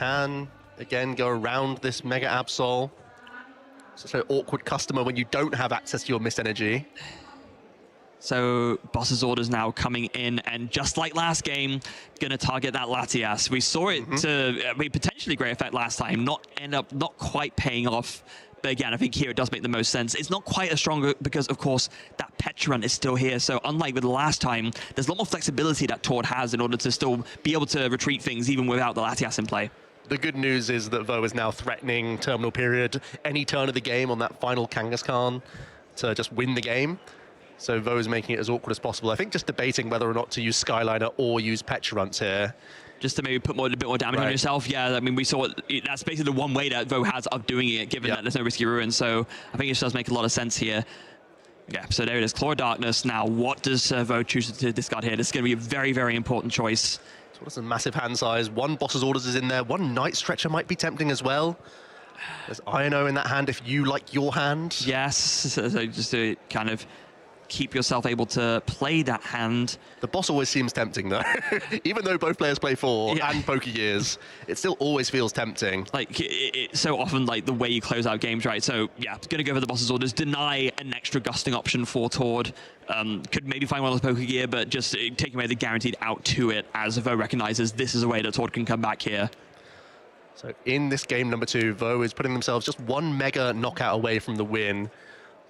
can, again, go around this Mega Absol. Such an awkward customer when you don't have access to your missed energy. So boss's orders now coming in, and just like last game, gonna target that Latias. We saw it to potentially great effect last time, end up not quite paying off. But again, I think here it does make the most sense. It's not quite as strong because, of course, that Petrun is still here. So unlike with the last time, there's a lot more flexibility that Tord has in order to still be able to retreat things even without the Latias in play. The good news is that Vo is now threatening terminal period any turn of the game on that final Kangaskhan to just win the game. So Vo is making it as awkward as possible. I think just debating whether or not to use Skyliner or use Petrunts here. Just to maybe put a bit more damage on yourself. Yeah, I mean, we saw that's basically the one way that Vo has of doing it, given that there's no risky ruin. So I think it does make a lot of sense here. Yeah, so there it is, Claw of Darkness. Now, what does Vo choose to discard here? This is going to be a very, very important choice. So that's a massive hand size. One Boss's Orders is in there. One Night Stretcher might be tempting as well. There's Ino in that hand if you like your hand. Yes, so just to kind of keep yourself able to play that hand. The boss always seems tempting, though. Even though both players play 4 and Pokegears, it still always feels tempting. Like, it's so often, like, the way you close out games, right? So, yeah, going to go for the boss's orders, deny an extra gusting option for Tord. Could maybe find one of the Pokegear, but just taking away the guaranteed out to it, as Vo recognizes this is a way that Tord can come back here. So, in this game number 2, Vo is putting themselves just one mega knockout away from the win.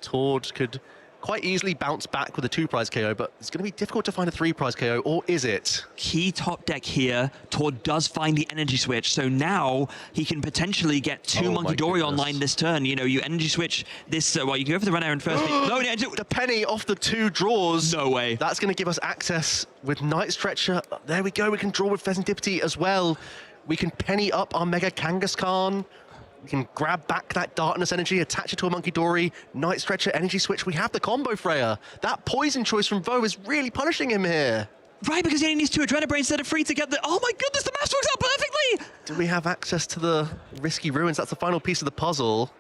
Tord could quite easily bounce back with a 2-prize KO, but it's going to be difficult to find a 3-prize KO, or is it? Key top deck here, Tord does find the energy switch, so now he can potentially get 2 Monkey Dory online this turn. You know, you energy switch this, well, you can go for the run errand first. No, the penny off the 2 draws. No way. That's going to give us access with Night Stretcher. There we go, we can draw with Pheasantipity as well. We can penny up our Mega Kangaskhan. We can grab back that Darkness energy, attach it to a Monkey Dory, Night Stretcher, Energy Switch. We have the combo, Freya. That poison choice from Vo is really punishing him here. Right, because he only needs 2 Adrenabrains instead of 3 to get the... Oh my goodness, the math works out perfectly! Do we have access to the risky ruins? That's the final piece of the puzzle.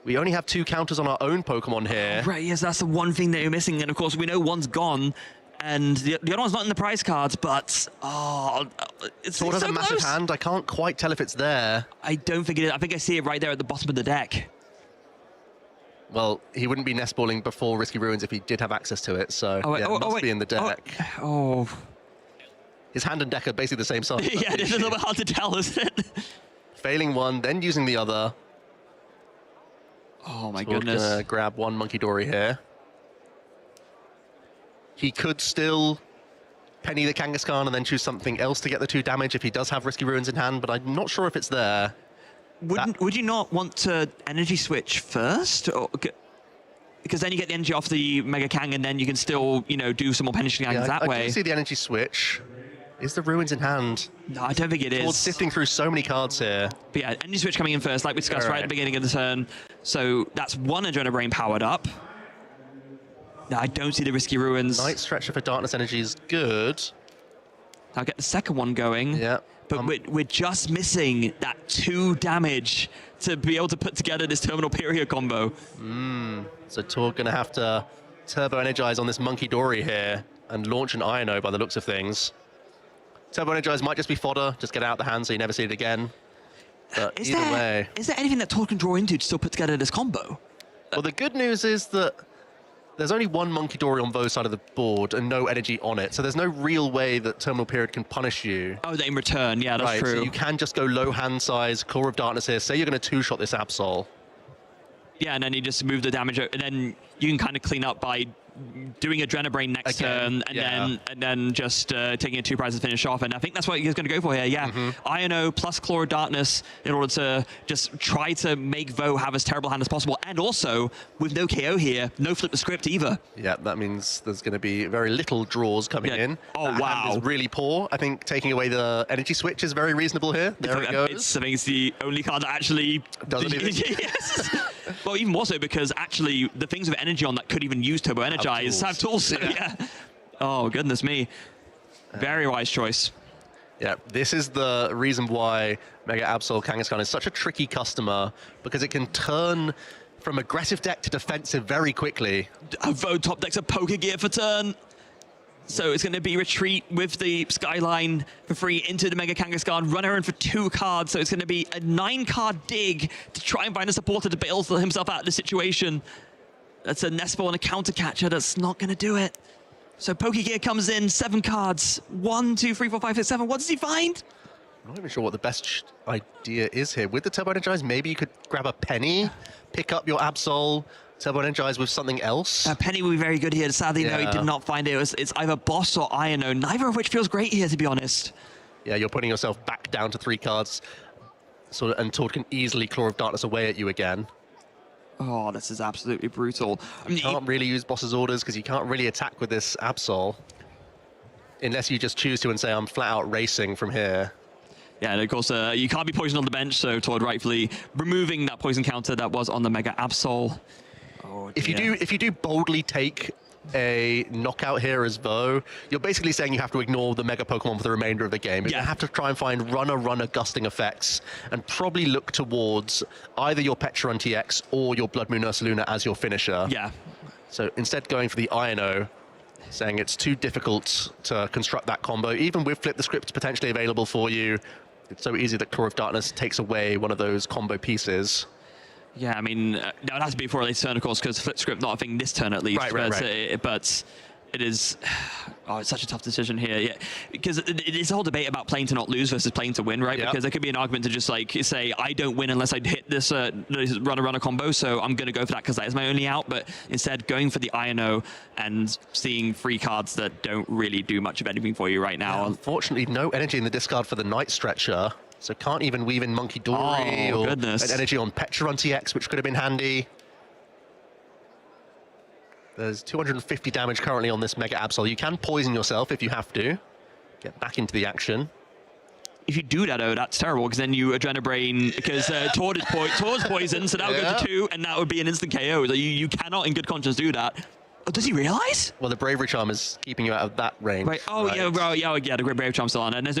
We only have 2 counters on our own Pokemon here. Right, yes, that's the one thing that you're missing. And of course, we know one's gone. And the other one's not in the prize cards, but it's so close. A massive close. hand. I can't quite tell if it's there. I don't think it is. I think I see it right there at the bottom of the deck. Well, he wouldn't be nest balling before Risky Ruins if he did have access to it, so it must be in the deck. His hand and deck are basically the same size. Yeah, it's a little bit hard to tell, isn't it? Failing one, then using the other. Oh my We're goodness. gonna grab one Monkey Dory here. He could still penny the Kangaskhan and then choose something else to get the 2 damage if he does have Risky Ruins in hand, but I'm not sure if it's there. Would you not want to energy switch first? Or, because then you get the energy off the Mega Kang and then you can still, you know, do some more penetration gangs that way. I can see the energy switch. Is the Ruins in hand? No, I don't think it is. Tord's sifting through so many cards here. But yeah, energy switch coming in first, like we discussed right at the beginning of the turn. So that's 1 Adrenabrain powered up. No, I don't see the Risky Ruins. Night Stretcher for Darkness Energy is good. I'll get the second one going. Yeah. But we're just missing that 2 damage to be able to put together this Terminal Period combo. So Tord going to have to Turbo Energize on this Monkey Dory here and launch an Ino by the looks of things. Turbo Energize might just be fodder, just get it out the hand so you never see it again. But either way... Is there anything that Tord can draw into to still put together this combo? Well, the good news is that there's only 1 Monkey Dory on Vo's side of the board and no energy on it, so there's no real way that Terminal Period can punish you. Oh, in return, yeah, that's true. So you can just go low hand size, Core of Darkness here. Say you're going to 2-shot this Absol. Yeah, and then you just move the damage, and then you can kind of clean up by doing a Adrenabrain next turn, and then just taking a 2 prizes to finish off. And I think that's what he's going to go for here. Yeah, Ino plus Claw of Darkness in order to just try to make Vo have as terrible a hand as possible. And also, with no KO here, no flip the script either. Yeah, that means there's going to be very little draws coming in. Oh, that wow. hand is really poor. I think taking away the energy switch is very reasonable here. There it goes. I think it's the only card that actually does anything. Yes. Well, even more so because actually the things with energy on that could even use Turbo Energize have tools. Yeah. Oh, goodness me. Very wise choice. Yeah, this is the reason why Mega Absol Kangaskhan is such a tricky customer, because it can turn from aggressive deck to defensive very quickly. Vo top decks a Pokegear for turn. So it's going to be retreat with the Skyline for free into the Mega Kangaskhan, run errand for 2 cards. So it's going to be a 9-card dig to try and find a supporter to bail himself out of the situation. That's a Nestball and a counter catcher. That's not going to do it. So Pokegear comes in, 7 cards. 1, 2, 3, 4, 5, 6, 7. What does he find? I'm not even sure what the best idea is here. With the Turbo Energize, maybe you could grab a Penny, pick up your Absol, Turbo Energize with something else. Penny will be very good here. Sadly, no, he did not find it. It's either Boss or Iono, neither of which feels great here, to be honest. Yeah, you're putting yourself back down to 3 cards, and Tord can easily Claw of Darkness away at you again. Oh, this is absolutely brutal. I mean, you can't really use Boss's Orders because you can't really attack with this Absol. Unless you just choose to and say, I'm flat out racing from here. Yeah, and of course, you can't be poisoned on the bench, so Tord rightfully removing that poison counter that was on the Mega Absol. Oh, if you do boldly take a knockout here as Vo, you're basically saying you have to ignore the Mega Pokemon for the remainder of the game. You have to try and find runner gusting effects and probably look towards either your Pecharunt TX or your Blood Moon Ursaluna as your finisher. Yeah. So instead going for the Iono, saying it's too difficult to construct that combo, even with Flip the Script potentially available for you. It's so easy that Claw of Darkness takes away one of those combo pieces. Yeah, I mean, that would have to be for a later turn, of course, because Flip Script not a thing this turn at least. Right. But it is, it's such a tough decision here. Yeah, because it's a whole debate about playing to not lose versus playing to win, right? Because there could be an argument to just like say, I don't win unless I hit this runner combo, so I'm going to go for that because that is my only out. But instead, going for the Iono and seeing 3 cards that don't really do much of anything for you right now. Yeah, unfortunately, no energy in the discard for the Night Stretcher. So can't even weave in Monkey Dory or an energy on Pecharunt TX, which could have been handy. There's 250 damage currently on this Mega Absol. You can poison yourself if you have to. Get back into the action. If you do that, though, that's terrible, because then you Adrenabrain, because Tord is poisoned, so that would go to 2, and that would be an instant KO. So you cannot, in good conscience, do that. Oh, does he realize? Well, the Bravery Charm is keeping you out of that range. Right. Oh, right. Yeah, the Great Bravery Charm's still on, and there's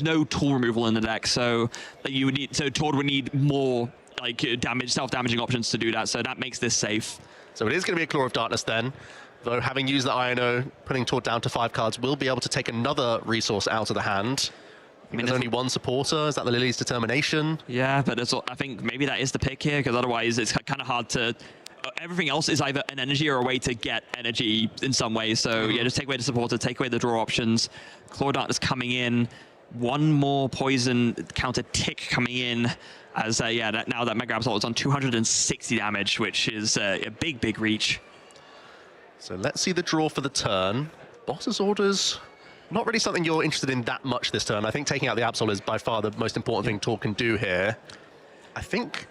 no tool removal in the deck, so Tord would need more like self-damaging options to do that, so that makes this safe. So it is going to be a Claw of Darkness then, though having used the Iono, putting Tord down to 5 cards, will be able to take another resource out of the hand. I mean, there's only one supporter. Is that the Lily's Determination? Yeah, but I think maybe that is the pick here, because otherwise it's kind of hard to... Everything else is either an energy or a way to get energy in some way. So yeah, just take away the supporter, take away the draw options. Claw of Darkness coming in. One more poison counter tick coming in. As now that Mega Absol is on 260 damage, which is a big reach. So let's see the draw for the turn. Boss's Orders, not really something you're interested in that much this turn. I think taking out the Absol is by far the most important thing Tord can do here. I think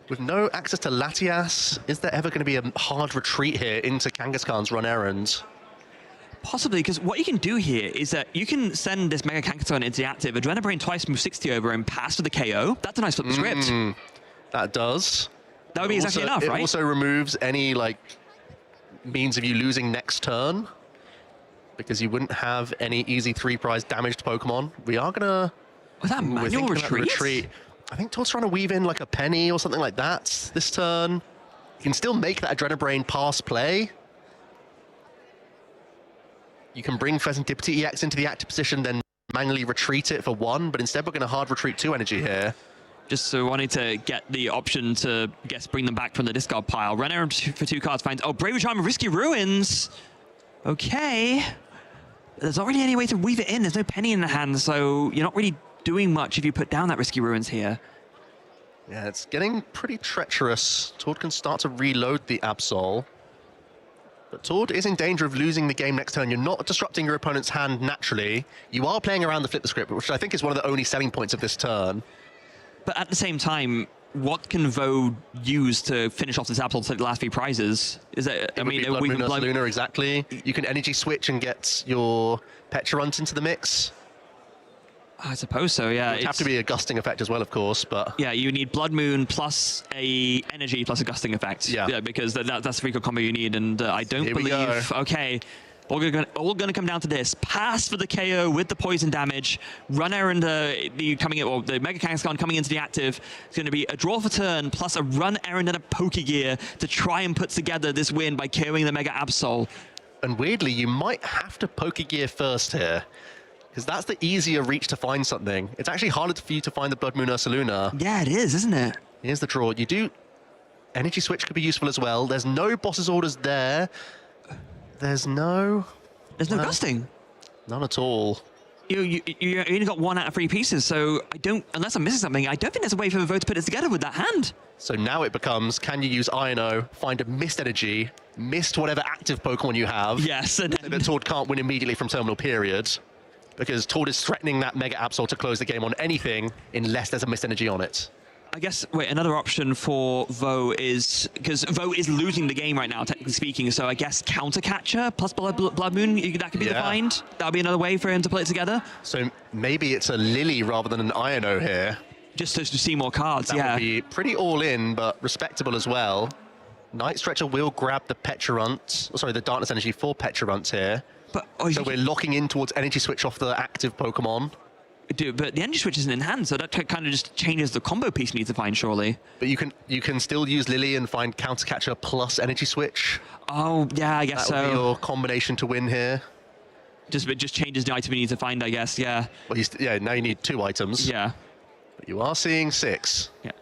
with no access to Latias, is there ever going to be a hard retreat here into Kangaskhan's run errands? Possibly, because what you can do here is that you can send this Mega Kangaskhan into the active, Adrenabrain twice, move 60 over, and pass for the KO. That's a nice flip the script. That does. That would be exactly enough, right? It also removes any means of you losing next turn, because you wouldn't have any easy 3-prize damaged Pokemon. We are gonna... Was that manual retreat? I think Tord's trying to weave in like a Penny or something like that this turn. You can still make that Adrenabrain pass play. You can bring Pheasantipity EX into the active position, then manually retreat it for 1, but instead we're going to hard retreat 2 energy here. Just wanting to get the option to, bring them back from the discard pile. Run errand for 2 cards finds, Bravery Charm and Risky Ruins. Okay. There's not really any way to weave it in. There's no Penny in the hand, so you're not really doing much if you put down that Risky Ruins here. Yeah, it's getting pretty treacherous. Tord can start to reload the Absol. But Tord is in danger of losing the game next turn. You're not disrupting your opponent's hand naturally. You are playing around the Flip the Script, which I think is one of the only selling points of this turn. But at the same time, what can Vo use to finish off this Absol to take the last few prizes? Is that, Blood Moon Ursaluna, exactly. You can energy switch and get your Pecharunt into the mix. I suppose so, yeah. It would have to be a gusting effect as well, of course, but... Yeah, you need Blood Moon plus a energy plus a gusting effect. Yeah, because that's the frequent combo you need, and I don't believe... Okay, all going to come down to this. Pass for the KO with the poison damage. Run errand the Mega Kangaskhan coming into the active. It's going to be a draw for turn plus a run errand and a Pokegear to try and put together this win by KOing the Mega Absol. And weirdly, you might have to Pokegear first here, because that's the easier reach to find something. It's actually harder for you to find the Blood Moon Ursaluna. Yeah, it is, isn't it? Here's the draw. You do... Energy Switch could be useful as well. There's no boss's orders there. There's no... There's no gusting. None at all. You only got 1 out of 3 pieces, so I don't, unless I'm missing something, I don't think there's a way for Vo to put it together with that hand. So now it becomes, can you use Iono, find a missed energy, missed whatever active Pokemon you have. Yes. And so that Tord can't win immediately from Terminal Period, because Tord is threatening that Mega Absol to close the game on anything unless there's a missed energy on it. I guess, wait, another option for Vo is, because Vo is losing the game right now, technically speaking, so I guess Counter Catcher plus Blood Moon, that could be defined. That would be another way for him to play it together. So maybe it's a Lily rather than an Iono here. Just to see more cards, that would be pretty all in, but respectable as well. Night Stretcher will grab the Pecharunt, sorry, the Darkness Energy for Pecharunt here. But, so we're locking in towards Energy Switch off the active Pokemon. Dude, but the Energy Switch isn't in hand, so that kind of just changes the combo piece you need to find, surely. But you can still use Lily and find Counter Catcher plus Energy Switch. Oh, yeah, I guess so. That would be your combination to win here. It just changes the item you need to find, I guess, yeah. Well, yeah, now you need 2 items. Yeah. But you are seeing 6. Yeah.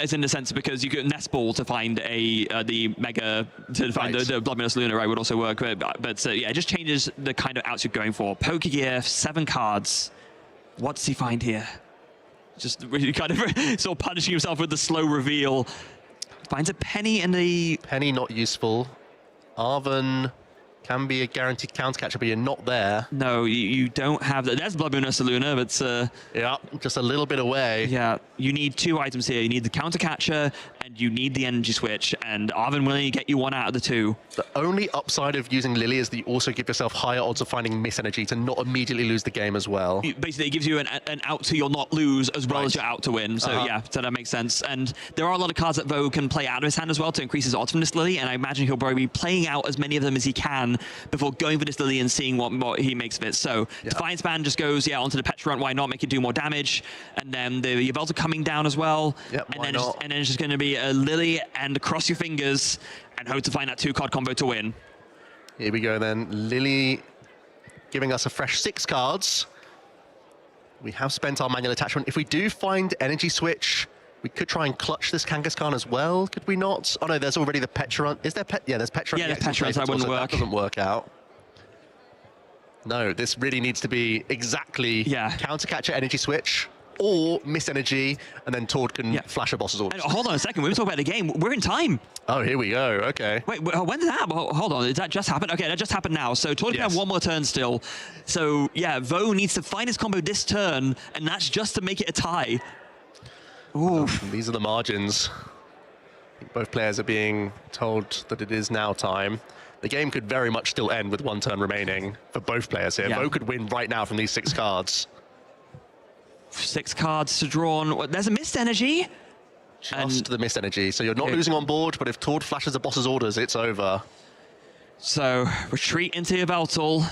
It's in the sense because you get Nest Ball to find the Mega, to find the Blood Moon Ursaluna, right, would also work. But yeah, it just changes the kind of outs you're going for. Pokegear, 7 cards. What does he find here? Just really kind of sort of punishing himself with the slow reveal. Finds a Penny and the... Penny not useful. Arven can be a guaranteed counter catcher, but you're not there. No, you don't have that. There's Blood Moon Ursaluna, but... yeah, just a little bit away. Yeah, you need 2 items here. You need the counter catcher, and you need the Energy Switch, and Arven will only get you 1 out of the 2. The only upside of using Lily is that you also give yourself higher odds of finding Miss Energy to not immediately lose the game as well. Basically, it gives you an out to you'll not lose as well as you're out to win. So yeah, so that makes sense. And there are a lot of cards that Vo can play out of his hand as well to increase his odds from this Lily, and I imagine he'll probably be playing out as many of them as he can before going for this Lily and seeing what he makes of it. So Defiance Band just goes, onto the Pecharunt, why not, make it do more damage. And then the Yveltal coming down as well. Yep, and then it's just going to be a Lily and cross your fingers and hope to find that 2-card combo to win. Here we go then. Lily giving us a fresh 6 cards. We have spent our manual attachment. If we do find Energy Switch, we could try and clutch this Kangaskhan as well, could we not? Oh no, there's already the Pecharunt. Is there yeah, there's Pecharunt. Yeah, there's Pecharunt, that wouldn't work. That doesn't work out. No, this really needs to be exactly Counter Catcher, Energy Switch, or Miss Energy, and then Tord can flash a boss's orders. Hold on a second, we were talking about the game. We're in time. Oh, here we go, okay. Wait, when did that happen? Hold on, did that just happen? Okay, that just happened now. So Tord can have 1 more turn still. So yeah, Vo needs to find his combo this turn, and that's just to make it a tie. Ooh. These are the margins. I think both players are being told that it is now time. The game could very much still end with 1 turn remaining for both players here. Vo could win right now from these 6 cards. 6 cards to drawn. There's a missed energy. Just the missed energy. So you're not losing on board, but if Tord flashes a boss's orders, it's over. So retreat into your Yveltal.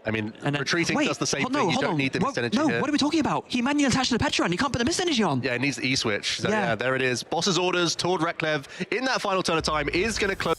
I mean, retreating does the same thing. You don't need the missed energy here. here. What are we talking about? He manually attached to the Pecharunt. He can't put the missed energy on. Yeah, it needs the E-switch. So yeah, there it is. Boss's orders. Tord Reklev in that final turn of time is going to close.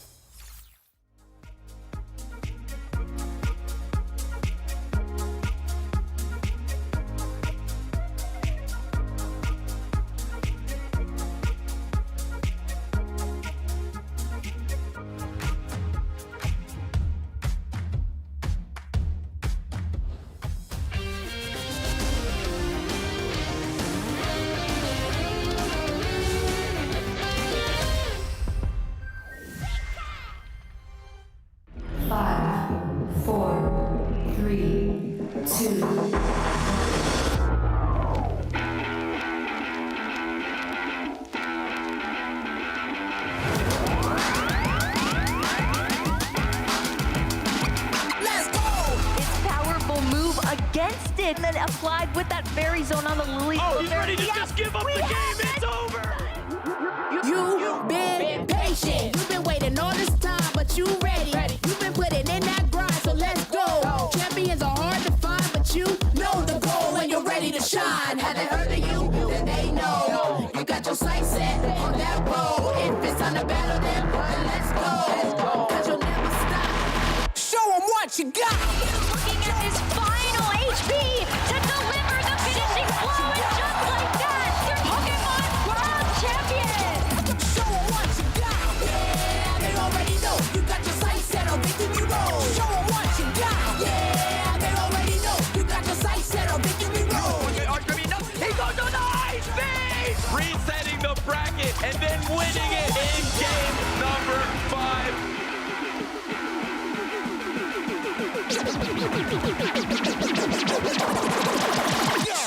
Against it and then applied with that fairy zone on the Lily. Oh, he's ready to just give up the game. It's over. You've been patient. You've been waiting all this time, but you ready. You've been putting in that grind, so let's go. Champions are hard to find, but you know the goal when you're ready to shine. Have they heard of you? Then they know. You got your sights set on that road. If it's on the battle, then let's go. 'Cause you'll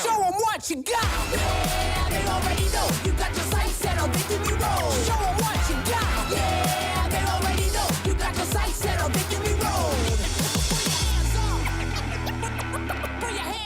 Show 'em what you got. Yeah, they already know. You got your sights set on victory road. Show 'em what you got. Yeah, they already know. You got your sights set on victory road. Put your hands up. Put your hands.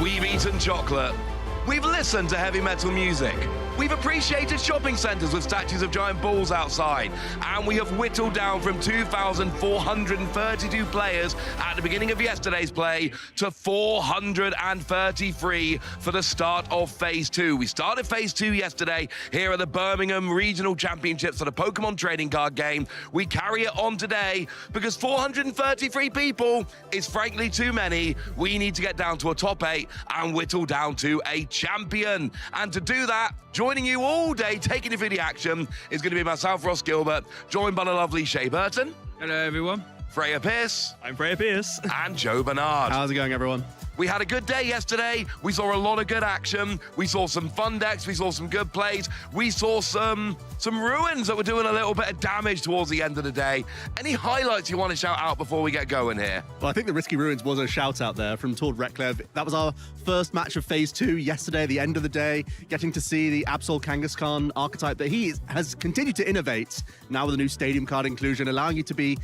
We've eaten chocolate. We've listened to heavy metal music. We've appreciated shopping centres with statues of giant bulls outside. And we have whittled down from 2,432 players at the beginning of yesterday's play to 433 for the start of Phase 2. We started Phase 2 yesterday here at the Birmingham Regional Championships for the Pokémon trading card game. We carry it on today because 433 people is frankly too many. We need to get down to a top 8 and whittle down to a champion. And to do that, joining you all day, taking you through the action, is going to be myself, Ross Gilbert, joined by the lovely Shay Burton. Hello, everyone. Freya Pierce. I'm Freya Pierce. And Joe Bernard. How's it going, everyone? We had a good day yesterday. We saw a lot of good action. We saw some fun decks. We saw some good plays. We saw some ruins that were doing a little bit of damage towards the end of the day. Any highlights you want to shout out before we get going here? Well, I think the Risky Ruins was a shout out there from Tord Reklev. That was our first match of Phase 2 yesterday, the end of the day, getting to see the Absol Kangaskhan archetype that he has continued to innovate now with a new stadium card inclusion, allowing you to be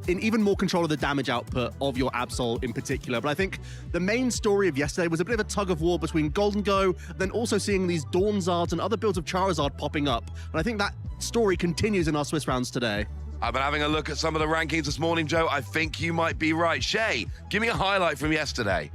in even more control of the damage output of your Absol in particular. But I think the main story of yesterday was a bit of a tug of war between Golden Go, then also seeing these Dawnzards and other builds of Charizard popping up. And I think that story continues in our Swiss rounds today. I've been having a look at some of the rankings this morning, Joe. I think you might be right. Shay, give me a highlight from yesterday.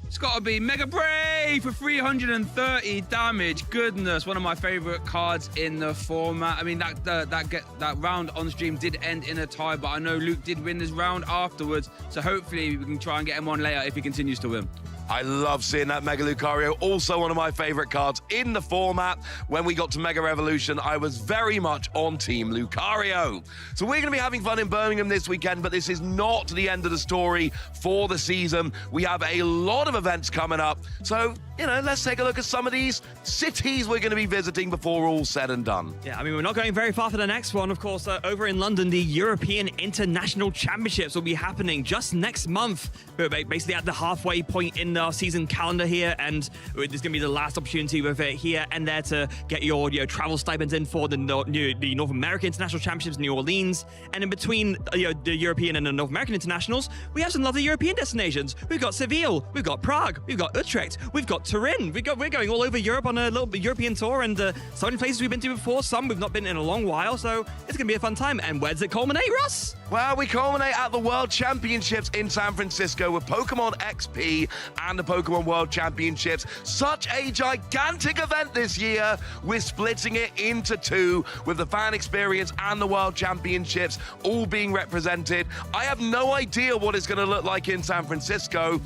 It's got to be Mega Brave for 330 damage. Goodness, one of my favorite cards in the format. I mean, that round on stream did end in a tie, but I know Luke did win this round afterwards. So hopefully we can try and get him on later if he continues to win. I love seeing that Mega Lucario, also one of my favorite cards in the format. When we got to Mega Revolution, I was very much on Team Lucario. So we're going to be having fun in Birmingham this weekend, but this is not the end of the story for the season. We have a lot of events coming up. So, let's take a look at some of these cities we're going to be visiting before all said and done. Yeah, I mean, we're not going very far for the next one. Of course, over in London, the European International Championships will be happening just next month. We're basically at the halfway point in our season calendar here, and there's going to be the last opportunity with it here and there to get your travel stipends in for the North American International Championships in New Orleans. And in between the European and the North American Internationals, we have some lovely European destinations. We've got Seville, we've got Prague, we've got Utrecht, we've got Turin. We're going all over Europe on a little European tour, and some places we've been to before, some we've not been in a long while, so it's going to be a fun time. And where does it culminate, Russ? Well, we culminate at the World Championships in San Francisco with Pokemon XP and the Pokemon World Championships. Such a gigantic event this year. We're splitting it into two with the fan experience and the World Championships all being represented. I have no idea what it's going to look like in San Francisco,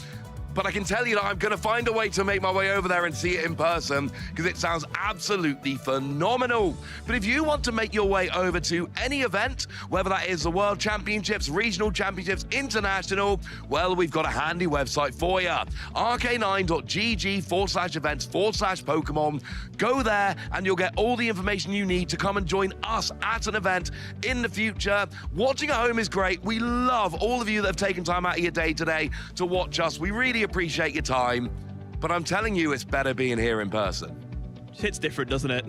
but I can tell you that I'm going to find a way to make my way over there and see it in person because it sounds absolutely phenomenal. But if you want to make your way over to any event, whether that is the World Championships, Regional Championships, International, well, we've got a handy website for you. rk9.gg/events/Pokemon. Go there and you'll get all the information you need to come and join us at an event in the future. Watching at home is great. We love all of you that have taken time out of your day today to watch us. We really appreciate your time, but I'm telling you, it's better being here in person. It's different, doesn't it?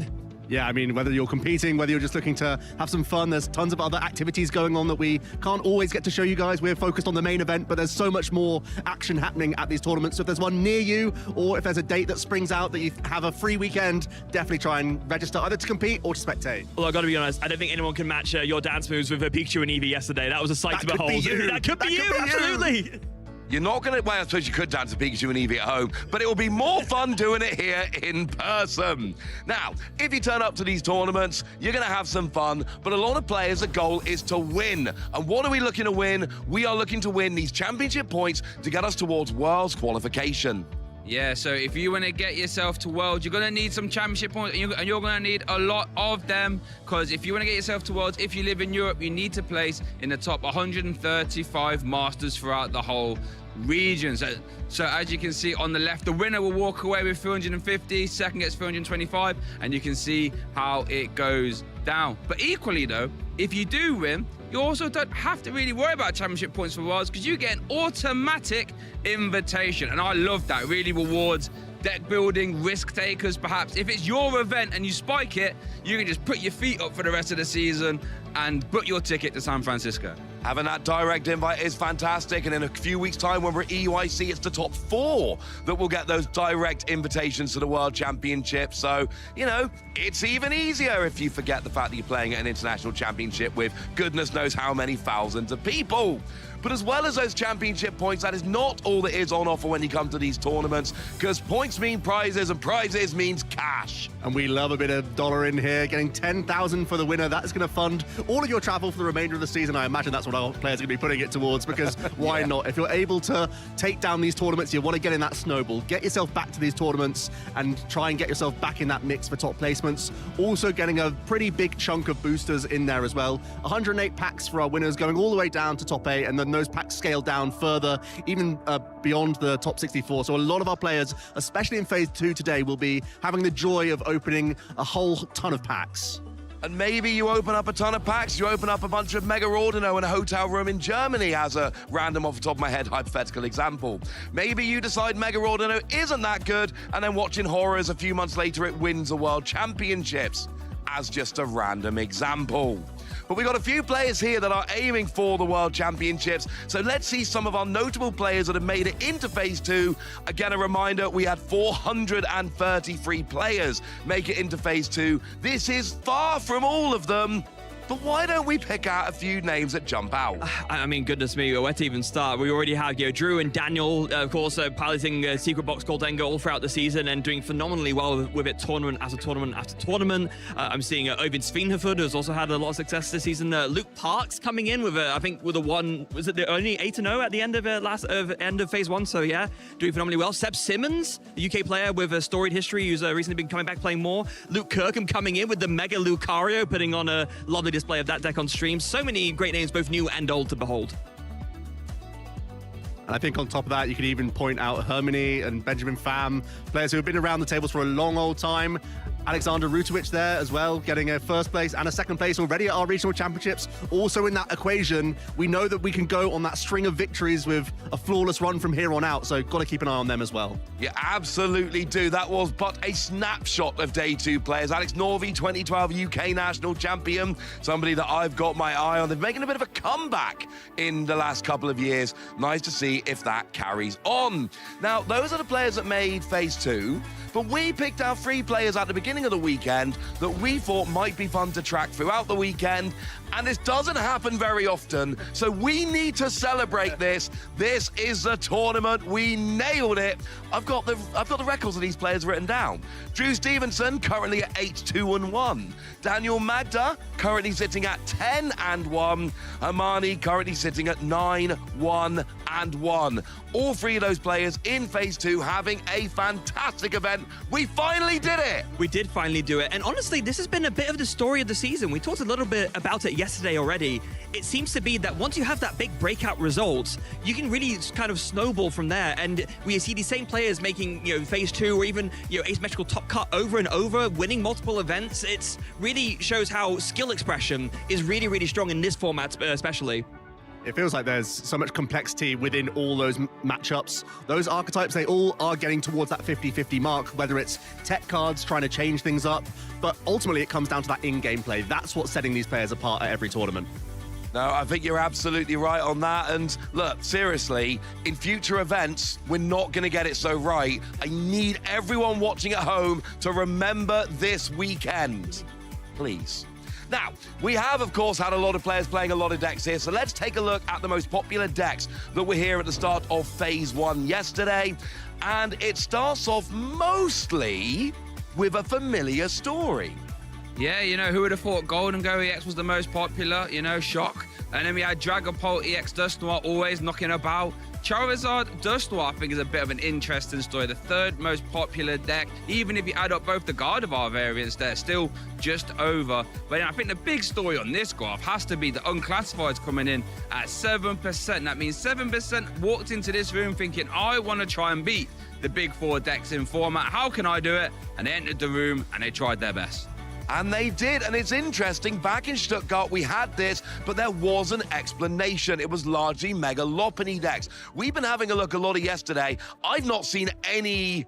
Yeah, I mean, whether you're competing, whether you're just looking to have some fun, there's tons of other activities going on that we can't always get to show you guys. We're focused on the main event, but there's so much more action happening at these tournaments. So if there's one near you, or if there's a date that springs out that you have a free weekend, definitely try and register either to compete or to spectate. Well, I've got to be honest, I don't think anyone can match your dance moves with Pikachu and Eevee yesterday. That was a sight to behold. That could be you, absolutely. You're not going to, well, I suppose you could dance to Pikachu and Eevee at home, but it will be more fun doing it here in person. Now, if you turn up to these tournaments, you're going to have some fun, but a lot of players, the goal is to win. And what are we looking to win? We are looking to win these championship points to get us towards Worlds qualification. Yeah, so if you want to get yourself to Worlds, you're going to need some championship points, and you're going to need a lot of them, because if you want to get yourself to Worlds, if you live in Europe, you need to place in the top 135 Masters throughout the whole region. So as you can see on the left, the winner will walk away with 350, second gets 325, and you can see how it goes down. But equally though, if you do win, you also don't have to really worry about championship points for Worlds, because you get an automatic invitation. And I love that. It really rewards deck building, risk takers perhaps. If it's your event and you spike it, you can just put your feet up for the rest of the season and book your ticket to San Francisco. Having that direct invite is fantastic, and in a few weeks' time when we're at EUIC, it's the top 4 that will get those direct invitations to the World Championship. So, you know, it's even easier if you forget the fact that you're playing at an international championship with goodness knows how many thousands of people. But as well as those championship points, that is not all that is on offer when you come to these tournaments, because points mean prizes and prizes means cash. And we love a bit of dollar in here, getting 10,000 for the winner. That is going to fund all of your travel for the remainder of the season. I imagine that's what our players are going to be putting it towards, because why not? If you're able to take down these tournaments, you want to get in that snowball, get yourself back to these tournaments and try and get yourself back in that mix for top placements. Also getting a pretty big chunk of boosters in there as well. 108 packs for our winners, going all the way down to top 8, and then those packs scale down further, even beyond the top 64. So a lot of our players, especially in phase 2 today, will be having the joy of opening a whole ton of packs. And maybe you open up a ton of packs, you open up a bunch of Mega Ordino in a hotel room in Germany, as a random off the top of my head hypothetical example. Maybe you decide Mega Ordino isn't that good, and then watching horrors a few months later it wins the World Championships, as just a random example. But we got a few players here that are aiming for the World Championships. So let's see some of our notable players that have made it into phase 2. Again, a reminder, we had 433 players make it into phase 2. This is far from all of them. But why don't we pick out a few names that jump out? I mean, goodness me, where to even start? We already have Drew and Daniel, of course, piloting Secret Box Goldenga all throughout the season and doing phenomenally well with it tournament after tournament after tournament. I'm seeing Ovid Svinhufud, who's also had a lot of success this season. Luke Parks coming in with, I think, with a one, was it the only 8-0 at the end of end of phase 1? So yeah, doing phenomenally well. Seb Simmons, the UK player with a storied history, who's recently been coming back playing more. Luke Kirkham coming in with the Mega Lucario, putting on a lovely display of that deck on stream. So many great names, both new and old, to behold. And I think on top of that, you could even point out Hermione and Benjamin Pham, players who have been around the tables for a long old time. Alexander Rutovic there as well, getting a first place and a second place already at our regional championships. Also in that equation, we know that we can go on that string of victories with a flawless run from here on out, so got to keep an eye on them as well. You absolutely do. That was but a snapshot of day 2 players. Alex Norvey, 2012 UK national champion, somebody that I've got my eye on. They're making a bit of a comeback in the last couple of years. Nice to see if that carries on. Now, those are the players that made phase 2. But we picked out 3 players at the beginning of the weekend that we thought might be fun to track throughout the weekend, and this doesn't happen very often, so we need to celebrate this. This is the tournament. We nailed it. I've got the records of these players written down. Drew Stevenson currently at 8-2-1. Daniel Magda currently sitting at 10-1. Hermione currently sitting at 9-1-1. All 3 of those players in phase 2 having a fantastic event. We finally did it. We did finally do it. And honestly, this has been a bit of the story of the season. We talked a little bit about it yesterday already. It seems to be that once you have that big breakout result, you can really kind of snowball from there. And we see these same players making, phase 2 or even, asymmetrical top cut over and over, winning multiple events. It's really shows how skill expression is really, really strong in this format, especially. It feels like there's so much complexity within all those matchups. Those archetypes, they all are getting towards that 50-50 mark, whether it's tech cards trying to change things up, but ultimately it comes down to that in-game play. That's what's setting these players apart at every tournament. No, I think you're absolutely right on that. And look, seriously, in future events, we're not going to get it so right. I need everyone watching at home to remember this weekend. Please. Now, we have, of course, had a lot of players playing a lot of decks here, so let's take a look at the most popular decks that were here at the start of Phase 1 yesterday. And it starts off mostly with a familiar story. Yeah, you know, who would have thought Golden Go EX was the most popular? You know, shock. And then we had Dragapult EX Dust Noir always knocking about. Charizard Dust Noir, I think, is a bit of an interesting story. The third most popular deck. Even if you add up both the Gardevoir variants, they're still just over. But I think the big story on this graph has to be the unclassifieds coming in at 7%. That means 7% walked into this room thinking, I want to try and beat the big four decks in format. How can I do it? And they entered the room and they tried their best. And they did, and it's interesting, back in Stuttgart we had this, but there was an explanation. It was largely Mega Lopunny decks. We've been having a look a lot of yesterday. I'm not seeing any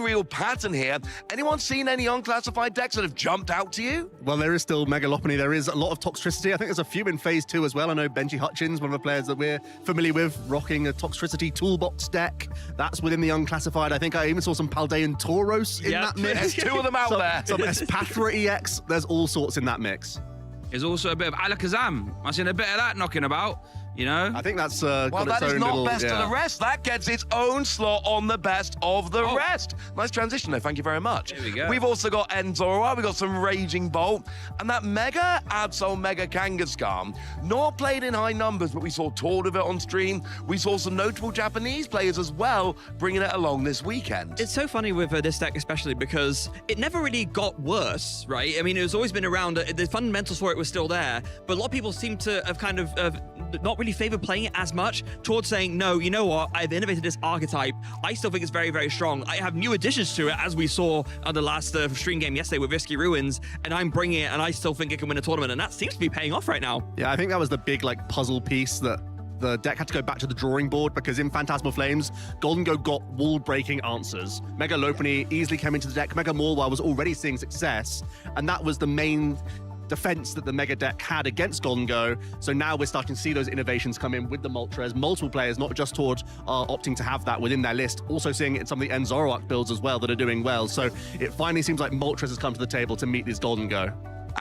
real pattern here. Anyone seen any unclassified decks that have jumped out to you? Well, there is still Mega Lopunny. There is a lot of Toxtricity. I think there's a few in Phase 2 as well. I know Benji Hutchins, one of the players that we're familiar with, rocking a Toxtricity Toolbox deck. That's within the unclassified. I think I even saw some Paldean Tauros in that mix. There's two of them out there. Some Espathra EX. There's all sorts in that mix. There's also a bit of Alakazam. I've seen a bit of that knocking about. You know? I think that's well, got that its is own not little, best of the rest. That gets its own slot on the best of the rest. Nice transition there. Thank you very much. Here we go. We've also got Enzora. We've got some Raging Bolt. And that Mega Absol Mega Kangaskhan, not played in high numbers, but we saw Tord of it on stream. We saw some notable Japanese players as well bringing it along this weekend. It's so funny with this deck especially because it never really got worse, right? I mean, it's always been around. The fundamentals for it was still there, but a lot of people seem to have kind of not really favored playing it as much, towards saying, no, you know what, I've innovated this archetype. I still think it's very, very strong. I have new additions to it, as we saw on the last stream game yesterday with Risky Ruins, and I'm bringing it, and I still think it can win a tournament, and that seems to be paying off right now. Yeah, I think that was the big puzzle piece that the deck had to go back to the drawing board, because in Phantasmal Flames, Golden Go got wall-breaking answers. Mega Lopunny easily came into the deck. Mega Morwell was already seeing success, and that was the main defense that the Mega deck had against Golden Go. So now we're starting to see those innovations come in with the Moltres. Multiple players, not just Tord, are opting to have that within their list. Also seeing it in some of the Enzoroark builds as well that are doing well. So it finally seems like Moltres has come to the table to meet these Golden Go.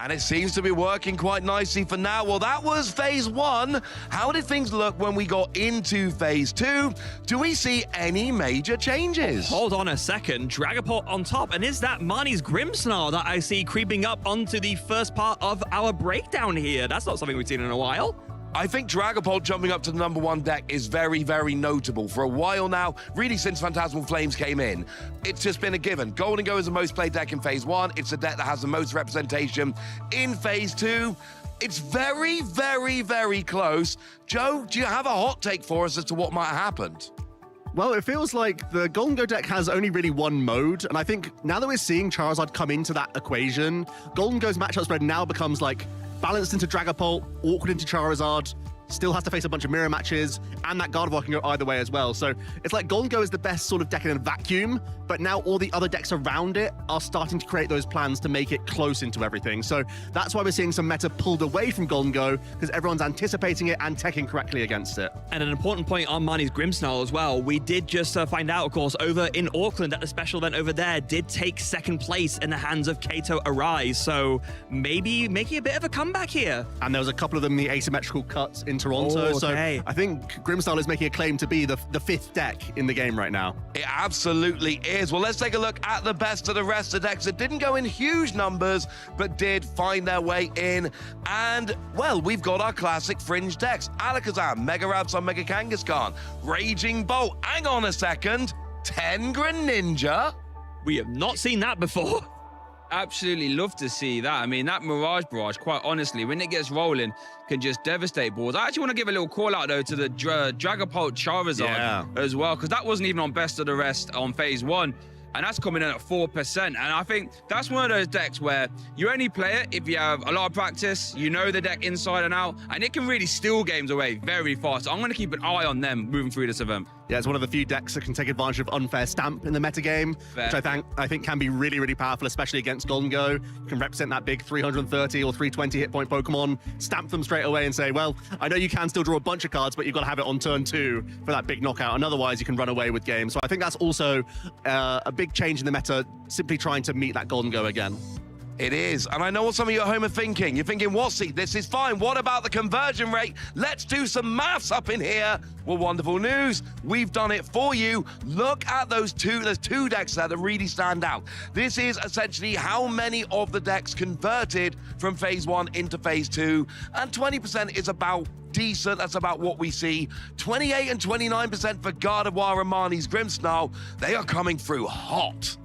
And it seems to be working quite nicely for now. Well, that was Phase 1. How did things look when we got into Phase 2? Do we see any major changes? Hold on a second. Dragapult on top. And is that Marnie's Grimmsnarl that I see creeping up onto the first part of our breakdown here? That's not something we've seen in a while. I think Dragapult jumping up to the #1 deck is very, very notable. For a while now, really since Phantasmal Flames came in, it's just been a given. Golden Go is the most played deck in Phase 1. It's the deck that has the most representation in Phase 2. It's very, very, very close. Joe, do you have a hot take for us as to what might have happened? Well, it feels like the Golden Go deck has only really one mode, and I think now that we're seeing Charizard come into that equation, Golden Go's matchup spread now becomes balanced into Dragapult, awkward into Charizard, still has to face a bunch of mirror matches, and that Gardevoir can go either way as well. So it's like Golden Go is the best sort of deck in a vacuum, but now all the other decks around it are starting to create those plans to make it close into everything. So that's why we're seeing some meta pulled away from Golden Go, because everyone's anticipating it and teching correctly against it. And an important point on Marnie's Grimmsnarl as well. We did just find out, of course, over in Auckland at the special event over there, did take second place in the hands of Kato Arise. So maybe making a bit of a comeback here. And there was a couple of them, the asymmetrical cuts in Toronto. Oh, okay. So I think Grimmsnarl is making a claim to be the fifth deck in the game right now. It absolutely is. Well, let's take a look at the best of the rest of the decks that didn't go in huge numbers, but did find their way in. And, well, we've got our classic fringe decks. Alakazam, Mega Rabson, Mega Kangaskhan, Raging Bolt. Hang on a second. Tengra Ninja. We have not seen that before. Absolutely love to see that. I mean, that Mirage Barrage, quite honestly, when it gets rolling, can just devastate boards. I actually want to give a little call out, though, to the Dragapult Charizard as well, because that wasn't even on best of the rest on Phase 1. And that's coming in at 4%. And I think that's one of those decks where you only play it if you have a lot of practice, you know the deck inside and out, and it can really steal games away very fast. So I'm going to keep an eye on them moving through this event. Yeah, it's one of the few decks that can take advantage of unfair stamp in the metagame, which I think can be really, really powerful, especially against Golden Go. You can represent that big 330 or 320 hit point Pokemon, stamp them straight away and say, well, I know you can still draw a bunch of cards, but you've got to have it on turn 2 for that big knockout, and otherwise you can run away with games. So I think that's also a big change in the meta, simply trying to meet that Golden Go again. It is, and I know what some of you at home are thinking. You're thinking, Wassy, this is fine. What about the conversion rate? Let's do some maths up in here. Well, wonderful news. We've done it for you. Look at those two. There's two decks there that really stand out. This is essentially how many of the decks converted from phase 1 into phase 2, and 20% is about decent. That's about what we see. 28 and 29% for Gardevoir and Marnie's Grimmsnarl. They are coming through hot.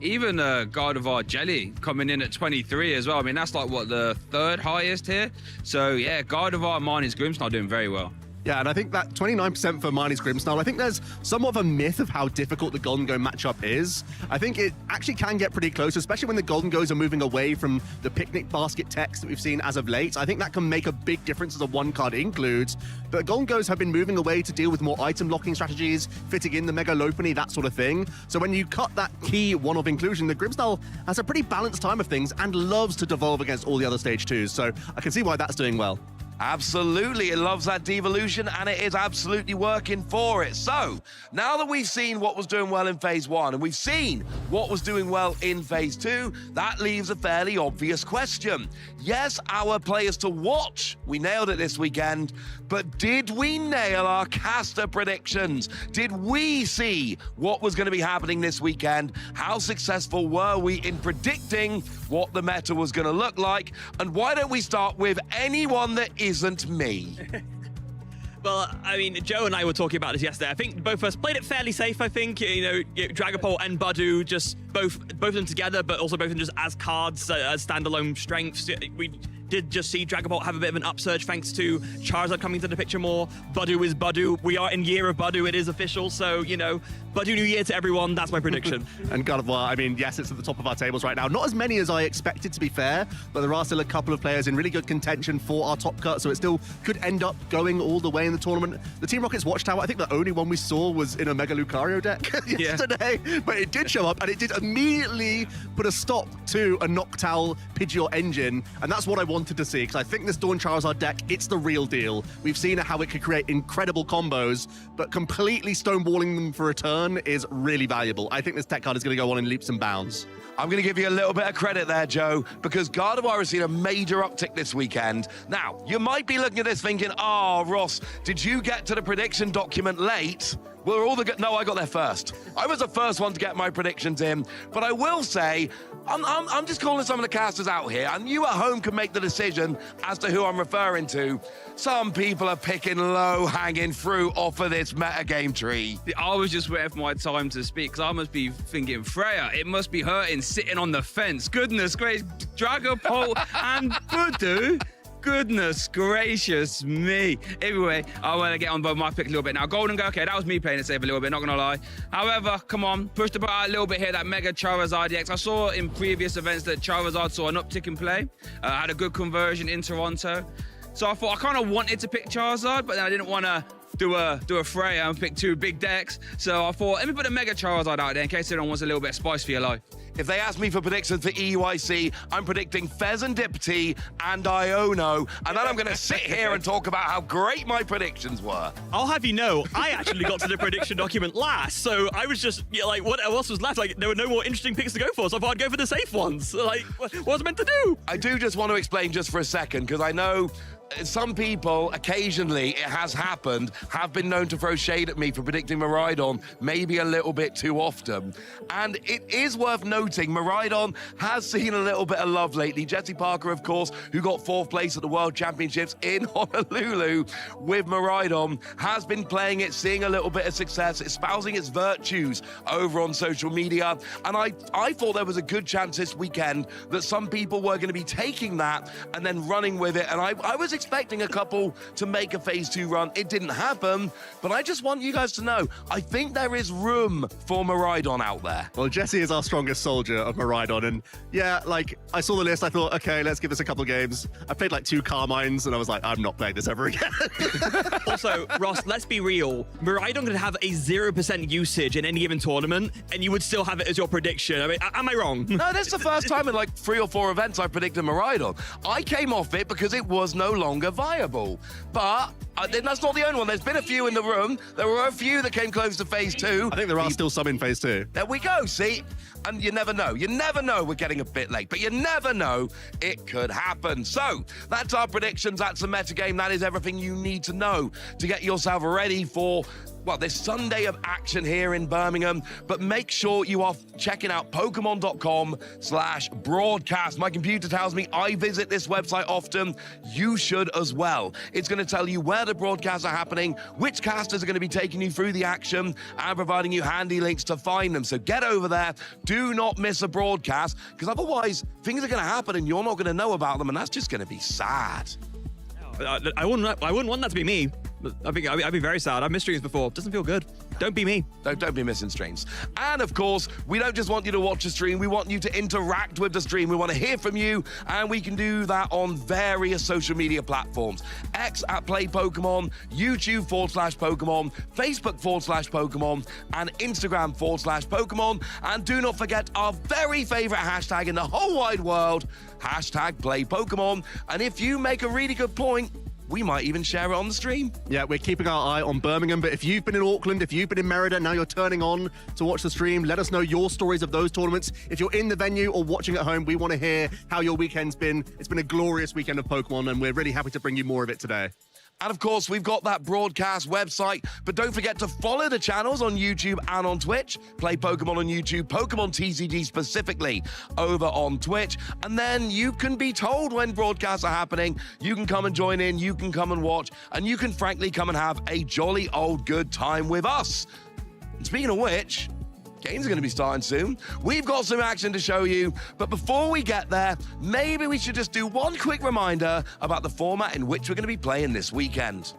Even Gardevoir Jelly coming in at 23 as well. I mean, that's like, what, the third highest here? So, yeah, Gardevoir and Marnie's Grimmsnarl doing very well. Yeah, and I think that 29% for Marnie's Grimmsnarl, I think there's somewhat of a myth of how difficult the Golden Go matchup is. I think it actually can get pretty close, especially when the Golden Goes are moving away from the picnic basket text that we've seen as of late. I think that can make a big difference as a one card includes. But the Golden Goes have been moving away to deal with more item locking strategies, fitting in the Mega Lopunny, that sort of thing. So when you cut that key one of inclusion, the Grimmsnarl has a pretty balanced time of things and loves to devolve against all the other stage 2s. So I can see why that's doing well. Absolutely, it loves that devolution, and it is absolutely working for it. So, now that we've seen what was doing well in phase 1, and we've seen what was doing well in phase 2, that leaves a fairly obvious question. Yes, our players to watch, we nailed it this weekend, but did we nail our caster predictions? Did we see what was going to be happening this weekend? How successful were we in predicting what the meta was going to look like? And why don't we start with anyone that isn't me? Well, I mean, Joe and I were talking about this yesterday. I think both of us played it fairly safe, I think. You know, Dragapult and Budu, just both of them together, but also both of them just as cards, as standalone strengths. We did just see Dragapult have a bit of an upsurge thanks to Charizard coming into the picture more. Budu is Budu. We are in year of Budu. It is official. So, you know, Budu New Year to everyone. That's my prediction. And Gardevoir, I mean, yes, it's at the top of our tables right now. Not as many as I expected, to be fair, but there are still a couple of players in really good contention for our top cut, so it still could end up going all the way in the tournament. The Team Rocket's Watchtower, I think the only one we saw was in a Mega Lucario deck yesterday, but it did show up, and it did immediately put a stop to a Noctowl Pidgeot engine, and that's what I wanted to see, because I think this Dawn Charizard deck, it's the real deal. We've seen how it could create incredible combos, but completely stonewalling them for a turn is really valuable. I think this tech card is going to go on in leaps and bounds. I'm going to give you a little bit of credit there, Joe, because Gardevoir has seen a major uptick this weekend. Now, you might be looking at this thinking, oh, Ross, did you get to the prediction document late? We're all the no, I got there first. I was the first one to get my predictions in, but I will say, I'm just calling some of the casters out here, and you at home can make the decision as to who I'm referring to. Some people are picking low-hanging fruit off of this metagame tree. I was just waiting for my time to speak, because I must be thinking, Freya, it must be hurting sitting on the fence. Goodness gracious, Dragapult and Budu. Goodness gracious me. Anyway, I want to get on by my pick a little bit now. Golden Go, okay, that was me playing it safe a little bit, not going to lie. However, come on, pushed the bar out a little bit here, that Mega Charizard EX. I saw in previous events that Charizard saw an uptick in play, had a good conversion in Toronto. So I thought I kind of wanted to pick Charizard, but then I didn't want to do a Freya and pick two big decks. So I thought, let me put a Mega Charizard out there in case anyone wants a little bit of spice for your life. If they ask me for predictions for EUIC, I'm predicting Fezandipity and Iono, and then I'm going to sit here and talk about how great my predictions were. I'll have you know, I actually got to the prediction document last, so I was just, like, what else was left? Like, there were no more interesting picks to go for, so I thought I'd go for the safe ones. Like, what was I meant to do? I do just want to explain just for a second, because I know some people, occasionally, it has happened, have been known to throw shade at me for predicting Miraidon maybe a little bit too often. And it is worth noting, Miraidon has seen a little bit of love lately. Jesse Parker, of course, who got 4th place at the World Championships in Honolulu with Miraidon, has been playing it, seeing a little bit of success, espousing its virtues over on social media. And I thought there was a good chance this weekend that some people were going to be taking that and then running with it. And I was expecting a couple to make a phase 2 run. It didn't happen, but I just want you guys to know, I think there is room for Miraidon out there. Well, Jesse is our strongest soldier of Miraidon, and yeah, like, I saw the list, I thought, okay, let's give this a couple of games. I played like 2 Carmines, and I was like, I'm not playing this ever again. Also, Ross, let's be real. Miraidon could have a 0% usage in any given tournament, and you would still have it as your prediction. I mean, am I wrong? No, this is the first time in like 3 or 4 events I predicted Miraidon. I came off it because it was no longer viable. But That's not the only one. There's been a few in the room. There were a few that came close to phase 2. I think there are still some in phase 2. There we go, see? And you never know. You never know we're getting a bit late, but you never know it could happen. So that's our predictions. That's the metagame. That is everything you need to know to get yourself ready for, well, this Sunday of action here in Birmingham. But make sure you are checking out Pokemon.com/broadcast. My computer tells me I visit this website often. You should as well. It's going to tell you where the broadcasts are happening, which casters are going to be taking you through the action, and providing you handy links to find them. So get over there. Do not miss a broadcast, because otherwise things are going to happen and you're not going to know about them, and that's just going to be sad. I wouldn't want that to be me. I'd be very sad. I've missed streams before. Doesn't feel good. Don't be me. Don't be missing streams. And of course, we don't just want you to watch a stream. We want you to interact with the stream. We want to hear from you, and we can do that on various social media platforms. X @PlayPokemon, YouTube/Pokemon, Facebook/Pokemon, and Instagram/Pokemon. And do not forget our very favorite hashtag in the whole wide world, #PlayPokemon. And if you make a really good point, we might even share it on the stream. Yeah, we're keeping our eye on Birmingham, but if you've been in Auckland, if you've been in Merida, now you're turning on to watch the stream, let us know your stories of those tournaments. If you're in the venue or watching at home, we want to hear how your weekend's been. It's been a glorious weekend of Pokemon, and we're really happy to bring you more of it today. And of course, we've got that broadcast website, but don't forget to follow the channels on YouTube and on Twitch. Play Pokemon on YouTube, Pokemon TCG specifically over on Twitch. And then you can be told when broadcasts are happening. You can come and join in, you can come and watch, and you can frankly come and have a jolly old good time with us. And speaking of which, games are going to be starting soon. We've got some action to show you, but before we get there, maybe we should just do one quick reminder about the format in which we're going to be playing this weekend.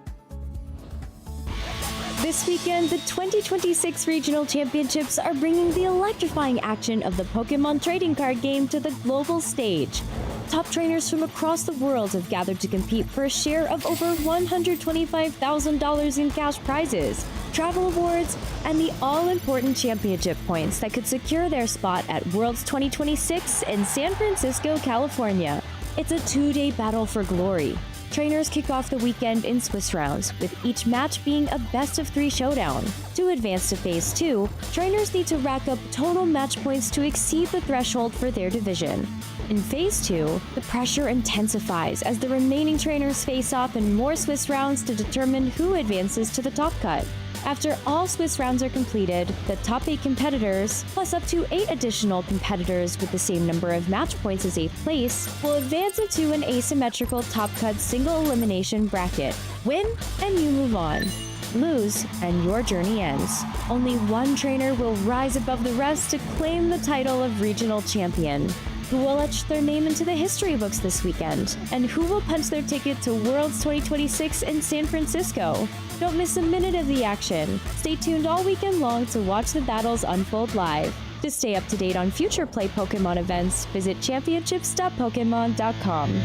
This weekend, the 2026 Regional Championships are bringing the electrifying action of the Pokemon trading card game to the global stage. Top trainers from across the world have gathered to compete for a share of over $125,000 in cash prizes, travel awards, and the all-important championship points that could secure their spot at Worlds 2026 in San Francisco, California. It's a two-day battle for glory. Trainers kick off the weekend in Swiss rounds, with each match being a best-of-3 showdown. To advance to Phase 2, trainers need to rack up total match points to exceed the threshold for their division. In Phase 2, the pressure intensifies as the remaining trainers face off in more Swiss rounds to determine who advances to the top cut. After all Swiss rounds are completed, the top 8 competitors, plus up to 8 additional competitors with the same number of match points as 8th place, will advance into an asymmetrical top cut single elimination bracket. Win, and you move on. Lose, and your journey ends. Only one trainer will rise above the rest to claim the title of regional champion. Who will etch their name into the history books this weekend? And who will punch their ticket to Worlds 2026 in San Francisco? Don't miss a minute of the action. Stay tuned all weekend long to watch the battles unfold live. To stay up to date on future Play Pokemon events, visit championships.pokemon.com.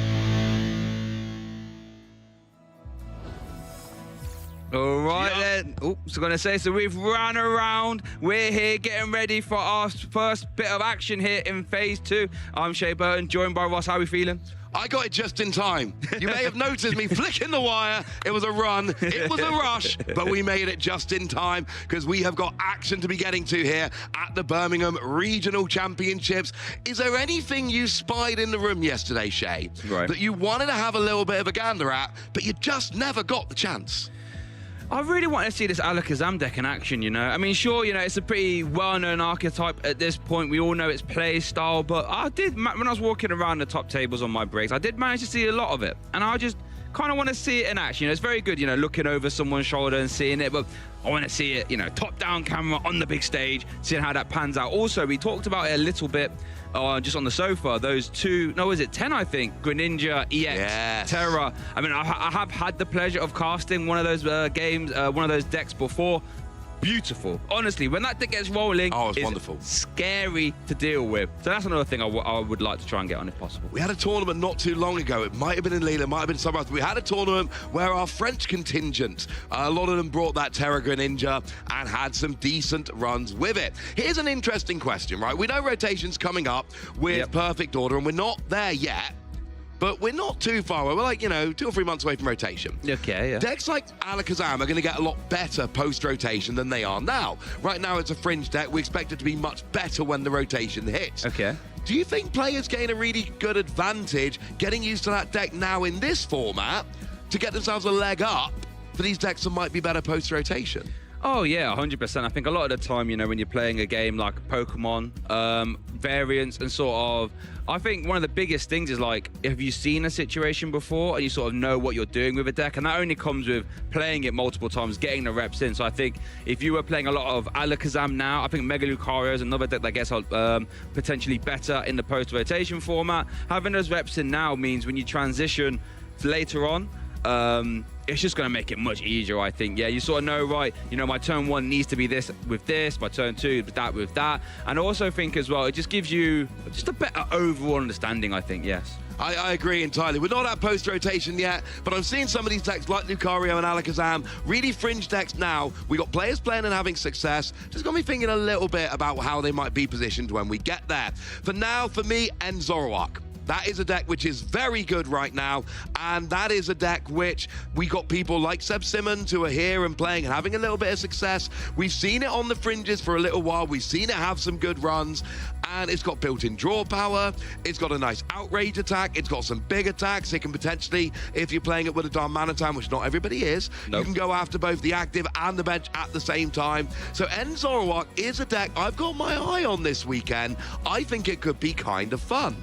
All right then. Oops, I'm gonna say, so we've run around. We're here getting ready for our first bit of action here in Phase 2. I'm Shea Burton, joined by Ross. How are we feeling? I got it just in time. You may have noticed me flicking the wire. It was a run. It was a rush, but we made it just in time because we have got action to be getting to here at the Birmingham Regional Championships. Is there anything you spied in the room yesterday, Shay, that you wanted to have a little bit of a gander at, but you just never got the chance? I really want to see this Alakazam deck in action, you know. I mean, sure, you know, it's a pretty well-known archetype at this point. We all know its play style, but when I was walking around the top tables on my breaks, I did manage to see a lot of it. And I just kind of want to see it in action. You know, it's very good, you know, looking over someone's shoulder and seeing it, but I want to see it, you know, top-down camera on the big stage, seeing how that pans out. Also, we talked about it a little bit just on the sofa, those 10, I think, Greninja, EX, Terra. I mean, I have had the pleasure of casting one of those one of those decks before. Beautiful. Honestly, when that deck gets rolling, it's wonderful. Scary to deal with. So that's another thing I would like to try and get on if possible. We had a tournament not too long ago. It might have been in Lille, it might have been somewhere else. We had a tournament where our French contingent, a lot of them brought that Terra Greninja and had some decent runs with it. Here's an interesting question, right? We know rotation's coming up with Perfect Order, and we're not there yet. but we're not too far away. We're like, 2 or 3 months away from rotation. Okay, yeah. Decks like Alakazam are going to get a lot better post-rotation than they are now. Right now, it's a fringe deck. We expect it to be much better when the rotation hits. Okay. Do you think players gain a really good advantage getting used to that deck now in this format to get themselves a leg up for these decks that might be better post-rotation? Oh, yeah, 100%. I think a lot of the time, when you're playing a game like Pokemon, variants and sort of... I think one of the biggest things is, like, have you seen a situation before and you sort of know what you're doing with a deck? And that only comes with playing it multiple times, getting the reps in. So I think if you were playing a lot of Alakazam now, I think Mega Lucario is another deck that gets potentially better in the post-rotation format. Having those reps in now means when you transition later on, it's just going to make it much easier, I think. Yeah, you sort of know, right, my turn 1 needs to be this with this, my turn 2 with that. And I also think as well, it just gives you just a better overall understanding, I think, yes. I agree entirely. We're not at post-rotation yet, but I'm seeing some of these decks like Lucario and Alakazam, really fringe decks now. We got players playing and having success. Just got me thinking a little bit about how they might be positioned when we get there. For now, for me, Zoroark. That is a deck which is very good right now, and that is a deck which we got people like Seb Simmons who are here and playing and having a little bit of success. We've seen it on the fringes for a little while. We've seen it have some good runs, and it's got built-in draw power. It's got a nice outrage attack. It's got some big attacks. It can potentially, if you're playing it with a Darmanitan, which not everybody is, you can go after both the active and the bench at the same time. So Zoroark is a deck I've got my eye on this weekend. I think it could be kind of fun.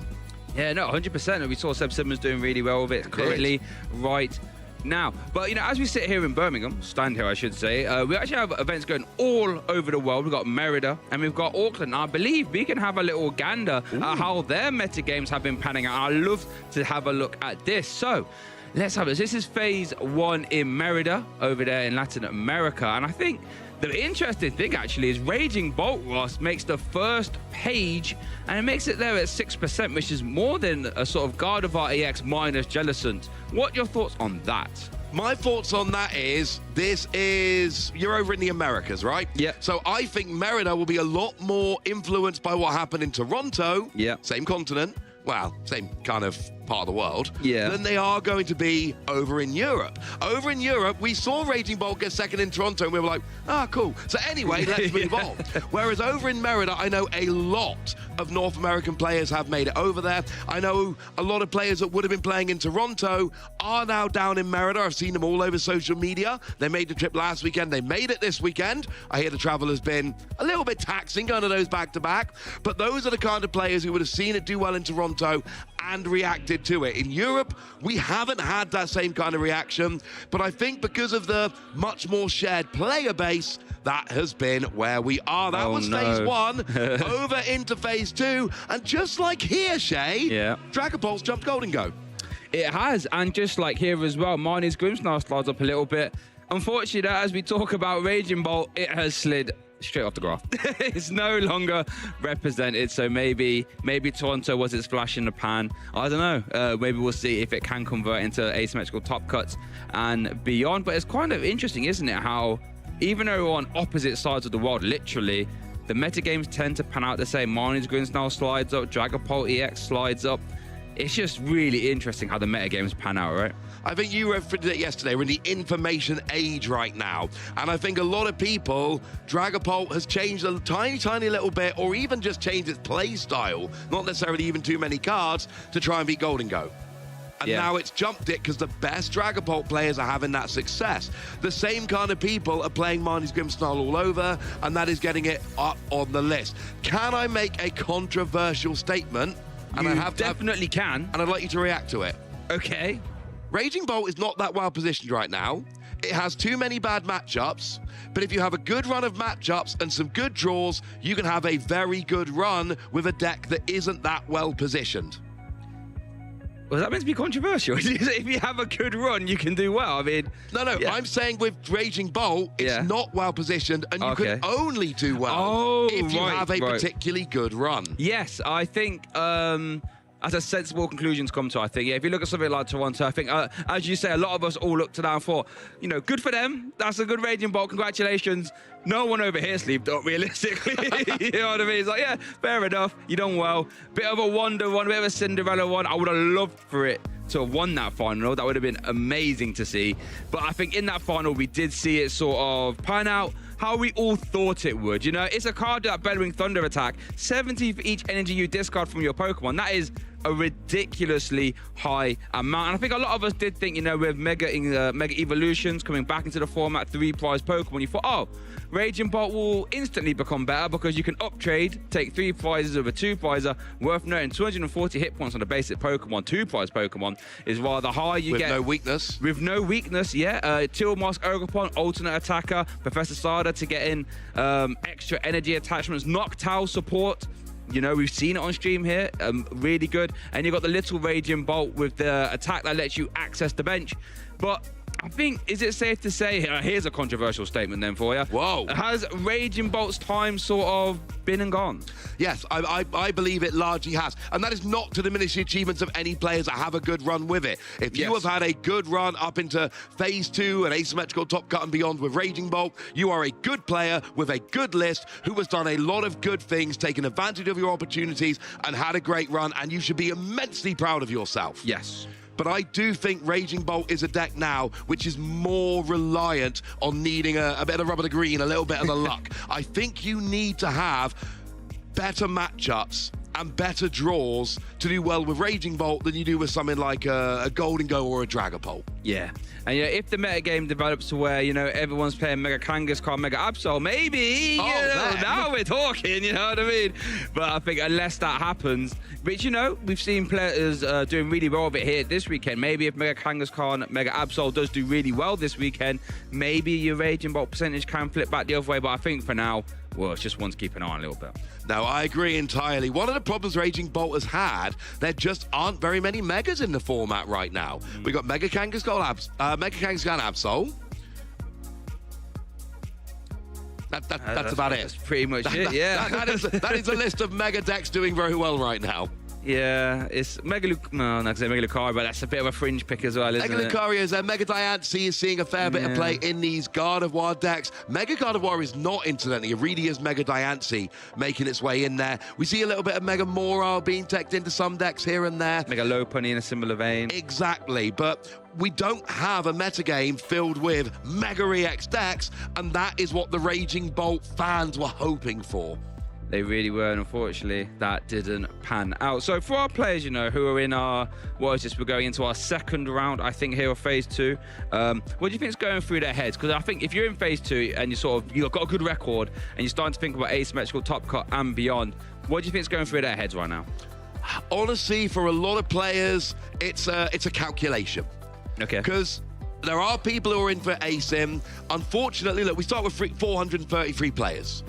Yeah, no, 100%. We saw Seb Simmons doing really well with it currently right now. But, as we sit here in Birmingham, stand here, I should say, we actually have events going all over the world. We've got Merida and we've got Auckland. I believe we can have a little gander at how their meta games have been panning out. I'd love to have a look at this. So, let's have this. This is phase 1 in Merida over there in Latin America. And I think the interesting thing, actually, is Raging Bolt Ross makes the first page, and it makes it there at 6%, which is more than a sort of Gardevoir EX minus Jellicent. What are your thoughts on that? My thoughts on that is, you're over in the Americas, right? Yeah. So I think Merida will be a lot more influenced by what happened in Toronto. Yeah. Same continent. Well, same kind of part of the world, yeah, than they are going to be over in Europe. Over in Europe, we saw Raging Bolt get second in Toronto, and we were like, cool. So anyway, let's move on. Whereas over in Merida, I know a lot of North American players have made it over there. I know a lot of players that would have been playing in Toronto are now down in Merida. I've seen them all over social media. They made the trip last weekend. They made it this weekend. I hear the travel has been a little bit taxing, going to those back-to-back. But those are the kind of players who would have seen it do well in Toronto and reacted to it. In Europe, we haven't had that same kind of reaction, but I think because of the much more shared player base, that has been where we are. That was phase 1, over into phase 2, and just like here, Shay, Dragapult's jumped Golden Go. It has, and just like here as well, Marnie's Grimmsnarl slides up a little bit. Unfortunately, as we talk about Raging Bolt, it has slid straight off the graph. It's no longer represented, so maybe Toronto was its flash in the pan. I don't know. Maybe we'll see if it can convert into asymmetrical top cuts and beyond. But it's kind of interesting, isn't it, how even though we're on opposite sides of the world, literally, the metagames tend to pan out the same. Marnie's Grimmsnarl slides up, Dragapult EX slides up. It's just really interesting how the metagames pan out, right? I think you referred to it yesterday. We're in the information age right now. And I think a lot of people, Dragapult has changed a tiny little bit, or even just changed its play style, not necessarily even too many cards, to try and beat Golden Go. And now it's jumped it because the best Dragapult players are having that success. The same kind of people are playing Marnie's Grimmsnarl all over, and that is getting it up on the list. Can I make a controversial statement? And I definitely can. And I'd like you to react to it. Okay. Raging Bolt is not that well positioned right now. It has too many bad matchups, but if you have a good run of matchups and some good draws, you can have a very good run with a deck that isn't that well positioned. Was that meant to be controversial? If you have a good run, you can do well. I mean... No, I'm saying with Raging Bolt, it's not well positioned, and you can only do well if you have a particularly good run. Yes, I think... That's a sensible conclusion to come to, I think. Yeah, if you look at something like Toronto, I think, as you say, a lot of us all looked to that and thought, you know, good for them. That's a good Raging Bolt. Congratulations. No one over here sleeved up, realistically. You know what I mean? It's like, yeah, fair enough. You done well. Bit of a wonder one, bit of a Cinderella one. I would have loved for it to have won that final. That would have been amazing to see. But I think in that final, we did see it sort of pan out how we all thought it would. You know, it's a card that Bellwing Thunder attack. 70 for each energy you discard from your Pokemon. That is a ridiculously high amount. And I think a lot of us did think, you know, with Mega Evolutions coming back into the format, 3 prize Pokemon, you thought, oh, Raging Bolt will instantly become better because you can uptrade, take 3 prizes over 2 prizer. Worth noting, 240 hit points on the basic Pokemon, 2 prize Pokemon, is rather high. You get no weakness. With no weakness, yeah. Tilmask, Ogerpon, alternate attacker, Professor Sada to get in extra energy attachments, Noctowl support. You know, we've seen it on stream here. Really good. And you've got the little Raging Bolt with the attack that lets you access the bench. But I think, is it safe to say, here's a controversial statement then for you. Whoa. Has Raging Bolt's time sort of been and gone? Yes, I believe it largely has. And that is not to diminish the achievements of any players that have a good run with it. If you have had a good run up into Phase 2 and asymmetrical top cut and beyond with Raging Bolt, you are a good player with a good list who has done a lot of good things, taken advantage of your opportunities and had a great run, and you should be immensely proud of yourself. Yes. But I do think Raging Bolt is a deck now which is more reliant on needing a bit of rubber to green, a little bit of the luck. I think you need to have better matchups and better draws to do well with Raging Bolt than you do with something like a Golden Go or a Dragapult. Yeah. And yeah, if the metagame develops to where, you know, everyone's playing Mega Kangaskhan, Mega Absol, maybe, now we're talking, you know what I mean? But I think unless that happens, which, you know, we've seen players doing really well with it here this weekend. Maybe if Mega Kangaskhan, Mega Absol does do really well this weekend, maybe your Raging Bolt percentage can flip back the other way. But I think for now, well, it's just one to keep an eye on a little bit. No, I agree entirely. One of the problems Raging Bolt has had, there just aren't very many Megas in the format right now. We got Mega Kangaskhan Absol. That's about it. That's pretty much it, yeah. That is a list of Mega decks doing very well right now. Yeah, it's Mega Lucario, but that's a bit of a fringe pick as well, isn't it? Mega Lucario is there. Mega Diancie is seeing a fair bit of play in these Gardevoir decks. Mega Gardevoir is not, incidentally. It really is Mega Diancie making its way in there. We see a little bit of Mega Moral being teched into some decks here and there. Mega Lopunny in a similar vein. Exactly, but we don't have a metagame filled with Mega EX decks, and that is what the Raging Bolt fans were hoping for. They really were, and unfortunately, that didn't pan out. So for our players, you know, who are in our, we're going into our second round, I think, here of Phase 2. What do you think is going through their heads? Because I think if you're in Phase 2 and you've got a good record and you're starting to think about asymmetrical top cut and beyond, what do you think is going through their heads right now? Honestly, for a lot of players, it's a calculation. Okay. Because there are people who are in for ASIM. Unfortunately, look, we start with 433 players.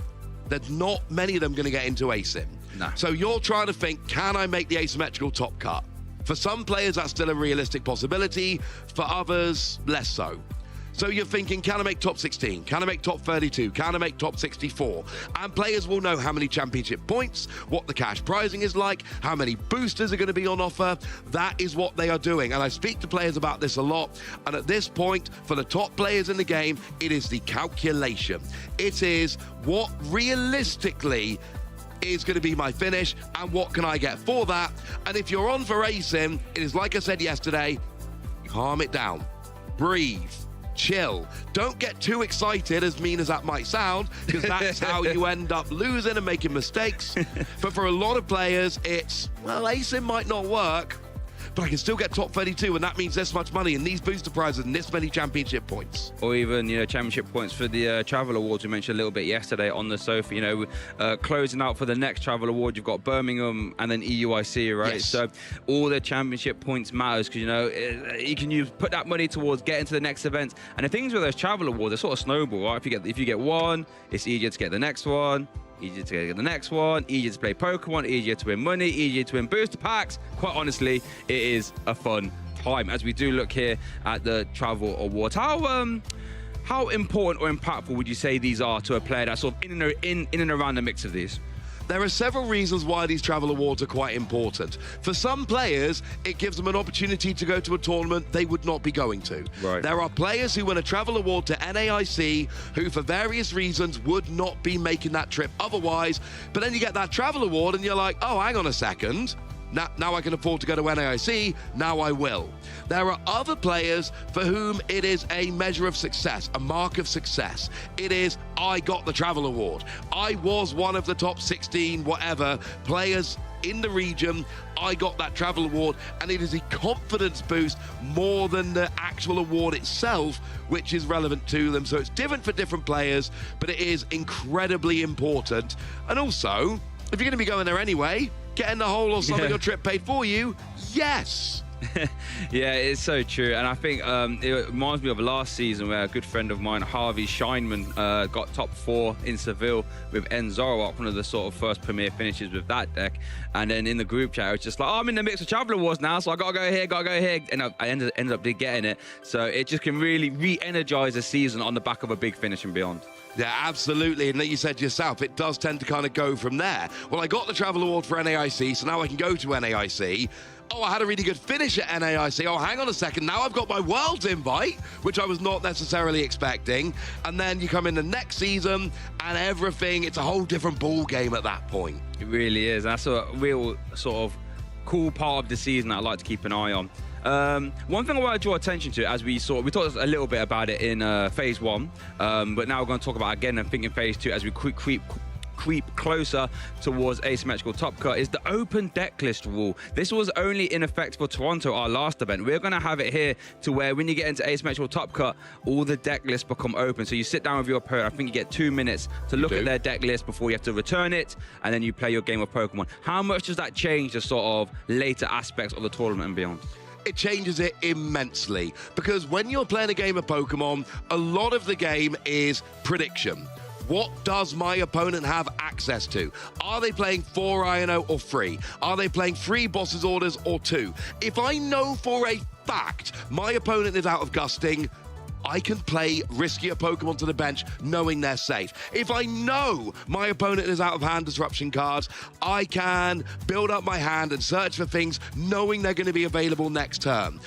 There's not many of them going to get into ASIM. No. So you're trying to think, can I make the asymmetrical top cut? For some players, that's still a realistic possibility. For others, less so. So you're thinking, can I make top 16? Can I make top 32? Can I make top 64? And players will know how many championship points, what the cash prizing is like, how many boosters are going to be on offer. That is what they are doing. And I speak to players about this a lot. And at this point, for the top players in the game, it is the calculation. It is what realistically is going to be my finish and what can I get for that. And if you're on for ASIM, it is like I said yesterday, calm it down, breathe, chill. Don't get too excited, as mean as that might sound, because that's how you end up losing and making mistakes. But for a lot of players, it's, well, ASIM might not work, but I can still get top 32, and that means this much money and these booster prizes and this many championship points. Or even, you know, championship points for the travel awards we mentioned a little bit yesterday on the sofa. You know, closing out for the next travel award, you've got Birmingham and then EUIC, right? Yes. So all the championship points matters because, you know, you can put that money towards getting to the next event. And the things with those travel awards, they sort of snowball, right? If you get one, it's easier to get the next one. Easier to get the next one, easier to play Pokemon, easier to win money, easier to win booster packs. Quite honestly, it is a fun time as we do look here at the Travel Awards. How important or impactful would you say these are to a player that's sort of in and around the mix of these? There are several reasons why these travel awards are quite important. For some players, it gives them an opportunity to go to a tournament they would not be going to. Right. There are players who win a travel award to NAIC who, for various reasons, would not be making that trip otherwise. But then you get that travel award and you're like, oh, hang on a second. Now I can afford to go to NAIC, now I will. There are other players for whom it is a measure of success, a mark of success. It is, I got the travel award. I was one of the top 16, whatever, players in the region. I got that travel award, and it is a confidence boost more than the actual award itself, which is relevant to them. So it's different for different players, but it is incredibly important. And also, if you're going to be going there anyway, getting the whole or some of your trip paid for you, yes. Yeah, it's so true. And I think it reminds me of last season where a good friend of mine, Harvey Scheinman, got top 4 in Seville with Enzorok, one of the sort of first premier finishes with that deck. And then in the group chat, it was just like, oh, I'm in the mix of Traveler Wars now, so I got to go here. And I ended up getting it. So it just can really re-energize a season on the back of a big finish and beyond. Yeah, absolutely. And like you said yourself, it does tend to kind of go from there. Well, I got the travel award for NAIC, so now I can go to NAIC. Oh, I had a really good finish at NAIC. Oh, hang on a second. Now I've got my Worlds invite, which I was not necessarily expecting. And then you come in the next season and everything, it's a whole different ball game at that point. It really is. That's a real sort of cool part of the season that I like to keep an eye on. One thing I want to draw attention to, as we talked a little bit about it in phase 1, but now we're going to talk about again, I think in phase 2, as we creep closer towards asymmetrical top cut, is the open deck list rule. This was only in effect for Toronto, our last event. We're going to have it here to where when you get into asymmetrical top cut, all the deck lists become open. So you sit down with your opponent, I think you get 2 minutes to look at their deck list before you have to return it, and then you play your game of Pokemon. How much does that change the sort of later aspects of the tournament and beyond? It changes it immensely, because when you're playing a game of Pokemon, a lot of the game is prediction. What does my opponent have access to? Are they playing 4 INO or 3? Are they playing 3 Boss's Orders or 2? If I know for a fact my opponent is out of Gusting, I can play riskier Pokemon to the bench knowing they're safe. If I know my opponent is out of hand disruption cards, I can build up my hand and search for things knowing they're going to be available next turn.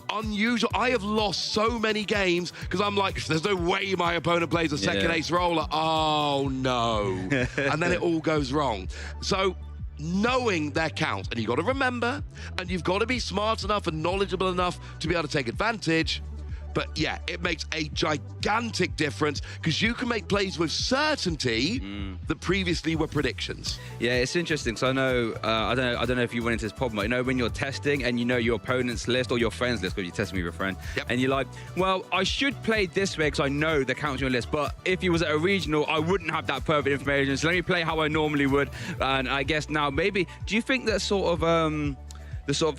Unusual. I have lost so many games because I'm like, there's no way my opponent plays a second ace roller. Oh no. And then it all goes wrong. So knowing their count, and you've got to remember, and you've got to be smart enough and knowledgeable enough to be able to take advantage. But yeah, it makes a gigantic difference because you can make plays with certainty that previously were predictions. Yeah, it's interesting. So I know, I don't know if you went into this problem, but you know when you're testing and you know your opponent's list or your friend's list, because you're testing with your friend, and you're like, well, I should play this way because I know the count's on your list, but if he was at a regional, I wouldn't have that perfect information, so let me play how I normally would. And I guess now maybe, do you think that sort of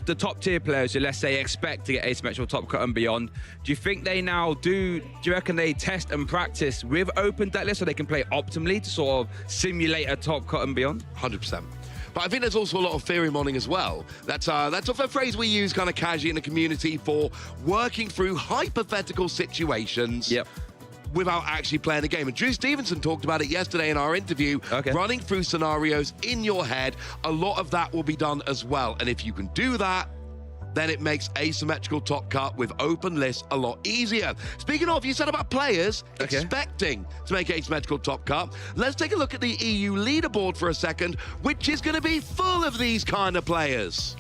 the top tier players who, let's say, expect to get asymmetrical top cut and beyond, do you think they now do you reckon they test and practice with open deck lists so they can play optimally to sort of simulate a top cut and beyond? 100%. But I think there's also a lot of theory modding as well. That's a phrase we use kind of casually in the community for working through hypothetical situations. Without actually playing the game. And Drew Stevenson talked about it yesterday in our interview, running through scenarios in your head. A lot of that will be done as well. And if you can do that, then it makes asymmetrical top cut with open lists a lot easier. Speaking of, you said about players expecting to make asymmetrical top cut. Let's take a look at the EU leaderboard for a second, which is going to be full of these kind of players.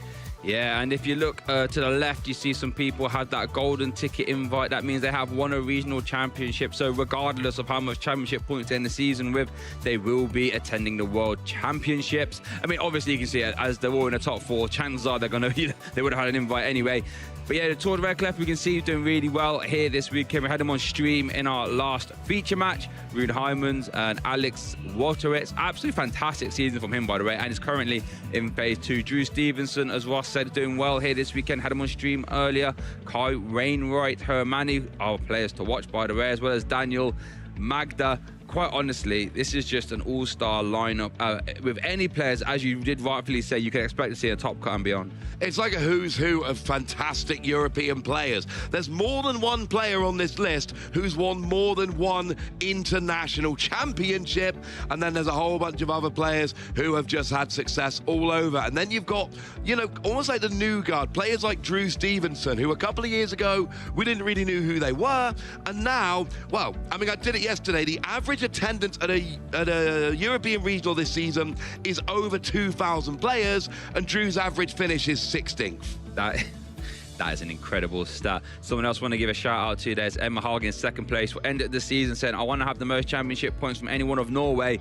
Yeah, and if you look to the left, you see some people have that golden ticket invite. That means they have won a regional championship. So regardless of how much championship points they end the season with, they will be attending the World Championships. I mean, obviously you can see it, as they're all in the top 4, chances are they would have had an invite anyway. But yeah, the Tour de Redcliffe, we can see he's doing really well here this weekend. We had him on stream in our last feature match. Rune Hymans and Alex Walterwitz. Absolutely fantastic season from him, by the way, and is currently in phase 2. Drew Stevenson, as Ross said, doing well here this weekend. Had him on stream earlier. Kai Wainwright, Hermani, our players to watch, by the way, as well as Daniel, Magda, quite honestly, this is just an all-star lineup with any players, as you did rightfully say, you can expect to see a top cut and beyond. It's like a who's who of fantastic European players. There's more than one player on this list who's won more than one international championship, and then there's a whole bunch of other players who have just had success all over. And then you've got, you know, almost like the new guard, players like Drew Stevenson, who a couple of years ago, we didn't really know who they were, and now, well, I mean, I did it yesterday, the average attendance at a European regional this season is over 2,000 players, and Drew's average finish is 16th. That is an incredible stat. Someone else want to give a shout out to, there's Emma Hagen, second place, will end the season saying, I want to have the most championship points from anyone of Norway.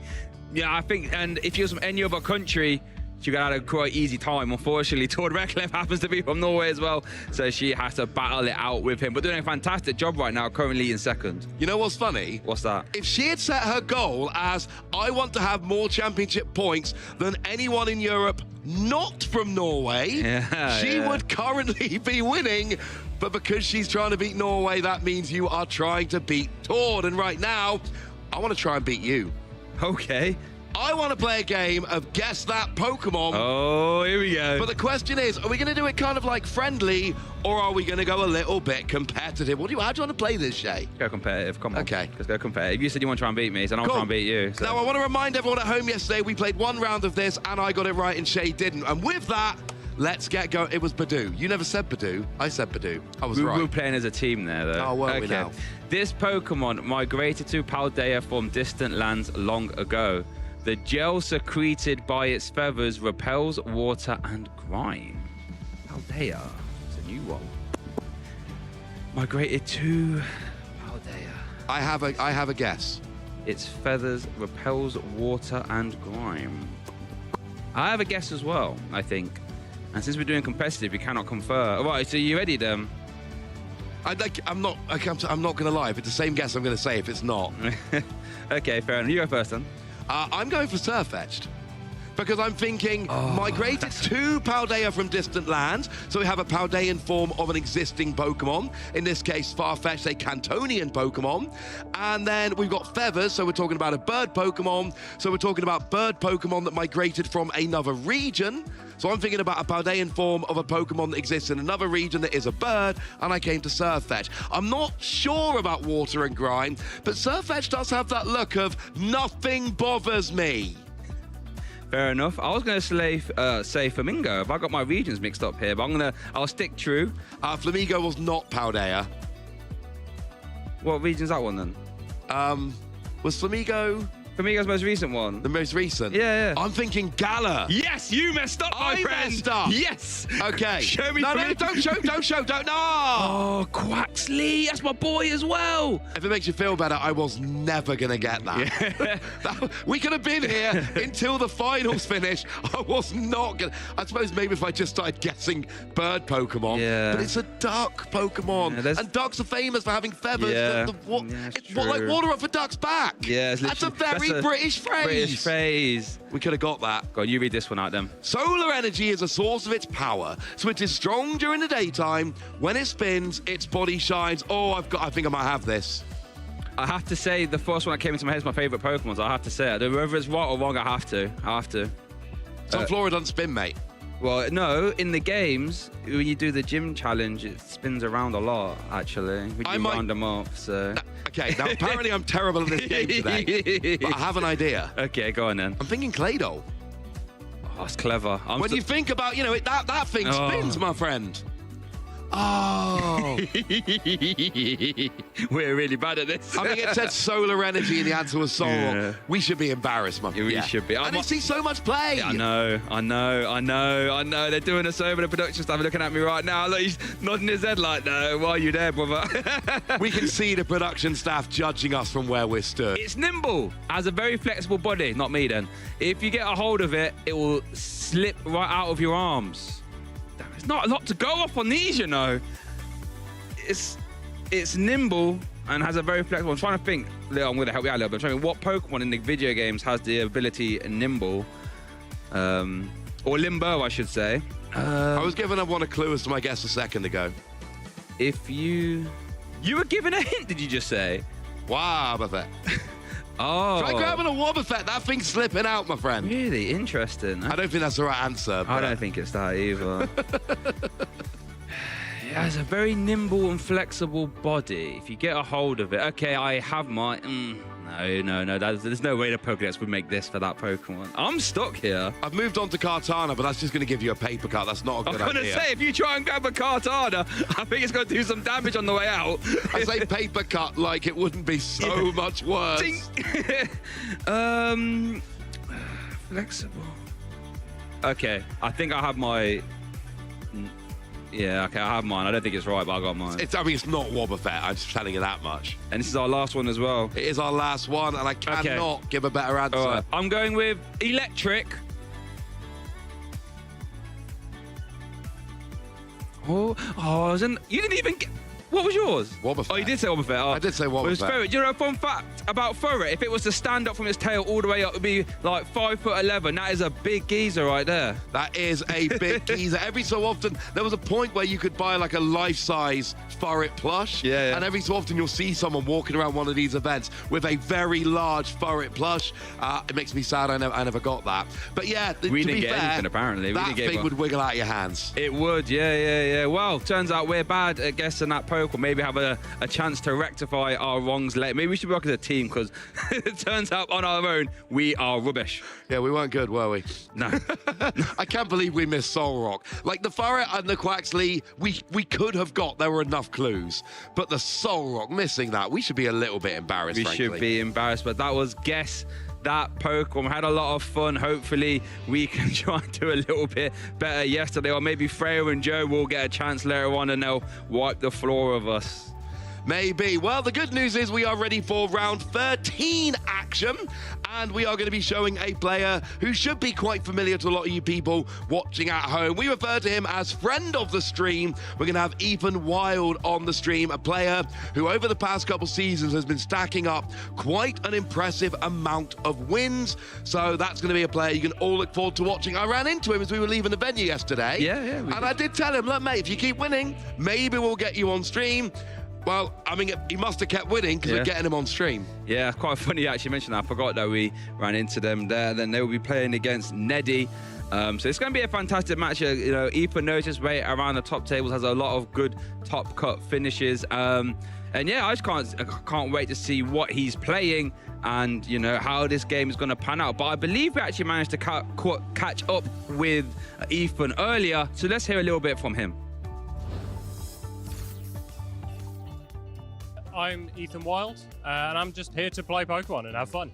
Yeah, I think, and if you're from any other country, she got a quite easy time. Unfortunately, Tord Reklev happens to be from Norway as well, so she has to battle it out with him. But doing a fantastic job right now, currently in second. You know what's funny? What's that? If she had set her goal as, I want to have more championship points than anyone in Europe not from Norway, she would currently be winning. But because she's trying to beat Norway, that means you are trying to beat Tord. And right now, I want to try and beat you. Okay. I want to play a game of Guess That Pokemon. Oh, here we go. But the question is, are we going to do it kind of like friendly, or are we going to go a little bit competitive? How do you want to play this, Shay? Go competitive, come on. Okay. Let's go competitive. You said you want to try and beat me, so I'll try and beat you. So. Now, I want to remind everyone at home yesterday, we played one round of this, and I got it right, and Shay didn't. And with that, let's get going. It was Badoo. You never said Badoo. I said Badoo. I was right. We were playing as a team there, though. Oh, weren't we now? This Pokemon migrated to Paldea from distant lands long ago. The gel secreted by its feathers repels water and grime. Paldea. It's a new one. Migrated to Paldea. I have a guess. Its feathers repels water and grime. I have a guess as well, I think. And since we're doing competitive, we cannot confer. All right, so you ready, then? I'm not going to lie. If it's the same guess, I'm going to say if it's not. Okay, fair enough. You go first, then. I'm going for Surfetched. Because I'm thinking migrated to Paldea from distant lands. So we have a Paldean form of an existing Pokemon. In this case, Farfetch'd, a Cantonian Pokemon. And then we've got feathers, so we're talking about a bird Pokemon. So we're talking about bird Pokemon that migrated from another region. So I'm thinking about a Paldean form of a Pokemon that exists in another region that is a bird, and I came to Surfetch. I'm not sure about water and grime, but Surfetch does have that look of nothing bothers me. Fair enough. I was going to say Flamingo. If I got my regions mixed up here, but I'll stick true. Flamingo was not Paldea. What region's that one then? Was Flamingo's most recent one. The most recent? Yeah. I'm thinking Galar. Yes, you messed up, my friend. I messed up. Yes. Okay. Show me. No, don't show. No. Oh, Quaxley. That's my boy as well. If it makes you feel better, I was never going to get that. Yeah. We could have been here until the finals finish. I was not going to. I suppose maybe if I just started guessing bird Pokemon. Yeah. But it's a duck Pokemon. Yeah, and ducks are famous for having feathers. Yeah. It's like water off a duck's back. Yeah, that's a very British phrase. British phrase. We could have got that. Go on, you read this one out then. Solar energy is a source of its power, so it is strong during the daytime. When it spins, its body shines. Oh, I think I might have this. I have to say, the first one that came into my head is my favourite Pokemon, so I have to say it. Whether it's right or wrong, I have to. Sunflora doesn't spin, mate. Well, no, in the games, when you do the gym challenge, it spins around a lot, actually. We do round them up, so... Okay, now apparently I'm terrible at this game today, but I have an idea. Okay, go on then. I'm thinking Claydol. Oh, that's clever. When you think about, that thing spins, my friend. Oh. We're really bad at this. I mean, it said solar energy and the answer was solar. Yeah. We should be embarrassed, my friend. We should be. And I see so much play. Yeah, I know. They're doing us over, the production staff are looking at me right now. Look, he's nodding his head like, no, why are you there, brother? We can see the production staff judging us from where we're stood. It's nimble. Has a very flexible body. Not me, then. If you get a hold of it, it will slip right out of your arms. There's not a lot to go off on these, you know. It's nimble and has a very flexible. I'm trying to think. I'm going to help you out a little bit. I'm trying to think what Pokemon in the video games has the ability nimble, or limbo, I should say. I was giving everyone a clue as to my guess a second ago. If you were given a hint, did you just say? Wow, Buffett. Oh. Try grabbing a Wobbuffet. That thing's slipping out, my friend. Really interesting. I don't think that's the right answer. I don't think it's that either. It has a very nimble and flexible body. If you get a hold of it. Okay, I have my... No. There's no way the Pokédex would make this for that Pokemon. I'm stuck here. I've moved on to Kartana, but that's just going to give you a paper cut. That's not a good idea. I'm going to say, if you try and grab a Kartana, I think it's going to do some damage on the way out. I say paper cut like it wouldn't be so much worse. Flexible. Okay, I think I have my... Yeah, okay, I have mine. I don't think it's right, but I got mine. I mean, it's not Wobbuffet. I'm just telling you that much. And this is our last one as well. It is our last one, and I cannot give a better answer. All right. I'm going with electric. You didn't even get... What was yours? Wobbuffet. Oh, you did say Wobbuffet. Oh. I did say Wobbuffet. It was ferret. You know, fun fact about ferret, if it was to stand up from its tail all the way up, it would be like 5'11". That is a big geezer right there. That is a big geezer. Every so often, there was a point where you could buy like a life-size ferret plush. Yeah. And every so often, you'll see someone walking around one of these events with a very large ferret plush. It makes me sad I never got that. But yeah, we to didn't be get fair, anything, apparently. That thing would wiggle out of your hands. It would, yeah. Well, turns out we're bad at guessing that Pokemon. Maybe have a chance to rectify our wrongs later. Maybe we should work as a team, because it turns out on our own, we are rubbish. Yeah, we weren't good, were we? No. I can't believe we missed Solrock. Like the ferret and the Quaxley, we could have got, there were enough clues. But the Solrock, missing that, we should be a little bit embarrassed, frankly. Should be embarrassed, but that was Guess That Pokemon. We had a lot of fun. Hopefully, we can try and do a little bit better yesterday, or maybe Freya and Joe will get a chance later on and they'll wipe the floor of us. Maybe. Well, the good news is we are ready for round 13 action, and we are going to be showing a player who should be quite familiar to a lot of you people watching at home. We refer to him as friend of the stream. We're going to have Ethan Wild on the stream, a player who over the past couple seasons has been stacking up quite an impressive amount of wins. So that's going to be a player you can all look forward to watching. I ran into him as we were leaving the venue yesterday. Yeah. And I did tell him, look, mate, if you keep winning, maybe we'll get you on stream. Well, I mean, he must have kept winning because we're getting him on stream. Yeah, quite funny you actually mentioned that. I forgot that we ran into them there. Then they will be playing against Neddy. So it's going to be a fantastic match. You know, Ethan knows his way around the top tables, has a lot of good top cut finishes. And yeah, I just can't wait to see what he's playing and, you know, how this game is going to pan out. But I believe we actually managed to catch up with Ethan earlier. So let's hear a little bit from him. I'm Ethan Wild, and I'm just here to play Pokemon and have fun.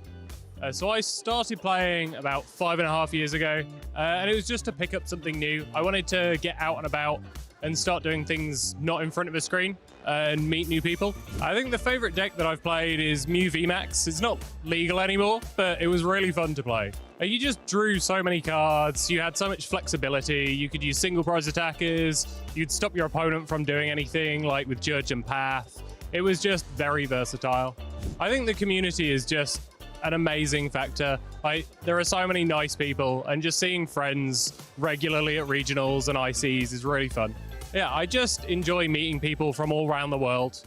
So I started playing about 5.5 years ago, and it was just to pick up something new. I wanted to get out and about and start doing things not in front of a screen and meet new people. I think the favorite deck that I've played is Mew VMAX. It's not legal anymore, but it was really fun to play. You just drew so many cards, you had so much flexibility, you could use single prize attackers, you'd stop your opponent from doing anything, like with Judge and Path. It was just very versatile. I think the community is just an amazing factor. There are so many nice people, and just seeing friends regularly at regionals and ICs is really fun. Yeah, I just enjoy meeting people from all around the world.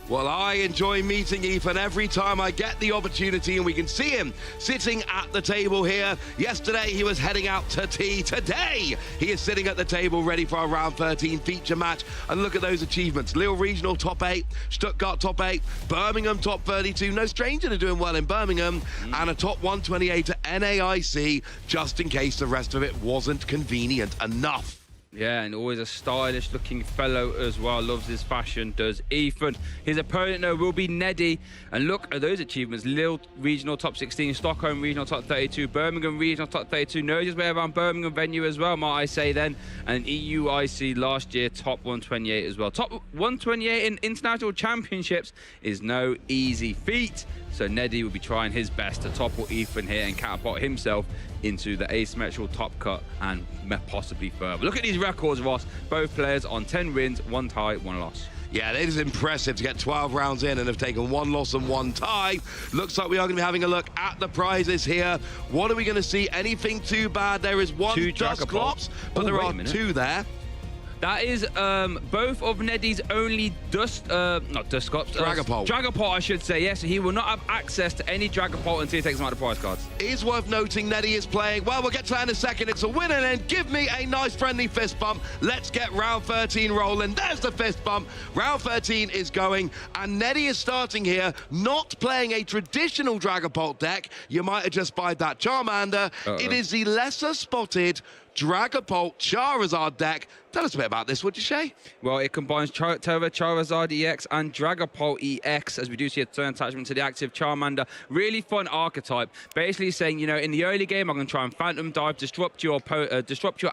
Well, I enjoy meeting Ethan every time I get the opportunity, and we can see him sitting at the table here. Yesterday, he was heading out to tea. Today, he is sitting at the table ready for our round 13 feature match. And look at those achievements. Lille Regional top 8, Stuttgart top 8, Birmingham top 32. No stranger to doing well in Birmingham. And a top 128 at NAIC, just in case the rest of it wasn't convenient enough. Yeah, and always a stylish looking fellow as well. Loves his fashion, does Ethan. His opponent, though, will be Neddy. And look at those achievements. Lille Regional top 16, Stockholm Regional top 32, Birmingham Regional top 32. Knows his way around Birmingham venue as well, might I say then. And EUIC last year, top 128 as well. Top 128 in international championships is no easy feat. So Neddy will be trying his best to topple Ethan here and catapult himself into the asymmetrical top cut and possibly further. Look at these records, Ross. Both players on 10 wins, 1 tie, 1 loss. Yeah, it is impressive to get 12 rounds in and have taken 1 loss and 1 tie. Looks like we are going to be having a look at the prizes here. What are we going to see? Anything too bad? There is 1 Dusclops, but there are 2 there. That is both of Neddy's only Dragapult, I should say. Yes, he will not have access to any Dragapult until he takes them out of the prize cards. It is worth noting Neddy is playing, well, we'll get to that in a second. It's a win and then give me a nice friendly fist bump. Let's get round 13 rolling. There's the fist bump. Round 13 is going, and Neddy is starting here, not playing a traditional Dragapult deck. You might have just spied that Charmander. It is the lesser spotted Dragapult Charizard deck. Tell us a bit about this, would you, Shay? Well, it combines Terra Charizard EX and Dragapult EX, as we do see a turn attachment to the active Charmander. Really fun archetype. Basically saying, you know, in the early game, I'm going to try and Phantom Dive, disrupt your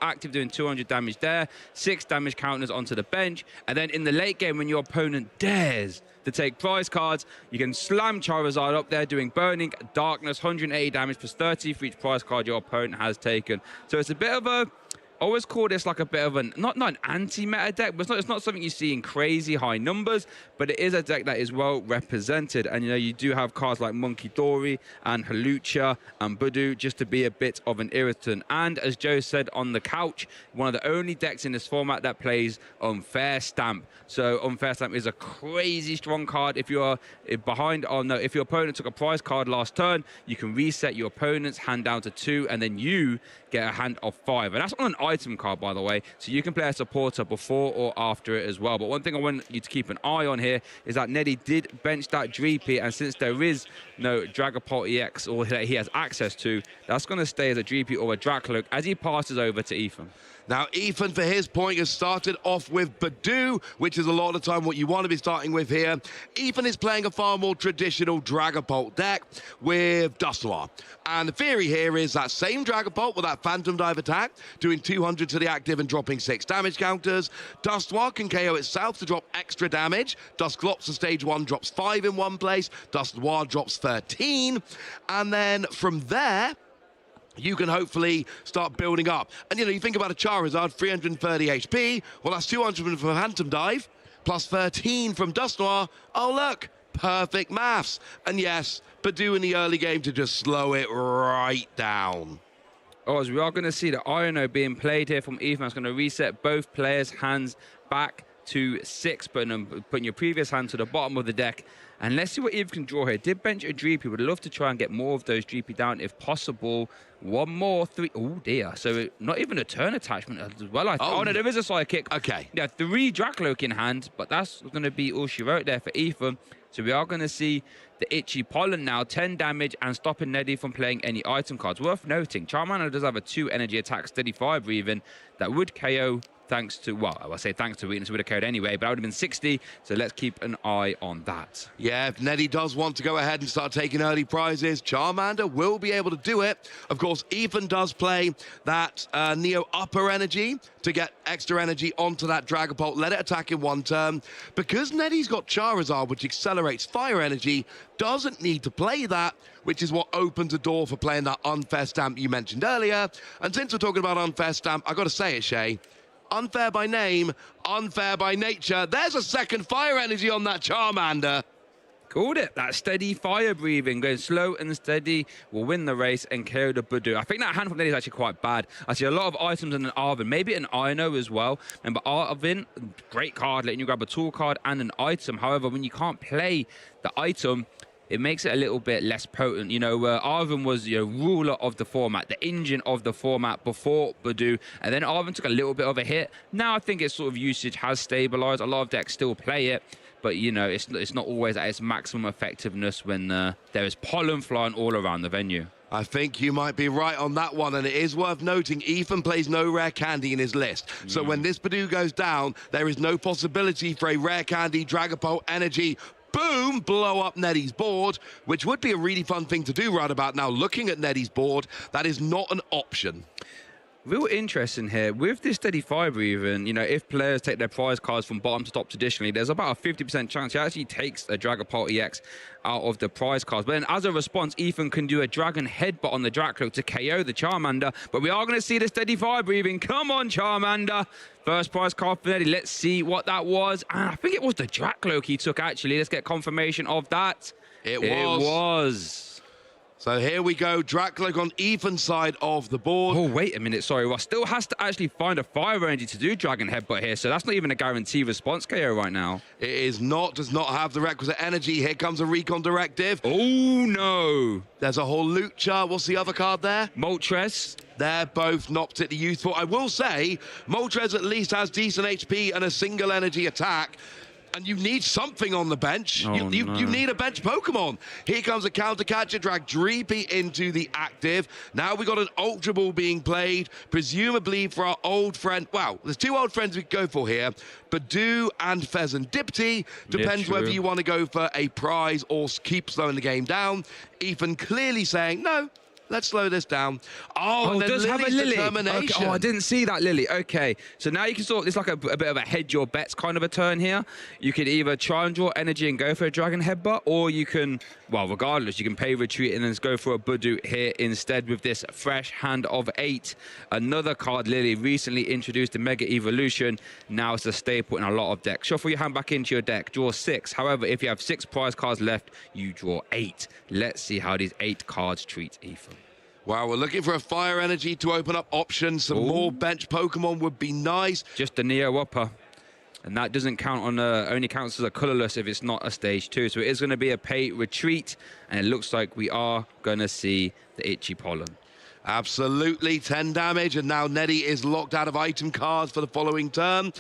active, doing 200 damage there, 6 damage counters onto the bench, and then in the late game, when your opponent dares to take prize cards, you can slam Charizard up there, doing Burning, Darkness, 180 damage plus 30 for each prize card your opponent has taken. So it's a bit of a... I always call this like a bit of not an anti-meta deck, but it's not something you see in crazy high numbers, but it is a deck that is well represented. And, you know, you do have cards like Monkey Dory and Halucha and Budu just to be a bit of an irritant. And as Joe said on the couch, one of the only decks in this format that plays Unfair Stamp. So Unfair Stamp is a crazy strong card. If you're behind, if your opponent took a prize card last turn, you can reset your opponent's hand down to 2, and then you get a hand of 5. And that's on an item card, by the way, so you can play a supporter before or after it as well. But one thing I want you to keep an eye on here is that Neddy did bench that Dreepy, and since there is no Dragapult EX or that he has access to, that's going to stay as a Dreepy or a Dracloak as he passes over to Ethan. Now, Ethan, for his point, has started off with Budu, which is a lot of the time what you want to be starting with here. Ethan is playing a far more traditional Dragapult deck with Dusknoir. And the theory here is that same Dragapult with that Phantom Dive attack, doing 200 to the active and dropping 6 damage counters. Dusknoir can KO itself to drop extra damage. Dusclops, the stage 1, drops 5 in one place. Dusknoir drops 13. And then from there, you can hopefully start building up. And, you know, you think about a Charizard, 330 HP. Well, that's 200 from Phantom Dive, plus 13 from Dusknoir. Oh, look, perfect maths. And yes, Budu in the early game to just slow it right down. Oh, as we are going to see the Iono being played here from Ethan. It's going to reset both players' hands back to 6, putting your previous hand to the bottom of the deck. And let's see what Eve can draw here. Did bench a Dreepy. Would love to try and get more of those Dreepy down if possible. One more, 3. Oh, dear. So not even a turn attachment as well. Oh, no, there is a sidekick. Okay. Yeah, 3 Dracloak in hand, but that's going to be all she wrote there for Ethan. So we are going to see the Itchy Pollen now, 10 damage and stopping Neddy from playing any item cards. Worth noting, Charmander does have a 2 energy attack, steady 5 breathing, that would KO thanks to, well, I will say thanks to weakness, would have carried anyway, but that would have been 60, so let's keep an eye on that. Yeah, if Neddy does want to go ahead and start taking early prizes, Charmander will be able to do it. Of course, Ethan does play that Neo Upper Energy to get extra energy onto that Dragapult, let it attack in one turn. Because Neddy's got Charizard, which accelerates fire energy, doesn't need to play that, which is what opens a door for playing that Unfair Stamp you mentioned earlier. And since we're talking about Unfair Stamp, I've got to say it, Shay, unfair by name, unfair by nature. There's a second fire energy on that Charmander. Called it. That steady fire breathing, going slow and steady, will win the race and KO the Budu. I think that hand from Neddy is actually quite bad. I see a lot of items in an Arvin, maybe an Ino as well. Remember, Arvin, great card, letting you grab a tool card and an item. However, when you can't play the item, it makes it a little bit less potent. You know, Arvin was, you know, ruler of the format, the engine of the format before Budu, and then Arvin took a little bit of a hit. Now I think its sort of usage has stabilized. A lot of decks still play it, but, you know, it's not always at its maximum effectiveness when there is pollen flying all around the venue. I think you might be right on that one, and it is worth noting Ethan plays no rare candy in his list. So when this Budu goes down, there is no possibility for a rare candy Dragapult energy. Boom, blow up Neddy's board, which would be a really fun thing to do right about now. Looking at Neddy's board, that is not an option. Real interesting here. With this steady fiber even, you know, if players take their prize cards from bottom to top traditionally, there's about a 50% chance he actually takes a Dragapult EX out of the prize cards. But then as a response, Ethan can do a Dragon Headbutt on the Dracloak to KO the Charmander. But we are going to see the steady fire breathing. Come on, Charmander. First prize card for Neddy. Let's see what that was. And I think it was the Dracloak he took, actually. Let's get confirmation of that. It was. So here we go, Dracloak on Ethan's side of the board. Oh, wait a minute, sorry. Ross still has to actually find a fire energy to do Dragon Headbutt here, so that's not even a guarantee response KO right now. It is not, does not have the requisite energy. Here comes a recon directive. Oh, no. There's a Hawlucha. What's the other card there? Moltres. They're both not particularly useful. I will say, Moltres at least has decent HP and a single energy attack. And you need something on the bench. Oh, you no. need a bench Pokemon. Here comes a counter catcher, drag Dreepy into the active. Now we got an Ultra Ball being played, presumably for our old friend. Wow, there's two old friends we could go for here. Badoo and Pheasant Dipty. Depends whether you want to go for a prize or keep slowing the game down. Ethan clearly saying, no, let's slow this down. Oh, and it then does have a Lily's Lily. determination. Okay. Oh, I didn't see that Lily. Okay, so now you can sort of, it's like a bit of a hedge your bets kind of a turn here. You could either try and draw energy and go for a Dragon Headbutt, or you can, well, regardless, you can pay retreat and then go for a Badoo here instead with this fresh hand of 8. Another card Lily recently introduced in Mega Evolution. Now it's a staple in a lot of decks. Shuffle your hand back into your deck, draw 6. However, if you have 6 prize cards left, you draw 8. Let's see how these 8 cards treat Ethan. Wow, we're looking for a fire energy to open up options. Some more bench Pokemon would be nice. Just a Neo Upper. And that doesn't count on, only counts as a colorless if it's not a stage 2. So it is going to be a pay retreat. And it looks like we are going to see the Itchy Pollen. Absolutely, 10 damage. And now Neddy is locked out of item cards for the following turn.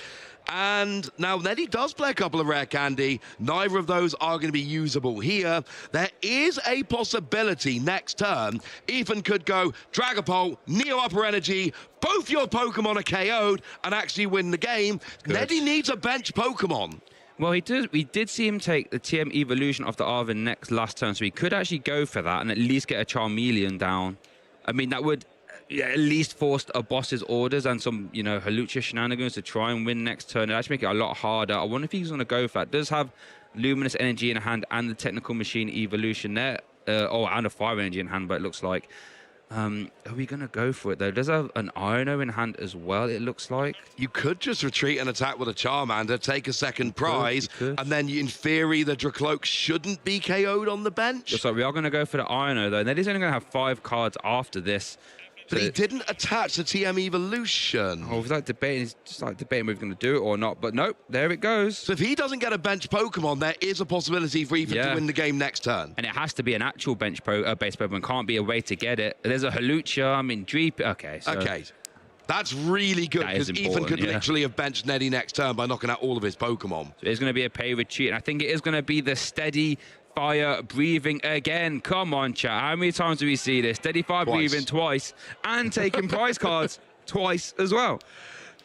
And now Neddy does play a couple of rare candy. Neither of those are going to be usable here. There is a possibility next turn Ethan could go Dragapult, Neo Upper Energy, both your Pokemon are KO'd and actually win the game. Good. Neddy needs a bench Pokemon. Well, we did see him take the TM Evolution of the Arvin next last turn, so he could actually go for that and at least get a Charmeleon down. I mean, that would at least force a boss's orders and some, you know, Hawlucha shenanigans to try and win next turn. It'd actually make it a lot harder. I wonder if he's going to go for that. Does have Luminous Energy in hand and the Technical Machine Evolution there. And a Fire Energy in hand, but it looks like. Are we going to go for it, though? Does have an Iono in hand as well, it looks like. You could just retreat and attack with a Charmander, take a second prize, and then in theory, the Dracloak shouldn't be KO'd on the bench. Looks like we are going to go for the Iono, though. And then he's only going to have 5 cards after this. But he didn't attach the TM Evolution. Oh, he's like debating. He's just like debating if we're going to do it or not. But nope, there it goes. So if he doesn't get a bench Pokemon, there is a possibility for Ethan to win the game next turn. And it has to be an actual bench base Pokemon. Can't be a way to get it. There's a Hawlucha. I mean, Dreep. Okay. So okay. That's really good because Ethan could literally have benched Neddy next turn by knocking out all of his Pokemon. So it's going to be a pay retreat. And I think it is going to be the steady fire breathing again. Come on, chat. How many times do we see this? Steady fire breathing twice and taking prize cards twice as well.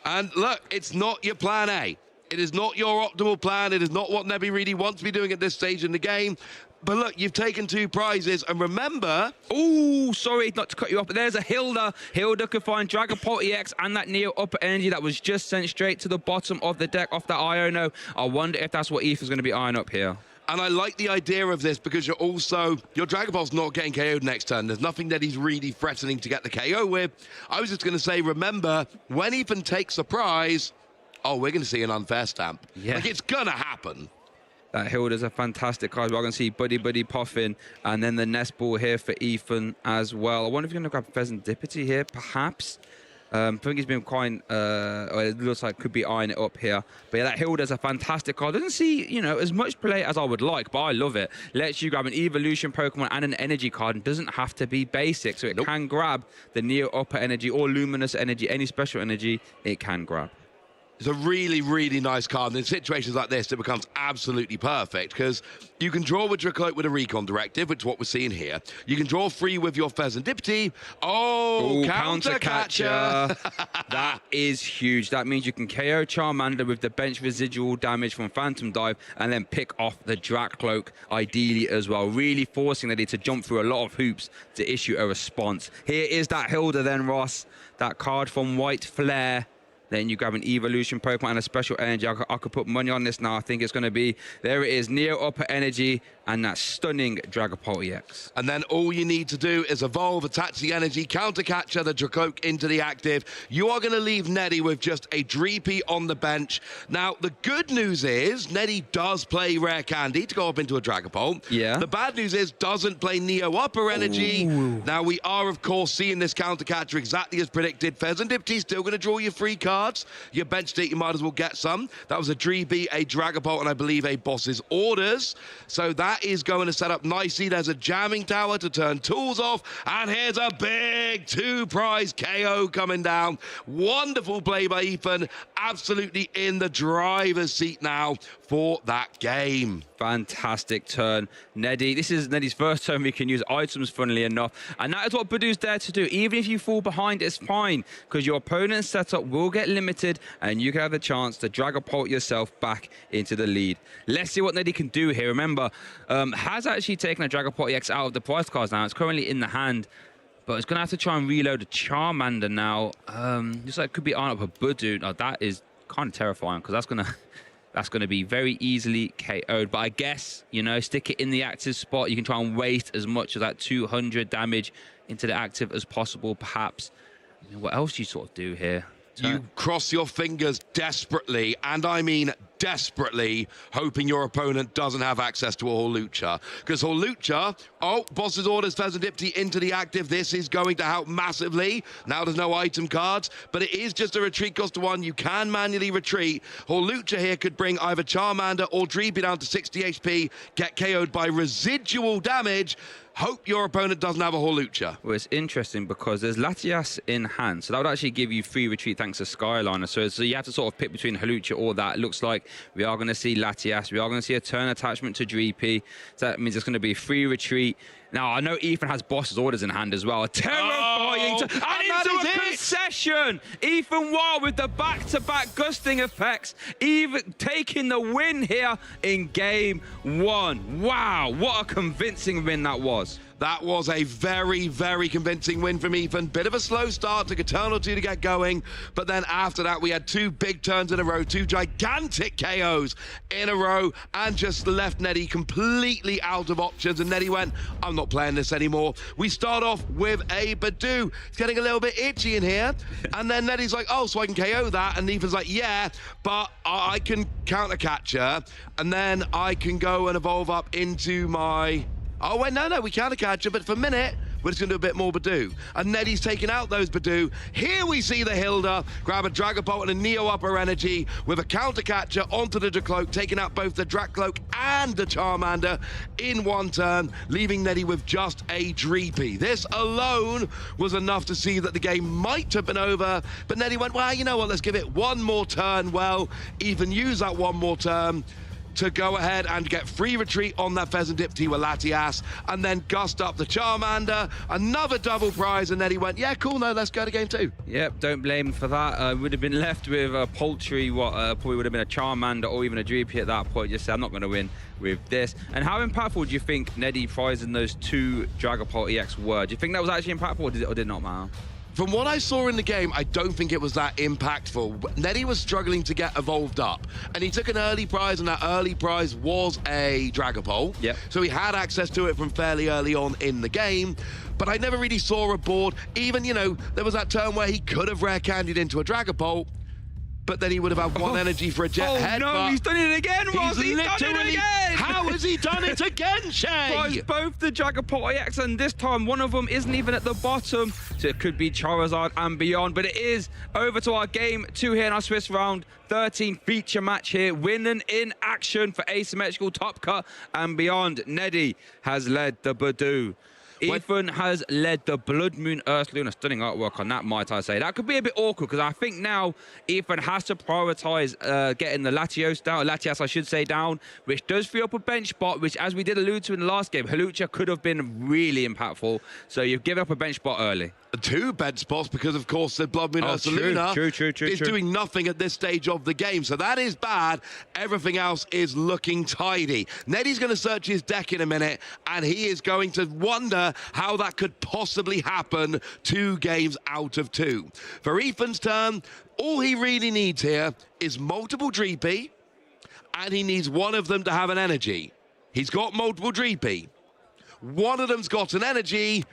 And look, it's not your plan A. It is not your optimal plan. It is not what Nebby really wants to be doing at this stage in the game. But look, you've taken 2 prizes, and remember... Oh, sorry not to cut you off, but there's a Hilda. Hilda could find Dragapult EX and that Neo Upper Energy that was just sent straight to the bottom of the deck off that Iono. I wonder if that's what Ethan's going to be eyeing up here. And I like the idea of this because your Dragapult's not getting KO'd next turn. There's nothing that he's really threatening to get the KO with. I was just going to say, remember, when Ethan takes a prize, oh, we're going to see an unfair stamp. Yeah. Like, it's going to happen. That Hilda's a fantastic card. We're going to see Buddy Puffin and then the Nest Ball here for Ethan as well. I wonder if you're going to grab Pheasant Dipty here, perhaps. I think he's been quite, it looks like could be eyeing it up here. But yeah, that Hilda's a fantastic card. Doesn't see, you know, as much play as I would like, but I love it. Lets you grab an Evolution Pokemon and an Energy card and doesn't have to be basic. So it can grab the Neo Upper Energy or Luminous Energy, any special energy it can grab. It's a really, really nice card. And in situations like this, it becomes absolutely perfect because you can draw with Dracloak with a Recon Directive, which is what we're seeing here. You can draw free with your Pheasant Dipty. Oh, counter catcher. That is huge. That means you can KO Charmander with the bench residual damage from Phantom Dive and then pick off the Dracloak, ideally as well. Really forcing Neddy to jump through a lot of hoops to issue a response. Here is that Hilda then, Ross. That card from White Flare. Then you grab an Evolution Pokemon and a Special Energy. I could put money on this now. I think it's going to be... There it is. Neo Upper Energy and that stunning Dragapult EX. And then all you need to do is evolve, attach the energy, counter catcher the Dracloak into the active. You are going to leave Neddy with just a Dreepy on the bench. Now, the good news is Neddy does play Rare Candy to go up into a Dragapult. Yeah. The bad news is doesn't play Neo Upper Energy. Ooh. Now, we are, of course, seeing this counter catcher exactly as predicted. Fezandipity still going to draw you free cards. Your bench state, you might as well get some. That was a Dreepy, a Dragapult, and I believe a Boss's Orders. So that is going to set up nicely. There's a jamming tower to turn tools off, and here's a big 2-prize KO coming down. Wonderful play by Ethan, absolutely in the driver's seat now for that game. Fantastic turn, Neddy. This is Neddy's first turn we can use items, funnily enough, and that is what Badoo's there to do. Even if you fall behind, it's fine, because your opponent's setup will get limited, and you can have the chance to Dragapult yourself back into the lead. Let's see what Neddy can do here. Remember, has actually taken a Dragapult EX out of the prize cards now. It's currently in the hand, but it's going to have to try and reload a Charmander now. Just like it could be on up a Badoo. Now, that is kind of terrifying, because that's going to be very easily KO'd. But I guess, you know, stick it in the active spot. You can try and waste as much of that 200 damage into the active as possible, perhaps. I mean, what else do you sort of do here? You cross your fingers desperately, and I mean desperately, hoping your opponent doesn't have access to a Hawlucha. Because Hawlucha, Boss's Orders, Fezandipity into the active. This is going to help massively. Now there's no item cards, but it is just a retreat cost of 1. You can manually retreat. Hawlucha here could bring either Charmander or Dreepy down to 60 HP, get KO'd by residual damage. Hope your opponent doesn't have a Hawlucha. Well, it's interesting because there's Latias in hand, so that would actually give you free retreat thanks to Skyliner. So you have to sort of pick between Hawlucha or that. It looks like we are going to see Latias. We are going to see a turn attachment to Dreepy. So that means it's going to be free retreat. Now, I know Ethan has Boss's Orders in hand as well. A terrifying and into a concession. Ethan Wild with the back-to-back gusting effects, even taking the win here in game 1. Wow, what a convincing win that was. That was a very, very convincing win from Ethan. Bit of a slow start, took a turn or two to get going, but then after that we had 2 big turns in a row, 2 gigantic KOs in a row, and just left Neddy completely out of options, and Neddy went, I'm not playing this anymore. We start off with a Badoo. It's getting a little bit itchy in here, and then Neddy's like, oh, so I can KO that, and Ethan's like, yeah, but I can counter catcher, and then I can go and evolve up into my... Oh, wait, no, we can't catch it, but for a minute, we're just going to do a bit more Badoo. And Neddy's taking out those Badoo. Here we see the Hilda grab a Dragapult and a Neo Upper Energy with a counter catcher onto the Dracloak, taking out both the Dracloak and the Charmander in one turn, leaving Neddy with just a Dreepy. This alone was enough to see that the game might have been over, but Neddy went, well, you know what, let's give it one more turn. Well, even use that one more turn to go ahead and get free retreat on that Fezandipity with Latias, and then gust up the Charmander, another double prize, and then he went, yeah, cool, no, let's go to game 2. Yep, don't blame him for that. Would have been left with a paltry, probably would have been a Charmander or even a Dreepy at that point. Just said, I'm not going to win with this. And how impactful do you think Neddy prizing those 2 Dragapult EX were? Do you think that was actually impactful, or did it not matter? From what I saw in the game, I don't think it was that impactful. Neddy was struggling to get evolved up, and he took an early prize, and that early prize was a Dragapult. Yep. So he had access to it from fairly early on in the game, but I never really saw a board. Even, you know, there was that turn where he could have rare candied into a Dragapult, but then he would have had 1 energy for a jet head. Oh no, he's done it again, Ross! He's done it again! How has he done it again, Shay? Both the Dragapult EX, and this time one of them isn't even at the bottom, so it could be Charizard and beyond, but it is over to our game 2 here in our Swiss round 13 feature match here. Winning in action for asymmetrical top cut and beyond. Neddy has led the Badoo. Ethan has led the Blood Moon Ursaluna. Stunning artwork on that, might I say. That could be a bit awkward, because I think now Ethan has to prioritize getting the Latias, I should say, down, which does free up a bench spot, which, as we did allude to in the last game, Hawlucha could have been really impactful. So you've given up a bench spot early. 2 bench spots, because of course the Blood Moon Ursaluna is doing nothing at this stage of the game, so that is bad. Everything else is looking tidy. Neddy's going to search his deck in a minute, and he is going to wonder how that could possibly happen 2 games out of 2. For Ethan's turn, all he really needs here is multiple Dreepy, and he needs one of them to have an energy. He's got multiple Dreepy. One of them's got an energy.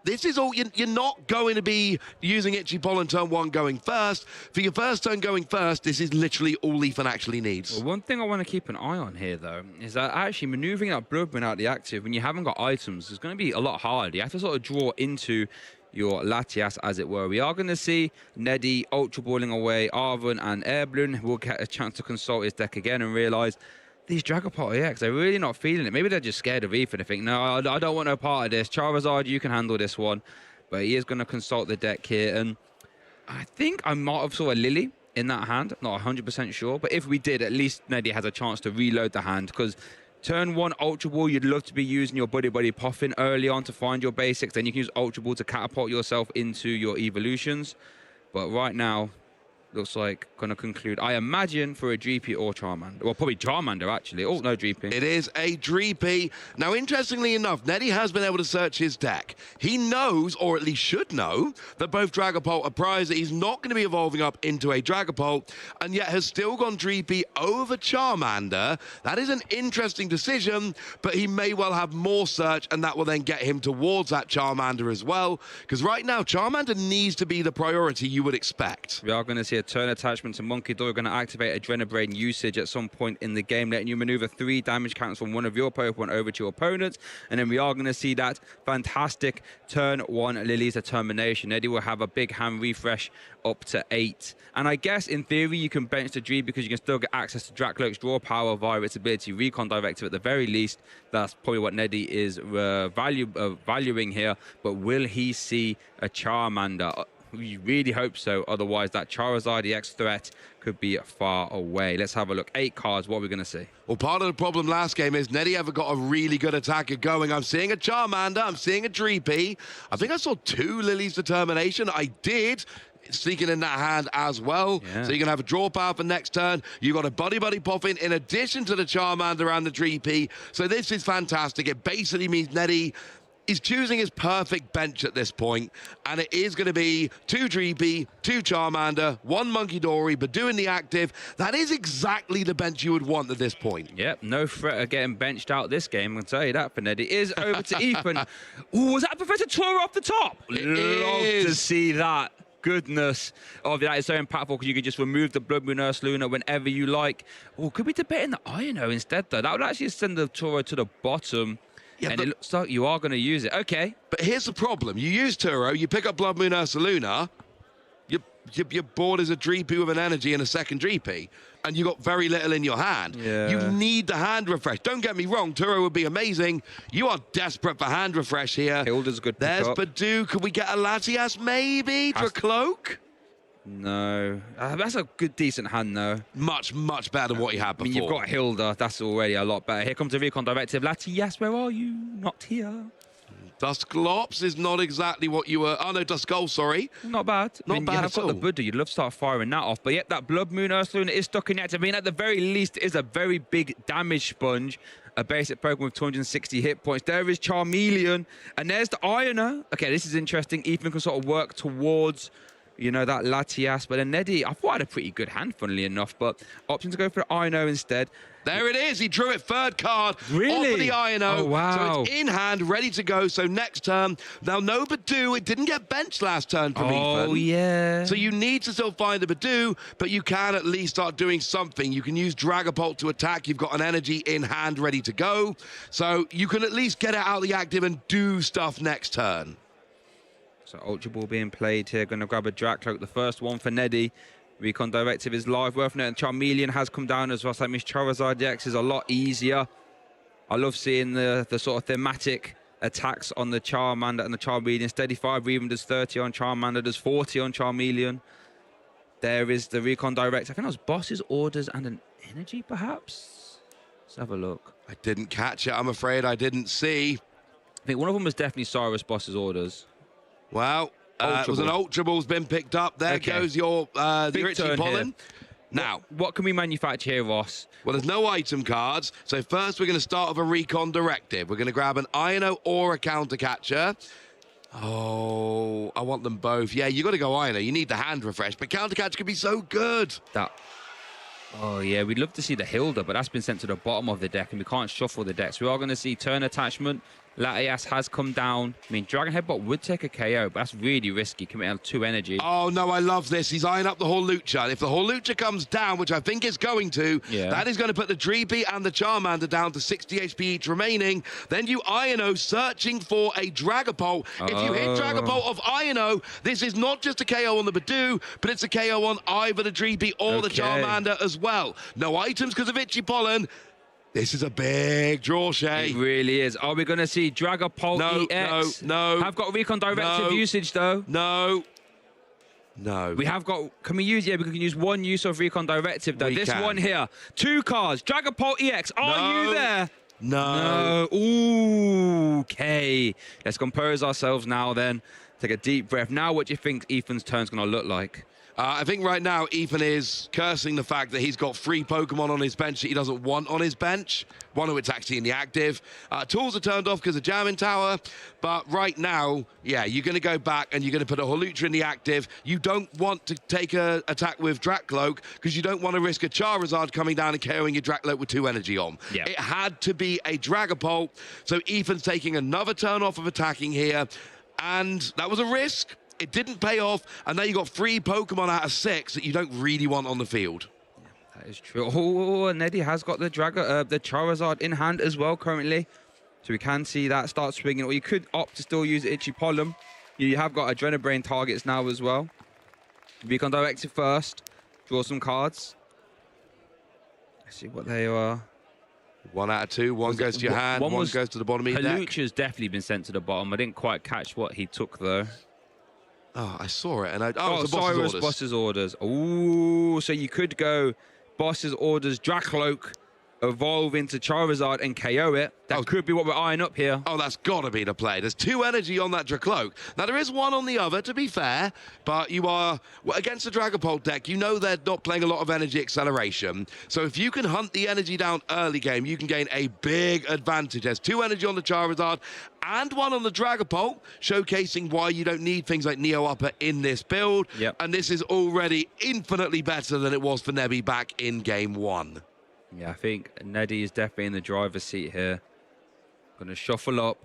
This is all, you're not going to be using Itchy Pollen turn 1 going first. For your first turn going first, this is literally all Leafin actually needs. Well, one thing I want to keep an eye on here, though, is that actually maneuvering that Bloodmoon out the active when you haven't got items is going to be a lot harder. You have to sort of draw into your Latias, as it were. We are going to see Neddy Ultra Balling away Arven and Air Balloon. We'll get a chance to consult his deck again and realise these Dragapult EX, they're really not feeling it. Maybe they're just scared of Ethan and think, no, I don't want no part of this. Charizard, you can handle this one. But he is going to consult the deck here. And I think I might have saw a Lily in that hand. Not 100% sure. But if we did, at least Neddy has a chance to reload the hand. Because turn 1 Ultra Ball, you'd love to be using your Buddy Puffin early on to find your basics. Then you can use Ultra Ball to catapult yourself into your evolutions. But right now, looks like going to conclude, I imagine, for a Dreepy or Charmander. Well, probably Charmander, actually. Oh, no Dreepy. It is a Dreepy. Now, interestingly enough, Neddy has been able to search his deck. He knows, or at least should know, that both Dragapult are prized, that he's not going to be evolving up into a Dragapult, and yet has still gone Dreepy over Charmander. That is an interesting decision, but he may well have more search, and that will then get him towards that Charmander as well, because right now, Charmander needs to be the priority you would expect. We are going to see a turn attachment to Monkey Door. We're going to activate Adrenabrain usage at some point in the game, letting you maneuver 3 damage counts from one of your Pokemon over to your opponents. And then we are going to see that fantastic turn 1 Lily's Determination. Eddie will have a big hand refresh up to 8. And I guess in theory you can bench the Dree because you can still get access to Dracloak's draw power via its ability Recon Directive at the very least. That's probably what Neddy is valuing here. But will he see a Charmander? We really hope so. Otherwise, that Charizard EX threat could be far away. Let's have a look. 8 cards. What are we going to see? Well, part of the problem last game is Neddy ever got a really good attacker going. I'm seeing a Charmander. I'm seeing a Dreepy. I think I saw 2 Lily's Determination. I did. Sneaking in that hand as well. Yeah. So you're going to have a draw power for next turn. You've got a Buddy Puffin in addition to the Charmander and the Dreepy. So this is fantastic. It basically means Neddy is choosing his perfect bench at this point, and it is going to be 2 Dreepy, 2 Charmander, 1 Monkey Dory, but doing the active. That is exactly the bench you would want at this point. Yep, no threat of getting benched out this game. I can tell you that for Neddy. It is over to Ethan. Ooh, was that Professor Tora off the top? Love to see that. Goodness. Oh, that is so impactful because you can just remove the Blood Moon Ursaluna whenever you like. Oh, could we debate in the Ino instead, though? That would actually send the Toro to the bottom. Yeah, and it looks like you are going to use it. Okay. But here's the problem. You use Turo, you pick up Blood Moon Ursaluna, you're bored as a Dreepy with an energy and a second Dreepy, and you got very little in your hand. Yeah. You need the hand refresh. Don't get me wrong, Turo would be amazing. You are desperate for hand refresh here. Hilda's good. There's Badoo. Could we get a Latias maybe? Dracloak? No. That's a good, decent hand, though. Much, much better than what he had before. I mean, you've got Hilda. That's already a lot better. Here comes the Recon Directive. Latias, where are you? Not here. Dusclops is not exactly what you were... Oh, no, Duskull, sorry. Not bad. Not bad at all. You've got the Buddha. You'd love to start firing that off. But yet, that Blood Moon Ursaluna is stuck in the active. I mean, at the very least, it is a very big damage sponge. A basic Pokemon with 260 hit points. There is Charmeleon. And there's the Iono. Okay, this is interesting. Ethan can sort of work towards, you know, that Latias. But then Neddy, I thought I had a pretty good hand, funnily enough. But option to go for the Ino instead. There it is. He drew it, 3rd card. Really? Off of the Ino. Oh, wow. So it's in hand, ready to go. So next turn. Now, no Badoo. It didn't get benched last turn from Ethan. Oh, yeah. So you need to still find the Badoo, but you can at least start doing something. You can use Dragapult to attack. You've got an energy in hand ready to go. So you can at least get it out of the active and do stuff next turn. So Ultra Ball being played here. Going to grab a Dracloak. The first one for Neddy. Recon Directive is live. Worth noting, Charmeleon has come down as well. So that means Charizard EX is a lot easier. I love seeing the sort of thematic attacks on the Charmander and the Charmeleon. Steady 5 even does 30 on Charmander, does 40 on Charmeleon. There is the Recon Directive. I think that was Boss's Orders and an Energy, perhaps? Let's have a look. I didn't catch it, I'm afraid. I didn't see. I think one of them was definitely Cyrus Boss's Orders. Well... it was an Ultra Ball's been picked up. There goes your the Itchy Pollen. Now, what can we manufacture here, Ross? Well, there's no item cards. So first, we're going to start with a Recon Directive. We're going to grab an Ino or a Counter Catcher. Oh, I want them both. Yeah, you got to go Ino. You need the hand refresh, but Counter Catcher could be so good. Oh, yeah, we'd love to see the Hilda, but that's been sent to the bottom of the deck, and we can't shuffle the decks. We are going to see turn attachment. Latias has come down. I mean, Dragon Headbutt would take a KO, but that's really risky, committing 2 energy. Oh, no, I love this. He's eyeing up the Hawlucha. If the Hawlucha comes down, which I think it's going to, that is going to put the Dreepy and the Charmander down to 60 HP each remaining. Then you Iono searching for a Dragapult. If you hit Dragapult of Iono, this is not just a KO on the Badoo, but it's a KO on either the Dreepy or the Charmander as well. No items because of Itchy Pollen. This is a big draw, Shay. It really is. Are we going to see Dragapult EX? No. Have got Recon Directive usage, though. No. We have got... Can we use... Yeah, we can use 1 use of Recon Directive, though. This one here. 2 cards. Dragapult EX. Are you there? No. Ooh, okay. Let's compose ourselves now, then. Take a deep breath. Now, what do you think Ethan's turn's going to look like? I think right now Ethan is cursing the fact that he's got 3 Pokemon on his bench that he doesn't want on his bench. One of which actually in the active. Tools are turned off because of Jamming Tower. But right now, yeah, you're going to go back and you're going to put a Hawlucha in the active. You don't want to take a attack with Drakloak because you don't want to risk a Charizard coming down and KOing your Drakloak with 2 energy on. Yep. It had to be a Dragapult. So Ethan's taking another turn off of attacking here. And that was a risk. It didn't pay off, and now you've got 3 Pokemon out of 6 that you don't really want on the field. That is true. Oh, and Eddie has got the Charizard in hand as well currently. So we can see that start swinging. Or you could opt to still use Itchy Pollen. You have got Adrenabrain targets now as well. Recon Directive first. Draw some cards. Let's see what they are. 1 out of 2. One goes to your hand, one goes to the bottom of your deck. Hawlucha's definitely been sent to the bottom. I didn't quite catch what he took, though. Oh, I saw it. And it's the Boss's orders. Ooh, so you could go Boss's orders, Drakloak, evolve into Charizard and KO it. That could be what we're eyeing up here. Oh, that's got to be the play. There's 2 energy on that Drakloak. Now, there is 1 on the other, to be fair, but you are, against the Dragapult deck, you know they're not playing a lot of energy acceleration. So if you can hunt the energy down early game, you can gain a big advantage. There's 2 energy on the Charizard and 1 on the Dragapult, showcasing why you don't need things like Neo Upper in this build. Yep. And this is already infinitely better than it was for Nebby back in game 1. Yeah, I think Neddy is definitely in the driver's seat here. Going to shuffle up.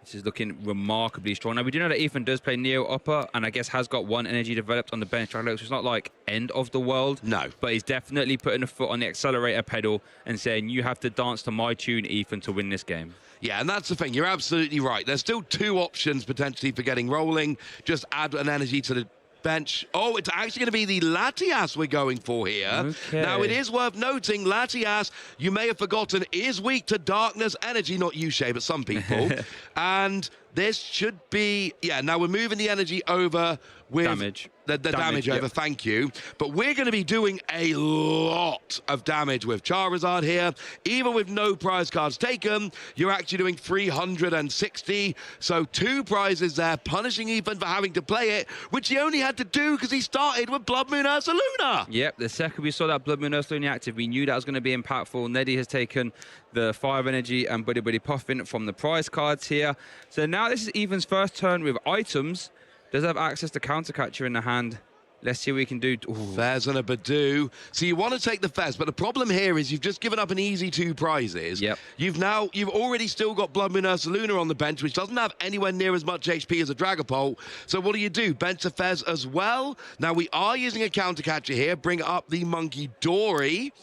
This is looking remarkably strong. Now, we do know that Ethan does play Neo Upper, and I guess has got 1 energy developed on the bench. So it's not like end of the world. No. But he's definitely putting a foot on the accelerator pedal and saying, you have to dance to my tune, Ethan, to win this game. Yeah, and that's the thing. You're absolutely right. There's still 2 options potentially for getting rolling. Just add an energy to the bench. Oh, it's actually going to be the Latias we're going for here. Okay. Now, it is worth noting, Latias, you may have forgotten, is weak to darkness energy. Not you, Shay, but some people. And this should be... Yeah, now we're moving the energy over with... Damage. The damage over, thank you. But we're going to be doing a lot of damage with Charizard here. Even with no prize cards taken, you're actually doing 360. So 2 prizes there, punishing Ethan for having to play it, which he only had to do because he started with Blood Moon Ursaluna. Yep, the second we saw that Blood Moon Ursaluna active, we knew that was going to be impactful. Neddy has taken the Fire Energy and Buddy Buddy Puffin from the prize cards here. So now this is Ethan's first turn with items. Does have access to Counter Catcher in the hand. Let's see what we can do. Fez and a Badoo. So you want to take the Fez, but the problem here is you've just given up an easy 2 prizes. Yep. You've already still got Blood Moon Ursaluna on the bench, which doesn't have anywhere near as much HP as a Dragapult. So what do? Bench a Fez as well. Now we are using a Counter Catcher here. Bring up the Monkey Dory.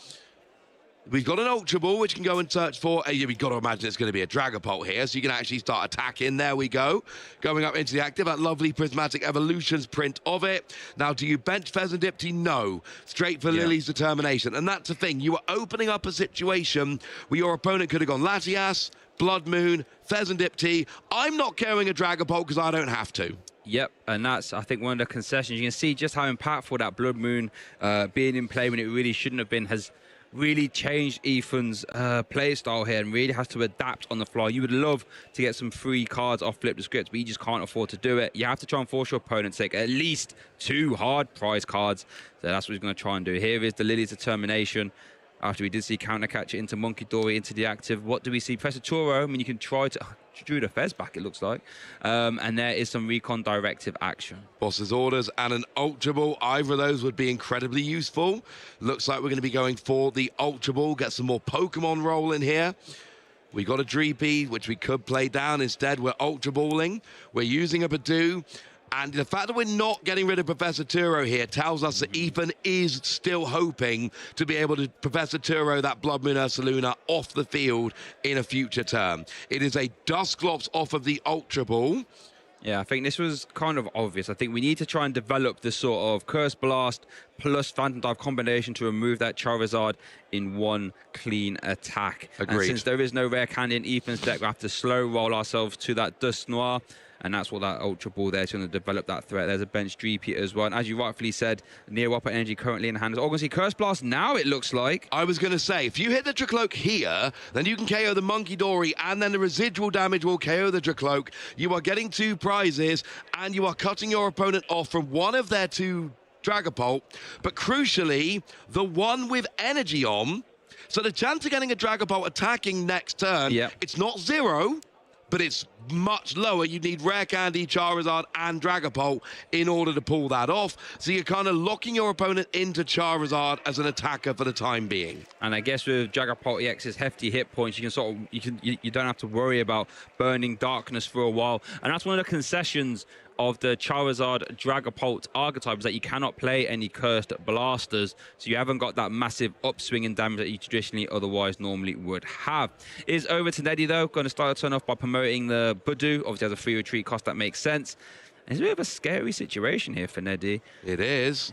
We've got an Ultra Ball, which can go and search for... we've got to imagine it's going to be a Dragapult here, so you can actually start attacking. There we go. Going up into the active, that lovely Prismatic Evolutions print of it. Now, do you bench Pheasantipty? No. Straight for Lily's Determination. And that's the thing. You are opening up a situation where your opponent could have gone Latias, Blood Moon, Pheasantipty. I'm not carrying a Dragapult because I don't have to. Yep, and that's, I think, one of the concessions. You can see just how impactful that Blood Moon being in play when it really shouldn't have been has really changed Ethan's play style here and really has to adapt on the fly. You would love to get some free cards off Flip the Script, but you just can't afford to do it. You have to try and force your opponent to take at least 2 hard prize cards. So that's what he's going to try and do. Here is the Lily's Determination. after we did see counter catch it into Monkey Dory into the active. What do we see? Professor Turo, I mean, you can try to... drew the Fez back, it looks like. And there is some recon directive action. Boss's Orders and an Ultra Ball. Either of those would be incredibly useful. Looks like we're going to be going for the Ultra Ball. Get some more Pokemon roll in here. We got a Dreepy, which we could play down. Instead, we're Ultra Balling. We're using a Badoo. And the fact that we're not getting rid of Professor Turo here tells us that Ethan is still hoping to be able to Professor Turo that Blood Moon Ursaluna off the field in a future term. It is a Dusclops off of the Ultra Ball. Yeah, I think this was kind of obvious. I think we need to try and develop this sort of Curse Blast plus Phantom Dive combination to remove that Charizard in one clean attack. Agreed. And since there is no rare candy in Ethan's deck, we have to slow roll ourselves to that Dust Noir. And that's what that Ultra Ball there is going to develop that threat. There's a bench Dreepy as well. And as you rightfully said, Near Whopper Energy currently in hand. Oh, we're going to see Curse Blast now, it looks like. I was going to say, if you hit the Dracloak here, then you can KO the Monkey Dory, and then the residual damage will KO the Dracloak. You are getting 2 prizes, and you are cutting your opponent off from one of their 2 Dragapult. But crucially, the one with energy on. So the chance of getting a Dragapult attacking next turn, it's not 0. But it's much lower. You need Rare Candy, Charizard, and Dragapult in order to pull that off. So you're kind of locking your opponent into Charizard as an attacker for the time being. And I guess with Dragapult EX's hefty hit points, you can sort of you don't have to worry about burning darkness for a while. And that's one of the concessions of the Charizard Dragapult archetype, is that you cannot play any cursed blasters, so you haven't got that massive upswing in damage that you traditionally otherwise normally would have. Is over to Neddy though, going to start the turn off by promoting the Badoo. Obviously has a free retreat cost, that makes sense. And it's a bit of a scary situation here for Neddy. It is.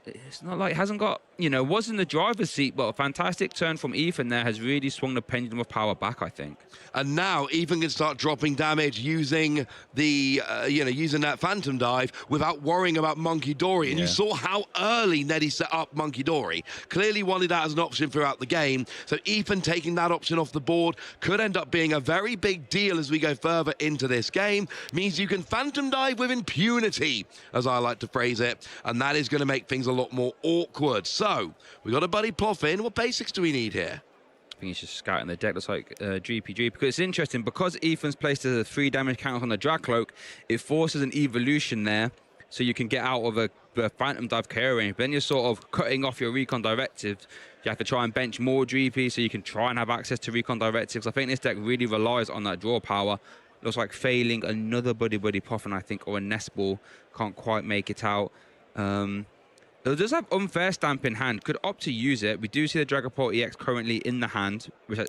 It's not like, hasn't got, you know, was in the driver's seat, but a fantastic turn from Ethan there has really swung the pendulum of power back, I think. And now Ethan can start dropping damage using the, using that Phantom Dive without worrying about Monkey Dory. And you saw how early Neddy set up Monkey Dory. Clearly wanted that as an option throughout the game. So Ethan taking that option off the board could end up being a very big deal as we go further into this game. Means you can Phantom Dive with impunity, as I like to phrase it. And that is going to make things a lot more awkward. So we got a Buddy Poffin. What basics do we need here? I think he's just scouting the deck. Looks like Dreepy. Because it's interesting, because Ethan's placed a 3 damage count on the Dracloak, it forces an evolution there, so you can get out of a Phantom Dive KO range. But then you're sort of cutting off your recon directives. You have to try and bench more Dreepy so you can try and have access to recon directives. I think this deck really relies on that draw power. Looks like failing another Buddy Poffin, I think, or a Nest Ball. Can't quite make it out. It does have Unfair Stamp in hand. Could opt to use it. We do see the Dragapult EX currently in the hand, which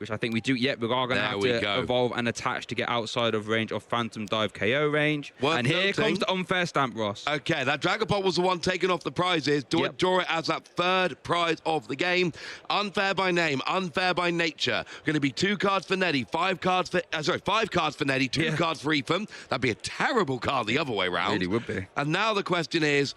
I think we do. Yet we are going to have to evolve and attach to get outside of range of Phantom Dive KO range. And here comes the Unfair Stamp, Ross. Okay, that Dragapult was the one taking off the prizes. Draw it as that 3rd prize of the game. Unfair by name, unfair by nature. Going to be 2 cards for Neddy, 5 cards for 5 cards for Neddy, 2 cards for Ethan. That'd be a terrible card the other way around. Really would be. And now the question is,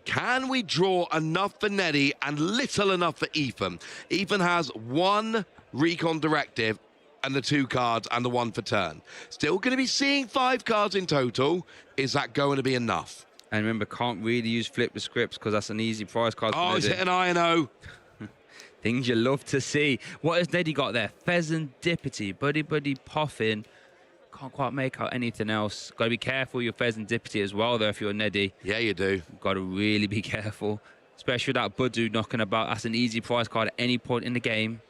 can we draw enough for Neddy and little enough for Ethan? Ethan has 1 recon directive and the 2 cards and the 1 for turn. Still going to be seeing 5 cards in total. Is that going to be enough? And remember, can't really use Flip the Scripts because that's an easy prize card. Oh, he's hit an INO. Things you love to see. What has Neddy got there? Pheasantipity, Buddy Poffin. Can't quite make out anything else. Got to be careful with your Pheasantipity as well, though, if you're Neddy. Yeah, you do. Got to really be careful. Especially with that Badoo knocking about. That's an easy prize card at any point in the game.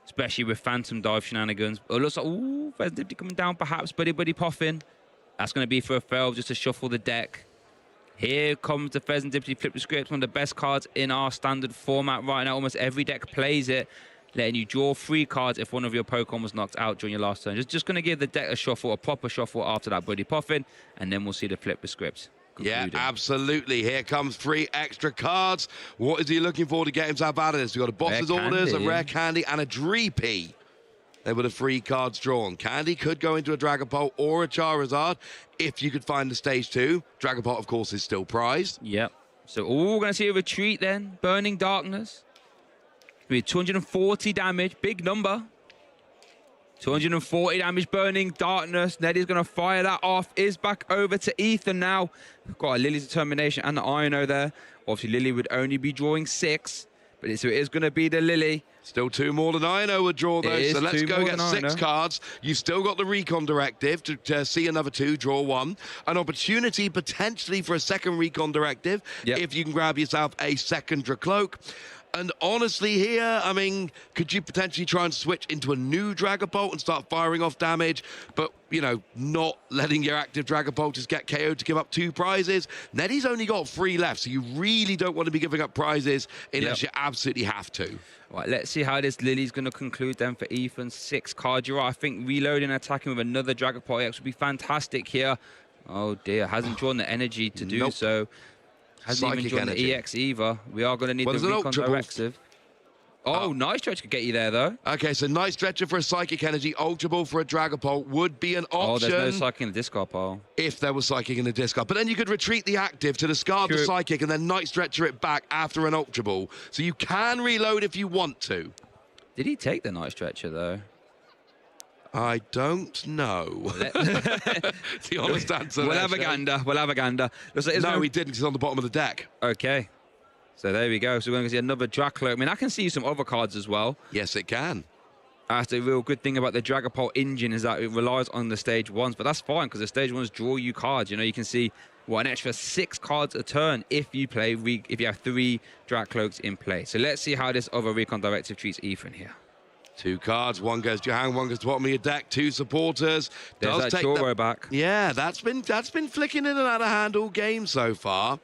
Especially with Phantom Dive shenanigans. Oh, it looks like, ooh, Pheasantipity coming down, perhaps. Buddy Poffin. That's going to be for a fail, just to shuffle the deck. Here comes the Pheasantipity Flip the Script, one of the best cards in our standard format right now. Almost every deck plays it, letting you draw 3 cards if one of your Pokemon was knocked out during your last turn. Just going to give the deck a shuffle, a proper shuffle after that Buddy Poffin, and then we'll see the Flip the Script. Yeah, absolutely. Here comes 3 extra cards. What is he looking for to get himself out of this? We've got a Boss's Orders, a Rare Candy, and a Dreepy. They were the 3 cards drawn. Candy could go into a Dragapult or a Charizard if you could find the stage 2. Dragapult, of course, is still prized. Yep. So, we're going to see a retreat then. Burning Darkness. With 240 damage. Big number. 240 damage, Burning Darkness. Neddy's going to fire that off. Is back over to Ethan now. Got a Lily's Determination and the INO there. Obviously, Lily would only be drawing 6. But so it is going to be the Lily. Still 2 more than Ino would draw, though. So let's go get 6 cards. You've still got the Recon Directive to see another 2, draw 1. An opportunity potentially for a second Recon Directive if you can grab yourself a second Dracloak. And honestly here, I mean, could you potentially try and switch into a new Dragapult and start firing off damage, but, you know, not letting your active Dragapult just get KO'd to give up 2 prizes? Neddy's only got 3 left, so you really don't want to be giving up prizes unless you absolutely have to. Right, let's see how this Lily's going to conclude then for Ethan. 6 cards. You're right, I think reloading and attacking with another Dragapult EX would be fantastic here. Oh dear, hasn't drawn the energy to do so. Hasn't even drawn the EX either. We are going to need the Recon Directive. Oh, Night Stretcher could get you there, though. Okay, so Night Stretcher for a Psychic Energy, Ultra Ball for a Dragapult would be an option. Oh, there's no Psychic in the discard pile. If there was Psychic in the discard. But then you could retreat the active to discard the Psychic and then Night Stretcher it back after an Ultra Ball. So you can reload if you want to. Did he take the Night Stretcher, though? I don't know. The honest answer. We'll have a gander. We'll have a gander. No, he didn't. He's on the bottom of the deck. Okay. So there we go. So we're going to see another Dracloak. I mean, I can see some other cards as well. Yes, it can. That's the real good thing about the Dragapult engine is that it relies on the stage 1s, but that's fine because the stage 1s draw you cards. You know, you can see an extra 6 cards a turn if you play if you have 3 Dracloaks in play. So let's see how this other Recon Directive treats Ethan here. 2 cards, 1 goes to your hand, 1 goes to the bottom of your deck. 2 supporters. There's that Choro back. Yeah, that's been flicking in and out of hand all game so far.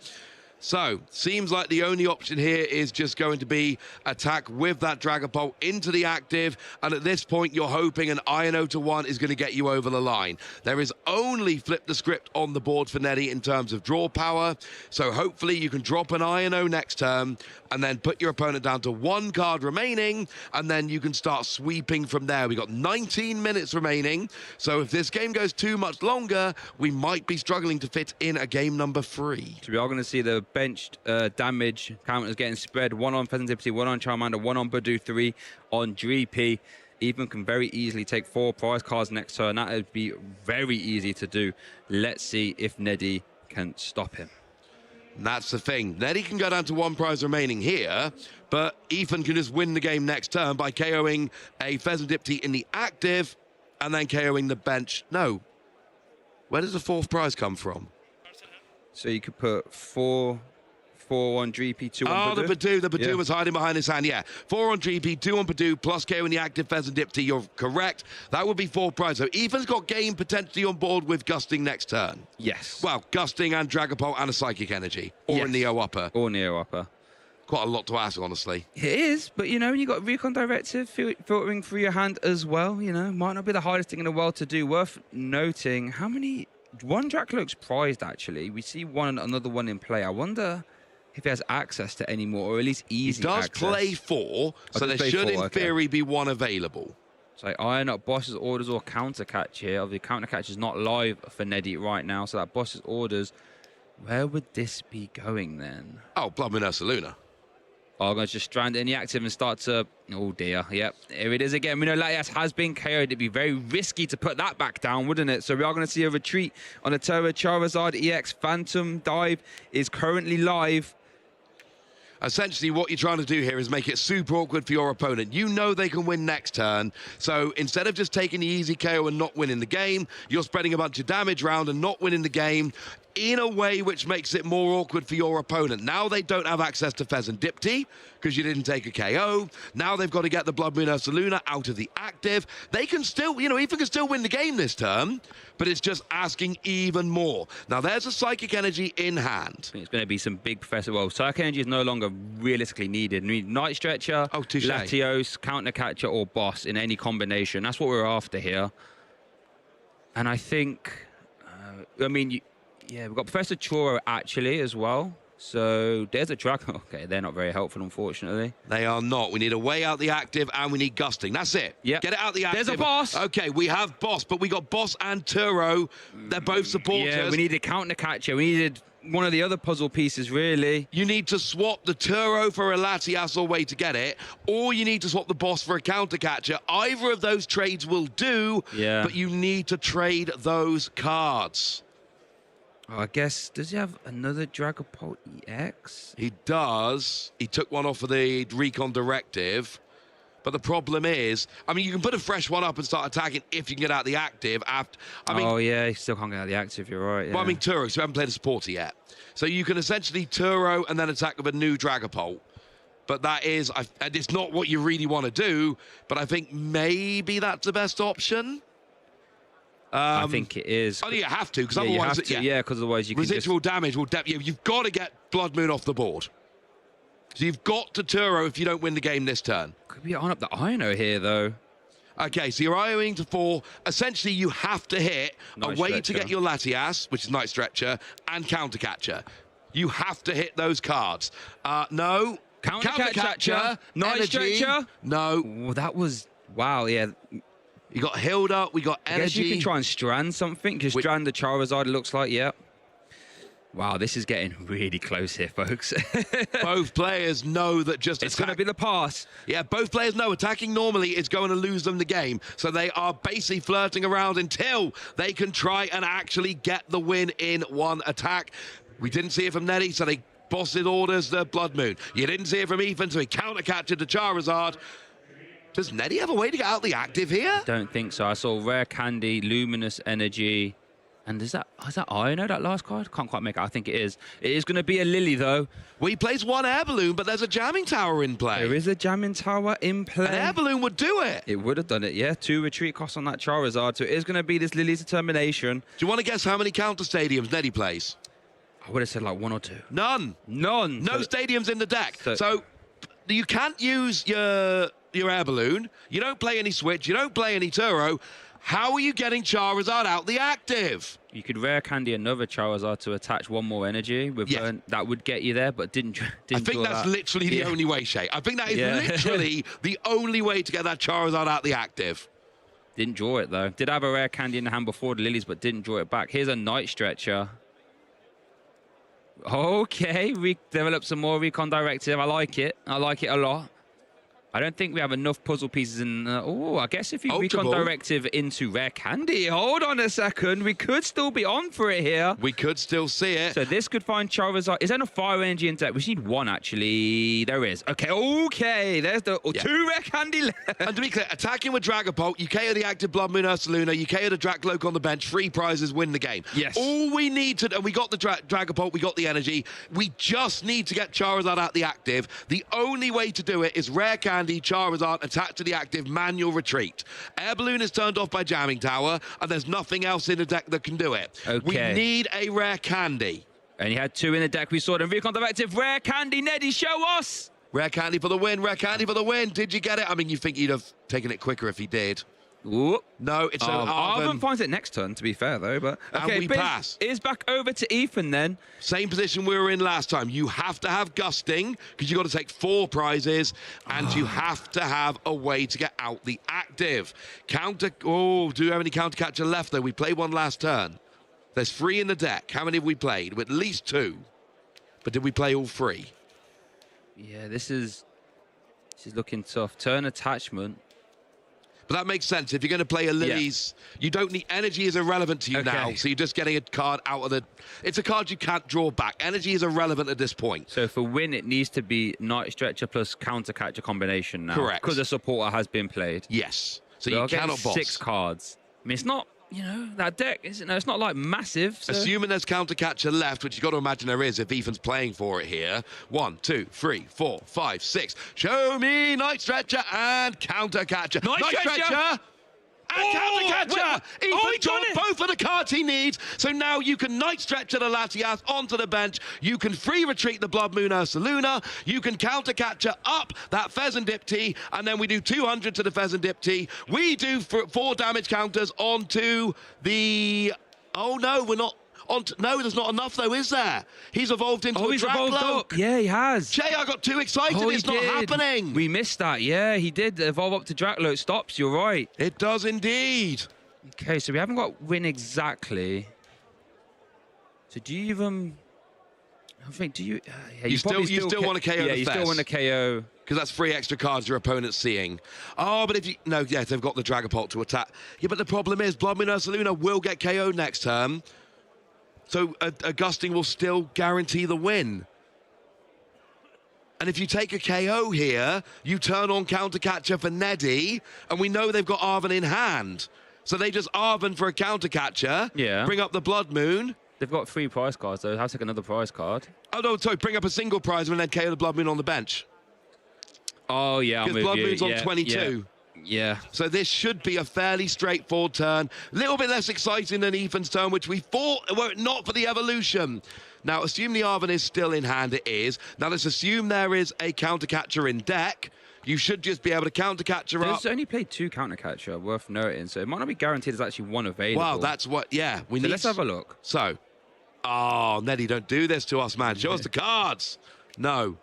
So, seems like the only option here is just going to be attack with that Dragapult into the active, and at this point, you're hoping an Ino to 1 is going to get you over the line. There is only Flip the Script on the board for Neddy in terms of draw power, so hopefully you can drop an Ino next turn, and then put your opponent down to 1 card remaining, and then you can start sweeping from there. We've got 19 minutes remaining, so if this game goes too much longer, we might be struggling to fit in a game number 3. So we are going to see the benched damage counters getting spread. 1 on Pheasant Tipsy, 1 on Charmander, 1 on Badoo, 3 on Dreepy. Ethan can very easily take 4 prize cards next turn. That would be very easy to do. Let's see if Neddy can stop him. And that's the thing. Neddy can go down to 1 prize remaining here, but Ethan can just win the game next turn by KOing a Pheasant Dipty in the active and then KOing the bench. No. Where does the 4th prize come from? So you could put 4 on Dreepy, 2 on Badoo. The Badoo was hiding behind his hand, 4 on Dreepy, 2 on Badoo, plus KO in the active Pheasant Dipty. You're correct. That would be 4 prize. So Ethan's got game potentially on board with Gusting next turn. Yes. Well, Gusting and Dragapult and a Psychic Energy. Or a Neo Upper. Or Neo Upper. Quite a lot to ask, honestly. It is, but, you know, when you've got Recon Directive filtering through your hand as well, you know, might not be the hardest thing in the world to do. Worth noting, how many... 1 Dracloak's prized, actually. We see another one in play. I wonder if he has access to any more, or at least easy access. He does play 4, so there should, in theory, be 1 available. So iron up Boss's orders or counter catch here. The counter catch is not live for Neddy right now, so that Boss's orders. Where would this be going then? Oh, Blood Moon Ursaluna. Oh, I'm going to just strand it in the active and start to... Oh, dear. Yep. Here it is again. We know Latias has been KO'd. It'd be very risky to put that back down, wouldn't it? So we are going to see a retreat on a Terra Charizard EX. Phantom Dive is currently live. Essentially, what you're trying to do here is make it super awkward for your opponent. You know they can win next turn, so instead of just taking the easy KO and not winning the game, you're spreading a bunch of damage around and not winning the game in a way which makes it more awkward for your opponent. Now they don't have access to Pheasant Dipty because you didn't take a KO. Now they've got to get the Blood Moon Ursaluna out of the active. They can still, you know, Ethan can still win the game this turn, but it's just asking even more. Now there's a Psychic Energy in hand. It's going to be some big Professor. Well, Psychic Energy is no longer realistically needed. We need Night Stretcher, Latios, Counter Catcher, or Boss in any combination. That's what we're after here. And I think, I mean, yeah, we've got Professor Choro actually as well. So there's a Dragon. Okay, they're not very helpful, unfortunately. They are not. We need a way out the active and we need Gusting. That's it. Yeah. Get it out the active. There's a Boss. Okay, we have Boss, but we got Boss and Turo. They're both supporters. Yeah, we need a Counter Catcher. We needed one of the other puzzle pieces, really. You need to swap the Turo for a Latias or way to get it, or you need to swap the Boss for a Counter Catcher. Either of those trades will do, but you need to trade those cards. Oh, I guess, does he have another Dragapult EX? He does. He took one off of the Recon Directive. But the problem is, I mean, you can put a fresh one up and start attacking if you can get out the active. After, I mean, oh, yeah, you still can't get out the active, you're right. Yeah. Well, I mean, Turo, so we haven't played a supporter yet. So you can essentially Turo and then attack with a new Dragapult. But that is, and it's not what you really want to do, but I think maybe that's the best option. I think it is. Oh, you have to, because yeah, otherwise, because otherwise you residual damage will. You've got to get Blood Moon off the board. So you've got to Turo if you don't win the game this turn. Could be on up the Ino here, though. Okay, so you're IOing to 4. Essentially, you have to hit Night a way Stretcher. to get your Latias, which is Night Stretcher, and Counter Catcher. You have to hit those cards. No. Counter Catcher, Night Energy. Stretcher. No. Oh, that was, wow, yeah. You got Hilda, we got I guess Energy. you can try and strand something. Just strand the Charizard, it looks like, yeah. Wow, this is getting really close here, folks. Both players know that it's going to be the pass. Yeah, both players know attacking normally is going to lose them the game. So they are basically flirting around until they can try and actually get the win in one attack. We didn't see it from Nettie, so they bossed orders the Blood Moon. You didn't see it from Ethan, so he counter-captured the Charizard. Does Nettie have a way to get out the active here? Don't think so. I saw Rare Candy, Luminous Energy. And is that Ino, that last card? Can't quite make it. I think it is. It is going to be a Lily, though. Well, he plays one Air Balloon, but there's a Jamming Tower in play. There is a Jamming Tower in play. An Air Balloon would do it. It would have done it, yeah. 2 retreat costs on that Charizard. So it is going to be this Lily's Determination. Do you want to guess how many counter stadiums Nettie plays? I would have said like 1 or 2. None. None. No stadiums in the deck. So you can't use your Air Balloon. You don't play any Switch. You don't play any Turo. How are you getting Charizard out the active? You could Rare Candy another Charizard to attach 1 more energy. With that would get you there, but didn't I think that's literally the only way, Shay. I think that is literally the only way to get that Charizard out the active. Didn't draw it, though. Did have a Rare Candy in the hand before the Lilies, but didn't draw it back. Here's a Night Stretcher. Okay, we developed some more Recon Directive. I like it. I like it a lot. I don't think we have enough puzzle pieces in... oh, I guess if you Recon Directive into Rare Candy... Hold on a second. We could still be on for it here. We could still see it. So this could find Charizard. Is there enough Fire Energy in deck? We need 1, actually. There is. Okay. There's the 2 Rare Candy left. And to be clear, attacking with Dragapult, you KO the active Blood Moon Ursaluna, you KO the Dracloak on the bench, 3 prizes, win the game. Yes. All we need to... And we got the Dragapult, we got the energy. We just need to get Charizard out the active. The only way to do it is Rare Candy, Charizard attached to the active, manual retreat. Air Balloon is turned off by Jamming Tower, and there's nothing else in the deck that can do it. Okay. We need a Rare Candy. And he had 2 in the deck. We saw them. Recon Directive, Rare Candy. Neddy, show us. Rare Candy for the win. Rare Candy for the win. Did you get it? I mean, you think he'd have taken it quicker if he did. Ooh. No, it's Arvin finds it next turn, to be fair, though. But okay, and we pass. Is back over to Ethan then. Same position we were in last time. You have to have Gusting, because you've got to take 4 prizes, and you have to have a way to get out the active. Do you have any Counter Catcher left, though? We played one last turn. There's 3 in the deck. How many have we played? At least 2. But did we play all 3? Yeah, this is looking tough. Turn attachment. But that makes sense. If you're going to play a Lily's, you don't need... Energy is irrelevant to you now, so you're just getting a card out of the... It's a card you can't draw back. Energy is irrelevant at this point. So for win, it needs to be Night Stretcher plus Counter Catcher combination now. Correct. Because the supporter has been played. Yes. So you cannot boss. 6 cards. I mean, it's not... that deck, isn't it? It's not like massive. So. Assuming there's Counter Catcher left, which you've got to imagine there is if Ethan's playing for it here. 1, 2, 3, 4, 5, 6. Show me Night Stretcher and Counter Catcher. Night Stretcher! And Counter Catcher! Ethan got both of the cards he needs. So now you can Night Stretcher the Latias onto the bench. You can free retreat the Blood Moon Ursaluna. You can Counter Catcher up that Pheasant Dipty. And then we do 200 to the Pheasant Dipty. We do 4 damage counters onto the... Oh, no, we're not... No, there's not enough, though, is there? He's evolved into a Dracloak. Yeah, he has. Jay, I got too excited. It's not happening. We missed that. Yeah, he did evolve up to Dracloak. Stops, you're right. It does indeed. Okay, so we haven't got win exactly. So do you even... I think, do you... you still want to KO the Yeah, you still want to KO... Because that's 3 extra cards your opponent's seeing. Oh, but if you... No, yes, they've got the Dragapult to attack. Yeah, but the problem is Blood Moon Ursaluna will get KO'd next turn. So Augustine will still guarantee the win. And if you take a KO here, you turn on counter catcher for Neddy, and we know they've got Arven in hand. So they just Arven for a counter catcher, bring up the Blood Moon. They've got 3 prize cards, though. I'll take another prize card. Oh, no, sorry, bring up a single prize and then KO the Blood Moon on the bench. Oh, yeah, because Blood Moon's on 22. Yeah. So this should be a fairly straightforward turn. A little bit less exciting than Ethan's turn, which we thought were it not for the evolution. Now, assume the Arven is still in hand. It is. Now, let's assume there is a counter catcher in deck. You should just be able to counter catcher up. There's only played 2 counter catcher, worth noting. So it might not be guaranteed there's actually 1 available. Wow, that's what, let's have a look. So, oh, Neddy, don't do this to us, man. Show us the cards. No.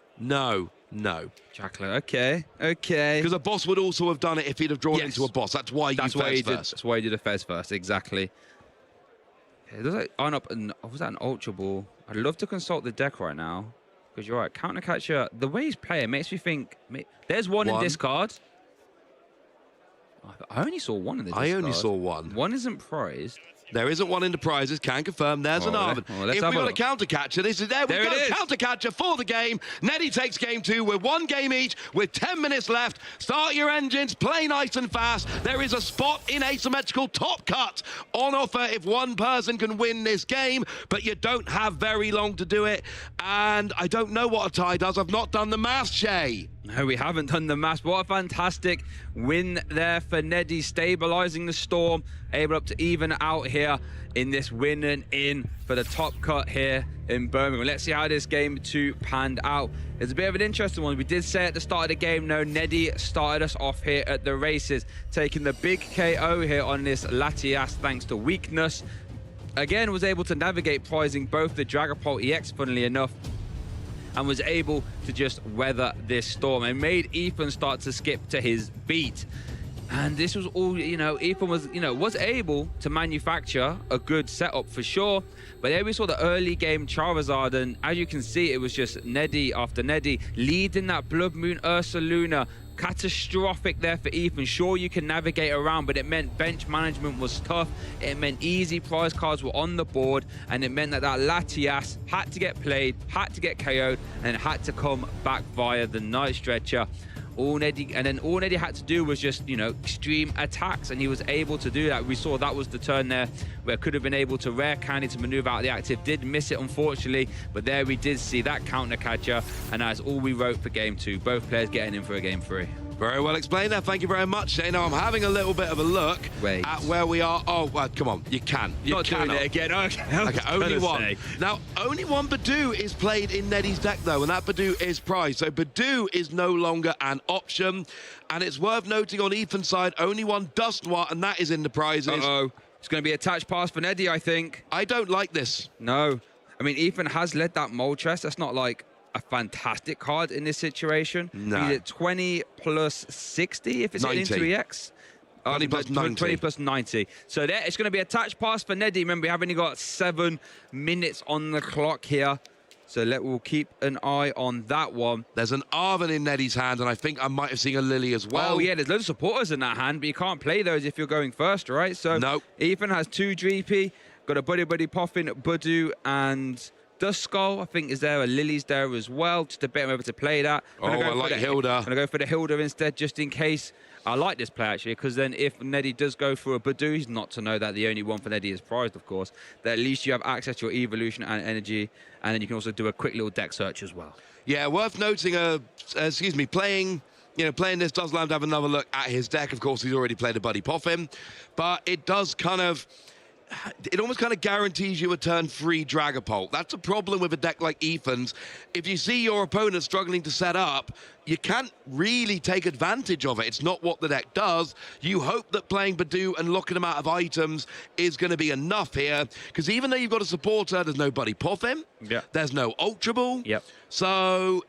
Jackler, okay. Because a boss would also have done it if he'd have drawn into a boss. That's why you Fez first. That's why you did a Fez first, exactly. It does like iron up and was that an Ultra Ball? I'd love to consult the deck right now. Because you're right, counter catcher, the way he's playing makes me think there's one in this card. I only saw 1 in this card. I only saw 1. 1 isn't prized. There isn't 1 in the prizes, can confirm. There's an Arven. If we got a counter catcher, this is there. We got a counter catcher for the game. Neddy takes game 2 with 1 game each, with 10 minutes left. Start your engines, play nice and fast. There is a spot in asymmetrical top cut on offer if one person can win this game, but you don't have very long to do it. And I don't know what a tie does. I've not done the math, Shay. No, we haven't done the maths. What a fantastic win there for Neddy, stabilizing the storm, able up to even out here in this win and in for the top cut here in Birmingham. Let's see how this game 2 panned out. It's a bit of an interesting one. We did say at the start of the game, no, Neddy started us off here at the races, taking the big KO here on this Latias thanks to weakness. Again, was able to navigate prizing both the Dragapult EX, funnily enough, and was able to just weather this storm and made Ethan start to skip to his beat. And this was all, Ethan was able to manufacture a good setup for sure. But there we saw the early game Charizard, and as you can see, it was just Neddy after Neddy leading that Blood Moon Ursaluna. Catastrophic there for Ethan. Sure, you can navigate around, but it meant bench management was tough. It meant easy prize cards were on the board, and it meant that Latias had to get played, had to get KO'd, and had to come back via the Night Stretcher. All Neddy had to do was just, extreme attacks, and he was able to do that. We saw that was the turn there where could have been able to rare candy to maneuver out the active. Did miss it, unfortunately, but there we did see that counter catcher, and that's all we wrote for game 2. Both players getting in for a game 3. Very well explained there. Thank you very much, Shane. Now I'm having a little bit of a look at where we are. Oh, well, come on. You can. Not doing it again. Okay, only 1. Now, only 1 Badoo is played in Neddy's deck, though, and that Badoo is prized. So Badoo is no longer an option. And it's worth noting on Ethan's side, only 1 Dusknoir, and that is in the prizes. Uh-oh. It's going to be a touch pass for Neddy, I think. I don't like this. No. I mean, Ethan has led that Moltres. That's not like a fantastic card in this situation. No. He's at 20 plus 60 if it's into EX. 20 plus 90. 20 plus 90. So there, it's going to be a touch pass for Neddy. Remember, we have only got 7 minutes on the clock here. So we'll keep an eye on that one. There's an Arven in Neddy's hand, and I think I might have seen a Lily as well. Oh, yeah, there's loads of supporters in that hand, but you can't play those if you're going first, right? So Ethan has 2 GP, got a Buddy Poffin, Badoo, and Duskull, I think, is there. A Lily's there as well, just a bit able to play that. I like Hilda. I'm going to go for the Hilda instead, just in case. I like this play, actually, because then if Neddy does go for a Badoo, he's not to know that the only one for Neddy is prized, of course, that at least you have access to your evolution and energy, and then you can also do a quick little deck search as well. Yeah, worth noting, playing this does allow him to have another look at his deck. Of course, he's already played a Buddy Poffin, but it does it almost kind of guarantees you a turn 3 Dragapult. That's a problem with a deck like Ethan's. If you see your opponent struggling to set up, you can't really take advantage of it. It's not what the deck does. You hope that playing Badoo and locking him out of items is going to be enough here, because even though you've got a supporter, there's no Buddy Poffin. Yeah. There's no Ultra Ball. Yep. So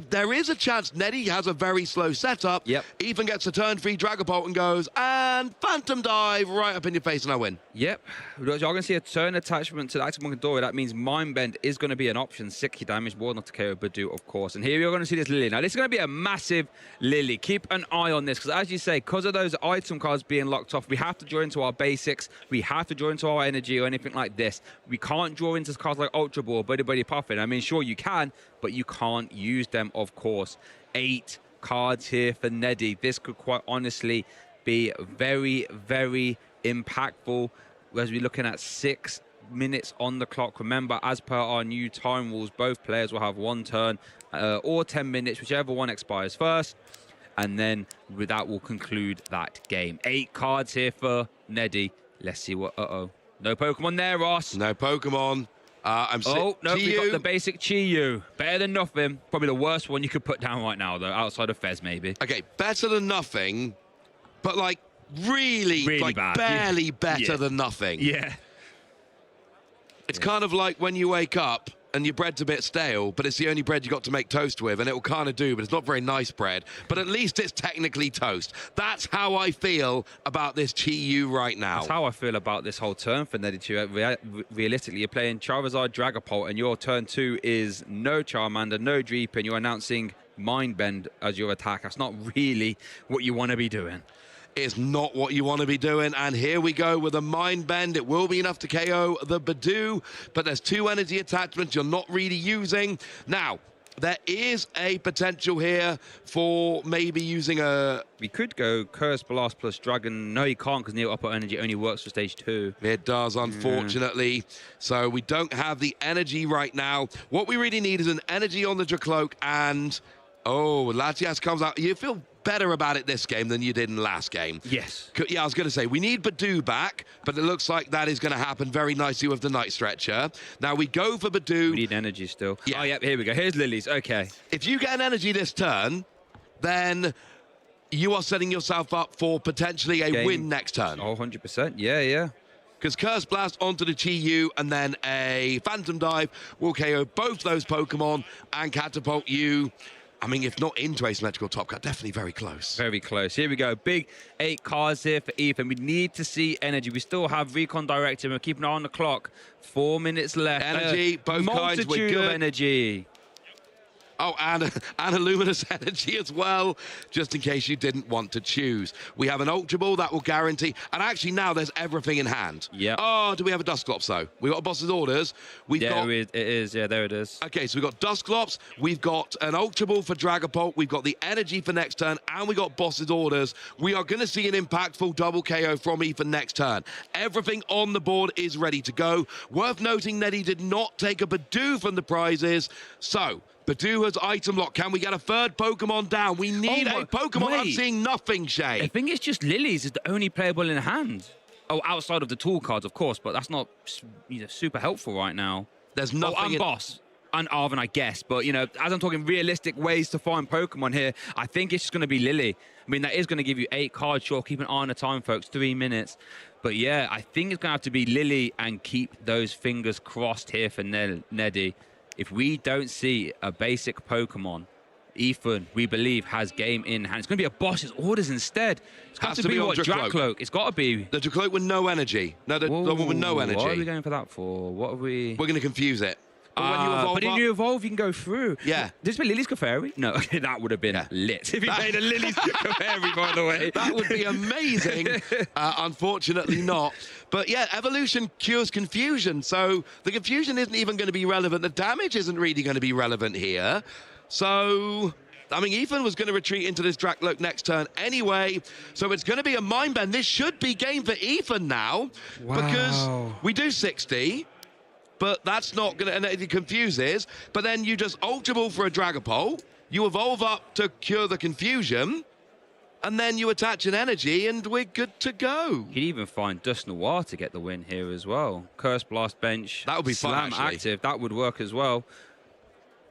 there is a chance Neddy has a very slow setup. Yep. Ethan gets a turn 3 Dragapult and goes, and Phantom Dive right up in your face and I win. Yep. You're going to see a turn attachment to the Active Monkadori. That means Mind Bend is going to be an option. 60 damage, more enough to KO Badoo, of course. And here you're going to see this Lily. Now, this is going to be a massive Lily. Keep an eye on this, because as you say, because of those item cards being locked off, we have to draw into our basics. We have to draw into our energy or anything like this. We can't draw into cards like Ultra Ball, Buddy Buddy Puffin. I mean, sure, you can, but you can't use them, of course. 8 cards here for Neddy. This could quite honestly be very, very impactful as we're looking at 6 minutes on the clock. Remember, as per our new time rules, both players will have 1 turn or 10 minutes, whichever one expires first, and then that will conclude that game. 8 cards here for Neddy. Let's see what... No Pokemon there, Ross. No Pokemon. No, we got the basic Chi-Yu. Better than nothing. Probably the worst one you could put down right now, though, outside of Fez, maybe. Okay, better than nothing, but like really like bad. barely better than nothing. Yeah. It's kind of like when you wake up and your bread's a bit stale, but it's the only bread you got to make toast with, and it will kind of do, but it's not very nice bread. But at least it's technically toast. That's how I feel about this Chi-Yu right now. That's how I feel about this whole turn for Neddy. Realistically, you're playing Charizard, Dragapult, and your turn 2 is no Charmander, no Dreep, and you're announcing Mind Bend as your attack. That's not really what you want to be doing. It's not what you want to be doing, and here we go with a Mind Bend. It will be enough to KO the Badoo, but there's 2 energy attachments you're not really using. Now, there is a potential here for maybe using a... We could go Curse Blast plus Dragon. No, you can't, because Neo Upper Energy only works for stage 2. It does, unfortunately. So we don't have the energy right now. What we really need is an energy on the Dracloak, and... Oh, Latias comes out. You feel better about it this game than you did in last game. Yes. Yeah, I was going to say, we need Badoo back, but it looks like that is going to happen very nicely with the Night Stretcher. Now, we go for Badoo. We need energy still. Yeah. Oh, yeah, here we go. Here's Lily's. Okay. If you get an energy this turn, then you are setting yourself up for potentially a win next turn. Oh, 100%. Yeah, yeah. Because Curse Blast onto the Chi-Yu and then a Phantom Dive will KO both those Pokemon and catapult you. I mean, if not into asymmetrical top cut, definitely very close. Very close. Here we go. Big 8 cards here for Ethan. We need to see energy. We still have Recon Directive. We're keeping an eye on the clock. 4 minutes left. Energy, both kinds, we're good. Multitude of energy. Oh, and a Luminous Energy as well, just in case you didn't want to choose. We have an Ultra Ball that will guarantee, and actually now there's everything in hand. Yeah. Oh, do we have a Dusclops though? We've got a Boss's Orders. It is. Yeah, there it is. Okay, so we've got Dusclops, we've got an Ultra Ball for Dragapult, we've got the energy for next turn, and we got Boss's Orders. We are going to see an impactful double KO from Ethan next turn. Everything on the board is ready to go. Worth noting, Neddy did not take a Badoo from the prizes, so Badoo has item lock. Can we get a 3rd Pokemon down? We need a Pokemon. I'm seeing nothing, Shay. I think it's just Lily's is the only playable in hand. Oh, outside of the tool cards, of course, but that's not super helpful right now. There's nothing. Oh, and Boss. And Arven, I guess. But, you know, as I'm talking realistic ways to find Pokemon here, I think it's just going to be Lily. I mean, that is going to give you 8 cards. Sure, keep an eye on the time, folks. 3 minutes. But, yeah, I think it's going to have to be Lily and keep those fingers crossed here for Neddy. If we don't see a basic Pokemon, Ethan, we believe, has game in hand. It's going to be a Boss's Orders instead. It's got to be what, Dracloak. It's got to be. The Dracloak with no energy. No, the one with no energy. What are we going for that for? What are we... We're going to confuse it. But when you evolve, you can go through. Yeah. This be Lily's Clefairy? No, that would have been lit. If you made a Lily's Clefairy, by the way. That would be amazing. Unfortunately not. But yeah, evolution cures confusion. So the confusion isn't even going to be relevant. The damage isn't really going to be relevant here. So... I mean, Ethan was going to retreat into this Dracloak next turn anyway, so it's going to be a Mind Bend. This should be game for Ethan now, because we do 60, but that's not going to, and it confuses, but then you just Ultra Ball for a Dragapult, you evolve up to cure the confusion, and then you attach an energy, and we're good to go. You could even find Dust Noir to get the win here as well. Curse Blast bench. That would be fun, Slam active. That would work as well.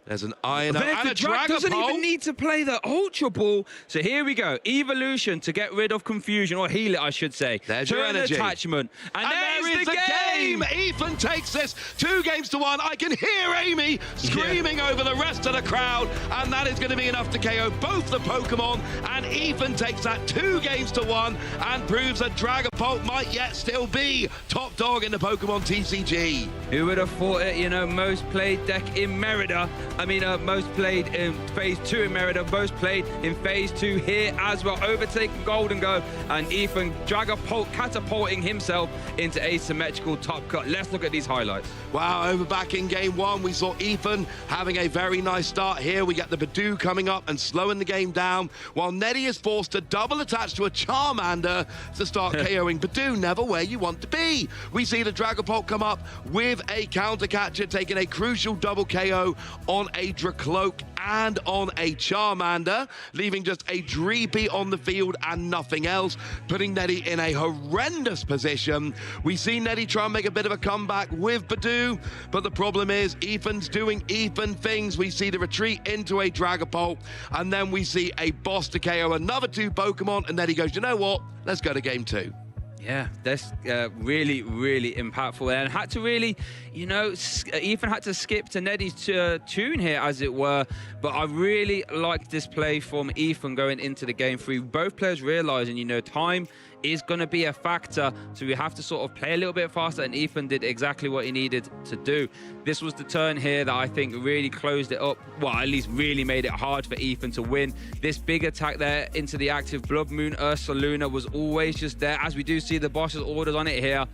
There's an Iron and a Dragapult. Doesn't even need to play the Ultra Ball. So here we go. Evolution to get rid of confusion, or heal it, I should say. There's your energy. Attachment. And there's the game. Ethan takes this 2-1. I can hear Amy screaming over the rest of the crowd, and that is going to be enough to KO both the Pokemon, and Ethan takes that 2-1 and proves that Dragapult might yet still be top dog in the Pokemon TCG. Who would have thought it? You know, most played deck in Merida. I mean, most played in Phase 2 in Merida, most played in Phase 2 here as well. Overtaking Golden Go, and Ethan Dragapult catapulting himself into asymmetrical top cut. Let's look at these highlights. Wow, over back in Game 1, we saw Ethan having a very nice start here. We get the Badoo coming up and slowing the game down, while Neddy is forced to double attach to a Charmander to start KOing Badoo, never where you want to be. We see the Dragapult come up with a counter catcher, taking a crucial double KO on a Dracloak and on a Charmander, leaving just a Dreepy on the field and nothing else, putting Neddy in a horrendous position. We see Neddy try and make a bit of a comeback with Badoo, but the problem is Ethan's doing Ethan things. We see the retreat into a Dragapult, and then we see a boss to KO another 2 Pokemon, and Neddy goes, you know what, let's go to Game 2. Yeah, that's really, really impactful, and had to really, you know, Ethan had to skip to Neddy's tune here, as it were. But I really liked this play from Ethan going into the Game 3. Both players realizing, you know, time is going to be a factor, so we have to sort of play a little bit faster, and Ethan did exactly what he needed to do. This was the turn here that I think really closed it up, well, at least really made it hard for Ethan to win. This big attack there into the active Blood Moon Ursaluna was always just there, as we do see the boss's orders on it here.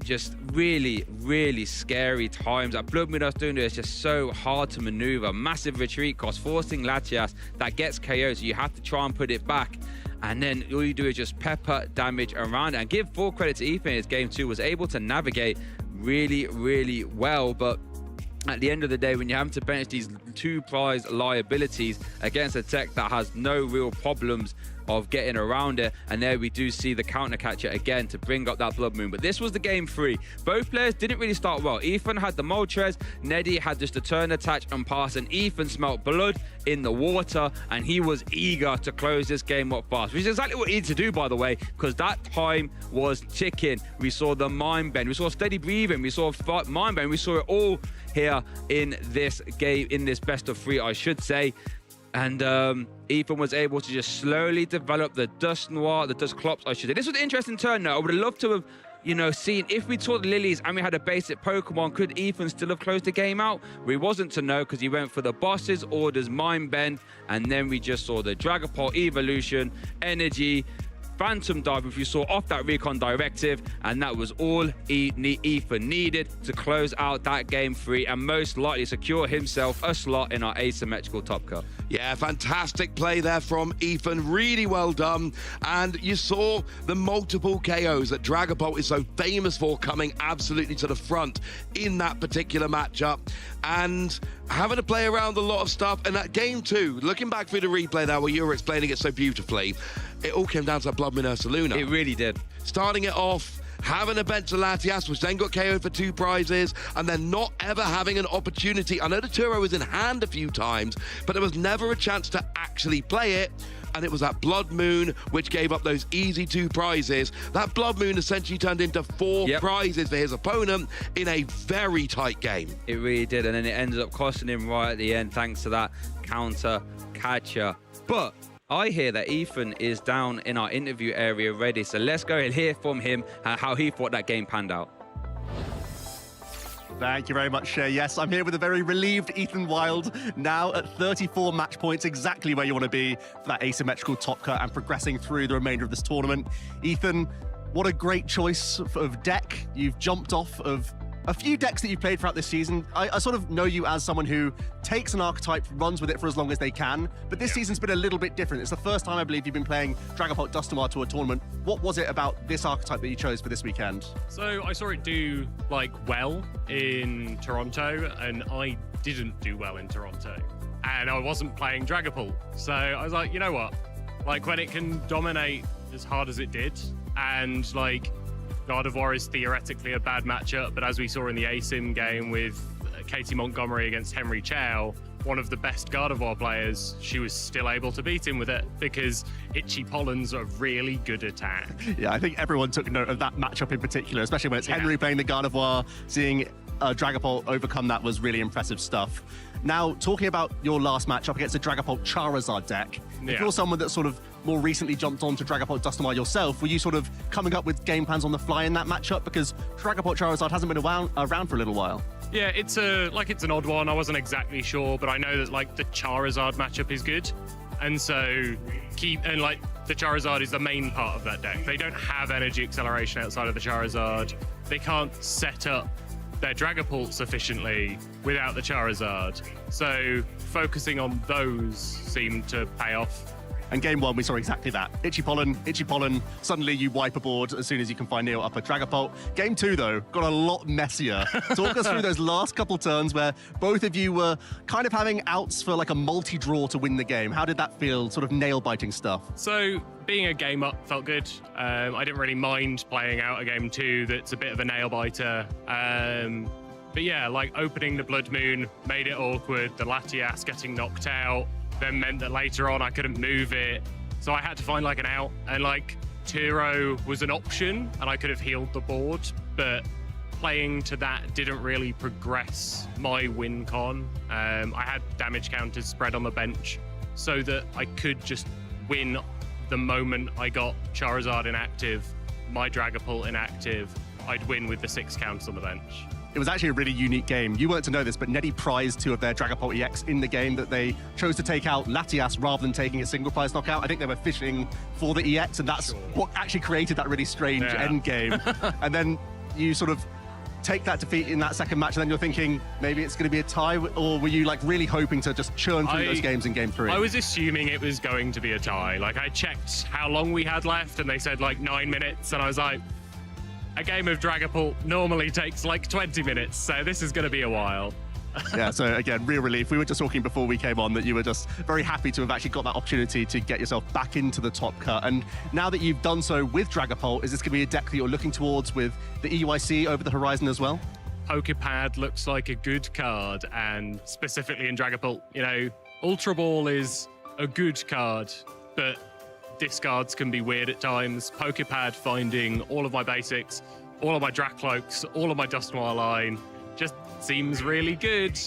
Just really, really scary times. That Blood Moon Ursaluna is just so hard to maneuver. Massive retreat cost, forcing Latias that gets KO'd, so you have to try and put it back. And then all you do is just pepper damage around it. And give full credit to Ethan in his Game 2, was able to navigate really, really well. But at the end of the day, when you're having to bench these 2 prize liabilities against a tech that has no real problems of getting around it, and there we do see the counter catcher again to bring up that Blood Moon. But this was the Game 3. Both players didn't really start well. Ethan had the Moltres, Neddy had just a turn attach and pass, and Ethan smelt blood in the water, and he was eager to close this game up fast, which is exactly what he needed to do, by the way, because that time was ticking. We saw the Mind Bend, we saw steady breathing, we saw Mind Bend, we saw it all here in this game, in this best of 3, I should say. And Ethan was able to just slowly develop the Dust Noir, the Dust Clops, I should say. This was an interesting turn, though. I would have loved to have, you know, seen, if we saw the Lilies and we had a basic Pokemon, could Ethan still have closed the game out? We wasn't to know, because he went for the boss's orders, Mind Bend, and then we just saw the Dragapult Evolution, Energy, Phantom Dive, which we saw off that Recon Directive, and that was all Ethan needed to close out that Game 3 and most likely secure himself a slot in our asymmetrical top cut. Yeah, fantastic play there from Ethan. Really well done. And you saw the multiple KOs that Dragapult is so famous for coming absolutely to the front in that particular matchup, and having to play around a lot of stuff. And that Game 2, looking back through the replay there where you were explaining it so beautifully, it all came down to that Blood Moon Ursaluna. It really did. Starting it off, having a bench to Latias, which then got KO'd for 2 prizes, and then not ever having an opportunity. I know the Turo was in hand a few times, but there was never a chance to actually play it. And it was that Blood Moon which gave up those easy 2 prizes. That Blood Moon essentially turned into 4 prizes for his opponent in a very tight game. It really did, and then it ended up costing him right at the end thanks to that counter catcher. But I hear that Ethan is down in our interview area ready, so let's go and hear from him how he thought that game panned out. Thank you very much, Shay. Yes, I'm here with a very relieved Ethan Wild, now at 34 match points, exactly where you want to be for that asymmetrical top cut and progressing through the remainder of this tournament. Ethan, what a great choice of deck. You've jumped off of a few decks that you've played throughout this season. I sort of know you as someone who takes an archetype, runs with it for as long as they can, but this season's been a little bit different. It's the first time I believe you've been playing Dragapult Dust Noir to a tournament. What was it about this archetype that you chose for this weekend? So I saw it do like well in Toronto, and I didn't do well in Toronto. And I wasn't playing Dragapult. So I was like, you know what? Like, when it can dominate as hard as it did, and like Gardevoir is theoretically a bad matchup, but as we saw in the ASIM game with Katie Montgomery against Henry Chow, one of the best Gardevoir players, she was still able to beat him with it because Itchy Pollen's a really good attack. Yeah, I think everyone took note of that matchup in particular, especially when it's Henry playing the Gardevoir. Seeing Dragapult overcome that was really impressive stuff. Now, talking about your last matchup against the Dragapult Charizard deck, if you're someone that sort of more recently jumped onto Dragapult Dusknoir yourself, were you sort of coming up with game plans on the fly in that matchup? Because Dragapult Charizard hasn't been around for a little while. Yeah, it's an odd one. I wasn't exactly sure, but I know that like the Charizard matchup is good, and so the Charizard is the main part of that deck. They don't have energy acceleration outside of the Charizard. They can't set up their Dragapult sufficiently without the Charizard. So focusing on those seemed to pay off. And game one, we saw exactly that. Itchy Pollen, suddenly you wipe a board as soon as you can find Neo up a Dragapult. Game two, though, got a lot messier. Talk us through those last couple turns where both of you were kind of having outs for like a multi-draw to win the game. How did that feel, sort of nail-biting stuff? So being a game up felt good. I didn't really mind playing out a game two that's a bit of a nail-biter. But yeah, like opening the Blood Moon made it awkward. The Latias getting knocked out then meant that later on I couldn't move it. So I had to find like an out, and like Turo was an option and I could have healed the board, but playing to that didn't really progress my win con. I had damage counters spread on the bench so that I could just win the moment I got Charizard inactive, my Dragapult inactive, I'd win with the 6 counts on the bench. It was actually a really unique game. You weren't to know this, but Netty prized 2 of their Dragapult EX in the game that they chose to take out Latias rather than taking a single prize knockout. I think they were fishing for the EX, and that's what actually created that really strange end game. And then you sort of take that defeat in that second match, and then you're thinking maybe it's going to be a tie, or were you like really hoping to just churn through those games in game 3? I was assuming it was going to be a tie. Like I checked how long we had left, and they said like 9 minutes, and I was like, a game of Dragapult normally takes like 20 minutes, so this is going to be a while. Yeah, so again, real relief. We were just talking before we came on that you were just very happy to have actually got that opportunity to get yourself back into the top cut. And now that you've done so with Dragapult, is this going to be a deck that you're looking towards with the EUIC over the horizon as well? Pokepad looks like a good card, and specifically in Dragapult, you know, Ultra Ball is a good card, but discards can be weird at times. Pokepad finding all of my basics, all of my Dracloaks, all of my Dusknoir line just seems really good.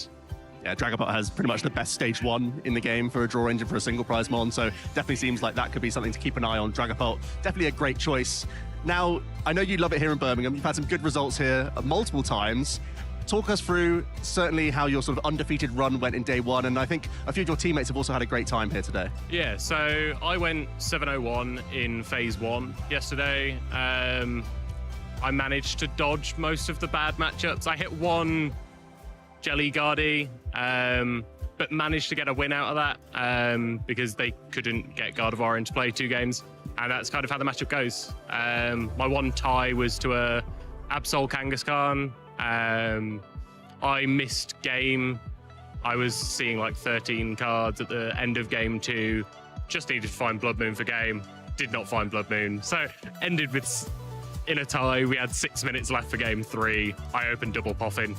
Yeah, Dragapult has pretty much the best stage 1 in the game for a draw engine for a single prize mon, so definitely seems like that could be something to keep an eye on. Dragapult, definitely a great choice. Now, I know you love it here in Birmingham. You've had some good results here multiple times. Talk us through certainly how your sort of undefeated run went in day 1, and I think a few of your teammates have also had a great time here today. Yeah, so I went 7-0-1 in phase 1 yesterday. I managed to dodge most of the bad matchups. I hit one Jelly Guardy, but managed to get a win out of that because they couldn't get Gardevoir into play 2 games, and that's kind of how the matchup goes. My one tie was to a Absol Kangaskhan. I missed game. I was seeing like 13 cards at the end of game 2. Just needed to find Blood Moon for game. Did not find Blood Moon. So ended with in a tie. We had 6 minutes left for game 3. I opened double Poffin.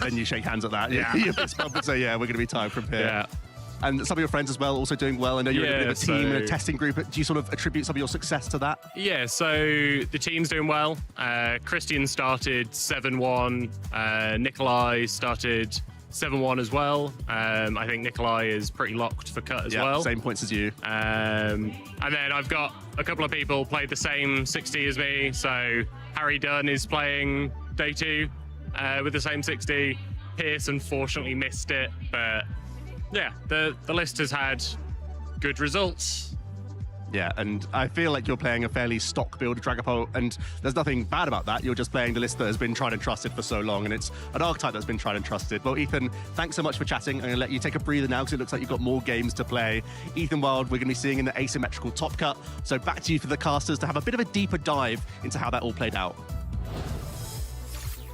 Then you shake hands at that. Yeah. You fist bump and say, yeah, we're going to be tied from here. Yeah. And some of your friends as well also doing well. I know you're in a bit of a team and a testing group. Do you sort of attribute some of your success to that? Yeah, so the team's doing well. Christian started 7-1. Nikolai started 7-1 as well. I think Nikolai is pretty locked for cut as well. Same points as you. And then I've got a couple of people played the same 60 as me. So Harry Dunn is playing day 2 with the same 60. Pierce unfortunately missed it, but yeah, the list has had good results. Yeah, and I feel like you're playing a fairly stock build Dragapult, and there's nothing bad about that. You're just playing the list that has been tried and trusted for so long, and it's an archetype that's been tried and trusted. Well, Ethan, thanks so much for chatting. I'm going to let you take a breather now because it looks like you've got more games to play. Ethan Wild, we're going to be seeing in the asymmetrical top cut. So back to you for the casters to have a bit of a deeper dive into how that all played out.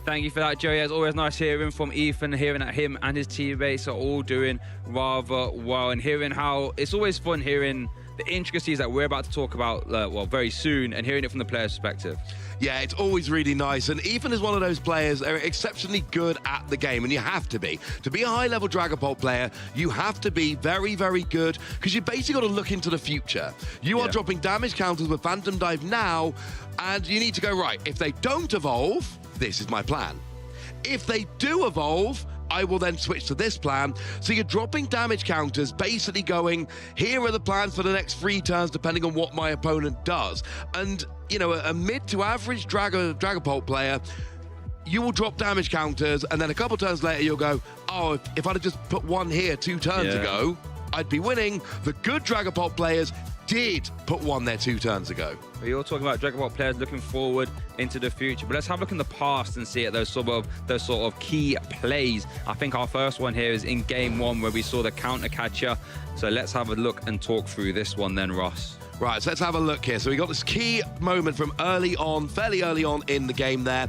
Thank you for that, Joey. It's always nice hearing from Ethan, hearing that him and his teammates are all doing rather well, and hearing how it's always fun hearing the intricacies that we're about to talk about, well, very soon, and hearing it from the player's perspective. Yeah, it's always really nice. And Ethan is one of those players that are exceptionally good at the game, and you have to be. To be a high-level Dragapult player, you have to be very, very good, because you basically got to look into the future. You are dropping damage counters with Phantom Dive now, and you need to go, right, if they don't evolve, this is my plan. If they do evolve, I will then switch to this plan. So you're dropping damage counters, basically going, here are the plans for the next 3 turns, depending on what my opponent does. And, you know, a mid to average Dragapult player, you will drop damage counters, and then a couple turns later, you'll go, oh, if I'd have just put 1 here 2 turns ago, I'd be winning. The good Dragapult players did put 1 there 2 turns ago. You're talking about Dragapult players looking forward into the future, but let's have a look in the past and see at those sort of key plays. I think our first one here is in game 1 where we saw the counter catcher. So let's have a look and talk through this one then, Ross. Right, so let's have a look here. So we got this key moment from early on, fairly early on in the game there.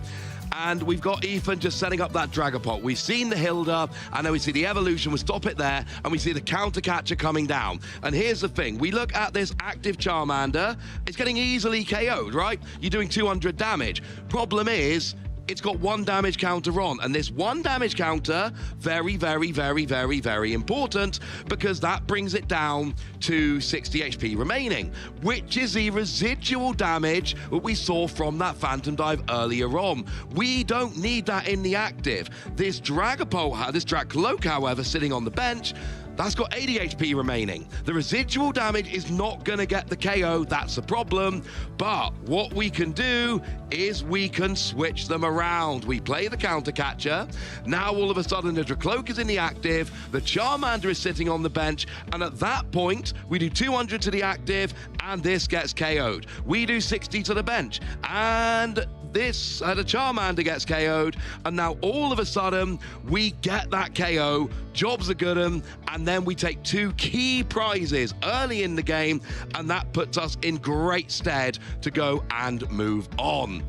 And we've got Ethan just setting up that Dragapult. We've seen the Hilda, and then we see the evolution. We'll stop it there, and we see the counter catcher coming down. And here's the thing. We look at this active Charmander. It's getting easily KO'd, right? You're doing 200 damage. Problem is, it's got 1 damage counter on, and this 1 damage counter, very, very, very, very, very important, because that brings it down to 60 HP remaining, which is the residual damage that we saw from that Phantom Dive earlier on. We don't need that in the active. This Dragapult, this Dracloak, however, sitting on the bench, that's got 80 HP remaining. The residual damage is not going to get the KO. That's the problem. But what we can do is we can switch them around. We play the counter catcher. Now all of a sudden the Dracloak is in the active. The Charmander is sitting on the bench. And at that point, we do 200 to the active and this gets KO'd. We do 60 to the bench. And the Charmander gets KO'd, and now all of a sudden we get that KO. Jobs are good, and then we take 2 key prizes early in the game, and that puts us in great stead to go and move on.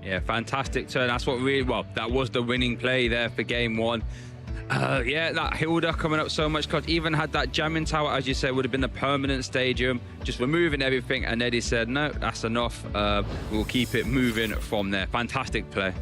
Yeah, fantastic turn. That's what really, well, that was the winning play there for game 1. Yeah, that Hilda coming up so much, because even had that jamming tower, as you said, would have been a permanent stadium, just removing everything. And Eddie said, no, that's enough. We'll keep it moving from there. Fantastic play.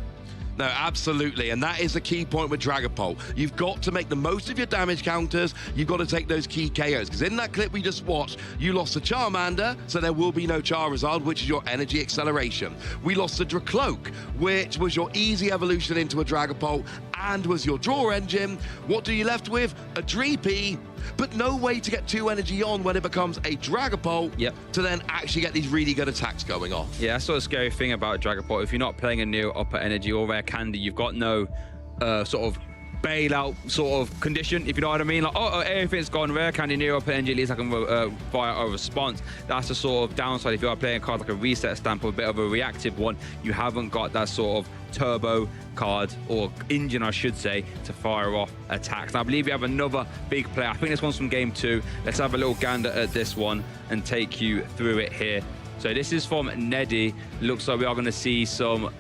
No, absolutely, and that is the key point with Dragapult. You've got to make the most of your damage counters. You've got to take those key KOs, because in that clip we just watched, you lost the Charmander, so there will be no Charizard, which is your energy acceleration. We lost the Dracloak, which was your easy evolution into a Dragapult and was your draw engine. What are you left with? A Dreepy, but no way to get 2 energy on when it becomes a Dragapult to then actually get these really good attacks going off. Yeah, that's sort of scary thing about Dragapult. If you're not playing a new upper energy or rare candy, you've got no sort of bailout sort of condition, if you know what I mean. Like, oh, everything's gone rare candy, new upper energy, at least I can fire a response. That's the sort of downside if you are playing a card like a reset stamp or a bit of a reactive one. You haven't got that sort of turbo card, or engine I should say, to fire off attacks. Now, I believe we have another big play. I think this one's from game 2. Let's have a little gander at this one and take you through it here. So this is from Neddy. Looks like we are going to see some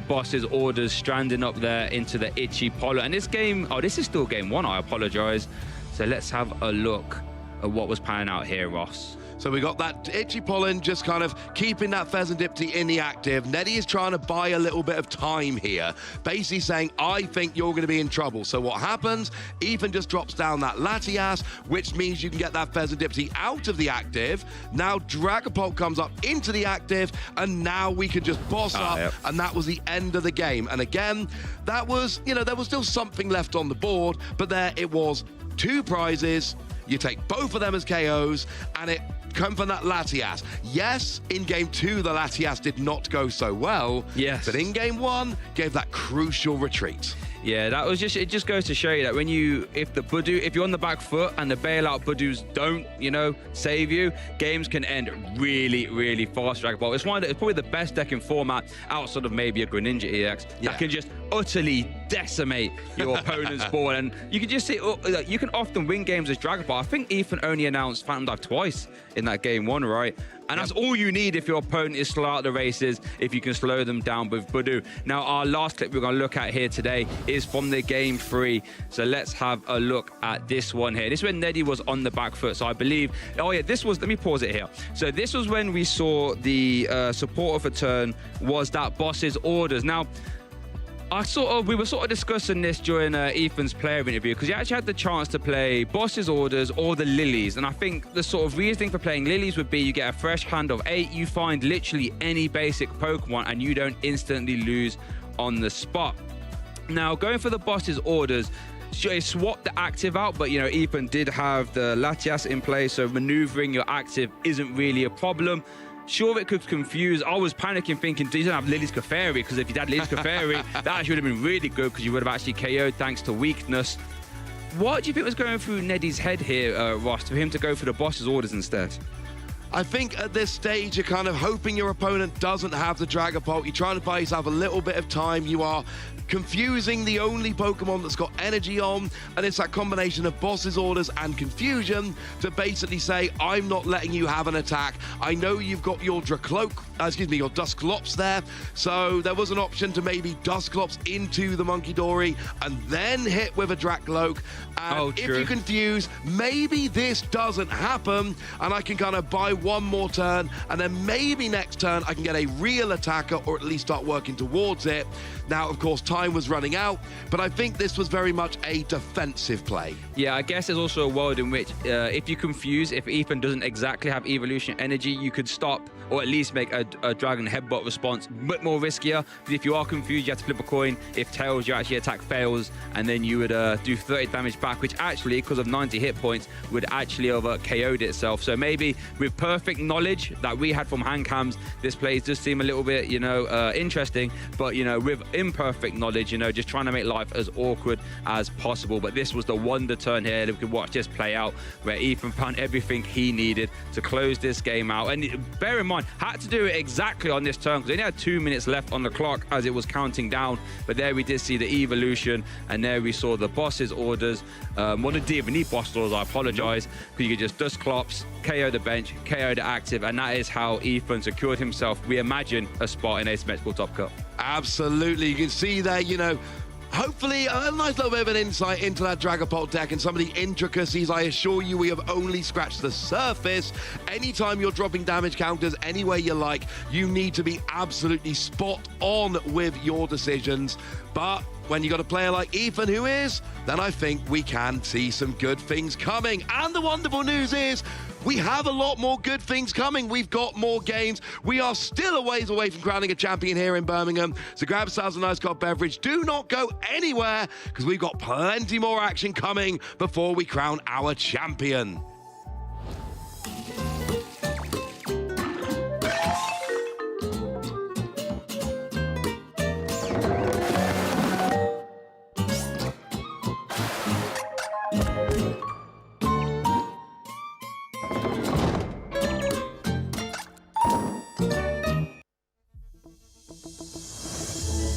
boss's orders stranding up there into the Itchy Pollen. And this game, oh, this is still game 1, I apologize. So let's have a look at what was panning out here, Ross. So we got that Itchy Pollen just kind of keeping that Pheasantipity in the active. Neddy is trying to buy a little bit of time here, basically saying, I think you're going to be in trouble. So what happens? Ethan just drops down that Latias, which means you can get that Pheasantipity out of the active. Now Dragapult comes up into the active, and now we can just boss up, and that was the end of the game. And again, that was, you know, there was still something left on the board, but there it was, 2 prizes. You take both of them as KOs, and it come from that Latias. Yes, in game 2, the Latias did not go so well. Yes. But in game 1, gave that crucial retreat. Yeah, that was just, it just goes to show you that when if you're on the back foot and the bailout Budoos don't, you know, save you, games can end really, really fast. Dragapult. It's probably the best deck in format outside of maybe a Greninja EX that can just utterly decimate your opponent's board. And you can just see, you can often win games as Dragon Ball. I think Ethan only announced Phantom Dive twice in that game one, right? And that's all you need if your opponent is slow out the races, if you can slow them down with Budu. Now, our last clip we're going to look at here today is from the game 3. So let's have a look at this one here. This is when Neddy was on the back foot. So I believe, oh yeah, this was, let me pause it here. So this was when we saw the support of a turn was that boss's orders. Now, we were sort of discussing this during Ethan's player interview, because he actually had the chance to play Boss's Orders or the Lilies. And I think the sort of reasoning for playing Lilies would be you get a fresh hand of 8, you find literally any basic Pokemon, and you don't instantly lose on the spot. Now, going for the Boss's Orders, you swap the active out, but you know, Ethan did have the Latias in play, so maneuvering your active isn't really a problem. Sure, it could confuse. I was panicking thinking, do you don't have Lily's Clefairy? Because if you had Lily's Clefairy, that actually would have been really good, because you would have actually KO'd thanks to weakness. What do you think was going through Neddy's head here, Ross, for him to go for the Boss's Orders instead? I think at this stage, you're kind of hoping your opponent doesn't have the Dragapult. You're trying to buy yourself a little bit of time. You are confusing the only Pokemon that's got energy on, and it's that combination of Boss's Orders and Confusion to basically say, I'm not letting you have an attack. I know you've got your your Dusclops there, so there was an option to maybe Dusclops into the Munkidori and then hit with a Dracloak. And if you confuse, maybe this doesn't happen, and I can kind of buy one more turn, and then maybe next turn I can get a real attacker, or at least start working towards it. Now, of course, time was running out, but I think this was very much a defensive play. Yeah, I guess there's also a world in which if you confuse, if Ethan doesn't exactly have evolution energy, you could stop or at least make a Dragon Headbutt response a bit more riskier. But if you are confused, you have to flip a coin. If Tails, your actually attack fails, and then you would do 30 damage back, which actually, because of 90 hit points, would actually have KO'd itself. So maybe with perfect knowledge that we had from hand cams, this play does seem a little bit, you know, interesting. But, you know, with imperfect knowledge, you know, just trying to make life as awkward as possible. But this was the wonder turn here that we could watch this play out, where Ethan found everything he needed to close this game out. And bear in mind, had to do it exactly on this turn, because they only had 2 minutes left on the clock as it was counting down. But there we did see the evolution, and there we saw the Boss's Orders. One didn't even need Boss's Orders, I apologize, because you could just Dusclops, KO the bench, KO the active, and that is how Ethan secured himself, we imagine, a spot in Asymmetrical Top Cut. Absolutely. You can see there, you know, hopefully a nice little bit of an insight into that Dragapult deck and some of the intricacies. I assure you, we have only scratched the surface. Anytime you're dropping damage counters any way you like, you need to be absolutely spot on with your decisions. But when you got a player like Ethan who is, then I think we can see some good things coming. And the wonderful news is, we have a lot more good things coming. We've got more games. We are still a ways away from crowning a champion here in Birmingham. So grab yourselves a nice cold beverage. Do not go anywhere, because we've got plenty more action coming before we crown our champion.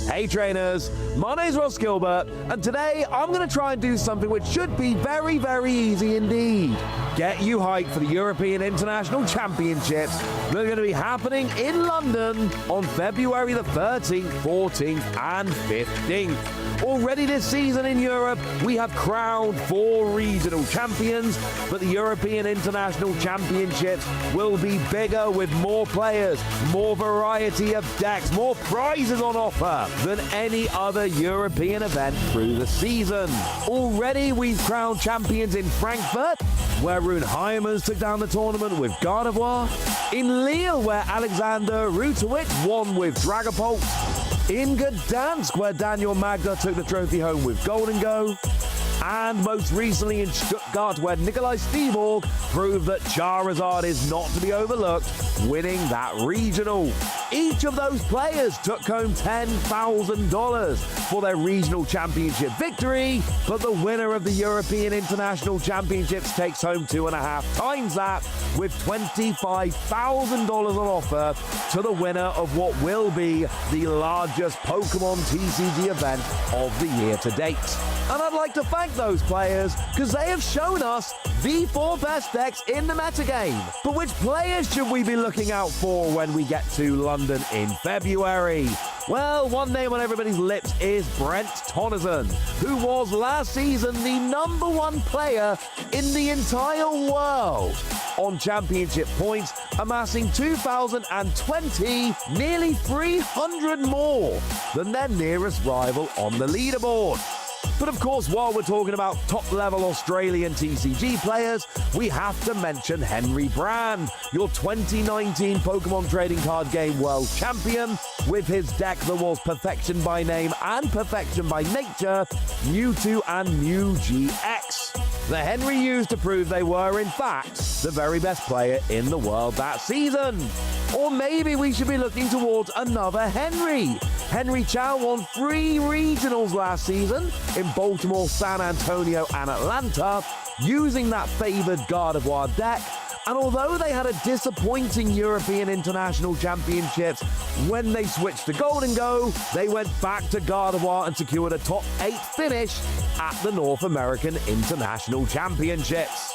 Hey trainers, my name's Ross Gilbert, and today I'm going to try and do something which should be very, very easy indeed. Get you hyped for the European International Championships that are going to be happening in London on February the 13th, 14th and 15th. Already this season in Europe, we have crowned 4 regional champions, but the European International Championships will be bigger with more players, more variety of decks, more prizes on offer than any other European event through the season. Already we've crowned champions in Frankfurt, where Rune Heimers took down the tournament with Gardevoir, in Lille, where Alexander Rutowicz won with Dragapult, in Gdansk, where Daniel Magda took the trophy home with Golden Go, and most recently in Stuttgart, where Nikolai Steborg proved that Charizard is not to be overlooked, winning that regional. Each of those players took home $10,000 for their regional championship victory, but the winner of the European International Championships takes home 2.5 times that, with $25,000 on offer to the winner of what will be the largest Pokémon TCG event of the year to date. And I'd like to thank those players because they have shown us the 4 best decks in the metagame. But which players should we be looking out for when we get to London in February? Well, one name on everybody's lips is Brent Tonneson, who was last season the #1 player in the entire world on championship points, amassing 2,020, nearly 300 more than their nearest rival on the leaderboard. But of course, while we're talking about top-level Australian TCG players, we have to mention Henry Brand, your 2019 Pokemon Trading Card Game World Champion, with his deck that was Perfection by Name and Perfection by Nature, Mewtwo and Mew GX. The Henry used to prove they were, in fact, the very best player in the world that season. Or maybe we should be looking towards another Henry. Henry Chow won 3 regionals last season in Baltimore, San Antonio, and Atlanta, using that favored Gardevoir deck. And although they had a disappointing European International Championships when they switched to Golden Go, they went back to Gardevoir and secured a top 8 finish at the North American International Championships.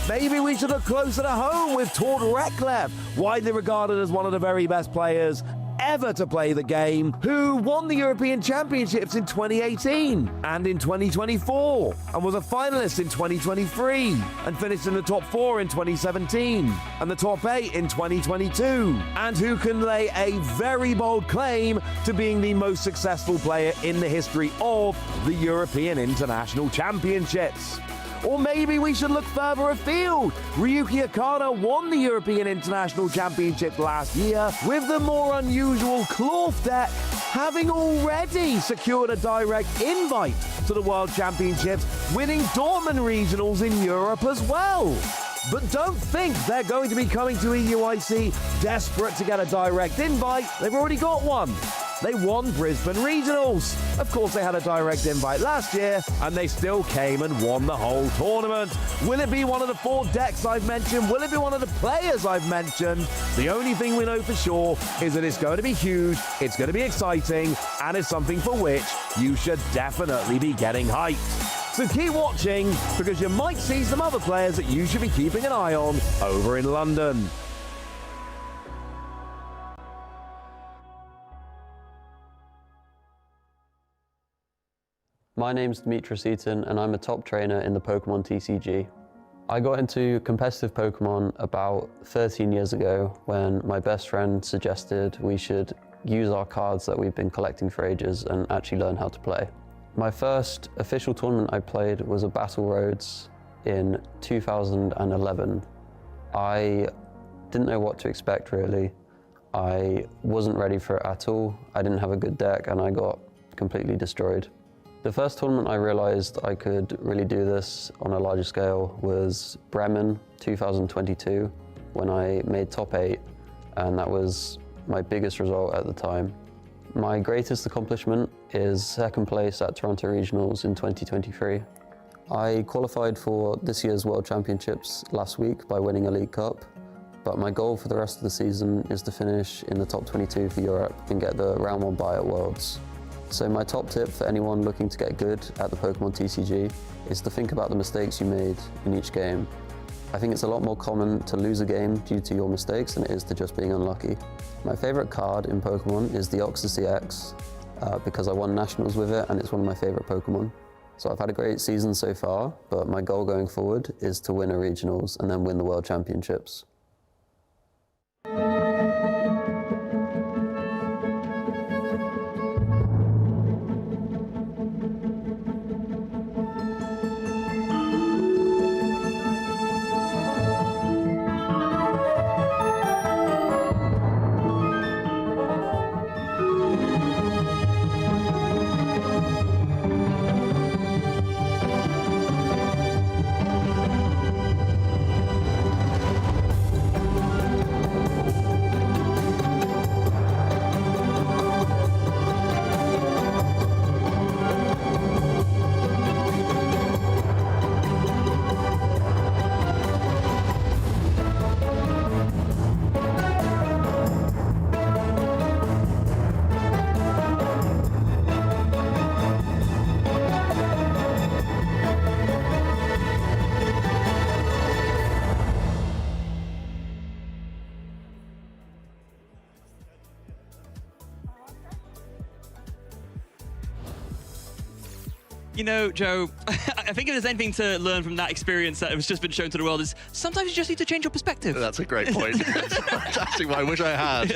Maybe we should look closer to home with Tord Reklev, widely regarded as one of the very best players ever to play the game, who won the European Championships in 2018 and in 2024, and was a finalist in 2023, and finished in the top 4 in 2017, and the top 8 in 2022, and who can lay a very bold claim to being the most successful player in the history of the European International Championships. Or maybe we should look further afield. Ryuki Okada won the European International Championship last year with the more unusual Cloth deck, having already secured a direct invite to the World Championships, winning Dortmund Regionals in Europe as well. But don't think they're going to be coming to EUIC desperate to get a direct invite. They've already got one. They won Brisbane Regionals. Of course, they had a direct invite last year, and they still came and won the whole tournament. Will it be one of the 4 decks I've mentioned? Will it be one of the players I've mentioned? The only thing we know for sure is that it's going to be huge, it's going to be exciting, and it's something for which you should definitely be getting hyped. So keep watching, because you might see some other players that you should be keeping an eye on over in London. My name's Demetrius Eaton and I'm a top trainer in the Pokémon TCG. I got into competitive Pokémon about 13 years ago when my best friend suggested we should use our cards that we've been collecting for ages and actually learn how to play. My first official tournament I played was a Battle Roads in 2011. I didn't know what to expect really. I wasn't ready for it at all. I didn't have a good deck and I got completely destroyed. The first tournament I realized I could really do this on a larger scale was Bremen 2022, when I made top 8, and that was my biggest result at the time. My greatest accomplishment is second place at Toronto Regionals in 2023. I qualified for this year's World Championships last week by winning a League Cup, but my goal for the rest of the season is to finish in the top 22 for Europe and get the round 1 bye at Worlds. So my top tip for anyone looking to get good at the Pokémon TCG is to think about the mistakes you made in each game. I think it's a lot more common to lose a game due to your mistakes than it is to just being unlucky. My favourite card in Pokémon is the Oxysy X because I won Nationals with it and it's one of my favourite Pokémon. So I've had a great season so far, but my goal going forward is to win a Regionals and then win the World Championships. You know, Joe, I think if there's anything to learn from that experience that has just been shown to the world is sometimes you just need to change your perspective. That's a great point. That's fantastic. I wish I had.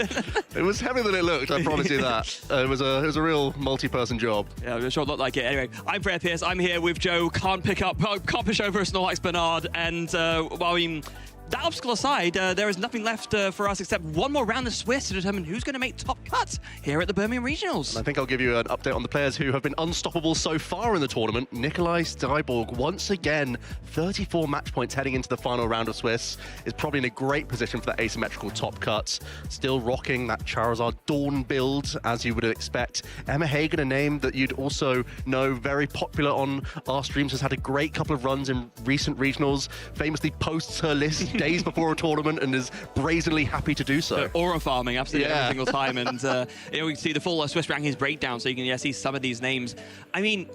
It was heavier than it looked, I promise you that. It was a real multi-person job. Yeah, it sure looked like it. Anyway, I'm Freya Pierce. I'm here with Joe. Can't push over a Snorlax Bernard. And, well, I mean, that obstacle aside, there is nothing left for us except one more round of Swiss to determine who's going to make top cut here at the Birmingham Regionals. And I think I'll give you an update on the players who have been unstoppable so far in the tournament. Nikolai Styborg, once again, 34 match points heading into the final round of Swiss, is probably in a great position for that asymmetrical top cut. Still rocking that Charizard Dawn build, as you would expect. Emma Hagen, a name that you'd also know, very popular on our streams, has had a great couple of runs in recent regionals, famously posts her list days before a tournament and is brazenly happy to do so. Aura farming absolutely every single time, and you know, we can see the full Swiss rankings breakdown, so you can see some of these names. I mean,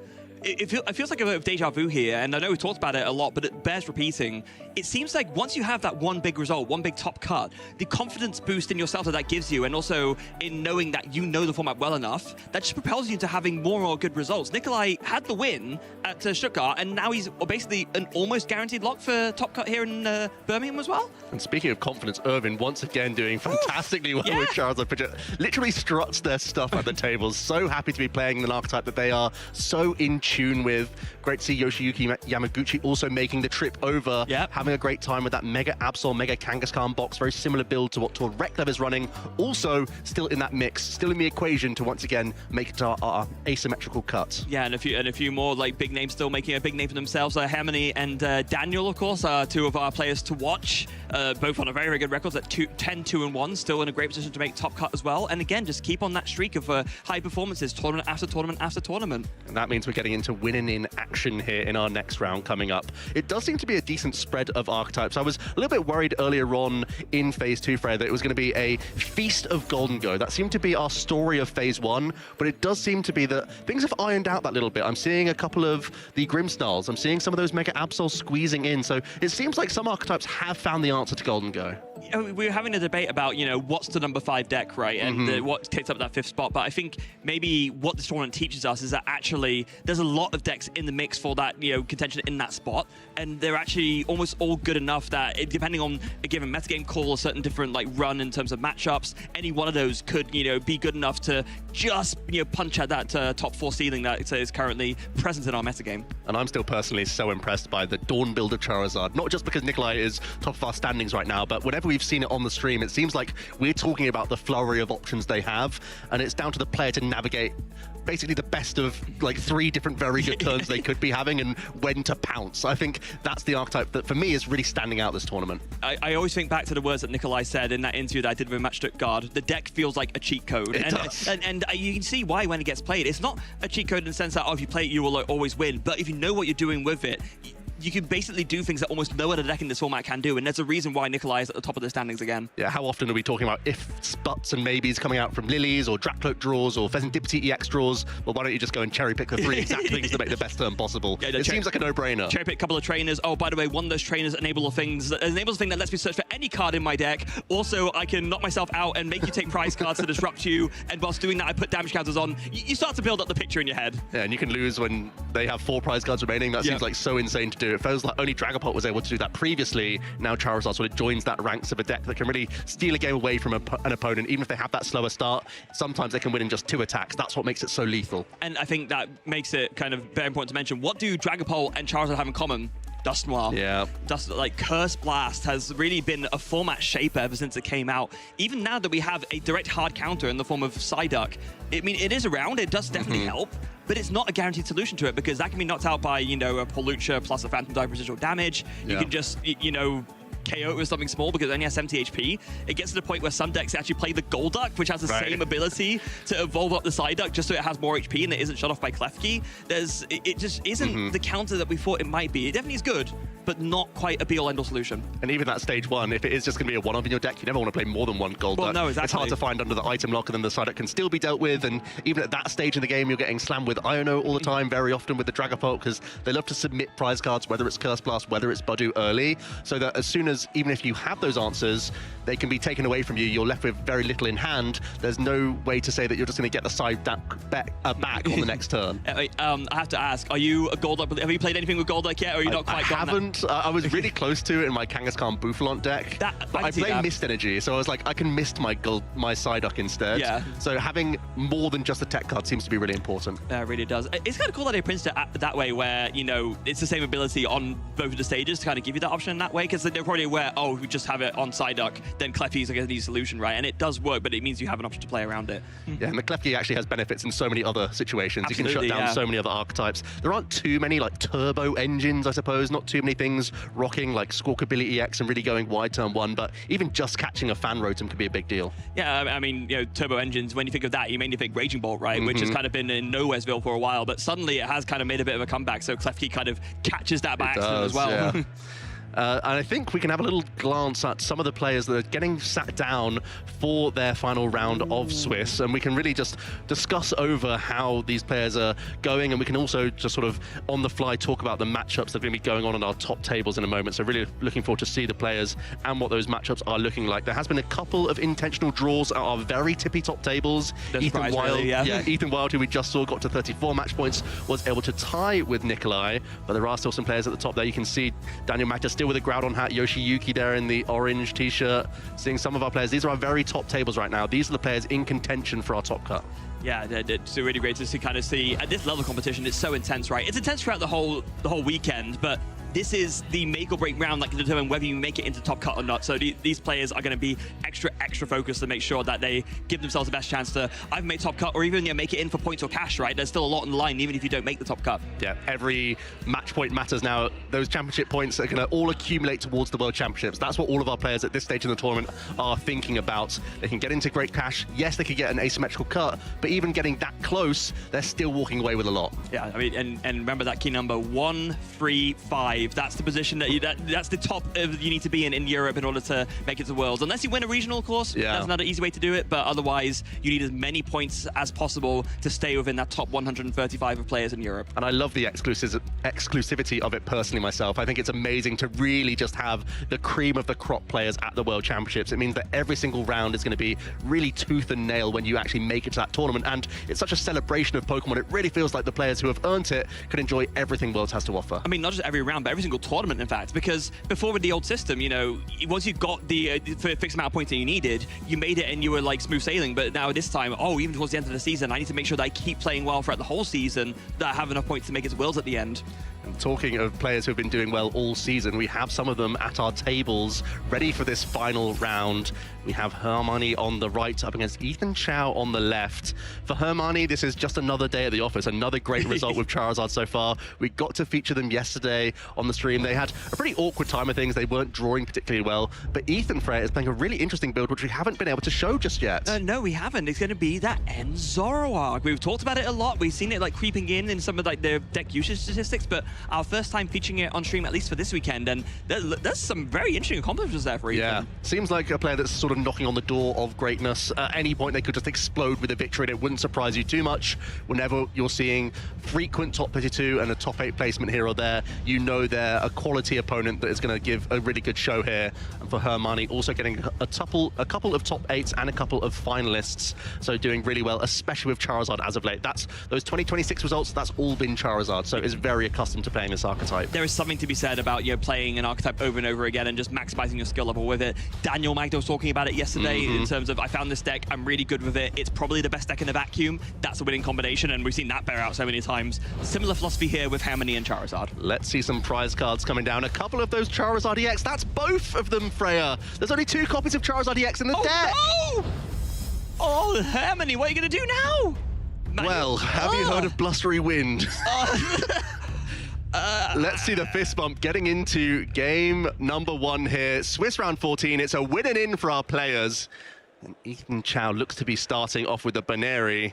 it feels like a bit of deja vu here, and I know we talked about it a lot, but it bears repeating. It seems like once you have that one big result, one big top cut, the confidence boost in yourself that gives you, and also in knowing that you know the format well enough, that just propels you to having more and more good results. Nikolai had the win at Stuttgart, and now he's basically an almost guaranteed lock for top cut here in Birmingham as well. And speaking of confidence, Irvin once again doing fantastically well with Charizard Pidgeot. Literally struts their stuff at the tables. So happy to be playing an archetype that they are so in tune with. Great to see Yoshiyuki Yamaguchi also making the trip over, having a great time with that Mega Absol, Mega Kangaskhan box, very similar build to what Tord Reklev is running. Also still in that mix, still in the equation to once again make it our asymmetrical cut. Yeah, and a few more like big names still making a big name for themselves. Hermione and Daniel, of course, are two of our players to watch, both on a very, very good record at 10, 2, and 1, still in a great position to make top cut as well. And again, just keep on that streak of high performances, tournament after tournament after tournament. And that means we're getting into winning in action here in our next round coming up. It does seem to be a decent spread of archetypes. I was a little bit worried earlier on in Phase 2, Freya, that it was going to be a feast of Golden Go. That seemed to be our story of Phase 1, but it does seem to be that things have ironed out that little bit. I'm seeing a couple of the Grimmsnarls. I'm seeing some of those Mega Absols squeezing in. So it seems like some archetypes have found the answer to Golden Go. We were having a debate about, you know, what's the number 5 deck, right? And what takes up that 5th spot. But I think maybe what this tournament teaches us is that actually there's a lot of decks in the mix for that, you know, contention in that spot. And they're actually almost all good enough that depending on a given metagame call, a certain different like run in terms of matchups, any one of those could, you know, be good enough to just, you know, punch at that top 4 ceiling that is currently present in our metagame. And I'm still personally so impressed by the Dawn build of Charizard, not just because Nikolai is top of our standings right now, but whenever we've seen it on the stream, it seems like we're talking about the flurry of options they have, and it's down to the player to navigate basically the best of like 3 different very good turns they could be having and when to pounce. I think that's the archetype that for me is really standing out this tournament. I always think back to the words that Nikolai said in that interview that I did with Match Stuttgart. The deck feels like a cheat code. And you can see why when it gets played. It's not a cheat code in the sense that, oh, if you play it, you will always win. But if you know what you're doing with it, you can basically do things that almost no other deck in this format can do, and there's a reason why Nikolai is at the top of the standings again. Yeah, how often are we talking about ifs, buts, and maybes coming out from Lilies or Drakloak draws or Pheasantipity EX draws? Well, why don't you just go and cherry pick the 3 exact things to make the best turn possible? Yeah, it seems like a no-brainer. Cherry pick a couple of trainers. Oh, by the way, one of those trainers enables a thing that lets me search for any card in my deck. Also, I can knock myself out and make you take prize cards to disrupt you, and whilst doing that, I put damage counters on. You start to build up the picture in your head. Yeah, and you can lose when they have 4 prize cards remaining. That seems like so insane to do. It feels like only Dragapult was able to do that previously. Now Charizard sort of joins that ranks of a deck that can really steal a game away from an opponent. Even if they have that slower start, sometimes they can win in just 2 attacks. That's what makes it so lethal. And I think that makes it kind of very important to mention. What do Dragapult and Charizard have in common? Dust Noir. Yeah. Like Curse Blast has really been a format shaper ever since it came out. Even now that we have a direct hard counter in the form of Psyduck, I mean, it is around, it does definitely help, but it's not a guaranteed solution to it because that can be knocked out by, you know, a Pollucha plus a Phantom Dive residual damage. You can just, you know, KO it with something small because it only has 70 HP. It gets to the point where some decks actually play the Golduck, which has the same ability to evolve up the Psyduck just so it has more HP and it isn't shut off by Klefki. It just isn't the counter that we thought it might be. It definitely is good, but not quite a be-all end-all solution. And even that stage 1, if it is just going to be a one-off in your deck, you never want to play more than one gold duck. No, exactly. It's hard to find under the item lock, and then the side duck can still be dealt with. And even at that stage in the game, you're getting slammed with Iono all the time, very often with the Dragapult, because they love to submit prize cards, whether it's Curse Blast, whether it's Budu early, so that as soon as, even if you have those answers, they can be taken away from you. You're left with very little in hand. There's no way to say that you're just going to get the side duck back on the next turn. I have to ask, are you a gold duck? Have you played anything with gold duck yet, or are you not quite? I haven't. I was really close to it in my Kangaskhan Bouffalont deck, but I play Mist Energy, so I was like, I can mist my Psyduck instead. Yeah. So having more than just a tech card seems to be really important. Yeah, it really does. It's kind of cool that they printed it that way, where, you know, it's the same ability on both of the stages to kind of give you that option in that way, because they're probably aware, oh, if we just have it on Psyduck, then Clefairy's like an easy solution, right? And it does work, but it means you have an option to play around it. Yeah, and the Klefki actually has benefits in so many other situations. Absolutely, you can shut down so many other archetypes. There aren't too many like turbo engines, I suppose, not too many things rocking like Squawkabilly EX and really going wide turn 1, but even just catching a Fan Rotom can be a big deal. Yeah, I mean, you know, turbo engines, when you think of that, you mainly think Raging Bolt, right? Which has kind of been in Nowheresville for a while, but suddenly it has kind of made a bit of a comeback, so Klefki kind of catches that by accident as well. Yeah. And I think we can have a little glance at some of the players that are getting sat down for their final round of Swiss, and we can really just discuss over how these players are going, and we can also just sort of on the fly talk about the matchups that are going to be going on our top tables in a moment. So really looking forward to see the players and what those matchups are looking like. There has been a couple of intentional draws at our very tippy top tables. Ethan Wild, Ethan Wild, who we just saw, got to 34 match points, was able to tie with Nikolai, but there are still some players at the top there. You can see Daniel Magda still with a Groudon hat, Yoshiyuki there in the orange t-shirt, seeing some of our players. These are our very top tables right now. These are the players in contention for our top cut. Yeah, it's really great to kind of see at this level of competition. It's so intense, right? It's intense throughout the whole weekend, but this is the make or break round that can determine whether you make it into top cut or not. So these players are going to be extra focused to make sure that they give themselves the best chance to either make top cut or even make it in for points or cash, right? There's still a lot on the line, even if you don't make the top cut. Yeah, every match point matters now. Those championship points are going to all accumulate towards the World Championships. That's what all of our players at this stage in the tournament are thinking about. They can get into great cash. Yes, they could get an asymmetrical cut, but even getting that close, they're still walking away with a lot. Yeah, I mean, and remember that key number 135. That's the position that's the top of you need to be in Europe in order to make it to Worlds. Unless you win a regional, of course, that's another easy way to do it. But otherwise, you need as many points as possible to stay within that top 135 of players in Europe. And I love the exclusivity of it personally myself. I think it's amazing to really just have the cream of the crop players at the World Championships. It means that every single round is going to be really tooth and nail when you actually make it to that tournament. And it's such a celebration of Pokemon. It really feels like the players who have earned it can enjoy everything Worlds has to offer. I mean, not just every round, but every single tournament, in fact, because before with the old system, you know, once you got the fixed amount of points that you needed, you made it and you were like smooth sailing. But now this time, even towards the end of the season, I need to make sure that I keep playing well throughout the whole season, that I have enough points to make it to Worlds at the end. And talking of players who've been doing well all season, we have some of them at our tables ready for this final round. We have Hermione on the right up against Ethan Chow on the left. For Hermione, this is just another day at the office, another great result with Charizard so far. We got to feature them yesterday on the stream. They had a pretty awkward time of things. They weren't drawing particularly well, but Ethan Freya is playing a really interesting build, which we haven't been able to show just yet. No, we haven't. It's going to be that End Zoroark. We've talked about it a lot. We've seen it like creeping in some of like the deck usage statistics, but our first time featuring it on stream, at least for this weekend, and there's some very interesting accomplishments there for Ethan. Yeah, seems like a player that's sort of knocking on the door of greatness. At any point, they could just explode with a victory, and it wouldn't surprise you too much. Whenever you're seeing frequent top 32 and a top 8 placement here or there, you know they're a quality opponent that is going to give a really good show here. And for Hermione, also getting a couple of top 8s and a couple of finalists, so doing really well, especially with Charizard as of late. That's those 2026 results, that's all been Charizard, so is very accustomed to playing this archetype. There is something to be said about, you know, playing an archetype over and over again and just maximizing your skill level with it. Daniel Magda was talking about it yesterday in terms of, I found this deck, I'm really good with it. It's probably the best deck in the vacuum. That's a winning combination, and we've seen that bear out so many times. Similar philosophy here with Hermione and Charizard. Let's see some prize cards coming down. A couple of those Charizard EX. That's both of them, Freya. There's only 2 copies of Charizard EX in the deck. No! Oh, Hermione, what are you going to do now? Well, have you heard of Blustery Wind? Let's see the fist bump getting into game number 1 here. Swiss round 14. It's a win and in for our players. And Ethan Chow looks to be starting off with a Baneri.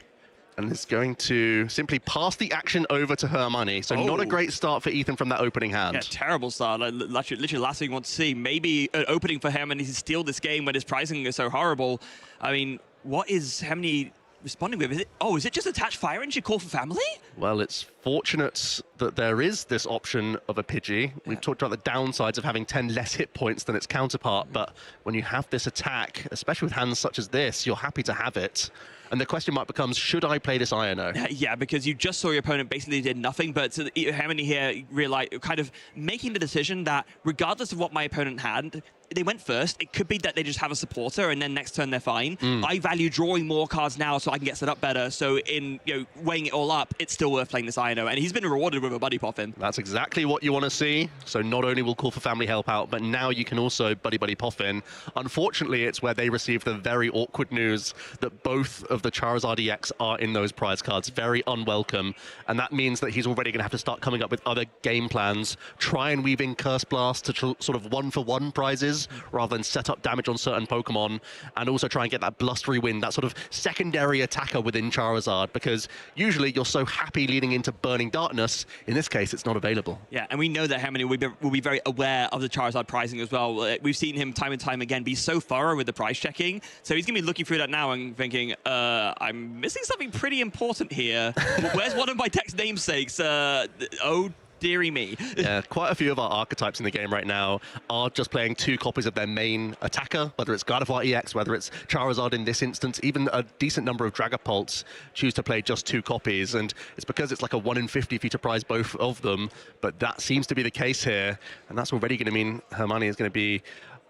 And is going to simply pass the action over to Hermione. So not a great start for Ethan from that opening hand. Yeah, terrible start. Literally last thing you want to see. Maybe an opening for Hermione to steal this game when his pricing is so horrible. I mean, what is Hermione responding with? Is it just attach fire and she call for family? Well, it's fortunate that there is this option of a Pidgey. We've talked about the downsides of having 10 less hit points than its counterpart, but when you have this attack, especially with hands such as this, you're happy to have it. And the question mark becomes, should I play this Iono? Yeah, because you just saw your opponent basically did nothing, but Hermione here realized, kind of making the decision that regardless of what my opponent had, they went first. It could be that they just have a supporter and then next turn they're fine. I value drawing more cards now so I can get set up better. So in weighing it all up, it's still worth playing this Iono. And he's been rewarded with a Buddy Poffin. That's exactly what you want to see. So not only will Call for Family help out, but now you can also Buddy Poffin. Unfortunately, it's where they received the very awkward news that both of the Charizard EX are in those prize cards. Very unwelcome. And that means that he's already going to have to start coming up with other game plans, try and weave in Curse Blast to sort of one-for-one prizes, rather than set up damage on certain Pokemon, and also try and get that blustery wind, that sort of secondary attacker within Charizard, because usually you're so happy leading into Burning Darkness. In this case, it's not available. Yeah, and we know that Hermione will be very aware of the Charizard pricing as well. We've seen him time and time again be so thorough with the price checking, so he's going to be looking through that now and thinking, I'm missing something pretty important here. Where's one of my text namesakes? Oh, dearie me. Yeah, quite a few of our archetypes in the game right now are just playing 2 copies of their main attacker, whether it's Gardevoir EX, whether it's Charizard in this instance. Even a decent number of Dragapults choose to play just 2 copies, and it's because it's like a 1 in 50 for you to prize both of them, but that seems to be the case here, and that's already going to mean Hermione is going to be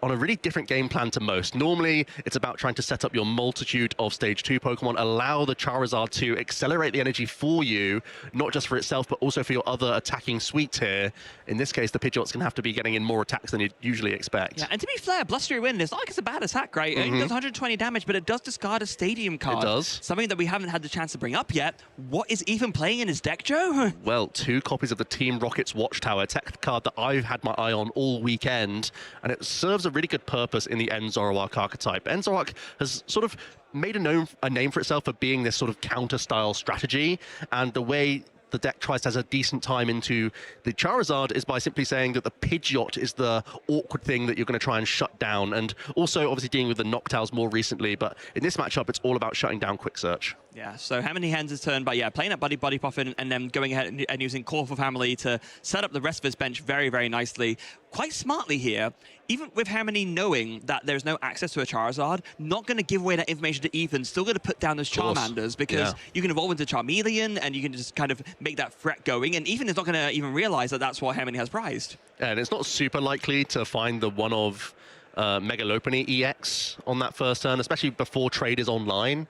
on a really different game plan to most. Normally, it's about trying to set up your multitude of Stage 2 Pokemon, allow the Charizard to accelerate the energy for you, not just for itself, but also for your other attacking suite here. In this case, the Pidgeot's going to have to be getting in more attacks than you'd usually expect. Yeah, and to be fair, Blustery Wind, it's not like it's a bad attack, right? It does 120 damage, but it does discard a Stadium card. It does. Something that we haven't had the chance to bring up yet. What is Ethan playing in his deck, Joe? Well, 2 copies of the Team Rocket's Watchtower, a tech card that I've had my eye on all weekend, and it serves a really good purpose in the End Zoroark archetype. End Zoroark has sort of made a name for itself for being this sort of counter-style strategy, and the way the deck tries to have a decent time into the Charizard is by simply saying that the Pidgeot is the awkward thing that you're going to try and shut down, and also obviously dealing with the Noctowls more recently, but in this matchup it's all about shutting down Quick Search. Yeah, so how many hands his turn, but yeah, playing that Buddy Poffin and then going ahead and using Call for Family to set up the rest of his bench very, very nicely. Quite smartly here, even with Hermione knowing that there's no access to a Charizard, not going to give away that information to Ethan, still going to put down those Charmanders, because you can evolve into Charmeleon and you can just kind of make that threat going, and Ethan is not going to even realize that that's what Hermione has prized. And it's not super likely to find the one of Mega Lopunny EX on that first turn, especially before trade is online.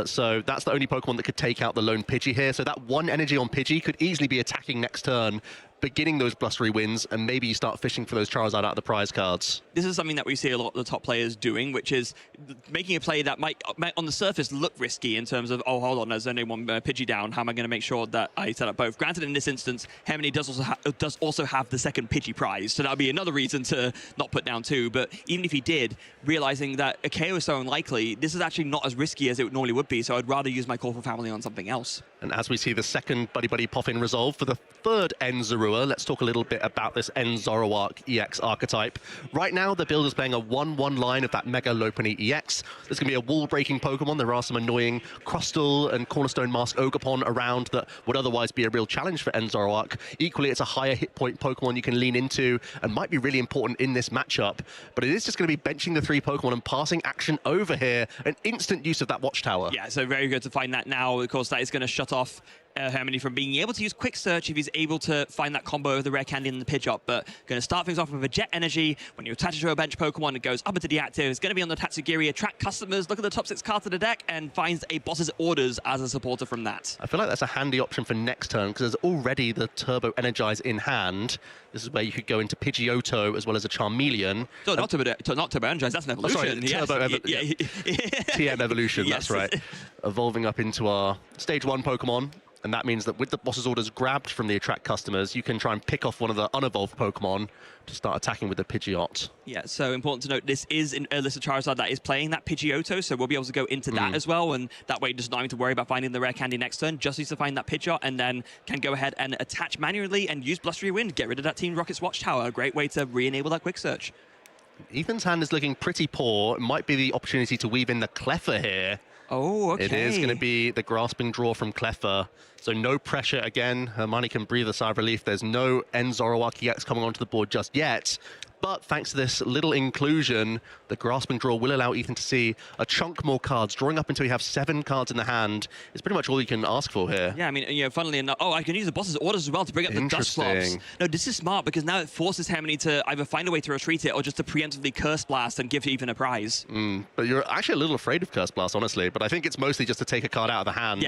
So that's the only Pokemon that could take out the lone Pidgey here. So that 1 energy on Pidgey could easily be attacking next turn, beginning those blustery wins, and maybe you start fishing for those Charizard out of the prize cards. This is something that we see a lot of the top players doing, which is making a play that might on the surface look risky in terms of, oh, hold on, there's only 1 Pidgey down. How am I going to make sure that I set up both? Granted, in this instance, Hermione does also have the second Pidgey prize, so that would be another reason to not put down 2. But even if he did, realizing that a KO is so unlikely, this is actually not as risky as it normally would be, so I'd rather use my Call for Family on something else. And as we see the second Buddy Poffin resolve for the 3rd End Zorua, let's talk a little bit about this End Zoroark EX archetype. Right now, the build is playing a 1/1 line of that Mega Lopunny EX. There's going to be a wall-breaking Pokemon. There are some annoying Crustle and Cornerstone Mask Ogerpon around that would otherwise be a real challenge for End Zoroark. Equally, it's a higher hit point Pokemon you can lean into and might be really important in this matchup. But it is just going to be benching the 3 Pokemon and passing action over here. An instant use of that Watchtower. Yeah, so very good to find that now. Of course, that is going to shut off Hermione from being able to use Quick Search if he's able to find that combo of the Rare Candy and the Pidgeot. But going to start things off with a Jet Energy. When you attach it to a bench Pokemon, it goes up into the active. It's going to be on the Tatsugiri, attract customers, look at the top 6 cards of the deck, and finds a Boss's Orders as a supporter from that. I feel like that's a handy option for next turn, because there's already the Turbo Energize in hand. This is where you could go into Pidgeotto as well as a Charmeleon. So not Turbo Energize, that's an evolution. Oh, sorry, TM Evolution, Yes. that's right. Evolving up into our Stage 1 Pokemon. And that means that with the boss's orders grabbed from the attract customers, you can try and pick off one of the unevolved Pokemon to start attacking with the Pidgeot. Yeah, so important to note, this is an Alyssa Charizard that is playing that Pidgeotto, so we'll be able to go into that as well, and that way just not having to worry about finding the rare candy next turn, just needs to find that Pidgeot, and then can go ahead and attach manually and use Blustery Wind, get rid of that Team Rocket's Watchtower. A great way to re-enable that quick search. Ethan's hand is looking pretty poor. It might be the opportunity to weave in the Cleffer here. Oh, okay. It is going to be the grasping draw from Cleffer. So no pressure again. Hermione can breathe a sigh of relief. There's no End Zoroark EX coming onto the board just yet. But thanks to this little inclusion, the grasping draw will allow Ethan to see a chunk more cards. Drawing up until you have 7 cards in the hand is pretty much all you can ask for here. Yeah, I mean, you know, funnily enough, I can use the boss's orders as well to bring up the dust flops. No, this is smart because now it forces Hermione to either find a way to retreat it or just to preemptively Curse Blast and give Ethan a prize. But you're actually a little afraid of Curse Blast, honestly. But I think it's mostly just to take a card out of the hand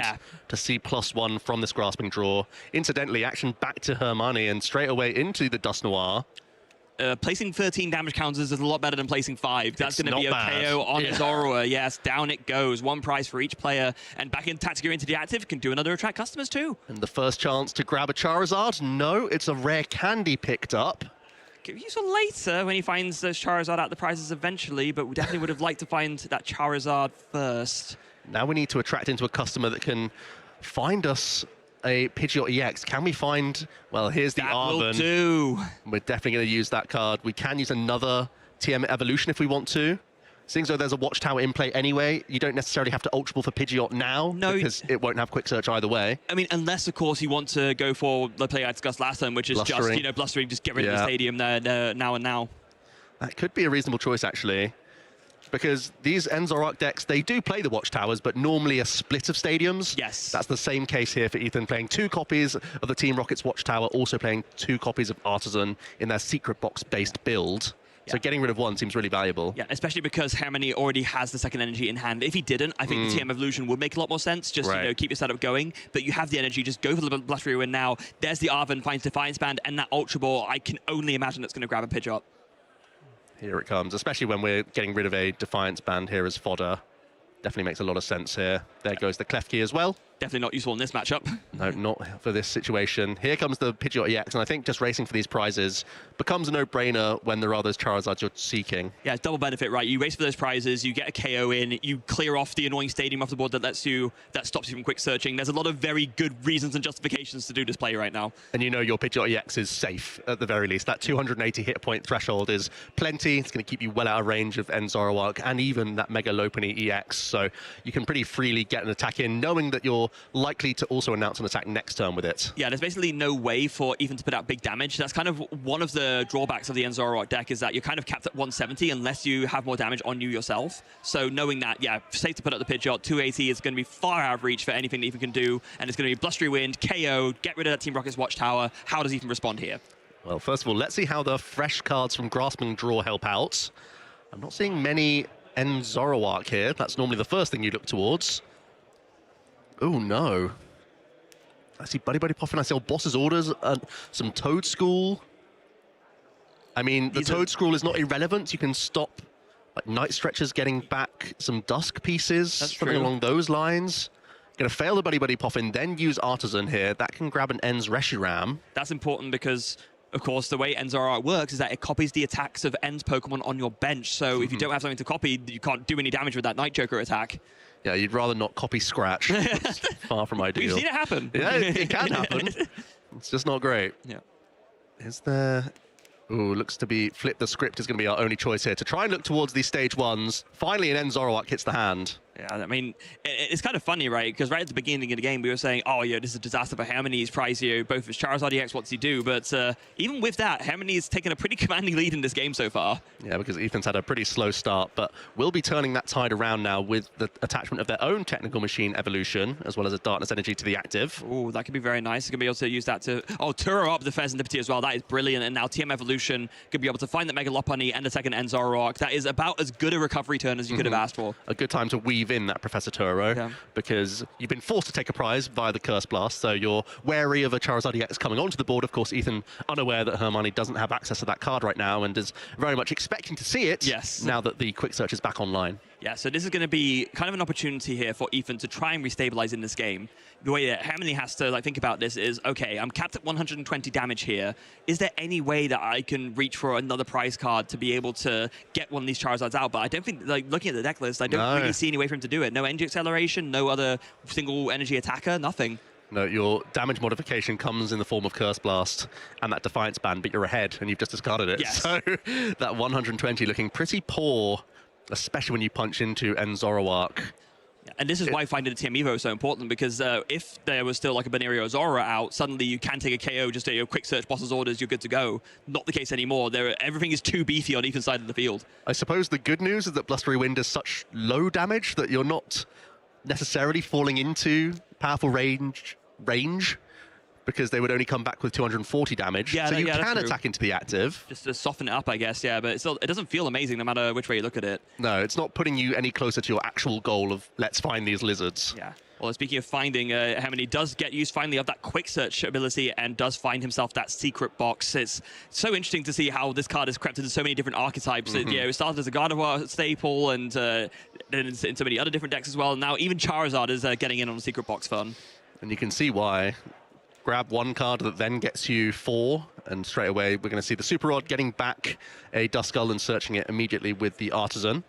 to see +1 from this grasping draw. Incidentally, action back to Hermione and straight away into the Dust Noir. Placing 13 damage counters is a lot better than placing 5. That's going to be a KO on Zorua. Yes, down it goes. 1 prize for each player. And back in Tactica into the active, can do another attract customers too. And the first chance to grab a Charizard? No, it's a rare candy picked up. Useful later when he finds those Charizard out the prizes eventually, but we definitely would have liked to find that Charizard first. Now we need to attract into a customer that can find us a Pidgeot EX. Can we find... Well, here's the Arven. Will do. We're definitely going to use that card. We can use another TM Evolution if we want to. Seeing as though there's a Watchtower in play anyway, you don't necessarily have to Ultra Ball for Pidgeot now, because it won't have Quick Search either way. I mean, unless, of course, you want to go for the play I discussed last time, which is just, you know, Blustering, just get rid of the stadium there, now and now. That could be a reasonable choice, actually. Because these End Zoroark decks, they do play the Watchtowers, but normally a split of stadiums. Yes. That's the same case here for Ethan, playing 2 copies of the Team Rocket's Watchtower, also playing 2 copies of Artisan in their secret box-based build. So getting rid of 1 seems really valuable. Yeah, especially because Hermione already has the second energy in hand. If he didn't, I think the TM Evolution would make a lot more sense. Just, you know, keep your setup going. But you have the energy, just go for the Blustery Wind now. There's the Arven, finds Defiance Band, and that Ultra Ball, I can only imagine it's going to grab a Pidgeot. Here it comes, especially when we're getting rid of a Defiance Band here as fodder. Definitely makes a lot of sense here. There goes the Klefki as well. Definitely not useful in this matchup. No, not for this situation. Here comes the Pidgeot EX, and I think just racing for these prizes becomes a no-brainer when there are those Charizards you're seeking. Yeah, it's double benefit, right? You race for those prizes, you get a KO in, you clear off the annoying stadium off the board that stops you from quick searching. There's a lot of very good reasons and justifications to do this play right now. And you know your Pidgeot EX is safe, at the very least. That 280 hit point threshold is plenty. It's going to keep you well out of range of End Zoroark and even that Mega Lopunny EX. So you can pretty freely get an attack in, knowing that you're likely to also announce an attack next turn with it. Yeah, there's basically no way for Ethan to put out big damage. That's kind of one of the drawbacks of the End Zoroark deck, is that you're kind of capped at 170 unless you have more damage on you yourself. So knowing that, yeah, safe to put up the Pidgeot. 280 is going to be far out of reach for anything that Ethan can do, and it's going to be Blustery Wind, KO, get rid of that Team Rocket's Watchtower. How does Ethan respond here? Well, first of all, let's see how the fresh cards from Grasping Draw help out. I'm not seeing many End Zoroark here. That's normally the first thing you look towards. Oh, no. I see Buddy Poffin. I see Boss's Orders, some Toadschool. I mean, the Toadschool is not irrelevant. You can stop like Night Stretchers getting back some Dusk pieces, something along those lines. Going to fail the Buddy Poffin, then use Artisan here. That can grab an End's Reshiram. That's important because, of course, the way End Zoroark works is that it copies the attacks of End's Pokemon on your bench. So if you don't have something to copy, you can't do any damage with that Night Joker attack. Yeah, you'd rather not copy Scratch. That's far from ideal. We've seen it happen. Yeah, it can happen. It's just not great. Yeah. Is there... Ooh, looks to be Flip the Script is going to be our only choice here to try and look towards these stage 1s. Finally, an End Zoroark hits the hand. Yeah, I mean, it's kind of funny, right? Because right at the beginning of the game, we were saying, oh, yeah, this is a disaster for Hermione. He's prized you both his Charizard EX, what's he do? But even with that, Hermione has taken a pretty commanding lead in this game so far. Yeah, because Ethan's had a pretty slow start, but we'll be turning that tide around now with the attachment of their own Technical Machine Evolution, as well as a Darkness Energy to the active. Oh, that could be very nice. You're going to be able to use that to, Turo up the Pheasantipity as well. That is brilliant. And now TM Evolution could be able to find the Mega Lopunny and the second End Zoroark. That is about as good a recovery turn as you could have asked for. A good time to weave in that Professor Turo. Because you've been forced to take a prize via the Curse Blast, so you're wary of a Charizard EX coming onto the board. Of course, Ethan, unaware that Hermione doesn't have access to that card right now and is very much expecting to see it now that the Quick Search is back online. Yeah, so this is going to be kind of an opportunity here for Ethan to try and restabilize in this game. The way that Hamley has to think about this is, okay, I'm capped at 120 damage here. Is there any way that I can reach for another prize card to be able to get one of these Charizards out? But I don't think, looking at the deck list, I don't really see any way for him to do it. No energy acceleration, no other single energy attacker, nothing. No, your damage modification comes in the form of Curse Blast and that Defiance Band, but you're ahead and you've just discarded it. Yes. So that 120 looking pretty poor, especially when you punch into Zoroark. And this is why finding the TM Evo is so important, because if there was still like a Benerio Zora out, suddenly you can take a KO, just a quick search, boss's orders, you're good to go. Not the case anymore. Everything is too beefy on Ethan's side of the field. I suppose the good news is that Blustery Wind does such low damage that you're not necessarily falling into powerful range, because they would only come back with 240 damage. Yeah, so you can true. attack into the active. Just to soften it up, I guess, yeah, but it doesn't feel amazing no matter which way you look at it. No, it's not putting you any closer to your actual goal of let's find these lizards. Yeah. Well, speaking of finding, Hamley does get use finally of that quick search ability and does find himself that secret box. It's so interesting to see how this card has crept into so many different archetypes. It started as a Gardevoir staple and then in so many other different decks as well. Now even Charizard is getting in on the secret box fun. And you can see why. Grab one card that then gets you 4, and straight away we're going to see the Super Rod getting back a Duskull and searching it immediately with the Artisan.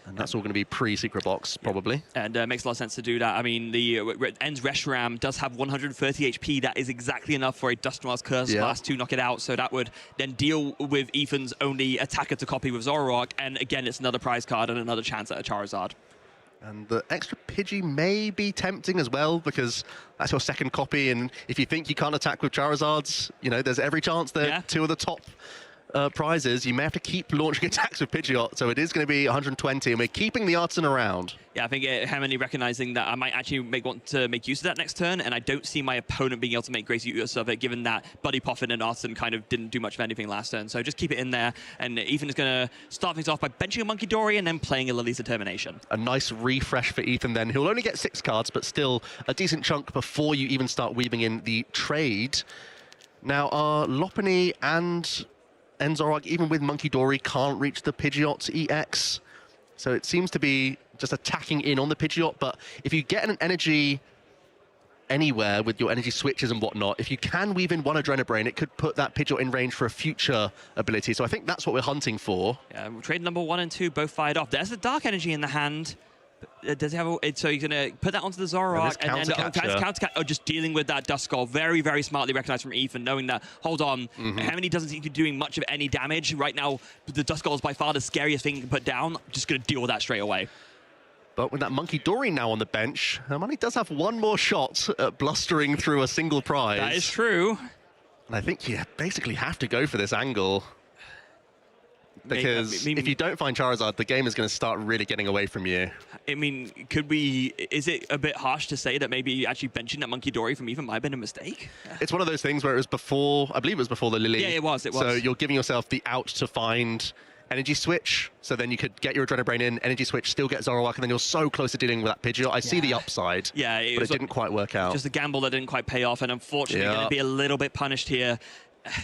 And that's all going to be pre-Secret Box, probably. And makes a lot of sense to do that. I mean, the End's Reshiram does have 130 HP. That is exactly enough for a Dusknoir's Curse Blast to knock it out. So that would then deal with Ethan's only attacker to copy with Zoroark. And again, it's another prize card and another chance at a Charizard. And the extra Pidgey may be tempting as well, because that's your second copy. And if you think you can't attack with Charizards, you know, there's every chance that 2 of the top prizes, you may have to keep launching attacks with Pidgeot. So it is going to be 120, and we're keeping the Artisan around. Yeah, I think Hamley recognizing that I might actually want to make use of that next turn, and I don't see my opponent being able to make great use of it, given that Buddy Poffin and Artisan kind of didn't do much of anything last turn. So just keep it in there, and Ethan is going to start things off by benching a Monkey Dory and then playing a Lily's Determination. A nice refresh for Ethan then. He'll only get 6 cards, but still a decent chunk before you even start weaving in the trade. Now, our Lopunny and Zoroark, even with Monkey Dory, can't reach the Pidgeot EX. So it seems to be just attacking in on the Pidgeot, but if you get an energy anywhere with your energy switches and whatnot, if you can weave in one Adrenabrain, it could put that Pidgeot in range for a future ability. So I think that's what we're hunting for. Yeah, trade number 1 and 2 both fired off. There's the Dark Energy in the hand. Does he have so you're going to put that onto the Zoroark and then just dealing with that Duskull. Very, very smartly recognized from Ethan, knowing that, hold on, Hamley doesn't seem to be doing much of any damage. Right now, the Duskull is by far the scariest thing you can put down. Just going to deal with that straight away. But with that Monkey Dory now on the bench, Hermione does have one more shot at blustering through a single prize. That is true. And I think you basically have to go for this angle. Because if you don't find Charizard, the game is going to start really getting away from you. I mean, is it a bit harsh to say that maybe actually benching that Monkey Dory from Ethan might have been a mistake? It's one of those things where it was before, I believe it was before the Lily. Yeah, it was. So you're giving yourself the out to find Energy Switch, so then you could get your Adrenabrain in, Energy Switch, still get Zoroark, and then you're so close to dealing with that Pidgeot. I see the upside, but it didn't quite work out. Just a gamble that didn't quite pay off, and unfortunately going to be a little bit punished here.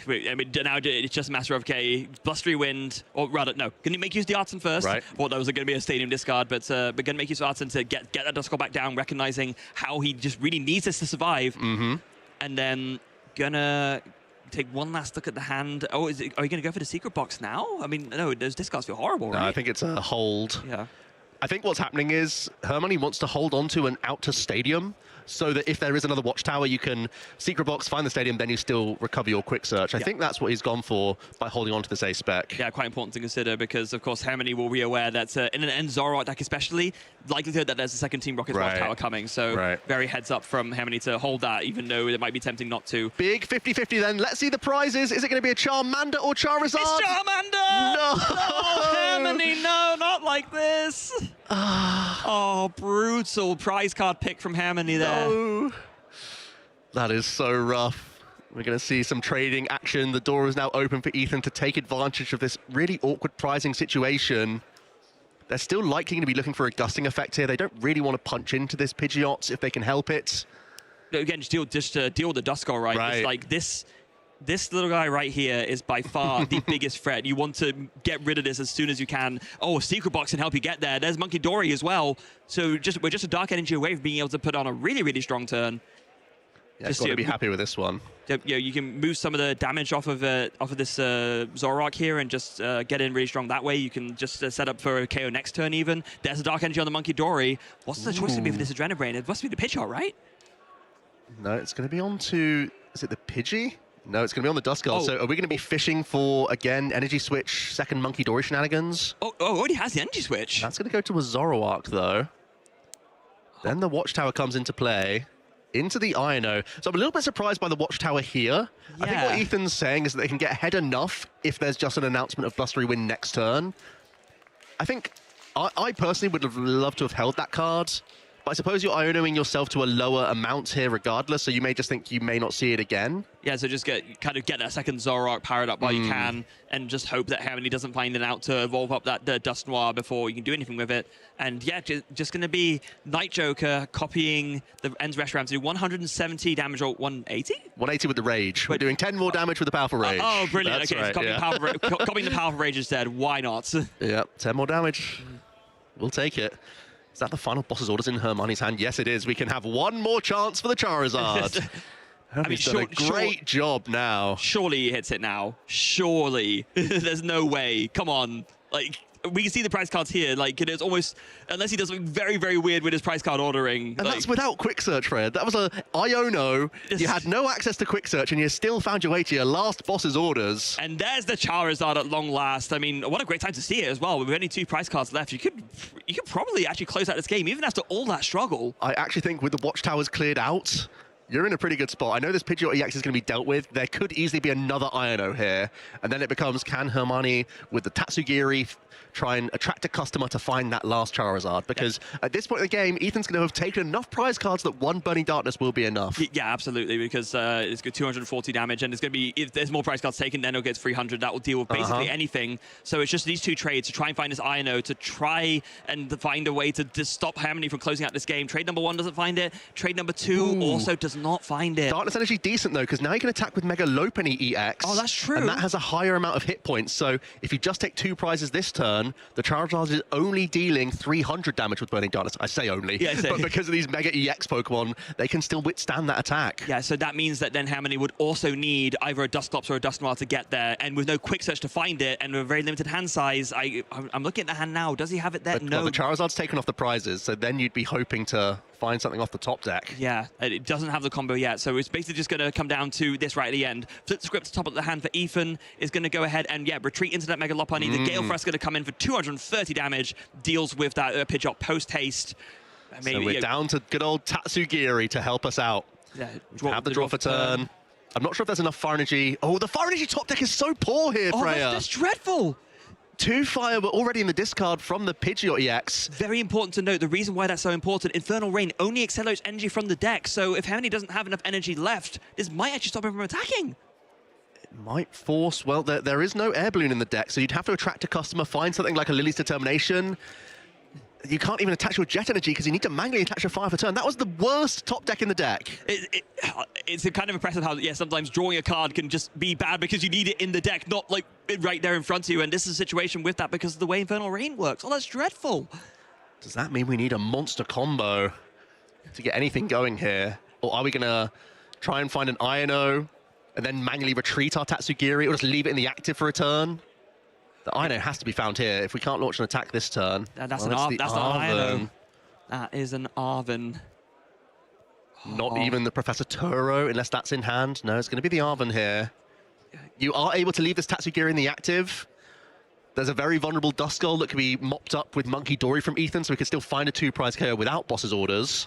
I mean, now it's just a matter of, okay, Blustery Wind, or rather, no, can you make use of the Artisan first? Right. Thought that was going to be a stadium discard, but going to make use of Artisan to get that Duskull back down, recognizing how he just really needs this to survive, and then gonna take one last look at the hand. Oh, are you going to go for the secret box now? I mean, no, those discards feel horrible, right? No, I think it's a hold. Yeah. I think what's happening is Hermione wants to hold on to an out to stadium, so that if there is another watchtower, you can secret box, find the stadium, then you still recover your quick search. I think that's what he's gone for by holding on to this A-spec. Yeah, quite important to consider, because of course Hermione will be aware that in an Zoroark deck especially, likelihood that there's a second Team Rocket's watchtower coming. So very heads up from Hermione to hold that, even though it might be tempting not to. Big 50-50 then. Let's see the prizes. Is it going to be a Charmander or Charizard? It's Charmander! No! No, Hermione, no, not like this. Oh, brutal prize card pick from Hermione there. No. That is so rough. We're going to see some trading action. The door is now open for Ethan to take advantage of this really awkward prizing situation. They're still likely going to be looking for a gusting effect here. They don't really want to punch into this Pidgeot if they can help it. Again, just deal with the Duskull, right? It's like this This little guy right here is by far the biggest threat. You want to get rid of this as soon as you can. Oh, Secret Box can help you get there. There's Monkey Dory as well. So we're just a Dark Energy away from being able to put on a really, really strong turn. Yeah, just got to be happy with this one. You can move some of the damage off of this Zoroark here and just get in really strong that way. You can just set up for a KO next turn even. There's a Dark Energy on the Monkey Dory. What's the choice going to be for this Adrenaline Brain? It must be the Pidgeot, right? No, it's going to be on to... Is it the Pidgey? No, it's going to be on the Duskull. So are we going to be fishing for, again, Energy Switch, second Monkey Dory shenanigans? Oh, already has the Energy Switch. That's going to go to a Zoroark, though. Then the Watchtower comes into play. Into the Ino. So I'm a little bit surprised by the Watchtower here. Yeah. I think what Ethan's saying is that they can get ahead enough if there's just an announcement of Blustery win next turn. I think I personally would have loved to have held that card. But I suppose you're Ionoing yourself to a lower amount here regardless, so you may just think you may not see it again. Yeah, so just get that second Zoroark powered up while you can, and just hope that Harmony doesn't find it out to evolve up that Dust Noir before you can do anything with it. And yeah, just going to be Night Joker copying the End's Restaurant to do 170 damage, or 180? 180 with the Rage. We're doing 10 more damage with the Powerful Rage. Oh, brilliant. That's okay, right, so copying the Powerful Rage instead. Why not? Yep, 10 more damage. We'll take it. Is that the final boss's orders in Hermione's hand? Yes, it is. We can have one more chance for the Charizard. I mean, done a great job now. Surely he hits it now. Surely. There's no way. Come on. Like, we can see the price cards here. Like, it is almost, unless he does something very, very weird with his price card ordering. And that's without quick search, Fred. That was a Iono. You had no access to quick search, and you still found your way to your last boss's orders. And there's the Charizard at long last. I mean, what a great time to see it as well. With only 2 price cards left, you could probably actually close out this game, even after all that struggle. I actually think with the Watchtowers cleared out, you're in a pretty good spot. I know this Pidgeot EX is going to be dealt with. There could easily be another Iono here. And then it becomes, can Hermione with the Tatsugiri try and attract a customer to find that last Charizard? Because at this point in the game, Ethan's going to have taken enough prize cards that one Burning Darkness will be enough. Yeah, absolutely, because it's got 240 damage, and it's going to be, if there's more prize cards taken, then it'll get 300. That will deal with basically anything. So it's just these 2 trades to try and find this Iono, to try and find a way to stop Harmony from closing out this game. Trade number 1 doesn't find it. Trade number 2 also does not find it. Darkness Energy decent, though, because now you can attack with Mega Lopunny EX. Oh, that's true. And that has a higher amount of hit points. So if you just take 2 prizes this turn, the Charizard is only dealing 300 damage with Burning Darkness. I say only, but because of these Mega EX Pokemon, they can still withstand that attack. Yeah, so that means that then Harmony would also need either a Dusclops or a Dust Noir to get there, and with no quick search to find it, and with a very limited hand size, I'm looking at the hand now. Does he have it there? No. Well, the Charizard's taken off the prizes, so then you'd be hoping to find something off the top deck. Yeah, it doesn't have the combo yet, so it's basically just going to come down to this right at the end. Flip the script to top of the hand for Ethan is going to go ahead and, retreat into that Mega Lopunny. The Gale Thrust is going to come in for 230 damage, deals with that Pidgeot post-haste. So we're down to good old Tatsugiri to help us out. Yeah, have the draw for turn. I'm not sure if there's enough Fire Energy. Oh, the Fire Energy top deck is so poor here, Freya. That's dreadful. 2 fire were already in the discard from the Pidgeot EX. Very important to note, the reason why that's so important, Infernal Rain only accelerates energy from the deck, so if Harmony doesn't have enough energy left, this might actually stop him from attacking. It might force, well, there is no Air Balloon in the deck, so you'd have to attract a customer, find something like a Lily's Determination. You can't even attach your Jet Energy because you need to manually attach your fire for turn. That was the worst top deck in the deck. It's kind of impressive how, sometimes drawing a card can just be bad because you need it in the deck, not like right there in front of you. And this is a situation with that because of the way Infernal Rain works. Oh, that's dreadful. Does that mean we need a monster combo to get anything going here? Or are we going to try and find an Iono and then manually retreat our Tatsugiri, or just leave it in the active for a turn? The Iono has to be found here. If we can't launch an attack this turn, that's not an Iono. That is an Arven. Not even the Professor Turo, unless that's in hand. No, it's going to be the Arven here. You are able to leave this Tatsugiri in the active. There's a very vulnerable Duskull that can be mopped up with Monkey Dory from Ethan, so we can still find a 2-prize KO without boss's orders.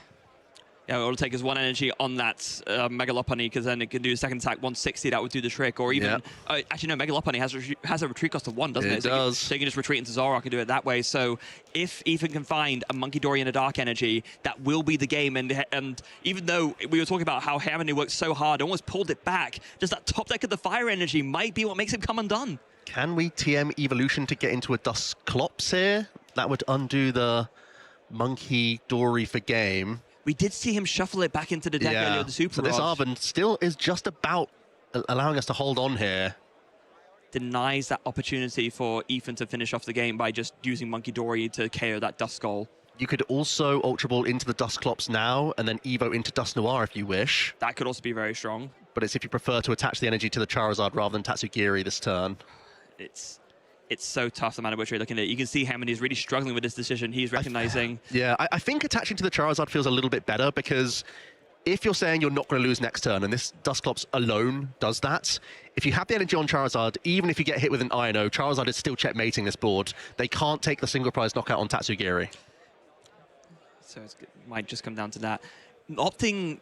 Yeah, all it'll take is 1 energy on that Mega Lopunny, because then it can do a second attack 160. That would do the trick. Or even actually no, Mega Lopunny has a retreat cost of 1, doesn't it? It does. So you can just retreat into Zoroark and do it that way. So if Ethan can find a Monkey Dory and a Dark Energy, that will be the game. And even though we were talking about how Harmony worked so hard, almost pulled it back, just that top deck of the Fire Energy might be what makes him come undone. Can we TM Evolution to get into a Dusclops here? That would undo the Monkey Dory for game. We did see him shuffle it back into the deck earlier with the Super So this Arven still is just about allowing us to hold on here. Denies that opportunity for Ethan to finish off the game by just using Monkey Dory to KO that Duskull. You could also Ultra Ball into the Dusclops now, and then Evo into Dust Noir if you wish. That could also be very strong. But it's if you prefer to attach the energy to the Charizard rather than Tatsugiri this turn. It's so tough, the manner which we're looking at. You can see Hamon is really struggling with this decision. He's recognizing... I think attaching to the Charizard feels a little bit better, because if you're saying you're not going to lose next turn, and this Dusclops alone does that, if you have the energy on Charizard, even if you get hit with an INO, Charizard is still checkmating this board. They can't take the single prize knockout on Tatsugiri. So it might just come down to that. Opting,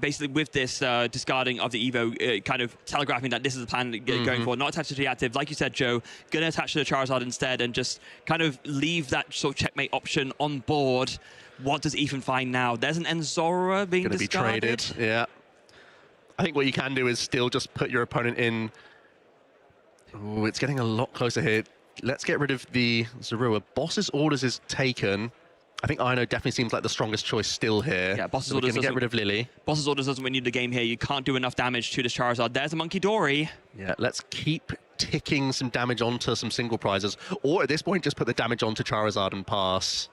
basically with this discarding of the Evo, kind of telegraphing that this is the plan going forward, not attached to the active. Like you said, Joe, going to attach to the Charizard instead and just kind of leave that sort of checkmate option on board. What does Ethan find now? There's an Enzora being discarded. Be traded, yeah. I think what you can do is still just put your opponent in... Ooh, it's getting a lot closer here. Let's get rid of the Zorua. Boss's orders is taken. I think Ino definitely seems like the strongest choice still here. Yeah, Boss's so orders get rid of Lily. Boss's orders doesn't win you the game here. You can't do enough damage to this Charizard. There's a Monkey Dory. Yeah, let's keep ticking some damage onto some single prizes. Or at this point, just put the damage onto Charizard and pass.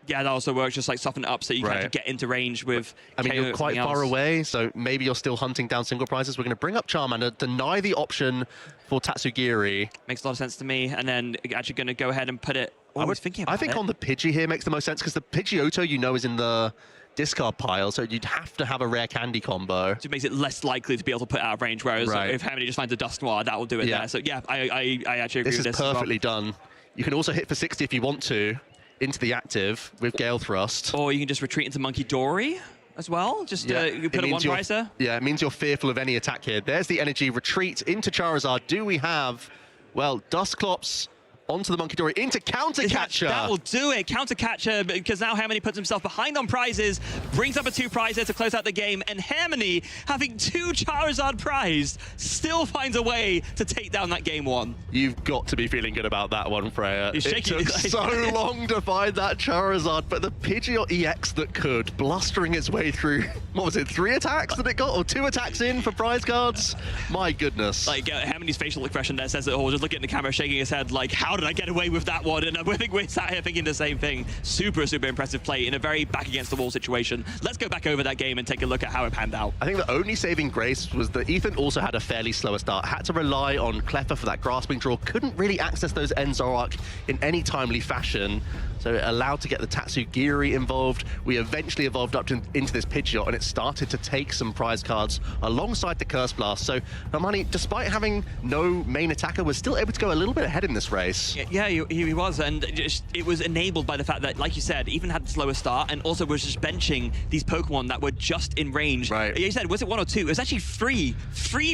Yeah, that also works. Just like soften it up so you can get into range with. I mean, you're quite far away, so maybe you're still hunting down single prizes. We're going to bring up Charmander, deny the option for Tatsugiri. Makes a lot of sense to me. And then actually going to go ahead and put it. I think on the Pidgey here makes the most sense, because the Pidgeotto, you know, is in the discard pile, so you'd have to have a rare candy combo. So it makes it less likely to be able to put out of range, whereas if Hamony just finds a Dust Noir, that will do it there. So yeah, I actually agree with this. This is perfectly done. You can also hit for 60 if you want to, into the active with Gale Thrust. Or you can just retreat into Monkey Dory as well. Just you put a one-pricer. Yeah, it means you're fearful of any attack here. There's the energy. Retreat into Charizard. Do we have, well, Dusclops onto the Monkey Dory, into Counter Catcher. That will do it. Counter Catcher, because now Harmony puts himself behind on prizes, brings up a 2-prizer to close out the game, and Harmony, having 2 Charizard prized, still finds a way to take down that game 1. You've got to be feeling good about that one, Freya. It took so long to find that Charizard, but the Pidgeot EX that could, blustering its way through, what was it, 3 attacks that it got, or 2 attacks in for prize cards? My goodness. Like, Harmony's facial expression there says it all, just looking at the camera, shaking his head, like, how did I get away with that one? And I think we're sat here thinking the same thing. Super, super impressive play in a very back-against-the-wall situation. Let's go back over that game and take a look at how it panned out. I think the only saving grace was that Ethan also had a fairly slower start. Had to rely on Cleffa for that grasping draw. Couldn't really access those Enzoroark in any timely fashion. So it allowed to get the Tatsugiri involved. We eventually evolved up into this Pidgeot, and it started to take some prize cards alongside the Curse Blast. So Hermione, despite having no main attacker, was still able to go a little bit ahead in this race. Yeah, he was, and it was enabled by the fact that, like you said, even had the slower start, and also was just benching these Pokemon that were just in range. Right. You said, was it 1 or 2? It was actually 3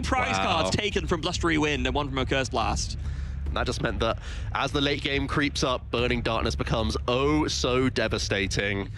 prize cards taken from Blustery Wind and 1 from a Curse Blast. That just meant that as the late game creeps up, Burning Darkness becomes oh so devastating.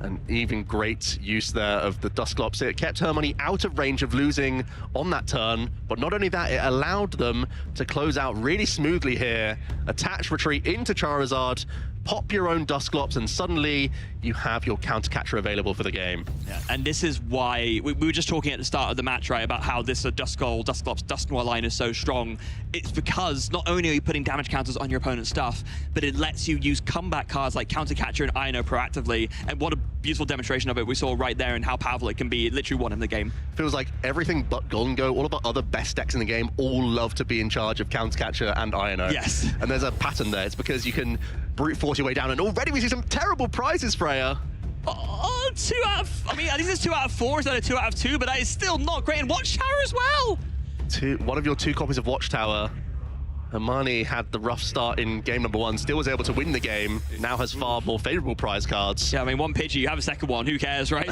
And even great use there of the Dusclops. It kept Hermione out of range of losing on that turn, but not only that, it allowed them to close out really smoothly here. Attach, retreat into Charizard, pop your own Dusclops, and suddenly you have your Counter Catcher available for the game. Yeah, and this is why we were just talking at the start of the match, right, about how this Duskull, Dusclops, Dust Noir line is so strong. It's because not only are you putting damage counters on your opponent's stuff, but it lets you use comeback cards like Counter Catcher and Ino proactively. And what a beautiful demonstration of it we saw right there and how powerful it can be. It literally won in the game. Feels like everything but Golden Go, all of our other best decks in the game, all love to be in charge of Counter Catcher and Ino. Yes. And there's a pattern there. It's because you can brute force your way down, and already we see some terrible prizes, Freya. Oh, 2 out of... I mean, at least it's 2 out of 4 instead of 2 out of 2, but that is still not great. And Watchtower as well. One of your 2 copies of Watchtower. Hermione had the rough start in game number 1, still was able to win the game, now has far more favorable prize cards. Yeah, I mean, 1 Pidgey, you have a second one, who cares, right?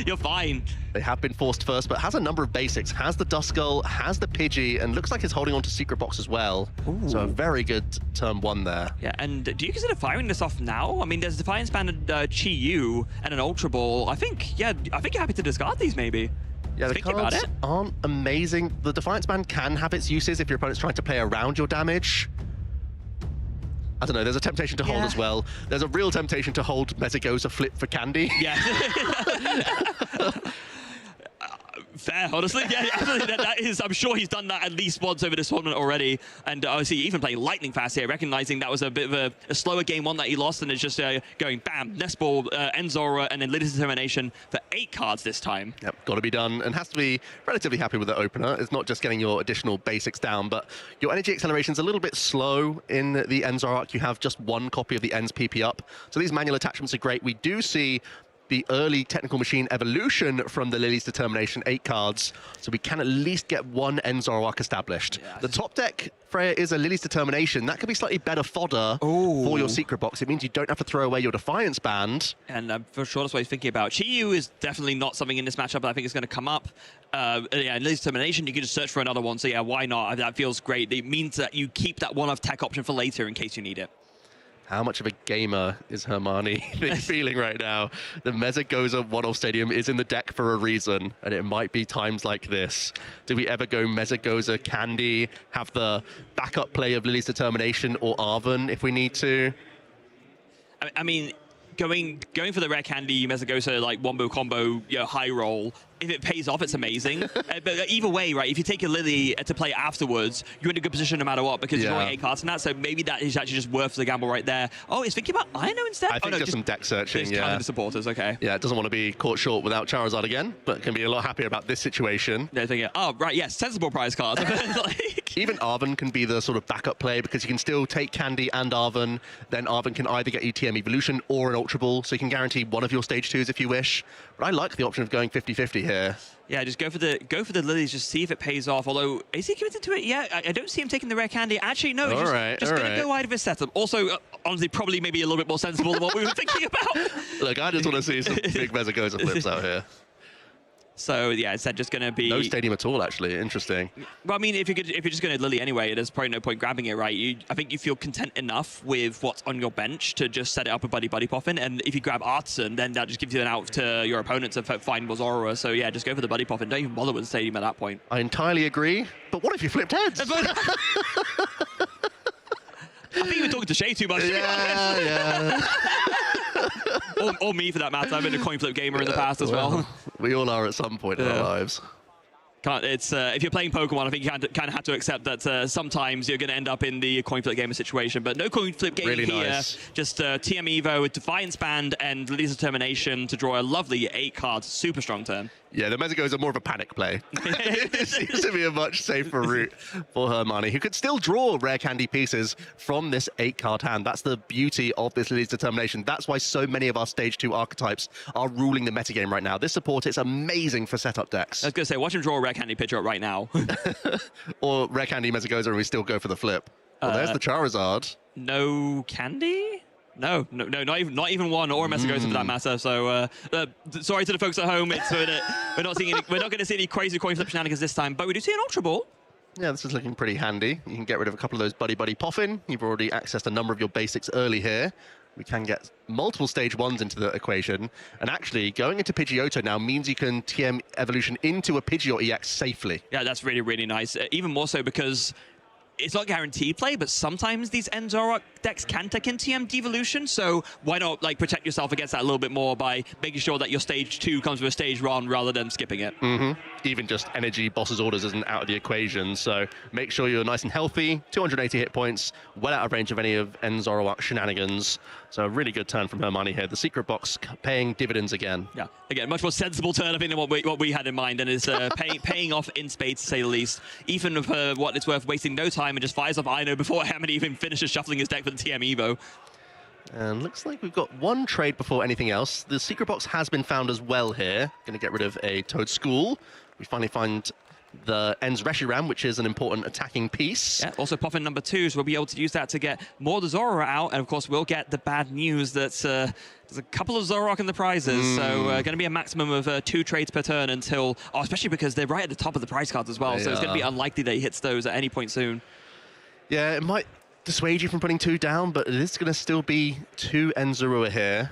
You're fine. They have been forced first, but has a number of basics. Has the Duskull, has the Pidgey, and looks like it's holding on to Secret Box as well. Ooh. So a very good turn 1 there. Yeah, and do you consider firing this off now? I mean, there's Defiance Band, Chi-Yu, and an Ultra Ball. I think you're happy to discard these, maybe. Yeah, the cards aren't amazing. The Defiance Band can have its uses if your opponent's trying to play around your damage. I don't know, there's a temptation to hold as well. There's a real temptation to hold Metagoza Flip for candy. Yeah. Fair, honestly. Yeah, absolutely. That is, I'm sure he's done that at least once over this tournament already. And obviously, even playing lightning fast here, recognizing that was a bit of a slower game one that he lost, and it's just going bam, Nest Ball, Enzora, and then Lily's Determination for 8 cards this time. Yep, got to be done, and has to be relatively happy with the opener. It's not just getting your additional basics down, but your energy acceleration's a little bit slow in the Enzora arc. You have just 1 copy of the Enz PP up. So these manual attachments are great. We do see the early technical machine evolution from the Lily's Determination 8 cards, so we can at least get 1 Enzora arc established. Yeah, the top deck, Freya, is a Lily's Determination. That could be slightly better fodder for your secret box. It means you don't have to throw away your Defiance Band. And for sure, that's what he's thinking about. Chiyu is definitely not something in this matchup that I think is going to come up. Yeah, Lily's Determination, you can just search for another one, so yeah, why not? That feels great. It means that you keep that one-off tech option for later in case you need it. How much of a gamer is Hermione feeling right now? The Mesagoza one-off stadium is in the deck for a reason, and it might be times like this. Do we ever go Mesagoza, Candy, have the backup play of Lily's Determination or Arven if we need to? I mean, going for the rare Candy, Mesagoza, like wombo combo, high roll, if it pays off, it's amazing. But either way, right, if you take a Lily to play afterwards, you're in a good position no matter what, because you're drawing 8 cards and that, so maybe that is actually just worth the gamble right there. Oh, he's thinking about Ino instead? I think just some deck searching, the supporters, okay. Yeah, it doesn't want to be caught short without Charizard again, but can be a lot happier about this situation. They're thinking, oh, right, yes, sensible prize cards. Even Arven can be the sort of backup play, because you can still take Candy and Arven, then Arven can either get you TM Evolution or an Ultra Ball, so you can guarantee one of your stage 2s if you wish. But I like the option of going 50-50 here. Yeah, just go for the Lilies, just see if it pays off. Although, is he committed to it? Yeah, I don't see him taking the rare Candy. Actually, no, he's just going to go wide of his setup. Also, honestly, probably maybe a little bit more sensible than what we were thinking about. Look, I just want to see some big Mesagoza flips out here. So yeah, instead just going to be no stadium at all. Actually, interesting. Well, I mean, if you're just going to Lily anyway, there's probably no point grabbing it, right? I think you feel content enough with what's on your bench to just set it up with Buddy Poffin, and if you grab Artisan, then that just gives you an out to your opponent to find Bozora. So yeah, just go for the Buddy Poffin. Don't even bother with the stadium at that point. I entirely agree. But what if you flipped heads? I think you were talking to Shay too much. Yeah. or me, for that matter. I've been a coin flip gamer in the past as well. We all are at some point in our lives. It's if you're playing Pokemon, I think you kind of have to accept that sometimes you're going to end up in the coin flip gamer situation. But no coin flip game really here. Nice. Just TM Evo with Defiance Band and Lily's Determination to draw a lovely 8 cards. Super strong turn. Yeah, the Mesagoza are more of a panic play. It seems to be a much safer route for Hermione, who could still draw rare Candy pieces from this 8-card hand. That's the beauty of this Lily's Determination. That's why so many of our Stage 2 archetypes are ruling the metagame right now. This support is amazing for setup decks. I was going to say, watch him draw a rare Candy picture up right now. Or rare Candy Mesagoza, and we still go for the flip. Well, there's the Charizard. No Candy? No, not even one, or a Mesagoza for that matter. So sorry to the folks at home. We're not going to see any crazy coin flip shenanigans this time, but we do see an Ultra Ball. Yeah, this is looking pretty handy. You can get rid of a couple of those Buddy Poffin. You've already accessed a number of your basics early here. We can get multiple stage 1s into the equation. And actually, going into Pidgeotto now means you can TM Evolution into a Pidgeot EX safely. Yeah, that's really, really nice. Even more so because it's not guaranteed play, but sometimes these Enzora decks can take in TM Devolution, so why not protect yourself against that a little bit more by making sure that your stage 2 comes with a stage 1 rather than skipping it. Even just energy, boss's orders isn't out of the equation, so make sure you're nice and healthy, 280 hit points, well out of range of any of Enzora shenanigans. So a really good turn from Hermione here. The secret box paying dividends again. Yeah, again, much more sensible turn, I think, than what we had in mind, and is paying off in spades, to say the least. Even for what it's worth, wasting no time and just fires off Ino before Hammond even finishes shuffling his deck for the TM Evo. And looks like we've got one trade before anything else. The secret box has been found as well here. Going to get rid of a Toad School. We finally find the Enz Reshiram, which is an important attacking piece. Yeah, also Poffin number 2, so we'll be able to use that to get more of the Zoroark out, and of course we'll get the bad news that there's a couple of Zoroark in the prizes, so going to be a maximum of 2 trades per turn until, especially because they're right at the top of the prize cards as well, so it's going to be unlikely that he hits those at any point soon. Yeah, it might dissuade you from putting 2 down, but it is going to still be 2 Enzurua here.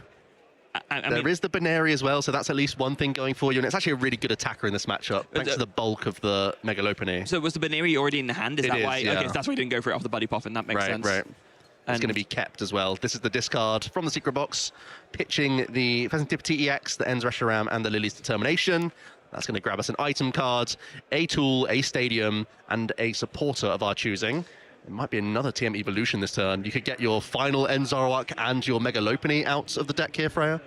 There is the Baneri as well, so that's at least one thing going for you, and it's actually a really good attacker in this matchup, thanks to the bulk of the Megalopony. So was the Baneri already in the hand? Is that why? Yeah. Okay, so that's why he didn't go for it off the Buddy Poffin. That makes sense. Right. It's going to be kept as well. This is the discard from the secret box, pitching the Pheasant Tipper EX, the Enz Reshiram, and the Lily's Determination. That's going to grab us an item card, a tool, a stadium, and a supporter of our choosing. It might be another TM evolution this turn. You could get your final End Zoroark and your Mega Lopunny out of the deck here, Freya.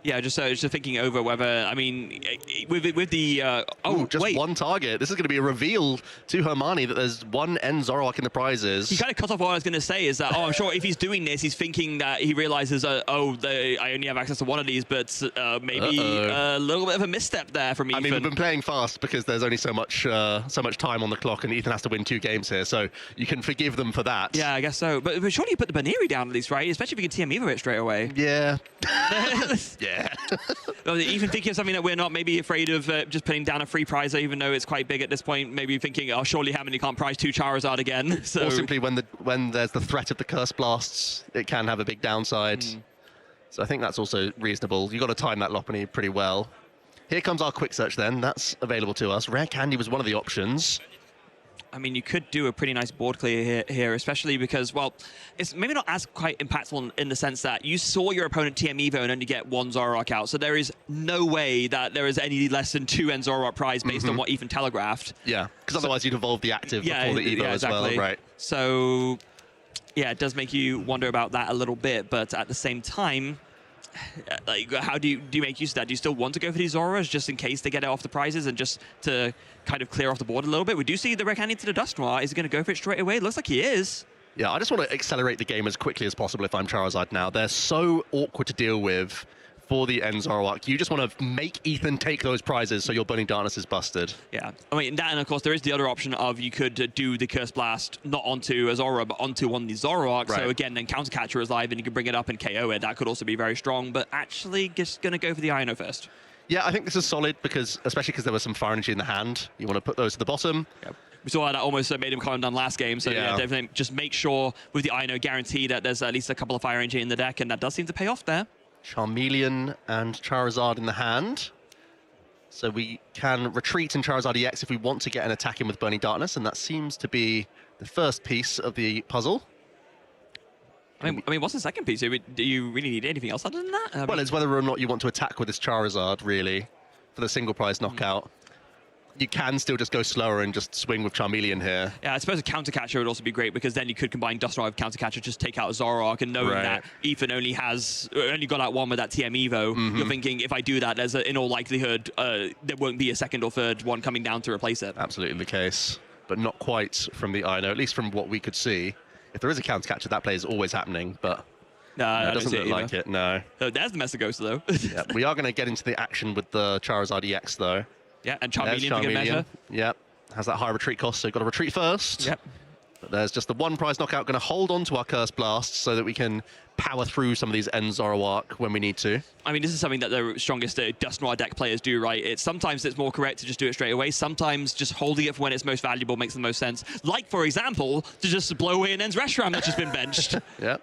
Yeah, just thinking over whether, I mean, with the... just one target. This is going to be a reveal to Hermione that there's one End Zoroark in the prizes. He kind of cut off what I was going to say, is that, I'm sure if he's doing this, he's thinking that he realizes, I only have access to one of these, but maybe a little bit of a misstep there from Ethan. I mean, we've been playing fast because there's only so much time on the clock, and Ethan has to win 2 games here, so you can forgive them for that. Yeah, I guess so. But surely you put the Baneri down at least, right? Especially if you can TM Evo it straight away. Yeah. Yeah. Even thinking of something that we're not maybe afraid of just putting down a free prize, even though it's quite big at this point, maybe thinking, oh, surely Harmony can't prize 2 Charizard again. So. Or simply when there's the threat of the Curse Blasts, it can have a big downside. So I think that's also reasonable. You've got to time that Lopunny pretty well. Here comes our quick search then. That's available to us. Rare Candy was one of the options. I mean, you could do a pretty nice board clear here, especially because, well, it's maybe not as quite impactful in the sense that you saw your opponent TM Evo and only get 1 Zoroark out. So there is no way that there is any less than 2 End Zoroark prize based on what Ethan telegraphed. Yeah, because otherwise you'd evolve the active before the Evo as well, right? So, yeah, it does make you wonder about that a little bit, but at the same time, like, how do you make use of that? Do you still want to go for these Zoras just in case they get it off the prizes and just to kind of clear off the board a little bit? We do see the Rare Candy to the Dust Noir. Is he going to go for it straight away? It looks like he is. Yeah, I just want to accelerate the game as quickly as possible if I'm Charizard now. They're so awkward to deal with for the End Zoroark. You just want to make Ethan take those prizes so your Burning Darkness is busted. Yeah. I mean, that, and of course, there is the other option of you could do the Curse Blast not onto a Zora, but onto one of these Zoroarks. Right. So again, then Counter Catcher is live and you can bring it up and KO it. That could also be very strong, but actually just going to go for the Ino first. Yeah, I think this is solid because, especially because there was some fire energy in the hand. You want to put those to the bottom. Yep. We saw that almost made him calm down last game. So yeah, definitely just make sure with the Ino guarantee that there's at least a couple of fire energy in the deck, and that does seem to pay off there. Charmeleon and Charizard in the hand. So we can retreat in Charizard EX if we want to get an attack in with Burning Darkness, and that seems to be the first piece of the puzzle. I mean, what's the second piece? Do you really need anything else other than that? Well, it's whether or not you want to attack with this Charizard, really, for the single prize knockout. You can still just go slower and just swing with Charmeleon here. Yeah, I suppose a Counter Catcher would also be great because then you could combine Dust Noir with Counter Catcher, just take out a Zoroark, and knowing that Ethan only got out 1 with that TM Evo, you're thinking if I do that, there's in all likelihood there won't be a second or third one coming down to replace it. Absolutely the case, but not quite from the Ino, at least from what we could see. If there is a Counter Catcher, that play is always happening, but no, it doesn't look like it, no. There's the Mesa Ghost, though. Yeah, we are going to get into the action with the Charizard EX, though. Yeah, and Charmeleon to get measure. Yep, has that high retreat cost, so you've got to retreat first. Yep. But there's just the 1 prize knockout, going to hold on to our Curse Blast so that we can power through some of these End Zoroark when we need to. I mean, this is something that the strongest Dust Noir deck players do, right? Sometimes it's more correct to just do it straight away. Sometimes just holding it for when it's most valuable makes the most sense. Like, for example, to just blow away an End's Reshiram that's just been benched. Yep.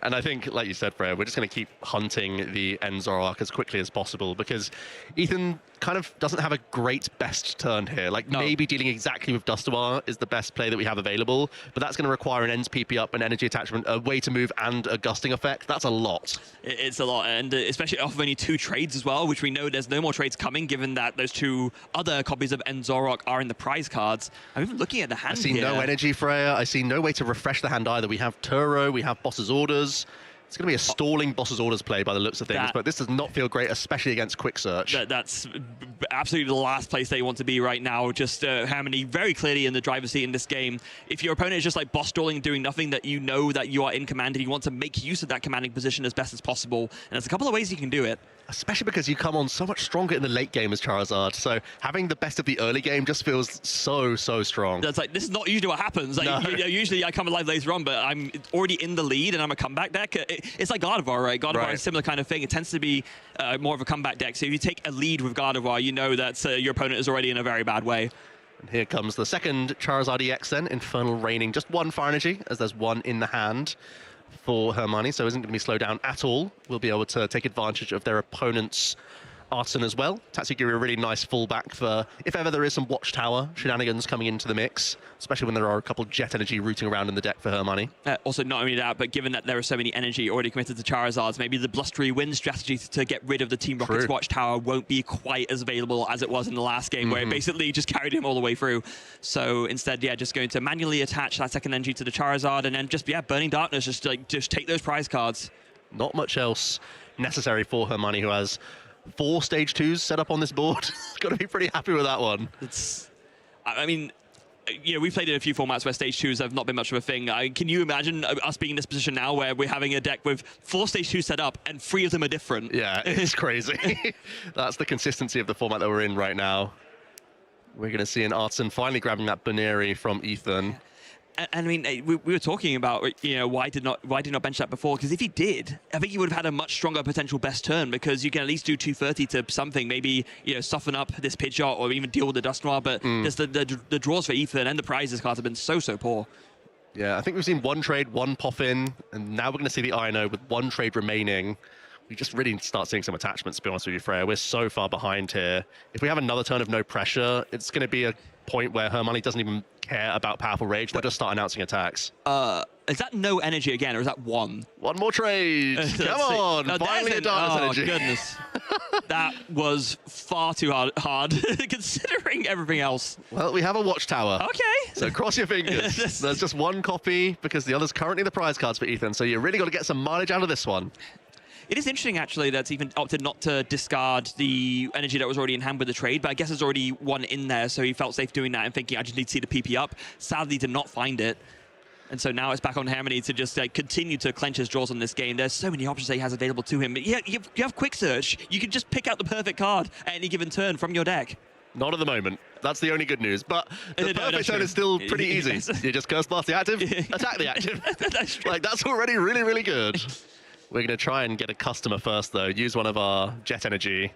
And I think, like you said, Freya, we're just going to keep hunting the End Zoroark as quickly as possible because Ethan kind of doesn't have a great best turn here. Like, maybe dealing exactly with Dustoir is the best play that we have available, but that's going to require an End's PP up, an energy attachment, a way to move, and a gusting effect. That's a lot. It's a lot, and especially off of only 2 trades as well, which we know there's no more trades coming, given that those 2 other copies of End Zoroark are in the prize cards. I'm even looking at the hand here. I see no energy, Freya. I see no way to refresh the hand either. We have Turo, we have Boss's Orders. It's going to be a stalling Boss's Orders play by the looks of things, but this does not feel great, especially against Quick Search. That's absolutely the last place they want to be right now. Just Harmony very clearly in the driver's seat in this game. If your opponent is just like boss stalling and doing nothing, that you know that you are in command and you want to make use of that commanding position as best as possible. And there's a couple of ways you can do it. Especially because you come on so much stronger in the late game as Charizard. So having the best of the early game just feels so strong. That's like, this is not usually what happens. Like, usually I come alive later on, but I'm already in the lead and I'm a comeback deck. It's like Gardevoir, right? Gardevoir is a similar kind of thing. It tends to be more of a comeback deck. So if you take a lead with Gardevoir, you know that your opponent is already in a very bad way. And here comes the second Charizard EX then, Infernal Raining. Just 1 fire energy, as there's 1 in the hand for Hermione, so isn't going to be slowed down at all. We'll be able to take advantage of their opponent's Artisan as well. Tatsugiri a really nice fallback for if ever there is some Watchtower shenanigans coming into the mix, especially when there are a couple Jet Energy rooting around in the deck for Hermione. Also, not only that, but given that there are so many energy already committed to Charizards, maybe the blustery win strategy to get rid of the Team Rocket's Watchtower won't be quite as available as it was in the last game, where it basically just carried him all the way through. So instead, yeah, just going to manually attach that second energy to the Charizard, and then just, yeah, Burning Darkness, just take those prize cards. Not much else necessary for Hermione, who has 4 stage 2s set up on this board. Got to be pretty happy with that one. I mean, you know, we've played in a few formats where stage 2s have not been much of a thing. Can you imagine us being in this position now where we're having a deck with 4 stage 2s set up and 3 of them are different? Yeah, it's crazy. That's the consistency of the format that we're in right now. We're going to see an Artisan finally grabbing that Baneri from Ethan. And I mean, we were talking about, you know, why did not bench that before? Because if he did, I think he would have had a much stronger potential best turn, because you can at least do 230 to something, maybe, you know, soften up this Pidgeot or even deal with the Dust Noir. But just the draws for Ethan and the prizes cards have been so poor. Yeah, I think we've seen 1 trade, 1 pop in, and now we're going to see the Ino with 1 trade remaining. We just really start seeing some attachments, to be honest with you, Freya. We're so far behind here. If we have another turn of no pressure, it's going to be a point where Hermione doesn't even care about Powerful Rage. They'll just start announcing attacks. Is that no energy again, or is that 1? 1 more trade. Come on, finally a Darkness Energy. Oh, goodness. That was far too hard considering everything else. Well, we have a Watchtower. Okay. So cross your fingers. There's just 1 copy because the other's currently the prize cards for Ethan. So you really got to get some mileage out of this one. It is interesting, actually, that Ethan opted not to discard the energy that was already in hand with the trade, but I guess there's already 1 in there, so he felt safe doing that and thinking, I just need to see the PP up. Sadly, did not find it. And so now it's back on Hermione to just continue to clench his draws on this game. There's so many options that he has available to him. Yeah, you have Quick Search. You can just pick out the perfect card at any given turn from your deck. Not at the moment. That's the only good news. But the perfect turn is still pretty easy. You just Curse Blast the active, attack the active. That's already really, really good. We're going to try and get a customer first, though. Use one of our Jet Energy.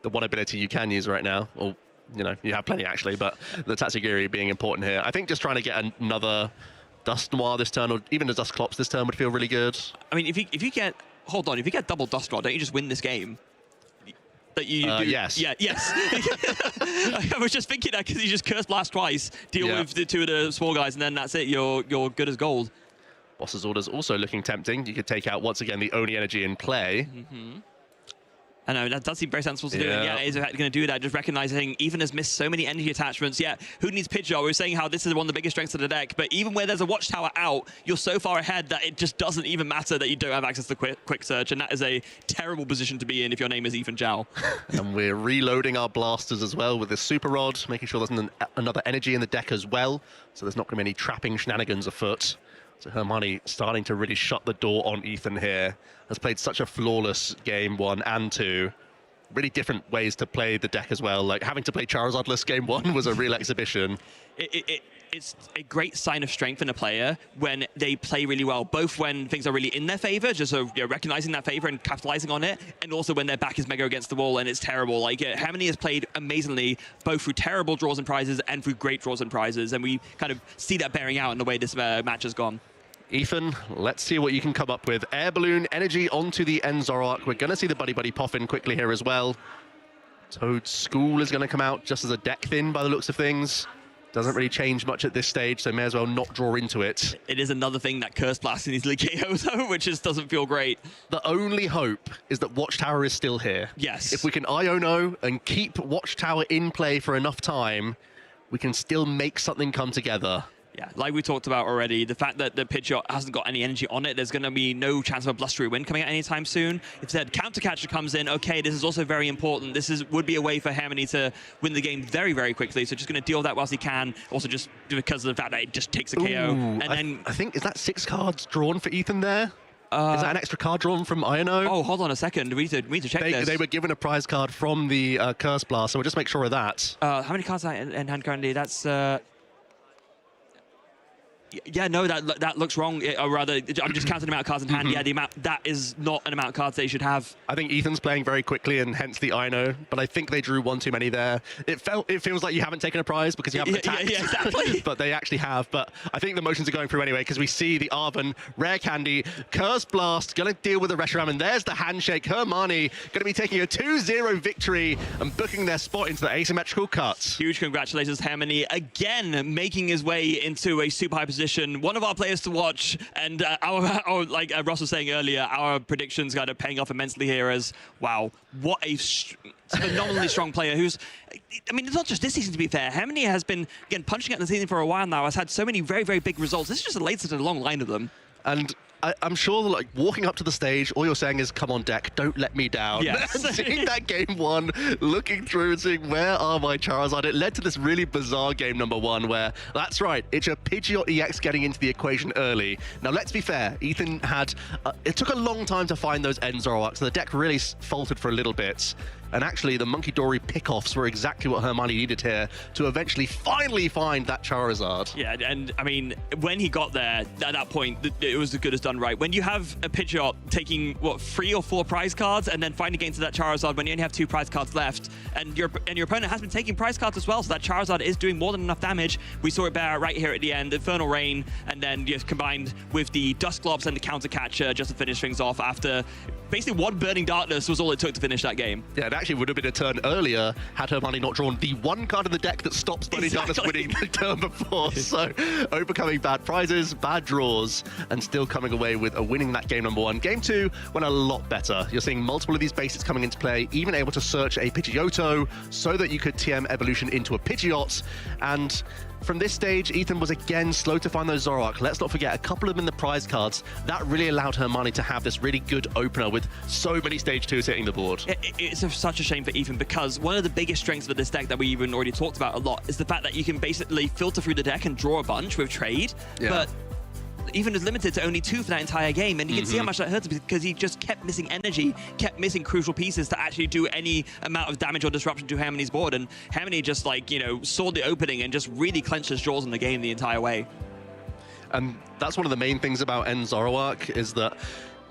The one ability you can use right now. Or, you know, you have plenty, actually, but the Tatsugiri being important here. I think just trying to get another Dust Noir this turn, or even a Dust Clops this turn would feel really good. I mean, if you get... Hold on, if you get double Dust Noir, don't you just win this game? That you do? Yes. Yeah, yes. I was just thinking that because you just Curse Blast twice, deal with the 2 of the small guys, and then that's it. You're good as gold. Boss's Orders also looking tempting. You could take out, once again, the only energy in play. I know, that does seem very sensible to do. And yeah, is in fact going to do that, just recognizing Ethan has missed so many energy attachments. Yeah, who needs Pidgeot? We were saying how this is one of the biggest strengths of the deck, but even where there's a Watchtower out, you're so far ahead that it just doesn't even matter that you don't have access to quick search, and that is a terrible position to be in if your name is Ethan Zhao. And we're reloading our blasters as well with this Super Rod, making sure there's another energy in the deck as well, so there's not going to be any trapping shenanigans afoot. So Hermione starting to really shut the door on Ethan here. Has played such a flawless game 1 and 2. Really different ways to play the deck as well. Like having to play Charizardless game 1 was a real exhibition. It's a great sign of strength in a player when they play really well, both when things are really in their favor, just sort of, recognizing that favor and capitalizing on it, and also when their back is mega against the wall and it's terrible. Like Hermione has played amazingly, both through terrible draws and prizes and through great draws and prizes, and we kind of see that bearing out in the way this match has gone. Ethan, let's see what you can come up with. Air Balloon, energy onto the Enzoroark. We're going to see the Buddy Buddy Poffin quickly here as well. Toad School is going to come out just as a deck thin by the looks of things. Doesn't really change much at this stage, so may as well not draw into it. It is another thing that Curse Blast easily KO, though, which just doesn't feel great. The only hope is that Watchtower is still here. Yes. If we can Iono and keep Watchtower in play for enough time, we can still make something come together. Yeah, like we talked about already, the fact that the Pidgeot hasn't got any energy on it, there's going to be no chance of a blustery win coming out anytime soon. If that Counter Catcher comes in, okay, this is also very important. This would be a way for Hermione to win the game very, very quickly. So just going to deal with that whilst he can. Also just because of the fact that it just takes a KO. And then I think, is that 6 cards drawn for Ethan there? Is that an extra card drawn from Iono? Oh, hold on a second. We need to check this. They were given a prize card from the Curse Blast, so we'll just make sure of that. How many cards are in hand currently? That's... Yeah, no, that looks wrong. Or rather, I'm just counting the amount of cards in hand. Yeah, the amount that is not an amount of cards they should have. I think Ethan's playing very quickly, and hence the Ino. But I think they drew one too many there. It feels like you haven't taken a prize because you haven't attacked. Yeah, exactly. But they actually have. But I think the motions are going through anyway because we see the Arven, Rare Candy, Curse Blast, going to deal with the Reshiram, and there's the handshake. Hermione going to be taking a 2-0 victory and booking their spot into the asymmetrical cut. Huge congratulations, Hermione, again making his way into a super high position. One of our players to watch, and our like Ross was saying earlier, our predictions kind of paying off immensely here as, wow, what a phenomenally strong player who's, I mean, it's not just this season to be fair. Hermione has been, again, punching out the season for a while now, has had so many very, very big results. This is just the latest in a long line of them. And I'm sure, like, walking up to the stage, all you're saying is, come on, deck, don't let me down. Yes. And seeing that game one, looking through and seeing, where are my Charizard? It led to this really bizarre game number one where, that's right, it's a Pidgeot EX getting into the equation early. Now, let's be fair, Ethan had, it took a long time to find those end Zoroarks, so the deck really faltered for a little bit. And actually, the Monkey Dory pickoffs were exactly what Hermione needed here to eventually finally find that Charizard. Yeah, and I mean, when he got there, at that point, it was as good as done right. When you have a Pidgeot taking, what, 3 or 4 prize cards and then fighting against that Charizard when you only have 2 prize cards left, and your opponent has been taking prize cards as well, so that Charizard is doing more than enough damage. We saw it bear out right here at the end, Infernal Rain, and then just combined with the Dust Globs and the Counter Catcher just to finish things off after basically 1 Burning Darkness was all it took to finish that game. Yeah, it actually would have been a turn earlier had Hermione not drawn the one card in the deck that stops Burning Darkness winning the turn before. So, overcoming bad prizes, bad draws, and still coming away with a winning that game number one. Game two went a lot better. You're seeing multiple of these basics coming into play, even able to search a Pidgeotto so that you could TM Evolution into a Pidgeot. And from this stage, Ethan was again slow to find those Zoroark. Let's not forget, a couple of them in the prize cards. That really allowed Hermione to have this really good opener with so many stage 2s hitting the board. It's such a shame for Ethan because one of the biggest strengths of this deck that we even already talked about a lot is the fact that you can basically filter through the deck and draw a bunch with trade. Yeah. But Ethan is limited to only 2 for that entire game, and you can see how much that hurts because he just kept missing energy, kept missing crucial pieces to actually do any amount of damage or disruption to Hermione's board, and Hermione just, like, you know, saw the opening and just really clenched his jaws in the game the entire way. And that's one of the main things about End Zoroark is that,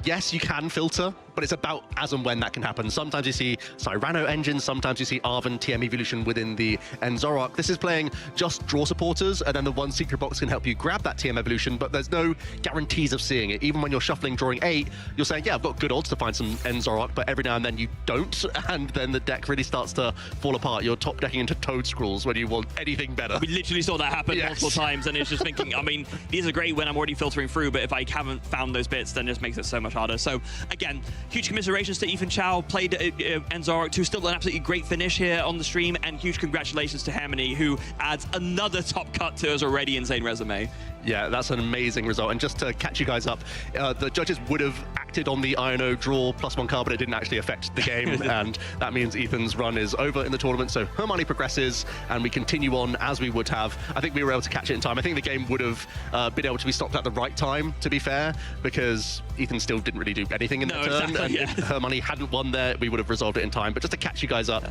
yes, you can filter, but it's about as and when that can happen. Sometimes you see Cyrano engines, sometimes you see Arven TM Evolution within the End Zoroark. This is playing just draw supporters, and then the one secret box can help you grab that TM Evolution, but there's no guarantees of seeing it. Even when you're shuffling, drawing 8, you're saying, yeah, I've got good odds to find some End Zoroark, but every now and then you don't, and then the deck really starts to fall apart. You're top decking into Toad Scrolls when you want anything better. We literally saw that happen multiple times, and it's just thinking, I mean, these are great when I'm already filtering through, but if I haven't found those bits, then it just makes it so much harder. So, again, huge commiserations to Ethan Chow, played End Zoroark 2, still an absolutely great finish here on the stream, and huge congratulations to Hermione, who adds another top cut to his already insane resume. Yeah, that's an amazing result. And just to catch you guys up, the judges would have acted on the INO draw +1 card, but it didn't actually affect the game. And that means Ethan's run is over in the tournament. So Hermione progresses, and we continue on as we would have. I think we were able to catch it in time. I think the game would have been able to be stopped at the right time, to be fair, because Ethan still didn't really do anything in that turn. Exactly, and if Hermione hadn't won there, we would have resolved it in time. But just to catch you guys up,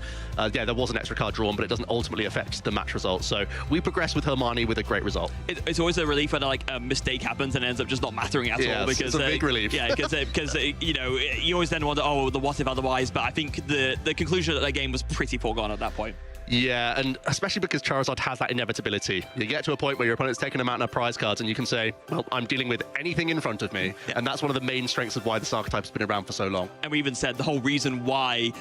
yeah, there was an extra card drawn, but it doesn't ultimately affect the match result. So we progress with Hermione with a great result. It's always a relief when like a mistake happens and ends up just not mattering at all, because it's a big relief. Yeah, because you know, you always then wonder, oh, the what if otherwise. But I think the conclusion of that game was pretty foregone at that point. Yeah, and especially because Charizard has that inevitability. You get to a point where your opponent's taken a mountain of prize cards and you can say, well, I'm dealing with anything in front of me. Yeah. And that's one of the main strengths of why this archetype has been around for so long. And we even said the whole reason why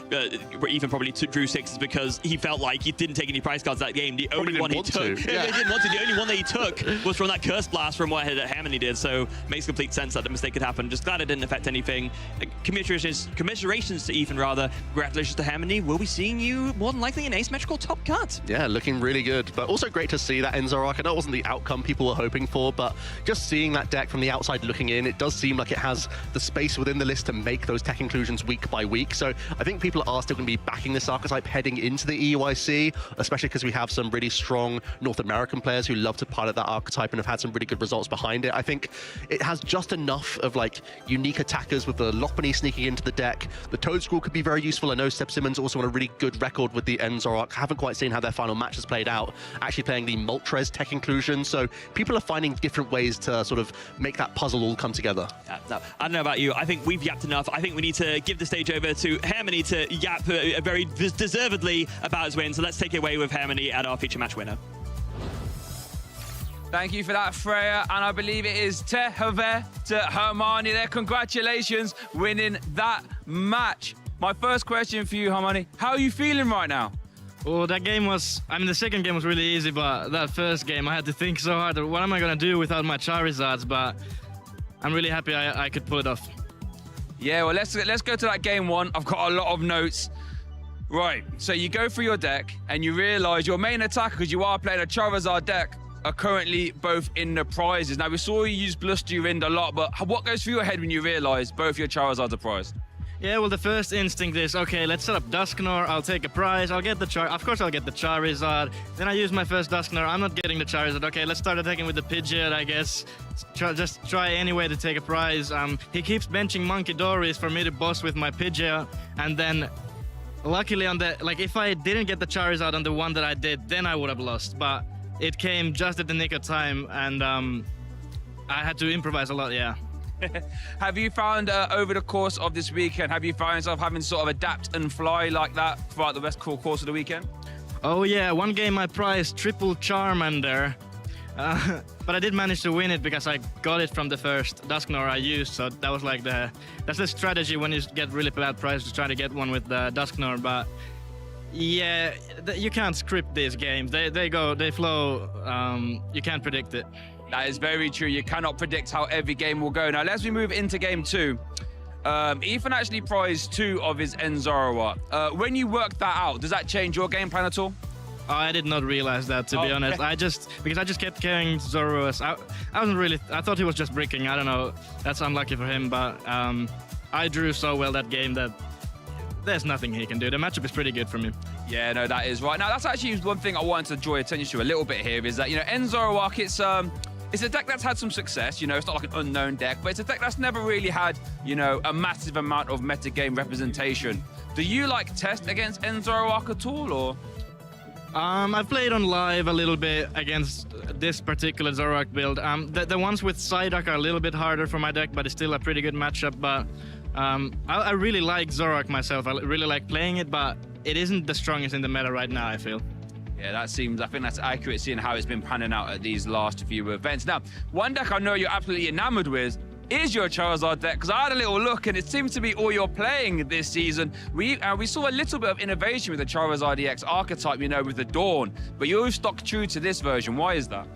Ethan probably drew 6 is because he felt like he didn't take any prize cards that game. The only one he took, he didn't want to. The only one that he took was from that Curse Blast from what Hermione did. So it makes complete sense that the mistake could happen. Just glad it didn't affect anything. Commiserations to Ethan, rather. Congratulations to Hermione. We'll be seeing you more than likely in asymmetrical top cut. Yeah, looking really good, but also great to see that End Zoroark. I know it wasn't the outcome people were hoping for, but just seeing that deck from the outside looking in, it does seem like it has the space within the list to make those tech inclusions week by week. So I think people are still going to be backing this archetype heading into the EUIC, especially because we have some really strong North American players who love to pilot that archetype and have had some really good results behind it. I think it has just enough of like unique attackers with the Lopunny sneaking into the deck. The Toad Scroll could be very useful. I know Seb Simmons also on a really good record with the End Zoroark, haven't quite seen how their final match has played out, actually playing the Moltres tech inclusion. So people are finding different ways to sort of make that puzzle all come together. Yeah, no, I don't know about you. I think we've yapped enough. I think we need to give the stage over to Hermione to yap very deservedly about his win. So let's take it away with Hermione at our feature match winner. Thank you for that, Freya. And I believe it is Tehave to Hermione there. Congratulations winning that match. My first question for you, Hermione, how are you feeling right now? Well, that game was, I mean, the second game was really easy, but that first game, I had to think so hard. What am I going to do without my Charizards? But I'm really happy I could pull it off. Yeah, well, let's go to that game one. I've got a lot of notes. Right, so you go through your deck and you realize your main attacker, because you are playing a Charizard deck, are currently both in the prizes. Now, we saw you use Blustewind a lot, but what goes through your head when you realize both your Charizards are prized? Yeah, well, the first instinct is, okay, let's set up Dusknoir, I'll take a prize, I'll get the of course I'll get the Charizard. Then I use my first Dusknoir, I'm not getting the Charizard. Okay, let's start attacking with the Pidgeot, I guess. Just try any way to take a prize. He keeps benching Monkey Doris for me to boss with my Pidgeot, and then luckily on the, like, if I didn't get the Charizard on the one that I did, then I would have lost, but it came just at the nick of time, and I had to improvise a lot, yeah. Have you found over the course of this weekend, have you found yourself having to sort of adapt and fly like that throughout the rest course of the weekend? Oh yeah, one game I prized triple Charmander, but I did manage to win it because I got it from the first Dusknoir I used, so that was like that's the strategy when you get really bad prizes, to try to get one with the Dusknoir, but yeah, you can't script these games. They flow. You can't predict it. That is very true. You cannot predict how every game will go. Now, let's move into game two. Ethan actually prized 2 of his Enzoroark. When you work that out, does that change your game plan at all? Oh, I did not realize that, to be honest. Because I just kept carrying Zoroark. I wasn't really, I thought he was just bricking. I don't know. That's unlucky for him, but I drew so well that game that there's nothing he can do. The matchup is pretty good for me. Yeah, no, that is right. Now, that's actually one thing I wanted to draw attention to a little bit here, is that, you know, Enzoroark, it's a deck that's had some success. You know, it's not like an unknown deck, but it's a deck that's never really had, you know, a massive amount of metagame representation. Do you, like, test against Enzoroark at all, or? I've played on live a little bit against this particular Zoroark build. The ones with Psyduck are a little bit harder for my deck, but it's still a pretty good matchup. But I really like Zoroark myself. I really like playing it, but it isn't the strongest in the meta right now, I feel. Yeah, I think that's accurate, seeing how it's been panning out at these last few events. Now, one deck I know you're absolutely enamored with is your Charizard deck, because I had a little look and it seems to be all you're playing this season. We saw a little bit of innovation with the Charizard EX archetype, you know, with the Dawn, but you've stuck true to this version. Why is that?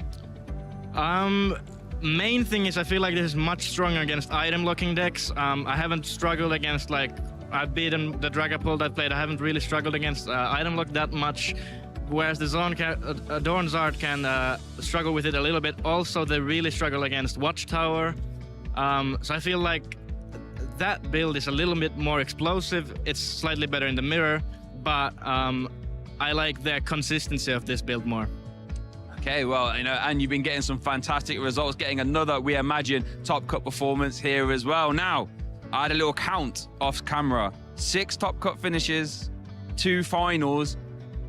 Main thing is I feel like this is much stronger against item locking decks. I haven't struggled against, like, I've beaten the Dragapult I've played. I haven't really struggled against item lock that much. Whereas the Dornzard can struggle with it a little bit. Also, they really struggle against Watchtower. So I feel like that build is a little bit more explosive. It's slightly better in the mirror, but I like the consistency of this build more. Okay, well, you know, and you've been getting some fantastic results, getting another, we imagine, top cut performance here as well. Now, I had a little count off camera. 6 top cut finishes, 2 finals.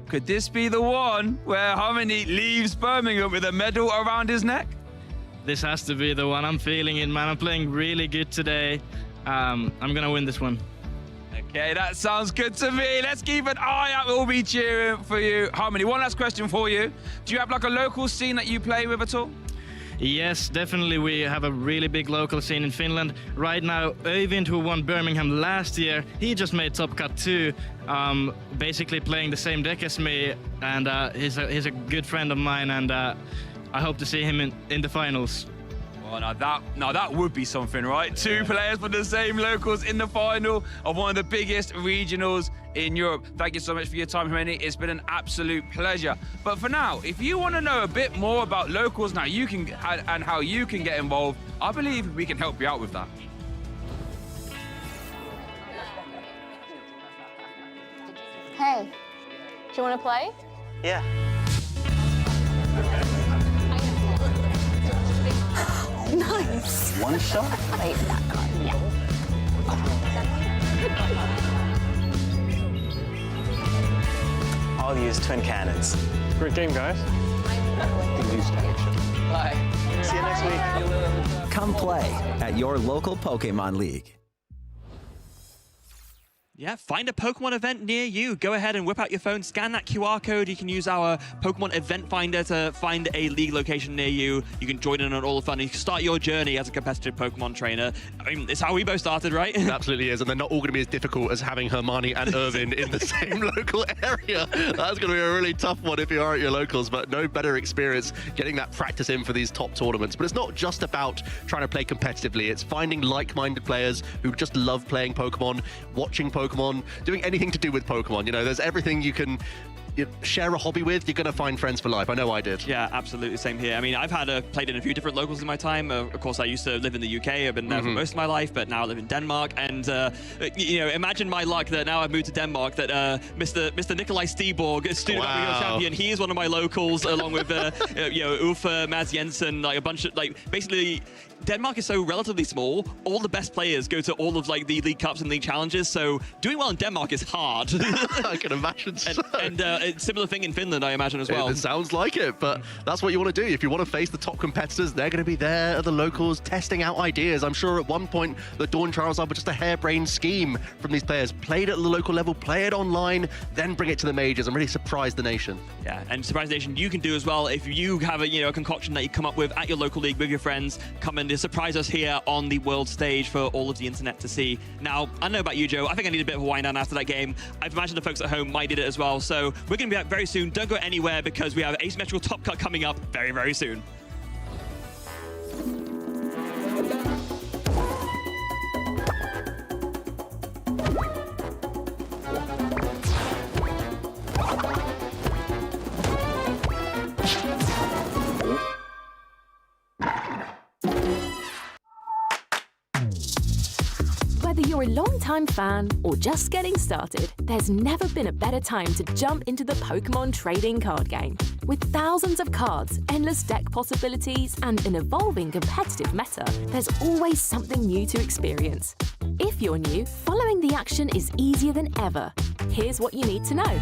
Could this be the one where Harmony leaves Birmingham with a medal around his neck? This has to be the one. I'm feeling it, man. I'm playing really good today. I'm gonna win this one. Okay, that sounds good to me. Let's keep an eye out. We'll be cheering for you. Harmony, one last question for you. Do you have like a local scene that you play with at all? Yes, definitely. We have a really big local scene in Finland. Right now, Öyvind, who won Birmingham last year, he just made Top Cut 2, basically playing the same deck as me, and he's a good friend of mine, and I hope to see him in the finals. Well, now that would be something, right? 2 players from the same locals in the final of one of the biggest regionals in Europe. Thank you so much for your time, Hermione. It's been an absolute pleasure. But for now, if you want to know a bit more about locals now and how you can get involved, I believe we can help you out with that. Hey, do you want to play? Yeah. Nice. One shot? Wait, that card, yeah. I'll use Twin Cannons. Great game, guys. Bye. See you next week. Come play at your local Pokémon League. Yeah, find a Pokemon event near you. Go ahead and whip out your phone, scan that QR code. You can use our Pokemon event finder to find a league location near you. You can join in on all the fun. You can start your journey as a competitive Pokemon trainer. I mean, it's how we both started, right? It absolutely is, and they're not all going to be as difficult as having Hermione and Irvin in the same local area. That's going to be a really tough one if you are at your locals, but no better experience getting that practice in for these top tournaments. But it's not just about trying to play competitively. It's finding like-minded players who just love playing Pokemon, watching Pokemon, doing anything to do with Pokemon. You know, there's everything you can share a hobby with. You're going to find friends for life. I know I did. Yeah, absolutely. Same here. I mean, I've played in a few different locals in my time. Of course, I used to live in the UK. I've been there for most of my life, but now I live in Denmark. And, you know, imagine my luck that now I've moved to Denmark, that Mr. Nikolai Steborg, student champion, he is one of my locals, along with, you know, Uffe, Mads Jensen, like a bunch of, like, basically, Denmark is so relatively small. All the best players go to all of like the League Cups and League Challenges, so doing well in Denmark is hard. I can imagine so. And it's a similar thing in Finland, I imagine, as well. It sounds like it, but that's what you want to do. If you want to face the top competitors, they're going to be there at the locals, testing out ideas. I'm sure at one point, the Dawn Trials were just a harebrained scheme from these players. Played at the local level, play it online, then bring it to the majors and really surprise the nation. Yeah, and Surprise Nation, you can do as well. If you have a concoction that you come up with at your local league with your friends, come and surprise us here on the world stage for all of the internet to see. Now, I don't know about you, Joe. I think I need a bit of a wind down after that game. I've imagined the folks at home might need it as well. So we're going to be back very soon. Don't go anywhere because we have asymmetrical top cut coming up very, very soon. Whether you're a long-time fan or just getting started, there's never been a better time to jump into the Pokémon trading card game. With thousands of cards, endless deck possibilities, and an evolving competitive meta, there's always something new to experience. If you're new, following the action is easier than ever. Here's what you need to know.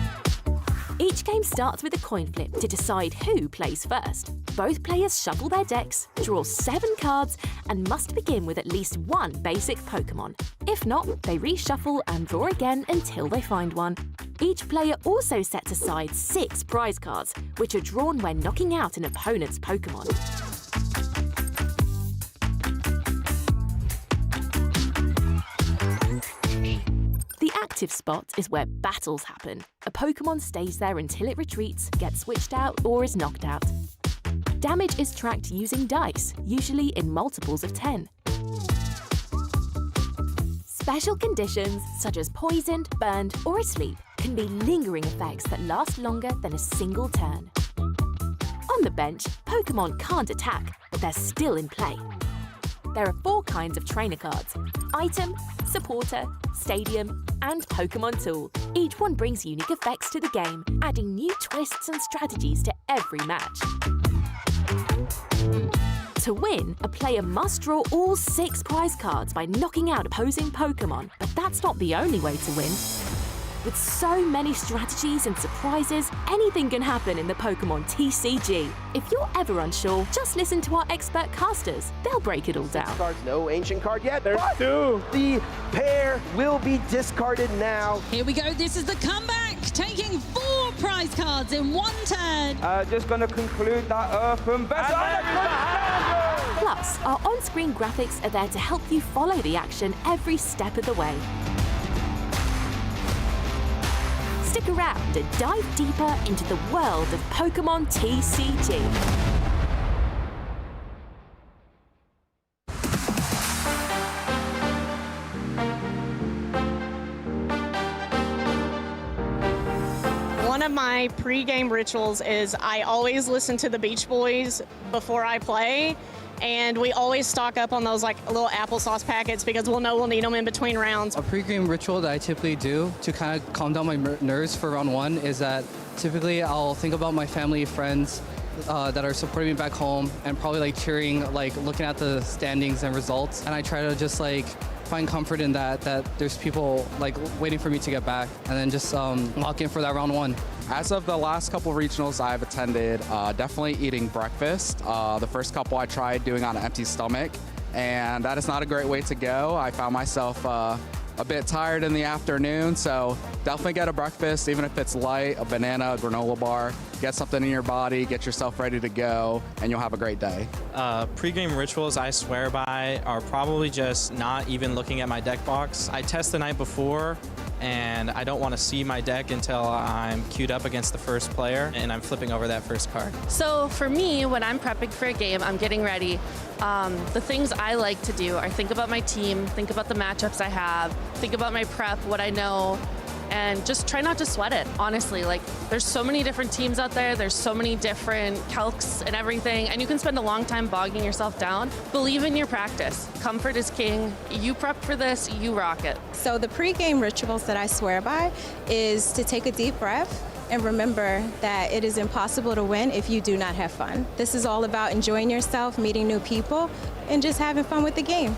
Each game starts with a coin flip to decide who plays first. Both players shuffle their decks, draw 7 cards, and must begin with at least one basic Pokémon. If not, they reshuffle and draw again until they find one. Each player also sets aside 6 prize cards, which are drawn when knocking out an opponent's Pokémon. The active spot is where battles happen. A Pokémon stays there until it retreats, gets switched out, or is knocked out. Damage is tracked using dice, usually in multiples of 10. Special conditions, such as poisoned, burned, or asleep, can be lingering effects that last longer than a single turn. On the bench, Pokémon can't attack, but they're still in play. There are 4 kinds of trainer cards: Item, Supporter, Stadium, and Pokémon Tool. Each one brings unique effects to the game, adding new twists and strategies to every match. To win, a player must draw all 6 prize cards by knocking out opposing Pokémon, but that's not the only way to win. With so many strategies and surprises, anything can happen in the Pokémon TCG. If you're ever unsure, just listen to our expert casters. They'll break it all down. Cards, no ancient card yet. There's 2. The pair will be discarded now. Here we go. This is the comeback, taking 4 prize cards in 1 turn. Just going to conclude that Earthen Vessel. Plus, our on-screen graphics are there to help you follow the action every step of the way. Stick around and dive deeper into the world of Pokémon TCG. One of my pre-game rituals is I always listen to the Beach Boys before I play, and we always stock up on those like little applesauce packets because we'll know we'll need them in between rounds. A pre-game ritual that I typically do to kind of calm down my nerves for round 1 is that typically I'll think about my family, friends that are supporting me back home and probably like cheering, like looking at the standings and results, and I try to just like find comfort in that there's people like waiting for me to get back, and then just lock in for that round 1. As of the last couple regionals I've attended, definitely eating breakfast. The first couple I tried doing on an empty stomach, and that is not a great way to go. I found myself a bit tired in the afternoon, so definitely get a breakfast, even if it's light, a banana, a granola bar. Get something in your body, get yourself ready to go, and you'll have a great day. Pre-game rituals I swear by are probably just not even looking at my deck box. I test the night before, and I don't want to see my deck until I'm queued up against the first player and I'm flipping over that first card. So for me, when I'm prepping for a game, I'm getting ready. The things I like to do are think about my team, think about the matchups I have, think about my prep, what I know, and just try not to sweat it, honestly. Like, there's so many different teams out there, there's so many different calcs and everything, and you can spend a long time bogging yourself down. Believe in your practice. Comfort is king. You prep for this, you rock it. So the pre-game rituals that I swear by is to take a deep breath and remember that it is impossible to win if you do not have fun. This is all about enjoying yourself, meeting new people, and just having fun with the game.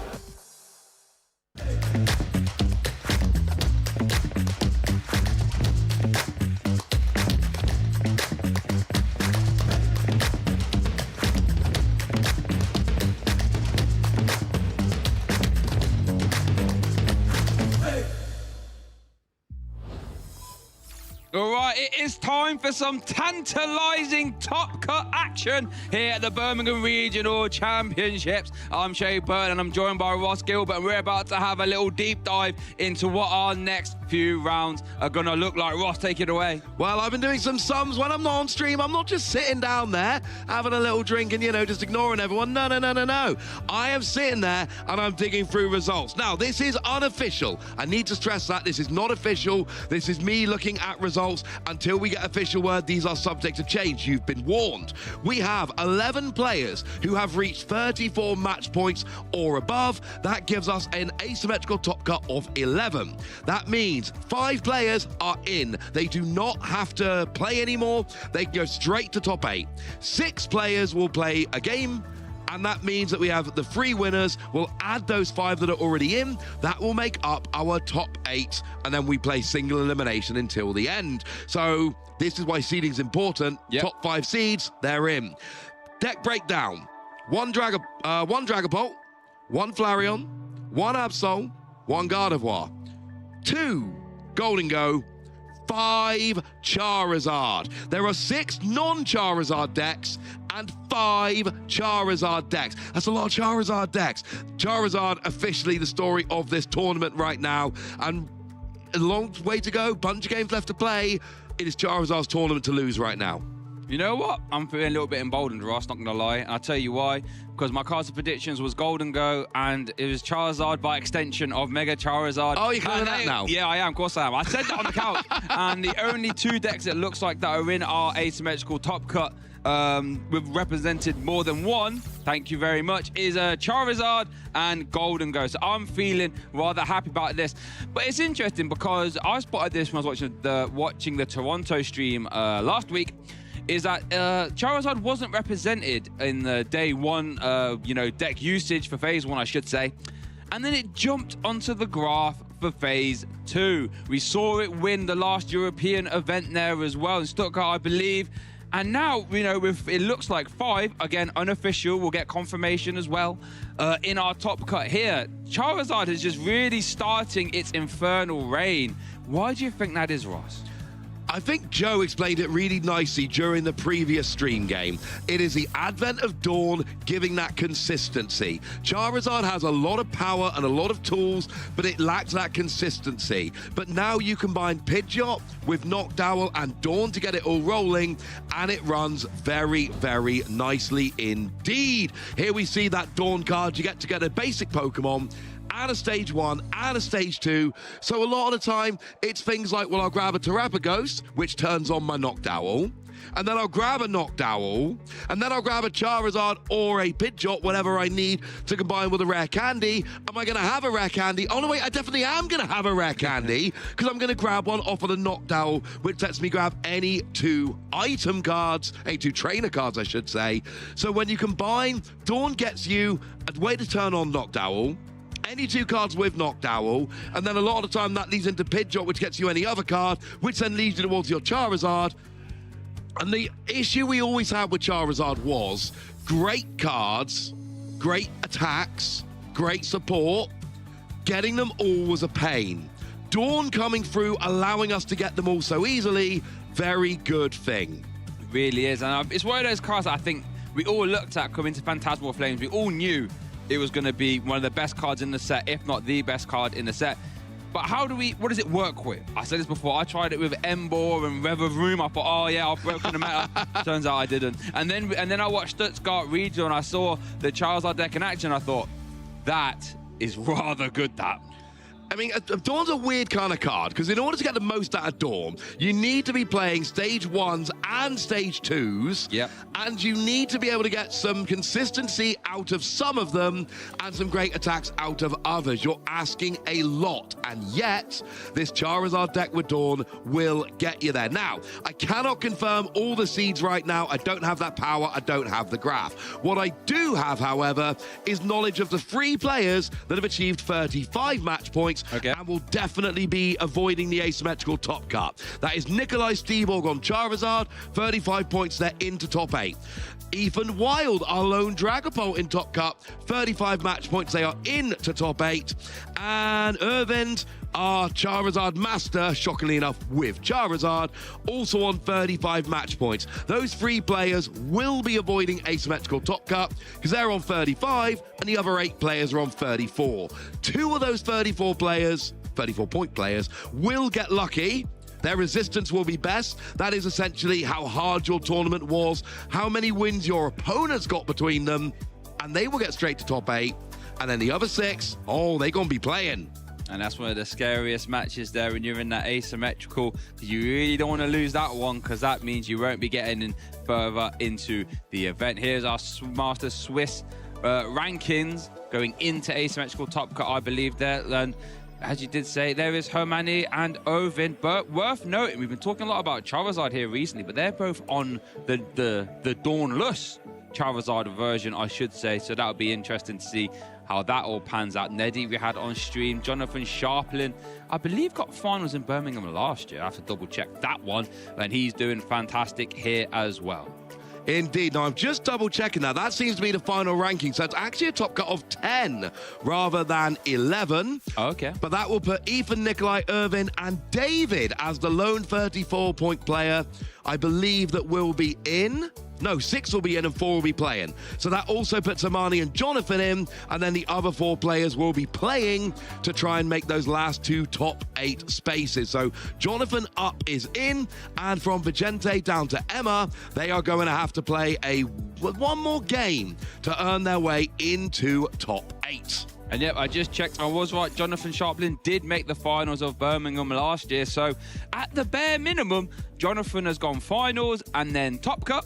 All right, it is time for some tantalizing top cut action here at the Birmingham Regional Championships. I'm Shay Byrne and I'm joined by Ross Gilbert, and we're about to have a little deep dive into what our next few rounds are gonna look like. Ross, take it away. Well, I've been doing some sums when I'm not on stream. I'm not just sitting down there having a little drink and, you know, just ignoring everyone. No. I am sitting there and I'm digging through results. Now, this is unofficial. I need to stress that this is not official. This is me looking at results. Until we get official word, these are subject to change. You've been warned. We have 11 players who have reached 34 match points or above. That gives us an asymmetrical top cut of 11. That means 5 players are in. They do not have to play anymore. They can go straight to top 8. 6 players will play a game, and that means that we have the 3 winners. We'll add those 5 that are already in. That will make up our top 8, and then we play single elimination until the end. So this is why seeding is important. Yep. Top 5 seeds, they're in. Deck breakdown: 1 Dragapult, 1 Flareon, 1 Absol, 1 Gardevoir, 2 Golden Go, 5 Charizard. There are 6 non-Charizard decks and 5 Charizard decks. That's a lot of Charizard decks. Charizard officially the story of this tournament right now, and a long way to go, bunch of games left to play. It is Charizard's tournament to lose right now. You know what? I'm feeling a little bit emboldened, Ross, not gonna lie. And I'll tell you why. Because my cards of predictions was Golden Go, and it was Charizard by extension of Mega Charizard. Oh, you're calling that now? Yeah, I am. Of course I am. I said that on the couch. And the only 2 decks it looks like that are in our asymmetrical top cut, we've represented more than 1, thank you very much, is Charizard and Golden Go. So I'm feeling rather happy about this. But it's interesting because I spotted this when I was watching the Toronto stream last week, is that Charizard wasn't represented in the day 1, deck usage for phase 1, I should say. And then it jumped onto the graph for phase 2. We saw it win the last European event there as well in Stuttgart, I believe. And now, it looks like 5, again, unofficial, we'll get confirmation as well, in our top cut here. Charizard is just really starting its infernal reign. Why do you think that is, Ross? I think Joe explained it really nicely during the previous stream game. It is the advent of Dawn giving that consistency. Charizard has a lot of power and a lot of tools, but it lacks that consistency. But now you combine Pidgeot with Noctowl and Dawn to get it all rolling, and it runs very, very nicely indeed. Here we see that Dawn card. You get to get a basic Pokemon and a stage 1 and a stage 2. So a lot of the time, it's things like, well, I'll grab a Terrapagos, which turns on my Noctowl, and then I'll grab a Noctowl, and then I'll grab a Charizard or a Pidgeot, whatever I need to combine with a rare candy. Am I going to have a rare candy? Oh, no, wait, I definitely am going to have a rare candy, because I'm going to grab one off of the Noctowl, which lets me grab any 2 item cards, any 2 trainer cards, I should say. So when you combine, Dawn gets you a way to turn on Noctowl, any 2 cards with Knocked Owl, and then a lot of the time that leads into Pidgeot, which gets you any other card, which then leads you towards your Charizard. And the issue we always had with Charizard was great cards, great attacks, great support. Getting them all was a pain. Dawn coming through, allowing us to get them all so easily, very good thing. It really is, and it's one of those cards that I think we all looked at coming to Phantasmal Flames. We all knew it was going to be one of the best cards in the set, if not the best card in the set. But what does it work with? I said this before, I tried it with Ember and Rev of Room. I thought, oh yeah, I've broken the meta. Turns out I didn't. And then I watched Stuttgart Regional and I saw the Charizard deck in action. I thought, that is rather good, that. I mean, Dawn's a weird kind of card, because in order to get the most out of Dawn, you need to be playing stage 1s and stage 2s. Yep. And you need to be able to get some consistency out of some of them and some great attacks out of others. You're asking a lot, and yet this Charizard deck with Dawn will get you there. Now, I cannot confirm all the seeds right now. I don't have that power. I don't have the graph. What I do have, however, is knowledge of the 3 players that have achieved 35 match points. Okay. And will definitely be avoiding the asymmetrical top cut. That is Nikolai Steborg on Charizard, 35 points there into top 8. Ethan Wild, our lone Dragapult in top cut, 35 match points, they are into top 8. And Irvind, our Charizard master, shockingly enough with Charizard, also on 35 match points. Those 3 players will be avoiding asymmetrical top cut because they're on 35 and the other 8 players are on 34. 2 of those 34 players, 34-point players, will get lucky. Their resistance will be best. That is essentially how hard your tournament was, how many wins your opponents got between them, and they will get straight to top 8. And then the other 6, oh, they're going to be playing. And that's one of the scariest matches there when you're in that asymmetrical. You really don't want to lose that one, because that means you won't be getting in further into the event. Here's our Master Swiss rankings going into asymmetrical top cut, I believe there. And as you did say, there is Hermione and Ovin. But worth noting, we've been talking a lot about Charizard here recently, but they're both on the Dawnless Charizard version, I should say. So that'll be interesting to see how that all pans out. Neddy we had on stream. Jonathan Sharplin, I believe, got finals in Birmingham last year. I have to double check that one. And he's doing fantastic here as well. Indeed. Now, I'm just double checking that. That seems to be the final ranking. So it's actually a top cut of 10 rather than 11. Okay. But that will put Ethan, Nikolai, Irvin, and David as the lone 34-point player. I believe that will be in. No, 6 will be in and 4 will be playing. So that also puts Amani and Jonathan in, and then the other 4 players will be playing to try and make those last 2 top 8 spaces. So Jonathan up is in, and from Vigente down to Emma, they are going to have to play one more game to earn their way into top 8. And yep, I just checked. I was right. Jonathan Sharplin did make the finals of Birmingham last year. So at the bare minimum, Jonathan has gone finals and then top cut.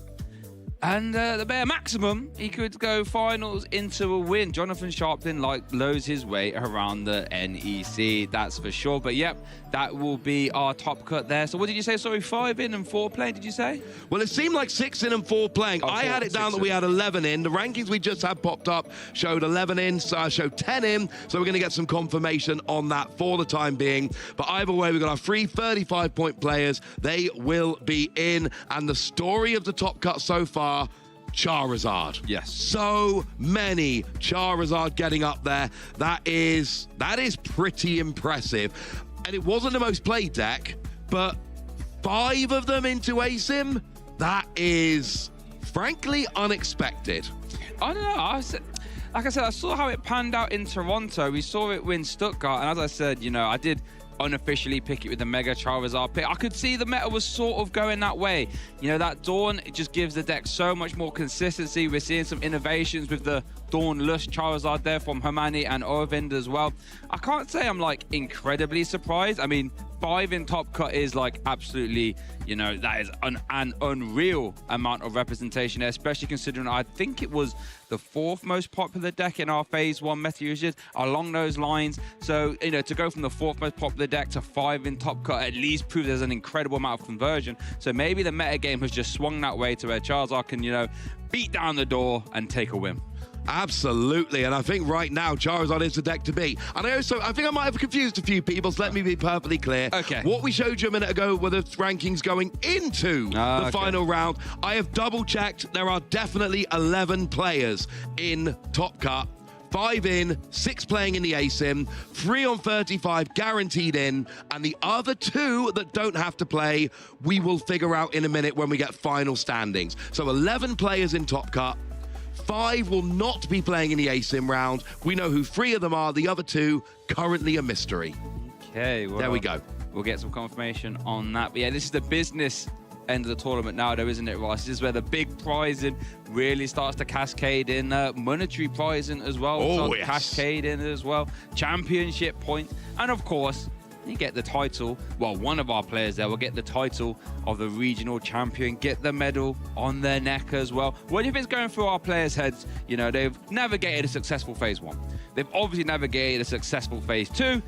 And the bare maximum, he could go finals into a win. Jonathan Sharplin blows his way around the NEC, that's for sure. But yep, that will be our top cut there. So what did you say? Sorry, 5 in and 4 playing, did you say? Well, it seemed like 6 in and 4 playing. I had it down that we had 11 in. The rankings we just had popped up showed 11 in, so showed 10 in. So we're going to get some confirmation on that for the time being. But either way, we've got our 3 35-point players. They will be in. And the story of the top cut so far, Charizard. Yes. So many Charizard getting up there. That is pretty impressive. And it wasn't the most played deck, but 5 of them into ASIM, that is frankly unexpected. I don't know. Like I said, I saw how it panned out in Toronto. We saw it win Stuttgart. And as I said, I did unofficially pick it with the Mega Charizard pick. I could see the meta was sort of going that way. That Dawn, it just gives the deck so much more consistency. We're seeing some innovations with the Dawnless Charizard there from Hermione and Orvind as well. I can't say I'm incredibly surprised. I mean, 5 in top cut is absolutely, that is an unreal amount of representation there, especially considering I think it was the 4th most popular deck in our phase 1 meta usage along those lines. So, to go from the 4th most popular deck to 5 in top cut at least proves there's an incredible amount of conversion. So maybe the meta game has just swung that way to where Charizard can, beat down the door and take a win. Absolutely, and I think right now Charizard is the deck to beat. And I think I might have confused a few people, so let me be perfectly clear. Okay. What we showed you a minute ago were the rankings going into the final round. I have double-checked. There are definitely 11 players in Top Cut. 5 in, 6 playing in the ASIM, 3 on 35 guaranteed in, and the other 2 that don't have to play, we will figure out in a minute when we get final standings. So 11 players in Top Cut. 5 will not be playing in the ASIM round. We know who 3 of them are. The other 2, currently a mystery. Okay, well, there we go. We'll get some confirmation on that. But yeah, this is the business end of the tournament now, though, isn't it, Ross? This is where the big prizing really starts to cascade in. Monetary prizing as well. Oh, yes. Cascade in as well. Championship points. And, of course, you get the title. Well, one of our players there will get the title of the regional champion, get the medal on their neck as well. What if it's going through our players' heads? You know, they've navigated a successful phase 1. They've obviously navigated a successful phase 2.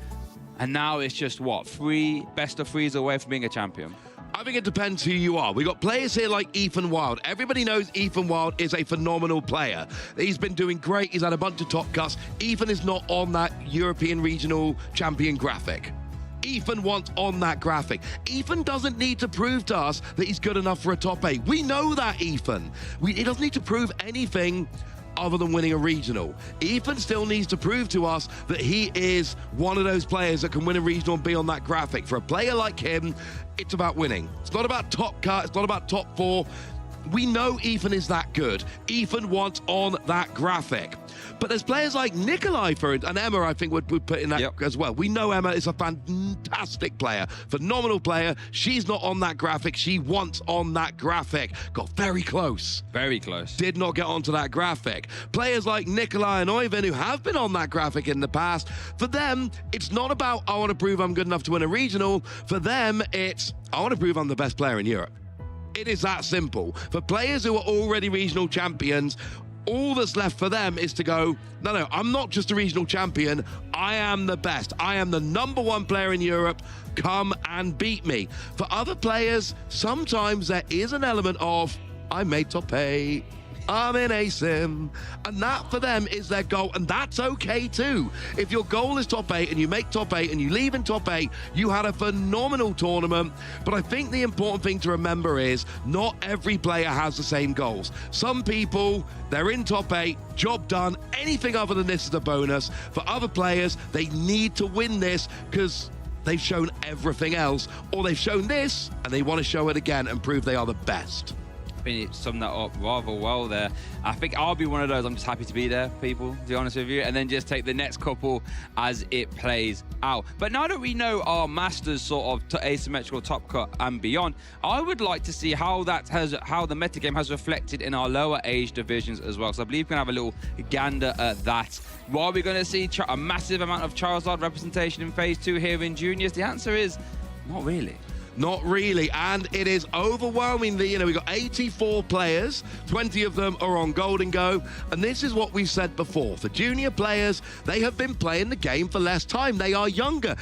And now it's just, what, 3 best of 3s away from being a champion? I think it depends who you are. We got players here like Ethan Wild. Everybody knows Ethan Wild is a phenomenal player. He's been doing great. He's had a bunch of top cuts. Ethan is not on that European regional champion graphic. Ethan wants on that graphic. Ethan doesn't need to prove to us that he's good enough for a top 8. We know that, Ethan. He doesn't need to prove anything other than winning a regional. Ethan still needs to prove to us that he is one of those players that can win a regional and be on that graphic. For a player like him, it's about winning. It's not about top cut. It's not about top 4. We know Ethan is that good. Ethan wants on that graphic. But there's players like Nikolai and Emma, I think, would put in that as well. We know Emma is a fantastic player, phenomenal player. She's not on that graphic. She wants on that graphic. Got very close. Very close. Did not get onto that graphic. Players like Nikolai and Oyvind, who have been on that graphic in the past, for them, it's not about, I want to prove I'm good enough to win a regional. For them, it's, I want to prove I'm the best player in Europe. It is that simple. For players who are already regional champions, all that's left for them is to go, no, I'm not just a regional champion. I am the best. I am the #1 player in Europe. Come and beat me. For other players, sometimes there is an element of, I made top 8. I'm in ASIM, and that for them is their goal, and that's okay too. If your goal is top 8 and you make top 8 and you leave in top 8, you had a phenomenal tournament. But I think the important thing to remember is not every player has the same goals. Some people, they're in top 8, job done, anything other than this is a bonus. For other players, they need to win this because they've shown everything else, or they've shown this and they want to show it again and prove they are the best. It summed that up rather well there. I think I'll be one of those, I'm just happy to be there, people, to be honest with you, and then just take the next couple as it plays out. But now that we know our Masters sort of asymmetrical top cut and beyond, I would like to see how the metagame has reflected in our lower age divisions as well. So I believe we can have a little gander at that. Are we going to see a massive amount of Charizard representation in phase 2 here in juniors? The answer is not really. Not really, and it is overwhelmingly, we've got 84 players, 20 of them are on Golden Go, and this is what we've said before. For junior players, they have been playing the game for less time. They are younger.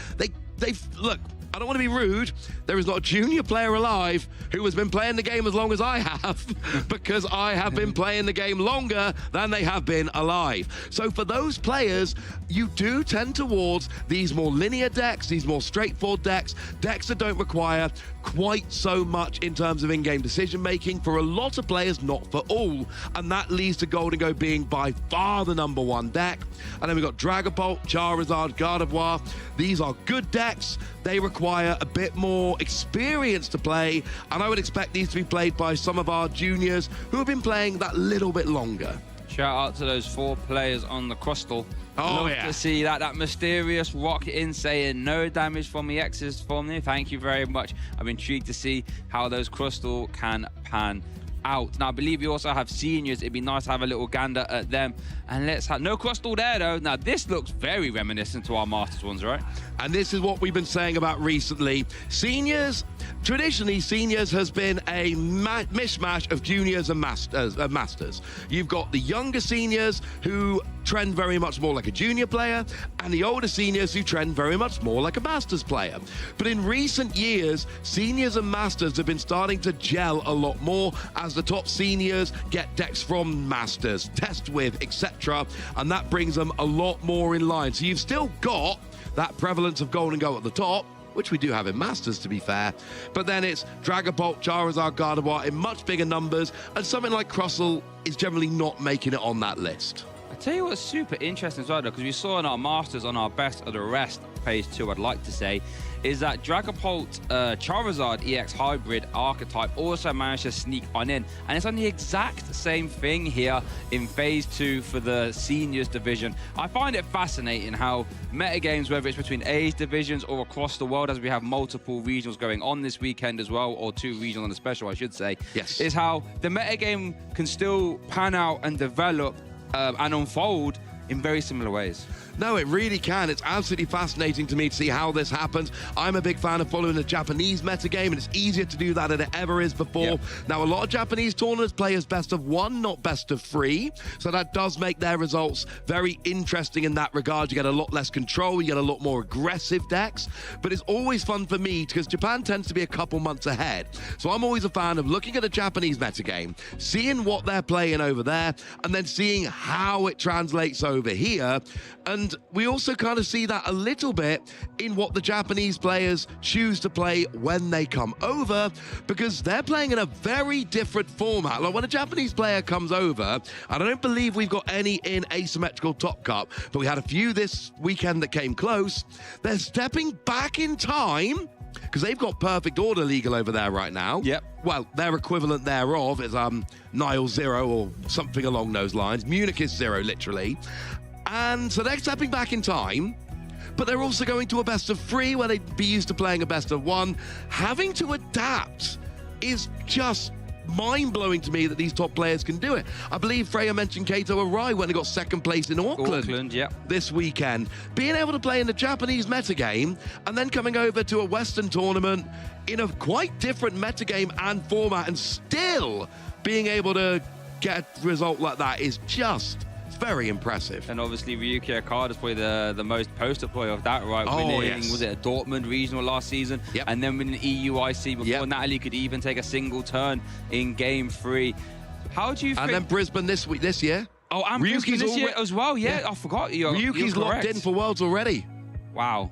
Look, I don't want to be rude. There is not a junior player alive who has been playing the game as long as I have, because I have been playing the game longer than they have been alive. So for those players, you do tend towards these more linear decks, these more straightforward decks that don't require quite so much in terms of in-game decision-making for a lot of players, not for all. And that leads to Golden Go being by far the #1 deck. And then we've got Dragapult, Charizard, Gardevoir. These are good decks. They require a bit more experience to play, and I would expect these to be played by some of our juniors who have been playing that little bit longer. Shout out to those 4 players on the Crystal. Oh, love yeah. to see that mysterious rock in saying no damage from the X's from me. Thank you very much. I'm intrigued to see how those Crystal can pan out. Now, I believe you also have seniors. It'd be nice to have a little gander at them. And let's have no Crystal there, though. Now, this looks very reminiscent to our Masters ones, right? And this is what we've been saying about recently. Seniors, Traditionally, seniors has been a mishmash of juniors and masters. You've got the younger seniors who trend very much more like a junior player, and the older seniors who trend very much more like a masters player. But in recent years, seniors and masters have been starting to gel a lot more as the top seniors get decks from masters, test with, etc., and that brings them a lot more in line. So you've still got that prevalence of Golden Go at the top, which we do have in Masters, to be fair. But then it's Dragapult, Charizard, Gardevoir in much bigger numbers, and something like Crustle is generally not making it on that list. I tell you what's super interesting as well, though, because we saw in our Masters on our best of the rest, phase 2, I'd like to say, is that Dragapult Charizard EX Hybrid archetype also managed to sneak on in. And it's on the exact same thing here in phase 2 for the seniors division. I find it fascinating how metagames, whether it's between age divisions or across the world, as we have multiple regionals going on this weekend as well, or 2 regionals and a special, I should say, yes, is how the metagame can still pan out and develop and unfold in very similar ways. No, it really can. It's absolutely fascinating to me to see how this happens. I'm a big fan of following the Japanese metagame, and it's easier to do that than it ever is before. Yep. Now, a lot of Japanese tournaments play as best of 1, not best of 3, so that does make their results very interesting in that regard. You get a lot less control, you get a lot more aggressive decks, but it's always fun for me because Japan tends to be a couple months ahead. So I'm always a fan of looking at the Japanese metagame, seeing what they're playing over there, and then seeing how it translates over here. And we also kind of see that a little bit in what the Japanese players choose to play when they come over, because they're playing in a very different format. Like when a Japanese player comes over, and I don't believe we've got any in Asymmetrical Top Cup, but we had a few this weekend that came close, they're stepping back in time, because they've got Perfect Order legal over there right now. Yep. Well, their equivalent thereof is Nile 0 or something along those lines. Munich is 0, literally. And so they're stepping back in time, but they're also going to a best of 3 where they'd be used to playing a best of 1. Having to adapt is just mind-blowing to me that these top players can do it. I believe Freya mentioned Kato Arai when he got 2nd place in Auckland this weekend. Being able to play in the Japanese metagame and then coming over to a Western tournament in a quite different metagame and format and still being able to get a result like that is just very impressive. And obviously Ryuki Okada is probably the most poster player of that, right? Winning, yes, was it a Dortmund regional last season? Yep. And then winning EUIC before Natalie could even take a single turn in game 3. How do you think... And then Brisbane this year. Oh, and Brisbane this year as well, yeah. I forgot. Ryuki's locked in for Worlds already. Wow.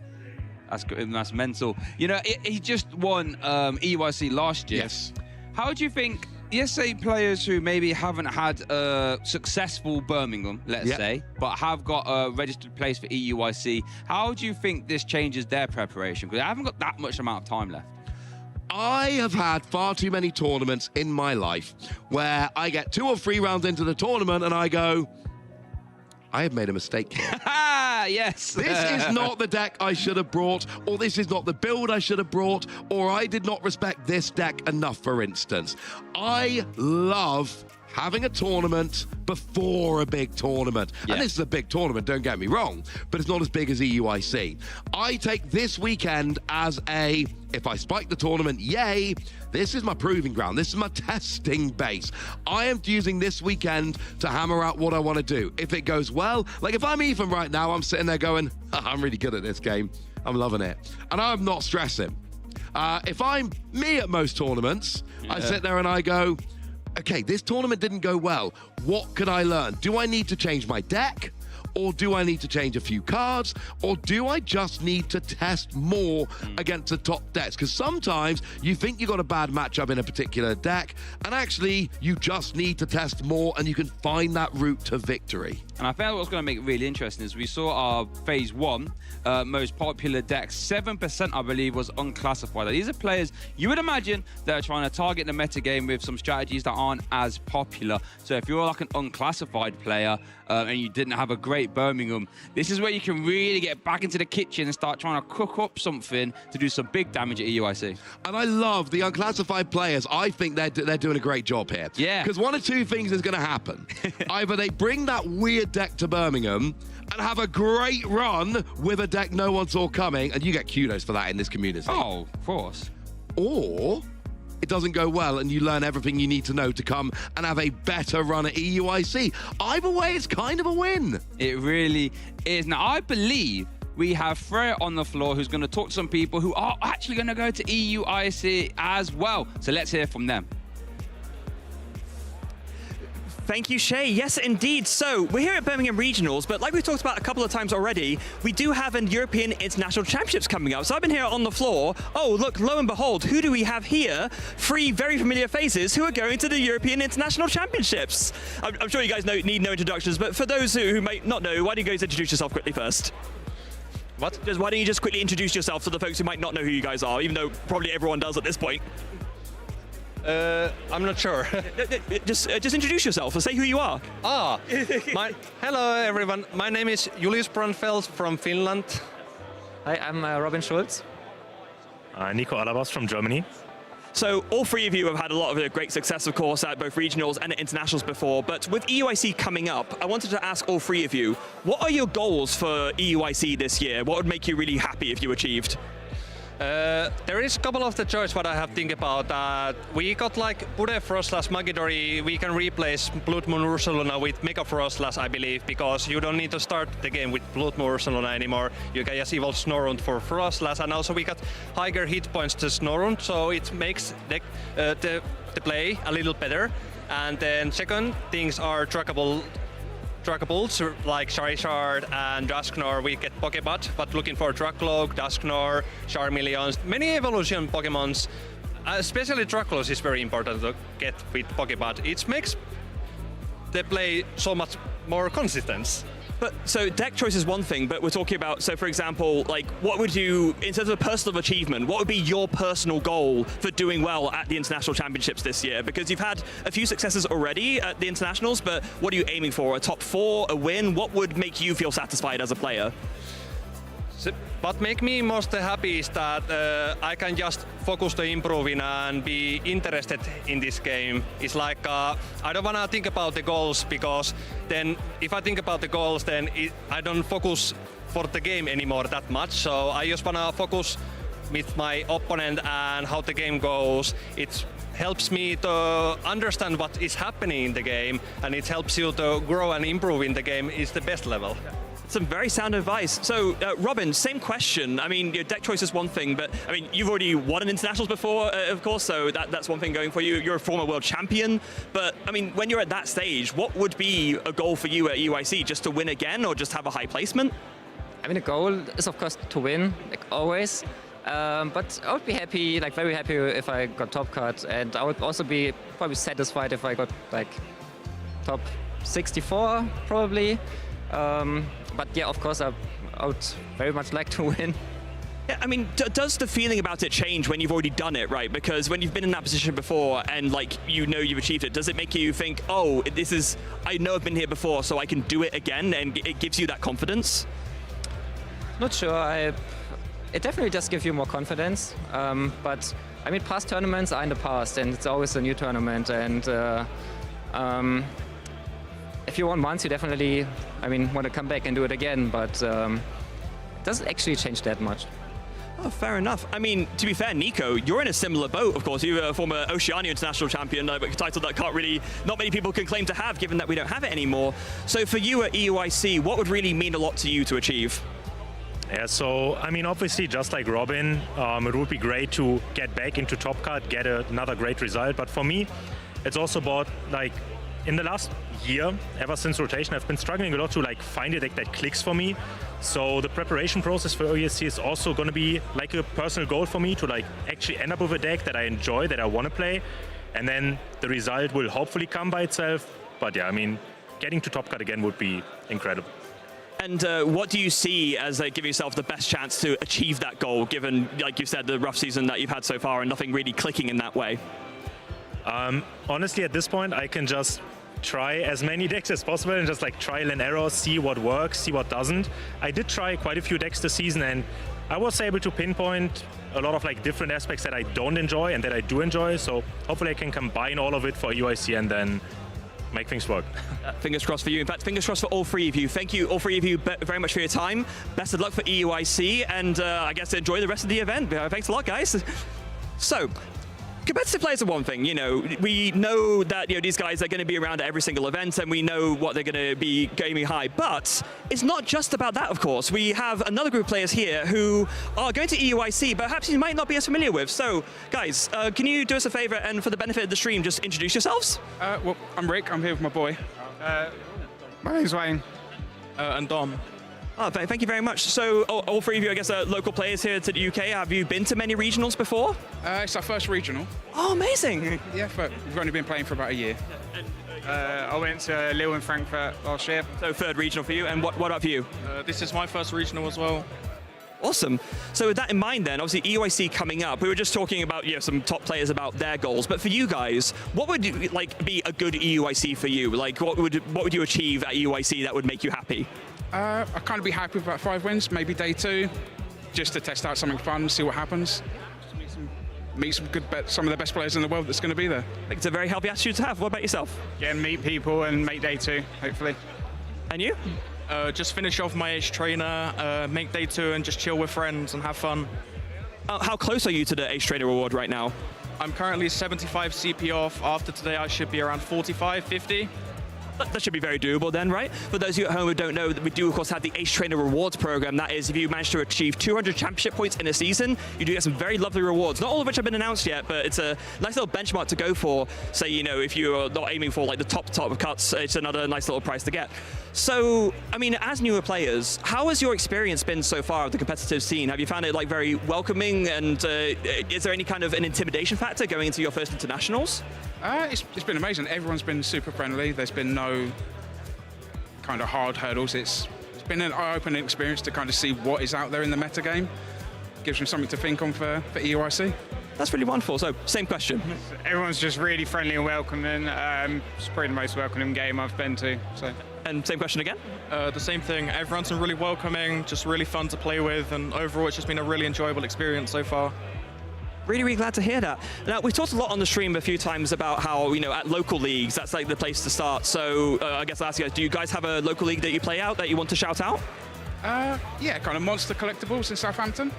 That's good. That's mental. You know, he just won EUIC last year. Yes. How do you think... ESA players who maybe haven't had a successful Birmingham, let's say, but have got a registered place for EUIC, how do you think this changes their preparation? Because I haven't got that much amount of time left. I have had far too many tournaments in my life where I get 2 or 3 rounds into the tournament and I go, I have made a mistake here. Yes. This is not the deck I should have brought, or this is not the build I should have brought, or I did not respect this deck enough, for instance. I love having a tournament before a big tournament. And this is a big tournament, don't get me wrong, but it's not as big as EUIC. I take this weekend as a, if I spike the tournament, yay, this is my proving ground. This is my testing base. I am using this weekend to hammer out what I want to do. If it goes well, like if I'm Ethan right now, I'm sitting there going, I'm really good at this game. I'm loving it. And I'm not stressing. If I'm me at most tournaments, I sit there and I go, okay, this tournament didn't go well. What could I learn? Do I need to change my deck? Or do I need to change a few cards? Or do I just need to test more against the top decks? Because sometimes you think you got a bad matchup in a particular deck, and actually you just need to test more and you can find that route to victory. And I found what's going to make it really interesting is we saw our phase 1 most popular decks. 7%, I believe, was unclassified. These are players you would imagine that are trying to target the meta game with some strategies that aren't as popular. So if you're like an unclassified player and you didn't have a great Birmingham, this is where you can really get back into the kitchen and start trying to cook up something to do some big damage at EUIC. And I love the unclassified players. I think they're doing a great job here. Yeah. Because one of 2 things is going to happen. Either they bring that weird deck to Birmingham and have a great run with a deck no one saw coming, and you get kudos for that in this community. Oh, of course. or it doesn't go well and you learn everything you need to know to come and have a better run at EUIC. Either way, it's kind of a win. It really is. Now, I believe we have Freya on the floor who's going to talk to some people who are actually going to go to EUIC as well. So let's hear from them. Thank you, Shay. Yes, indeed. So we're here at Birmingham Regionals, but like we've talked about a couple of times already, we do have an European International Championships coming up. So I've been here on the floor. Oh, look, lo and behold, who do we have here? 3 very familiar faces who are going to the European International Championships. I'm sure you guys need no introductions, but for those who might not know, why don't you guys introduce yourself quickly first? What? Why don't you just quickly introduce yourself to the folks who might not know who you guys are, even though probably everyone does at this point? I'm not sure. Just introduce yourself and say who you are. Hello everyone. My name is Julius Brunfeld from Finland. Hi, I'm Robin Schulz. Nico Alabas from Germany. So all 3 of you have had a lot of great success, of course, at both regionals and at internationals before, but with EUIC coming up, I wanted to ask all 3 of you, what are your goals for EUIC this year? What would make you really happy if you achieved? There is a couple of the choices what I have to think about. We got like Bude Frostlass Magidori. We can replace Blood Moon Ursaluna with Mega Frostlass, I believe, because you don't need to start the game with Blood Moon Ursaluna anymore. You can just evolve Snorunt for Frostlass, and also we got higher hit points to Snorunt, so it makes the play a little better. And then second things are trackables like Charizard and Dusknoir. We get Pokebot, but looking for Dracloak, Dusknoir, Charmeleons, many evolution Pokemons. Especially Draclos is very important to get with Pokebot. It makes the play so much more consistent. But so deck choice is one thing, but we're talking about, so for example, like what would you, in terms of personal achievement, what would be your personal goal for doing well at the International Championships this year? Because you've had a few successes already at the Internationals, but what are you aiming for? A top 4, a win? What would make you feel satisfied as a player? What makes me most happy is that I can just focus to improving and be interested in this game. It's like I don't want to think about the goals, because then if I think about the goals, then I don't focus for the game anymore that much. So I just want to focus with my opponent and how the game goes. It helps me to understand what is happening in the game, and it helps you to grow and improve in the game. It's the best level. Some very sound advice. So, Robin, same question. I mean, your deck choice is one thing, but I mean, you've already won an internationals before, of course, so that's one thing going for you. You're a former world champion, but I mean, when you're at that stage, what would be a goal for you at EUIC? Just to win again, or just have a high placement? I mean, the goal is, of course, to win, like always. But I would be happy, like very happy if I got top cut, and I would also be probably satisfied if I got like top 64, probably. But yeah, of course, I would very much like to win. Yeah, I mean, does the feeling about it change when you've already done it, right? Because when you've been in that position before and like you know you've achieved it, does it make you think, oh, I know I've been here before, so I can do it again, and it gives you that confidence? Not sure. It definitely does give you more confidence. But I mean, past tournaments are in the past, and it's always a new tournament. And if you won once, you definitely, want to come back and do it again. But it doesn't actually change that much. Oh, fair enough. I mean, to be fair, Nico, you're in a similar boat, of course. You're a former Oceania International Champion, a title that not many people can claim to have, given that we don't have it anymore. So for you at EUIC, what would really mean a lot to you to achieve? Yeah, so, I mean, obviously, just like Robin, it would be great to get back into top cut, get another great result. But for me, it's also about, like, in the last year, ever since rotation, I've been struggling a lot to like find a deck that clicks for me. So the preparation process for EUIC is also going to be like a personal goal for me to like actually end up with a deck that I enjoy, that I want to play, and then the result will hopefully come by itself. But yeah, I mean, getting to top cut again would be incredible. And what do you see as giving yourself the best chance to achieve that goal, given, like you said, the rough season that you've had so far and nothing really clicking in that way? Honestly, at this point, I can just try as many decks as possible and just like trial and error, see what works, see what doesn't. I did try quite a few decks this season, and I was able to pinpoint a lot of like different aspects that I don't enjoy and that I do enjoy. So hopefully I can combine all of it for EUIC and then make things work. Fingers crossed for you. In fact, fingers crossed for all 3 of you. Thank you, all 3 of you, very much for your time. Best of luck for EUIC, and I guess enjoy the rest of the event. Thanks a lot, guys. So, competitive players are one thing, you know, we know that, you know, these guys are going to be around at every single event and we know what they're going to be gaming high, but it's not just about that, of course. We have another group of players here who are going to EUIC, but perhaps you might not be as familiar with. So, guys, can you do us a favor and for the benefit of the stream, just introduce yourselves? Well, I'm Rick, I'm here with my boy. My name's Wayne. And Dom. Oh, thank you very much. So, all three of you, I guess, are local players here to the UK. Have you been to many regionals before? It's our first regional. Oh, amazing. Yeah, but we've only been playing for about a year. I went to Lille and Frankfurt last year. So, third regional for you. And what about for you? This is my first regional as well. Awesome. So with that in mind then, obviously EUIC coming up, we were just talking about, you know, some top players about their goals, but for you guys, what would be a good EUIC for you? Like what would you achieve at EUIC that would make you happy? I'd kind of be happy with about 5 wins, maybe day 2, just to test out something fun, see what happens. Meet some of the best players in the world that's going to be there. I think it's a very healthy attitude to have. What about yourself? Yeah, meet people and make day 2, hopefully. And you? Just finish off my Ace Trainer, make day 2 and just chill with friends and have fun. How close are you to the Ace Trainer reward right now? I'm currently 75 CP off. After today, I should be around 45, 50. That should be very doable then, right? For those of you at home who don't know, we do of course have the Ace Trainer Rewards program. That is, if you manage to achieve 200 championship points in a season, you do get some very lovely rewards. Not all of which have been announced yet, but it's a nice little benchmark to go for. Say, you know, if you're not aiming for like the top of cuts, it's another nice little price to get. So, I mean, as newer players, how has your experience been so far of the competitive scene? Have you found it like very welcoming, and is there any kind of an intimidation factor going into your first internationals? It's been amazing. Everyone's been super friendly. There's been no kind of hard hurdles. It's been an eye-opening experience to kind of see what is out there in the meta game. Gives me something to think on for EUIC. That's really wonderful. So, same question. Everyone's just really friendly and welcoming. It's probably the most welcoming game I've been to. So. And same question again? The same thing. Everyone's been really welcoming, just really fun to play with, and overall it's just been a really enjoyable experience so far. Really, really glad to hear that. Now, we've talked a lot on the stream a few times about how, you know, at local leagues, that's like the place to start. So I guess I'll ask you guys, do you guys have a local league that you play out that you want to shout out? Yeah, kind of Monster Collectibles in Southampton.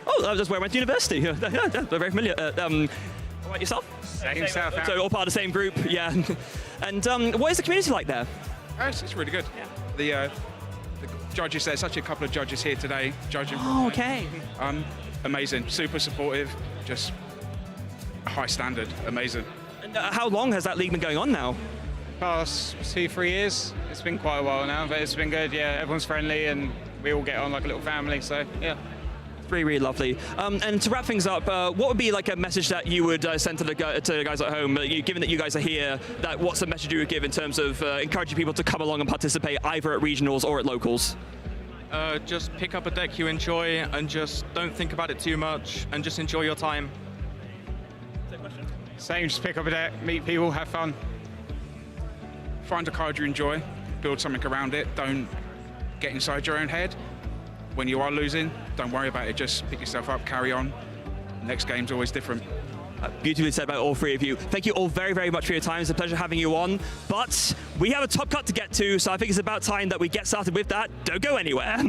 Oh, that's where I went to university. Yeah, they're very familiar. What about yourself? Same Southampton. So all part of the same group, yeah. And what is the community like there? It's really good. Yeah. The judges, there's actually a couple of judges here today judging. Oh, okay. Amazing, super supportive, just high standard, amazing. And how long has that league been going on now? Past 2-3 years. It's been quite a while now, but it's been good. Yeah, everyone's friendly and we all get on like a little family. So yeah. Really, really lovely. And to wrap things up, what would be like a message that you would send to the guys at home? Given that you guys are here, what's the message you would give in terms of encouraging people to come along and participate either at regionals or at locals? Just pick up a deck you enjoy and just don't think about it too much and just enjoy your time. Same, just pick up a deck, meet people, have fun. Find a card you enjoy, build something around it, don't get inside your own head. When you are losing, don't worry about it, just pick yourself up, carry on. Next game's always different. Beautifully said by all three of you. Thank you all very, very much for your time. It's a pleasure having you on. But we have a top cut to get to, so I think it's about time that we get started with that. Don't go anywhere.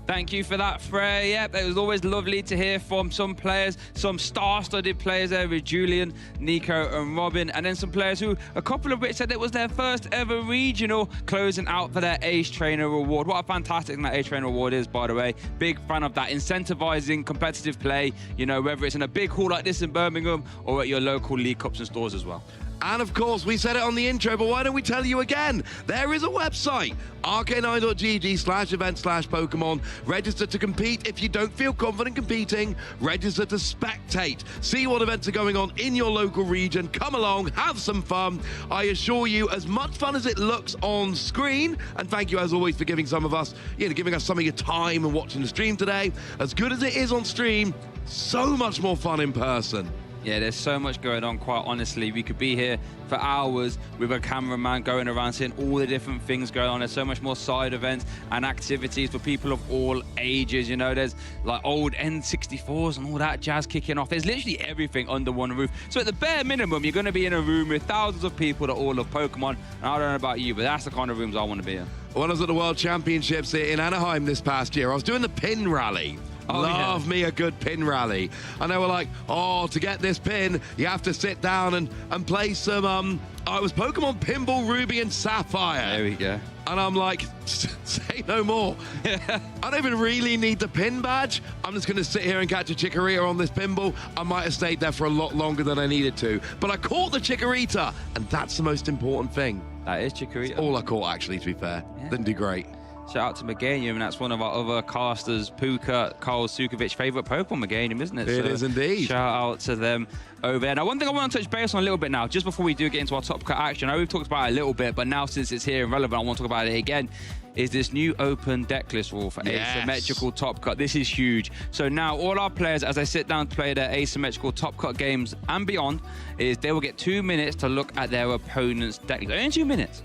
Thank you for that, Frey. Yep, it was always lovely to hear from some players, some star-studded players there with Julian, Nico and Robin, and then some players who, a couple of which said it was their first ever regional, closing out for their Ace Trainer Award. What a fantastic thing that Ace Trainer Award is, by the way. Big fan of that, incentivizing competitive play, you know, whether it's in a big hall like this in Birmingham or at your local league cups and stores as well. And of course, we said it on the intro, but why don't we tell you again? There is a website, rk9.gg/event/Pokemon. Register to compete. If you don't feel confident competing, register to spectate. See what events are going on in your local region. Come along, have some fun. I assure you, as much fun as it looks on screen, and thank you as always for giving some of us, giving us some of your time and watching the stream today. As good as it is on stream, so much more fun in person. Yeah, there's so much going on, quite honestly. We could be here for hours with a cameraman going around seeing all the different things going on. There's so much more side events and activities for people of all ages. You know, there's like old N64s and all that jazz kicking off. There's literally everything under one roof. So at the bare minimum, you're going to be in a room with thousands of people that all love Pokemon. And I don't know about you, but that's the kind of rooms I want to be in. When I was at the World Championships in Anaheim this past year, I was doing the pin rally. Love me a good pin rally. And they were like, oh, to get this pin, you have to sit down and play some, it was Pokemon Pinball Ruby and Sapphire. There we go. And I'm like, say no more. I don't even really need the pin badge. I'm just going to sit here and catch a Chikorita on this pinball. I might have stayed there for a lot longer than I needed to. But I caught the Chikorita, and that's the most important thing. That is Chikorita. That's all I caught, actually, to be fair. Yeah. Didn't do great. Shout out to Meganium, and that's one of our other casters, Puka, Carl Sukovic, favourite Pokemon, Meganium, isn't it? It is indeed. Shout out to them over there. Now, one thing I want to touch base on a little bit now, just before we do get into our top cut action. I know we've talked about it a little bit, but now since it's here and relevant, I want to talk about it again. Is this new open deck list rule for asymmetrical top cut. This is huge. So now all our players, as they sit down to play their asymmetrical top cut games and beyond, is they will get 2 minutes to look at their opponent's deck list. Only 2 minutes.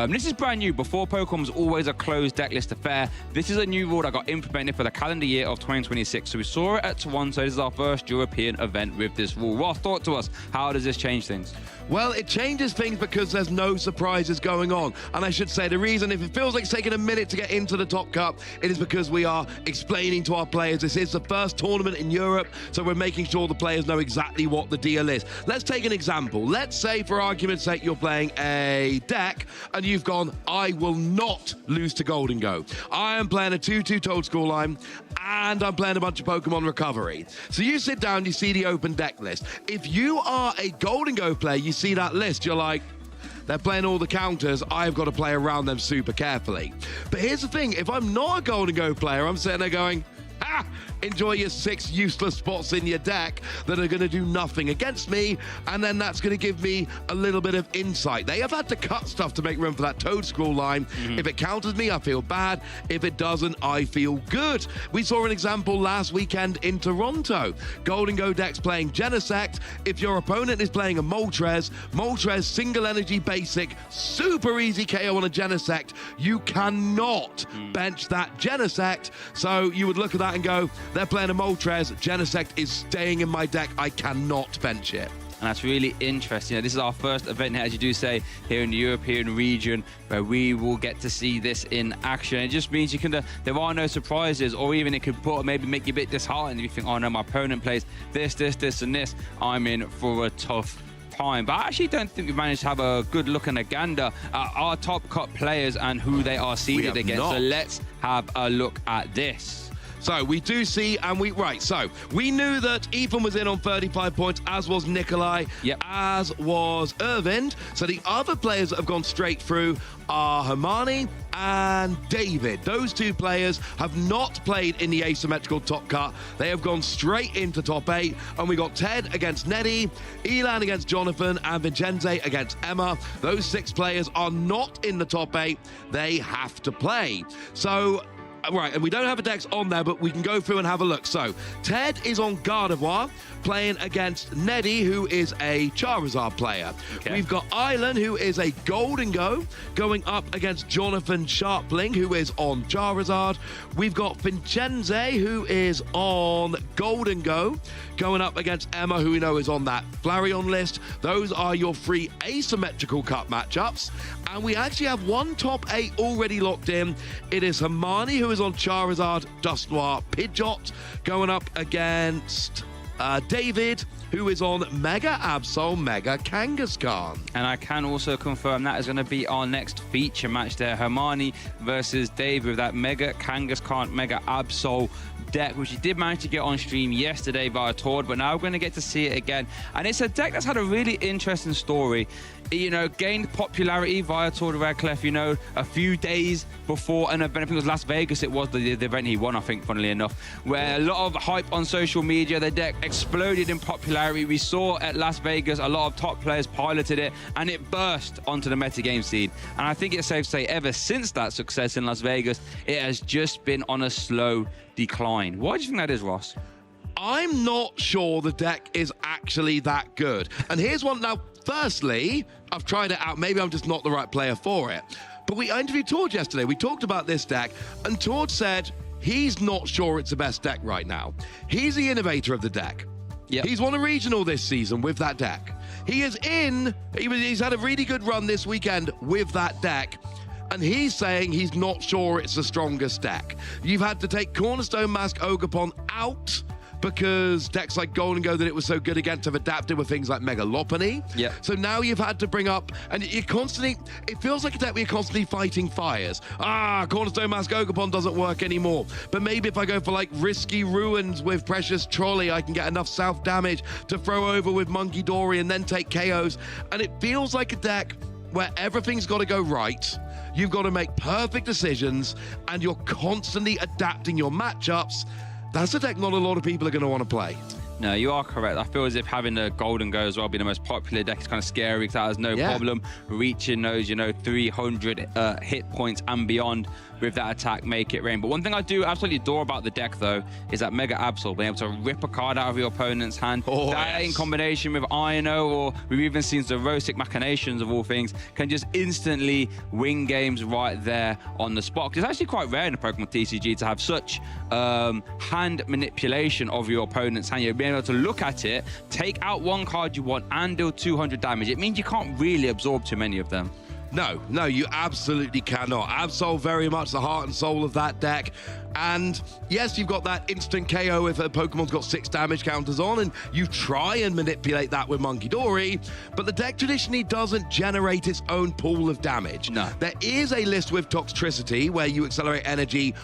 This is brand new. Before, Pokemon was always a closed deck list affair. This is a new rule that got implemented for the calendar year of 2026. So we saw it at Toronto. This is our first European event with this rule. Ross, talk to us. How does this change things? Well, it changes things because there's no surprises going on. And I should say the reason, if it feels like it's taking a minute to get into the top cup, it is because we are explaining to our players this is the first tournament in Europe, so we're making sure the players know exactly what the deal is. Let's take an example. Let's say, for argument's sake, you're playing a deck and you've gone, I will not lose to Golden Go. I am playing a 2-2 Toadstool line and I'm playing a bunch of Pokemon Recovery. So you sit down, you see the open deck list. If you are a Golden Go player, you see that list, you're like, they're playing all the counters, I've got to play around them super carefully. But here's the thing, if I'm not a Golden Go player, I'm sitting there going, enjoy your 6 useless spots in your deck that are going to do nothing against me, and then that's going to give me a little bit of insight. They have had to cut stuff to make room for that Toadstool line. If it counters me, I feel bad. If it doesn't, I feel good. We saw an example last weekend in Toronto. Golden Go decks playing Genesect. If your opponent is playing a Moltres single energy basic, super easy KO on a Genesect, you cannot bench that Genesect. So you would look at that and go, they're playing a Moltres, Genesect is staying in my deck, I cannot bench it. And that's really interesting. This is our first event, as you do say, here in the European region, where we will get to see this in action. It just means you can, there are no surprises, or even it could maybe make you a bit disheartened if you think, oh no, my opponent plays this, and this. I'm in for a tough time. But I actually don't think we've managed to have a good look and a gander at our top cut players and who they are seeded against. So let's have a look at this. So we do see, and so we knew that Ethan was in on 35 points, as was Nikolai, as was Irvind. So the other players that have gone straight through are Hermione and David. Those 2 players have not played in the asymmetrical top cut. They have gone straight into top 8, and we got Ted against Neddy, Elan against Jonathan, and Vincenze against Emma. Those 6 players are not in the top 8. They have to play. So right, and we don't have a dex on there, but we can go through and have a look. So, Ted is on Gardevoir, playing against Neddy, who is a Charizard player. Okay. We've got Island, who is a Golden Go, going up against Jonathan Sharpling, who is on Charizard. We've got Vincenze, who is on Golden Go, going up against Emma, who we know is on that Flareon list. Those are your 3 asymmetrical cut matchups. And we actually have 1 top 8 already locked in. It is Hermione, who is on Charizard, Dusknoir, Pidgeot, going up against David, who is on Mega Absol, Mega Kangaskhan. And I can also confirm that is going to be our next feature match there. Hermione versus Dave with that Mega Kangaskhan, Mega Absol deck, which he did manage to get on stream yesterday via Tord, but now we're going to get to see it again. And it's a deck that's had a really interesting story. You know, gained popularity via Tour de Redcliffe, you know, a few days before an event. I think it was Las Vegas, it was the event he won, I think, funnily enough, where a lot of hype on social media. The deck exploded in popularity. We saw at Las Vegas a lot of top players piloted it, and it burst onto the metagame scene. And I think it's safe to say ever since that success in Las Vegas, it has just been on a slow decline. Why do you think that is, Ross? I'm not sure the deck is actually that good. And here's one now. Firstly, I've tried it out. Maybe I'm just not the right player for it. But I interviewed Tord yesterday. We talked about this deck, and Tord said he's not sure it's the best deck right now. He's the innovator of the deck. Yep. He's won a regional this season with that deck. He's had a really good run this weekend with that deck. and he's saying he's not sure it's the strongest deck. You've had to take Cornerstone Mask Ogerpon out because decks like Golden Go that it was so good against have adapted with things like Mega Lopunny. Yeah. So now you've had to bring up, and you're constantly, it feels like a deck where you're constantly fighting fires. Cornerstone Mask Ogerpon doesn't work anymore. But maybe if I go for like Risky Ruins with Precious Trolley, I can get enough self damage to throw over with Monkey Dory and then take KOs. And it feels like a deck where everything's got to go right. You've got to make perfect decisions, and you're constantly adapting your matchups. That's a deck not a lot of people are going to want to play. No, you are correct. I feel as if having the Golden Go as well be the most popular deck is kind of scary because that has no problem reaching those, 300 hit points and beyond with that attack, make it rain. But one thing I do absolutely adore about the deck, though, is that Mega Absol, being able to rip a card out of your opponent's hand. That in combination with Ino, or we've even seen Zerosic Machinations of all things, can just instantly win games right there on the spot. Because it's actually quite rare in the Pokemon TCG to have such hand manipulation of your opponent's hand. You're being able to look at it, take out one card you want, and deal 200 damage. It means you can't really absorb too many of them. No, you absolutely cannot. Absol, very much the heart and soul of that deck. And yes, you've got that instant KO if a Pokemon's got 6 damage counters on, and you try and manipulate that with Monkey Dory, but the deck traditionally doesn't generate its own pool of damage. No. There is a list with Toxtricity where you accelerate energy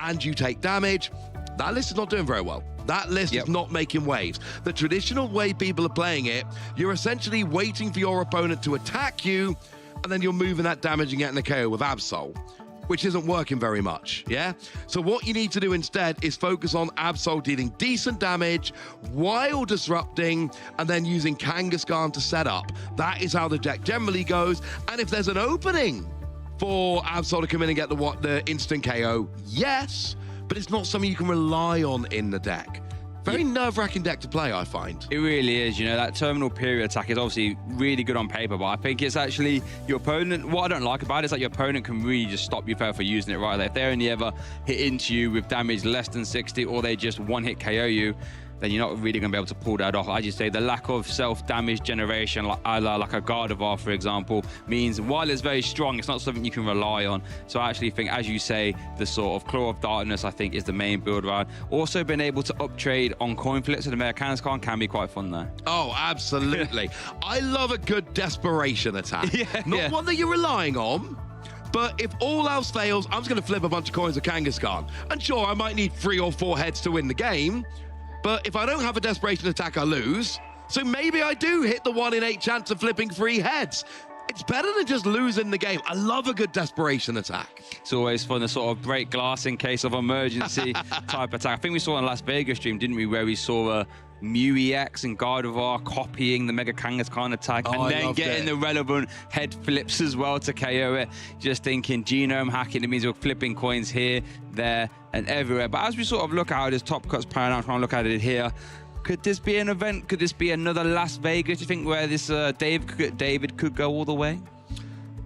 and you take damage. That list is not doing very well. That list is not making waves. The traditional way people are playing it, you're essentially waiting for your opponent to attack you, and then you're moving that damage and getting the KO with Absol, which isn't working very much, yeah? So what you need to do instead is focus on Absol dealing decent damage while disrupting and then using Kangaskhan to set up. That is how the deck generally goes. And if there's an opening for Absol to come in and get the instant KO, yes, but it's not something you can rely on in the deck. Very nerve-wracking deck to play, I find. It really is. That terminal period attack is obviously really good on paper, but I think it's actually your opponent. What I don't like about it is that your opponent can really just stop you for using it right there. If they only ever hit into you with damage less than 60, or they just one-hit KO you, then you're not really going to be able to pull that off. As you say, the lack of self-damage generation, like a Gardevoir, for example, means while it's very strong, it's not something you can rely on. So I actually think, as you say, the sort of Claw of Darkness, I think, is the main build around. Also, being able to uptrade on coin flips with the Mega Kangaskhan can be quite fun there. Oh, absolutely. I love a good desperation attack. Not one that you're relying on, but if all else fails, I'm just going to flip a bunch of coins of Kangaskhan. And sure, I might need 3 or 4 heads to win the game, but if I don't have a desperation attack, I lose. So maybe I do hit the 1 in 8 chance of flipping 3 heads. It's better than just losing the game. I love a good desperation attack. It's always fun to sort of break glass in case of emergency type attack. I think we saw in the Las Vegas stream, didn't we, where we saw Mew EX and Gardevoir copying the Mega Kangaskhan attack and then getting the relevant head flips as well to KO it. Just thinking genome hacking, it means we're flipping coins here, there, and everywhere. But as we sort of look at how this Top Cuts pan out, trying to look at it here, could this be an event? Could this be another Las Vegas, do you think, where this David could go all the way?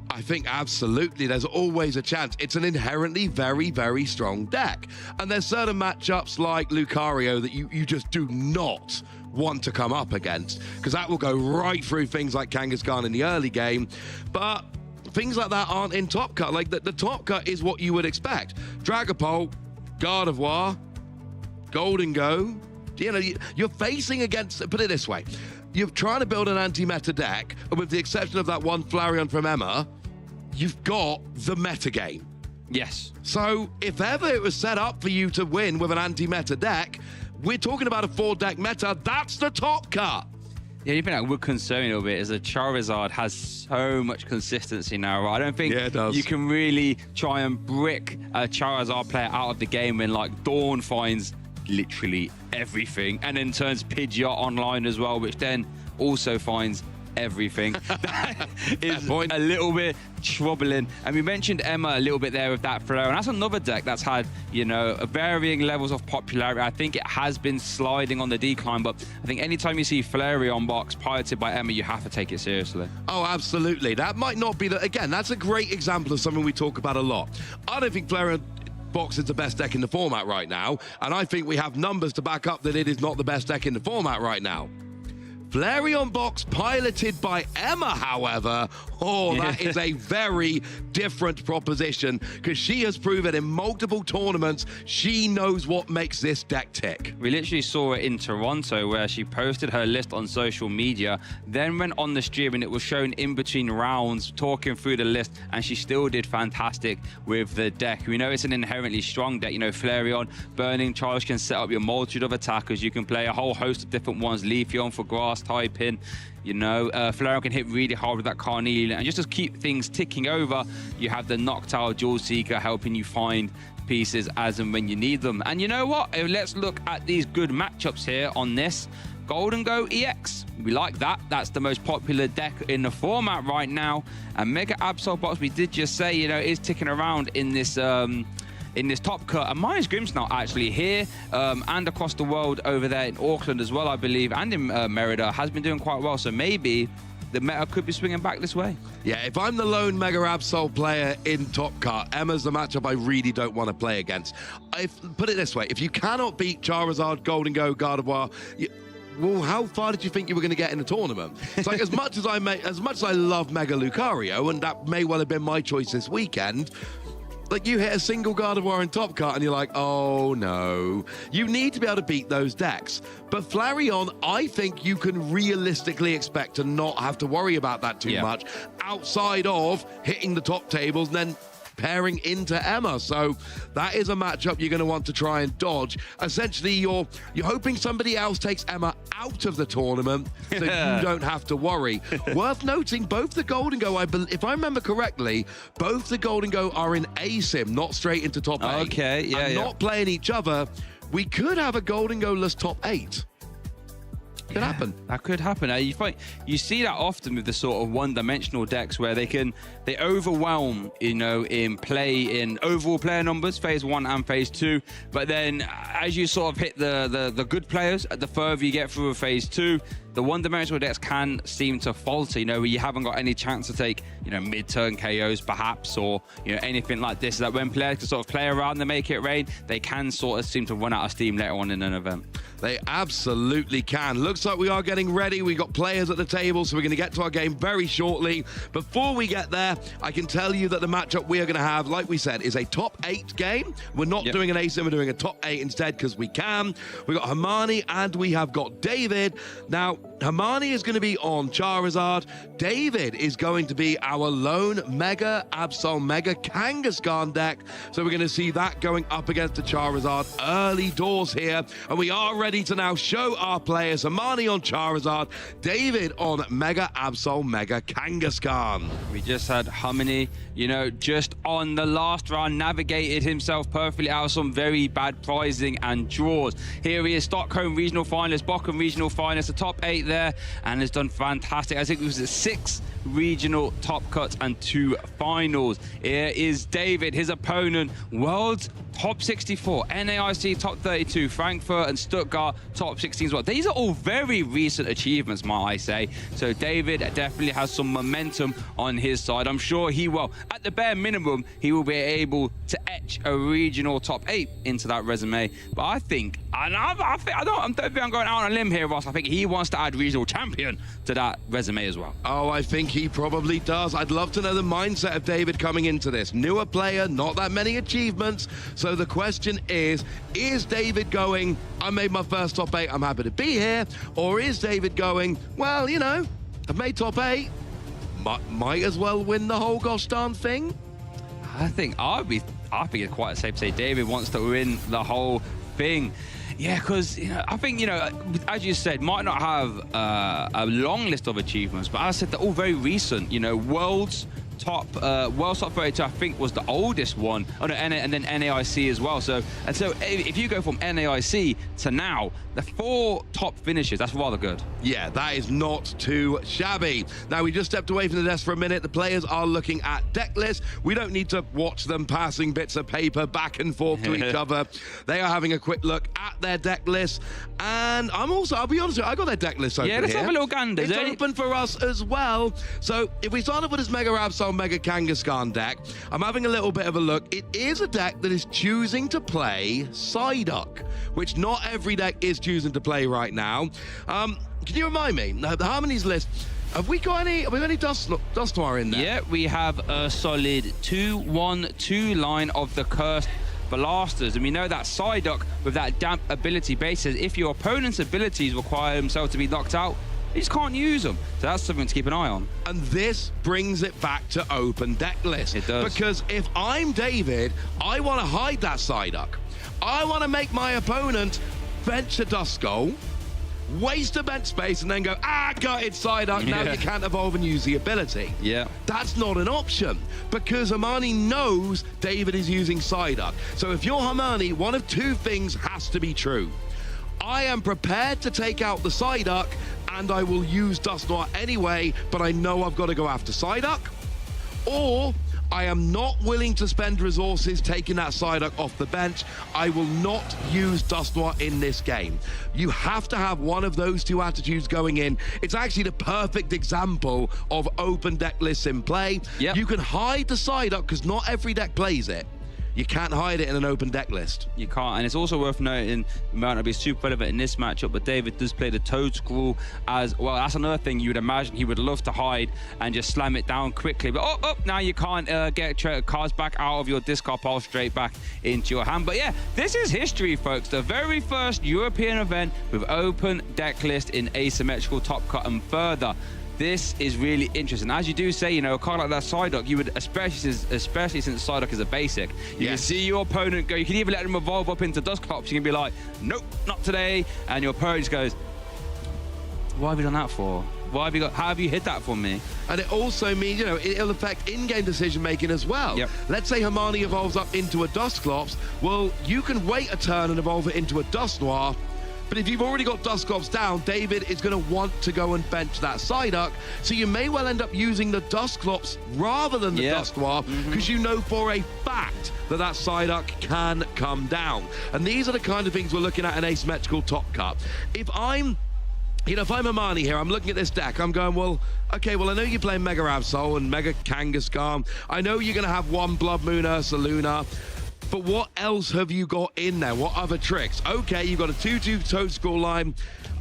I think absolutely. There's always a chance. It's an inherently very, very strong deck. And there's certain matchups like Lucario that you just do not want to come up against, because that will go right through things like Kangaskhan in the early game. But things like that aren't in Top Cut. Like the Top Cut is what you would expect. Dragapult, Gardevoir, Golden Go. You're facing against, put it this way, you're trying to build an anti-meta deck, and with the exception of that one Flareon from Emma, you've got the meta game. Yes. So if ever it was set up for you to win with an anti-meta deck, we're talking about a 4-deck meta. That's the Top Cut. The only thing that would concern me a little bit is that Charizard has so much consistency now, right? I don't think you can really try and brick a Charizard player out of the game when, like, Dawn finds literally everything and then turns Pidgeot online as well, which then also finds everything. That is a little bit troubling. And we mentioned Emma a little bit there with that Flare, and that's another deck that's had, varying levels of popularity. I think it has been sliding on the decline, but I think anytime you see Flareon box piloted by Emma, you have to take it seriously. Oh, absolutely. That might not be again, that's a great example of something we talk about a lot. I don't think Flareon box is the best deck in the format right now, and I think we have numbers to back up that it is not the best deck in the format right now. Flareon box piloted by Emma, however, that is a very different proposition because she has proven in multiple tournaments she knows what makes this deck tick. We literally saw it in Toronto where she posted her list on social media, then went on the stream and it was shown in between rounds, talking through the list, and she still did fantastic with the deck. We know it's an inherently strong deck. You know, Flareon, Burning Charge can set up your multitude of attackers. You can play a whole host of different ones. Leafeon for grass typing. You know, Flareon can hit really hard with that Carnelian. And just to keep things ticking over, you have the Noctowl Jewel Seeker helping you find pieces as and when you need them. And you know what? Let's look at these good matchups here on this. Golden Go EX. We like that. That's the most popular deck in the format right now. And Mega Absol box, we did just say, you know, is ticking around in this top cut. And Myers Grimmsnarl actually here and across the world over there in Auckland as well, I believe, and in Merida has been doing quite well. So maybe the meta could be swinging back this way. Yeah, if I'm the lone Mega Absol player in Top Cut, Emma's the matchup I really don't want to play against. Put it this way, if you cannot beat Charizard, Golden Go, Gardevoir, well, how far did you think you were going to get in the tournament? It's like as much as I love Mega Lucario, and that may well have been my choice this weekend, like you hit a single Gardevoir in Top Cut and you're like, oh no. You need to be able to beat those decks. But Flareon, I think you can realistically expect to not have to worry about that too much outside of hitting the top tables and then pairing into Emma. So that is a matchup you're going to want to try and dodge. Essentially, you're hoping somebody else takes Emma out of the tournament so you don't have to worry. Worth noting, both the Golden Go, if I remember correctly, both the Golden Go are in ASIM, not straight into top 8. Okay, not playing each other. We could have a Golden Go-less top 8. Could happen. That could happen. You see that often with the sort of one-dimensional decks where they overwhelm, you know, in overall player numbers, phase 1 and phase 2. But then as you sort of hit the good players, the further you get through a phase 2, the one-dimensional decks can seem to falter, you know, where you haven't got any chance to take, you know, mid-turn KOs perhaps, or, you know, anything like this. That when players can sort of play around and make it rain, they can sort of seem to run out of steam later on in an event. They absolutely can. Looks like we are getting ready. We've got players at the table, so we're going to get to our game very shortly. Before we get there, I can tell you that the matchup we are going to have, like we said, is a top 8 game. We're not doing an ASIM, we're doing a top 8 instead because we can. We've got Hermione and we have got David. Now, Hermione is going to be on Charizard. David is going to be our lone Mega Absol Mega Kangaskhan deck. So we're going to see that going up against the Charizard early doors here. And we are ready to now show our players. Hermione on Charizard, David on Mega Absol Mega Kangaskhan. We just had Hermione, you know, just on the last round, navigated himself perfectly out of some very bad pricing and draws. Here he is, Stockholm Regional Finalist, Bochum Regional Finalist, the top 8 there, and has done fantastic. I think it was 6 regional top cuts and 2 finals. Here is David, his opponent, World's top 64, NAIC top 32, Frankfurt and Stuttgart top 16 as well. These are all very recent achievements, might I say. So David definitely has some momentum on his side. I'm sure he will, at the bare minimum, he will be able to etch a regional top 8 into that resume. But I think, and I don't think I'm going out on a limb here, Ross. I think he wants to add regional champion to that resume as well. Oh, I think he probably does. I'd love to know the mindset of David coming into this. Newer player, not that many achievements. So the question is David going, I made my first top 8, I'm happy to be here? Or is David going, well, you know, I've made top 8, might as well win the whole gosh darn thing? I think it's quite safe to say David wants to win the whole thing. Yeah, because, you know, I think, you know, as you said, might not have a long list of achievements, but as I said, they're all very recent. You know, World's top 32, I think, was the oldest one. Oh, no, and then NAIC as well. So if you go from NAIC to now, the 4 top finishes, that's rather good. Yeah, that is not too shabby. Now, we just stepped away from the desk for a minute. The players are looking at deck lists. We don't need to watch them passing bits of paper back and forth to each other. They are having a quick look at their deck lists. And I'll be honest with you, I got their deck list open here. Yeah, let's have a little gander. It's open for us as well. So if we start off with this Mega Absol Soul Mega Kangaskhan deck, I'm having a little bit of a look. It is a deck that is choosing to play Psyduck, which not every deck is choosing to play right now. Can you remind me, the Harmonies list, have we got any Dusknoir in there? Yeah, we have a solid 2-1-2 line of the Cursed Blasters, and we know that Psyduck with that damp ability basis, if your opponent's abilities require himself to be knocked out, you just can't use them. So that's something to keep an eye on. And this brings it back to open deck list. It does. Because if I'm David, I want to hide that Psyduck. I want to make my opponent bench a Duskull, waste a bench space, and then go, got it, Psyduck. Now you can't evolve and use the ability. Yeah. That's not an option, because Hermione knows David is using Psyduck. So if you're Hermione, one of two things has to be true. I am prepared to take out the Psyduck, and I will use Dusknoir anyway, but I know I've got to go after Psyduck. Or I am not willing to spend resources taking that Psyduck off the bench. I will not use Dusknoir in this game. You have to have one of those two attitudes going in. It's actually the perfect example of open deck lists in play. Yep. You can hide the Psyduck because not every deck plays it. You can't hide it in an open deck list. You can't, and it's also worth noting, it might not be super relevant in this matchup, but David does play the Toad Scroll as well. That's another thing you would imagine he would love to hide and just slam it down quickly. But now you can't get cards back out of your discard pile straight back into your hand. But yeah, this is history, folks. The very first European event with open deck list in asymmetrical top cut and further. This is really interesting. As you do say, you know, a card like that Psyduck, you would, especially since Psyduck is a basic, you can see your opponent go, you can even let them evolve up into Dusclops. You can be like, nope, not today. And your opponent just goes, what have you done that for? How have you hit that for me? And it also means, you know, it'll affect in-game decision-making as well. Yep. Let's say Hermione evolves up into a Dusclops. Well, you can wait a turn and evolve it into a Dusknoir. But if you've already got Dusclops down, David is going to want to go and bench that Psyduck. So you may well end up using the Dusclops rather than the Dusknoir, because you know for a fact that that Psyduck can come down. And these are the kind of things we're looking at in asymmetrical top cut. If I'm Hermione here, I'm looking at this deck, I'm going, well, okay, well, I know you're playing Mega Absol and Mega Kangaskhan. I know you're going to have one Blood Moon Ursaluna. But what else have you got in there? What other tricks? Okay, you've got a 2-2 Toad Scroll line.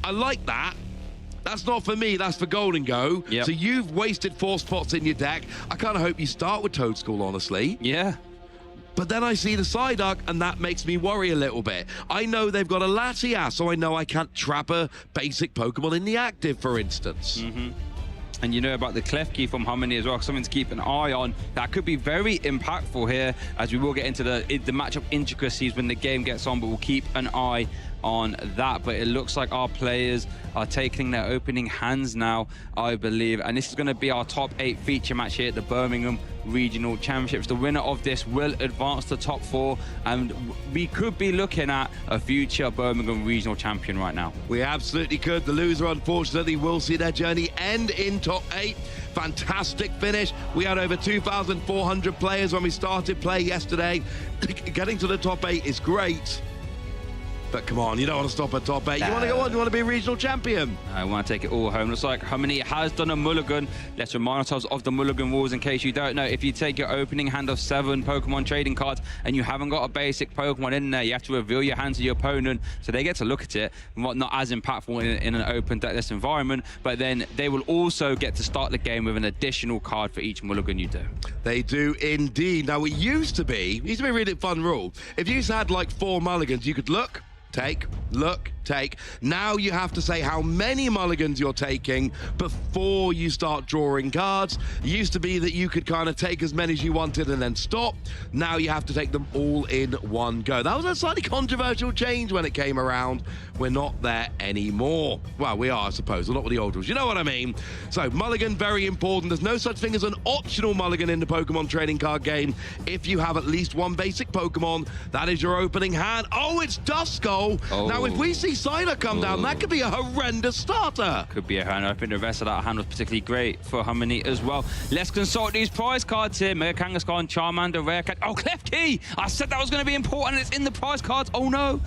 I like that. That's not for me, that's for Golden Go. Yep. So you've wasted 4 spots in your deck. I kind of hope you start with Toad Scroll, honestly. Yeah. But then I see the Psyduck, and that makes me worry a little bit. I know they've got a Latias, so I know I can't trap a basic Pokemon in the active, for instance. And you know about the Klefki from Harmony as well, something to keep an eye on. That could be very impactful here, as we will get into the matchup intricacies when the game gets on, but we'll keep an eye on that. But it looks like our players are taking their opening hands now, I believe. And this is going to be our top 8 feature match here at the Birmingham Regional Championships. The winner of this will advance to top 4, and we could be looking at a future Birmingham Regional Champion right now. We absolutely could. The loser, unfortunately, will see their journey end in top 8. Fantastic finish. We had over 2,400 players when we started play yesterday. Getting to the top 8 is great. But come on, you don't want to stop at top 8. You want to go on, you want to be a regional champion. I want to take it all home. Looks like Harmony has done a mulligan. Let's remind ourselves of the mulligan rules in case you don't know. If you take your opening hand of 7 Pokemon trading cards and you haven't got a basic Pokemon in there, you have to reveal your hand to your opponent so they get to look at it. Not as impactful in an open deckless environment, but then they will also get to start the game with an additional card for each mulligan you do. They do indeed. Now, it used to be a really fun rule. If you had like 4 mulligans, you could look, take, look, take. Now you have to say how many mulligans you're taking before you start drawing cards. It used to be that you could kind of take as many as you wanted and then stop. Now you have to take them all in one go. That was a slightly controversial change when it came around. We're not there anymore. Well, we are, I suppose. We're not with the old rules. You know what I mean? So mulligan, very important. There's no such thing as an optional mulligan in the Pokemon trading card game. If you have at least 1 basic Pokemon, that is your opening hand. Oh, it's Duskull. Absol. Now, if we see Psyduck come down, that could be a horrendous starter. Could be a hand. I think the rest of that hand was particularly great for Harmony as well. Let's consult these prize cards here. Mega Kangaskhan, Charmander, Rare Cat. Oh, Clef Key! I said that was going to be important. It's in the prize cards. Oh, no.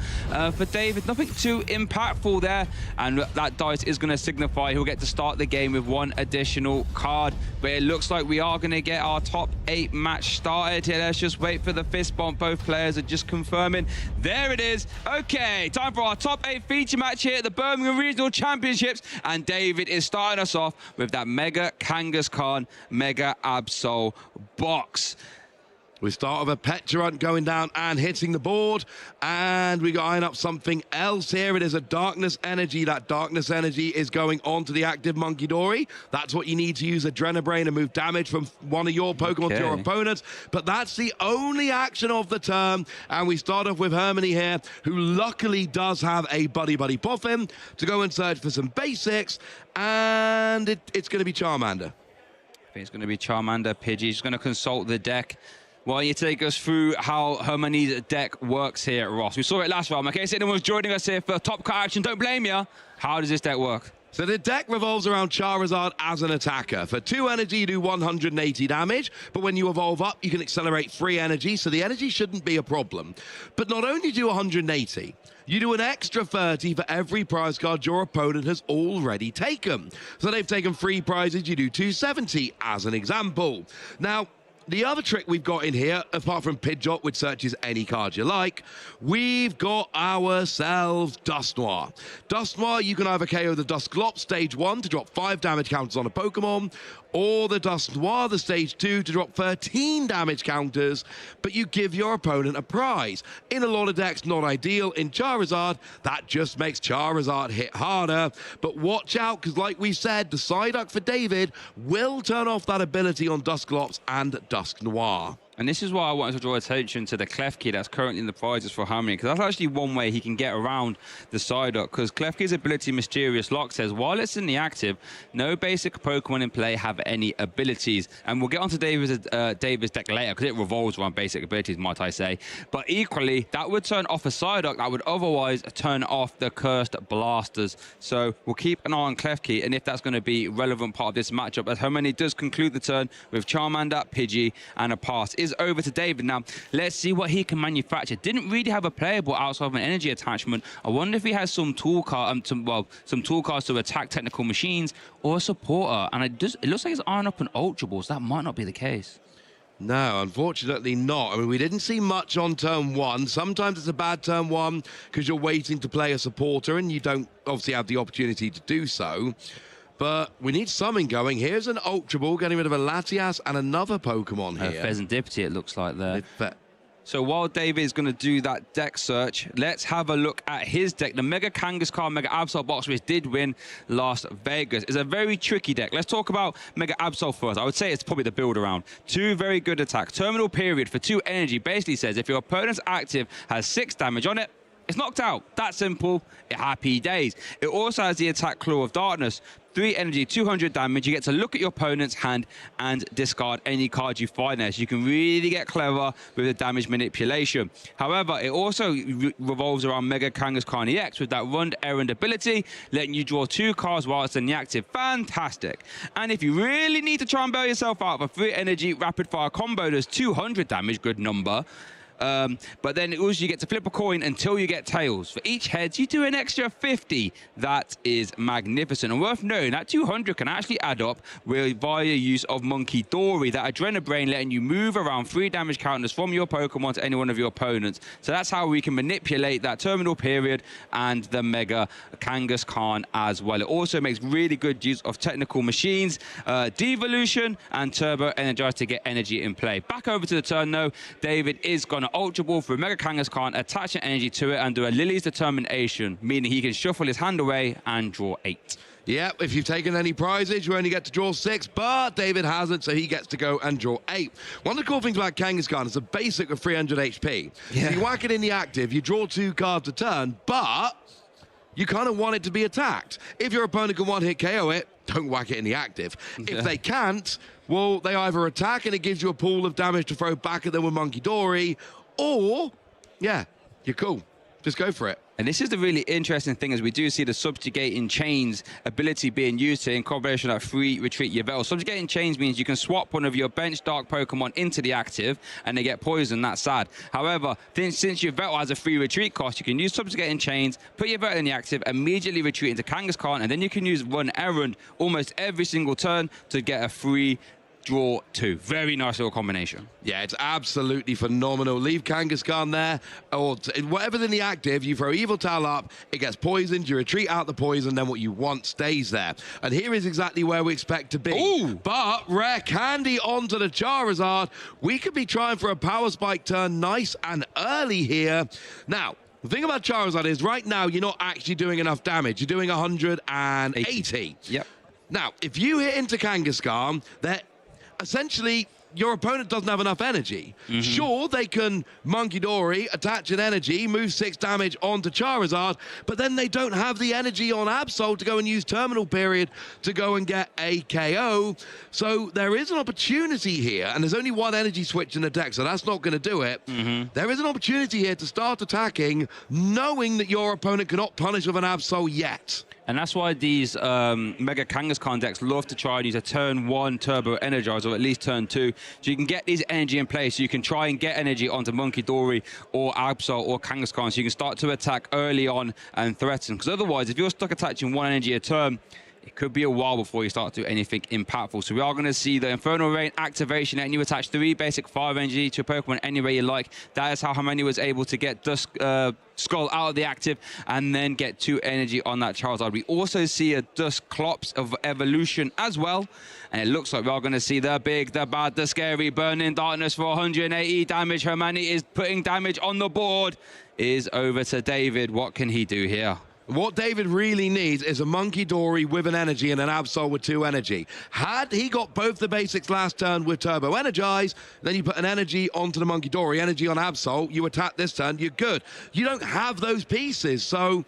For David, nothing too impactful there. And that dice is going to signify he'll get to start the game with one additional card. But it looks like we are going to get our top 8 match started here. Let's just wait for the fist bump. Both players are just confirming. There it is. Okay, time for our top 8 feature match here at the Birmingham Regional Championships. And David is starting us off with that Mega Kangaskhan Mega Absol box. We start with a Petulant going down and hitting the board, and we got eyeing up something else here. It is a Darkness Energy. That Darkness Energy is going on to the active Munkidori. That's what you need to use Adrenabrain and move damage from one of your Pokemon to your opponent. But that's the only action of the turn, and we start off with Harmony here, who luckily does have a Buddy Puffin to go and search for some basics, and it's going to be Charmander. I think it's going to be Charmander. Pidgey's going to consult the deck. Well, you take us through how Harmony's deck works here, Ross. We saw it last round. Okay, so anyone's joining us here for top card action, don't blame you. How does this deck work? So the deck revolves around Charizard as an attacker. For 2 energy, you do 180 damage, but when you evolve up, you can accelerate 3 energy, so the energy shouldn't be a problem. But not only do 180, you do an extra 30 for every prize card your opponent has already taken. So they've taken 3 prizes, you do 270 as an example. Now, the other trick we've got in here, apart from Pidgeot, which searches any card you like, we've got ourselves Dusknoir. Dusknoir, you can either KO the Dusclops stage 1 to drop 5 damage counters on a Pokemon, or the Dusknoir, the stage 2, to drop 13 damage counters, but you give your opponent a prize. In a lot of decks, not ideal. In Charizard, that just makes Charizard hit harder. But watch out, because like we said, the Psyduck for David will turn off that ability on Dusclops and Dusknoir. And this is why I wanted to draw attention to the Klefki that's currently in the prizes for Harmony, because that's actually one way he can get around the Psyduck, because Klefki's ability Mysterious Lock says, while it's in the active, no basic Pokemon in play have any abilities. And we'll get onto David's deck later, because it revolves around basic abilities, might I say. But equally, that would turn off a Psyduck that would otherwise turn off the Cursed Blasters. So we'll keep an eye on Klefki, and if that's going to be a relevant part of this matchup, as Harmony does conclude the turn with Charmander, Pidgey, and a pass. Over to David now. Let's see what he can manufacture. Didn't really have a playable outside of an energy attachment. I wonder if he has some tool card, some tool cards to attack technical machines or a supporter. And it looks like he's eyeing up an Ultra Ball, so that might not be the case. No, unfortunately not. I mean, we didn't see much on turn 1. Sometimes it's a bad turn 1 because you're waiting to play a supporter and you don't obviously have the opportunity to do so. But we need something going. Here's an Ultra Ball, getting rid of a Latias and another Pokemon here. Pheasantipity, it looks like there. So while David is going to do that deck search, let's have a look at his deck. The Mega Kangaskhan Mega Absol box, which did win Las Vegas, is a very tricky deck. Let's talk about Mega Absol first. I would say it's probably the build around. 2 very good attacks. Terminal Period for 2 energy basically says if your opponent's active has 6 damage on it, it's knocked out. That simple. Happy days. It also has the attack Claw of Darkness. 3 energy, 200 damage. You get to look at your opponent's hand and discard any card you find there. So you can really get clever with the damage manipulation. However, it also revolves around Mega Kangaskhan EX with that Run Errand ability, letting you draw 2 cards while it's in the active. Fantastic. And if you really need to try and bail yourself out for 3 energy rapid fire combo, there's 200 damage, good number. But then also you get to flip a coin until you get tails. For each heads, you do an extra 50. That is magnificent. And worth noting, that 200 can actually add up via use of Munkidori, that Adrenabrain letting you move around 3 damage counters from your Pokemon to any one of your opponents. So that's how we can manipulate that Terminal Period and the Mega Kangaskhan as well. It also makes really good use of technical machines, Devolution and Turbo Energize to get energy in play. Back over to the turn though. David is going to Ultra Ball for Mega Kangaskhan, attach an energy to it and do a Lily's Determination, meaning he can shuffle his hand away and draw 8. Yeah, if you've taken any prizes, you only get to draw 6, but David hasn't, so he gets to go and draw 8. One of the cool things about Kangaskhan is a basic of 300 HP. Yeah. So you whack it in the active, you draw 2 cards a turn, but you kind of want it to be attacked. If your opponent can one-hit KO it, don't whack it in the active. If they can't, well, they either attack and it gives you a pool of damage to throw back at them with Munkidori, or, yeah, you're cool. Just go for it. And this is the really interesting thing, as we do see the subjugating chains ability being used here in combination with that free retreat Yveltal. Subjugating chains means you can swap one of your bench dark Pokemon into the active and they get poisoned. That's sad. However, since Yveltal has a free retreat cost, you can use subjugating chains, put Yveltal in the active, immediately retreat into Kangaskhan, and then you can use Run Errand almost every single turn to get a free draw 2. Very nice little combination. Yeah, it's absolutely phenomenal. Leave Kangaskhan there, or whatever's in the active, you throw Yveltal up, it gets poisoned, you retreat out the poison, then what you want stays there. And here is exactly where we expect to be. Ooh. But Rare Candy onto the Charizard. We could be trying for a Power Spike turn nice and early here. Now, the thing about Charizard is right now you're not actually doing enough damage. You're doing 180. Yep. Now, if you hit into Kangaskhan, that essentially your opponent doesn't have enough energy. Sure, they can Monkey Dory, attach an energy, move 6 damage onto Charizard, but then they don't have the energy on Absol to go and use Terminal Period to go and get a KO. So there is an opportunity here, and there's only one energy switch in the deck, so that's not going to do it. There is an opportunity here to start attacking, knowing that your opponent cannot punish with an Absol yet. And that's why these Mega Kangaskhan decks love to try and use a turn 1 Turbo Energize, or at least turn 2, so you can get these energy in place, so you can try and get energy onto Monkey Dory or Absol or Kangaskhan, so you can start to attack early on and threaten. Because otherwise, if you're stuck attaching 1 energy a turn, it could be a while before you start to do anything impactful. So we are going to see the Infernal Rain activation, and you attach 3 basic 5 energy to a Pokemon any way you like. That is how Hermione was able to get Dusk Skull out of the active and then get 2 energy on that Charizard. We also see a Dusclops of evolution as well. And it looks like we are going to see the big, the bad, the scary Burning Darkness for 180 damage. Hermione is putting damage on the board. Is over to David. What can he do here? What David really needs is a Monkey Dory with an energy and an Absol with 2 energy. Had he got both the basics last turn with Turbo Energize, then you put an energy onto the Monkey Dory, energy on Absol, you attack this turn, you're good. You don't have those pieces, so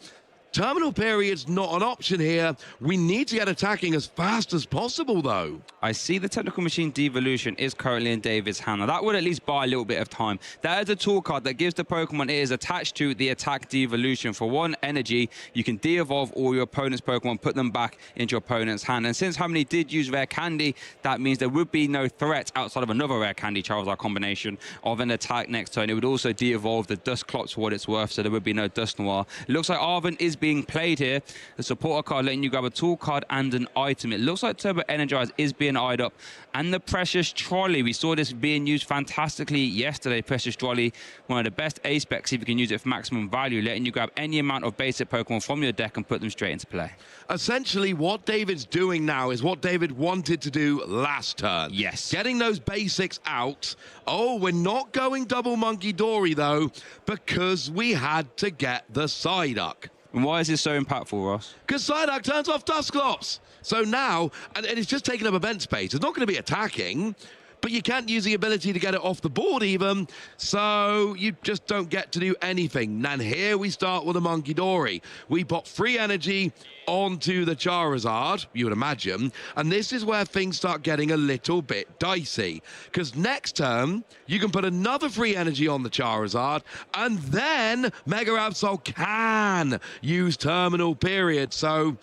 Terminal Period's not an option here. We need to get attacking as fast as possible, though. I see the Technical Machine Devolution is currently in David's hand. Now, that would at least buy a little bit of time. That is a tool card that gives the Pokemon it is attached to the attack devolution. For 1 energy, you can de-evolve all your opponent's Pokemon, put them back into your opponent's hand. And since Harmony did use Rare Candy, that means there would be no threat outside of another Rare Candy Charizard combination of an attack next turn. It would also de-evolve the Dusclops for what it's worth, so there would be no Dusknoir. It looks like Arven is being played here. The supporter card letting you grab a tool card and an item. It looks like Turbo Energize is being eyed up. And the Precious Trolley. We saw this being used fantastically yesterday. Precious Trolley, one of the best A specs if you can use it for maximum value, letting you grab any amount of basic Pokemon from your deck and put them straight into play. Essentially, what David's doing now is what David wanted to do last turn. Yes. Getting those basics out. Oh, we're not going double Monkey Dory, though, because we had to get the Psyduck. And why is this so impactful, Ross? Because Psyduck turns off Dusclops. So now, and it's just taking up event space. It's not going to be attacking, but you can't use the ability to get it off the board even, so you just don't get to do anything. And here we start with a Monkey Dory. We put free energy onto the Charizard, you would imagine, and this is where things start getting a little bit dicey, because next turn, you can put another free energy on the Charizard, and then Mega Absol can use Terminal Period. So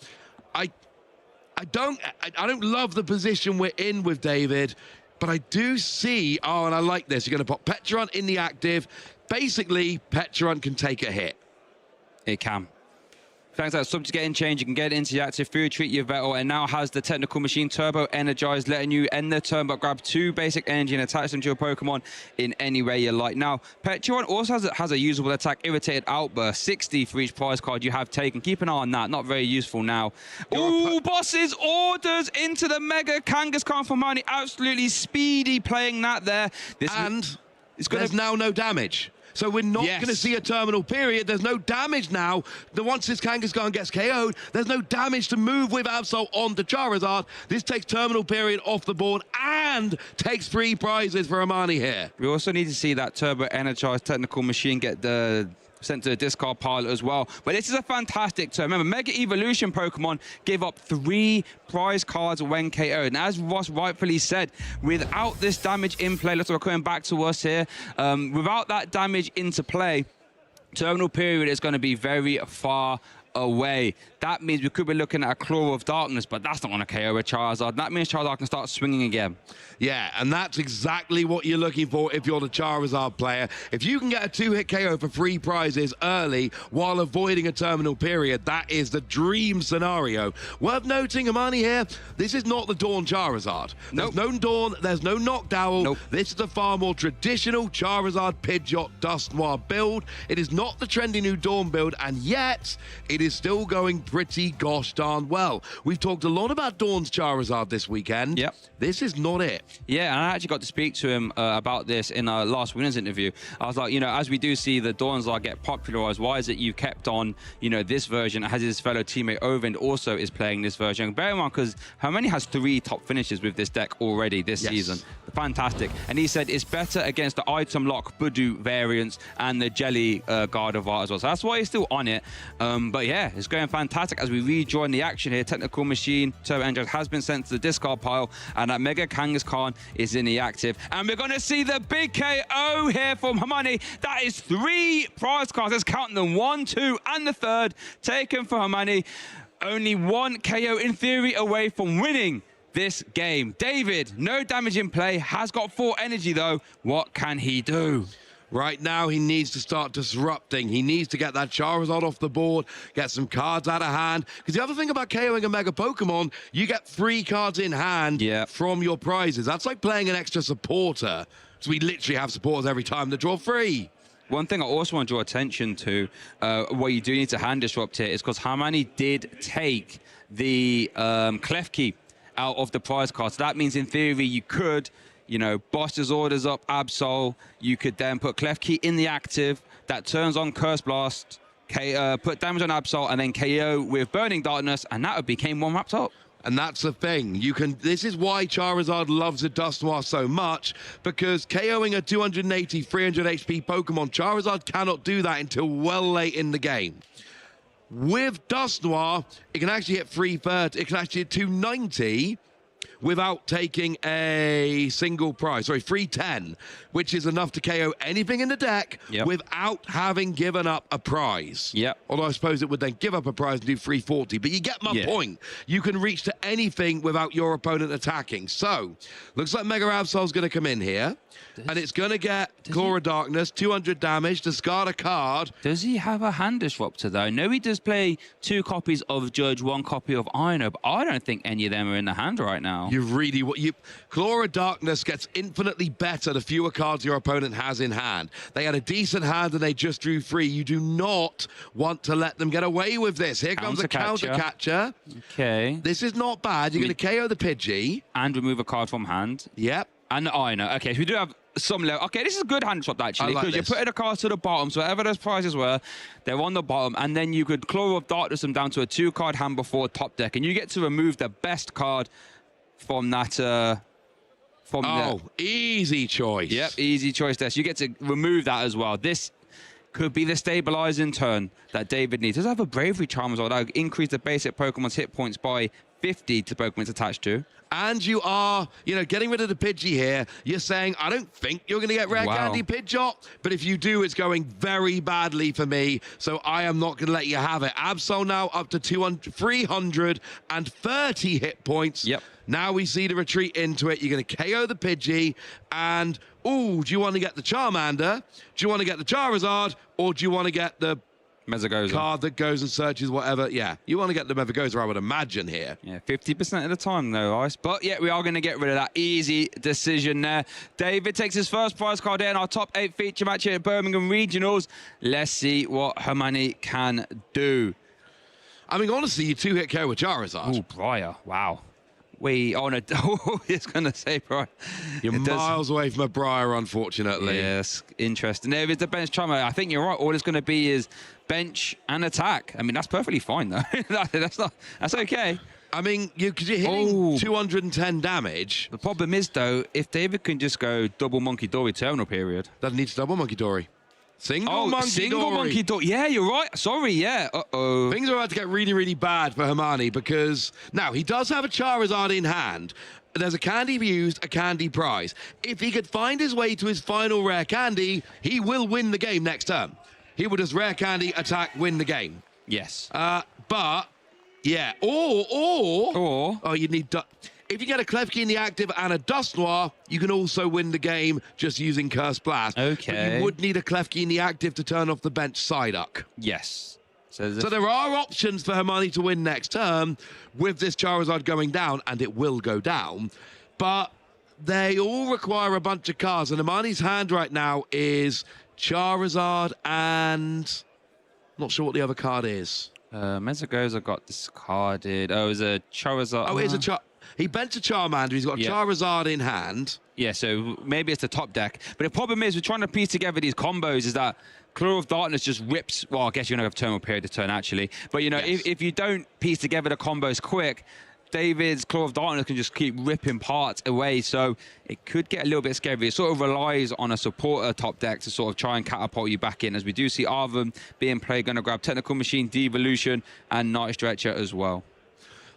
I don't love the position we're in with David, but I do see, oh, and I like this. You're going to put Petrunt in the active. Basically, Petrunt can take a hit. It can. Thanks to that subjugating change, you can get it into the active through Treat Your Vettel, and now has the Technical Machine Turbo Energized, letting you end the turn but grab 2 basic energy and attach them to your Pokemon in any way you like. Now, Petrunt also has a usable attack, Irritated Outburst, 60 for each prize card you have taken. Keep an eye on that, not very useful now. Ooh, Boss's orders into the Mega Kangaskhan from Hermione, absolutely speedy playing that there. There's now no damage. So we're not going to see a Terminal Period. There's no damage now. Once this Kangaskhan gets KO'd, there's no damage to move with Absol onto Charizard. This takes Terminal Period off the board and takes 3 prizes for Hermione here. We also need to see that Turbo Energized Technical Machine get sent to the discard pile as well. But this is a fantastic turn. Remember, Mega Evolution Pokemon give up 3 prize cards when KO'd. And as Ross rightfully said, without this damage in play, let's look coming back to us here. Without that damage into play, Terminal period is going to be very far away. That means we could be looking at a Claw of Darkness, but that's not going to KO a Charizard. That means Charizard can start swinging again. Yeah, and that's exactly what you're looking for if you're the Charizard player. If you can get a 2-hit KO for 3 prizes early while avoiding a terminal period, that is the dream scenario. Worth noting, Amani here, this is not the Dawn Charizard. There's no Dawn, there's no Noctowl. This is a far more traditional Charizard Pidgeot Dusknoir build. It is not the trendy new Dawn build, and yet it is still going pretty gosh darn well. We've talked a lot about Dawn's Charizard this weekend. Yep. This is not it. Yeah, and I actually got to speak to him about this in our last winners interview. I was like, you know, as we do see the Dawns get popularized, why is it you've kept on, you know, this version as his fellow teammate Ovind also is playing this version? Bear in mind, because Hermione has 3 top finishes with this deck already this season. Fantastic. And he said it's better against the item lock Budu variants and the Jelly Gardevoir as well. So that's why he's still on it. But yeah, it's going fantastic as we rejoin the action here. Technical Machine, Turbo Engine has been sent to the discard pile, and that Mega Kangaskhan is in the active. And we're going to see the big KO here from Hermione. That is 3 prize cards. Let's count them. 1, 2, and the 3rd taken for Hermione. Only 1 KO in theory away from winning this game. David, no damage in play, has got 4 energy though. What can he do? Right now, he needs to start disrupting. He needs to get that Charizard off the board, get some cards out of hand. Because the other thing about KOing a Mega Pokemon, you get 3 cards in hand from your prizes. That's like playing an extra supporter. So we literally have supporters every time they draw 3. One thing I also want to draw attention to, what you do need to hand disrupt here, is because Hermione did take the Klefki out of the prize card. So that means in theory you could, you know, Boss's orders up Absol. You could then put Klefki in the active. That turns on Curse Blast, put damage on Absol, and then KO with Burning Darkness, and that would become 1 wrapped up. And that's the thing. You can. This is why Charizard loves a Dusknoir so much, because KOing a 280, 300 HP Pokemon, Charizard cannot do that until well late in the game. With Dusknoir, it can actually hit 330. It can actually hit 290 without taking a single prize. Sorry, 310, which is enough to KO anything in the deck without having given up a prize. Although I suppose it would then give up a prize and do 340. But you get my point. You can reach to anything without your opponent attacking. So, looks like Mega Absol's going to come in here. And it's going to get Claw of Darkness, 200 damage, discard a card. Does he have a hand disruptor, though? No, he does play 2 copies of Judge, 1 copy of Ino, but I don't think any of them are in the hand right now. You really... Claw of Darkness gets infinitely better the fewer cards your opponent has in hand. They had a decent hand and they just drew 3. You do not want to let them get away with this. Here comes a counter-catcher. Okay. This is not bad. You're going to KO the Pidgey. And remove a card from hand. Yep. And I know. Okay, so we do have some level. Okay, this is a good hand swap actually, because you're putting a card to the bottom, so whatever those prizes were, they're on the bottom, and then you could Claw of Darkness them down to a 2-card hand before top deck, and you get to remove the best card from that. Easy choice. Yep, easy choice there. So you get to remove that as well. This could be the stabilizing turn that David needs. Does have a Bravery Charm as well. That would increase the basic Pokemon's hit points by 50 to Pokemon it's attached to. And you are, getting rid of the Pidgey here. You're saying, I don't think you're going to get Rare Candy Pidgeot, but if you do, it's going very badly for me, so I am not going to let you have it. Absol now up to 330 hit points. Yep. Now we see the retreat into it. You're going to KO the Pidgey, and, do you want to get the Charmander? Do you want to get the Charizard? Or do you want to get the Mezagoza card that goes and searches whatever? Yeah, you want to get the Mezagoza, I would imagine, here. Yeah, 50% of the time, though, Ice. But, yeah, we are going to get rid of that easy decision there. David takes his first prize card in our top 8 feature match here at Birmingham Regionals. Let's see what Hermione can do. I mean, honestly, you 2-hit KO with Charizard. Oh, Briar. Wow. It's going to say Briar. You're miles away from a Briar, unfortunately. Yes, interesting. There is the bench Charmer. I think you're right. All it's going to be is bench and attack. I mean, that's perfectly fine, though. That's okay. I mean, because you're hitting 210 damage. The problem is, though, if David can just go double Monkey Dory terminal period. Doesn't need to double Monkey Dory. Single Monkey Dory. Yeah, you're right. Sorry, yeah. Uh-oh. Things are about to get really, really bad for Hermione, because now he does have a Charizard in hand. There's a candy used, a candy prize. If he could find his way to his final rare candy, he will win the game next turn. he would just rare candy, attack, win the game. Yes. But, yeah, or oh, you need... If you get a Klefki in the active and a Dust Noir, you can also win the game just using Curse Blast. Okay. But you would need a Klefki in the active to turn off the bench Psyduck. Yes. So there are options for Hermione to win next turn with this Charizard going down, and it will go down. But they all require a bunch of cards, and Hermione's hand right now is Charizard and... not sure what the other card is. Mezagoza got discarded. Oh, it was a Charizard. Oh, it is a he bent a Charmander. He's got a Charizard in hand. Yeah, so maybe it's the top deck. But the problem is, we're trying to piece together these combos, is that Claw of Darkness just rips... Well, I guess you're going to have Terminal Period to turn, actually. But, you know, if you don't piece together the combos quick, David's Claw of Darkness can just keep ripping parts away. So it could get a little bit scary. It sort of relies on a supporter top deck to sort of try and catapult you back in. As we do see Arvum being played, going to grab Technical Machine, Devolution, and Night Stretcher as well.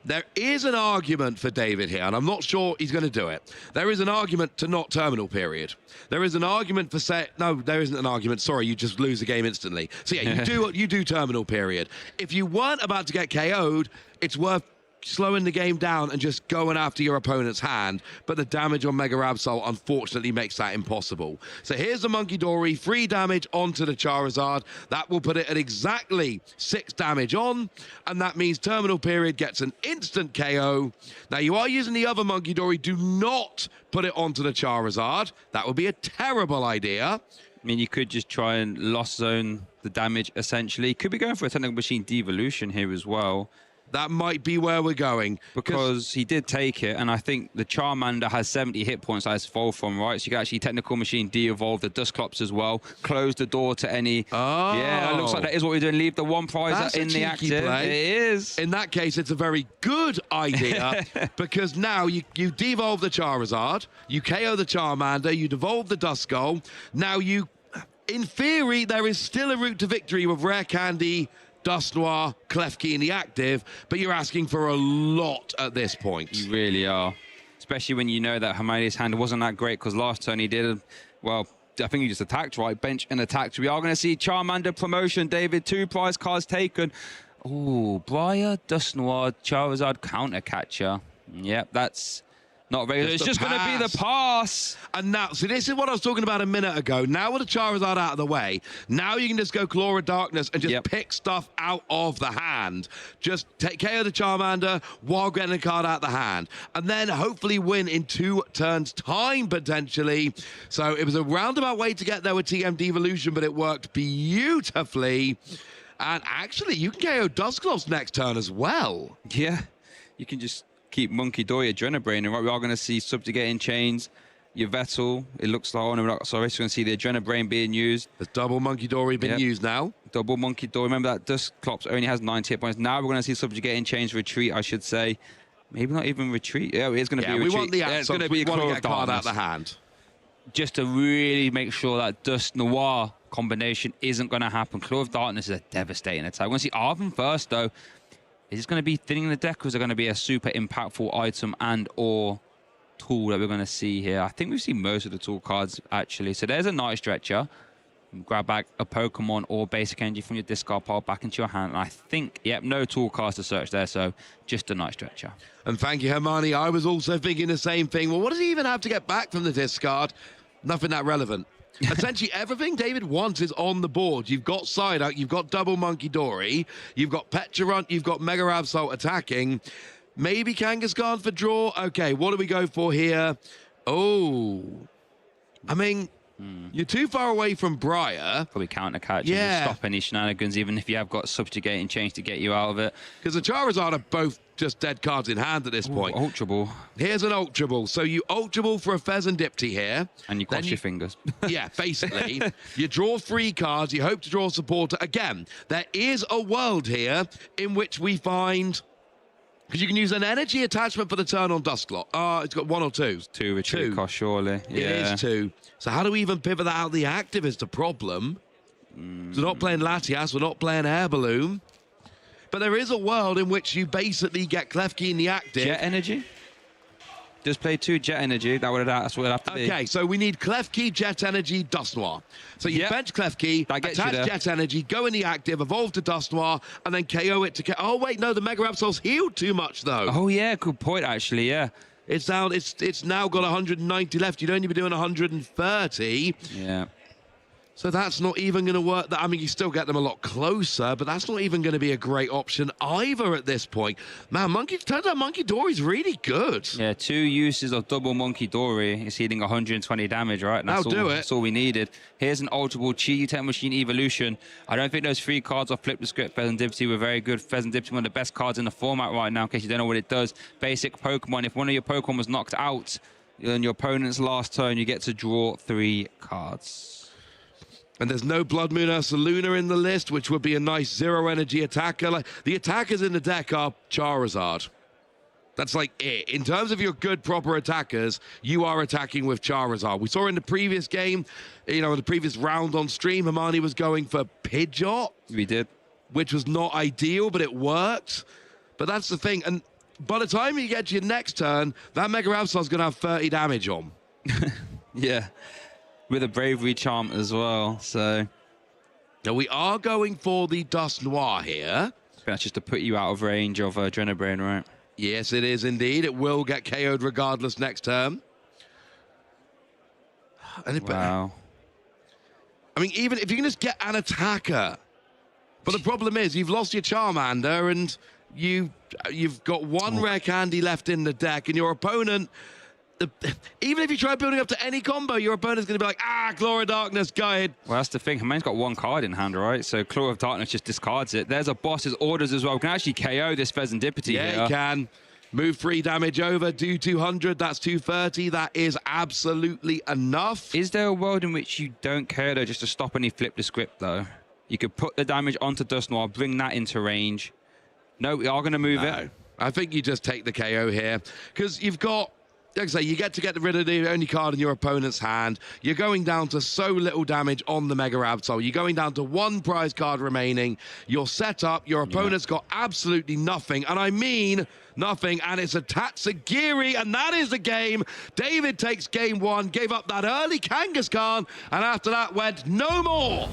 There is an argument for David here, and I'm not sure he's going to do it. There is an argument to not Terminal Period. There is an argument for no, there isn't an argument. Sorry, you just lose the game instantly. So yeah, you do Terminal Period. If you weren't about to get KO'd, it's worth slowing the game down and just going after your opponent's hand, but the damage on Mega Absol unfortunately makes that impossible. So here's the Monkey Dory, 3 damage onto the Charizard. That will put it at exactly 6 damage on, and that means Terminal Period gets an instant KO. Now you are using the other Monkey Dory. Do not put it onto the Charizard. That would be a terrible idea. I mean, you could just try and Lost Zone the damage, essentially. Could be going for a Technical Machine Devolution here as well. That might be where we're going. Because he did take it, and I think the Charmander has 70 hit points that has fall from, right? So you can actually Technical Machine de-evolve the Dusclops as well, close the door to any... Oh. Yeah, it looks like that is what we're doing. Leave the one prize in the active. Play. It is. In that case, it's a very good idea, because now you devolve the Charizard, you KO the Charmander, you devolve the Duskull. Now you... In theory, there is still a route to victory with Rare Candy, Dust Noir, Klefki in the active, but you're asking for a lot at this point. You really are. Especially when you know that Hermione's hand wasn't that great, because last turn he did, well, I think he just attacked, right? Bench and attacked. We are going to see Charmander promotion, David. 2 prize cards taken. Oh, Briar, Dust Noir, Charizard, Counter Catcher. Yep, that's... not regular. It's just going to be the pass. And now, so this is what I was talking about a minute ago. Now with the Charizard out of the way, now you can just go Claw of Darkness and just pick stuff out of the hand. Just take care of the Charmander while getting a card out of the hand. And then hopefully win in 2 turns' time, potentially. So it was a roundabout way to get there with TM Devolution, but it worked beautifully. And actually, you can KO Dusclops next turn as well. Yeah, you can just... keep Monkey Dory, Adrenabrain, and right, we are going to see Subjugating Chains, your Vettel. It looks like, oh no, we're not, sorry, so we're going to see the Adrenabrain being used. There's double Monkey Dory being used now. Double Monkey Dory. Remember that Dusclops only has 90 hit points. Now we're going to see Subjugating Chains retreat, I should say. Maybe not even retreat. Yeah, it's going to be a retreat. We want the it's going to be a want to get a card out of the hand. Just to really make sure that Dust Noir combination isn't going to happen. Claw of Darkness is a devastating attack. We're going to see Arvin first, though. Is it going to be thinning the deck, or is it going to be a super impactful item and or tool that we're going to see here? I think we've seen most of the tool cards, actually. So there's a Night Stretcher. Grab back a Pokemon or basic energy from your discard pile back into your hand. And I think, yep, no tool cards to search there, so just a Night Stretcher. And thank you, Hermione. I was also thinking the same thing. Well, what does he even have to get back from the discard? Nothing that relevant. Essentially, everything David wants is on the board. You've got Psyduck, you've got double Monkey Dory, you've got Pecharunt, you've got Mega Absol attacking. Maybe Kangaskhan for draw. Okay, what do we go for here? Oh, I mean, you're too far away from Briar. Probably Counter Catch. Yeah. Stop any shenanigans, even if you have got Subjugating Change to get you out of it. Because the Charizard are both just dead cards in hand at this point. Ultra Ball. Here's an Ultra Ball. So you Ultra Ball for a Pheasantipty here. And you cross your fingers. Yeah, basically. You draw 3 cards. You hope to draw a supporter. Again, there is a world here in which we find... Because you can use an energy attachment for the turn on Dusclops. It's got 1 or 2. 2 retreat cost, surely. Yeah. It is 2. So how do we even pivot that out of the active is the problem. So we're not playing Latias, we're not playing Air Balloon. But there is a world in which you basically get Klefki in the active. Jet energy? Just play 2 Jet Energy. That's what it'd have to be. Okay, so we need Klefki, Jet Energy, Dust Noir. So you bench Klefki, attach Jet Energy, go in the active, evolve to Dust Noir, and then KO it to... Oh, wait, no, the Mega Absol's healed too much, though. Oh, yeah, good point, actually, yeah. It's down. It's now got 190 left. You'd only be doing 130. Yeah. So that's not even going to work. I mean, you still get them a lot closer, but that's not even going to be a great option either at this point. Man, turns out Monkey Dory's really good. Yeah, 2 uses of double Monkey Dory. It's healing 120 damage, right? That's all we needed. Here's an Ultra Ball Chi Tech Machine Evolution. I don't think those 3 cards off Flip the Script, Pheasant Dipsy, were very good. Pheasant Dipsy, one of the best cards in the format right now, in case you don't know what it does. Basic Pokemon. If one of your Pokemon was knocked out in your opponent's last turn, you get to draw 3 cards. And there's no Blood Moon Ursaluna in the list, which would be a nice 0 energy attacker. Like, the attackers in the deck are Charizard. That's like it. In terms of your good, proper attackers, you are attacking with Charizard. We saw in the previous game, in the previous round on stream, Hermione was going for Pidgeot. We did. Which was not ideal, but it worked. But that's the thing. And by the time you get to your next turn, that Mega Absol's going to have 30 damage on. Yeah. With a Bravery Charm as well, so... Now, we are going for the Dust Noir here. That's just to put you out of range of Adrenabrain, right? Yes, it is indeed. It will get KO'd regardless next turn. Wow. I mean, even if you can just get an attacker. But the problem is, you've lost your Charmander, and you've got 1 rare candy left in the deck, and your opponent... Even if you try building up to any combo, your opponent's going to be like, Claw of Darkness, go ahead. Well, that's the thing. Hermione's got 1 card in hand, right? So Claw of Darkness just discards it. There's a boss's orders as well. We can actually KO this Pheasant Dipsy here. Yeah, you can. Move 3 damage over, do 200, that's 230. That is absolutely enough. Is there a world in which you don't KO, though, just to stop any Flip the Script, though? You could put the damage onto Dust Noir, bring that into range. No, we are going to move it. I think you just take the KO here. Because you've got... Like I say, you get rid of the only card in your opponent's hand. You're going down to so little damage on the Mega Absol. You're going down to 1 prize card remaining. You're set up. Your opponent's got absolutely nothing. And I mean nothing. And it's a Tatsugiri. And that is the game. David takes game 1, gave up that early Kangaskhan. And after that went no more.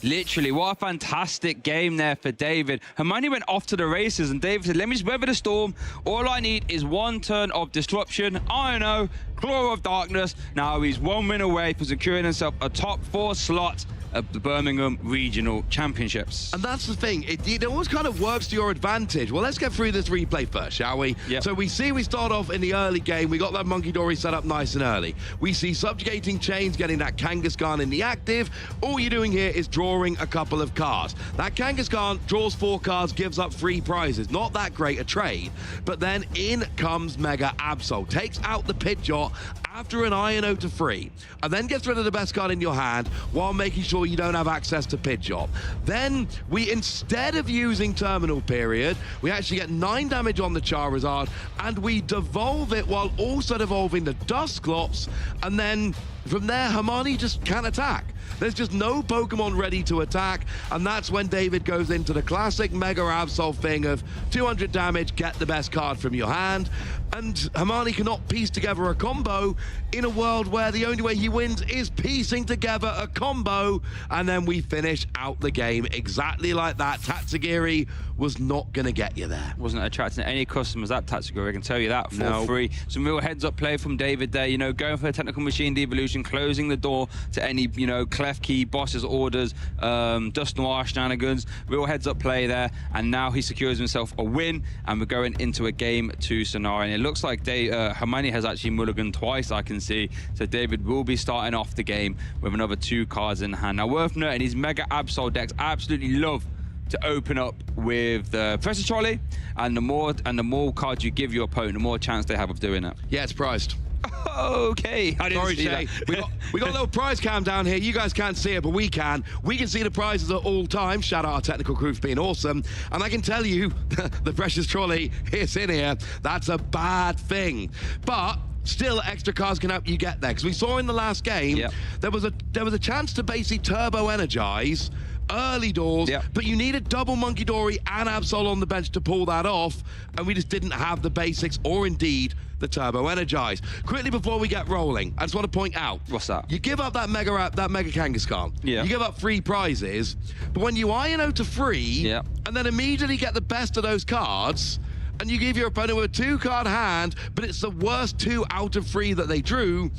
Literally, what a fantastic game there for David. Hermione went off to the races, and David said, let me just weather the storm. All I need is 1 turn of disruption. I know, Claw of Darkness. Now he's 1 win away from securing himself a top 4 slot of the Birmingham Regional Championships. And that's the thing, it always kind of works to your advantage. Well, let's get through this replay first, shall we? Yep. So we start off in the early game. We got that Monkey Dory set up nice and early. We see Subjugating Chains getting that Kangaskhan in the active. All you're doing here is drawing a couple of cards. That Kangaskhan draws 4 cards, gives up 3 prizes. Not that great a trade. But then in comes Mega Absol. Takes out the Pidgeot after an Io to free, and then gets rid of the best card in your hand while making sure you don't have access to Pidgeot. Then we, instead of using Terminal Period, we actually get 9 damage on the Charizard, and we devolve it while also devolving the Dusclops, and then from there, Hermione just can't attack. There's just no Pokemon ready to attack, and that's when David goes into the classic Mega Absol thing of 200 damage, get the best card from your hand, and Hermione cannot piece together a combo in a world where the only way he wins is piecing together a combo, and then we finish out the game exactly like that. Tatsugiri was not going to get you there. Wasn't attracting any customers, that Tatsugiri, I can tell you that for free. Some real heads-up play from David there, going for the Technical Machine Devolution, closing the door to any, Klefki, boss's orders, Dust Noir shenanigans. Real heads-up play there, and now he secures himself a win, and we're going into a Game 2 scenario. And it looks like Hermione has actually mulliganed twice, I can see. So David will be starting off the game with another 2 cards in hand. Now, worth noting, his Mega Absol decks absolutely love to open up with the Professor Trolley, and the more cards you give your opponent, the more chance they have of doing it. Yeah, it's priced. Okay. I didn't see Shay. that. We got a little prize cam down here. You guys can't see it, but we can. We can see the prizes at all times. Shout out our technical crew for being awesome. And I can tell you, the Precious Trolley is in here. That's a bad thing. But still, extra cards can help you get there. Because we saw in the last game, there was a chance to basically turbo energize early doors, but you need a double Monkey Dory and Absol on the bench to pull that off, and we just didn't have the basics or indeed the Turbo Energize. Quickly before we get rolling, I just want to point out. What's that? You give up that Mega Kangaskhan. Yeah. You give up 3 prizes, but when you INO to 3, and then immediately get the best of those cards, and you give your opponent a 2-card hand, but it's the worst 2 out of 3 that they drew,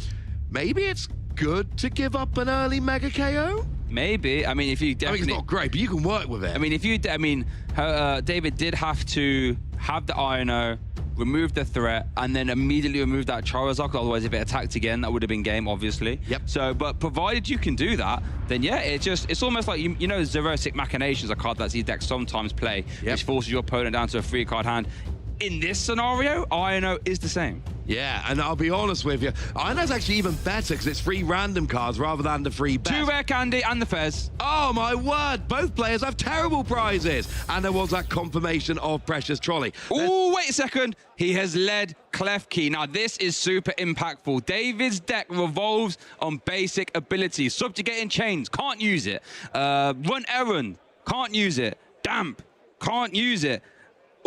maybe it's good to give up an early Mega KO? Maybe. I mean, if you definitely... I mean, it's not great, but you can work with it. I mean, if you... I mean, David did have to have the INO, remove the threat, and then immediately remove that Charizard, otherwise if it attacked again, that would have been game, obviously. Yep. So, but provided you can do that, then yeah, it's almost like, you know, Xerosic Machinations, a card that these decks sometimes play, which forces your opponent down to a 3-card hand. In this scenario, INO is the same. Yeah, and I'll be honest with you, INO's actually even better because it's 3 random cards rather than the 3 best. 2 rare candy and the Fez. Oh my word, both players have terrible prizes. And there was that confirmation of Precious Trolley. Oh, wait a second. He has led Klefki. Now, this is super impactful. David's deck revolves on basic abilities. Subjugating Chains, can't use it. Run Errand, can't use it. Damp, can't use it.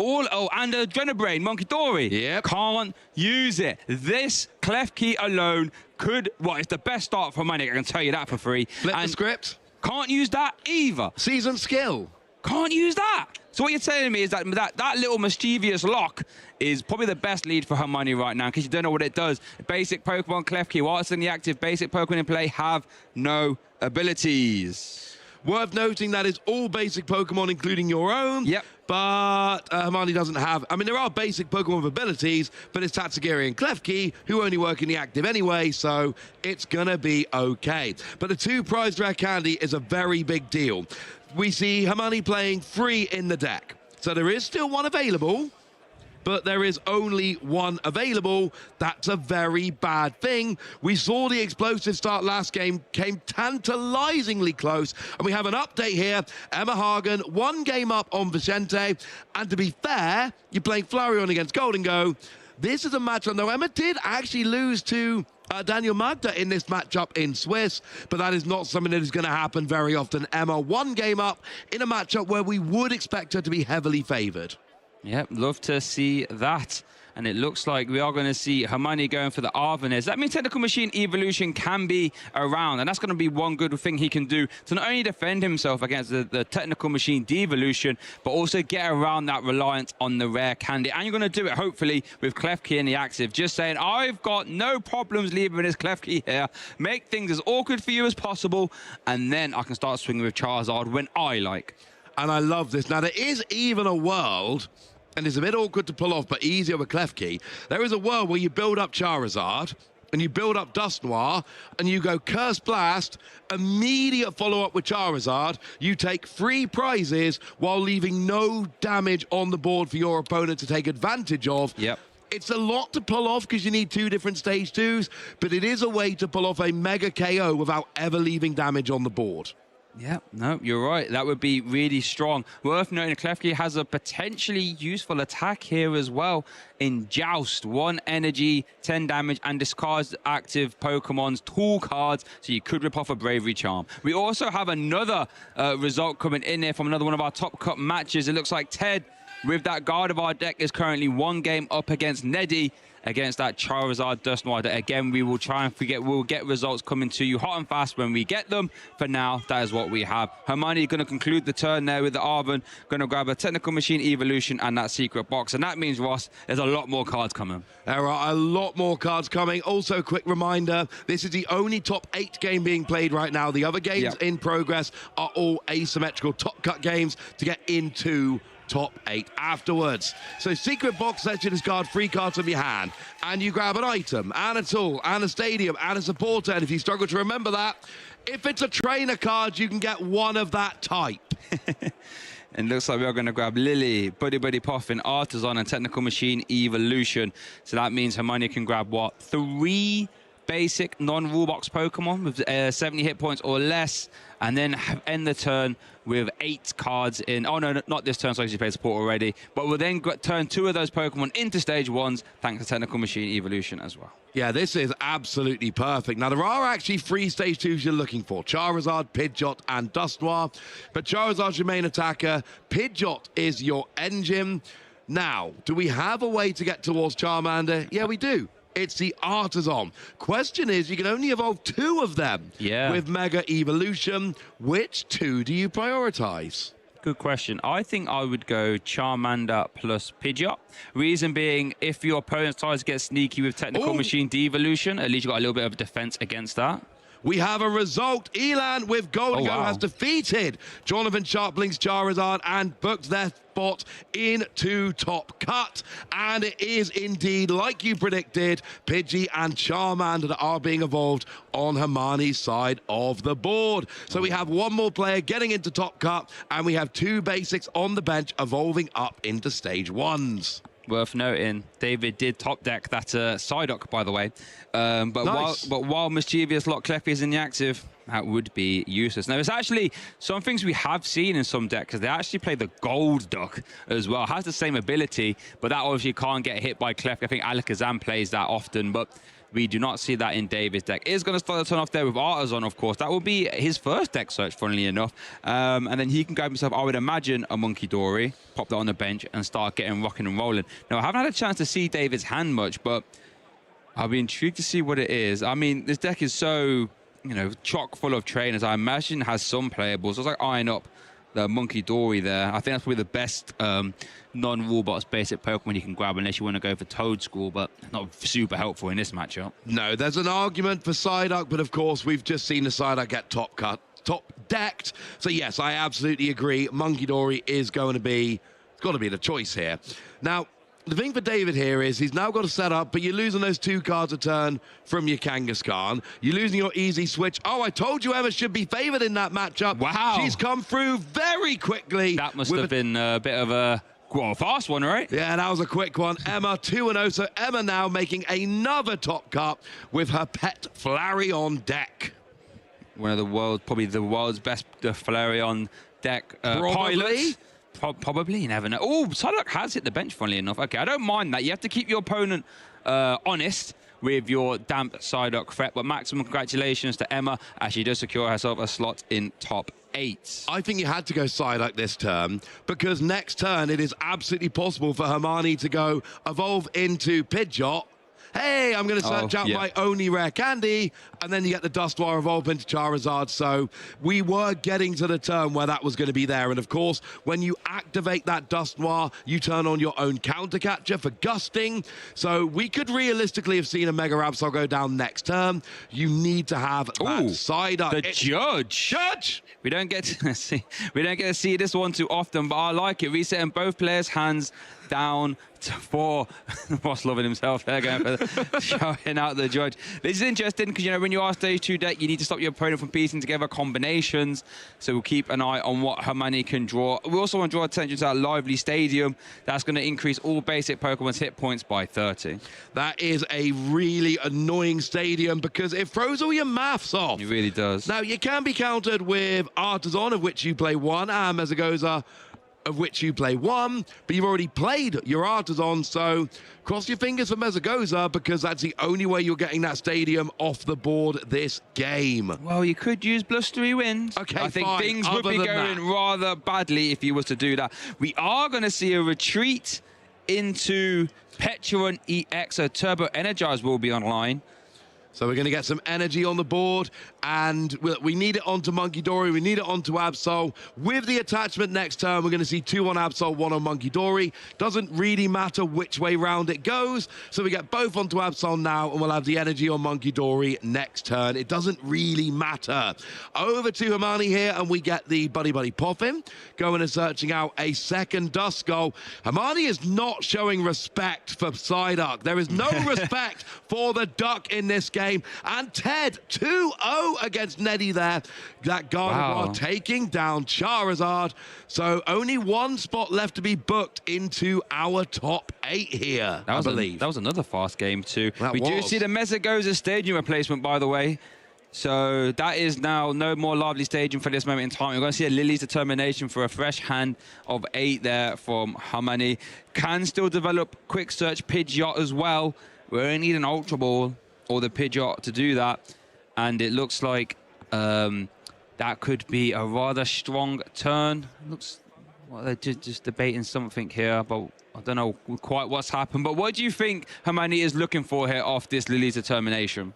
And Adrenabrain, Monkey Dory. Can't use it. This Klefki alone could, well, it's the best start for money, I can tell you that for free. Flip the script. Can't use that either. Season skill. Can't use that. So what you're telling me is that that little mischievous lock is probably the best lead for Hermione right now, because you don't know what it does. Basic Pokemon Klefki, while it's in the active, basic Pokemon in play have no abilities. Worth noting that is all basic Pokemon, including your own. Yep. But Hermione doesn't have... I mean, there are basic Pokemon with abilities, but it's Tatsugiri and Klefki, who only work in the active anyway, so it's going to be okay. But the 2 prized rare candy is a very big deal. We see Hermione playing 3 in the deck. So there is still 1 available, but there is only 1 available. That's a very bad thing. We saw the explosive start last game, came tantalizingly close, and we have an update here. Emma Hagen, 1 game up on Vicente, and to be fair, you're playing Flareon against Golden Go. This is a matchup, though Emma did actually lose to Daniel Magda in this matchup in Swiss, but that is not something that is going to happen very often. Emma 1 game up in a matchup where we would expect her to be heavily favoured. Yep, love to see that. And it looks like we are going to see Hermione going for the Arvanez. That means Technical Machine Evolution can be around, and that's going to be one good thing he can do to not only defend himself against the Technical Machine Devolution, but also get around that reliance on the rare candy. And you're going to do it, hopefully, with Klefki in the active. Just saying, I've got no problems leaving this Klefki here. Make things as awkward for you as possible, and then I can start swinging with Charizard when I like. And I love this. Now, there is even a world... and it's a bit awkward to pull off, but easier with Klefki. There is a world where you build up Charizard, and you build up Dusknoir, and you go Curse Blast, immediate follow-up with Charizard. You take 3 prizes while leaving no damage on the board for your opponent to take advantage of. Yep. It's a lot to pull off because you need 2 different stage 2s, but it is a way to pull off a Mega KO without ever leaving damage on the board. Yeah, no, you're right. That would be really strong. Worth noting, Klefki has a potentially useful attack here as well in Joust. 1 energy, 10 damage, and discards active Pokemon's tool cards, so you could rip off a Bravery Charm. We also have another result coming in here from another one of our top cut matches. It looks like Ted, with that Gardevoir deck, is currently 1 game up against Neddy, against that Charizard Dusknoir. Again, we will try and forget. We'll get results coming to you hot and fast when we get them. For now, that is what we have. Hermione going to conclude the turn there with the Arven. Going to grab a Technical Machine Evolution and that secret box. And that means, Ross, there's a lot more cards coming. There are a lot more cards coming. Also, quick reminder, this is the only top 8 game being played right now. The other games in progress are all asymmetrical top cut games to get into top 8 afterwards. So secret box lets you discard 3 cards from your hand, and you grab an item and a tool and a stadium and a supporter, and if you struggle to remember that, if it's a trainer card, you can get 1 of that type. And looks like we are going to grab Lily, Buddy Puffin, Artisan, and Technical Machine Evolution. So that means Hermione can grab what? 3 basic non-rule box Pokemon with 70 hit points or less, and then end the turn with 8 cards in. Oh no, not this turn, so he played support already. But we'll then turn 2 of those Pokemon into stage 1s thanks to Technical Machine Evolution as well. Yeah, this is absolutely perfect. Now, there are actually 3 stage 2s you're looking for. Charizard, Pidgeot, and Dusknoir. But Charizard's your main attacker. Pidgeot is your engine. Now, do we have a way to get towards Charmander? Yeah, we do. It's the Artisan. Question is, you can only evolve 2 of them with Mega Evolution. Which 2 do you prioritize? Good question. I think I would go Charmander plus Pidgeot. Reason being, if your opponent tries to get sneaky with Technical Machine Devolution, at least you got a little bit of defense against that. We have a result. Elan with Golden Go has defeated Jonathan Sharpling's Charizard and booked their spot into Top Cut. And it is indeed, like you predicted, Pidgey and Charmander that are being evolved on Hermione's side of the board. So we have one more player getting into Top Cut, and we have 2 basics on the bench evolving up into stage 1s. Worth noting, David did top deck that Psyduck, by the way. But while Mischievous Lock Clef is in the active, that would be useless. Now, it's actually some things we have seen in some decks, because they actually play the Gold Duck as well. It has the same ability, but that obviously can't get hit by Clef. I think Alakazam plays that often, but we do not see that in David's deck. Is going to start the turn off there with Artisan, of course. That will be his first deck search, funnily enough. And then he can grab himself, I would imagine, a Monkey Dory, pop that on the bench, and start getting rocking and rolling. Now, I haven't had a chance to see David's hand much, but I'll be intrigued to see what it is. I mean, this deck is so, you know, chock full of trainers. I imagine it has some playables. So it's like eyeing up the Monkey Dory there. I think that's probably the best non-rule box basic Pokemon you can grab, unless you want to go for Toad School, but not super helpful in this matchup. No, there's an argument for Psyduck, but of course we've just seen the Psyduck get top decked. So yes, I absolutely agree. Monkey Dory is going to be, it's got to be the choice here. Now, the thing for David here is he's now got a setup, but you're losing those 2 cards a turn from your Kangaskhan. You're losing your easy switch. Oh, I told you Emma should be favored in that matchup. Wow. She's come through very quickly. That must have been a bit of a fast one, right? Yeah, that was a quick one. Emma 2-0. So Emma now making another top cut with her pet Flareon deck. One of the world, probably the world's best Flareon deck pilots. Probably, you never know. Oh, Psyduck has hit the bench, funnily enough. Okay, I don't mind that. You have to keep your opponent honest with your damp Psyduck threat, but maximum congratulations to Emma as she does secure herself a slot in top 8. I think you had to go Psyduck this turn, because next turn it is absolutely possible for Hermione to go evolve into Pidgeot. Hey, I'm going to search out my only rare candy, and then you get the Dusknoir evolve into Charizard. So we were getting to the turn where that was going to be there. And of course, when you activate that Dusknoir, you turn on your own counter catcher for gusting. So we could realistically have seen a Mega Absol go down next turn. You need to have that Psyduck. The Judge. We don't get to see. We don't get to see this one too often, but I like it. Resetting both players' hands down to 4. Boss loving himself there, going for showing out the Judge. This is interesting because, you know, when you are stage 2 deck, you need to stop your opponent from piecing together combinations. So we'll keep an eye on what Hermione can draw. We also want to draw attention to that lively stadium. That's going to increase all basic Pokemon's hit points by 30. That is a really annoying stadium because it throws all your maths off. It really does. Now, you can be countered with Artisan, of which you play 1, and Mesagoza, of which you play 1, but you've already played your Artisan, so cross your fingers for Mesagoza, because that's the only way you're getting that stadium off the board this game. Well, you could use Blustery Wind. Okay, I think things would be going rather badly if you were to do that. We are going to see a retreat into Petulant EX, so Turbo Energize will be online. So we're going to get some energy on the board, and we need it onto Monkey Dory, we need it onto Absol. With the attachment next turn, we're going to see 2 on Absol, 1 on Monkey Dory. Doesn't really matter which way round it goes, so we get both onto Absol now, and we'll have the energy on Monkey Dory next turn. It doesn't really matter. Over to Hermione here, and we get the Buddy Buddy Poffin, going and searching out a second Duskull. Hermione is not showing respect for Psyduck. There is no respect for the duck in this game. game. And Ted, 2-0 against Neddy there. That Gardevoir taking down Charizard. So only one spot left to be booked into our top 8 here, I believe. That was another fast game too. That we do was. see the Mesagoza stadium replacement, by the way. So that is now no more lively staging for this moment in time. We're going to see a Lily's Determination for a fresh hand of 8 there from Hamani. Can still develop Quick Search Pidgeot as well. We only need an Ultra Ball or the Pidgeot to do that. And it looks like that could be a rather strong turn. Looks well, they're just debating something here, but I don't know quite what's happened. But what do you think Hermione is looking for here off this Lily's Determination?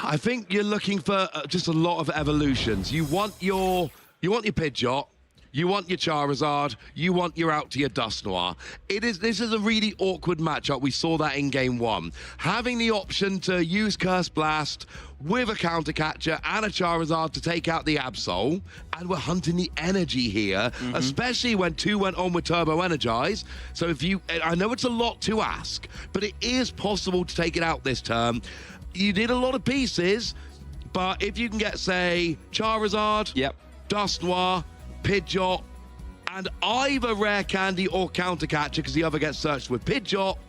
I think you're looking for just a lot of evolutions. You want your Pidgeot, you want your Charizard, you want your out to your Dusknoir. This is a really awkward matchup. We saw that in game 1. Having the option to use Curse Blast with a counter catcher and a Charizard to take out the Absol, and we're hunting the energy here, especially when 2 went on with Turbo Energize. So I know it's a lot to ask, but it is possible to take it out this turn. You did a lot of pieces, but if you can get, say, Charizard, Dusknoir, Pidgeot, and either Rare Candy or Counter Catcher, because the other gets searched with Pidgeot,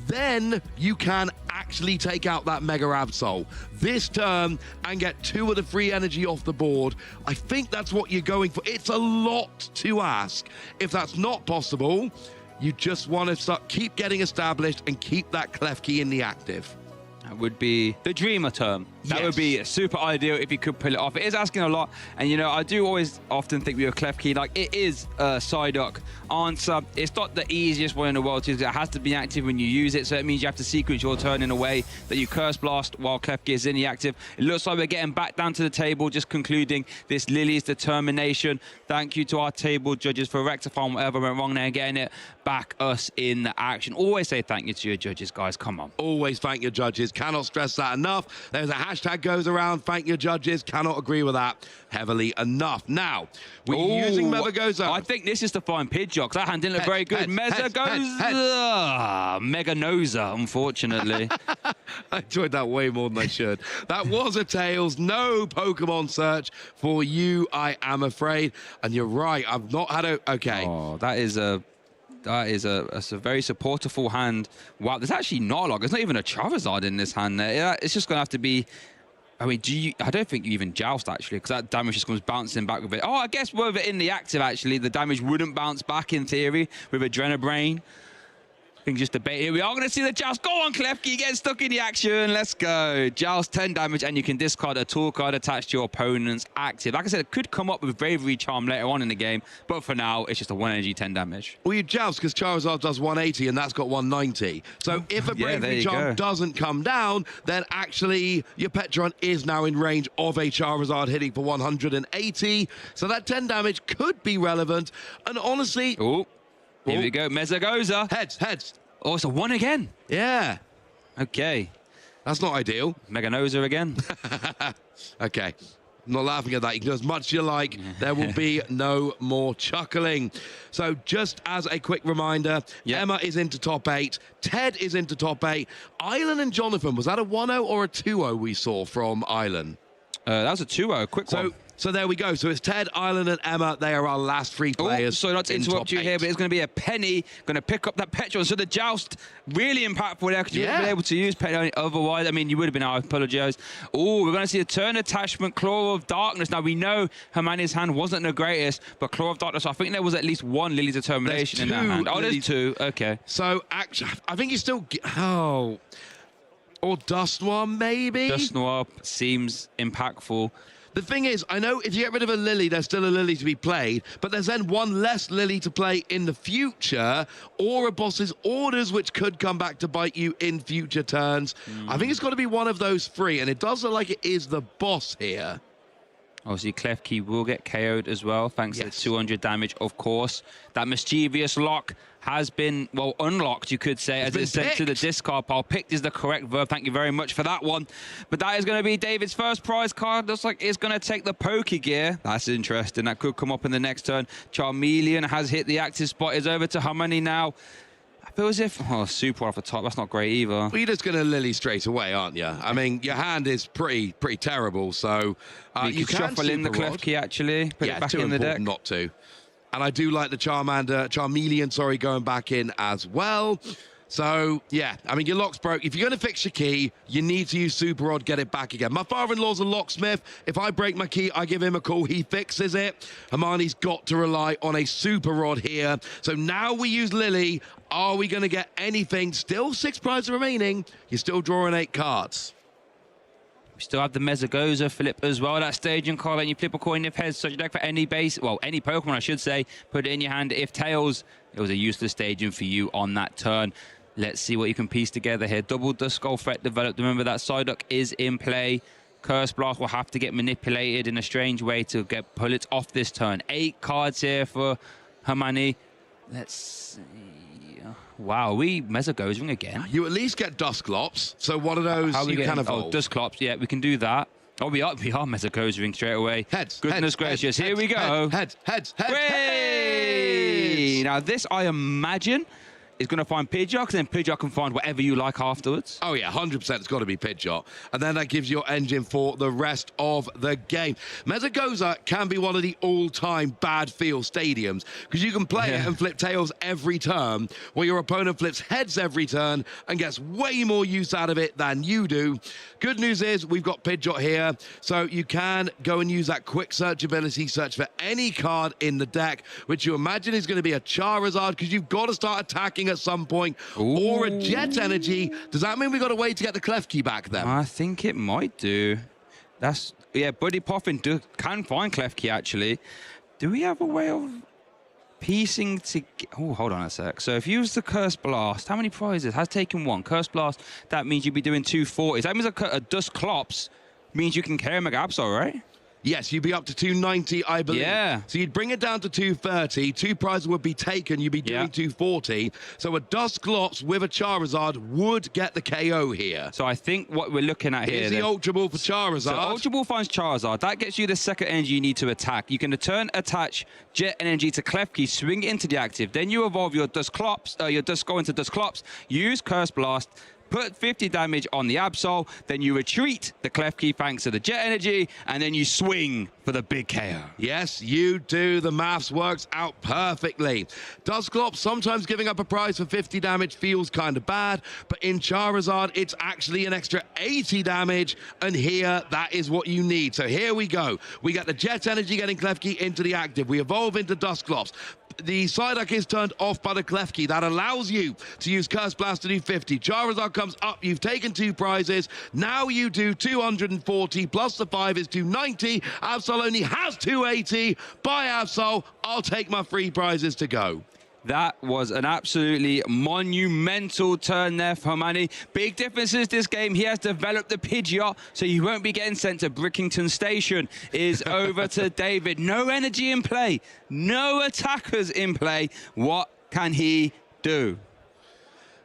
then you can actually take out that Mega Absol this turn and get 2 of the free energy off the board. I think that's what you're going for. It's a lot to ask. If that's not possible, you just want to keep getting established and keep that Klefki in the active. That would be the dreamer term. That would be super ideal if you could pull it off. It is asking a lot, and you know, I do always often think with a Klefki, like, it is a Psyduck answer. It's not the easiest one in the world to use. It has to be active when you use it, so it means you have to sequence your turn in a way that you Curse Blast while Klefki is in the active. It looks like we're getting back down to the table, just concluding this Lily's Determination. Thank you to our table judges for rectifying whatever went wrong there and getting it back us in the action. Always say thank you to your judges, guys. Come on. Always thank your judges. Cannot stress that enough. There's a hashtag goes around, thank your judges. Cannot agree with that heavily enough. Now, we're using Megagoza. I think this is the fine Pidgeot, because that hand didn't look very good. Megagoza. Meganoza, unfortunately. I enjoyed that way more than I should. That was a Tails. No Pokemon search for you, I am afraid. And you're right, I've not had a... Okay. Oh, that is a very supportful hand. Wow, there's actually not a lot. There's not even a Charizard in this hand there. Yeah, it's just going to have to be... I mean, I don't think you even Joust, actually, because that damage just comes bouncing back with it. Oh, I guess with it in the active, actually, the damage wouldn't bounce back, in theory, with Adrenabrain. I think just debate here. We are going to see the Joust. Go on, Klefki, get stuck in the action. Let's go. Joust, 10 damage, and you can discard a tool card attached to your opponent's active. Like I said, it could come up with Bravery Charm later on in the game, but for now, it's just a 1 energy, 10 damage. Well, you Joust because Charizard does 180 and that's got 190. So if a Bravery Charm doesn't come down, then actually your Petron is now in range of a Charizard hitting for 180. So that 10 damage could be relevant. And honestly... Here we go, Mesagoza. Heads. Oh, it's a 1 again. Yeah. Okay. That's not ideal. Meganoza again. Okay. I'm not laughing at that. You can do as much as you like. There will be no more chuckling. So just as a quick reminder, Emma is into top 8. Ted is into top 8. Island and Jonathan, was that a 1-0 or a 2-0 we saw from Island? That was a 2-0, a quick one. So there we go. So it's Ted, Island, and Emma. They are our last 3 players. So not to interrupt you here, but it's going to be a Penny going to pick up that Petron. So the Joust, really impactful there, because you wouldn't have been able to use Penny otherwise. I mean, you would have been, I apologize. Oh, we're going to see a turn attachment, Claw of Darkness. Now, we know Hermione's hand wasn't the greatest, but Claw of Darkness, I think there was at least 1 Lily's Determination in that hand. Oh, there's 2. Okay. So, actually, I think you still... or Dusknoir, maybe? Dusknoir seems impactful. The thing is, I know if you get rid of a Lily, there's still a Lily to be played, but there's then 1 less Lily to play in the future, or a boss's orders, which could come back to bite you in future turns. I think it's got to be one of those 3, and it does look like it is the boss here. Obviously, Klefki will get KO'd as well, thanks to the 200 damage, of course. That mischievous lock has been, well, unlocked, you could say, as it's sent to the discard pile. Picked is the correct verb. Thank you very much for that one. But that is going to be David's first prize card. Looks like it's going to take the Pokegear. That's interesting. That could come up in the next turn. Charmeleon has hit the active spot. Is over to Harmony now. I feel as if, super off the top, that's not great either. Well, you're just going to Lily straight away, aren't you? I mean, your hand is pretty terrible, so you can shuffle in the Klefki, actually, put it back in the deck. Not to. And I do like the Charmeleon, going back in as well. So, yeah, I mean, your lock's broke. If you're going to fix your key, you need to use Super Rod, get it back again. My father-in-law's a locksmith. If I break my key, I give him a call. He fixes it. Hermione's got to rely on a Super Rod here. So now we use Lily. Are we going to get anything? Still 6 prizes remaining. You're still drawing 8 cards. We still have the Mesagoza flip as well. That staging card, when you flip a coin, if heads, such a deck for any base, well, any Pokemon, I should say, put it in your hand. If tails, it was a useless staging for you on that turn. Let's see what you can piece together here. Double Duskull threat developed. Remember that Psyduck is in play. Curse Blast will have to get manipulated in a strange way to pull it off this turn. 8 cards here for Hermione. Let's see. Wow, we Mesagozing again. You at least get Dusclops. So one of those you can evolve. Oh, Dusclops, yeah, we can do that. Oh, we are Mesagozing straight away. Goodness gracious, here we go. Heads. Now this, I imagine, is going to find Pidgeot, because then Pidgeot can find whatever you like afterwards. Oh, yeah, 100% it's got to be Pidgeot. And then that gives your engine for the rest of the game. Mesagoza can be one of the all-time bad feel stadiums, because you can play it and flip tails every turn, while your opponent flips heads every turn and gets way more use out of it than you do. Good news is we've got Pidgeot here, so you can go and use that quick search ability, search for any card in the deck, which you imagine is going to be a Charizard, because you've got to start attacking at some point, or a Jet Energy. Does that mean we've got to wait to get the Klefki back then? I think it might do. That's, yeah, Buddy Poffin can find Klefki, actually. Do we have a way of piecing to... Oh, hold on a sec. So if you use the Curse Blast, how many prizes? Has taken 1. Curse Blast, that means you'd be doing 240s. That means a Dusclops means you can carry Mega Absol, right? Yes, you'd be up to 290, I believe. Yeah. So you'd bring it down to 230. 2 prizes would be taken. You'd be doing 240. So a Dusclops with a Charizard would get the KO here. So I think what we're looking at here... Here's the Ultra Ball for Charizard. So Ultra Ball finds Charizard. That gets you the second energy you need to attack. You can attach Jet Energy to Klefki, swing it into the active. Then you evolve your Dusclops, your Duskull into Dusclops, use Curse Blast, put 50 damage on the Absol, then you retreat the Klefki thanks to the Jet Energy, and then you swing for the big KO. Yes, you do. The maths works out perfectly. Dusclops sometimes giving up a prize for 50 damage feels kind of bad, but in Charizard, it's actually an extra 80 damage, and here, that is what you need. So here we go. We got the Jet Energy getting Klefki into the active. We evolve into Dusclops. The Psyduck is turned off by the Klefki. That allows you to use Curse Blast to do 50. Charizard comes up. You've taken 2 prizes. Now you do 240 plus the 5 is 290. Absol only has 280. Bye, Absol. I'll take my 3 prizes to go. That was an absolutely monumental turn there for Hermione. Big differences this game. He has developed the Pidgeot, so you won't be getting sent to Brickington Station. Is over to David. No energy in play. No attackers in play. What can he do?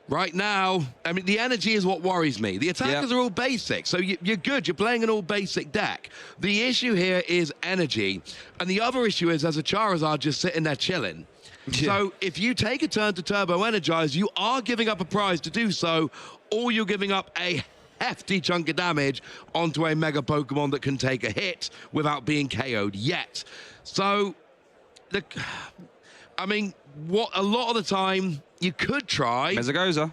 Right now, I mean, the energy is what worries me. The attackers are all basic, so you're good. You're playing an all-basic deck. The issue here is energy, and the other issue is as a Charizard just sitting there chilling. So if you take a turn to Turbo Energize, you are giving up a prize to do so, or you're giving up a hefty chunk of damage onto a Mega Pokemon that can take a hit without being KO'd yet. So, I mean, what a lot of the time you could try... Mesagoza.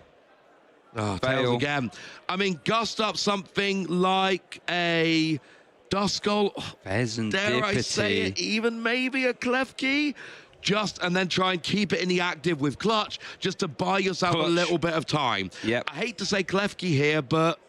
Oh, tails again. I mean, gust up something like a Duskull. Dare I say it, even maybe a Klefki? And then try and keep it in the active with Clutch, just to buy yourself a little bit of time. Yep. I hate to say Klefki here, but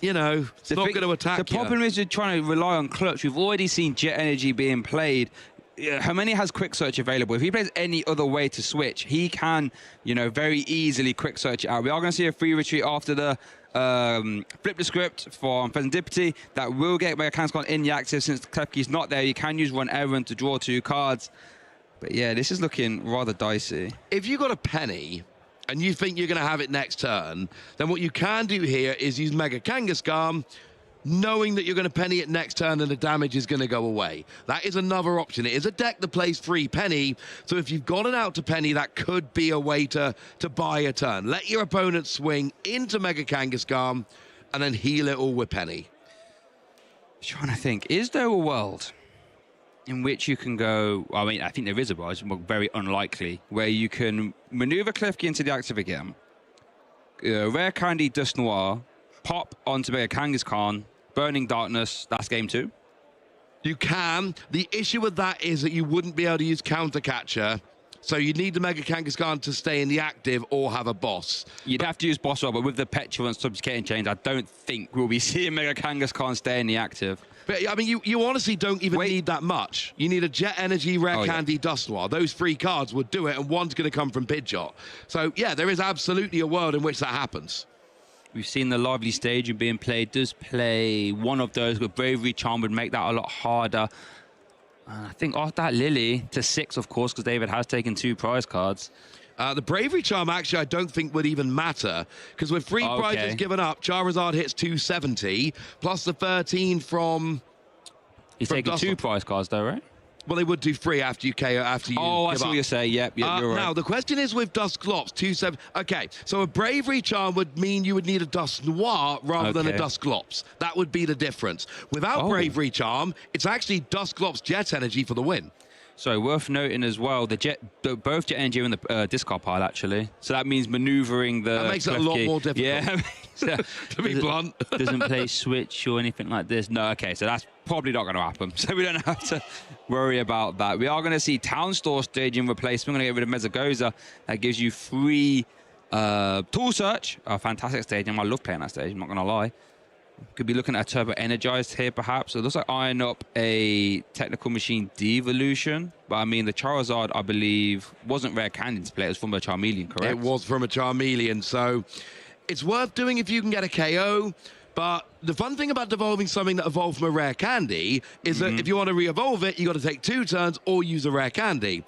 you know, it's not going to attack you. The problem is you're trying to rely on Clutch. We've already seen Jet Energy being played. Hermione has Quick Search available. If he plays any other way to switch, he can, you know, very easily Quick Search it out. We are going to see a free retreat after the flip the script for Serendipity. That will get Mega Kangaskhan in the active. Since Klefki's not there, you can use Run Errand to draw 2 cards. But yeah, this is looking rather dicey. If you got a penny and you think you're going to have it next turn, then what you can do here is use Mega Kangaskhan, knowing that you're going to penny it next turn and the damage is going to go away. That is another option. It is a deck that plays free penny, so if you've got it out to penny, that could be a way to buy a turn. Let your opponent swing into Mega Kangaskhan and then heal it all with penny. Trying to think, is there a world in which you can go, I mean, I think there is a world, it's very unlikely, where you can maneuver Klefki into the active again, Rare Candy Dust Noir, pop onto Mega Kangaskhan, Burning Darkness, that's game 2? You can. The issue with that is that you wouldn't be able to use Counter Catcher, so you'd need the Mega Kangaskhan to stay in the active or have a boss. You'd have to use boss roll, but with the Petulant Subjugating Chains, I don't think we'll be seeing Mega Kangaskhan stay in the active. But, I mean, you honestly don't even need that much. You need a Jet Energy, Rare Candy, Dust Noir. Those 3 cards would do it, and one's going to come from Pidgeot. So, yeah, there is absolutely a world in which that happens. We've seen the Lively Stage being played. Does play one of those with Bravery Charm would make that a lot harder. I think off that Lily to 6, of course, because David has taken 2 prize cards. The Bravery Charm, actually, I don't think would even matter, because with 3 prizes given up, Charizard hits 270, plus the 13 from... He's taking 2 prize cards, though, right? Well, they would do 3 after you KO, after you I see what you're saying. Yep, you're right. Now, the question is with Dusclops, 2-7... Okay, so a Bravery Charm would mean you would need a Dust Noir rather than a Dusclops. That would be the difference. Without Bravery Charm, it's actually Dusclops Jet Energy for the win. So worth noting as well, both Jet Energy are in the discard pile, actually. So that means maneuvering the... That makes it a lot more difficult. Yeah. To be blunt. Doesn't play Switch or anything like this. No, okay, so that's probably not going to happen. So we don't have to worry about that. We are going to see Town Store staging replacement. We're going to get rid of Mezagoza. That gives you free Tool Search. A fantastic stadium. I love playing that stage, I'm not going to lie. Could be looking at a Turbo Energized here, perhaps. So it looks like eyeing up a Technical Machine Devolution. But I mean, the Charizard, I believe, wasn't Rare Candy to play. It was from a Charmeleon, correct? It was from a Charmeleon. So it's worth doing if you can get a KO. But the fun thing about devolving something that evolved from a Rare Candy is that if you want to re-evolve it, you got to take 2 turns or use a Rare Candy.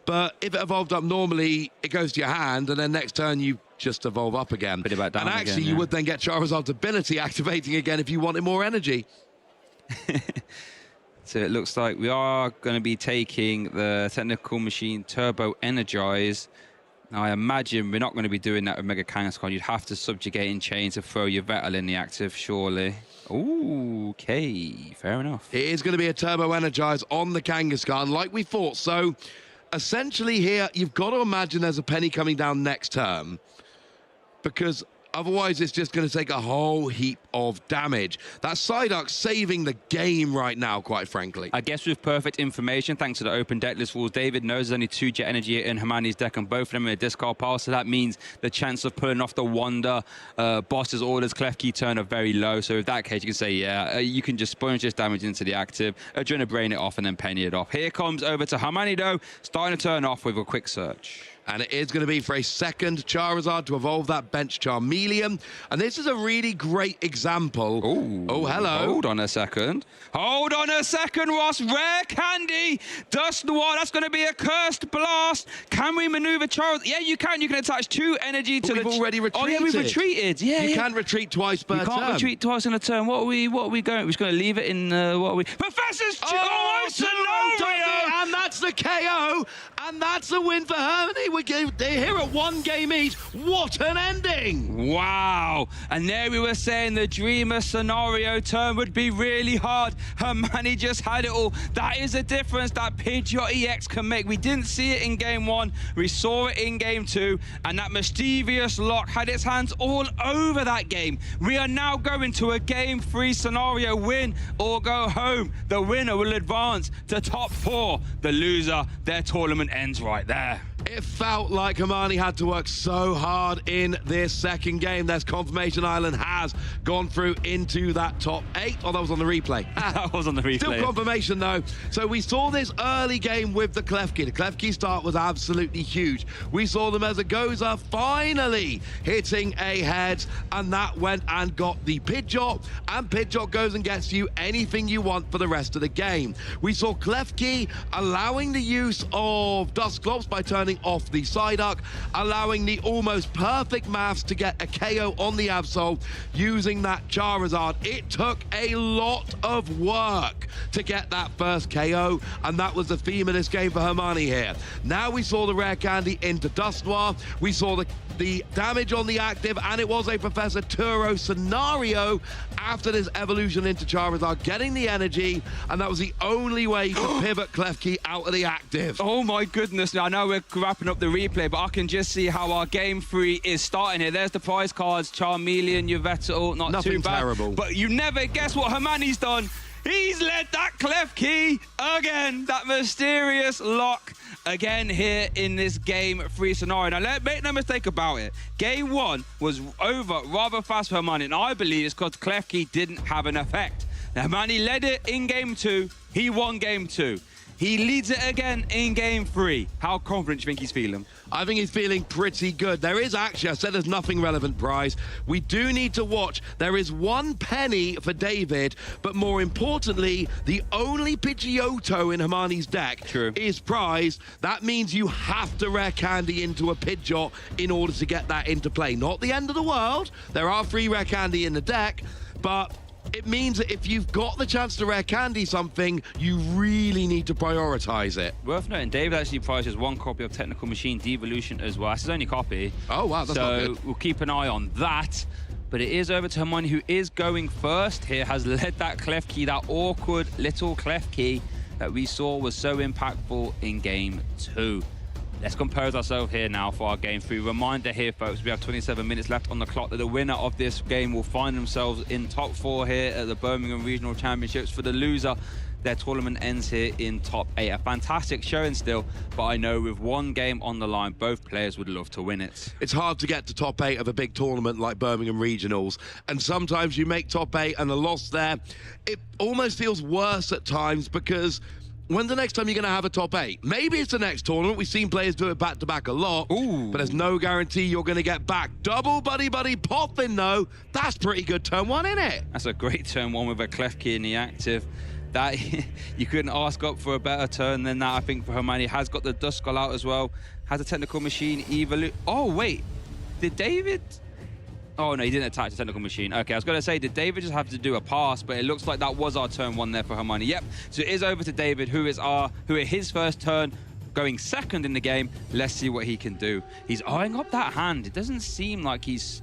But if it evolved up normally, it goes to your hand, and then next turn you just evolve up again. And actually, you would then get Charizard's ability activating again if you wanted more energy. So it looks like we are going to be taking the Technical Machine Turbo Energize. Now, I imagine we're not going to be doing that with Mega Kangaskhan. You'd have to Subjugating Chain to throw your Vettel in the active, surely. Ooh, okay, fair enough. It is going to be a Turbo Energize on the Kangaskhan, like we thought. So essentially here, you've got to imagine there's a penny coming down next turn, because otherwise it's just going to take a whole heap of damage. That Psyduck saving the game right now, quite frankly. I guess with perfect information, thanks to the open deck list rules, David knows there's only 2 Jet Energy in Hermione's deck, and both of them in a discard pile, so that means the chance of pulling off the Wonder, Boss's Orders, Klefki turn are very low. So in that case, you can say, yeah, you can just sponge this damage into the active, Adrenabrain it off, and then penny it off. Here comes over to Hermione, though, starting to turn off with a quick search. And it is going to be for a second Charizard to evolve that bench Charmeleon. And this is a really great example. Ooh, oh, hello. Hold on a second. Hold on a second, Ross. Rare Candy. Dust Noir. That's going to be a Cursed Blast. Can we maneuver Charizard? Yeah, you can. You can attach 2 energy to we've already retreated. Oh, yeah, we've retreated. Yeah, you can't retreat twice per turn. You can't retreat twice in a turn. What are we going? We're just going to leave it in, what are we? Professor's Scenario! And that's the KO. And that's a win for Hermione. They're here at 1 game each. What an ending! Wow! And there we were saying the Dreamer Scenario turn would be really hard. Hermione just had it all. That is a difference that Pidgeot EX can make. We didn't see it in game 1. We saw it in game 2. And that mischievous Lock had its hands all over that game. We are now going to a game 3 scenario. Win or go home. The winner will advance to top 4. The loser, their tournament ends right there. It felt like Hermione had to work so hard in this second game. There's Confirmation Island has gone through into that top 8. Oh, that was on the replay. That was on the replay. Still confirmation, though. So we saw this early game with the Klefki. The Klefki start was absolutely huge. We saw the Mezagoza finally hitting a head, and that went and got the Pidgeot, and Pidgeot goes and gets you anything you want for the rest of the game. We saw Klefki allowing the use of Dusclops by turning turning off the Psyduck, allowing the almost perfect maths to get a KO on the Absol using that Charizard. It took a lot of work to get that first KO, and that was the theme of this game for Hermione here. Now we saw the rare candy into Dusknoir, we saw the damage on the active, and it was a Professor Turo scenario after this evolution into Charizard, getting the energy, and that was the only way you could pivot Klefki out of the active. Oh my goodness, I know we're wrapping up the replay, but I can just see how our game 3 is starting here. There's the prize cards, Charmeleon, Yveltal, not Nothing too bad. terrible. But you never guess what Hermione's done. He's led that Klefki again, that mysterious lock again here in this game 3 scenario. Now, make no mistake about it. Game 1 was over rather fast for Hermione, and I believe it's because Klefki didn't have an effect. Now, Hermione led it in game 2. He won game 2. He leads it again in game 3. How confident do you think he's feeling? I think he's feeling pretty good. There is actually, I said there's nothing relevant, Bryce. We do need to watch. There is 1 penny for David, but more importantly, the only Pidgeotto in Hermione's deck is prized. That means you have to rare candy into a Pidgeot in order to get that into play. Not the end of the world. There are 3 rare candy in the deck, but it means that if you've got the chance to rare candy something, you really need to prioritize it. Worth noting, David actually prizes 1 copy of Technical Machine Devolution as well. That's his only copy. Oh, wow, that's not good. So we'll keep an eye on that. But it is over to Hermione, who is going first here, has led that Klefki, that awkward little Klefki that we saw was so impactful in game 2. Let's compose ourselves here now for our game 3. Reminder here, folks, we have 27 minutes left on the clock that the winner of this game will find themselves in top 4 here at the Birmingham Regional Championships. For the loser, their tournament ends here in top 8. A fantastic showing still, but I know with 1 game on the line, both players would love to win it. It's hard to get to top 8 of a big tournament like Birmingham Regionals, and sometimes you make top 8 and a loss there, it almost feels worse at times because when's the next time you're going to have a top 8? Maybe it's the next tournament. We've seen players do it back-to-back a lot. Ooh. But there's no guarantee you're going to get back. Double buddy popping, though. That's pretty good turn 1, isn't it? That's a great turn 1 with a Klefki in the active. That you couldn't ask up for a better turn than that, I think, for Hermione. Has got the Duskull out as well. Has a Technical Machine Evolute. Oh, wait. Did David... Oh, no, he didn't attach the Technical Machine. Okay, I was going to say, did David just have to do a pass? But it looks like that was our turn 1 there for Hermione. Yep, so it is over to David, who is his first turn, going second in the game. Let's see what he can do. He's eyeing up that hand. It doesn't seem like he's,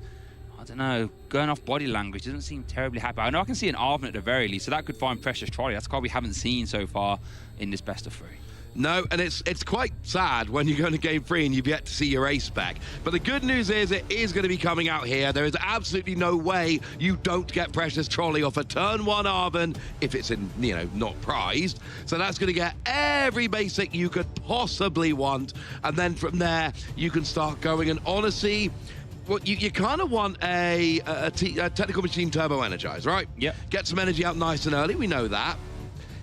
I don't know, going off body language. Doesn't seem terribly happy. I know I can see an Arven at the very least, so that could find Precious Trolley. That's a card we haven't seen so far in this best of 3. No, and it's quite sad when you go into game 3 and you've yet to see your ace spec. But the good news is it is going to be coming out here. There is absolutely no way you don't get Precious Trolley off a turn 1 Arven if it's in, not prized. So that's going to get every basic you could possibly want. And then from there, you can start going. And honestly, well, you kind of want a Technical Machine Turbo Energize, right? Yep. Get some energy out nice and early. We know that.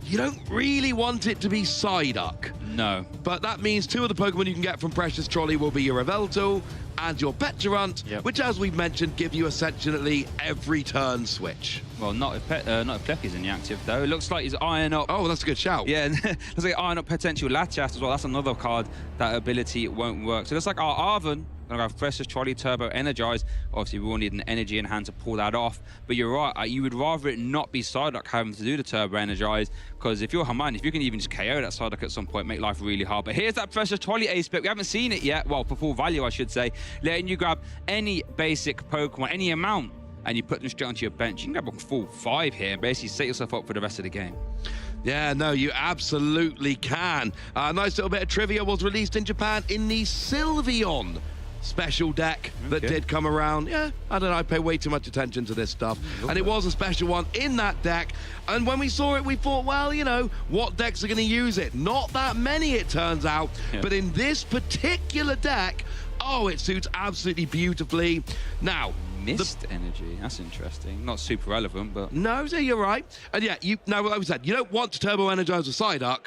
You don't really want it to be Psyduck. No. But that means 2 of the Pokemon you can get from Precious Trolley will be your Yveltal and your Petulant, which, as we've mentioned, give you essentially every turn switch. Well, not if Klefki's in the active, though. It looks like he's eyeing up... Oh, that's a good shout. Yeah, looks like eyeing up potential Latias as well. That's another card that ability won't work. So it looks like our Arven going to have Precious Trolley Turbo Energize. Obviously, we will need an energy in hand to pull that off. But you're right, you would rather it not be Psyduck having to do the Turbo Energize, because if you're Hermione, if you can even just KO that Psyduck at some point, make life really hard. But here's that Precious Trolley ace spec. We haven't seen it yet. Well, for full value, I should say. Letting you grab any basic Pokemon, any amount, and you put them straight onto your bench. You can grab a full 5 here and basically set yourself up for the rest of the game. Yeah, no, you absolutely can. A nice little bit of trivia was released in Japan in the Sylveon special deck that did come around. Yeah, I don't know, I pay way too much attention to this stuff. And it was a special one in that deck. And when we saw it, we thought, well, what decks are going to use it? Not that many, it turns out. Yeah. But in this particular deck, oh, it suits absolutely beautifully. Now, Mist energy, that's interesting. Not super relevant, but... No, so you're right. And yeah, like we said, you don't want to turbo energize a Psyduck,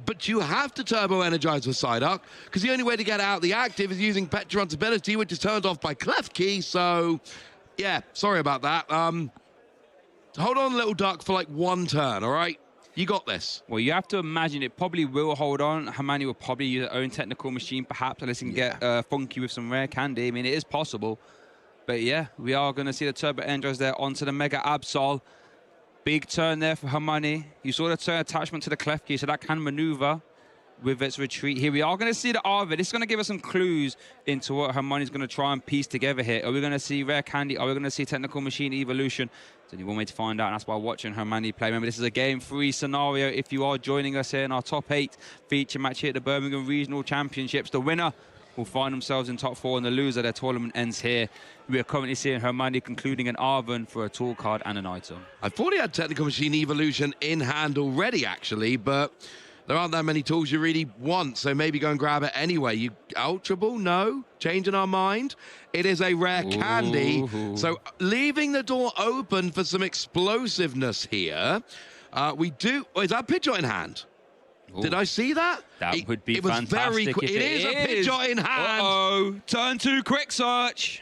but you have to turbo energize with Psyduck, because the only way to get out the active is using Petuant's ability, which is turned off by Klefki. So, yeah, sorry about that. Hold on, little duck, for like 1 turn, all right? You got this. Well, you have to imagine it probably will hold on. Hermione will probably use her own technical machine, perhaps, unless it can get funky with some rare candy. I mean, it is possible. But yeah, we are going to see the Turbo Energize there onto the Mega Absol. Big turn there for Hermione. You saw the turn attachment to the Klefki, so that can maneuver with its retreat here. We are going to see the Arva. This is going to give us some clues into what Hermione's going to try and piece together here. Are we going to see rare candy? Are we going to see technical machine evolution? There's only one way to find out, and that's by watching Hermione play. Remember, this is a game 3 scenario. If you are joining us here in our top 8 feature match here at the Birmingham Regional Championships, the winner will find themselves in top 4, and the loser, their tournament ends here. We are currently seeing Hermione concluding an Arven for a tool card and an item. I thought he had technical machine evolution in hand already, actually, but there aren't that many tools you really want, so maybe go and grab it anyway. You Ultra Ball? No. Changing our mind. It is a rare candy. So leaving the door open for some explosiveness here. We do... Oh, is that Pidgeot in hand? Ooh. Did I see that? That would be it was fantastic. Very it is a Pidgeot in hand. Uh-oh. Turn 2 quick search.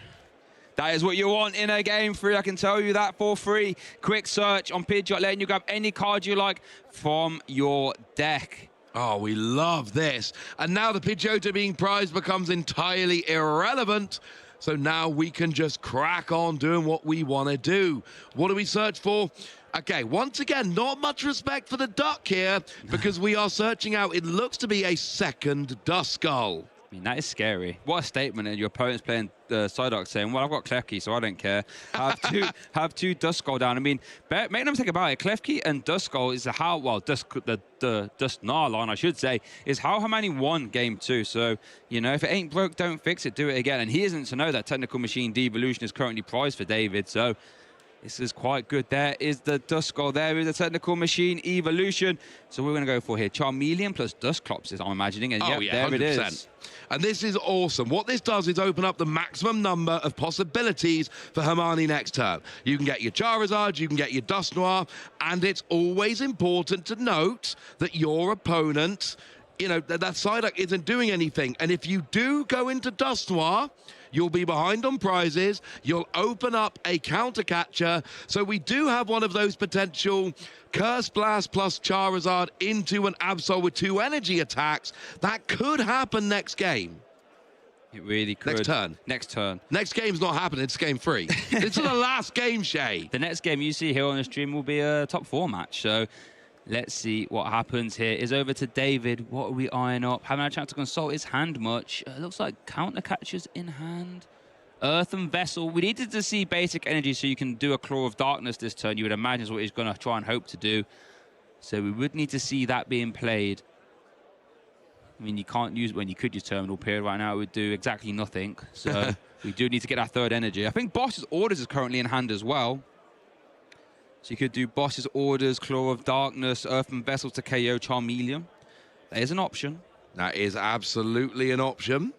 That is what you want in a game 3. I can tell you that for free. Quick search on Pidgeot, letting you grab any card you like from your deck. Oh, we love this. And now the Pidgeotto being prized becomes entirely irrelevant. So now we can just crack on doing what we want to do. What do we search for? Okay, once again, not much respect for the duck here because we are searching out, it looks to be a second Duskull. I mean, that is scary. What a statement. And your opponent's playing Psyduck saying, well, I've got Klefki, so I don't care. Have two Duskull down. I mean, make no mistake about it. Klefki and Duskull is how, well, the Dusknar line, I should say, is how Hermione won game 2. So, you know, if it ain't broke, don't fix it. Do it again. And he isn't to know that technical machine devolution is currently prized for David. So this is quite good. There is the Duskull. There is the technical machine evolution. So we're going to go for here Charmeleon plus Dusclops, I'm imagining. And there 100%. It is. And this is awesome. What this does is open up the maximum number of possibilities for Hermione next turn. You can get your Charizard, you can get your Dusknoir, and it's always important to note that your opponent, you know, that Psyduck isn't doing anything. And if you do go into Dusknoir, you'll be behind on prizes. You'll open up a counter catcher. So we do have one of those potential Curse Blast plus Charizard into an Absol with 2 energy attacks. That could happen next game. It really could. Next turn. Next turn. Next game's not happening. It's game 3. This is the last game, Shay. The next game you see here on the stream will be a top 4 match. So let's see what happens here. Is over to David. What are we eyeing up? Haven't had a chance to consult his hand much. Looks like counter catchers in hand. Earthen Vessel. We needed to see basic energy so you can do a Claw of Darkness this turn. You would imagine is what he's going to try and hope to do. So we would need to see that being played. I mean, you can't use, when you could use Terminal Period right now, it would do exactly nothing. So we do need to get that 3rd energy. I think Boss's Orders is currently in hand as well. So you could do Boss's Orders, Claw of Darkness, Earthen Vessel to KO Charmeleon. That is an option. That is absolutely an option.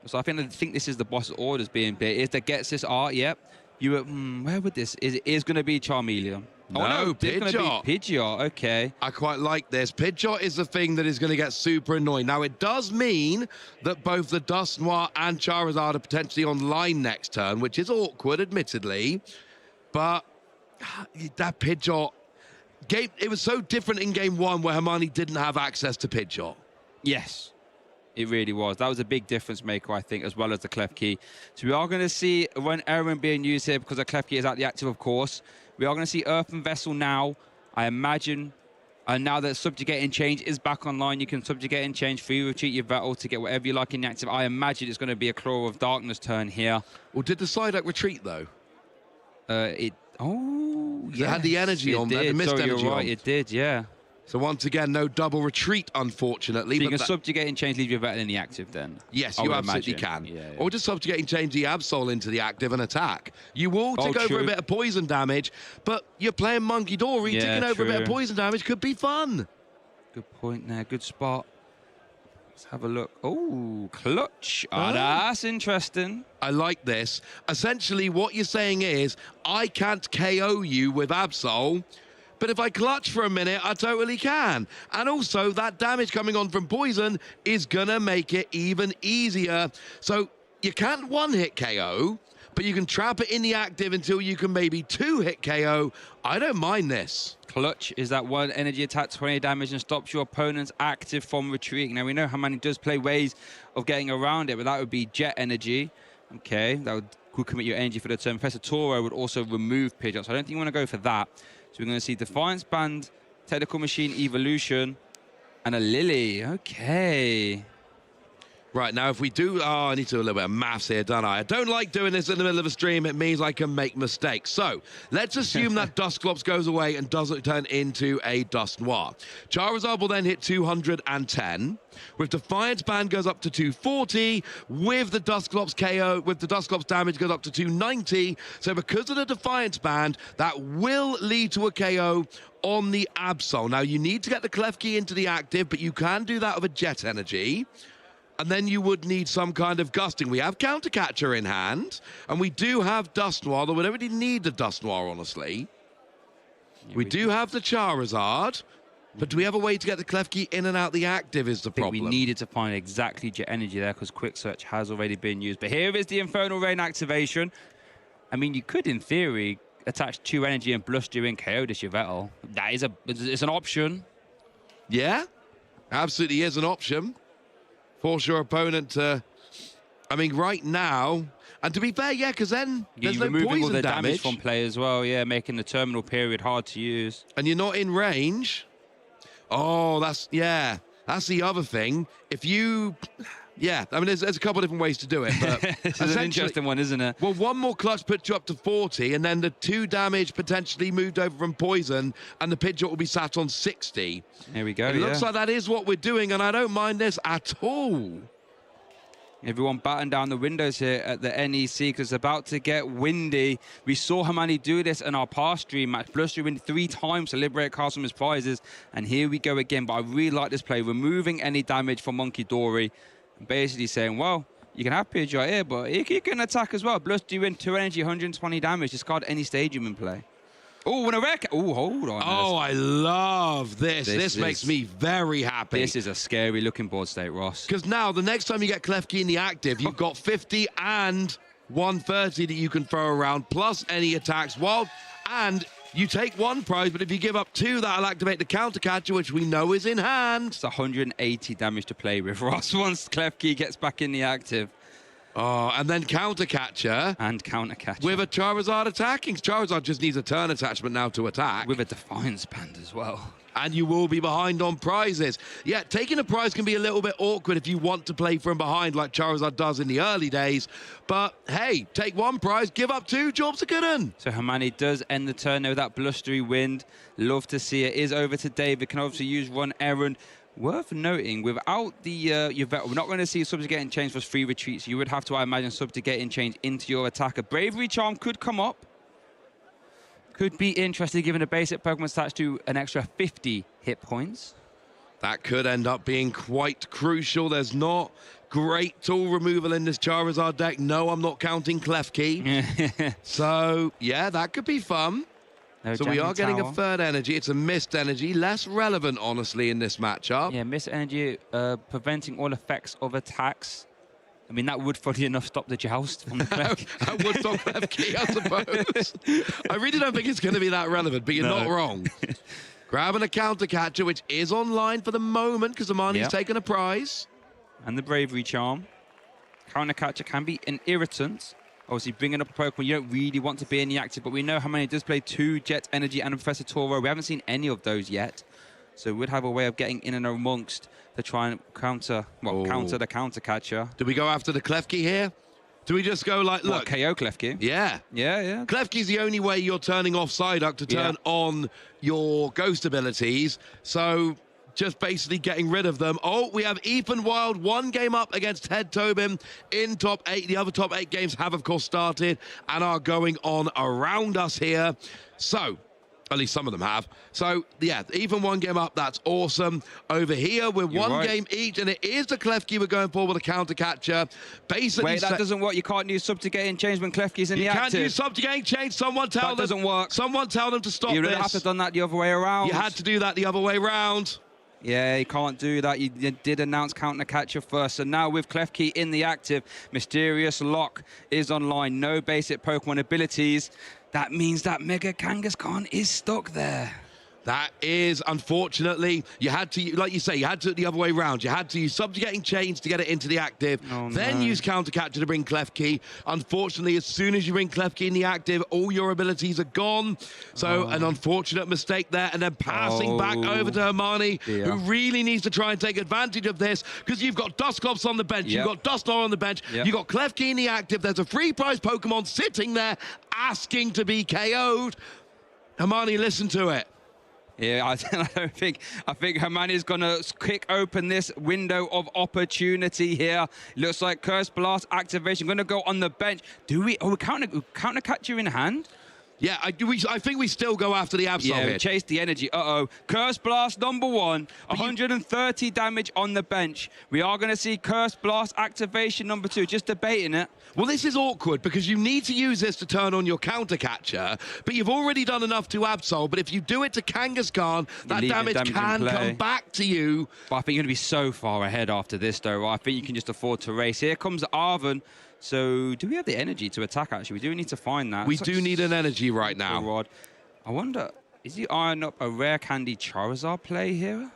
So I think this is the Boss's Orders being bit. Is that gets this art? Yep. You were, where would this? It is going to be Charmeleon. No, Pidgeot. Pidgeot, okay. I quite like this. Pidgeot is the thing that is going to get super annoying. Now, it does mean that both the Dusknoir and Charizard are potentially online next turn, which is awkward, admittedly. But that Pidgeot game, it was so different in game 1 where Hermione didn't have access to Pidgeot. Yes, it really was. That was a big difference maker, I think, as well as the Klefki. So we are going to see when Erwin being used here because the Klefki is out the active, of course. We are going to see Earthen Vessel now, I imagine. And now that Subjugating Change is back online, you can Subjugating Change, free retreat your battle to get whatever you like in the active. I imagine it's going to be a Claw of Darkness turn here. Well, did the Psyduck retreat, though? It had the energy on there, the mist energy on. It did, yeah. So once again, no double retreat, unfortunately. So you can Subjugating Change, leave your battle in the active then? Yes, you absolutely can. Yeah. Or just Subjugating Change the Absol into the active and attack. You will take over a bit of poison damage, but you're playing Monkey Dory, taking over a bit of poison damage could be fun. Good point there, good spot. Let's have a look. Oh, clutch. Oh, that's interesting. I like this. Essentially, what you're saying is, I can't KO you with Absol, but if I clutch for a minute, I totally can. And also, that damage coming on from poison is going to make it even easier. So you can't one-hit KO, but you can trap it in the active until you can maybe 2-hit KO. I don't mind this. Clutch is that one energy attack, 20 damage, and stops your opponent's active from retreating. Now, we know Hamani does play ways of getting around it, but that would be jet energy. Okay, that would commit your energy for the turn. Professor Toro would also remove Pidgeot, so I don't think you want to go for that. So we're going to see Defiance Band, Technical Machine Evolution, and a Lily. Okay. Right, now if we do... Oh, I need to do a little bit of maths here, don't I? I don't like doing this in the middle of a stream. It means I can make mistakes. So, let's assume that Dusclops goes away and doesn't turn into a Dust Noir. Charizard will then hit 210. With Defiance Band goes up to 240. With the Dusclops KO, with the Dusclops damage goes up to 290. So because of the Defiance Band, that will lead to a KO on the Absol. Now, you need to get the Klefki into the active, but you can do that with a Jet Energy. And then you would need some kind of gusting. We have Counter Catcher in hand, and we do have Dust Noir, though we don't really need the Dust Noir, honestly. Yeah, we do have the Charizard, but do we have a way to get the Klefki in and out the active is the problem. We needed to find exactly Jet Energy there, because Quick Search has already been used. But here is the Infernal Rain activation. I mean, you could, in theory, attach 2 energy and bluster in KO this Yveltal. That is it's an option. Yeah, absolutely is an option. Force your opponent to... I mean, right now... And to be fair, yeah, because then there's no removing all poison the damage from play as well, yeah, making the terminal period hard to use. And you're not in range. Oh, that's the other thing. If you... Yeah, I mean, there's a couple of different ways to do it, but it's an interesting one, isn't it? Well, one more clutch puts you up to 40, and then the 2 damage potentially moved over from poison, and the Pidgeot will be sat on 60. There we go. It looks like that is what we're doing, and I don't mind this at all. Everyone batten down the windows here at the NEC because it's about to get windy. We saw Hamani do this in our past stream match. Bluster win 3 times to liberate cards from his prizes, and here we go again. But I really like this play, removing any damage from Monkey Dory. Basically saying, well, you can have Pidgeot here, but he can attack as well. Bluster you win 2 energy, 120 damage. Discard any stadium in play. Oh, and a rare... Oh, hold on. Oh, I love this. This makes me very happy. This is a scary looking board state, Ross. Because now, the next time you get Klefki in the active, you've got 50 and 130 that you can throw around, plus any attacks wild, and... You take 1 prize, but if you give up 2, that'll activate the Counter Catcher, which we know is in hand. It's 180 damage to play with. Ross once Klefki gets back in the active. Oh, and then Counter Catcher. And Counter Catcher. With a Charizard attacking. Charizard just needs a turn attachment now to attack. With a Defiance Band as well. And you will be behind on prizes. Yeah, taking a prize can be a little bit awkward if you want to play from behind like Charizard does in the early days. But, hey, take 1 prize, give up 2, job's a good one. So Hamani does end the turn there with that blustery wind. Love to see it. Is over to David. Can obviously use Run Errand. Worth noting, without the Yveltal, we're not going to see Subjugating Change for 3 retreats. You would have to, I imagine, Subjugating Change into your attacker. Bravery Charm could come up. Could be interesting, given the basic Pokemon stats to an extra 50 hit points. That could end up being quite crucial. There's not great tool removal in this Charizard deck. No, I'm not counting Klefki. So, yeah, that could be fun. No, so we are getting Tower. a 3rd energy. It's a missed energy. Less relevant, honestly, in this matchup. Yeah, missed energy, preventing all effects of attacks. I mean, that would, funny enough, stop the joust from the Klefki. That would stop Klefki, I suppose. I really don't think it's going to be that relevant, but you're not wrong. Grabbing a Counter Catcher, which is online for the moment, because Amani's taken a prize. And the Bravery Charm. Counter Catcher can be an irritant. Obviously, bringing up a Pokemon you don't really want to be in the active, but we know Hamani does play 2 Jet Energy and Professor Toro. We haven't seen any of those yet. So we'd have a way of getting in and amongst to try and counter the Counter Catcher. Do we go after the Klefki here? Do we just go like, look... KO Klefki? Yeah. Yeah. Klefki's the only way you're turning off Psyduck to turn on your Ghost abilities. So just basically getting rid of them. Oh, we have Ethan Wild 1 game up against Ted Tobin in top 8. The other top 8 games have, of course, started and are going on around us here. So... At least some of them have. So, yeah, even 1 game up, that's awesome. Over here, we're one game each, and it is the Klefki we're going for with a Counter Catcher. Basically, wait, that doesn't work. You can't use Subjugating Change when Klefki's in the active. You can't use Subjugating Change. Someone tell them. That doesn't work. Someone tell them to stop this. You would have to have done that the other way around. You had to do that the other way around. Yeah, you can't do that. You did announce Counter Catcher first. So now with Klefki in the active, Mysterious Lock is online. No basic Pokemon abilities. That means that Mega Kangaskhan is stuck there. That is, unfortunately, you had to, like you say, you had to do it the other way around. You had to use Subjugating Chains to get it into the active, then use Counter Catcher to bring Klefki. Unfortunately, as soon as you bring Klefki in the active, all your abilities are gone. So an unfortunate mistake there, and then passing back over to Hermione, who really needs to try and take advantage of this, because you've got Dusclops on the bench, you've got Dusknoir on the bench, you've got Klefki in the active, there's a free prize Pokemon sitting there asking to be KO'd. Hermione, listen to it. Yeah, I think Hermione's going to kick open this window of opportunity here. Looks like Curse Blast activation going to go on the bench. Do we? Oh, we counter catcher in hand. Yeah, I think we still go after the Absol here. Yeah, we chase the energy. Curse Blast number 1, 130 damage on the bench. We are going to see Curse Blast activation number 2, just debating it. Well, this is awkward because you need to use this to turn on your Counter Catcher, but you've already done enough to Absol. But if you do it to Kangaskhan, that damage can come back to you. But I think you're going to be so far ahead after this, though. I think you can just afford to race. Here comes Arven. So, do we have the energy to attack, actually? We do need to find that. We do need an energy right now. Rod. I wonder, is he eyeing up a Rare Candy Charizard play here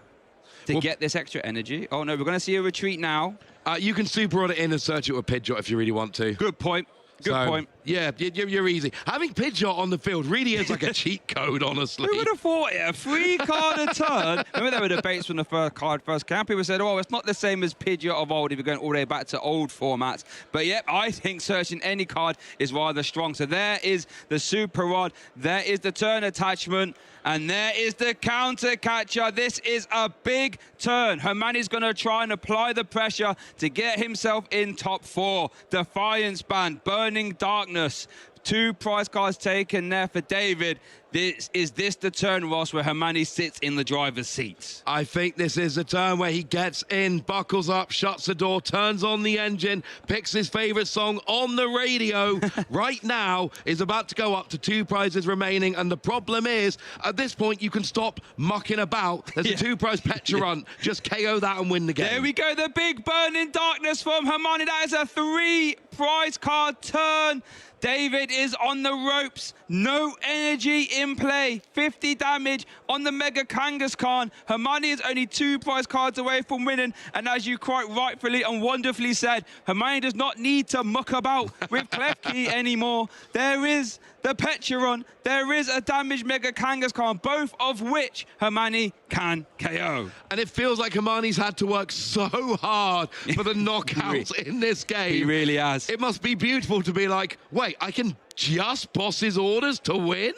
to get this extra energy? Oh, no, we're going to see a retreat now. You can Super Rod it in and search it with Pidgeot if you really want to. Good point. Good point. Yeah, you're easy. Having Pidgeot on the field really is like a cheat code, honestly. Who would have thought it? A free card a turn. Remember there were debates when the first camp. People said, oh, it's not the same as Pidgeot of old if you're going all the way back to old formats. But yep, I think searching any card is rather strong. So there is the Super Rod. There is the turn attachment. And there is the Counter Catcher. This is a big turn. Hermione's going to try and apply the pressure to get himself in top 4. Defiance Band, Burning Darkness. 2 prize cards taken there for David. Is this the turn, Ross, where Hermione sits in the driver's seat? I think this is the turn where he gets in, buckles up, shuts the door, turns on the engine, picks his favorite song on the radio. Right now is about to go up to 2 prizes remaining, and the problem is, at this point, you can stop mucking about. There's a 2 prize Petra Just KO that and win the game. There we go, the big Burning Darkness from Hermione. That is a 3 prize card turn. David is on the ropes. No energy in play. 50 damage on the Mega Kangaskhan. Hermione is only 2 prize cards away from winning. And as you quite rightfully and wonderfully said, Hermione does not need to muck about with Klefki anymore. There is the Petcheron. There is a damaged Mega Kangaskhan, both of which Hermione can KO. And it feels like Hermione's had to work so hard for the knockouts in this game. He really has. It must be beautiful to be like, wait, I can just boss his orders to win?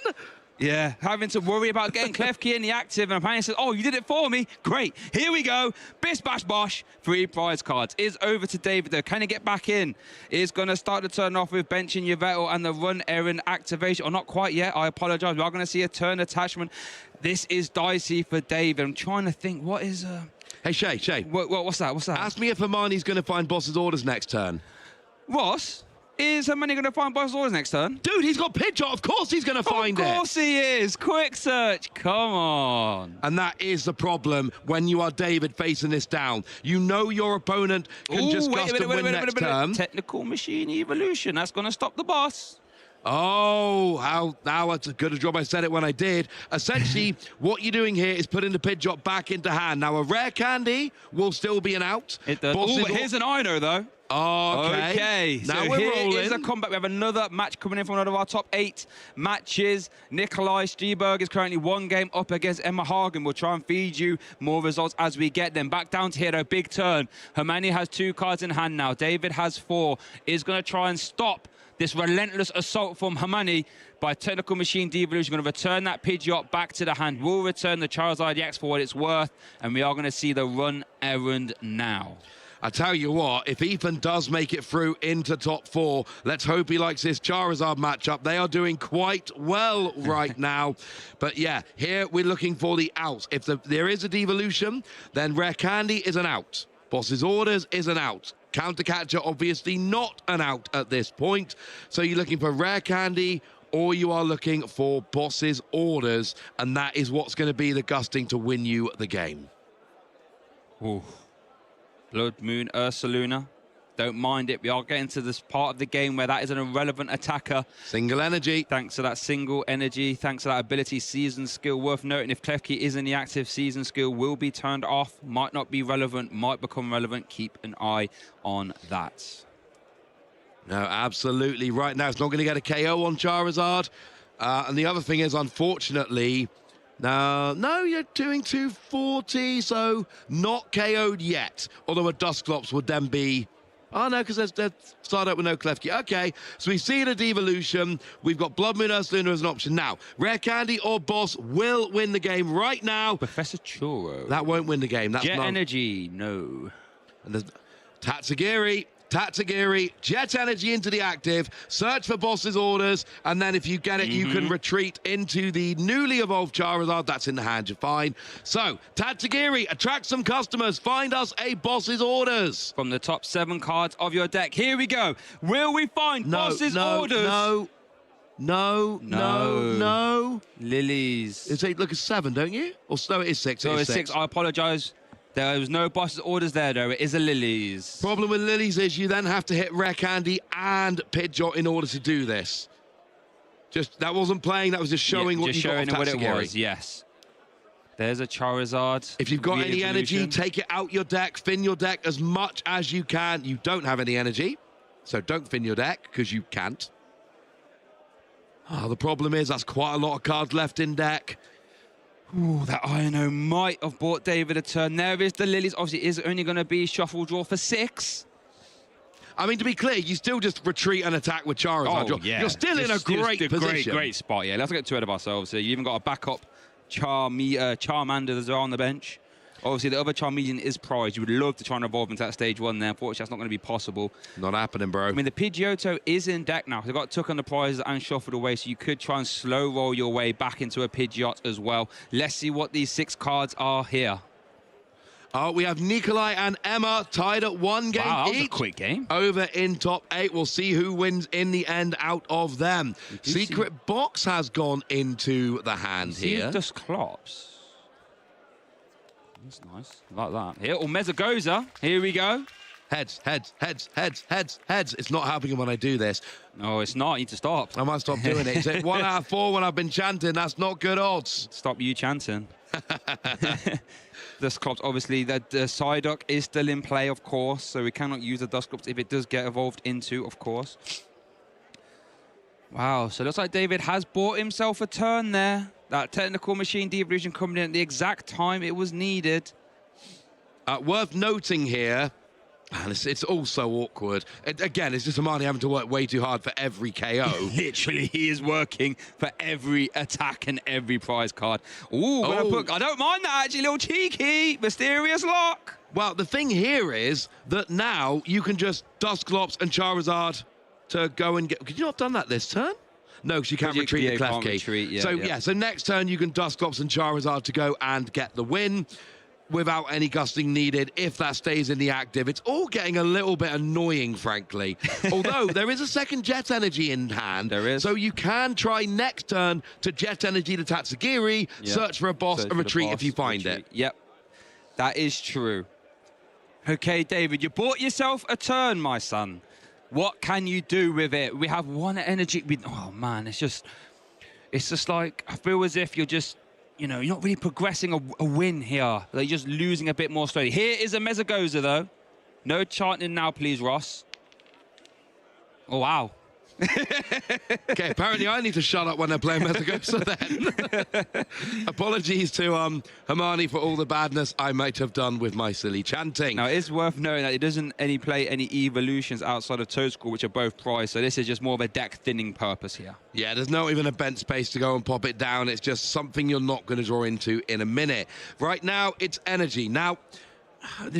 Yeah, having to worry about getting Klefki in the active, and Hermione says, oh, you did it for me? Great. Here we go. Bish, bash, bosh. 3 prize cards. Is over to David, though. Can he get back in? Is going to start the turn off with benching Yveltal and the run errand activation. Or not quite yet. I apologize. We are going to see a turn attachment. This is dicey for David. I'm trying to think, what is... Hey, Shay. What's that? Ask me if Hermione's going to find boss's orders next turn. Ross? Is Hermione going to find boss's orders next turn? Dude, he's got Pidgeot. Of course he's going to find it. Of course he is. Quick search. Come on. And that is the problem when you are David facing this down. You know your opponent can just gust and win next turn. Technical Machine Evolution. That's going to stop the boss. Oh, now that's a good job I said it when I did. Essentially, what you're doing here is putting the Pidgeot back into hand. Now, a Rare Candy will still be an out. It does. Oh, here's an Ino, though. Okay. Now so we're rolling. Here is a comeback. We have another match coming in from one of our top 8 matches. Nikolai Stieberg is currently 1 game up against Emma Hagen. We'll try and feed you more results as we get them. Back down to here, a big turn. Hermione has 2 cards in hand now. David has 4. Is going to try and stop this relentless assault from Hermione by Technical Machine Devolution. Going to return that Pidgeot back to the hand. We'll return the Charizard EX for what it's worth. And we are going to see the run errand now. I tell you what, if Ethan does make it through into top 4, let's hope he likes this Charizard matchup. They are doing quite well right now. But yeah, here we're looking for the out. If there is a devolution, then Rare Candy is an out. Boss's Orders is an out. Counter Catcher, obviously not an out at this point. So you're looking for Rare Candy, or you are looking for Boss's Orders, and that is what's going to be the gusting to win you the game. Ooh. Blood Moon Ursaluna. Don't mind it. We are getting to this part of the game where that is an irrelevant attacker. Single energy. Thanks to that single energy. Thanks to that ability season skill. Worth noting, if Klefki is in the active, season skill will be turned off. Might not be relevant. Might become relevant. Keep an eye on that. No, absolutely. Right now, it's not going to get a KO on Charizard. And the other thing is, unfortunately, no, you're doing 240, so not KO'd yet. Although a Dusclops would then be... Oh, no, because there's start out with no Klefki. Okay, so we see the devolution. We've got Blood Moon Ursaluna as an option. Now, Rare Candy or Boss will win the game right now. Professor Churro. That won't win the game. That's Jet not... Energy, no. And there's Tatsugiri, Jet Energy into the active, search for Boss's orders, and then if you get it, you can retreat into the newly evolved Charizard. That's in the hand, you're fine. So, Tatsugiri, attract some customers, find us a Boss's orders. From the top 7 cards of your deck, here we go. Will we find Boss's orders? No. Lilies. It's look at 7, don't you? Or no, it is 6. So it's 6. I apologize. There was no Boss's orders there, though. It is a Lilies. Problem with Lilies is you then have to hit Rare Candy and Pidgeot in order to do this. That wasn't playing, that was just showing what you got off Just showing what it Tatsugiri. was, yes. There's a Charizard. If you've got any energy, re-evolution. take it out your deck, fin your deck as much as you can. You don't have any energy, so don't fin your deck, because you can't. The problem is that's quite a lot of cards left in deck. Ooh, that Ino might have bought David a turn. There is the Lilies. Obviously, it is only going to be shuffle draw for 6. I mean, to be clear, you still just retreat and attack with Charizard. You're still in a great position. Great spot, yeah. Let's not get too ahead of ourselves here. You even got a backup Charmander as well on the bench. Obviously, the other Charmeleon is prized. You would love to try and evolve into that stage 1 there. Unfortunately, that's not going to be possible. Not happening, bro. I mean, the Pidgeotto is in deck now. They got took on the prizes and shuffled away, so you could try and slow roll your way back into a Pidgeot as well. Let's see what these 6 cards are here. We have Nikolai and Emma tied at 1 game wow, that was each. a quick game. Over in top 8. We'll see who wins in the end out of them. Secret Box has gone into the hand here. Dusclops. That's nice. Like that. Here, or Mezagoza. Here we go. Heads. It's not helping when I do this. No, it's not. You need to stop. I might stop doing it. Is it 1 out of 4 when I've been chanting? That's not good odds. Stop you chanting. Dusclops, obviously, the Psyduck is still in play, of course, so we cannot use the Dusclops if it does get evolved into, of course. Wow, so it looks like David has bought himself a turn there. That technical machine devolution coming in at the exact time it was needed. Worth noting here, and it's all so awkward. Again, it's just Amani having to work way too hard for every KO. Literally, he is working for every attack and every prize card. Ooh, I don't mind that, actually. A little cheeky. Mysterious Lock. Well, the thing here is that now you can just Dusclops and Charizard to go and get... Could you not have done that this turn? No, because you can't retreat the Klefki. So next turn you can Dusclops and Charizard to go and get the win without any gusting needed if that stays in the active. It's all getting a little bit annoying, frankly. Although there is a second Jet Energy in hand. There is. So you can try next turn to Jet Energy to Tatsugiri, search for a boss and retreat if you find it. Yep, that is true. Okay, David, you bought yourself a turn, my son. What can you do with it? We have 1 energy. Oh, man, it's just like, I feel as if you're just, you're not really progressing a win here. Like, you're just losing a bit more slowly. Here is a Mezagoza, though. No chanting now, please, Ross. Oh, wow. Okay, apparently I need to shut up when they're playing Mezagoza then. Apologies to Hermione for all the badness I might have done with my silly chanting. Now, it's worth knowing that it doesn't play any evolutions outside of Toedscool, which are both prized, so this is just more of a deck thinning purpose here. Yeah, there's not even a bench space to go and pop it down. It's just something you're not going to draw into in a minute. Right now, it's energy. Now,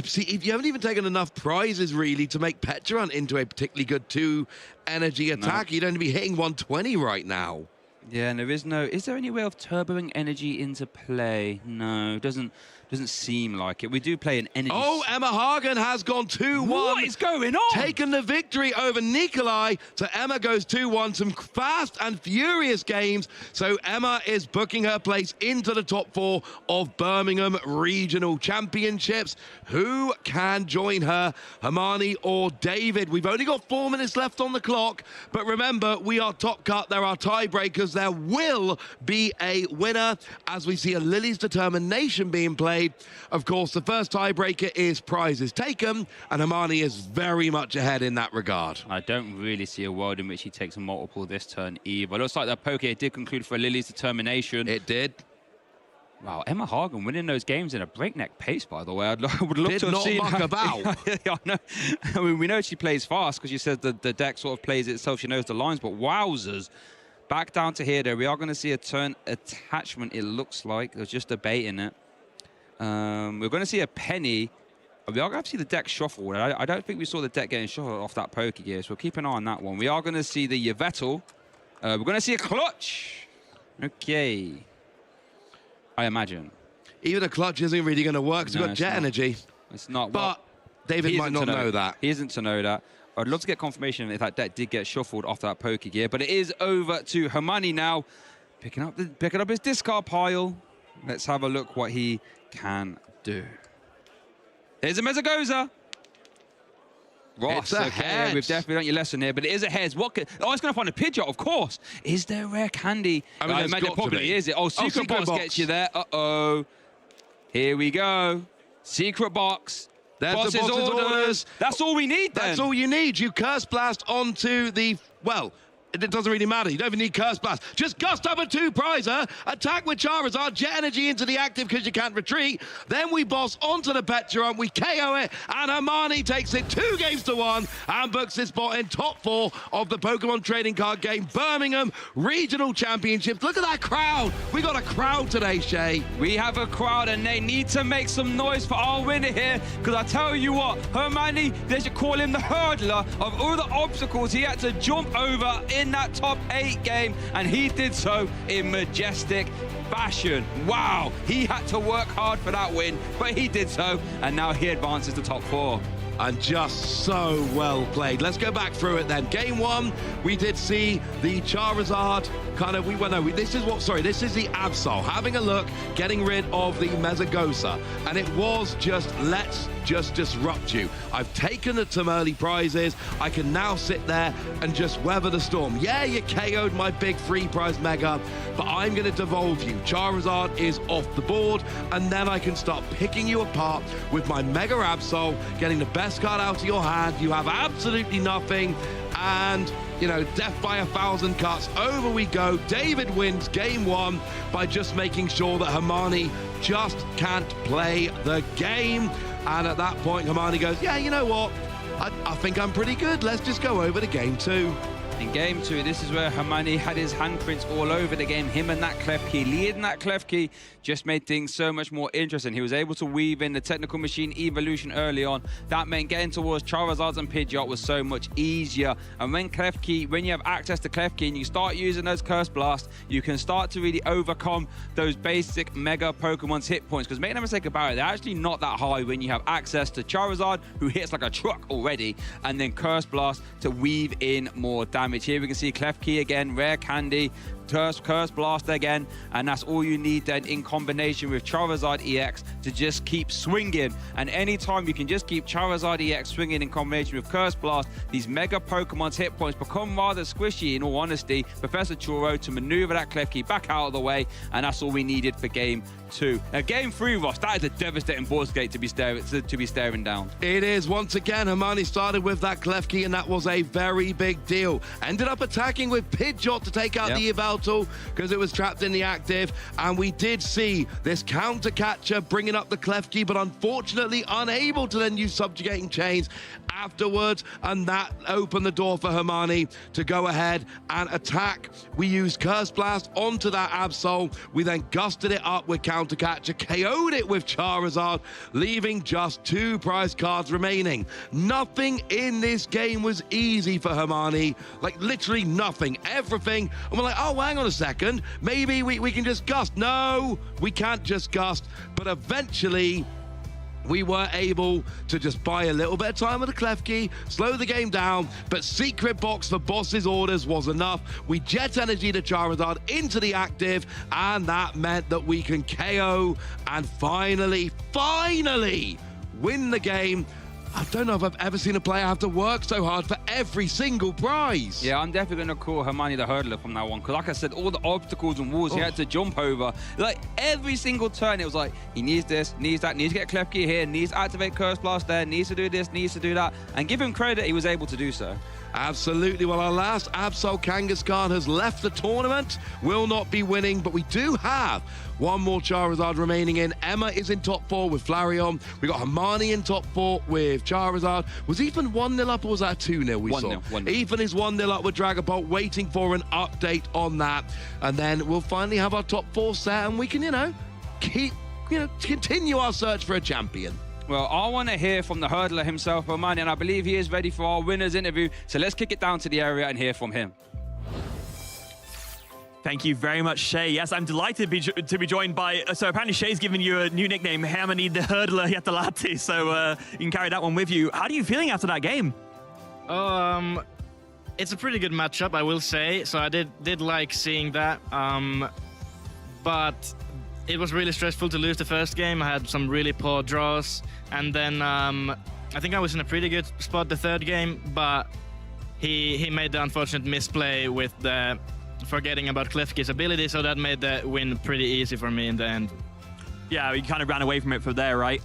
see, if you haven't even taken enough prizes, really, to make Petulant into a particularly good 2 energy attack, you'd only be hitting 120 right now. Yeah, and there is no... Is there any way of turboing energy into play? No, doesn't seem like it. We do play an energy... Oh, Emma Hagen has gone 2-1. What is going on? Taken the victory over Nikolai. So Emma goes 2-1. Some fast and furious games. So Emma is booking her place into the top 4 of Birmingham Regional Championships. Who can join her, Hermione or David? We've only got 4 minutes left on the clock. But remember, we are top cut. There are tiebreakers. There will be a winner as we see a Lily's Determination being played. Of course, the first tiebreaker is prizes taken, and Hermione is very much ahead in that regard. I don't really see a world in which he takes a multiple this turn either. It looks like that Poke did conclude for Lily's Determination. It did. Wow, Emma Hagen winning those games in a breakneck pace, by the way. I would love to have seen her. About. Yeah, no. I mean, we know she plays fast because she says the deck sort of plays itself. She knows the lines, but wowzers. Back down to here, though. We are going to see a turn attachment, it looks like. They're just debating it. We're going to see a penny. We are going to see the deck shuffled. I don't think we saw the deck getting shuffled off that poker gear, so we'll keep an eye on that one. We are going to see the Yvettle. We're going to see a clutch. Okay. I imagine. Even a clutch isn't really going to work because we've got jet energy. It's not. But David might not know that. He isn't to know that. I'd love to get confirmation if that deck did get shuffled off that poker gear, but it is over to Hermione now. Picking up his discard pile. Let's have a look what he can do. Here's a Mezagoza. Ross, okay, we've definitely learned your lesson here, but it is a heads. What could, oh, it's going to find a Pidgeot, of course. Is there rare candy? I mean, imagine probably is it. Oh, Secret Box gets you there. Uh-oh. Here we go. Secret Box. There's boss's the boss's orders. That's all we need then. That's all you need. You Curse Blast onto the, well, it doesn't really matter. You don't even need Curse Blast. Just gust up a 2-prizer, attack with Charizard, jet energy into the active because you can't retreat. Then we boss onto the Petron, we KO it, and Hermione takes it 2-1 and books this spot in top 4 of the Pokemon trading card game Birmingham Regional Championships. Look at that crowd. We got a crowd today, Shay. We have a crowd and they need to make some noise for our winner here, because I tell you what, Hermione, they should call him the hurdler of all the obstacles he had to jump over in that top 8 game, and he did so in majestic fashion. Wow, he had to work hard for that win, but he did so, and now he advances to top 4. And just so well played. Let's go back through it then. Game 1, we did see the Charizard this is the Absol. Having a look, getting rid of the Mezagoza. And it was just, let's just disrupt you. I've taken some early prizes. I can now sit there and just weather the storm. Yeah, you KO'd my big free prize Mega, but I'm going to devolve you. Charizard is off the board, and then I can start picking you apart with my Mega Absol, getting the best card out of your hand. You have absolutely nothing, and you know, death by 1,000 cuts. Over we go. David wins game 1 by just making sure that Hermione just can't play the game. And at that point, Hermione goes, yeah, you know what? I think I'm pretty good. Let's just go over to game 2. In game 2, this is where Hermione had his handprints all over the game. Him and that Klefki, leading that Klefki, just made things so much more interesting. He was able to weave in the technical machine evolution early on. That meant getting towards Charizards and Pidgeot was so much easier. And when you have access to Klefki and you start using those Curse Blasts, you can start to really overcome those basic Mega Pokemon's hit points. Because make no mistake about it, they're actually not that high when you have access to Charizard, who hits like a truck already, and then Curse Blast to weave in more damage. Here we can see Klefki again, rare candy, Curse Blast again, and that's all you need then in combination with Charizard EX to just keep swinging. And anytime you can just keep Charizard EX swinging in combination with Curse Blast, these Mega Pokemon's hit points become rather squishy, in all honesty. Professor Churro to maneuver that Klefki back out of the way, and that's all we needed for game 2. Now, game 3, Ross, that is a devastating board gate to be staring down. It is. Once again, Hermione started with that Klefki, and that was a very big deal. Ended up attacking with Pidgeot to take out the Yveltal because it was trapped in the active, and we did see this counter catcher bringing up the Klefki, but unfortunately unable to then use subjugating chains afterwards, and that opened the door for Hermione to go ahead and attack. We used Curse Blast onto that Absol. We then gusted it up with counter catcher, KO'd it with Charizard, leaving just 2 prize cards remaining. Nothing in this game was easy for Hermione, like literally nothing, everything. And we're like, oh wow, hang on a second, maybe we can just gust. No, we can't just gust. But eventually, we were able to just buy a little bit of time with the Klefki, slow the game down, but Secret Box for Boss's Orders was enough. We Jet Energy the Charizard into the active, and that meant that we can KO and finally win the game. I don't know if I've ever seen a player have to work so hard for every single prize. Yeah, I'm definitely going to call Hermione the hurdler from now on, because like I said, all the obstacles and walls he had to jump over. Like, every single turn, it was like, he needs this, needs that, needs to get Klefki here, needs to activate Curse Blast there, needs to do this, needs to do that. And give him credit, he was able to do so. Absolutely. Well, our last Absol Kangaskhan has left the tournament, will not be winning, but we do have one more Charizard remaining in. Emma is in top 4 with Flareon. We got Hermione in top 4 with Charizard. Was Ethan 1-0 up or was that 2-0 we saw? 1-0. Ethan is 1-0 up with Dragapult, waiting for an update on that. And then we'll finally have our top 4 set and we can, continue our search for a champion. Well, I want to hear from the hurdler himself, Hermione, and I believe he is ready for our winner's interview. So let's kick it down to the area and hear from him. Thank you very much, Shay. Yes, I'm delighted to be joined by... So apparently Shay's given you a new nickname, Hermione the Hurdler Yatalati. So you can carry that one with you. How are you feeling after that game? It's a pretty good matchup, I will say. So I did like seeing that. But it was really stressful to lose the first game. I had some really poor draws. And then I think I was in a pretty good spot the third game, but he made the unfortunate misplay with the forgetting about Klefki's ability, so that made the win pretty easy for me in the end. Yeah, you kind of ran away from it from there, right?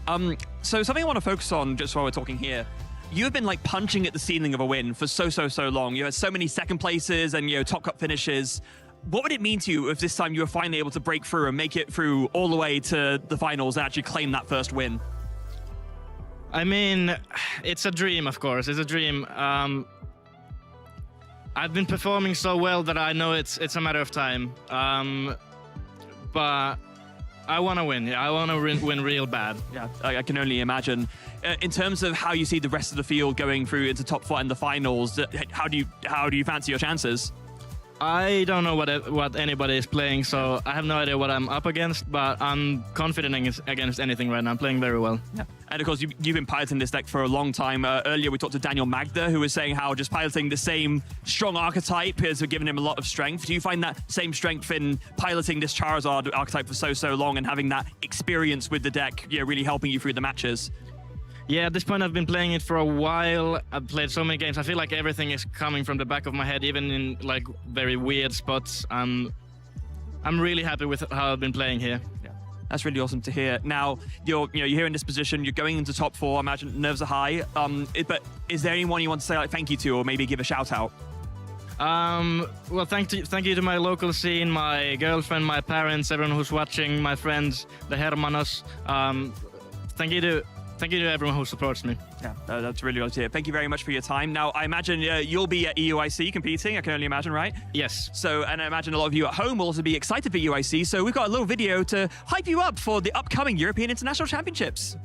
So something I want to focus on just while we're talking here. You have been like punching at the ceiling of a win for so long. You had so many second places and top cut finishes. What would it mean to you if this time you were finally able to break through and make it through all the way to the finals and actually claim that first win? I mean, it's a dream, of course. It's a dream. I've been performing so well that I know it's a matter of time. But I want to win. Yeah, I want to win real bad. Yeah, I can only imagine. In terms of how you see the rest of the field going through into top 4 and the finals, how do you fancy your chances? I don't know what anybody is playing, so I have no idea what I'm up against, but I'm confident against anything right now. I'm playing very well. Yeah. And of course, you've been piloting this deck for a long time. Earlier, we talked to Daniel Magda, who was saying how just piloting the same strong archetype has given him a lot of strength. Do you find that same strength in piloting this Charizard archetype for so long and having that experience with the deck, really helping you through the matches? Yeah, at this point I've been playing it for a while. I've played so many games. I feel like everything is coming from the back of my head, even in like very weird spots. I'm really happy with how I've been playing here. Yeah, that's really awesome to hear. Now you're here in this position. You're going into top 4. I imagine nerves are high. But is there anyone you want to say like thank you to, or maybe give a shout out? Well, thank you to my local scene, my girlfriend, my parents, everyone who's watching, my friends, the Hermanos. Thank you to everyone who supports me. Yeah, that's really good to hear. Thank you very much for your time. Now, I imagine you'll be at EUIC competing. I can only imagine, right? Yes. So, and I imagine a lot of you at home will also be excited for UIC. So we've got a little video to hype you up for the upcoming European International Championships.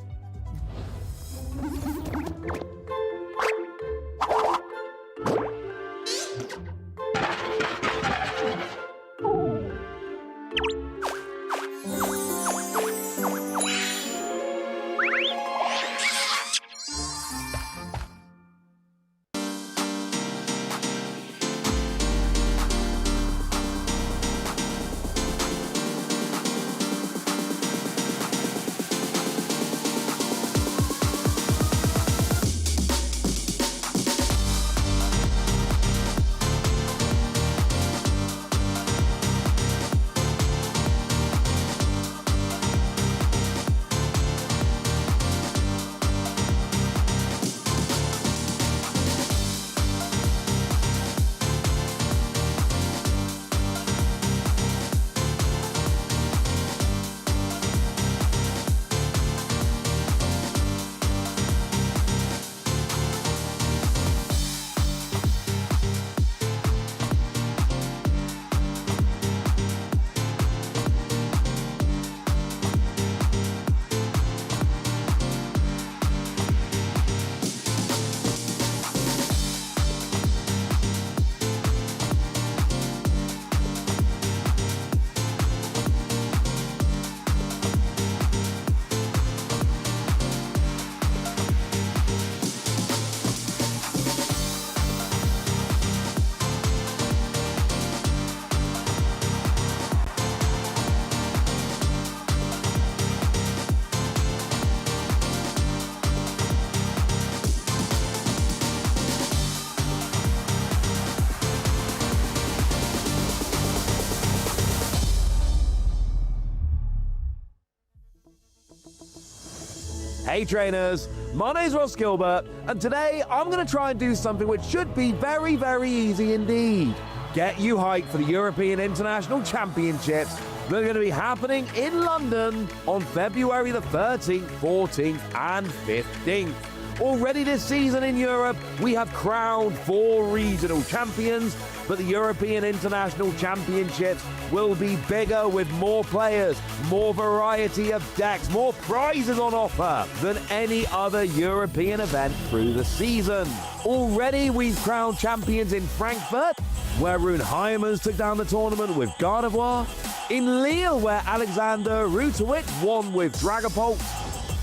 Hey trainers, my name's Ross Gilbert, and today I'm going to try and do something which should be very, very easy indeed. Get you hyped for the European International Championships that are going to be happening in London on February the 13th, 14th and 15th. Already this season in Europe, we have crowned 4 regional champions, but the European International Championships will be bigger with more players, more variety of decks, more prizes on offer than any other European event through the season. Already we've crowned champions in Frankfurt, where Rune Heimans took down the tournament with Gardevoir, in Lille, where Alexander Rutowicz won with Dragapult,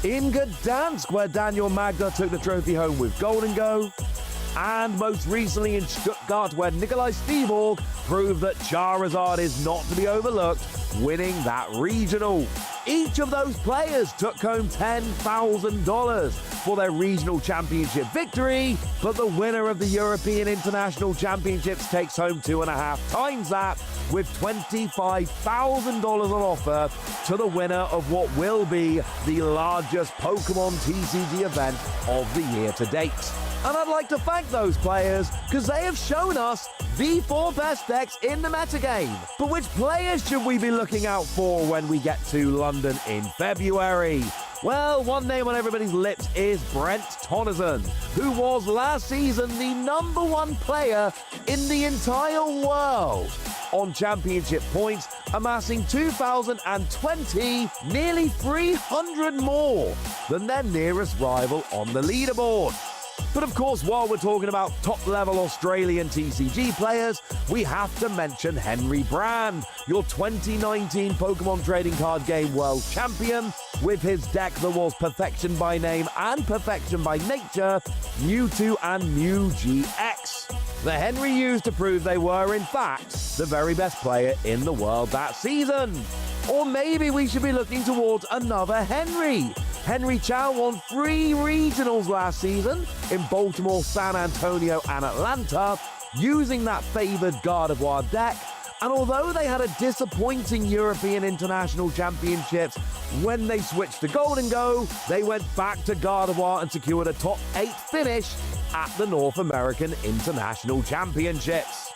in Gdansk, where Daniel Magda took the trophy home with Golden Go, and most recently in Stuttgart, where Nikolai Stiborg proved that Charizard is not to be overlooked, winning that regional. Each of those players took home $10,000 for their regional championship victory, but the winner of the European International Championships takes home 2.5 times that, with $25,000 on offer to the winner of what will be the largest Pokémon TCG event of the year to date. And I'd like to thank those players because they have shown us the 4 best decks in the metagame. But which players should we be looking out for when we get to London in February? Well, one name on everybody's lips is Brent Tonneson, who was last season the #1 player in the entire world on championship points, amassing 2,020, nearly 300 more than their nearest rival on the leaderboard. But of course, while we're talking about top-level Australian TCG players, we have to mention Henry Brand, your 2019 Pokemon Trading Card Game World Champion, with his deck that was Perfection by Name and Perfection by Nature, Mewtwo and Mew GX. The Henry used to prove they were, in fact, the very best player in the world that season. Or maybe we should be looking towards another Henry. Henry Chow won 3 regionals last season in Baltimore, San Antonio, and Atlanta, using that favored Gardevoir deck. And although they had a disappointing European International Championships when they switched to Golden Go, they went back to Gardevoir and secured a top 8 finish at the North American International Championships.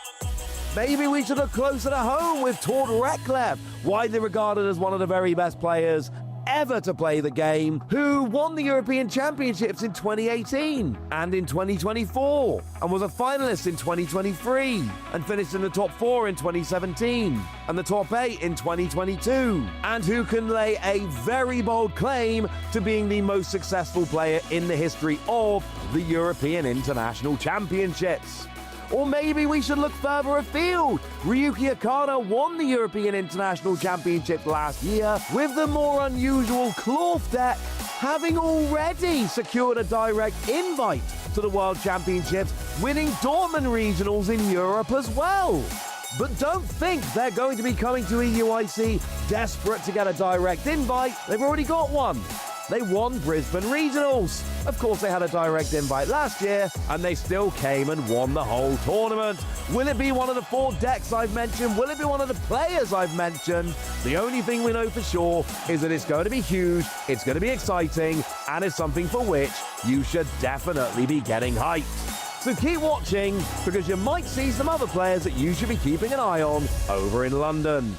Maybe we should look closer to home with Tord Reklev, widely regarded as one of the very best players ever to play the game, who won the European Championships in 2018 and in 2024, and was a finalist in 2023, and finished in the top 4 in 2017, and the top 8 in 2022, and who can lay a very bold claim to being the most successful player in the history of the European International Championships. Or maybe we should look further afield. Ryuki Okada won the European International Championships last year with the more unusual Cloth deck, having already secured a direct invite to the World Championships, winning Dortmund regionals in Europe as well. But don't think they're going to be coming to EUIC desperate to get a direct invite. They've already got one. They won Brisbane Regionals. Of course, they had a direct invite last year, and they still came and won the whole tournament. Will it be one of the 4 decks I've mentioned? Will it be one of the players I've mentioned? The only thing we know for sure is that it's going to be huge, it's going to be exciting, and it's something for which you should definitely be getting hyped. So keep watching, because you might see some other players that you should be keeping an eye on over in London.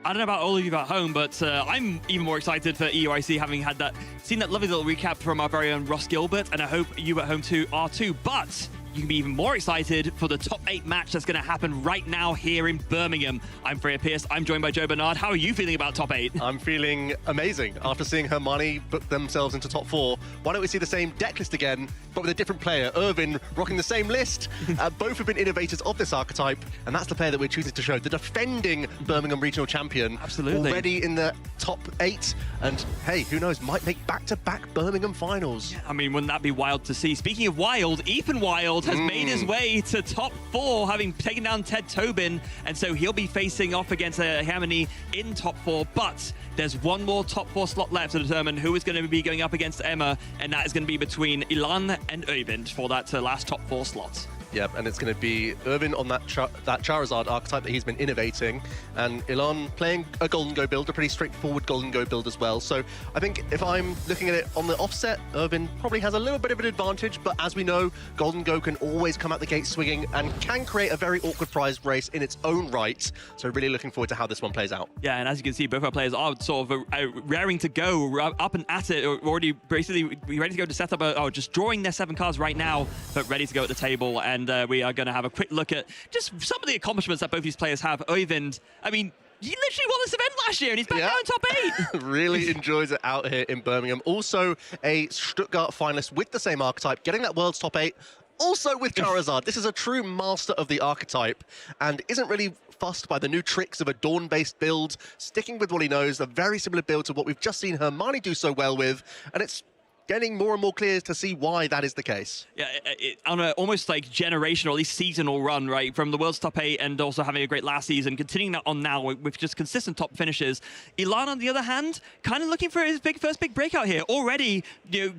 I don't know about all of you at home, but I'm even more excited for EUIC, having seen that lovely little recap from our very own Ross Gilbert, and I hope you at home too are too. But you can be even more excited for the top 8 match that's going to happen right now here in Birmingham. I'm Freya Pierce. I'm joined by Joe Bernard. How are you feeling about top 8? I'm feeling amazing after seeing Hermione book themselves into top 4. Why don't we see the same deck list again, but with a different player? Irvin rocking the same list. Both have been innovators of this archetype, and that's the player that we're choosing to show. The defending Birmingham regional champion. Absolutely. Already in the top 8. And hey, who knows, might make back-to-back Birmingham finals. Yeah, I mean, wouldn't that be wild to see? Speaking of wild, Ethan Wild has made his way to top 4, having taken down Ted Tobin, and so he'll be facing off against Hermione in top 4, but there's one more top 4 slot left to determine who is going to be going up against Emma, and that is going to be between Ilan and Oyvind for that last top 4 slot. Yep, and it's going to be Irvin on that Charizard archetype that he's been innovating, and Ilan playing a Golden Go build, a pretty straightforward Golden Go build as well. So I think if I'm looking at it on the offset, Irvin probably has a little bit of an advantage, but as we know, Golden Go can always come out the gate swinging and can create a very awkward prize race in its own right. So really looking forward to how this one plays out. Yeah, and as you can see, both our players are sort of raring to go, up and at it, already basically ready to go to set up, just drawing their 7 cards right now, but ready to go at the table. And we are going to have a quick look at just some of the accomplishments that both these players have. Oyvind, I mean, he literally won this event last year, and he's back now in top 8. Really enjoys it out here in Birmingham. Also a Stuttgart finalist with the same archetype, getting that world's top 8. Also with Charizard. This is a true master of the archetype and isn't really fussed by the new tricks of a Dawn-based build, sticking with what he knows, a very similar build to what we've just seen Hermione do so well with, and it's getting more and more clear to see why that is the case. Yeah, on a almost like generational, at least seasonal run, right? From the world's top 8 and also having a great last season, continuing that on now with just consistent top finishes. Ilan, on the other hand, kind of looking for his first big breakout here. Already,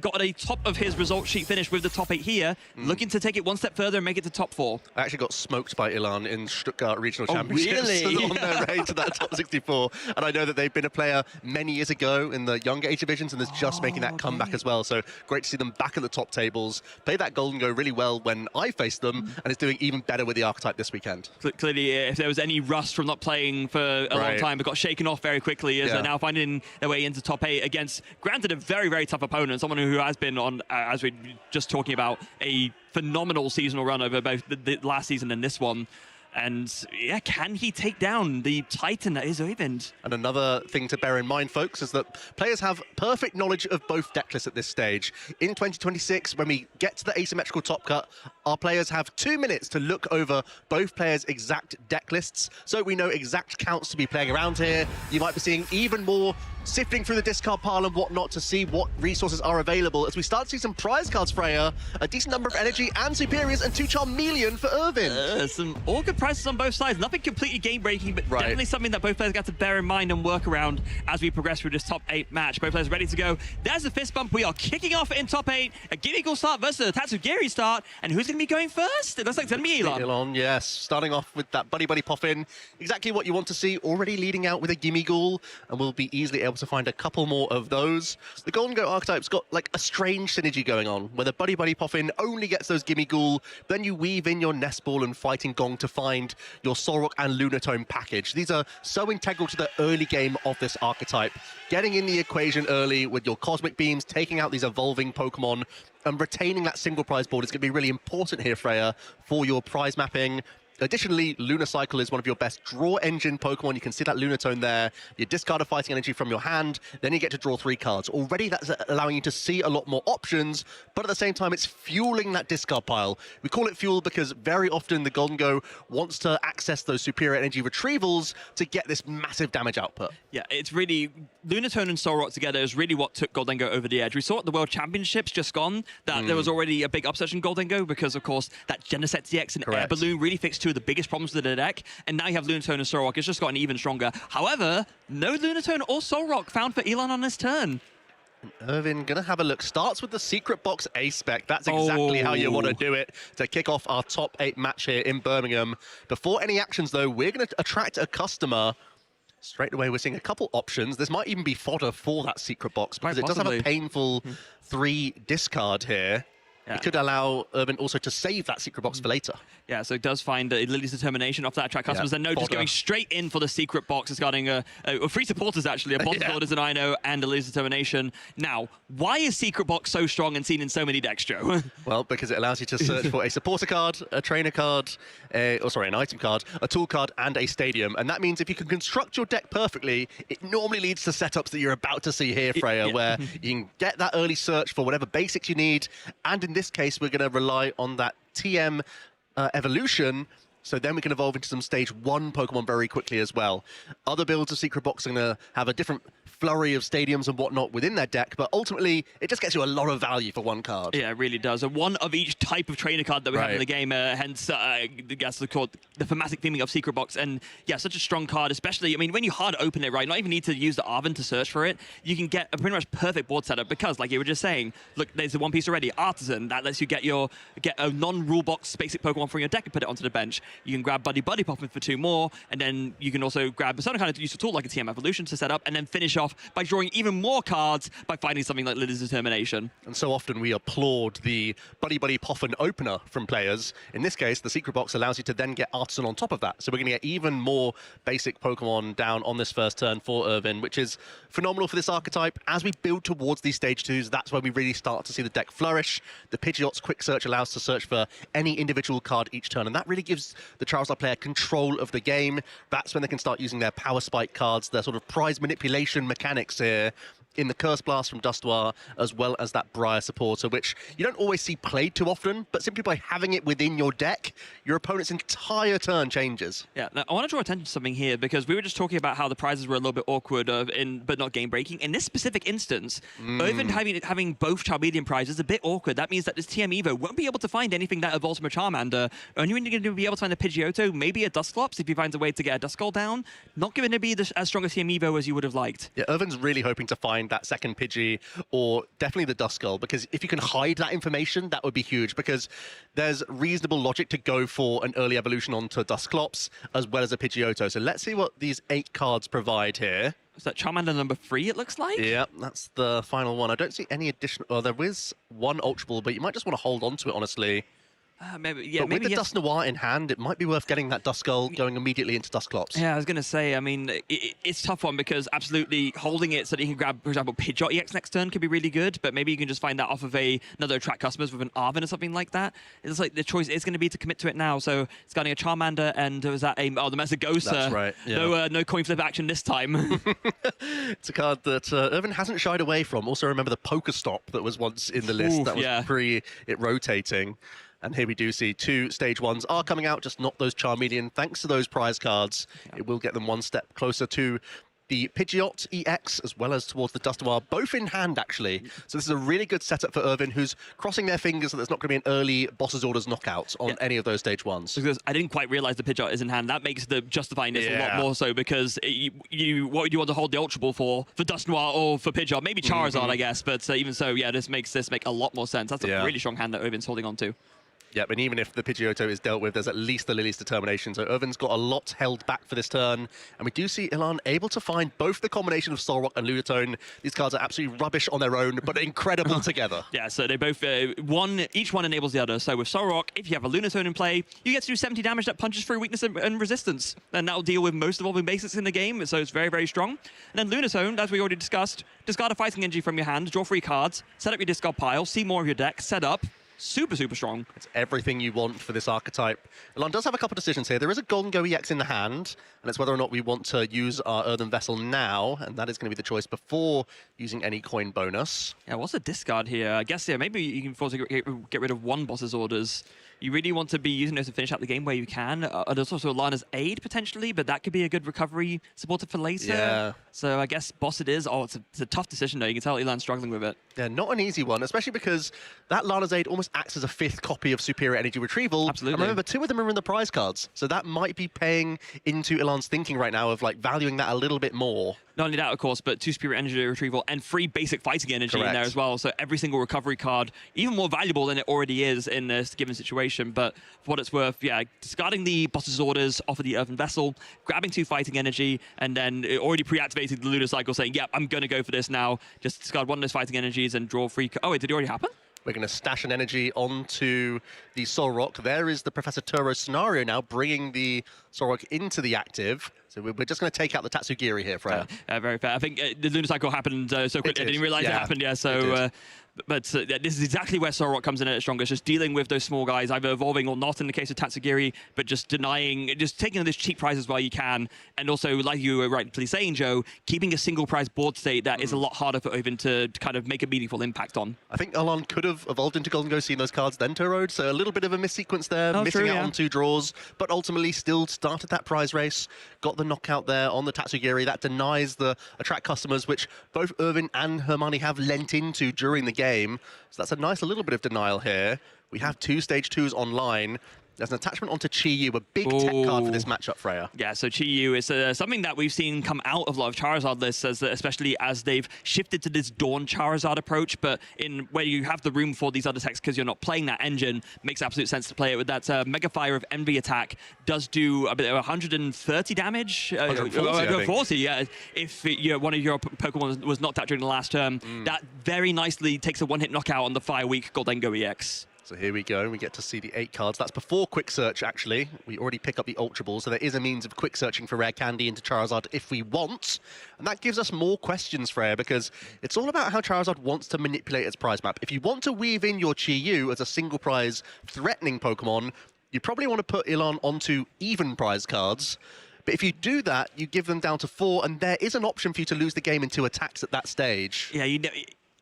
got a top of his result sheet finish with the top 8 here, looking to take it one step further and make it to top 4. I actually got smoked by Ilan in Stuttgart Regional Championships really? on their way to that top 64. And I know that they've been a player many years ago in the younger age divisions and is just making that comeback as well. So great to see them back at the top tables. Play that Golden Go really well when I faced them, and is doing even better with the archetype this weekend. Clearly, if there was any rust from not playing for a long time, but got shaken off very quickly, as they're now finding their way into top 8 against, granted, a very, very tough opponent, someone who has been on, as we were just talking about, a phenomenal seasonal run over both the last season and this one. And yeah, can he take down the Titan that is Oyvind? And another thing to bear in mind, folks, is that players have perfect knowledge of both deck lists at this stage. In 2026, when we get to the asymmetrical top cut, our players have 2 minutes to look over both players' exact deck lists, so we know exact counts to be playing around here. You might be seeing even more sifting through the discard pile and whatnot to see what resources are available as we start to see some prize cards, Freya, a decent number of energy and superiors, and 2 Charmeleon for Irvin. Some all good prices on both sides. Nothing completely game-breaking, but definitely something that both players got to bear in mind and work around as we progress through this top 8 match. Both players ready to go. There's the fist bump. We are kicking off in top 8. A Gimmighoul start versus a Tatsugiri start. And who's going to be going first? It looks like it's going to be Ilan. Ilan, yes. Starting off with that Buddy Poffin. Exactly what you want to see. Already leading out with a Gimmighoul, and we'll be easily able to find a couple more of those. The Golden Go archetype's got like a strange synergy going on, where the Buddy Poffin only gets those Gimmighoul, then you weave in your Nest Ball and Fighting Gong to find your Solrock and Lunatone package. These are so integral to the early game of this archetype. Getting in the equation early with your Cosmic Beams, taking out these evolving Pokemon, and retaining that single prize board is going to be really important here, Freya, for your prize mapping. Additionally, Lunacycle is one of your best draw engine Pokemon. You can see that Lunatone there. You discard a fighting energy from your hand, then you get to draw 3 cards. Already that's allowing you to see a lot more options, but at the same time, it's fueling that discard pile. We call it fuel because very often the Golden Go wants to access those superior energy retrievals to get this massive damage output. Yeah, it's really, Lunatone and Solrock together is really what took Golden Go over the edge. We saw at the World Championships just gone that there was already a big upset in Golden Go because, of course, that Genesect DX and Air Balloon really fixed 2 of the biggest problems with the deck, and now you have Lunatone and Solrock. It's just gotten even stronger. However, no Lunatone or Solrock found for Ilan on his turn. Irvin gonna have a look. Starts with the Secret Box A-Spec. That's exactly how you want to do it to kick off our top 8 match here in Birmingham. Before any actions, though, we're going to attract a customer. Straight away, we're seeing a couple options. This might even be fodder for that Secret Box because it does have a painful 3 discard here. It could allow Irvin also to save that secret box for later. Yeah, so it does find Lily's Determination off that attract customers. And no, just going straight in for the secret box. It's got three supporters, actually. A Boss Orders, an Ino, and a Lily's Determination. Now, why is secret box so strong and seen in so many decks, Joe? Well, because it allows you to search for a supporter card, a trainer card, an item card, a tool card, and a stadium. And that means if you can construct your deck perfectly, it normally leads to setups that you're about to see here, Freya, where you can get that early search for whatever basics you need. And in this case, we're going to rely on that TM evolution, so then we can evolve into some stage 1 Pokemon very quickly as well. Other builds of Secret Box are going to have a different flurry of stadiums and whatnot within their deck, but ultimately it just gets you a lot of value for one card. Yeah, it really does. One of each type of trainer card that we have in the game, hence I guess the thematic theming of Secret Box. And yeah, such a strong card, especially, I mean, when you hard open it, right, not even need to use the Arven to search for it, you can get a pretty much perfect board setup because, like you were just saying, look, there's the one piece already, Artisan, that lets you get a non-rule box basic Pokemon from your deck and put it onto the bench. You can grab Buddy Poppin for 2 more, and then you can also grab some kind of useful tool like a TM Evolution to set up, and then finish off by drawing even more cards by finding something like Lily's Determination. And so often we applaud the Buddy Poffin opener from players. In this case, the Secret Box allows you to then get Artisan on top of that. So we're going to get even more basic Pokemon down on this first turn for Irvin, which is phenomenal for this archetype. As we build towards these stage 2s, that's when we really start to see the deck flourish. The Pidgeot's quick search allows to search for any individual card each turn, and that really gives the Charizard player control of the game. That's when they can start using their Power Spike cards, their sort of prize manipulation mechanics here in the Curse Blast from Dustoir, as well as that Briar Supporter, which you don't always see played too often, but simply by having it within your deck, your opponent's entire turn changes. Yeah, now I want to draw attention to something here, because we were just talking about how the prizes were a little bit awkward, but not game-breaking. In this specific instance, even having both Charmeleon prizes is a bit awkward. That means that this TM Evo won't be able to find anything that evolves from a Charmander. Only going to be able to find a Pidgeotto, maybe a Dusclops if he finds a way to get a Duskull down. Not going to be as strong a TM Evo as you would have liked. Yeah, Irvin's really hoping to find that second Pidgey, or definitely the Duskull, because if you can hide that information, that would be huge, because there's reasonable logic to go for an early evolution onto Dusclops as well as a Pidgeotto. So let's see what these 8 cards provide here. Is that Charmander number 3, it looks like? Yeah, that's the final one. I don't see any additional... Oh, there is one Ultra Ball, but you might just want to hold on to it, honestly. Maybe with the Dust Noir in hand, it might be worth getting that Duskull going immediately into Dusclops. Yeah, I was going to say, I mean, it's a tough one, because absolutely holding it so that you can grab, for example, Pidgeot EX next turn could be really good, but maybe you can just find that off of another attract customers with an Arven or something like that. It's like the choice is going to be to commit to it now, so it's got a Charmander, and was that the Mesagosa. That's right, yeah. No coin flip action this time. It's a card that Irvin hasn't shied away from. Also remember the Pokestop that was once in the list. That was pre it rotating. And here we do see 2 stage 1s are coming out, just not those Charmeleon. Thanks to those prize cards, it will get them one step closer to the Pidgeot EX, as well as towards the Dustoir, both in hand, actually. So this is a really good setup for Irvin, who's crossing their fingers that there's not going to be an early Boss's Orders knockout on any of those stage 1s. Because I didn't quite realize the Pidgeot is in hand. That makes the justifying this a lot more so, because what do you want to hold the Ultra Ball for Dustoir or for Pidgeot? Maybe Charizard, I guess, but even so, yeah, this makes make a lot more sense. That's a really strong hand that Irvin's holding on to. Yep, and even if the Pidgeotto is dealt with, there's at least the Lily's Determination. So Irvin's got a lot held back for this turn. And we do see Ilan able to find both the combination of Solrock and Lunatone. These cards are absolutely rubbish on their own, but incredible together. Yeah, so they both, each one enables the other. So with Solrock, if you have a Lunatone in play, you get to do 70 damage that punches through weakness and resistance. And that'll deal with most evolving basics in the game, so it's very, very strong. And then Lunatone, as we already discussed, discard a Fighting Energy from your hand, draw 3 cards, set up your discard pile, see more of your deck, set up. Super, super strong. It's everything you want for this archetype. Ilan does have a couple of decisions here. There is a Golden Go EX in the hand, and it's whether or not we want to use our Earthen Vessel now, and that is going to be the choice before using any coin bonus. Yeah, what's the discard here? I guess, yeah, maybe you can force to get rid of one Boss's Orders. You really want to be using those to finish out the game where you can. There's also Lana's Aid, potentially, but that could be a good recovery supporter for later. Yeah. So I guess Boss it is. Oh, it's a tough decision, though. You can tell Ilan's struggling with it. Yeah, not an easy one, especially because that Lana's Aid almost acts as a 5th copy of Superior Energy Retrieval. Absolutely. And remember, 2 of them are in the prize cards, so that might be paying into Ilan's thinking right now of like valuing that a little bit more. Not only that, of course, but 2 Superior Energy Retrieval and 3 basic Fighting Energy in there as well. So every single recovery card, even more valuable than it already is in this given situation. But for what it's worth, yeah, discarding the Boss's Orders off of the Earthen Vessel, grabbing 2 Fighting Energy, and then already pre-activating the Lunar Cycle saying, yep, I'm going to go for this now. Just discard one of those Fighting Energies and draw 3. Oh, wait, did it already happen? We're going to stash an energy onto the Solrock. There is the Professor Turo scenario now, bringing the Solrock into the active. So we're just going to take out the Tatsugiri here, Freya. Very fair. I think the Lunar Cycle happened so quickly. I didn't realize it happened. Yeah, so... But this is exactly where Solrock comes in at its strongest, just dealing with those small guys, either evolving or not in the case of Tatsugiri, but just taking this cheap prize as well you can, and also, like you were rightfully saying, Joe, keeping a single prize board state that is a lot harder for Oven to kind of make a meaningful impact on. I think Alon could have evolved into Golden Go, seeing those cards then Turod, so a little bit of a missequence there, missing out on 2 draws, but ultimately still started that prize race, got the knockout there on the Tatsugiri. That denies the attract customers, which both Irvin and Hermione have lent into during the game. So that's a nice little bit of denial here. We have 2 stage 2s online. There's an attachment onto Chi-Yu, a big tech card for this matchup, Freya. Yeah, so Chi-Yu is something that we've seen come out of a lot of Charizard lists, especially as they've shifted to this Dawn Charizard approach, but in where you have the room for these other techs because you're not playing that engine, makes absolute sense to play it with that Mega Fire of Envy attack. Does do a bit of 130 damage. 140, yeah. If one of your Pokemon was knocked out during the last turn, that very nicely takes a one-hit knockout on the Fire Weak Goldengo EX. So here we go, we get to see the 8 cards. That's before Quick Search, actually. We already pick up the Ultra Ball, so there is a means of quick searching for Rare Candy into Charizard if we want. And that gives us more questions, Freya, because it's all about how Charizard wants to manipulate its prize map. If you want to weave in your Chi-Yu as a single prize threatening Pokemon, you probably want to put Ilan onto even prize cards. But if you do that, you give them down to 4, and there is an option for you to lose the game in 2 attacks at that stage. Yeah,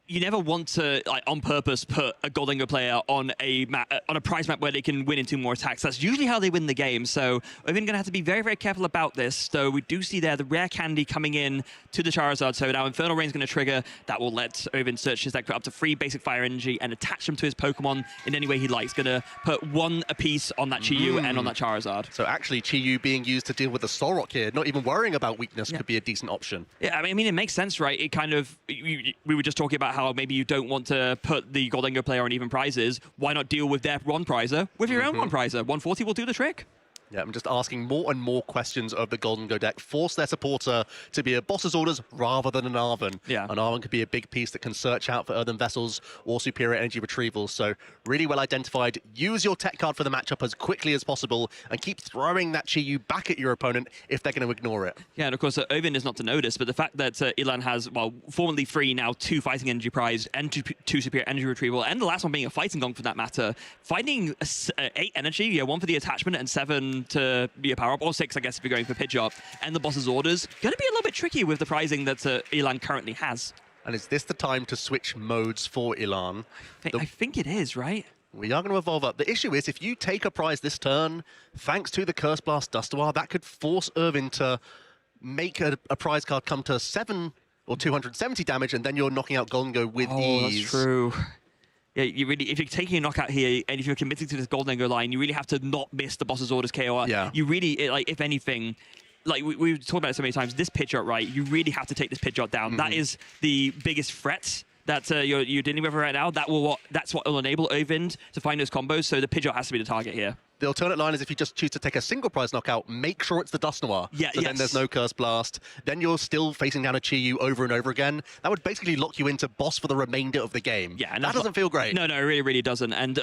you never want to, on purpose, put a Goldengo player on a prize map where they can win in 2 more attacks. That's usually how they win the game. So we're going to have to be very, very careful about this. So we do see there the Rare Candy coming in to the Charizard. So now Infernal Rain's going to trigger. That will let Oven search his deck for up to 3 basic Fire Energy and attach them to his Pokemon in any way he likes. Going to put 1 apiece on that Chi-Yu and on that Charizard. So actually, Chi-Yu being used to deal with the Solrock here, not even worrying about weakness, could be a decent option. Yeah, I mean, it makes sense, right? It kind of, we were just talking about how maybe you don't want to put the Goldengo player on even prizes. Why not deal with their 1 prizer with your own 1 prizer? 140 will do the trick. Yeah, I'm just asking more and more questions of the Goldengo deck. Force their supporter to be a boss's orders rather than an Arven. Yeah. An Arven could be a big piece that can search out for earthen vessels or superior energy retrievals. So really well identified. Use your tech card for the matchup as quickly as possible and keep throwing that Chi-Yu back at your opponent if they're going to ignore it. Yeah, and of course, Oven is not to notice, but the fact that Ilan has, well, formerly 3, now 2 fighting energy prize and 2 superior energy retrieval, and the last one being a fighting gong for that matter, finding 8 energy, 1 for the attachment and 7 to be a power-up, or 6, I guess, if you're going for pitch-up, and the boss's orders, going to be a little bit tricky with the prizing that Ilan currently has. And is this the time to switch modes for Ilan? I think it is, right? We are going to evolve up. The issue is, if you take a prize this turn, thanks to the Curse Blast Dustoir, that could force Irvin to make a prize card come to 7 or 270 damage, and then you're knocking out Goldengo with ease. That's true. Yeah, you really, if you're taking a knockout here, and if you're committing to this Goldengo line, you really have to not miss the boss's orders KO. Yeah. You really, like, if anything, like we've talked about it so many times, this pitch out, right? You really have to take this pitch out down. That is the biggest threat that you're dealing with right now. That's what will enable Ovind to find those combos. So the Pidgeot has to be the target here. The alternate line is if you just choose to take a single prize knockout, make sure it's the Dustoir. Yeah, so then there's no Curse Blast. Then you're still facing down a Chi-Yu over and over again. That would basically lock you into boss for the remainder of the game. Yeah, and that doesn't feel great. No, it really, really doesn't. And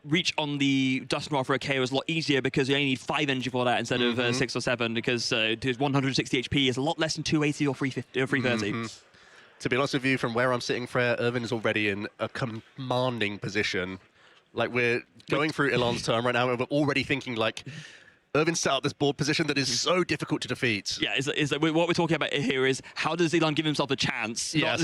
reach on the Dustoir for a KO is a lot easier because you only need 5 energy for that instead of 6 or 7, because his 160 HP is a lot less than 280 or 330. To be honest with you, from where I'm sitting, Freya, Irvin is already in a commanding position. Like, we're going through Ilan's turn right now, and we're already thinking, like, Irvin set up this board position that is so difficult to defeat. Yeah, what we're talking about here is how does Ilan give himself a chance? Yes.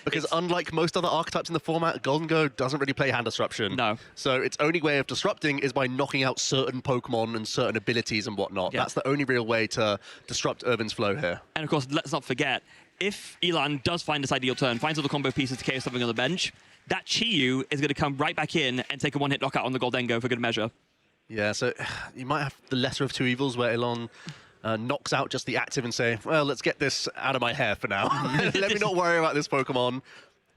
Because unlike most other archetypes in the format, Goldengo doesn't really play hand disruption. No. So its only way of disrupting is by knocking out certain Pokemon and certain abilities and whatnot. Yeah. That's the only real way to disrupt Irvin's flow here. And of course, let's not forget, if Ilan does find this ideal turn, finds all the combo pieces to KO something on the bench, that Chi-Yu is going to come right back in and take a 1-hit knockout on the Goldengo for good measure. Yeah, so you might have the lesser of 2 evils where Ilan knocks out just the active and say, well, let's get this out of my hair for now. Let me not worry about this Pokemon.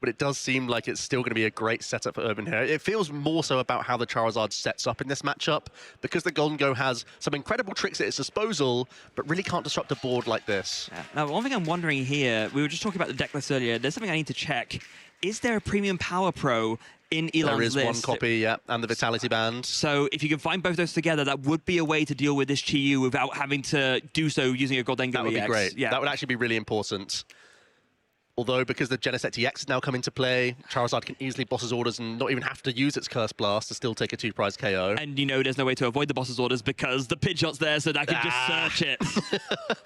But it does seem like it's still going to be a great setup for Urban here. It feels more so about how the Charizard sets up in this matchup, because the Goldengo has some incredible tricks at its disposal, but really can't disrupt a board like this. Yeah. Now, one thing I'm wondering here, we were just talking about the deck list earlier, there's something I need to check. is there a Premium Power Pro in Elon's list? There is one copy, yeah, and the Vitality Band. So if you can find both those together, that would be a way to deal with this Chi-Yu without having to do so using a Goldengo EX. That would be great. Yeah. That would actually be really important. Although, because the Genesect EX has now come into play, Charizard can easily boss's orders and not even have to use its Curse Blast to still take a 2-prize KO. And you know there's no way to avoid the boss's orders because the Pidgeot's there, so that I can just search it.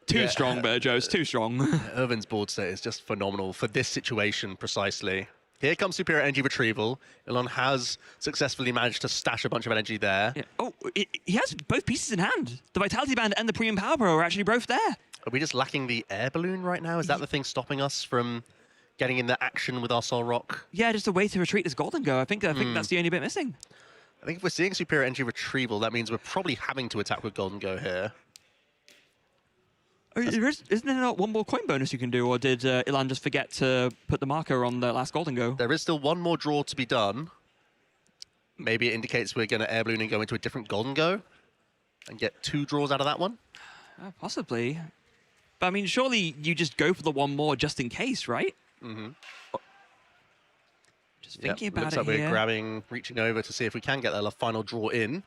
Too strong, Burjos, too strong. Irvin's board state is just phenomenal for this situation precisely. Here comes Superior Energy Retrieval. Elon has successfully managed to stash a bunch of energy there. Yeah. Oh, he has both pieces in hand. The Vitality Band and the Premium Power Pro are actually both there. Are we just lacking the air balloon right now? Is that the thing stopping us from getting in the action with our Soul Rock? Yeah, just a way to retreat this Goldengo. I think that's the only bit missing. I think if we're seeing Superior Energy Retrieval, that means we're probably having to attack with Goldengo here. Isn't there not one more coin bonus you can do, or did Ilan just forget to put the marker on the last Goldengo? There is still one more draw to be done. Maybe it indicates we're going to air balloon and go into a different Goldengo and get 2 draws out of that one. Possibly. But I mean, surely you just go for the one more just in case, right? Mm-hmm. Just thinking about looks it like we're here. grabbing, reaching over to see if we can get the final draw in.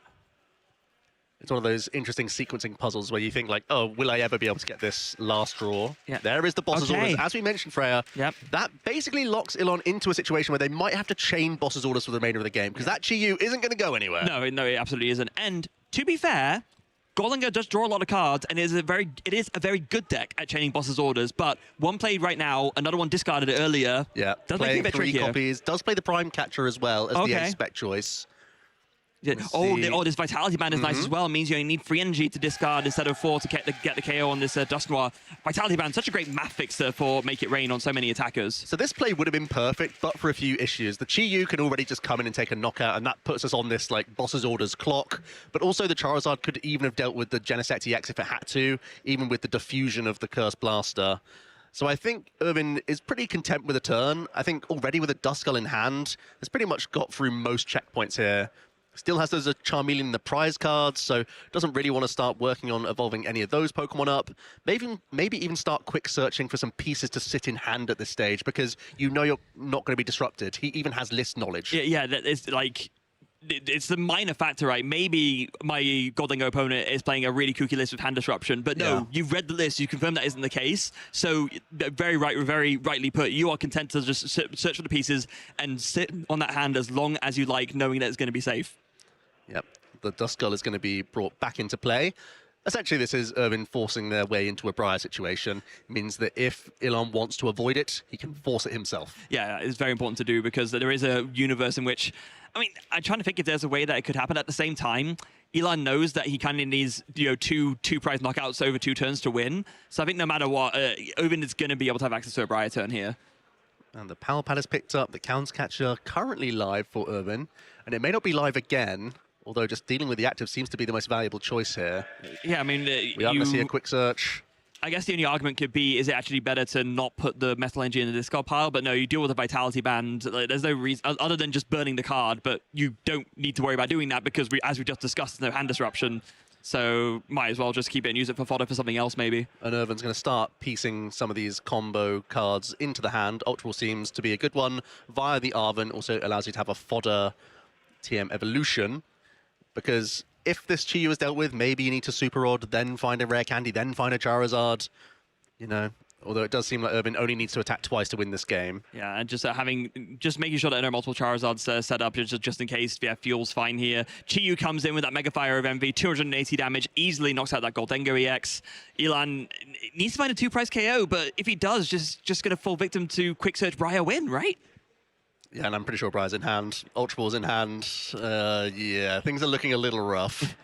It's one of those interesting sequencing puzzles where you think like, oh, will I ever be able to get this last draw? Yeah. There is the boss's orders. As we mentioned, Freya, that basically locks Elon into a situation where they might have to chain boss's orders for the remainder of the game because that Chi-Yu isn't going to go anywhere. No, it absolutely isn't. And to be fair, Goldengo does draw a lot of cards, and it is a very good deck at chaining boss's orders. But one played right now, another one discarded earlier. Yeah, does make it a bit 3 trickier. copies. Does play the Prime Catcher as well as the Ace-Spec choice. Yeah. This Vitality Band is nice as well. It means you only need 3 energy to discard instead of 4 to get the KO on this Dust Noir. Vitality Band, such a great math fixer for Make It Rain on so many attackers. So this play would have been perfect, but for a few issues. The Chi-Yu can already just come in and take a knockout, and that puts us on this like boss's orders clock. But also the Charizard could even have dealt with the Genesect EX if it had to, even with the diffusion of the Curse Blaster. So I think Irvin is pretty content with a turn. I think already with a Duskull in hand, has pretty much got through most checkpoints here. Still has those Charmeleon in the prize cards, so doesn't really want to start working on evolving any of those Pokemon up. Maybe even start quick searching for some pieces to sit in hand at this stage, because you know you're not going to be disrupted. He even has list knowledge. Yeah, it's like... It's the minor factor, right? Maybe my Goldengo opponent is playing a really kooky list with hand disruption, but no, you've read the list, you confirmed that isn't the very rightly put, you are content to just search for the pieces and sit on that hand as long as you like, knowing that it's going to be safe. Yep, the Duskull is going to be brought back into play. Essentially, this is Irvin forcing their way into a Briar situation. It means that if Elon wants to avoid it, he can force it himself. Yeah, it's very important to do because there is a universe in which... I mean, I'm trying to think if there's a way that it could happen at the same time. Elon knows that he kind of needs, two prize knockouts over 2 turns to win. So I think no matter what, Irvin is going to be able to have access to a Briar turn here. And the Power Pad is picked up. The Counts Catcher currently live for Irvin. And it may not be live again, although just dealing with the active seems to be the most valuable choice here. Yeah, I mean... we are going to see a quick search. I guess the only argument could be, is it actually better to not put the Metal Energy in the discard pile? But no, you deal with a Vitality Band. Like, there's no reason, other than just burning the card, but you don't need to worry about doing that because, as we just discussed, there's no hand disruption. So might as well just keep it and use it for fodder for something else, maybe. And Irvin's going to start piecing some of these combo cards into the hand. Ultra Ball seems to be a good one via the Arven. Also allows you to have a fodder TM evolution, because if this Chi-Yu is dealt with, maybe you need to Super Rod, then find a Rare Candy, then find a Charizard. You know, although it does seem like Irvin only needs to attack twice to win this game. Yeah, and just making sure that there are multiple Charizards set up just in case. Yeah, Fuel's fine here. Chi-Yu comes in with that Mega Fire of Envy, 280 damage, easily knocks out that Goldengo EX. Elan needs to find a 2-prize KO, but if he does, just going to fall victim to Quick Search Briar win, right? Yeah, and I'm pretty sure Briar's in hand. Ultra Ball's in hand. Yeah, things are looking a little rough.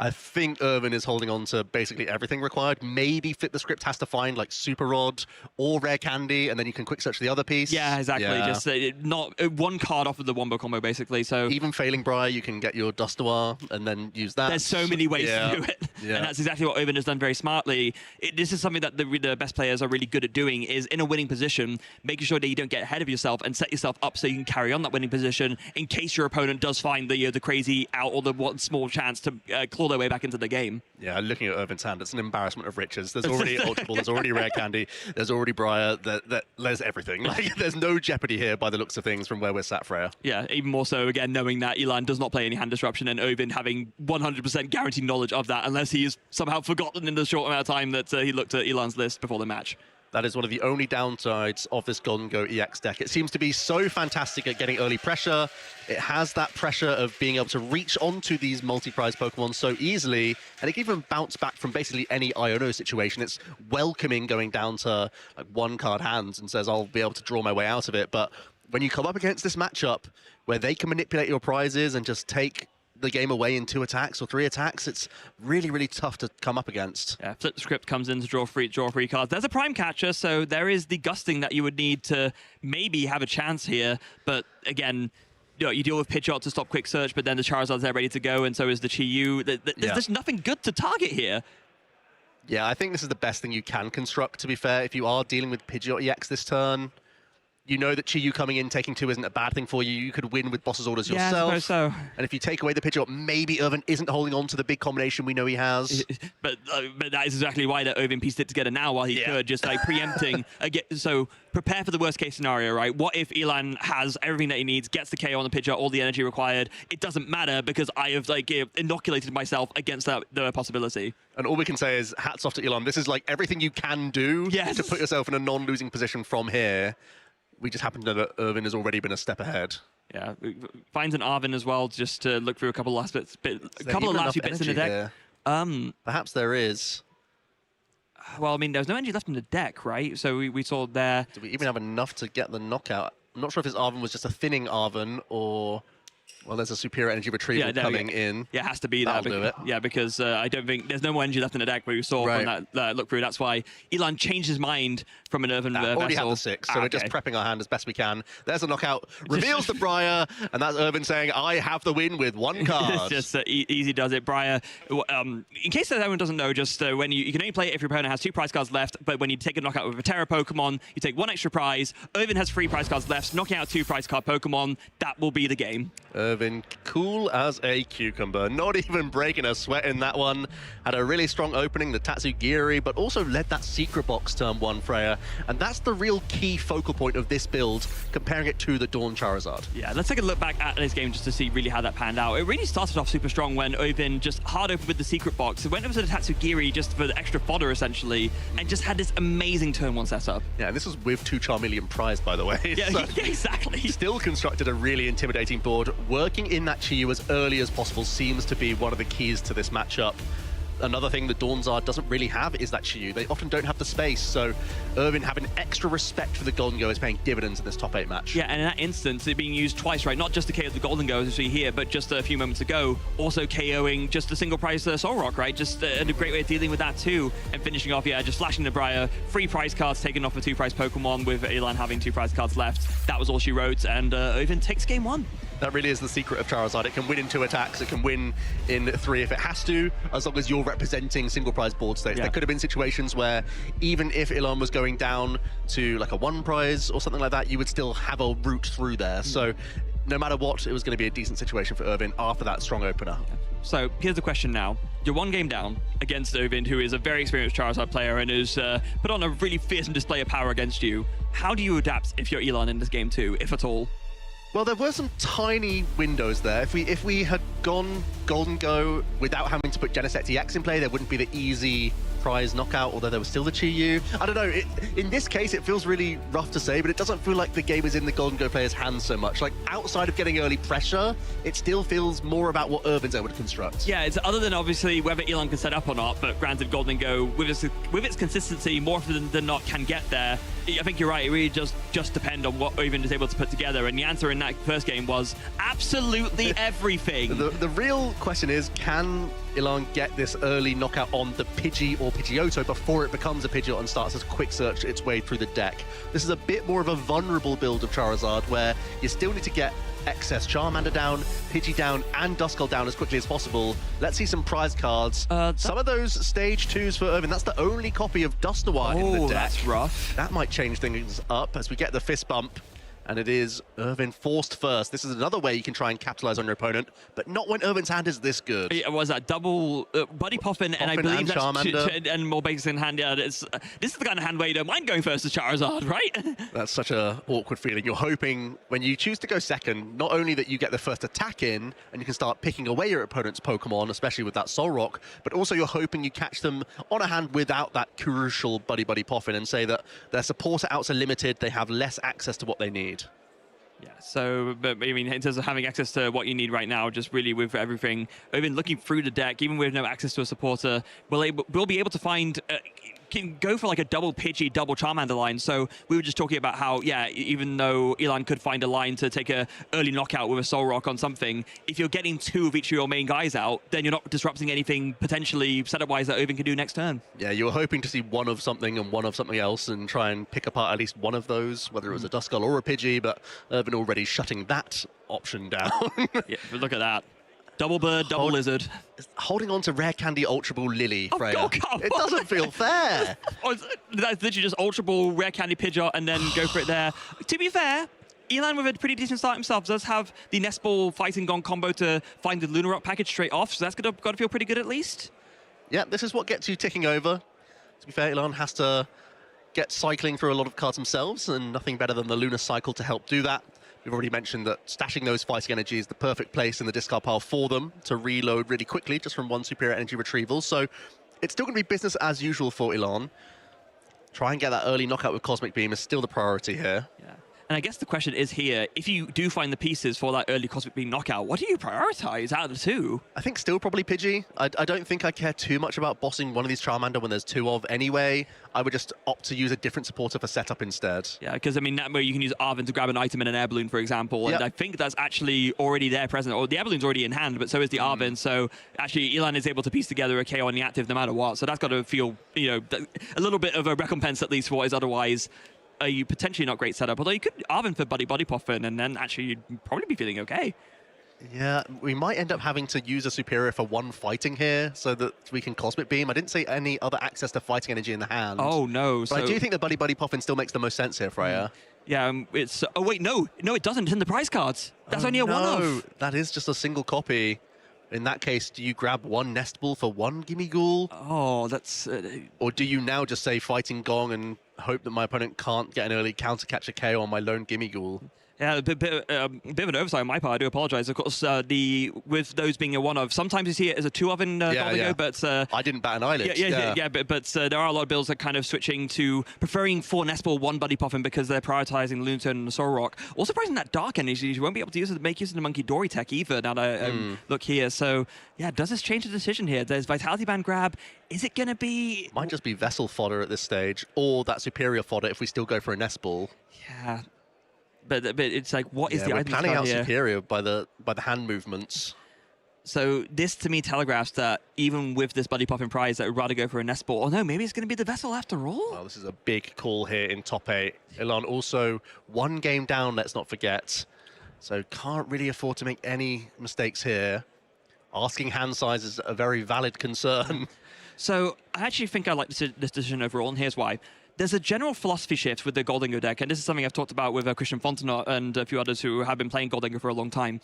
I think Irvin is holding on to basically everything required. Maybe Flip the Script has to find like Super Rod or Rare Candy, and then you can quick search the other piece. Yeah, exactly. Yeah. Just not one card off of the Wombo combo, basically. So even failing Briar, you can get your Dust Noir and then use that. There's so many ways to do it, and that's exactly what Irvin has done very smartly. This is something that the best players are really good at doing: is in a winning position, making sure that you don't get ahead of yourself and set yourself up so you can carry on that winning position in case your opponent does find the crazy out or the one small chance to claw their way back into the game. Yeah, looking at Irvin's hand, it's an embarrassment of riches. There's already Ultra Ball, there's already Rare Candy, there's already Briar, there's everything. Like, there's no jeopardy here by the looks of things from where we're sat, Freya. Yeah, even more so, again, knowing that Elan does not play any hand disruption and Irvin having 100% guaranteed knowledge of that, unless he has somehow forgotten in the short amount of time that he looked at Elan's list before the match. That is one of the only downsides of this Golden Go EX deck. It seems to be so fantastic at getting early pressure. It has that pressure of being able to reach onto these multi-prize Pokemon so easily, and it can even bounce back from basically any Iono situation. It's welcoming going down to like one-card hands and says, I'll be able to draw my way out of it. But when you come up against this matchup where they can manipulate your prizes and just take the game away in 2 attacks or 3 attacks, it's really, really tough to come up against. Yeah, Flip the Script comes in to draw free cards. There's a Prime Catcher, so there is the gusting that you would need to maybe have a chance here. But again, you deal with Pidgeot to stop Quick Search, but then the Charizard's there ready to go, and so is the Chi-Yu. There's nothing good to target here. Yeah, I think this is the best thing you can construct, to be fair. If you are dealing with Pidgeot EX this turn, you know that Chi-Yu coming in, taking 2 isn't a bad thing for you. You could win with Boss's Orders yourself. Yeah, I suppose so. And if you take away the Pidgeot, maybe Irvin isn't holding on to the big combination we know he has. But that is exactly why that Irvin pieced it together now while he could, just like preempting. So prepare for the worst case scenario, right? What if Elan has everything that he needs, gets the KO on the Pidgeot, all the energy required? It doesn't matter because I have like inoculated myself against the possibility. And all we can say is hats off to Elan. This is like everything you can do to put yourself in a non-losing position from here. We just happen to know that Irvin has already been a step ahead. Yeah, finds an Arvin as well, just to look through a couple of last bits in the deck. Perhaps there is. Well, I mean, there's no energy left in the deck, right? So we saw there. Do we even have enough to get the knockout? I'm not sure if his Arvin was just a thinning Arvin or... Well, there's a superior energy retrieval coming in. Yeah, it has to be that. That'll do it. Yeah, because I don't think there's no more energy left in the deck. But we saw from that look through. That's why Elan changed his mind from an Irvin already vessel. had the 6, so we're just prepping our hand as best we can. There's a knockout, reveals the Briar, and that's Irvin saying, I have the win with 1 card. Just easy does it. Briar, in case anyone doesn't know, just when you can only play it if your opponent has 2 prize cards left, but when you take a knockout with a Terra Pokemon, you take 1 extra prize. Irvin has 3 prize cards left, knocking out 2 prize card Pokemon. That will be the game. Irvin, cool as a cucumber, not even breaking a sweat in that one. Had a really strong opening, the Tatsugiri, but also led that secret box turn 1, Freya. And that's the real key focal point of this build, comparing it to the Dawn Charizard. Yeah, let's take a look back at this game just to see really how that panned out. It really started off super strong when Irvin just hard open with the secret box. It went over to the Tatsugiri just for the extra fodder, essentially, and just had this amazing turn 1 setup. Yeah, and this was with 2 Charmeleon prized, by the way. Yeah, so exactly. Still constructed a really intimidating board. Working in that Chi-Yu as early as possible seems to be one of the keys to this matchup. Another thing that Dawnzard doesn't really have is that Chi-Yu. They often don't have the space, so Irvin having extra respect for the Golden Go is paying dividends in this top 8 match. Yeah, and in that instance, it being used twice, right? Not just to KO the Golden Go, as we see here, but just a few moments ago, also KOing just a single prize Soul Rock, right? Just a great way of dealing with that too, and finishing off, just flashing the Briar, 3 prize cards taken off of 2 prize Pokemon, with Elan having 2 prize cards left. That was all she wrote, and Irvin takes game 1. That really is the secret of Charizard. It can win in 2 attacks, it can win in 3 if it has to, as long as you're representing single prize board states. There could have been situations where even if Elan was going down to like a 1 prize or something like that, you would still have a route through there. So no matter what, it was going to be a decent situation for Irvin after that strong opener. So here's the question now. You're 1 game down against Irvin, who is a very experienced Charizard player and has put on a really fearsome display of power against you. How do you adapt if you're Elan in this game too, if at all? Well, there were some tiny windows there. If we had gone Golden Go without having to put Genesect EX in play, there wouldn't be the easy prize knockout, although there was still the Chi-Yu. I don't know, in this case it feels really rough to say, but it doesn't feel like the game is in the Golden Go player's hands so much. Like, outside of getting early pressure, it still feels more about what Irvin's able to construct. Yeah, it's other than obviously whether Elan can set up or not, but granted Golden Go, with its consistency, more often than not can get there. I think you're right, it really just depend on what Irvin is able to put together, and the answer in that first game was absolutely everything. The real question is, can Elan get this early knockout on the Pidgey or Pidgeotto before it becomes a Pidgeot and starts to quick search its way through the deck? This is a bit more of a vulnerable build of Charizard, where you still need to get excess Charmander down, Pidgey down, and Duskull down as quickly as possible. Let's see some prize cards. Some of those stage 2s for Irvin. That's the only copy of Dusknoir in the deck. That's rough. That might change things up as we get the fist bump. And it is Irvin forced first. This is another way you can try and capitalize on your opponent, but not when Irvin's hand is this good. It was that double Buddy Poffin, and I believe that's Charmander. And more basics in hand. Yeah, this is the kind of hand where you don't mind going first to Charizard, right? That's such a awkward feeling. You're hoping when you choose to go second, not only that you get the first attack in and you can start picking away your opponent's Pokemon, especially with that Solrock, but also you're hoping you catch them on a hand without that crucial Buddy Poffin and say that their supporter outs are limited, they have less access to what they need. Yeah, so, but I mean, in terms of having access to what you need right now, just really with everything, even looking through the deck, even with no access to a supporter, we'll be able to find, can go for like a double Pidgey, double Charmander line. So we were just talking about how, yeah, even though Elan could find a line to take a early knockout with a Solrock on something, if you're getting 2 of each of your main guys out, then you're not disrupting anything potentially setup-wise that Irvin can do next turn. Yeah, you were hoping to see one of something and one of something else and try and pick apart at least one of those, whether it was a Duskull or a Pidgey, but Irvin already shutting that option down. Yeah, but look at that. Double bird, double lizard. Holding on to Rare Candy Ultra Ball Lily, Freya. Oh, come it doesn't feel fair. That's literally just Ultra Ball, Rare Candy Pidgeot, and then go for it there. To be fair, Elan with a pretty decent start himself does have the Nest Ball Fighting Gong combo to find the Lunar Rock package straight off, so that's got to feel pretty good at least. Yeah, this is what gets you ticking over. To be fair, Elan has to get cycling through a lot of cards themselves, and nothing better than the Lunar Cycle to help do that. We've already mentioned that stashing those fighting energy is the perfect place in the discard pile for them to reload really quickly just from one superior energy retrieval. So it's still going to be business as usual for Elan. Try and get that early knockout with Cosmic Beam is still the priority here. Yeah. And I guess the question is here, if you do find the pieces for that early Cosmic Beam knockout, what do you prioritize out of the two? I think still probably Pidgey. I don't think I care too much about bossing one of these Charmander when there's 2 of anyway. I would just opt to use a different supporter for setup instead. Yeah, because I mean, that way you can use Arvin to grab an item in an air balloon, for example, and I think that's actually already there present, or the air balloon's already in hand, but so is the Arvin, so actually Elan is able to piece together a KO on the active no matter what, so that's got to feel, you know, a little bit of a recompense at least for what is otherwise a potentially not great setup, although you could Arvin for Buddy Poffin, and then actually you'd probably be feeling okay. Yeah, we might end up having to use a superior for 1 fighting here so that we can Cosmic Beam. I didn't say any other access to fighting energy in the hand. Oh, no. But I do think that Buddy Poffin still makes the most sense here, Freya. Yeah, it's... Oh, wait, no, it doesn't. It's in the prize cards. That's only a one-off. That is just a single copy. In that case, do you grab 1 Nest Ball for 1 Gimme Ghoul? Oh, that's... Or do you now just say Fighting Gong and hope that my opponent can't get an early counter catch a KO on my lone Gimme Ghoul? Yeah, a bit of an oversight on my part. I do apologize. Of course, with those being a one-of, sometimes you see it as a 2-of in Go, but... I didn't bat an eyelid. But there are a lot of builds that kind of switching to preferring 4 Nest Ball, 1 Buddy Poffin because they're prioritizing the Lunatone and the Solrock. Also pricing that Dark Energy, you won't be able to use it to make use of the Monkey Dory tech either, now that I look here. So, yeah, does this change the decision here? There's Vitality Band grab. Is it going to be... Might just be Vessel fodder at this stage, or that Superior fodder if we still go for a Nest Ball. Yeah. But it's like, what is the item? We're planning out here? Superior by the hand movements. So this, to me, telegraphs that even with this Buddy Poffin prize, that would rather go for a Nest Ball. Oh, no, maybe it's going to be the Vessel after all? Well, this is a big call here in top 8. Elan also 1 game down, let's not forget. So can't really afford to make any mistakes here. Asking hand size is a very valid concern. So I actually think I like this decision overall, and here's why. There's a general philosophy shift with the Goldinger deck, and this is something I've talked about with Christian Fontenot and a few others who have been playing Goldinger for a long time.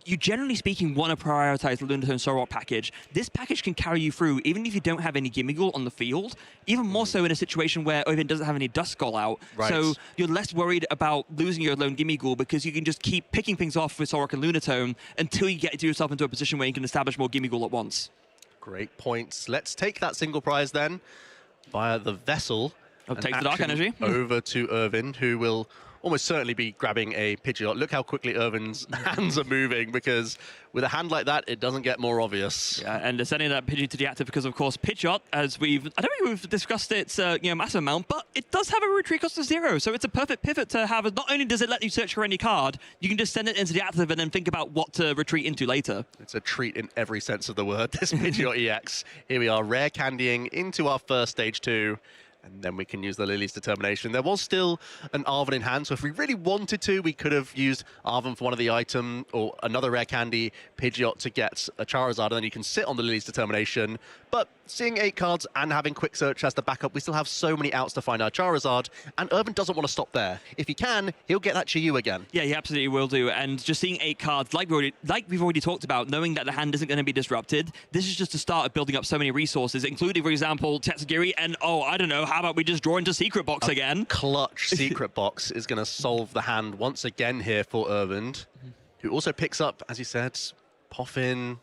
You generally speaking want to prioritize the Lunatone Solrock package. This package can carry you through even if you don't have any Gimme Ghoul on the field, even more so in a situation where Irvin doesn't have any Duskull out. Right. So you're less worried about losing your lone Gimme Ghoul because you can just keep picking things off with Solrock and Lunatone until you get yourself into a position where you can establish more Gimme Ghoul at once. Great points. Let's take that single prize then via the Vessel. Take the Dark Energy. Over to Irvin, who will almost certainly be grabbing a Pidgeot. Look how quickly Irvin's hands are moving, because with a hand like that, it doesn't get more obvious. Yeah, and sending that Pidgey to the active because, of course, Pidgeot, as I don't think we've discussed its massive amount, but it does have a retreat cost of 0, so it's a perfect pivot to have. Not only does it let you search for any card, you can just send it into the active and then think about what to retreat into later. It's a treat in every sense of the word, this Pidgeot EX. Here we are, rare candying into our first stage 2. And then we can use the Lily's Determination. There was still an Arvin in hand, so if we really wanted to, we could have used Arvin for one of the item or another rare candy, Pidgeot to get a Charizard, and then you can sit on the Lily's Determination. But seeing 8 cards and having Quick Search as the backup, we still have so many outs to find our Charizard, and Irvin doesn't want to stop there. If he can, he'll get that Chi-Yu again. Yeah, he absolutely will do. And just seeing 8 cards, like we've already talked about, knowing that the hand isn't going to be disrupted, this is just the start of building up so many resources, including, for example, Tetsugiri, and, oh, I don't know, how about we just draw into Secret Box again? Clutch Secret Box is going to solve the hand once again here for Irvin, who also picks up, as you said, Poffin,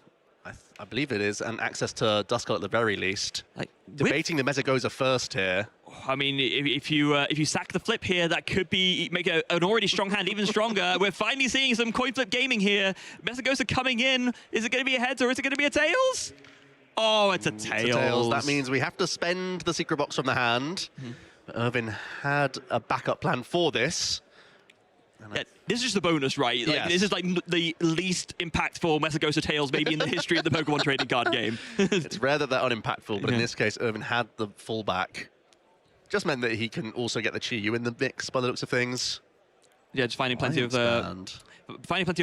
I believe it is, and access to Duskull at the very least. Like, debating the Mesagoza first here. I mean, if you sack the flip here, that could make an already strong hand even stronger. We're finally seeing some coin flip gaming here. Mesagoza coming in. Is it going to be a heads or is it going to be a tails? Oh, it's a tails. It's a tails. That means we have to spend the Secret Box from the hand. But Irvin had a backup plan for this. Yeah, this is just the bonus, right? Like, yes. This is like the least impactful Mesagoza Tails maybe in the history of the Pokemon trading card game. It's rare that they're unimpactful, but in this case, Irvin had the fullback. Just meant that he can also get the Chi-Yu in the mix by the looks of things. Yeah, just finding plenty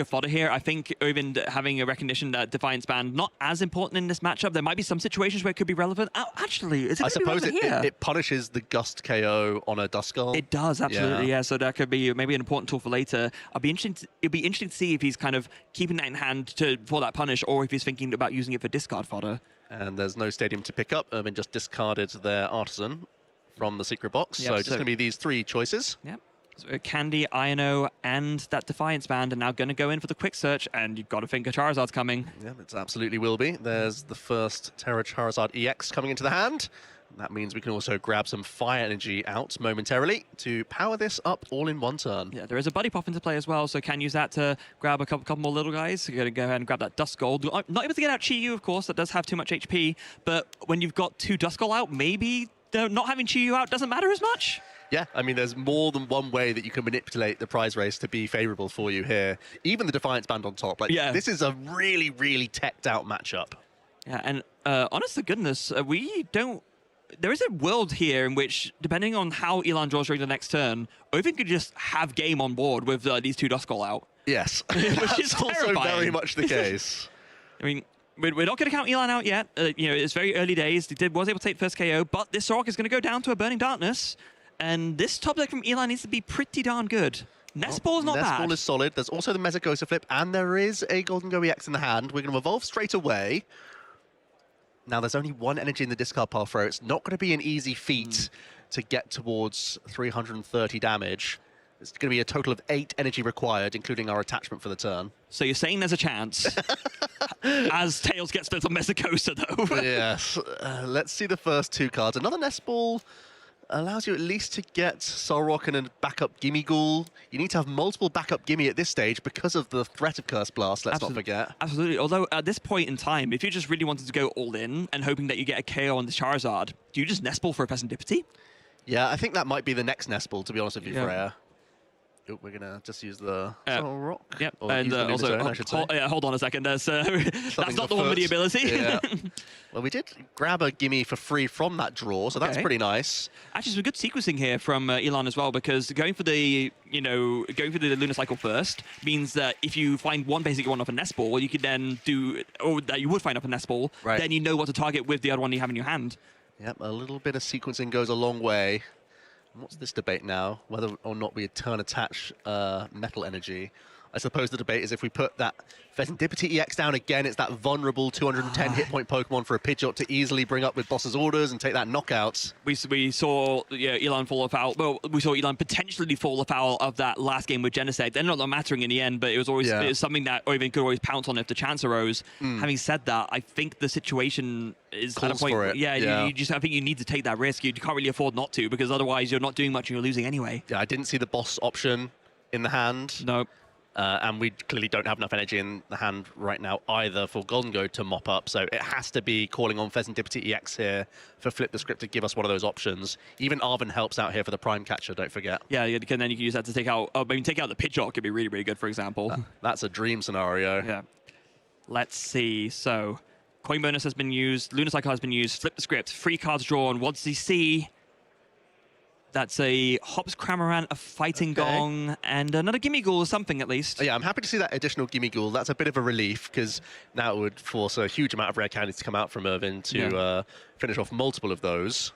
of fodder here. I think Irvin having a recognition that Defiance Band not as important in this matchup. There might be some situations where it could be relevant. Oh, actually, is it? I suppose here? it punishes the Gust KO on a Duskull. It does, absolutely, yeah. So that could be maybe an important tool for later. It'll be interesting to see if he's kind of keeping that in hand for that punish, or if he's thinking about using it for discard fodder. And there's no stadium to pick up. Irvin just discarded their Artisan from the Secret Box. Yep, so just going to be these 3 choices. Yep. So Candy, Iono, and that Defiance Band are now going to go in for the Quick Search, and you've got to think a Charizard's coming. Yeah, it absolutely will be. There's the first Terra Charizard EX coming into the hand. That means we can also grab some Fire Energy out momentarily to power this up all in one turn. Yeah, there is a Buddy Pop into play as well, so can use that to grab a couple more little guys. You're going to go ahead and grab that Duskull. Not able to get out Chi-Yu, of course, that does have too much HP, but when you've got 2 Duskull out, maybe not having Chi-Yu out doesn't matter as much. Yeah, I mean, there's more than one way that you can manipulate the prize race to be favorable for you here. Even the Defiance Band on top. Like, this is a really, really teched out matchup. Yeah, and honest to goodness, we don't... There is a world here in which, depending on how Elon draws during the next turn, Irvin could just have game on board with these 2 Duskull out. Yes, which is also terrifying. very much the case. I mean, we're not going to count Elon out yet. It's very early days. He was able to take first KO, but this Sorok is going to go down to a Burning Darkness. And this top deck from Elon needs to be pretty darn good. Nest Ball's not bad. Nest Ball is solid. There's also the Mesagoza flip, and there is a Golden Go EX in the hand. We're going to evolve straight away. Now, there's only 1 energy in the discard pile throw. It's not going to be an easy feat to get towards 330 damage. It's going to be a total of 8 energy required, including our attachment for the turn. So you're saying there's a chance, as Tails gets split on Mesagoza, though. Yes. Let's see the first 2 cards. Another Nest Ball allows you at least to get Solrock and a backup Gimme Ghoul. You need to have multiple backup Gimme at this stage because of the threat of Curse Blast, let's not forget. Absolutely. Although, at this point in time, if you just really wanted to go all in and hoping that you get a KO on the Charizard, do you just Nest Ball for a Serendipity? Yeah, I think that might be the next Nest Ball, to be honest with you, Freya. Oh, we're going to just use the Solrock. Yep, and also, hold on a second. That's not the one with the ability. Yeah. Well, we did grab a Gimme for free from that draw, so that's pretty nice. Actually, some good sequencing here from Elon as well, because going for the Lunar Cycle first means that if you find one basic one off a Nest Ball, you could then do, or that you would find off a Nest Ball, then you know what to target with the other one you have in your hand. Yep, a little bit of sequencing goes a long way. What's this debate now? Whether or not we turn attach metal energy. I suppose the debate is if we put that Serendipity EX down again, it's that vulnerable 210 hit point Pokemon for a Pidgeot to easily bring up with Boss's Orders and take that knockout. We saw Elon fall afoul. Well, we saw Elon potentially fall afoul of that last game with Genesect. Ended up not mattering in the end, but it was always it was something that Irvin could always pounce on if the chance arose. Having said that, I think the situation is calls at a point. For it. I think you need to take that risk. You can't really afford not to, because otherwise you're not doing much and you're losing anyway. Yeah, I didn't see the boss option in the hand. No. And we clearly don't have enough energy in the hand right now either for Golden Go to mop up. So it has to be calling on Serendipity EX here for Flip the Script to give us one of those options. Even Arvin helps out here for the Prime Catcher, don't forget. Yeah, then you can use that to take out... take out the Pidgeot could be really, really good, for example. That's a dream scenario. Yeah. Let's see. So, Coin Bonus has been used. Lunar Cycle has been used. Flip the Script. 3 cards drawn. What does he see? That's a Hops Cramorant, a Fighting Gong, and another Gimme Ghoul or something at least. Yeah, I'm happy to see that additional Gimme Ghoul. That's a bit of a relief, because now it would force a huge amount of rare candies to come out from Irvin to finish off multiple of those.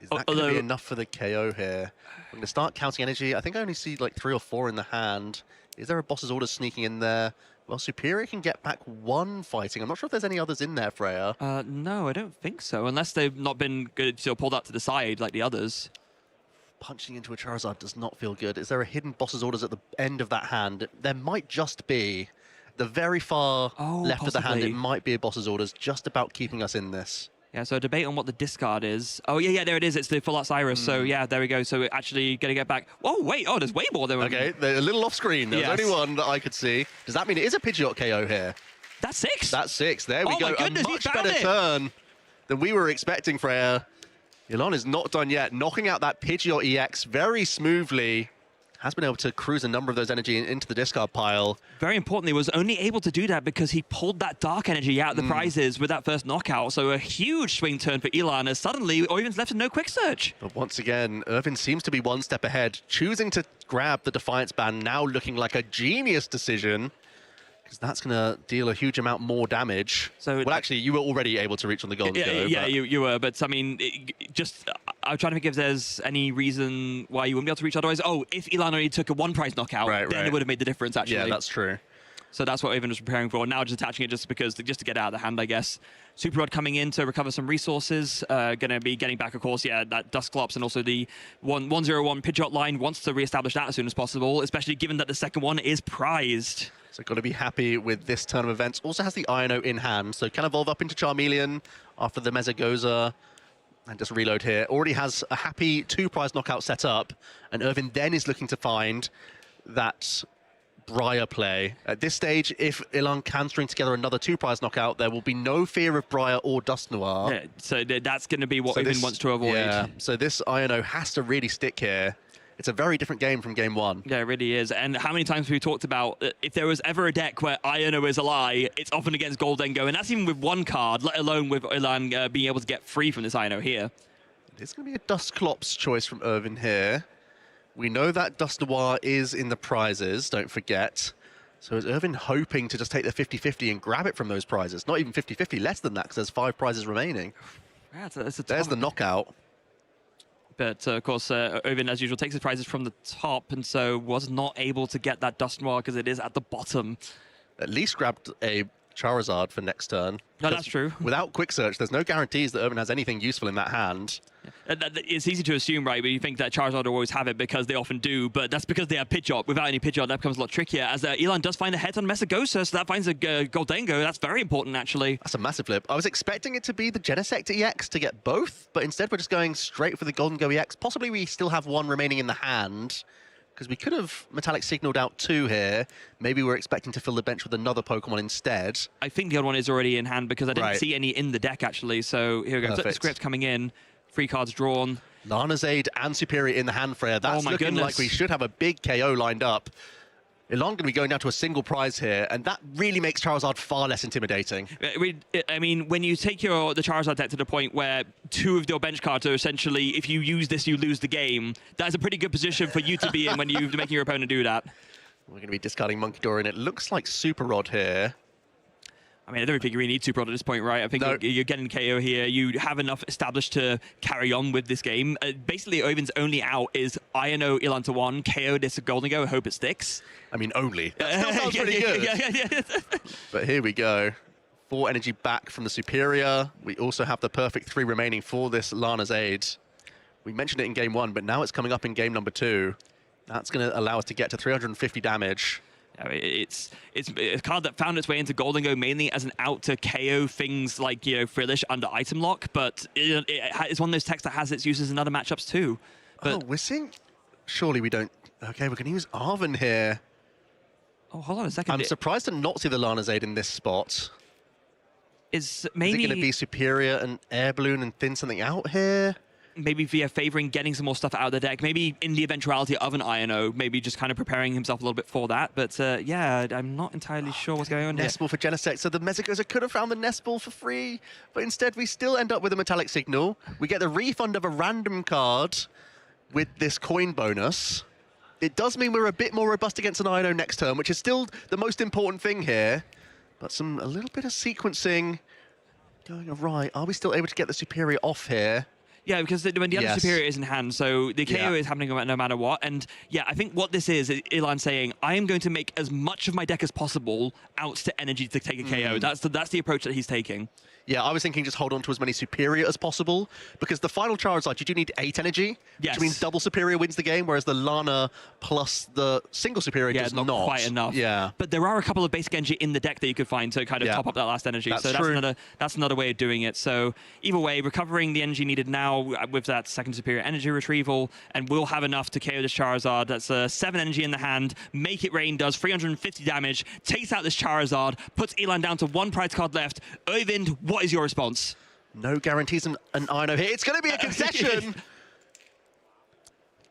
Is that going to be enough for the KO here? I'm going to start counting energy. I think I only see like 3 or 4 in the hand. Is there a boss's order sneaking in there? Well, Superior can get back 1 fighting. I'm not sure if there's any others in there, Freya. No, I don't think so, unless they've not been good to pull that to the side like the others. Punching into a Charizard does not feel good. Is there a hidden boss's orders at the end of that hand? There might just be. The very far left of the hand, it might be a boss's orders, just about keeping us in this. Yeah, so a debate on what the discard is. Oh, yeah, there it is. It's the Full Art Cyrus. So, yeah, there we go. So we're actually going to get back. Oh, wait. Oh, there's way more there. Okay, they're a little off screen. There's only one that I could see. Does that mean it is a Pidgeot KO here? That's 6. That's 6. There we go. My goodness, a much better turn than we were expecting, Freya. Ilan is not done yet. Knocking out that Pidgeot EX very smoothly. Has been able to cruise a number of those energy into the discard pile. Very importantly, was only able to do that because he pulled that Dark Energy out of the prizes with that first knockout. So a huge swing turn for Ilan, as suddenly Irvin's left with no quick search. But once again, Irvin seems to be one step ahead, choosing to grab the Defiance Band, now looking like a genius decision, because that's going to deal a huge amount more damage. So, well, actually, you were already able to reach on the Golden Go. Yeah, you were, but I mean, I'm trying to think if there's any reason why you wouldn't be able to reach otherwise. Oh, if Ilan only took a 1 prize knockout, then it would have made the difference, actually. Yeah, that's true. So that's what Irvin was preparing for. Now just attaching it just to get out of the hand, I guess. Super Rod coming in to recover some resources. Going to be getting back, of course, that Dusclops and also the 101 Pidgeot line. Wants to reestablish that as soon as possible, especially given that the second one is prized. So got to be happy with this turn of events. Also has the Iono in hand, so can evolve up into Charmeleon after the Mezagoza. And just reload here. Already has a happy 2 prize knockout set up, and Irvin then is looking to find that Briar play. At this stage, if Ilan can string together another 2 prize knockout, there will be no fear of Briar or Dust Noir. Yeah, so that's going to be what Irvin wants to avoid. Yeah, so this Iono has to really stick here. It's a very different game from game 1. Yeah, it really is. And how many times have we talked about if there was ever a deck where Iono is a lie, it's often against Goldengo, and that's even with 1 card, let alone with Ilan being able to get free from this Iono here. It's going to be a Dusclops choice from Irvin here. We know that Dust Noir is in the prizes, don't forget. So is Irvin hoping to just take the 50-50 and grab it from those prizes? Not even 50-50, less than that, because there's 5 prizes remaining. Yeah, there's the knockout. But, of course, Irvin, as usual, takes his prizes from the top, and so was not able to get that Dust Noir because it is at the bottom. At least grabbed a Charizard for next turn. No, that's true. Without Quick Search, there's no guarantees that Irvin has anything useful in that hand. It's easy to assume, right, but you think that Charizard will always have it because they often do, but that's because they have Pidgeot. Without any Pidgeot, that becomes a lot trickier, as Ilan does find a head on Mesagosa, so that finds a Goldengo. That's very important, actually. That's a massive flip. I was expecting it to be the Genesect EX to get both, but instead we're just going straight for the Goldengo EX. Possibly we still have 1 remaining in the hand, because we could have Metallic Signaled out 2 here. Maybe we're expecting to fill the bench with another Pokemon instead. I think the other one is already in hand because I didn't see any in the deck, actually. So here we go. Script coming in. 3 cards drawn. Larnazade and Superior in the hand, Freya. That's looking like we should have a big KO lined up. Ilan going to be going down to a single prize here, and that really makes Charizard far less intimidating. I mean, when you take the Charizard deck to the point where 2 of your bench cards are essentially, if you use this, you lose the game, that's a pretty good position for you to be in when you're making your opponent do that. We're going to be discarding Monkey Dory, and it looks like Super Rod here. I mean, I don't think you really need Super Rod at this point, right? I think you're getting KO here. You have enough established to carry on with this game. Basically, Irvin's only out is Iono Ilan to 1, KO this Goldengo, hope it sticks. I mean, only. That still sounds pretty good. But here we go. 4 energy back from the Superior. We also have the perfect 3 remaining for this Larnazade. We mentioned it in game 1, but now it's coming up in game number 2. That's going to allow us to get to 350 damage. It's a card that found its way into Goldengo mainly as an out to KO things like, Frillish under item lock, but it's one of those techs that has its uses in other matchups too. But we're seeing... Surely we don't... Okay, we're going to use Arven here. Oh, hold on a second. I'm surprised to not see the Larnazade in this spot. Is it going to be Superior and Air Balloon and thin something out here? Maybe via favoring getting some more stuff out of the deck. Maybe in the eventuality of an Iono, maybe just kind of preparing himself a little bit for that. But yeah, I'm not entirely sure what's going on here. Nest Ball for Genesect. So the Mesagoza could have found the Nest Ball for free, but instead we still end up with a Metallic Signal. We get the refund of a random card. with this coin bonus, it does mean we're a bit more robust against an INO next turn, which is still the most important thing here. But a little bit of sequencing going awry. Are we still able to get the Superior off here? Yeah, because when the other Superior is in hand, so the KO is happening no matter what. And yeah, I think what this is Ilan saying, I am going to make as much of my deck as possible out to energy to take a KO. That's the approach that he's taking. Yeah, I was thinking just hold on to as many Superior as possible, because the final Charizard, you do need 8 energy, which means double Superior wins the game, whereas the Lana plus the single Superior does not. Quite enough. Yeah. But there are a couple of basic energy in the deck that you could find to kind of top up that last energy. That's so true. that's another way of doing it. So either way, recovering the energy needed now with that second Superior energy retrieval, and we'll have enough to KO this Charizard. That's 7 energy in the hand. Make It Rain does 350 damage, takes out this Charizard, puts Elan down to 1 prize card left. Oyvind, what is your response? No guarantees an INO here. It's going to be a concession.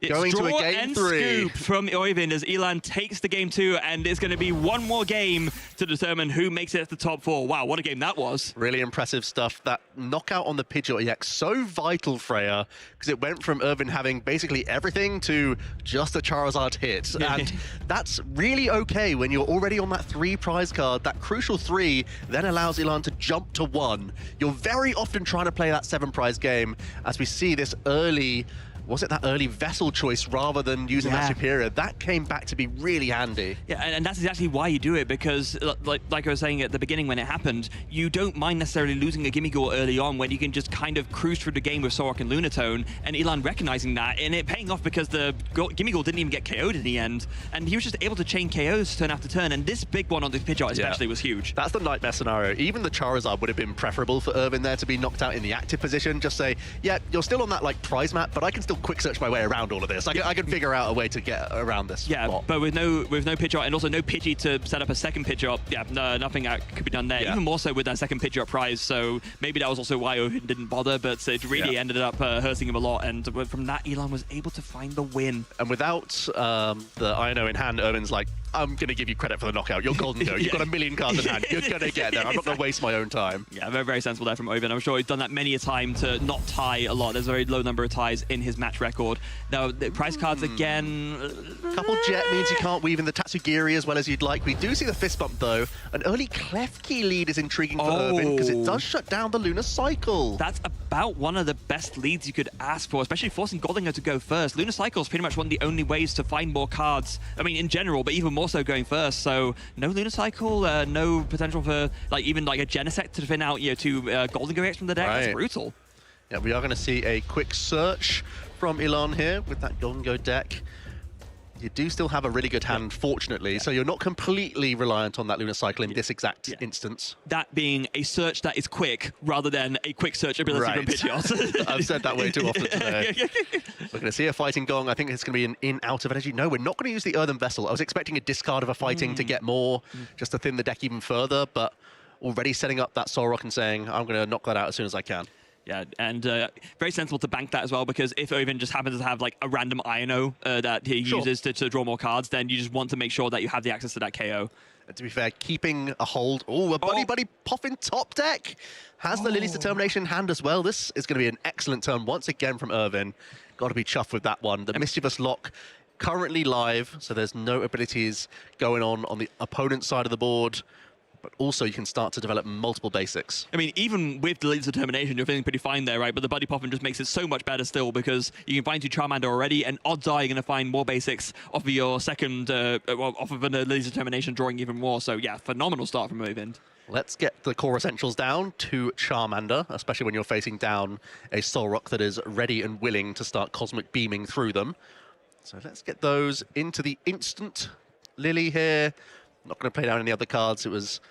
It's going to a draw game and 3 scoop from Oyvind as Elan takes the game 2, and it's going to be one more game to determine who makes it to the top 4. Wow, what a game that was. Really impressive stuff. That knockout on the Pidgeot EX, so vital, Freya, because it went from Irvin having basically everything to just a Charizard hit. And that's really okay when you're already on that 3 prize card. That crucial 3 then allows Elan to jump to 1. You're very often trying to play that 7 prize game as we see this early... Was it that early vessel choice rather than using that Superior? That came back to be really handy. Yeah, and that's exactly why you do it, because like I was saying at the beginning when it happened, you don't mind necessarily losing a Gimmighoul early on when you can just kind of cruise through the game with Solrock and Lunatone, and Elan recognizing that, and it paying off because the Gimmighoul didn't even get KO'd in the end, and he was just able to chain KOs turn after turn, and this big one on the Pidgeot especially was huge. That's the nightmare scenario. Even the Charizard would have been preferable for Irvin there to be knocked out in the active position. Just say, yeah, you're still on that like prize map, but I can still quick search my way around all of this. I can figure out a way to get around this. Yeah, spot. but with no Pidgeot and also no Pidgey to set up a second Pidgeot, nothing could be done there. Even more so with that second Pidgeot prize. So maybe that was also why Oyvind didn't bother, but it really ended up hurting him a lot. And from that, Elan was able to find the win. And without the INO in hand, Irvin's like, I'm going to give you credit for the knockout. You're golden go. You've got 1 million cards in hand. You're going to get there. I'm not going to waste my own time. Yeah, very, very sensible there from Oyvind. I'm sure he's done that many a time to not tie a lot. There's a very low number of ties in his match record. Now, the prize cards again... Couple Jet means you can't weave in the Tatsugiri as well as you'd like. We do see the fist bump, though. An early Klefki lead is intriguing for Irvin because it does shut down the Lunar Cycle. That's about one of the best leads you could ask for, especially forcing Goldinger to go first. Lunar Cycle is pretty much one of the only ways to find more cards. I mean, in general, but even more so going first. So no Lunar Cycle, no potential for even a Genesect to defend out two Goldinger X from the deck. Right. That's brutal. Yeah, we are going to see a quick search from Elan here with that Golden Go deck. You do still have a really good hand, fortunately, so you're not completely reliant on that Lunar Cycle in this exact instance. That being a search that is quick, rather than a quick search ability from Pidgeot. I've said that way too often today. We're going to see a Fighting Gong. I think it's going to be an in-out of energy. No, we're not going to use the Earthen Vessel. I was expecting a discard of a Fighting to get more, just to thin the deck even further, but already setting up that Solrock and saying, I'm going to knock that out as soon as I can. Yeah, and very sensible to bank that as well, because if Oyvind just happens to have a random INO that he uses to draw more cards, then you just want to make sure that you have the access to that KO. And to be fair, keeping a hold. Oh, a Buddy Poffin top deck. Has the Lily's Determination in hand as well. This is going to be an excellent turn once again from Irvin. Got to be chuffed with that one. The Mischievous Lock currently live, so there's no abilities going on the opponent's side of the board. But also you can start to develop multiple basics. I mean, even with the Lily's Determination, you're feeling pretty fine there, right? But the Buddy Poffin just makes it so much better still, because you can find 2 Charmander already, and odds are you're going to find more basics off of your second, off of a Lily's Determination, drawing even more. So yeah, phenomenal start from Oyvind. Let's get the core essentials down to Charmander, especially when you're facing down a Solrock that is ready and willing to start Cosmic Beaming through them. So let's get those into the instant. Lily here. Not going to play down any other cards. It was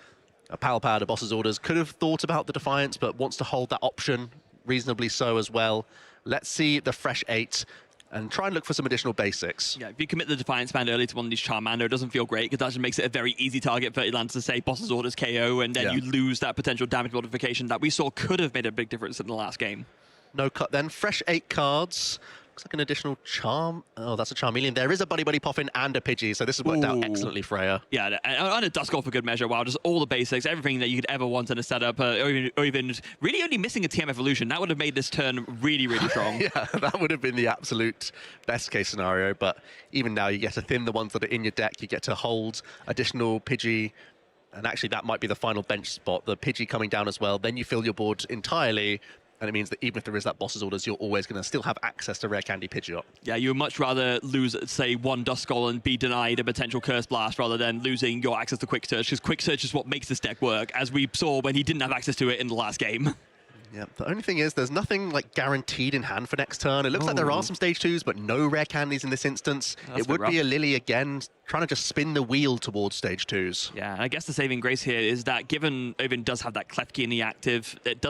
a Pal Pad, a Boss's Orders. Could have thought about the Defiance, but wants to hold that option reasonably so as well. Let's see the fresh 8 and try and look for some additional basics. Yeah, if you commit the Defiance Band early to one of these Charmander, it doesn't feel great, because that just makes it a very easy target for Elan to say Boss's Orders KO, and then you lose that potential damage modification that we saw could have made a big difference in the last game. No cut then. Fresh 8 cards. Looks like an additional Charm. Oh, that's a Charmeleon. There is a Buddy Poffin and a Pidgey, so this has worked out excellently, Freya. Yeah, and a Duskull for good measure. Wow, just all the basics, everything that you could ever want in a setup, or even really only missing a TM evolution. That would have made this turn really, really strong. Yeah, that would have been the absolute best case scenario, but even now you get to thin the ones that are in your deck, you get to hold additional Pidgey, and actually that might be the final bench spot, the Pidgey coming down as well. Then you fill your board entirely, and it means that even if there is that boss's orders, you're always going to still have access to Rare Candy Pidgeot. Yeah, you would much rather lose, say, one Duskull and be denied a potential Curse Blast rather than losing your access to Quick Search, because Quick Search is what makes this deck work, as we saw when he didn't have access to it in the last game. Yeah, the only thing is there's nothing like guaranteed in hand for next turn. It looks like there are some stage 2s, but no rare candies in this instance. It would be a Lily again, trying to just spin the wheel towards stage 2s. Yeah, and I guess the saving grace here is that given Oven does have that Klefki in the active, it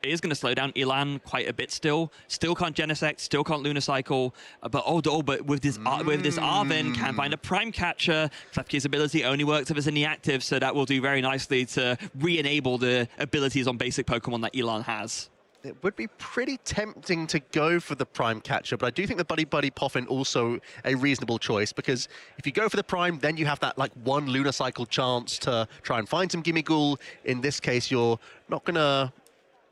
is gonna slow down Elan quite a bit still. Still can't Genesect, still can't Lunacycle, but with this Arven can find a Prime Catcher. Klefki's ability only works if it's in the active, so that will do very nicely to re-enable the abilities on basic Pokemon that Elan has. It would be pretty tempting to go for the Prime Catcher, but I do think the Buddy Poffin also a reasonable choice, because if you go for the Prime, then you have that like one Lunacycle chance to try and find some Gimmighoul. In this case, you're not going to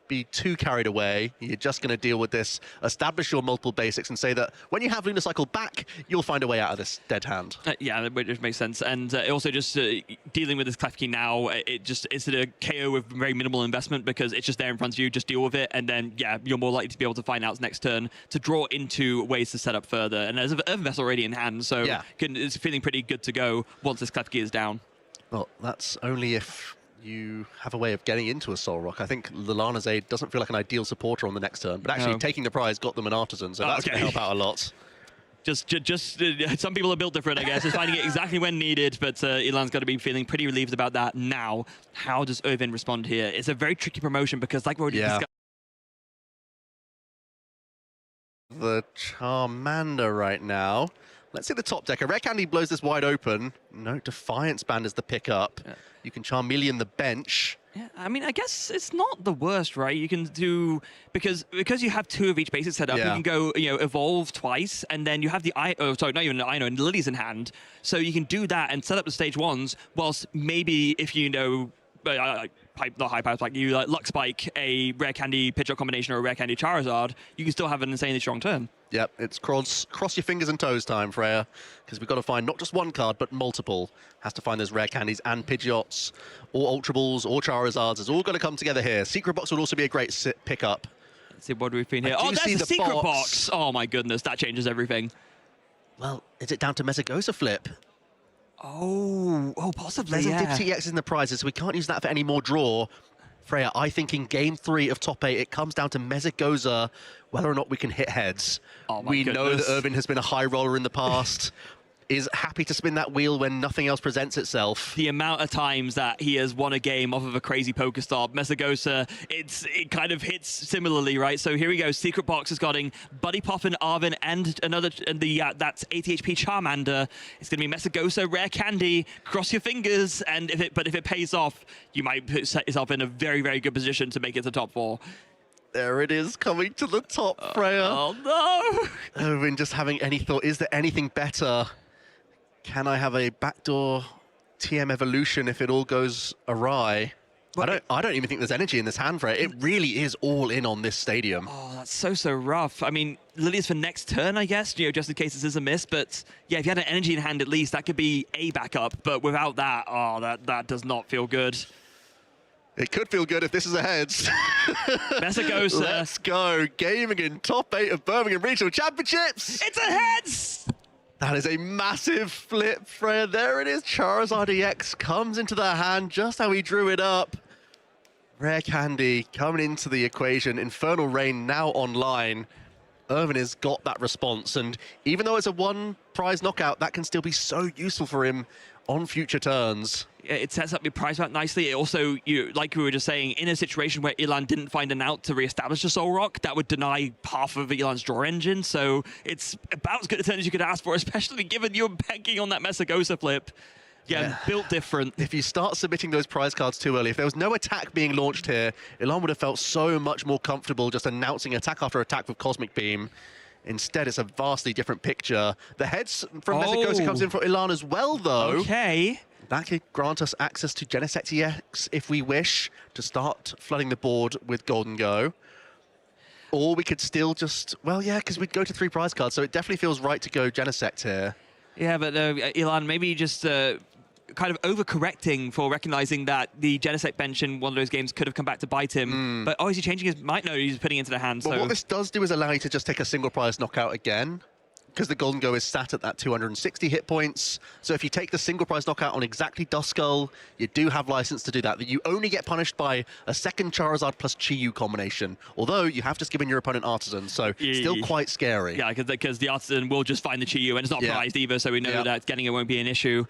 be too carried away. You're just going to deal with this, establish your multiple basics, and say that when you have Lunacycle back, you'll find a way out of this dead hand. Yeah, which makes sense. And also just dealing with this Klefki now, it's a KO with very minimal investment, because it's just there in front of you, just deal with it, and then, yeah, you're more likely to be able to find out next turn to draw into ways to set up further. And there's an Earth Vessel already in hand, so it's feeling pretty good to go once this Klefki is down. Well, that's only if you have a way of getting into a Soul Rock. I think Lilana's Aid doesn't feel like an ideal supporter on the next turn, but actually taking the prize got them an Artisan, so that's going to help out a lot. Just some people are built different, I guess. It's finding it exactly when needed, but Elan's got to be feeling pretty relieved about that now. How does Irvin respond here? It's a very tricky promotion, because like we already discussed, the Charmander right now. Let's see the top deck. A Rare Candy blows this wide open. No, Defiance Band is the pickup. Yeah. You can Charmeleon the bench. Yeah, I mean, I guess it's not the worst, right? You can do, because you have two of each basic setup, you can go, evolve twice, and then you have the not even the and Lily's in hand. So you can do that and set up the stage 1s, whilst maybe if not High Power Spike, you Luck Spike, a Rare Candy Pidgeot combination or a Rare Candy Charizard, you can still have an insanely strong turn. Yep, it's cross your fingers and toes time, Freya, because we've got to find not just one card, but multiple. Has to find those Rare Candies and Pidgeots, or Ultra Balls, or Charizards. It's all got to come together here. Secret Box would also be a great pickup. Let's see what we've been here. Oh, there's the Secret box. Oh my goodness, that changes everything. Well, is it down to Mesagosa flip? Oh, possibly, Dippity X is in the prizes, so we can't use that for any more draw. Freya, I think in Game 3 of Top 8, it comes down to Mesagosa, whether or not we can hit heads. Oh my we goodness. know that Irvin has been a high roller in the past, is happy to spin that wheel when nothing else presents itself. The amount of times that he has won a game off of a crazy Pokestop, Mesagosa, it kind of hits similarly, right? So here we go. Secret Box is getting Buddy Poffin, Arven, and that's 80 HP Charmander. It's going to be Mesagosa, Rare Candy. Cross your fingers, and if it pays off, you might set yourself in a very, very good position to make it to top 4. There it is, coming to the top, Freya. Oh no! Irvin just having any thought, is there anything better? Can I have a backdoor TM evolution if it all goes awry? I don't even think there's energy in this hand for it. It really is all in on this stadium. Oh, that's so rough. I mean, Lily's for next turn, I guess, just in case this is a miss. But yeah, if you had an energy in hand at least, that could be a backup. But without that, that does not feel good. It could feel good if this is a heads. Mesagosa. Let's go. Gaming in top 8 of Birmingham Regional Championships. It's a heads! That is a massive flip, Freya. There it is. Charizard EX comes into the hand just how he drew it up. Rare Candy coming into the equation. Infernal Rain now online. Irvin has got that response, and even though it's a one prize knockout, that can still be so useful for him on future turns. It sets up your prize map nicely. It also, like we were just saying, in a situation where Elan didn't find an out to re-establish a Soul Rock, that would deny half of Elan's draw engine. So it's about as good a turn as you could ask for, especially given you're banking on that Mesagosa flip. Yeah, built different. If you start submitting those prize cards too early, if there was no attack being launched here, Elan would have felt so much more comfortable just announcing attack after attack with Cosmic Beam. Instead, it's a vastly different picture. The heads from Mesagosa comes in for Ilan as well, though. Okay. That could grant us access to Genesect EX if we wish to start flooding the board with Golden Go. Or we could still just, well, yeah, because we'd go to 3 prize cards, so it definitely feels right to go Genesect here. Yeah, but Ilan, maybe just kind of overcorrecting for recognizing that the Genesect bench in one of those games could have come back to bite him. But is he changing his might? No, he's putting it into the hand. Well, so what this does do is allow you to just take a single prize knockout again, because the Golden Go is sat at that 260 hit points. So if you take the single prize knockout on exactly Duskull, you do have license to do that. You only get punished by a second Charizard plus Chi-Yu combination, although you have just given your opponent Artisan, so still quite scary. Yeah, because the Artisan will just find the Chi-Yu, and it's not prized either, so we know that getting it won't be an issue.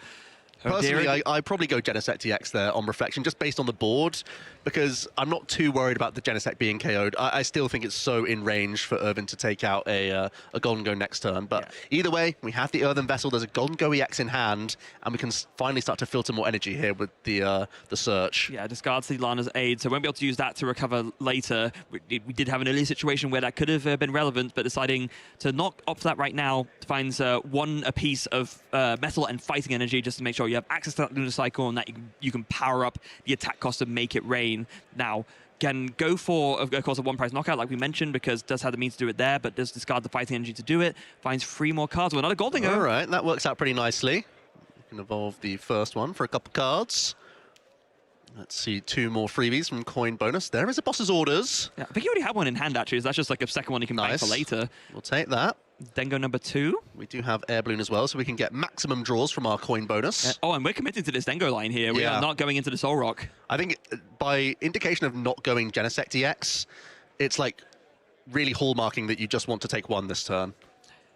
Personally, I'd probably go Genesect EX there on reflection, just based on the board, because I'm not too worried about the Genesect being KO'd. I still think it's so in range for Irvin to take out a Golden Go next turn. But either way, we have the Earthen Vessel, there's a Golden Go EX in hand, and we can finally start to filter more energy here with the search. Yeah, discards the Lana's aid, so won't be able to use that to recover later. We did have an earlier situation where that could have been relevant, but deciding to not opt for that right now, finds one apiece of metal and fighting energy just to make sure you have access to that Lunar Cycle and that you can power up the attack cost to make it rain. Now, can go for, of course, a 1 prize knockout, like we mentioned, because does have the means to do it there, but does discard the fighting energy to do it. Finds 3 more cards with another Golden Go. All right, that works out pretty nicely. You can evolve the first one for a couple cards. Let's see, 2 more freebies from Coin Bonus. There is a Boss's Orders. Yeah, I think you already have one in hand, actually. So that's just like a second one you can bank for later. We'll take that. Dengo number 2. We do have Air Balloon as well, so we can get maximum draws from our Coin Bonus. Oh, and we're committing to this Dengo line here. We are not going into the Soul Rock. I think by indication of not going Genesect EX, it's like really hallmarking that you just want to take 1 this turn.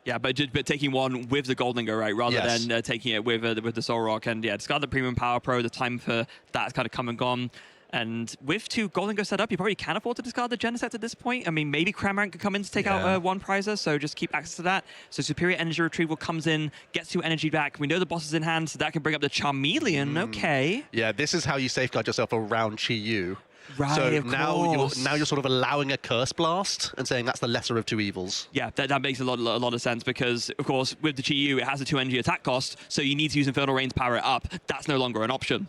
Yeah, but taking 1 with the Golden Go, right, rather than taking it with the Soul Rock. And yeah, discard the Premium Power Pro. The time for that's kind of come and gone. And with 2 Golden Go set up, you probably can afford to discard the Genesect at this point. I mean, maybe Cramorant could come in to take out 1 prizer, so just keep access to that. So Superior Energy Retrieval comes in, gets 2 energy back. We know the boss is in hand, so that can bring up the Charmeleon. Okay. Yeah, this is how you safeguard yourself around Chi-Yu. Right, so of course. now you're sort of allowing a Curse Blast and saying that's the lesser of 2 evils. Yeah, that makes a lot of sense because, of course, with the Chi-Yu, it has a 2 energy attack cost, so you need to use Infernal Rain to power it up. That's no longer an option.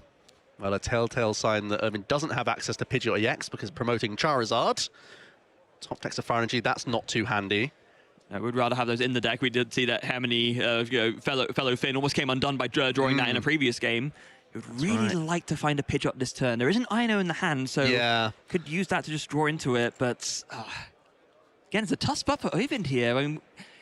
Well, a telltale sign that Irvin doesn't have access to Pidgeot EX because promoting Charizard. Top decks of Fire Energy, that's not too handy. We'd rather have those in the deck. We did see that Harmony, fellow Finn, almost came undone by drawing that in a previous game. Would really like to find a Pidgeot this turn. There is an Ino in the hand, so could use that to just draw into it. But again, it's a tough spot for Irvin here. I mean,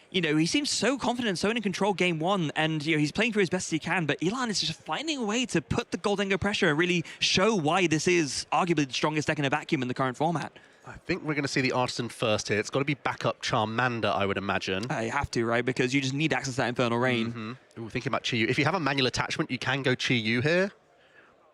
you know, he seems so confident, so in control game 1, and you know he's playing for as best as he can. But Ilan is just finding a way to put the Golden Go pressure and really show why this is arguably the strongest deck in a vacuum in the current format. I think we're going to see the Artisan first here. It's got to be backup Charmander, I would imagine. You have to, right? Because you just need access to that Infernal Rain. Ooh, thinking about Chi-Yu. If you have a manual attachment, you can go Chi-Yu here.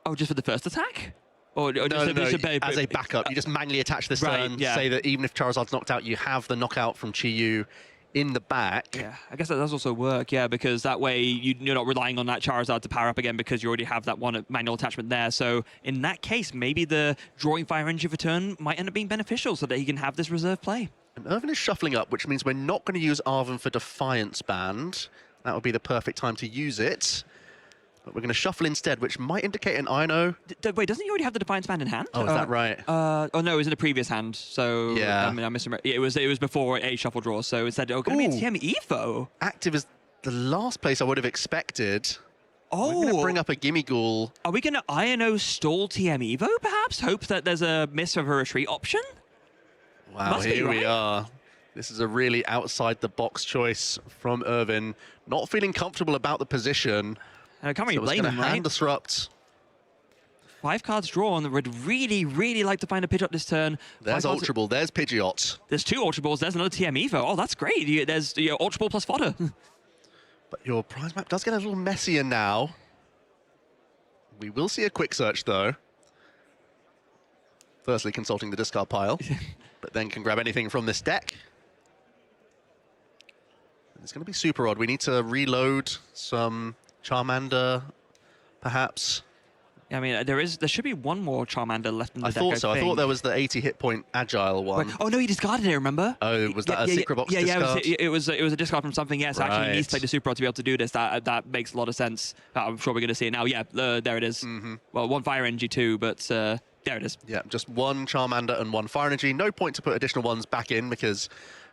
Oh, just for the first attack? Or no, as a backup. You just manually attach this turn, say that even if Charizard's knocked out, you have the knockout from Chi-Yu in the back. Yeah, I guess that does also work, because that way you're not relying on that Charizard to power up again because you already have that one manual attachment there. So in that case, maybe the drawing Fire Energy for turn might end up being beneficial so that he can have this reserve play. And Irvin is shuffling up, which means we're not going to use Arven for Defiance Band. That would be the perfect time to use it. But we're going to shuffle instead, which might indicate an Ino. Wait, doesn't he already have the Defiance Band in hand? Oh, is that right? Oh, no, it was in the previous hand. So, yeah. I mean, I misremember. It was before a shuffle draw, so instead, going to be a TM Evo. Active is the last place I would have expected. Oh. We're going to bring up a Gimme Ghoul. Are we going to INO stall TM Evo, perhaps? Hope that there's a miss of a retreat option? Wow, here we are. This is a really outside-the-box choice from Irvin. Not feeling comfortable about the position. I can't really blame him, right? Hand Disrupt. 5 cards drawn. Would really, really like to find a Pidgeot this turn. There's Ultra Ball. There's Pidgeot. There's 2 Ultra Balls. There's another TM Evo. Oh, that's great. There's Ultra Ball plus fodder. But your prize map does get a little messier now. We will see a quick search, though. Firstly, consulting the discard pile, but then can grab anything from this deck. It's going to be super odd. We need to reload some Charmander, perhaps. I mean, there should be one more Charmander left in the deck. I thought so. I think. thought there was the 80 hit point Agile one. Oh no, he discarded it. Remember? Oh, was that a secret box discard? Yeah, it was a discard from something. Yes, actually, he needs to play the Super Rod to be able to do this. That makes a lot of sense. I'm sure we're going to see it now. Yeah, there it is. Well, one Fire Energy too, but there it is. Yeah, just one Charmander and one Fire Energy. No point to put additional ones back in because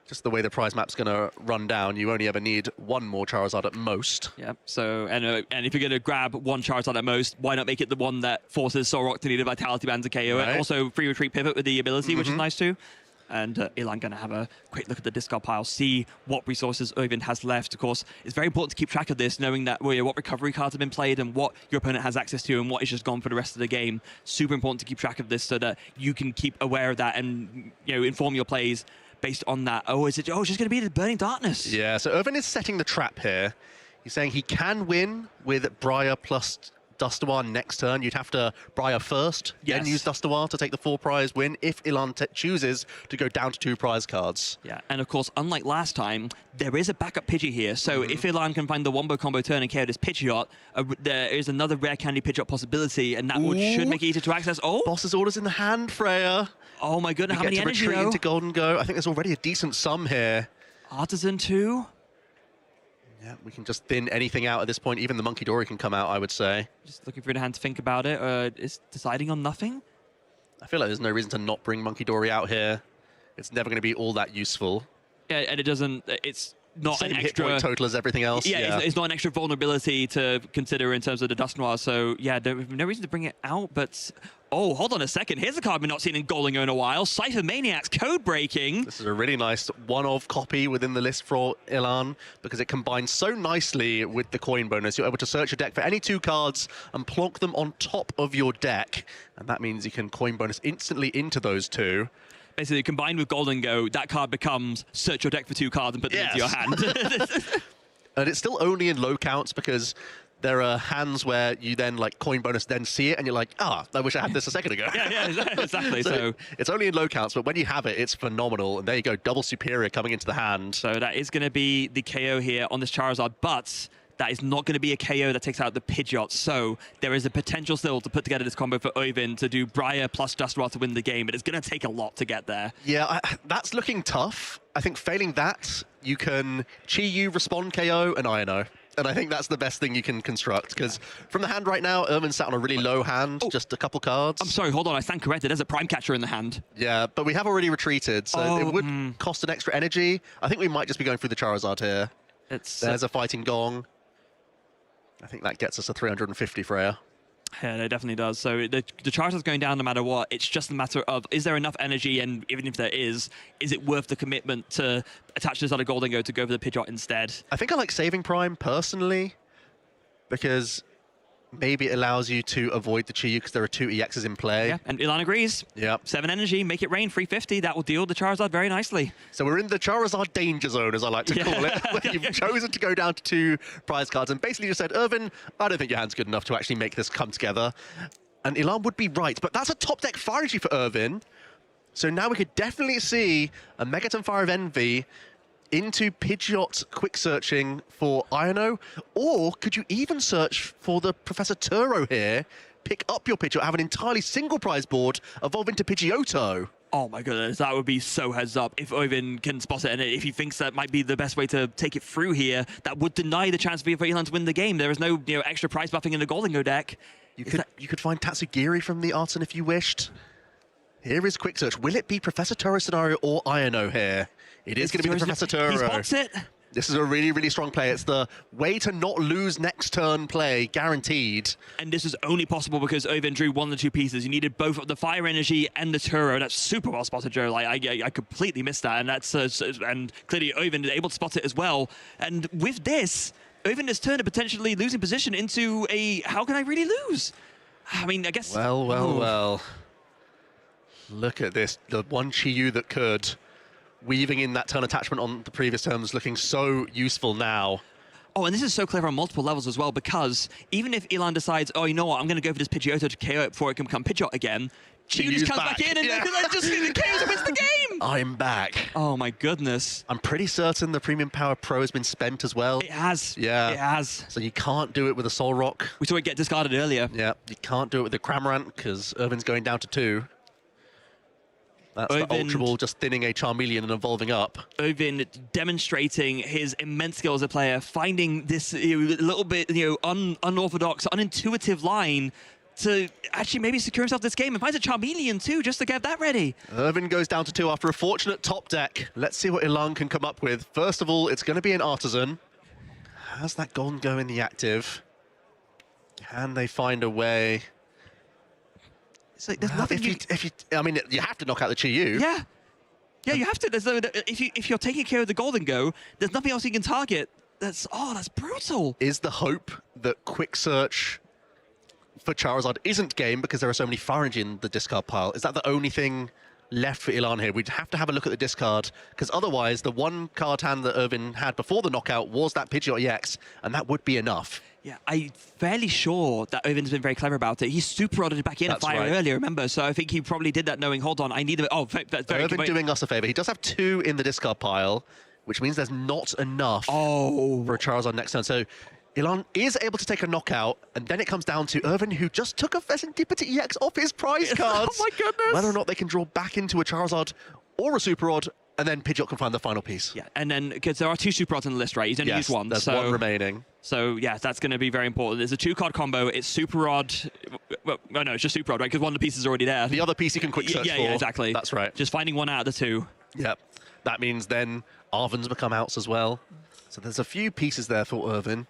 just the way the prize map's going to run down, you only ever need one more Charizard at most. Yeah, so, and if you're going to grab one Charizard at most, why not make it the one that forces Solrock to need a Vitality Band to KO it? Also, free retreat pivot with the ability, which is nice too. And Ilan going to have a quick look at the discard pile, see what resources Oivin has left. Of course, it's very important to keep track of this, knowing that what recovery cards have been played and what your opponent has access to and what is just gone for the rest of the game. Super important to keep track of this so that you can keep aware of that and inform your plays based on that. It's just going to be the Burning Darkness. Yeah, so Irvin is setting the trap here. He's saying he can win with Briar plus Dustoir next turn. You'd have to Briar first, then use Dustoir to take the 4 prize win if Ilan chooses to go down to 2 prize cards. Yeah, and of course, unlike last time, there is a backup Pidgey here. So if Ilan can find the Wombo combo turn and KO this Pidgeot, there is another rare candy Pidgeot possibility, and that should make it easier to access. Oh! Boss's Orders in the hand, Freya. Oh my goodness, how many energy retreat into Golden Go. I think there's already a decent sum here. Artisan 2? Yeah, we can just thin anything out at this point. Even the Monkey Dory can come out, I would say. Just looking for the hand to think about it. Is deciding on nothing? I feel like there's no reason to not bring Monkey Dory out here. It's never going to be all that useful. Yeah, and it's not Same an hit extra point total as everything else. Yeah, it's not an extra vulnerability to consider in terms of the Dust Noir. So yeah, there's no reason to bring it out. But oh, hold on a second. Here's a card we've not seen in Golden Go in a while. Cypher Maniacs Code Breaking. This is a really nice one-of copy within the list for Ilan because it combines so nicely with the coin bonus. You're able to search your deck for any 2 cards and plonk them on top of your deck. And that means you can coin bonus instantly into those 2. Basically, combined with Golden Go, that card becomes search your deck for 2 cards and put them into your hand. And it's still only in low counts because there are hands where you then coin bonus, then see it, and you're like, I wish I had this a second ago. yeah, exactly. So it's only in low counts, but when you have it, it's phenomenal. And there you go, double superior coming into the hand. So that is going to be the KO here on this Charizard, but that is not going to be a KO that takes out the Pidgeot. So there is a potential still to put together this combo for Oivin to do Briar plus Dustoir to win the game, but it's going to take a lot to get there. Yeah, that's looking tough. I think failing that, you can Chi-Yu, respond KO, and Iono. And I think that's the best thing you can construct, because from the hand right now, Irvin's sat on a really low hand, just a couple cards. I'm sorry, hold on, I stand corrected. There's a Prime Catcher in the hand. Yeah, but we have already retreated, so it would cost an extra energy. I think we might just be going through the Charizard here. There's a Fighting Gong. I think that gets us a 350 Freya. Yeah, it definitely does. So the Charizard's going down no matter what. It's just a matter of, is there enough energy? And even if there is it worth the commitment to attach this other Golden Go to go for the Pidgeot instead? I think I like saving Prime personally, because maybe it allows you to avoid the Chi-Yu because there are 2 EXs in play. Yeah, and Ilan agrees. Yeah. 7 energy, make it rain, 350. That will deal the Charizard very nicely. So we're in the Charizard danger zone, as I like to call it, where you've chosen to go down to 2 prize cards and basically just said, Irvin, I don't think your hand's good enough to actually make this come together. And Ilan would be right, but that's a top deck Fire Energy for Irvin. So now we could definitely see a Megaton Fire of Envy into Pidgeot quick searching for Iono, or could you even search for the Professor Turo here, pick up your Pidgeot, have an entirely single prize board, evolve into Pidgeotto? Oh my goodness, that would be so heads up if Oivin can spot it, and if he thinks that might be the best way to take it through here, that would deny the chance for Ilan to win the game. There is no extra prize buffing in the Golden Go deck. You could find Tatsugiri from the Arton if you wished. Here is quick search. Will it be Professor Turo scenario or Iono here? It is going to be the Professor Turo. He spots it. This is a really, really strong play. It's the way to not lose next turn play, guaranteed. And this is only possible because Oivin drew 1 of the 2 pieces. You needed both the Fire Energy and the Turo. That's super well spotted, Joe. I completely missed that. And that's and clearly Oivin is able to spot it as well. And with this, Oivin has turned a potentially losing position into a how can I really lose? I mean, I guess. Well. Look at this. The one Chi-Yu that could. Weaving in that turn attachment on the previous terms, looking so useful now. Oh, and this is so clever on multiple levels as well, because even if Ilan decides, oh, you know what, I'm going to go for this Pidgeotto to KO it before it can become Pidgeot again, Chiyu just comes back in and then just the KOs and wins the game. I'm back. Oh my goodness. I'm pretty certain the Premium Power Pro has been spent as well. It has. Yeah. It has. So you can't do it with a Soul Rock. We saw it get discarded earlier. Yeah. You can't do it with the Cramorant because Irvin's going down to 2. That's the Ultra Ball just thinning a Charmeleon and evolving up. Irvin demonstrating his immense skill as a player, finding this little bit unorthodox, unintuitive line to actually maybe secure himself this game and finds a Charmeleon too, just to get that ready. Irvin goes down to 2 after a fortunate top deck. Let's see what Ilan can come up with. First of all, it's going to be an Artisan. Has that Golden Go in the active? Can they find a way? So there's nothing I mean, you have to knock out the Chiyu. Yeah. Yeah, you have to. If you're taking care of the Golden Go, there's nothing else you can target. That's brutal. Is the hope that Quick Search for Charizard isn't game because there are so many Fire Energy in the discard pile? Is that the only thing left for Ilan here? We'd have to have a look at the discard, because otherwise the one card hand that Irvin had before the knockout was that Pidgeot EX, and that would be enough. Yeah, I'm fairly sure that Irvin's been very clever about it. He super rodded back in a fire earlier, remember? So I think he probably did that knowing, hold on, I need a... Oh, that's very Irvin doing us a favor. He does have 2 in the discard pile, which means there's not enough for a Charizard next turn. So Ilan is able to take a knockout, and then it comes down to Irvin, who just took a Serendipity EX off his prize cards. Oh my goodness! Whether or not they can draw back into a Charizard or a Super Rod, and then Pidgeot can find the final piece. Yeah, and then, because there are 2 Super Rods on the list, right? He's only used 1. There's 1 remaining. So, yeah, that's going to be very important. There's a 2-card combo. It's Super Rod. Well, no, it's just Super Rod, right? Because one of the pieces is already there. The other piece you can quick search for. Yeah, exactly. That's right. Just finding 1 out of the 2. Yep. That means then Arven's become outs as well. So there's a few pieces there for Irvin.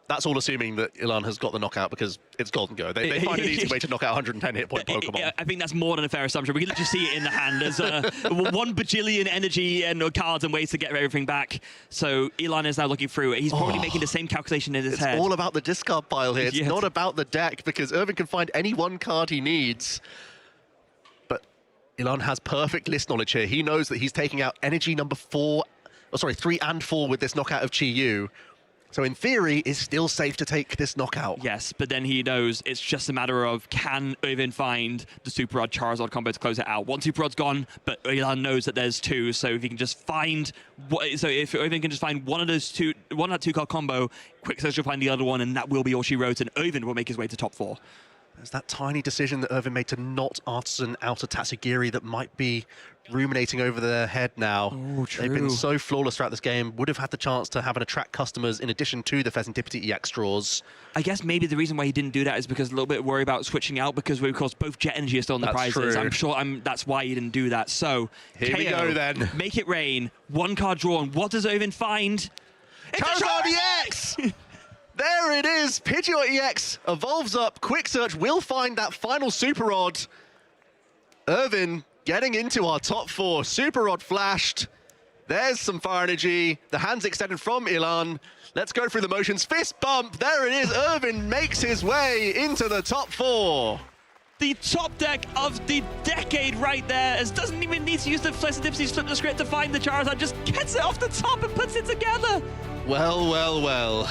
That's all assuming that Ilan has got the knockout, because it's Golden Go. They find an easy way to knock out 110 hit point Pokemon. Yeah, I think that's more than a fair assumption. We can literally see it in the hand. There's 1 bajillion energy and cards and ways to get everything back. So Ilan is now looking through it. He's probably making the same calculation in his head. It's all about the discard pile here. It's not about the deck, because Irvin can find any 1 card he needs. But Ilan has perfect list knowledge here. He knows that he's taking out energy number 3 and 4 with this knockout of Chiyu. So in theory, it's still safe to take this knockout. Yes, but then he knows it's just a matter of, can Irvin find the Super Rod Charizard combo to close it out? 1 Super Rod's gone, but Ilan knows that there's 2. So if he can just find, if Irvin can just find one of that 2-card combo, Quick Search will find the other one, and that will be all she wrote, and Irvin will make his way to top 4. There's that tiny decision that Irvin made to not Artisan out of Tatsugiri that might be ruminating over their head now. Oh, true. They've been so flawless throughout this game, would have had the chance to have and attract customers in addition to the Serendipity EX draws. I guess maybe the reason why he didn't do that is because a little bit worried about switching out, because of course both Jet Energy are still in the prizes. True. I'm sure that's why he didn't do that. So here we go then. Make it rain. 1 card drawn. What does Irvin find? Charizard EX! There it is. Pidgeot EX evolves up. Quick Search will find that final Super Rod. Irvin getting into our top 4. Super Rod flashed. There's some Fire Energy. The hand's extended from Ilan. Let's go through the motions. Fist bump. There it is. Irvin makes his way into the top 4. The top deck of the decade right there, as doesn't even need to use the Serendipity flip the script to find the Charizard, just gets it off the top and puts it together. Well, well, well.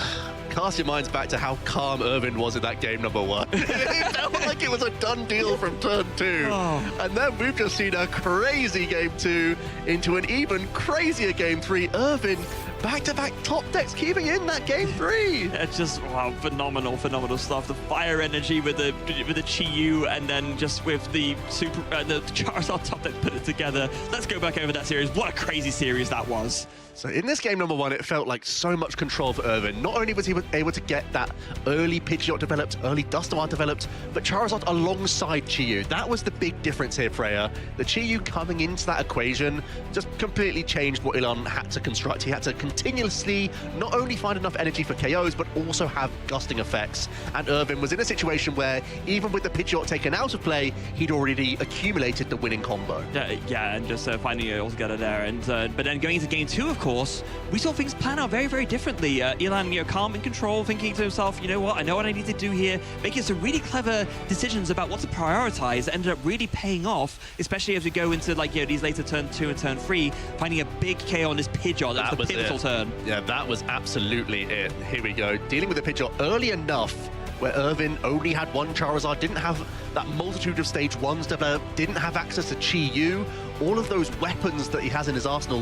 Cast your minds back to how calm Irvin was in that game number 1. It felt like it was a done deal from turn 2. Oh. And then we've just seen a crazy game 2 into an even crazier game 3. Irvin, back-to-back top decks, keeping in that game 3. It's just, wow, phenomenal stuff. The Fire Energy with the Chiyu, and then just with the the Charizard top deck put it together. Let's go back over that series. What a crazy series that was. So in this game number 1, it felt like so much control for Irvin. Not only was he able to get that early Pidgeot developed, early Dusknoir developed, but Charizard alongside Chiyu. That was the big difference here, Freya. The Chiyu coming into that equation just completely changed what Ilan had to construct. He had to continuously not only find enough energy for KOs, but also have gusting effects. And Irvin was in a situation where, even with the Pidgeot taken out of play, he'd already accumulated the winning combo. Yeah, and just finding it all together there. And but then going into game 2, of course, we saw things plan out very, very differently. Ilan, calm and control, thinking to himself, you know what, I know what I need to do here, making some really clever decisions about what to prioritize, ended up really paying off, especially as we go into these later turn 2 and turn 3, finding a big KO on this Pidgeot. That was the pivotal turn. Yeah, that was absolutely it. Here we go. Dealing with the Pidgeot early enough where Irvin only had one Charizard, didn't have that multitude of stage 1s developed, didn't have access to Chi-Yu. All of those weapons that he has in his arsenal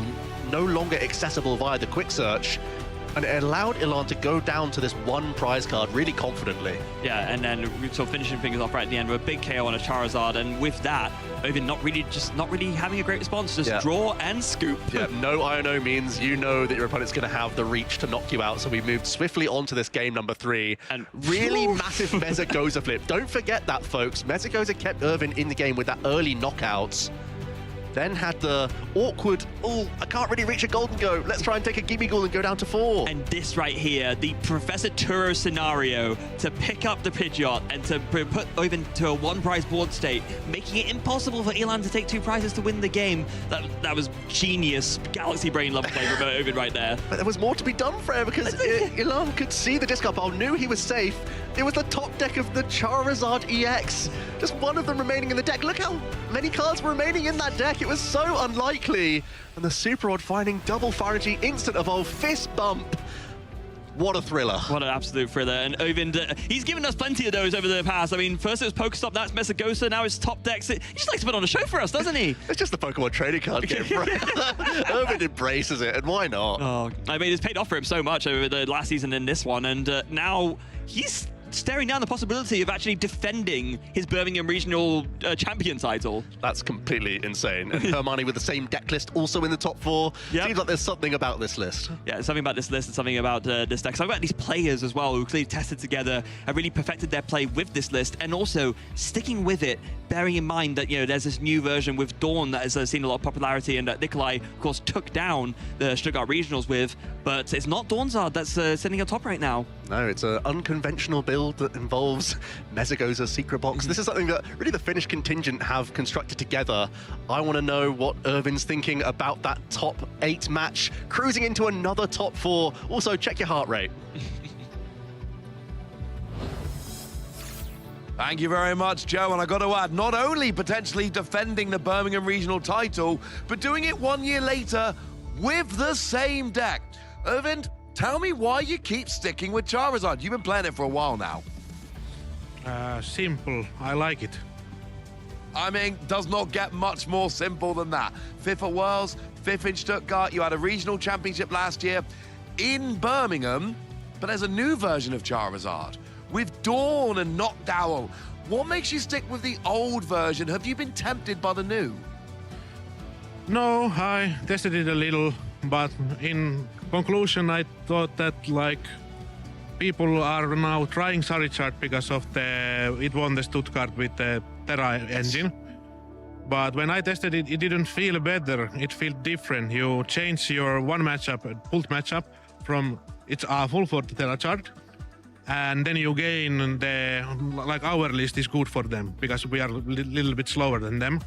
no longer accessible via the quick search. And it allowed Ilan to go down to this one prize card really confidently. Yeah, and then sort of finishing things off right at the end with a big KO on a Charizard, and with that, Irvin not really having a great response, just draw and scoop. Yeah, no Io-No means you know that your opponent's going to have the reach to knock you out, so we moved swiftly on to this game number 3. And really massive Mesagoza flip. Don't forget that, folks. Mesagoza kept Irvin in the game with that early knockouts. Then had the awkward, oh, I can't really reach a Golden Go. Let's try and take a Gimmighoul and go down to 4. And this right here, the Professor Turo scenario to pick up the Pidgeot and to put Irvin to a 1-prize board state, making it impossible for Ilan to take 2 prizes to win the game. That was genius Galaxy Brain level play from Irvin right there. But there was more to be done for him because Ilan could see the discard pile, knew he was safe. It was the top deck of the Charizard EX. Just one of them remaining in the deck. Look how many cards were remaining in that deck. It was so unlikely. And the Super Rod finding double Fire Energy, instant evolve, fist bump. What a thriller. What an absolute thriller. And Irvin, he's given us plenty of those over the past. I mean, first it was Pokestop, that's Mesagoza, now it's top decks. He just likes to put on a show for us, doesn't he? It's just the Pokemon trading card game, right? Irvin embraces it, and why not? Oh, I mean, it's paid off for him so much over the last season and this one, and now he's staring down the possibility of actually defending his Birmingham Regional champion title. That's completely insane. And Hermione with the same deck list also in the top 4. Yep. Seems like there's something about this list. Yeah, something about this list and something about this deck. Something about these players as well who clearly tested together and really perfected their play with this list, and also sticking with it, bearing in mind that, you know, there's this new version with Dawn that has seen a lot of popularity and that Nikolai, of course, took down the Stuttgart Regionals with, but it's not Dawnzard that's sitting on top right now. No, it's an unconventional build that involves Mesagoza's Secret Box. This is something that really the Finnish contingent have constructed together. I want to know what Irvin's thinking about that top 8 match, cruising into another top 4. Also, check your heart rate. Thank you very much, Joe. And I got to add, not only potentially defending the Birmingham Regional title, but doing it 1 year later with the same deck. Irvin, tell me why you keep sticking with Charizard. You've been playing it for a while now. Simple. I like it. I mean, does not get much more simple than that. 5th at Worlds, 5th in Stuttgart. You had a regional championship last year in Birmingham, but there's a new version of Charizard with Dawn and Knockdown. What makes you stick with the old version? Have you been tempted by the new? No, I tested it a little, but in conclusion, I thought that, like, people are now trying Charizard because of it won the Stuttgart with the Terra engine. But when I tested it, it didn't feel better. It felt different. You change your one matchup, pulled matchup, from it's awful for the Terra chart, and then you gain our list is good for them because we are a little bit slower than them.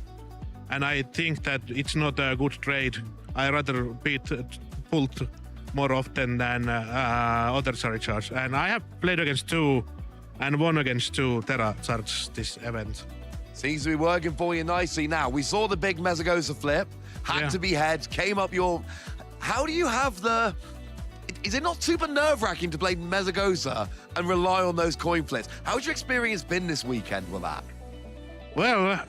And I think that it's not a good trade. I rather beat pulled more often than other Charizards. And I have played against 2 and won against 2 Terra Charge this event. Seems to be working for you nicely now. We saw the big Mesagoza flip, had to be heads, came up your... How do you have the... Is it not super nerve-wracking to play Mesagoza and rely on those coin flips? How's your experience been this weekend with that? Well,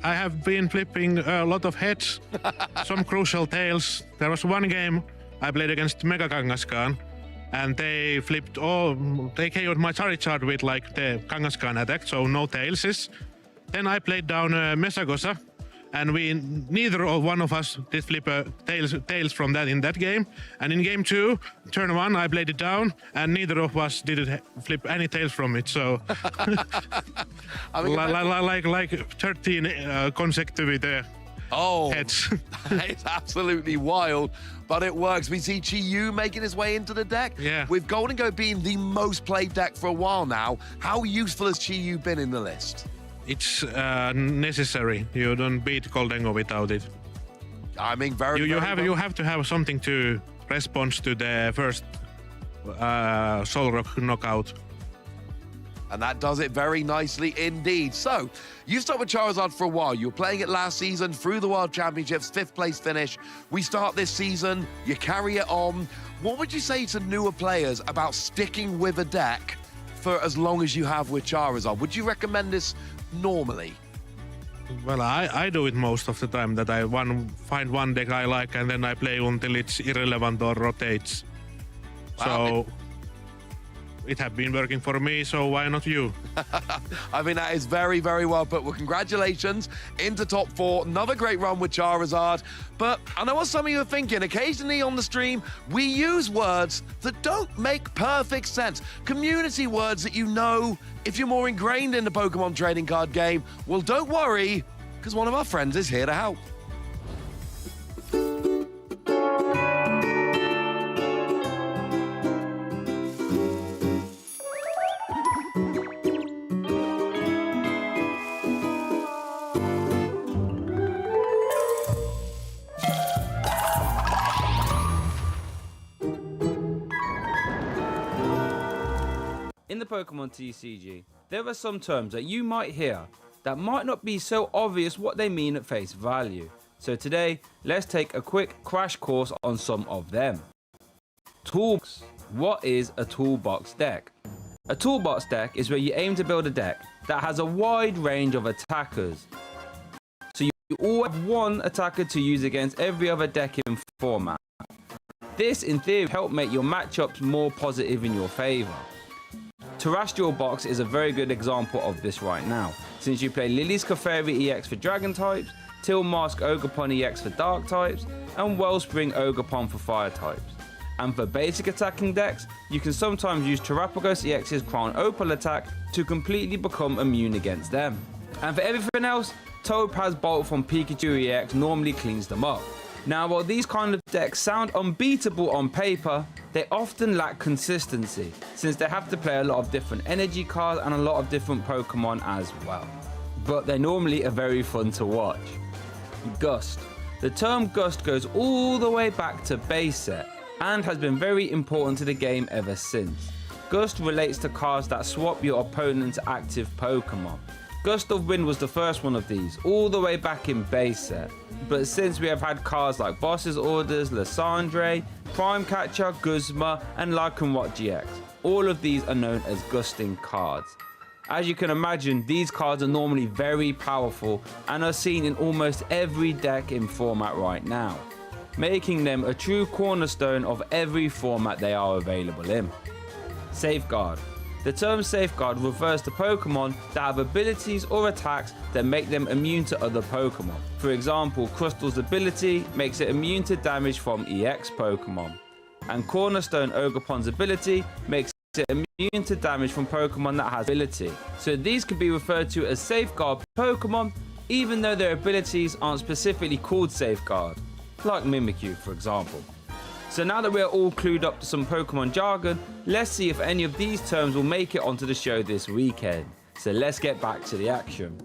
I have been flipping a lot of heads, some crucial tails. There was one game I played against Mega Kangaskhan, and they flipped they KO'd my Charizard with like the Kangaskhan attack, so no tails. Then I played down Mesagoza, and neither of one of us did flip tails from that in that game. And in game 2, turn 1, I played it down, and neither of us did flip any tails from it. So, I mean, like 13 consecutive heads. It's absolutely wild, but it works. We see Chi-Yu making his way into the deck. Yeah. With Golden Go being the most played deck for a while now, how useful has Chi-Yu been in the list? It's necessary. You don't beat Golden Go without it. I mean, you have to have something to respond to the first Soul Rock knockout. And that does it very nicely indeed. So, you stuck with Charizard for a while. You were playing it last season through the World Championships, 5th place finish. We start this season, you carry it on. What would you say to newer players about sticking with a deck for as long as you have with Charizard. Would you recommend this normally? Well, I do it most of the time, that I find one deck I like and then I play until it's irrelevant or rotates. Wow. So it has been working for me, so why not you? I mean, that is very, very well put. Well, congratulations into top 4. Another great run with Charizard. But I know what some of you are thinking. Occasionally on the stream, we use words that don't make perfect sense. Community words that you know if you're more ingrained in the Pokemon trading card game. Well, don't worry, because one of our friends is here to help. In the Pokemon TCG, there are some terms that you might hear that might not be so obvious what they mean at face value. So today, let's take a quick crash course on some of them. Toolbox. What is a toolbox deck? A toolbox deck is where you aim to build a deck that has a wide range of attackers. So you always have one attacker to use against every other deck in format. This, in theory, helps make your matchups more positive in your favour. Terrestrial Box is a very good example of this right now, since you play Lily's Clefairy EX for Dragon types, Tilmask Ogerpon EX for Dark types, and Wellspring Ogerpon for Fire types. And for basic attacking decks, you can sometimes use Terrapagos EX's Crown Opal attack to completely become immune against them. And for everything else, Topaz Bolt from Pikachu EX normally cleans them up. Now, while these kind of decks sound unbeatable on paper, they often lack consistency, since they have to play a lot of different energy cards and a lot of different Pokemon as well. But they normally are very fun to watch. Gust. The term Gust goes all the way back to base set, and has been very important to the game ever since. Gust relates to cards that swap your opponent's active Pokemon. Gust of Wind was the first one of these, all the way back in base set. But since we have had cards like Boss's Orders, Lysandre, Prime Catcher, Guzma, and Lycanroc GX, all of these are known as Gusting cards. As you can imagine, these cards are normally very powerful and are seen in almost every deck in format right now, making them a true cornerstone of every format they are available in. Safeguard. The term Safeguard refers to Pokemon that have abilities or attacks that make them immune to other Pokemon. For example, Crystal's ability makes it immune to damage from EX Pokemon, and Cornerstone Ogerpon's ability makes it immune to damage from Pokemon that has ability. So these can be referred to as Safeguard Pokemon, even though their abilities aren't specifically called Safeguard, like Mimikyu for example. So now that we're all clued up to some Pokemon jargon, let's see if any of these terms will make it onto the show this weekend. So let's get back to the action.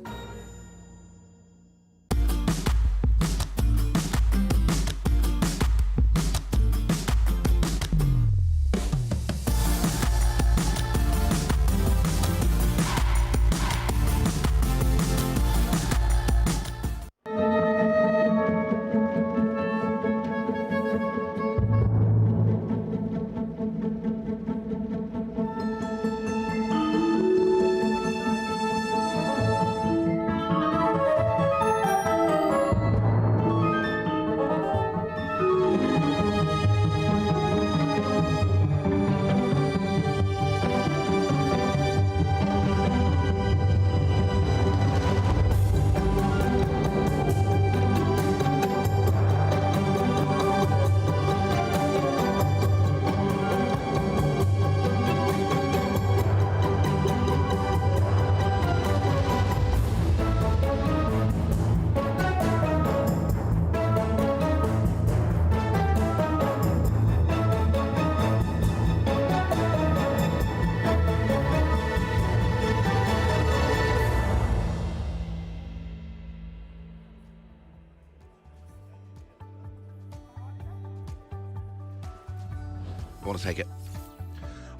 I want to take it.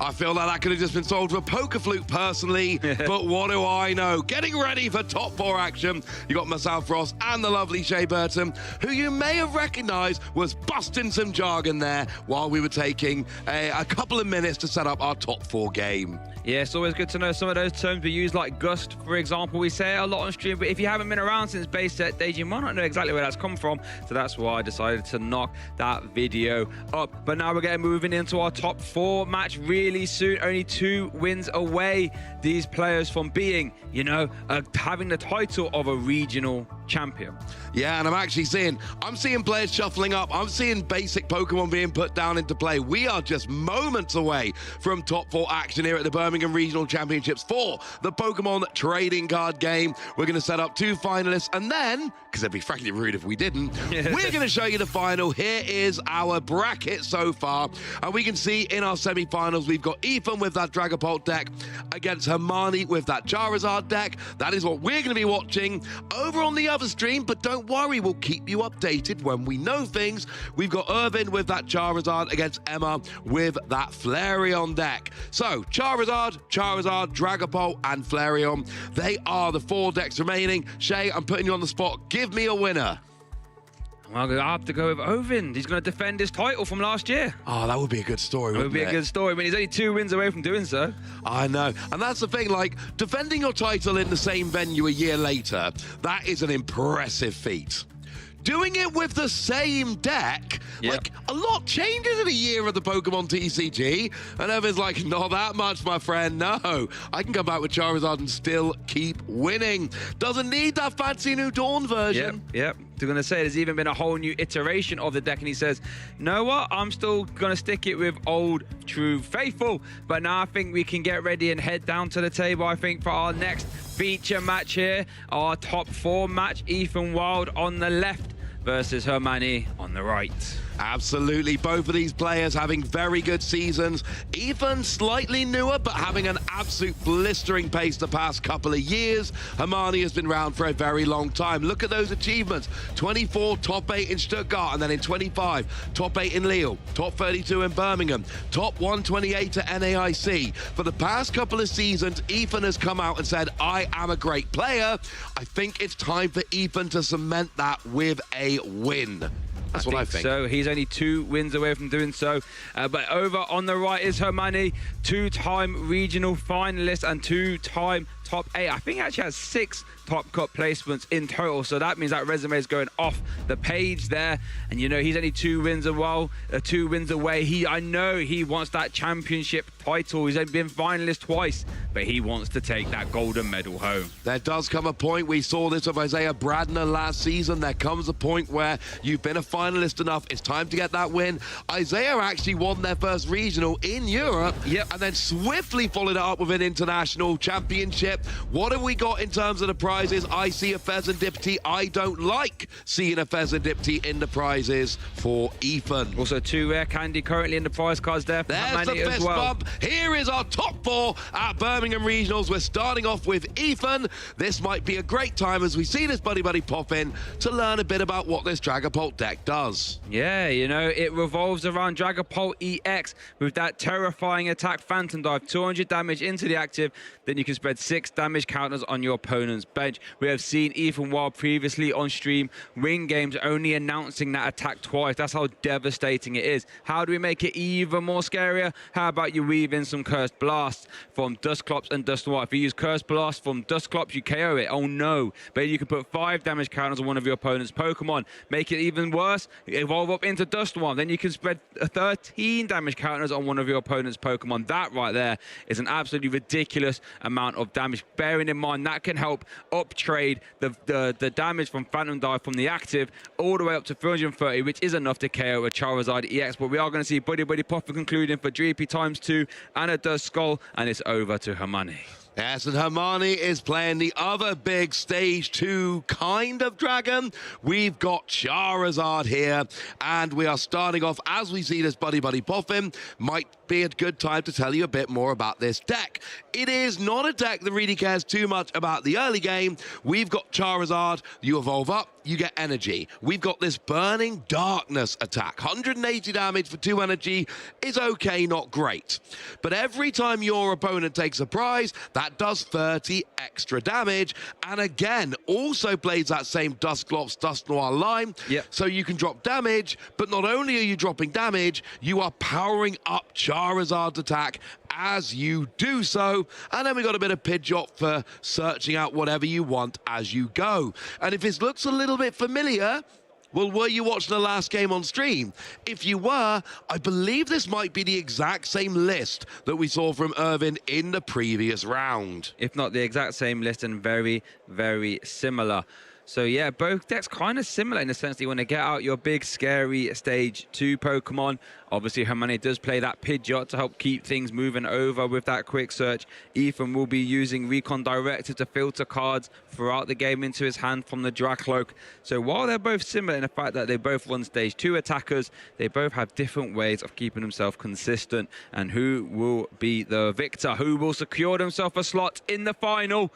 I feel like that could have just been sold to a poker flute personally, but what do I know? Getting ready for top 4 action, you got myself, Ross, and the lovely Shea Burton, who you may have recognized was busting some jargon there while we were taking a couple of minutes to set up our top 4 game. Yeah, it's always good to know some of those terms we use, like gust, for example. We say it a lot on stream, but if you haven't been around since base set days, you might not know exactly where that's come from. So that's why I decided to knock that video up. But now we're getting moving into our top 4 match really soon. Only 2 wins away, these players, from being, you know, having the title of a regional champion. Yeah, and I'm seeing players shuffling up. I'm seeing basic Pokemon being put down into play. We are just moments away from top 4 action here at the Birmingham Regional Championships for the Pokemon trading card game. We're going to set up 2 finalists, and then, because it'd be frankly rude if we didn't, we're going to show you the final. Here is our bracket so far, and we can see in our semi-finals, we've got Ethan with that Dragapult deck against Hermione with that Charizard deck. That is what we're going to be watching over on the other stream, but don't worry, we'll keep you updated when we know things. We've got Irvin with that Charizard against Emma with that Flareon deck. So Charizard, Dragapult, and Flareon, they are the 4 decks remaining. Shay, I'm putting you on the spot. Give me a winner. Well, I have to go with Ovind. He's going to defend his title from last year. Oh, that would be a good story, wouldn't it? It would be a good story. I mean, he's only 2 wins away from doing so. I know. And that's the thing, like, defending your title in the same venue a year later, that is an impressive feat. Doing it with the same deck, like, a lot changes in a year of the Pokemon TCG. And Evan's like, not that much, my friend. No, I can come back with Charizard and still keep winning. Doesn't need that fancy new Dawn version. Yep. They're going to say there's even been a whole new iteration of the deck, and he says, you know what, I'm still going to stick it with old, true, faithful. But now I think we can get ready and head down to the table, I think, for our next feature match here. Our top 4 match, Ethan Wild on the left versus Hermione on the right. Absolutely. Both of these players having very good seasons. Ethan slightly newer, but having an absolute blistering pace the past couple of years. Hermione has been around for a very long time. Look at those achievements. 24 top 8 in Stuttgart, and then in 25, top 8 in Lille, top 32 in Birmingham, top 128 at NAIC. For the past couple of seasons, Ethan has come out and said, I am a great player. I think it's time for Ethan to cement that with a win. That's what I think. So he's only 2 wins away from doing so. But over on the right is Hermione, 2-time regional finalist and 2-time top 8. I think he actually has 6 top cut placements in total. So that means that resume is going off the page there. And you know, he's only 2 wins away. I know he wants that championship title. He's only been finalist twice, but he wants to take that golden medal home. There does come a point, we saw this with Isaiah Bradner last season, there comes a point where you've been a finalist enough, it's time to get that win. Isaiah actually won their first regional in Europe, and then swiftly followed it up with an international championship. What have we got in terms of the prizes? I see a Pheasantipity. I don't like seeing a Pheasantipity in the prizes for Ethan. Also 2 rare candy currently in the prize cards there. There's the fist bump. Here is our top 4 at Birmingham Regionals. We're starting off with Ethan. This might be a great time as we see this buddy pop in to learn a bit about what this Dragapult deck does. Yeah, you know, it revolves around Dragapult EX with that terrifying attack Phantom Dive, 200 damage into the active, then you can spread 6 damage counters on your opponent's bench. We have seen Ethan Wild previously on stream win games only announcing that attack twice. That's how devastating it is. How do we make it even more scarier? How about you weave in some Cursed Blasts from Dusclops and Dusknoir? If you use Cursed Blast from Dusclops, you KO it. Oh no. But you can put 5 damage counters on one of your opponent's Pokemon. Make it even worse, evolve up into Dusknoir. Then you can spread 13 damage counters on one of your opponent's Pokemon. That right there is an absolutely ridiculous amount of damage. Bearing in mind, that can help uptrade the damage from Phantom Dive from the active all the way up to 330, which is enough to KO a Charizard EX. But we are going to see Buddy Puffer concluding for Dreepy ×2 and a Duskull, and it's over to Hermione. Yes, and Hermione is playing the other big stage 2 kind of dragon. We've got Charizard here, and we are starting off as we see this Buddy Puffin. Might be a good time to tell you a bit more about this deck. It is not a deck that really cares too much about the early game. We've got Charizard, you evolve up, you get energy. We've got this Burning Darkness attack. 180 damage for 2 energy is okay, not great. But every time your opponent takes a prize, that does 30 extra damage. And again, also plays that same Dusclops, Dust Noir line. So you can drop damage, but not only are you dropping damage, you are powering up Charizard's attack as you do so. And then we got a bit of Pidgeot for searching out whatever you want as you go. And if this looks a little bit familiar, well, were you watching the last game on stream? If you were, I believe this might be the exact same list that we saw from Irvin in the previous round. If not the exact same list, and very, very similar. So yeah, both decks kind of similar in the sense that you want to get out your big, scary Stage 2 Pokemon. Obviously, Hermione does play that Pidgeot to help keep things moving over with that quick search. Ethan will be using Recon Directive to filter cards throughout the game into his hand from the Dracloak. So while they're both similar in the fact that they both run Stage 2 attackers, they both have different ways of keeping themselves consistent. And who will be the victor? Who will secure themselves a slot in the final?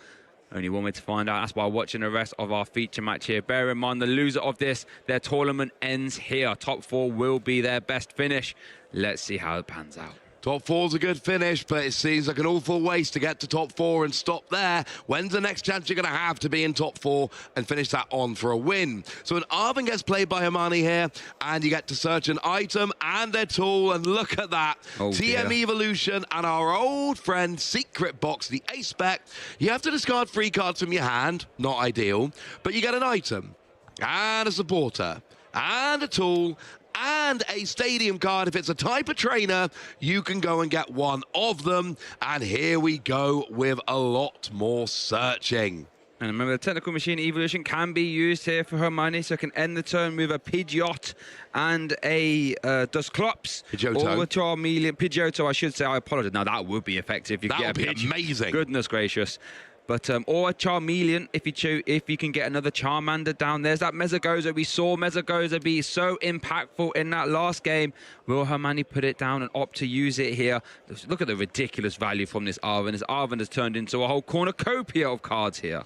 Only one way to find out. That's why watching the rest of our feature match here. Bear in mind, the loser of this, their tournament ends here. Top 4 will be their best finish. Let's see how it pans out. Top 4's a good finish, but it seems like an awful waste to get to top 4 and stop there. When's the next chance you're going to have to be in top 4 and finish that on for a win? So an Arvin gets played by Hermione here, and you get to search an item and their tool, and look at that. TM Evolution and our old friend Secret Box, the Ace Spec. You have to discard 3 cards from your hand, not ideal, but you get an item and a supporter and a tool and a stadium card. If it's a type of trainer, you can go and get one of them. And here we go with a lot more searching. And remember, the technical machine evolution can be used here for Hermione, so it can end the turn with a Pidgeot and a Dusclops. Pidgeotto. Or a Charmeleon. Pidgeotto, I should say. I apologize. Now, that would be effective. If you that get would be amazing. Goodness gracious. But, or a Charmeleon, if you can get another Charmander down. There's that Mesagoza. We saw Mesagoza be so impactful in that last game. Will Hermione put it down and opt to use it here? Look at the ridiculous value from this Arvin. This Arvin has turned into a whole cornucopia of cards here.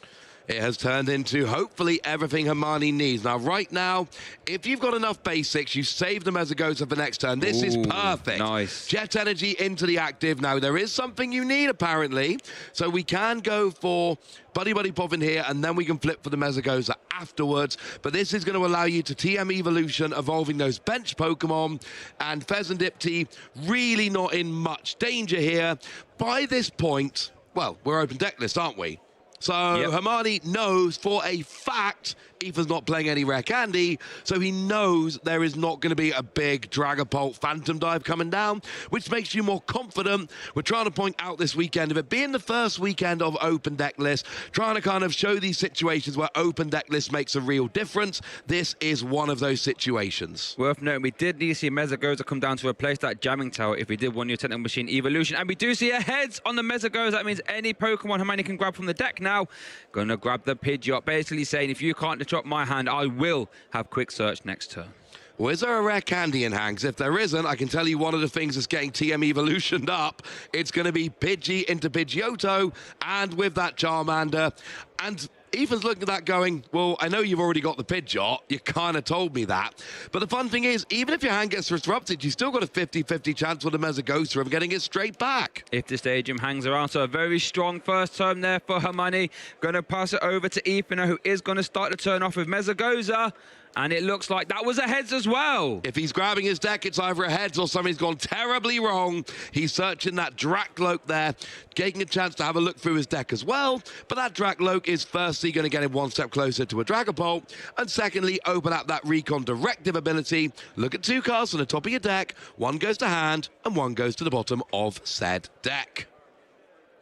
It has turned into, hopefully, everything Hermione needs. Now, right now, if you've got enough basics, you save them as it goes for next turn. This is perfect. Nice. Jet Energy into the active. Now, there is something you need, apparently. So we can go for Buddy Pop in here, and then we can flip for the Mesagoza afterwards. But this is going to allow you to TM Evolution, evolving those bench Pokemon. And Fezandipti really not in much danger here. By this point, well, we're open deck list, aren't we? So Hermione knows for a fact Ethan's not playing any rare candy, so he knows there is not going to be a big Dragapult Phantom Dive coming down, which makes you more confident. We're trying to point out this weekend, of it being the first weekend of open deck list, trying to kind of show these situations where open deck list makes a real difference. This is one of those situations. Worth noting, we did need to see Mesagoza come down to replace that Jamming Tower if we did want your Technical Machine Evolution, and we do see a heads on the Mesagoza. That means any Pokemon Hermione can grab from the deck now. Gonna grab the Pidgeot, basically saying, if you can't drop my hand, I will have quick search next turn. Well, is there a rare candy in hand? 'Cause if there isn't, I can tell you one of the things that's getting TM Evolutioned up. It's going to be Pidgey into Pidgeotto, and with that Charmander. And Ethan's looking at that going, well, I know you've already got the Pidgeot. You kind of told me that. But the fun thing is, even if your hand gets disrupted, you've still got a 50-50 chance with the Mesagoza of getting it straight back. If the stadium hangs around, so a very strong first turn there for Hermione. Going to pass it over to Ethan, who is going to start the turn off with Mesagoza. And it looks like that was a heads as well. If he's grabbing his deck, it's either a heads or something's gone terribly wrong. He's searching that Dracloak there, getting a chance to have a look through his deck as well. But that Dracloak is firstly going to get him one step closer to a Dragapult, and secondly, open up that Recon Directive ability. Look at 2 cards on the top of your deck. 1 goes to hand, and 1 goes to the bottom of said deck.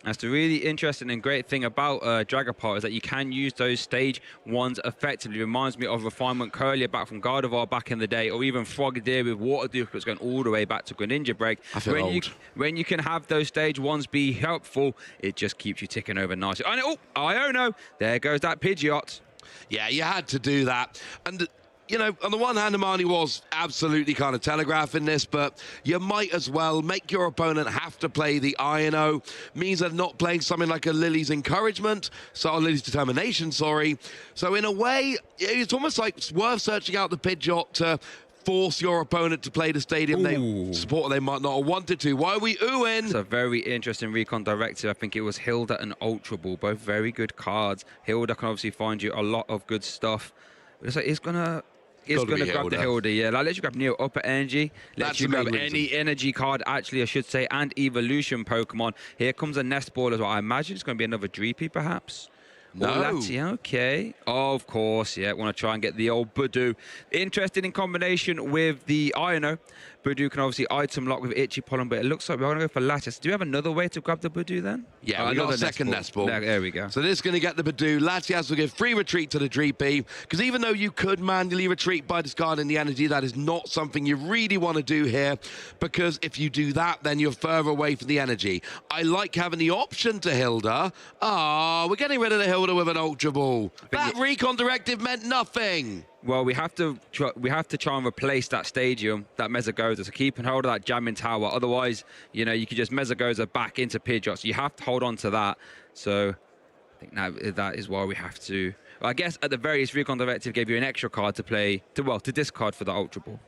That's the really interesting and great thing about Dragapult, is that you can use those stage 1s effectively. Reminds me of Refinement Curlier back from Gardevoir back in the day, or even Frogadier with Water Duplicate going all the way back to Greninja Break. I feel old. When you can have those stage 1s be helpful, it just keeps you ticking over nicely. Oh, Iono! There goes that Pidgeot. Yeah, you had to do that. And you know, on the one hand, Amani was absolutely kind of telegraphing this, but you might as well make your opponent have to play the INO. Means they're not playing something like a Lily's Encouragement, so Lily's Determination, sorry. So in a way, it's almost like it's worth searching out the Pidgeot to force your opponent to play the stadium they support they might not have wanted to. Why are we oohing? It's a very interesting recon directive. I think it was Hilda and Ultra Ball, both very good cards. Hilda can obviously find you a lot of good stuff. But it's like, it's gonna grab the Hilda, yeah. Like, let you grab Neo Upper Energy, let you grab any energy card, actually, I should say, and Evolution Pokemon. Here comes a Nest Ball as well. I imagine it's going to be another Dreepy, perhaps. No. Latias, okay. Of course, yeah. Want to try and get the old Budu. Interested in combination with the INO. Budu can obviously item lock with Itchy Pollen, but it looks like we're going to go for Latias. Do we have another way to grab the Budu then? Yeah, we got a second Nest Ball. There we go. So this is going to get the Budu. Latias will give free retreat to the Dreepy, because even though you could manually retreat by discarding the energy, that is not something you really want to do here, because if you do that, then you're further away from the energy. I like having the option to Hilda. We're getting rid of the Hilda with an Ultra Ball. That recon directive meant nothing. Well, we have to try and replace that stadium, that Mesagoza, so keep and hold of that jamming tower. Otherwise, you know, you could just Mesagoza back into Pidgeot. So you have to hold on to that. So I think now that is why we have to. Well, I guess at the very least, Recon Directive gave you an extra card to play, to discard for the Ultra Ball.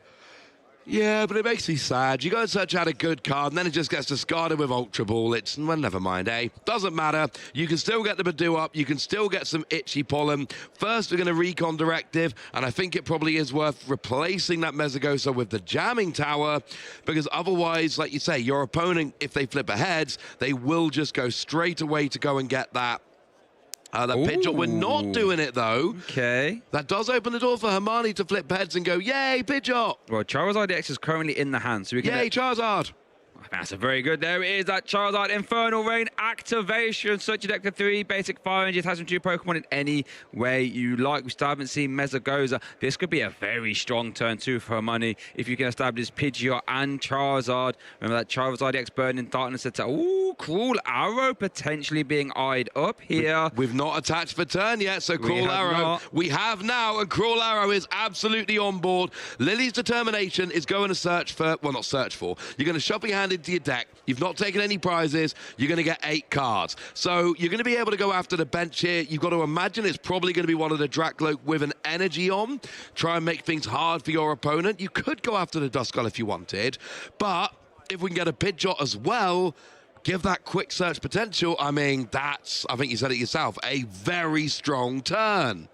Yeah, but it makes me sad. You go and search out a good card, and then it just gets discarded with Ultra Ball. It's, well, never mind, eh? Doesn't matter. You can still get the Budu up. You can still get some Itchy Pollen. First, we're going to Recon Directive, and I think it probably is worth replacing that Mesagoza with the Jamming Tower, because otherwise, like you say, your opponent, if they flip ahead, they will just go straight away to go and get that. That Pidgeot, we're not doing it, though. Okay. That does open the door for Hermione to flip heads and go, yay, Pidgeot! Well, Charizard EX is currently in the hand, so we can... Yay, Charizard! That's a very good. There it is, that Charizard Infernal Rain activation. Such a deck to 3 basic fire engines. Has some 2 Pokemon in any way you like. We still haven't seen Mesagoza. This could be a very strong turn 2 for her money if you can establish Pidgeot and Charizard. Remember that Charizard X Burning Darkness attack. Ooh, Cruel Arrow potentially being eyed up here. We've not attached for turn yet, so Cruel Arrow. We have now, and Cruel Arrow is absolutely on board. Lily's Determination is going to search for, well, not search for. You're going to shove your hand into your deck. You've not taken any prizes. You're going to get 8 cards. So you're going to be able to go after the bench here. You've got to imagine it's probably going to be one of the Dracloak with an energy on. Try and make things hard for your opponent. You could go after the Duskull if you wanted. But if we can get a Pidgeot as well, give that quick search potential. I mean, that's, I think you said it yourself, a very strong turn.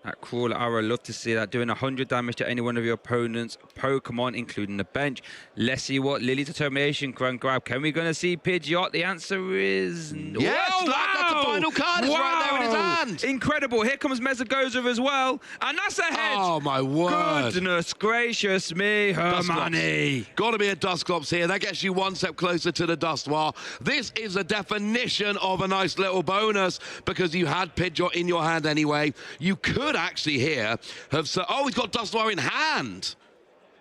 That Cruel Arrow, love to see that, doing 100 damage to any one of your opponent's Pokemon, including the bench. Let's see what Lily's Determination can grab. Can we going to see Pidgeot? The answer is no. Yes, that's the final card. It's right there in his hand. Incredible. Here comes Mesagoza as well. And that's a head. Oh, my word. Goodness gracious me, Hermione. Got to be a Dusclops here. That gets you one step closer to the Dustoir. This is a definition of a nice little bonus because you had Pidgeot in your hand anyway. You could actually here have said, oh, he's got Dustoir in hand.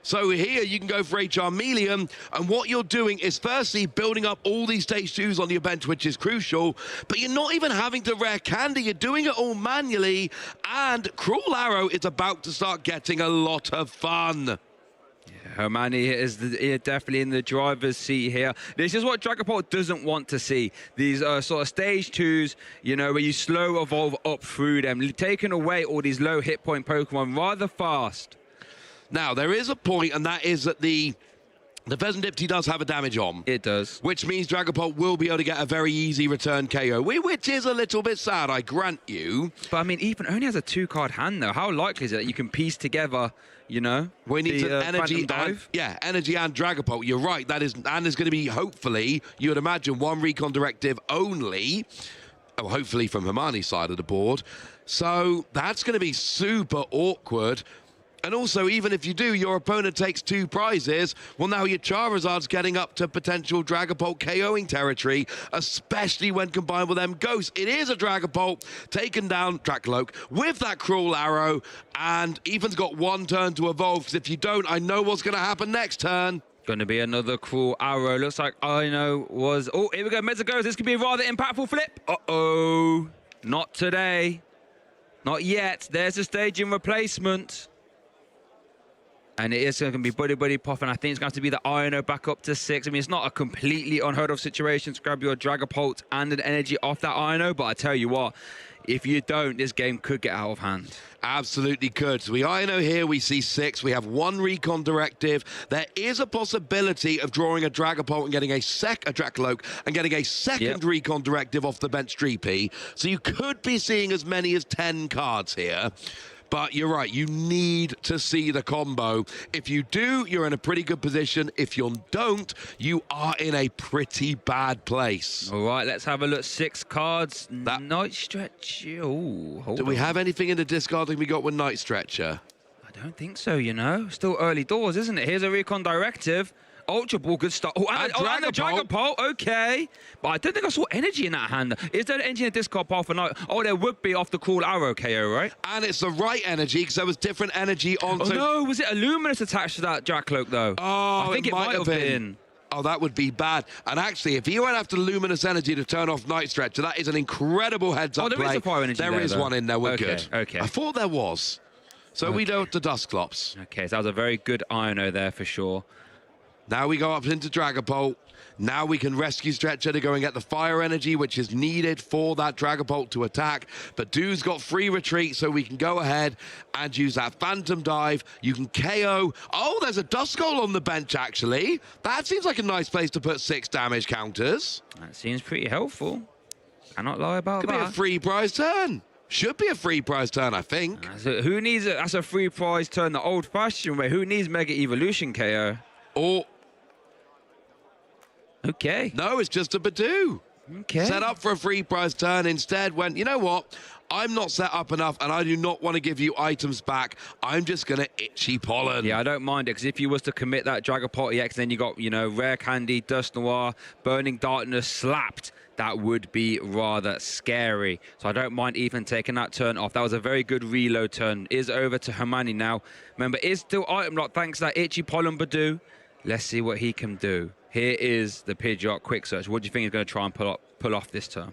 So here you can go for a Charmeleon, and what you're doing is firstly building up all these stage 2s on your bench, which is crucial, but you're not even having to rare candy. You're doing it all manually, and Cruel Arrow is about to start getting a lot of fun. Hermione is definitely in the driver's seat here. This is what Dragapult doesn't want to see. These sort of stage 2s, you know, where you slow evolve up through them, taking away all these low hit point Pokemon rather fast. Now, there is a point, and that is that the Pheasant Dipty does have a damage on. It does. Which means Dragapult will be able to get a very easy return KO, which is a little bit sad, I grant you. But, I mean, Ethan only has a 2-card hand, though. How likely is it that you can piece together, you know, we need some energy dive? Energy and Dragapult. You're right. That is, and there's going to be, hopefully, you would imagine, one Recon Directive only. Oh, hopefully from Hermione's side of the board. So that's going to be super awkward. And also, even if you do, your opponent takes 2 prizes. Well, now your Charizard's getting up to potential Dragapult KOing territory, especially when combined with them Ghosts. It is a Dragapult taken down Dracloak with that Cruel Arrow, and Ethan's got 1 turn to evolve, because if you don't, I know what's going to happen next turn. Going to be another Cruel Arrow. Looks like I know was... Oh, here we go. Mesagoza. This could be a rather impactful flip. Uh-oh. Not today. Not yet. There's a staging replacement. And it is going to be Buddy Puff, and I think it's going to have to be the Ino back up to 6. I mean, it's not a completely unheard of situation to grab your Dragapult and an energy off that Ino, but I tell you what, if you don't, this game could get out of hand. Absolutely could. So we Ino here, we see 6. We have 1 Recon Directive. There is a possibility of drawing a Dragapult and getting a Dracloak and getting a second Recon Directive off the bench Dreepy. So you could be seeing as many as 10 cards here. But you're right, you need to see the combo. If you do, you're in a pretty good position. If you don't, you are in a pretty bad place. All right, let's have a look. 6 cards. Night Stretcher. Oh, hold on. Do we have anything in the discard that we got with Night Stretcher? I don't think so, you know. Still early doors, isn't it? Here's a Recon Directive. Ultra Ball, good start. Oh, and the Dragapult, okay. But I don't think I saw energy in that hand. Is there energy in the discard pile for Night? Oh, there would be off the Cruel Arrow KO, right? And it's the right energy, because there was different energy on... Oh, no, was it a Luminous attached to that Dracloak, though? Oh, I think it might have been. Oh, that would be bad. And actually, if you went after Luminous Energy to turn off Night Stretcher, that is an incredible heads-up play. Oh, there is a fire energy There is one in there, we're good. Okay. I thought there was. So we go to Dusclops. Okay, so that was a very good Ino there for sure. Now we go up into Dragapult. Now we can rescue Stretcher to go and get the fire energy, which is needed for that Dragapult to attack. But Doo's got free retreat, so we can go ahead and use that Phantom Dive. You can KO. Oh, there's a Duskull on the bench, actually. That seems like a nice place to put 6 damage counters. That seems pretty helpful. Cannot lie about that. Could be a free prize turn. Should be a free prize turn, I think. So who needs it? That's a free prize turn the old-fashioned way. Who needs Mega Evolution KO? Or... Okay. No, it's just a Badoo. Okay. Set up for a free prize turn. Instead went, you know what? I'm not set up enough, and I do not want to give you items back. I'm just going to Itchy Pollen. Yeah, I don't mind it, because if you was to commit that Dragapult EX, then you got, you know, Rare Candy, Dust Noir, Burning Darkness, Slapped. That would be rather scary. So I don't mind even taking that turn off. That was a very good reload turn. Is over to Hermione now. Remember, is still item lock thanks to that Itchy Pollen Badoo. Let's see what he can do. Here is the Pidgeot Quick Search. What do you think he's going to try and pull off this turn?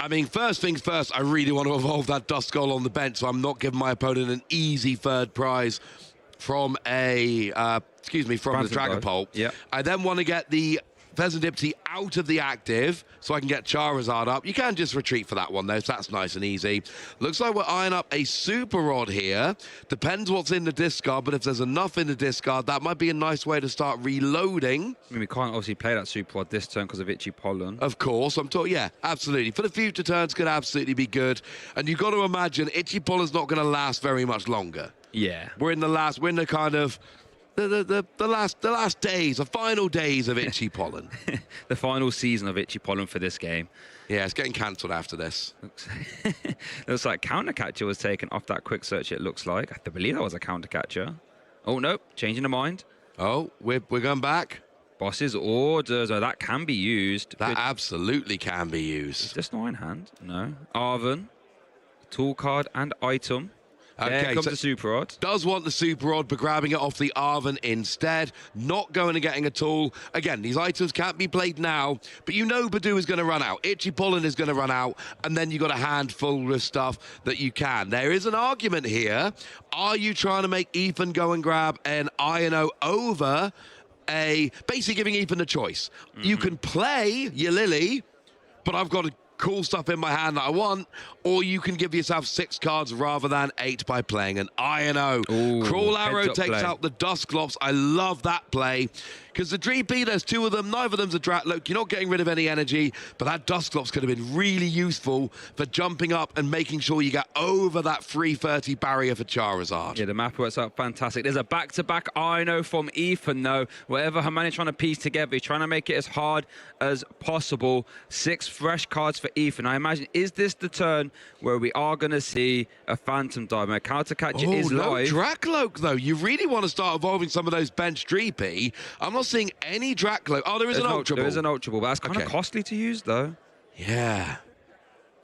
I mean, first things first, I really want to evolve that Duskull on the bench, so I'm not giving my opponent an easy third prize from a, from the Dragapult. Yeah. I then want to get the Pheasantipsy out of the active so I can get Charizard up. You can just retreat for that one, though, so that's nice and easy. Looks like we're eyeing up a Super Rod here. Depends what's in the discard, but if there's enough in the discard, that might be a nice way to start reloading. I mean, we can't obviously play that Super Rod this turn because of Itchy Pollen. Of course, I'm talking, yeah, absolutely. For the future turns, could absolutely be good. And you've got to imagine Itchy Pollen's not going to last very much longer. Yeah. We're in the kind of... The last days, the final days of Itchy Pollen. The final season of Itchy Pollen for this game. Yeah, it's getting cancelled after this. Looks like Counter Catcher was taken off that Quick Search, it looks like. I believe that was a Counter Catcher. Oh, no, changing the mind. Oh, we're going back. Boss's Orders. Oh, that can be used. That absolutely can be used. Is this 9 hand? No. Arven, tool card and item. Okay, there comes so the Super Rod. Does want the Super Rod, but grabbing it off the Arven instead. Not going and getting a tool. Again, these items can't be played now, but you know Badoo is going to run out. Itchy Pollen is going to run out, and then you've got a handful of stuff that you can. There is an argument here. Are you trying to make Ethan go and grab an INO over basically giving Ethan a choice? You can play your Lily, but I've got a cool stuff in my hand that I want, or you can give yourself 6 cards rather than 8 by playing an INO. Cruel Arrow takes out the Dusclops. I love that play, because the Dreepy, there's 2 of them, neither of them's a Dratloak. You're not getting rid of any energy, but that Dusclops could have been really useful for jumping up and making sure you get over that 330 barrier for Charizard. Yeah, the map works out fantastic. There's a back-to-back INO from Ethan, though. Whatever Hermione's trying to piece together, he's trying to make it as hard as possible. 6 fresh cards for Ethan. I imagine, is this the turn where we are going to see a Phantom Dive? My Counter Catcher is live. Dracloak, though. You really want to start evolving some of those bench Dreepy. I'm not seeing any Dracloak. Oh, there is an Ultra Ball. There is an Ultra Ball, but that's kind of costly to use, though. Yeah.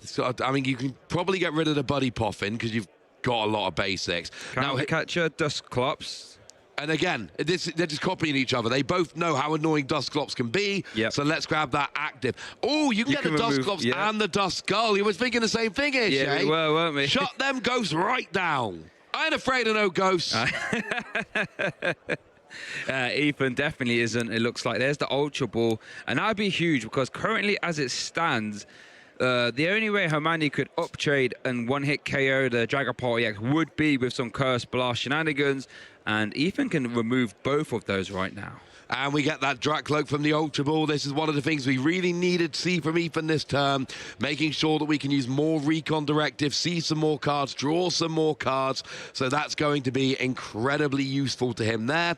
So, I mean, you can probably get rid of the Buddy Poffin because you've got a lot of basics. Counter Catcher, Dusclops. And again, they're just copying each other. They both know how annoying Dusclops can be. Yep. So let's grab that active. Oh, you can get the Dusclops and the Duskull. You were thinking the same thing here, Yeah, Shay. we were, weren't we? Shut them ghosts right down. I ain't afraid of no ghosts. Ethan definitely isn't. It looks like there's the Ultra Ball, and that'd be huge because currently, as it stands, the only way Hermione could uptrade and one-hit KO the Dragapult EX would be with some Curse Blast shenanigans, and Ethan can remove both of those right now. And we get that Dracloak from the Ultra Ball. This is one of the things we really needed to see from Ethan this term, making sure that we can use more recon directives, see some more cards, draw some more cards. So that's going to be incredibly useful to him there.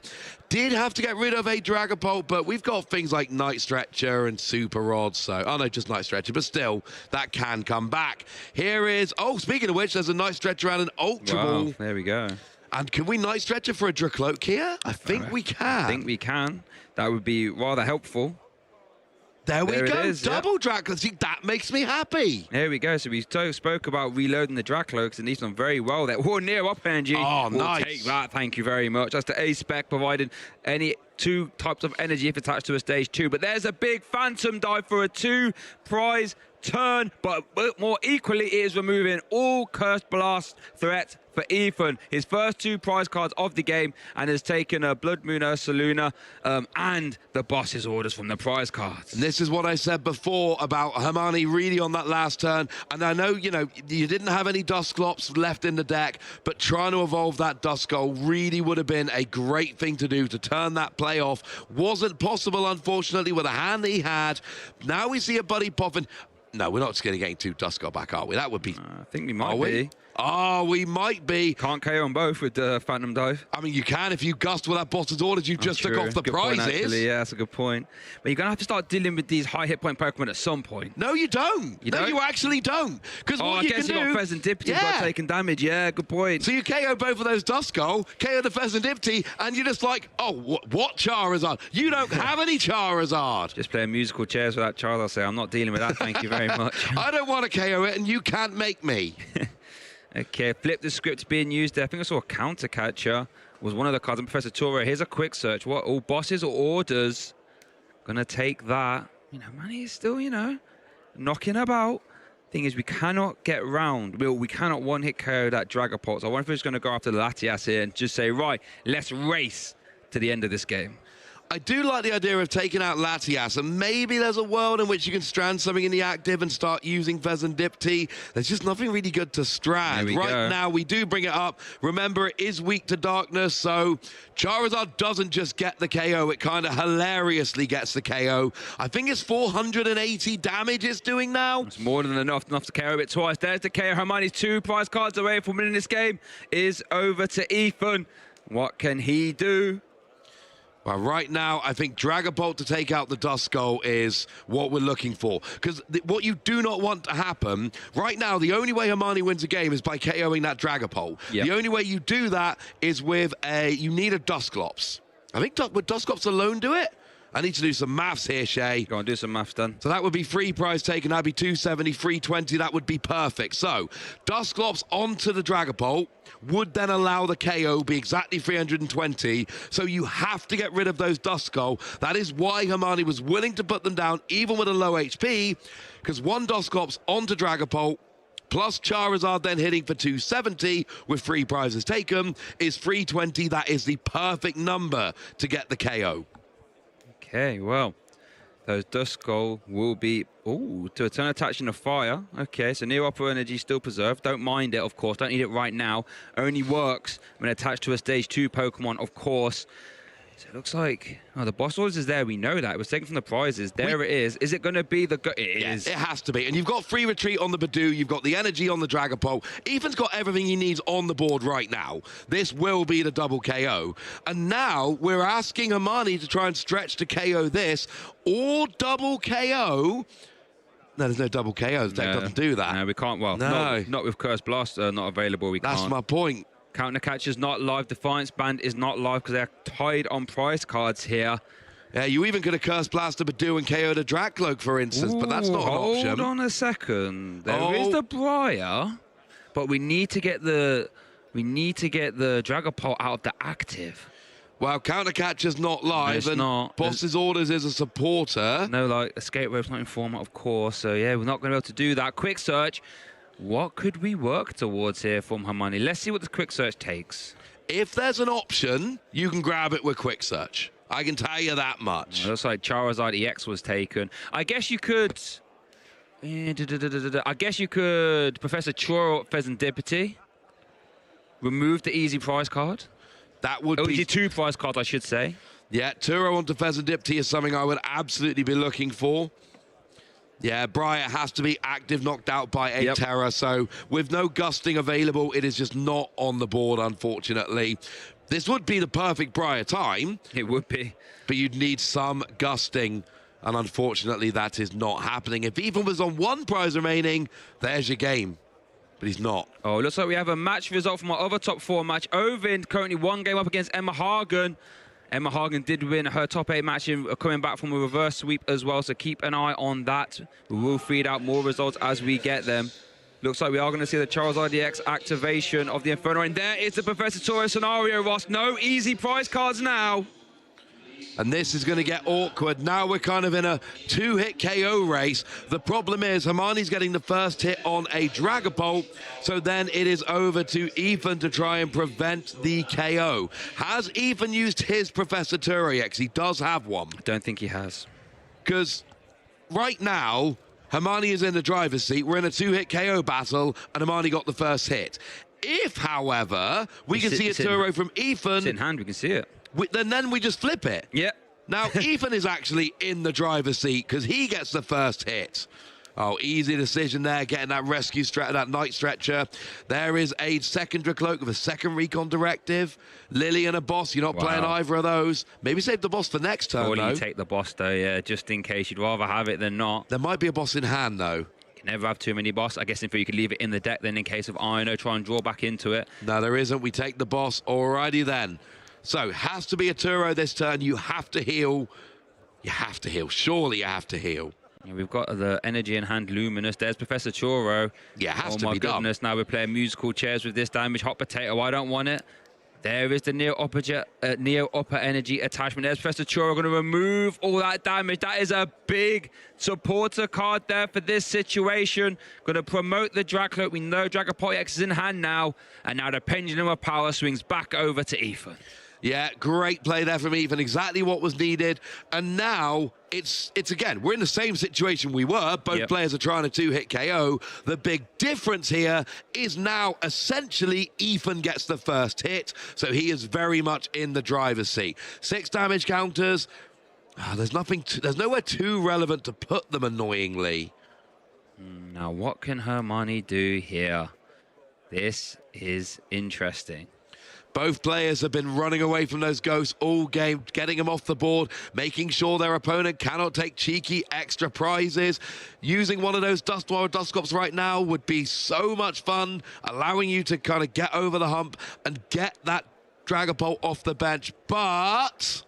Did have to get rid of a Dragapult, but we've got things like Night Stretcher and Super Rod. So, oh no, just Night Stretcher, but still, that can come back. Here is, oh, speaking of which, there's a Night Stretcher and an Ultra Ball. There we go. And can we Night Stretcher for a Dracloak here? I think we can. I think we can. That would be rather helpful. There we go. Double Dracloak. See, that makes me happy. There we go. So we spoke about reloading the Dracloaks, and he's done very well there. Oh, near up energy. Oh, we'll nice. Take that. Thank you very much. That's the A-Spec providing any 2 types of energy if attached to a stage 2. But there's a big Phantom Dive for a 2-prize turn, but more equally, it is removing all Cursed Blast threats for Ethan. His first 2 prize cards of the game, and has taken a Blood Moon Ursaluna and the boss's orders from the prize cards. And this is what I said before about Hermione really on that last turn. And I know, you know, you didn't have any Dusclops left in the deck, but trying to evolve that Duskull really would have been a great thing to do to turn that play off. Wasn't possible, unfortunately, with the hand that he had. Now we see a Buddy Poffin. No, we're not just going to get 2 Duskull back, are we? That would be... I think we might be. Oh, we might be. Can't KO on both with the Phantom Dive. I mean, you can if you gust with that boss's orders you just took off the prizes. Actually, yeah, that's a good point. But you're going to have to start dealing with these high hit point Pokemon at some point. No, you don't. No, you actually don't. Because what you can do... I guess you got Pheasantipity by taking damage. Yeah, good point. So you KO both of those Duskull, KO the Pheasantipity, and you're just like, oh, what Charizard? You don't have any Charizard. Just playing musical chairs with that Charizard. I'll say, I'm not dealing with that. Thank you very much. I don't want to KO it, and you can't make me. Okay, flip the script being used there. I think I saw a Counter Catcher was one of the cards. And Professor Toro, here's a quick search. What, all bosses or orders? Gonna take that. You know, man, he's still, you know, knocking about. Thing is, we cannot get round. We cannot one-hit KO that Dragapult. So I wonder if he's gonna go after the Latias here and just say, right, let's race to the end of this game. I do like the idea of taking out Latias, and maybe there's a world in which you can strand something in the active and start using Pheasantipity. There's just nothing really good to strand. Right now, we do bring it up. Remember, it is weak to darkness, so Charizard doesn't just get the KO. It kind of hilariously gets the KO. I think it's 480 damage it's doing now. It's more than enough to KO it twice. There's the KO. Hermione's 2 prize cards away from winning this game. Is over to Ethan. What can he do? Well, right now, I think Dragapult to take out the Duskull is what we're looking for. Because what you do not want to happen, right now, the only way Hermione wins a game is by KOing that Dragapult. Yep. The only way you do that is with you need a Dusclops. I think, would Dusclops alone do it? I need to do some maths here, Shay. Go on, do some maths then. So that would be 3 prize taken. That'd be 270, 320. That would be perfect. So Dusclops onto the Dragapult would then allow the KO be exactly 320. So you have to get rid of those Duskull. That is why Hermione was willing to put them down, even with a low HP, because 1 Dusclops onto Dragapult, plus Charizard then hitting for 270 with 3 prizes taken, is 320. That is the perfect number to get the KO. Okay, well, those Duskull will be, to a turn attached in the fire. Okay, so Neo Upper Energy still preserved. Don't mind it, of course. Don't need it right now. Only works when attached to a stage 2 Pokemon, of course. So it looks like, the boss orders is there. We know that. It was taken from the prizes. There it is. Is it going to be the... It is. It has to be. And you've got free retreat on the Badoo. You've got the energy on the Dragapult. Ethan's got everything he needs on the board right now. This will be the double KO. And now we're asking Hermione to try and stretch to KO this or double KO. No, there's no double KO. The deck doesn't do that. No, we can't. Well, not with Curse Blast not available. We can't. That's my point. Counter Catcher's not live. Defiance Band is not live because they're tied on prize cards here. Yeah, you even could have Curse Blaster Badoo and KO the Dracloak, for instance, but that's not an option. Hold on a second. There is the Briar, but we need to get the Dragapult out of the active. Well, Counter Catcher's not live, it's and not. Boss's orders is a supporter. No, like Escape Rope's not in format, of course. So yeah, we're not going to be able to do that. Quick search. What could we work towards here from Hermione? Let's see what the quick search takes. If there's an option, you can grab it with quick search. I can tell you that much. It looks like Charizard EX was taken. I guess you could... I guess you could Professor Choro Pheasantipity. Remove the easy prize card. That would be... Easy 2 prize cards, I should say. Yeah, Turo onto Pheasantipity is something I would absolutely be looking for. Yeah, Briar has to be active, knocked out by a Terra. So with no gusting available, it is just not on the board, unfortunately. This would be the perfect Briar time. It would be. But you'd need some gusting. And unfortunately, that is not happening. If Ethan was on 1 prize remaining, there's your game. But he's not. Oh, looks like we have a match result from our other top 4 match. Ovin currently 1 game up against Emma Hagen. Emma Hagen did win her top 8 match in coming back from a reverse sweep as well, so keep an eye on that. We will feed out more results as we get them. Looks like we are going to see the Charizard EX activation of the Inferno, and there is the Professor Toro scenario, Ross. No easy prize cards now. And this is going to get awkward. Now we're kind of in a 2-hit KO race. The problem is Hermione's getting the first hit on a Dragapult, so then it is over to Ethan to try and prevent the KO. Has Ethan used his Professor Turex? He does have one. I don't think he has. Because right now, Hermione is in the driver's seat. We're in a 2-hit KO battle, and Hermione got the first hit. If, however, we can see a Turo from Ethan... It's in hand, we can see it. Then we just flip it. Yeah. Now, Ethan is actually in the driver's seat because he gets the first hit. Oh, easy decision there, getting that rescue stretcher, that night stretcher. There is a second Dracloak with a second recon directive. Lily and a boss, you're not playing either of those. Maybe save the boss for next turn, Or you take the boss, though, yeah, just in case. You'd rather have it than not. There might be a boss in hand, though. You can never have too many boss. I guess in theory you could leave it in the deck then in case of Ino, try and draw back into it. No, there isn't. We take the boss. Alrighty then. So, has to be a Turo this turn. You have to heal. You have to heal. Surely you have to heal. Yeah, we've got the energy in hand Luminous. There's Professor Choro. Yeah, has to be done. Oh my goodness, now we're playing musical chairs with this damage. Hot Potato, I don't want it. There is the Neo Upper Energy attachment. There's Professor Choro going to remove all that damage. That is a big supporter card there for this situation. Going to promote the Dracloak. We know Dragapult X is in hand now. And now the Pendulum of Power swings back over to Ethan. Yeah, great play there from Ethan. Exactly what was needed. And now it's again, we're in the same situation we were. Both players are trying to 2-hit KO. The big difference here is now essentially Ethan gets the first hit. So he is very much in the driver's seat. 6 damage counters. Oh, there's nowhere too relevant to put them, annoyingly. Now, what can Hermione do here? This is interesting. Both players have been running away from those ghosts all game, getting them off the board, making sure their opponent cannot take cheeky extra prizes. Using one of those Dusclops right now would be so much fun, allowing you to kind of get over the hump and get that Dragapult off the bench, but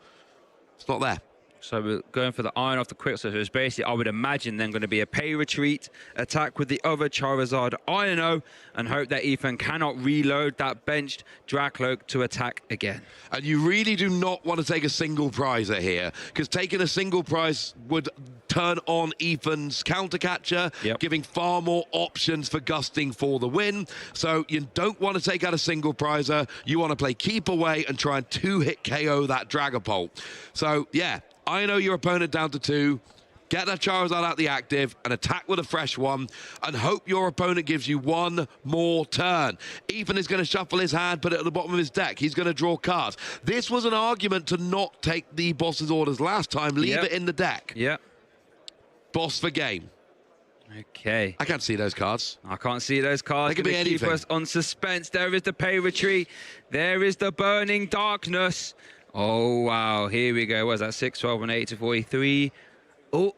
it's not there. So we're going for the iron off the quick. So it's basically, I would imagine, then going to be a pay retreat attack with the other Charizard Ino and hope that Ethan cannot reload that benched Dracloak to attack again. And you really do not want to take a single prizer here, because taking a single prize would turn on Ethan's counter catcher, giving far more options for gusting for the win. So you don't want to take out a single prizer. You want to play keep away and try and 2-hit KO that Dragapult. So yeah, I know your opponent down to 2. Get that Charizard out the active and attack with a fresh one and hope your opponent gives you one more turn. Ethan is going to shuffle his hand, put it at the bottom of his deck. He's going to draw cards. This was an argument to not take the boss's orders last time. Leave it in the deck. Yeah. Boss for game. Okay. I can't see those cards. I can't see those cards. They could be anything. Keep us on suspense. There is the pay retreat. There is the burning darkness. Oh, wow. Here we go. What was that? 6, 12, and 8 to 43. Oh,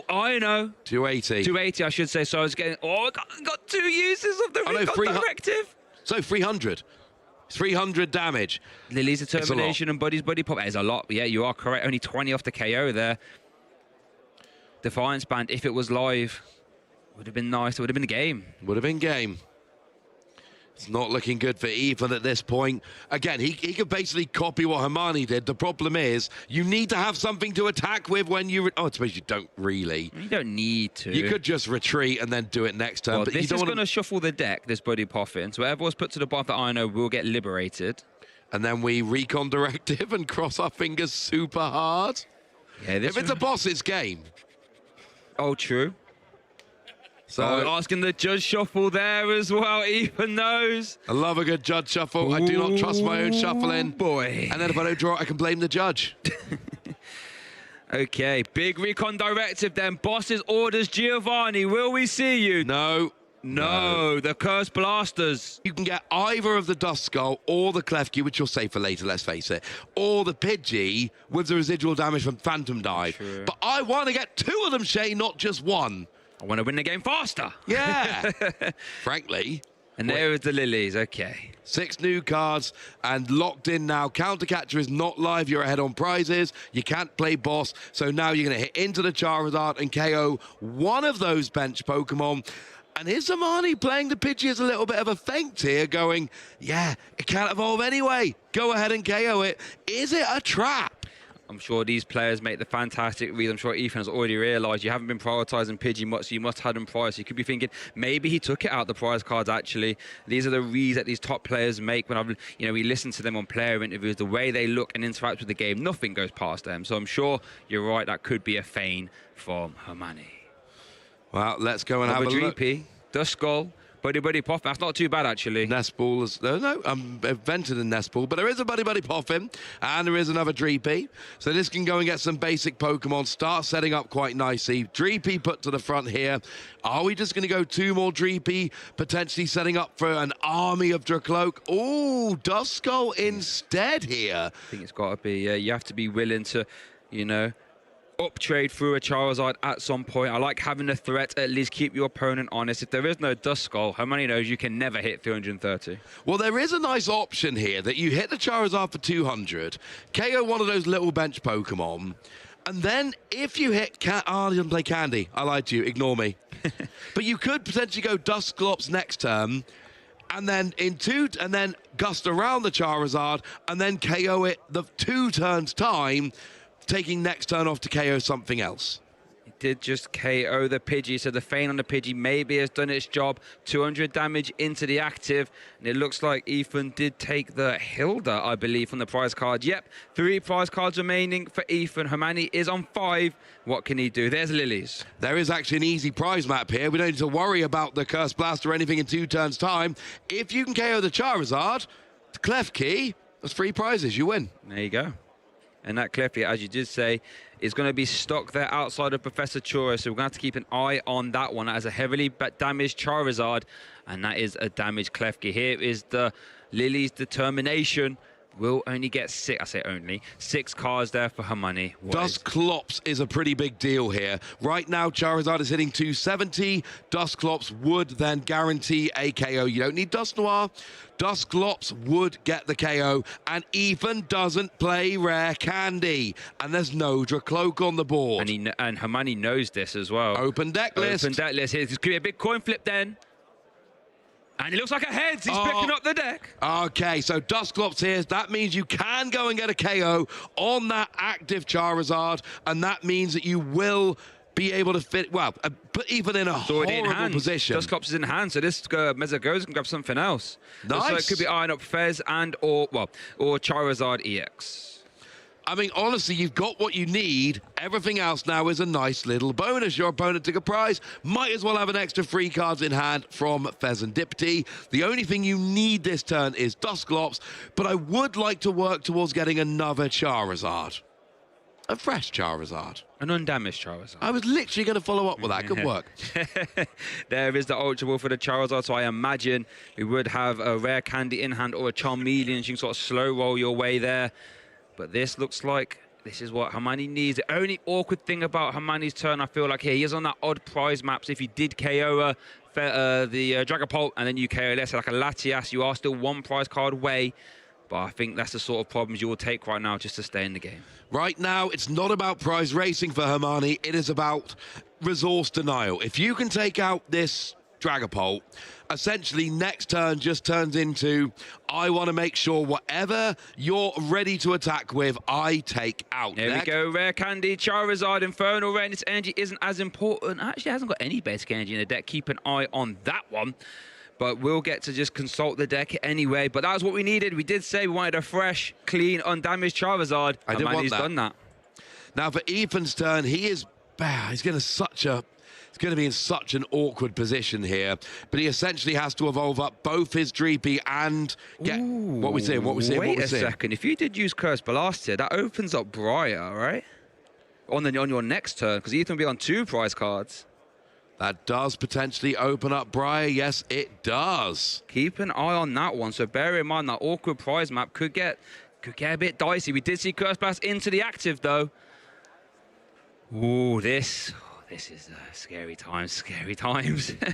I know. 280. 280, I should say. So I was getting... Oh, I got 2 uses of the recon directive. So 300. 300 damage. Lily's determination and Buddy's Buddy Pop. That is a lot. Yeah, you are correct. Only 20 off the KO there. Defiance Band, if it was live, would have been nice. It would have been a game. Would have been game. It's not looking good for Ethan at this point. Again, he could basically copy what Hermione did. The problem is you need to have something to attack with when you... I suppose you don't really. You don't need to. You could just retreat and then do it next turn. Well, but this you don't is want going to shuffle the deck, this Buddy Poffin. So whatever was put to the bottom that I know will get liberated. And then we recon directive and cross our fingers super hard. Yeah, if it's a boss, it's game. Oh, true. So asking the judge shuffle there as well. Ethan knows. I love a good judge shuffle. I do not trust my own shuffling. Boy. And then if I don't draw it, I can blame the judge. Okay, big recon directive then. Boss's orders, Giovanni. Will we see you? No. No, the Cursed Blasters. You can get either of the Dust Skull or the Klefki, which you'll save for later, let's face it, or the Pidgey with the residual damage from Phantom Dive. True. But I want to get 2 of them, Shay, not just 1. I want to win the game faster. Yeah, frankly. And there is the Lilies, okay. 6 new cards and locked in now. Countercatcher is not live. You're ahead on prizes. You can't play boss. So now you're going to hit into the Charizard and KO one of those bench Pokemon. And is Hermione playing the Pidgey as a little bit of a feint here, going, yeah, it can't evolve anyway. Go ahead and KO it. Is it a trap? I'm sure these players make the fantastic read. I'm sure Ethan has already realised you haven't been prioritising Pidgey much, so you must have them prize. So you could be thinking, maybe he took it out the prize cards, actually. These are the reads that these top players make when we listen to them on player interviews, the way they look and interact with the game, nothing goes past them. So I'm sure you're right, that could be a feint from Hermione. Well, let's go and have a look. Dust Skull. Buddy Poff, that's not too bad, actually. Nest Ball is... No, I'm invented a Nest Ball, but there is a Buddy Poffin, and there is another Dreepy. So this can go and get some basic Pokemon, start setting up quite nicely. Dreepy put to the front here. Are we just going to go 2 more Dreepy, potentially setting up for an army of Dracloak? Oh, Dust Skull instead here. I think it's got to be, you have to be willing to, uptrade through a Charizard at some point. I like having a threat, at least keep your opponent honest. If there is no Dust Skull, Hermione knows you can never hit 330. Well, there is a nice option here that you hit the Charizard for 200, KO one of those little bench Pokemon, and then if you hit... I didn't play Candy. I lied to you. Ignore me. But you could potentially go Dusclops next turn, and then and then gust around the Charizard, and then KO it the 2 turns time, taking next turn off to KO something else. It did just KO the Pidgey, so the feint on the Pidgey maybe has done its job. 200 damage into the active, and it looks like Ethan did take the Hilda, I believe, from the prize card. Yep, 3 prize cards remaining for Ethan. Hermione is on 5. What can he do? There's Lilies. There is actually an easy prize map here. We don't need to worry about the Curse Blast or anything in 2 turns' time. If you can KO the Charizard, the Klefki, that's 3 prizes. You win. There you go. And that Klefki, as you did say, is going to be stuck there outside of Professor Chura, so we're going to have to keep an eye on that one. That is a heavily damaged Charizard, and that is a damaged Klefki. Here is the Lily's determination. Will only get 6, I say only, 6 cards there for Hermione. Dusclops is a pretty big deal here. Right now, Charizard is hitting 270. Dusclops would then guarantee a KO. You don't need Dusknoir. Dusclops would get the KO, and Ethan doesn't play Rare Candy, and there's no Dracloak on the board. And Hermione knows this as well. Open deck list. Open deck list. Here, this could be a big coin flip then. And it looks like a heads. He's picking up the deck. Okay, so Dusclops here. That means you can go and get a KO on that active Charizard, and that means that you will be able to fit, well, but even in a horrible position. Dusclops is in hand, so this Mesogoza can grab something else. Nice. So it could be eyeing up Fez or Charizard EX. I mean, honestly, you've got what you need. Everything else now is a nice little bonus. Your opponent took a prize. Might as well have an extra 3 cards in hand from Pheasantipity. The only thing you need this turn is Dusclops, but I would like to work towards getting another Charizard. A fresh Charizard. An undamaged Charizard. I was literally going to follow up with that. Good work. There is the Ultra Ball for the Charizard, so I imagine we would have a Rare Candy in hand or a Charmeleon. You can sort of slow roll your way there. But this looks like this is what Hermione needs. The only awkward thing about Hermione's turn, I feel like here, he is on that odd prize map. So if you did KO the Dragapult and then you KO, let's say like a Latias, you are still 1 prize card away. But I think that's the sort of problems you will take right now just to stay in the game. Right now, it's not about prize racing for Hermione. It is about resource denial. If you can take out this Dragapult, essentially next turn just turns into, I want to make sure whatever you're ready to attack with, I take out. There we go, Rare Candy, Charizard, Infernal Rain. Its energy isn't as important. Actually, it hasn't got any basic energy in the deck. Keep an eye on that one. But we'll get to just consult the deck anyway. But that was what we needed. We did say we wanted a fresh, clean, undamaged Charizard. I did want he's that. done that. Now for Ethan's turn, he's going to be in such an awkward position here, but he essentially has to evolve up both his Dreepy and get what we see. Wait a second. If you did use Curse Blast here, that opens up Briar, right? On your next turn, because Ethan will be on 2 prize cards. That does potentially open up Briar. Yes, it does. Keep an eye on that one. So bear in mind that awkward prize map could get a bit dicey. We did see Curse Blast into the active though. Ooh, this is scary times,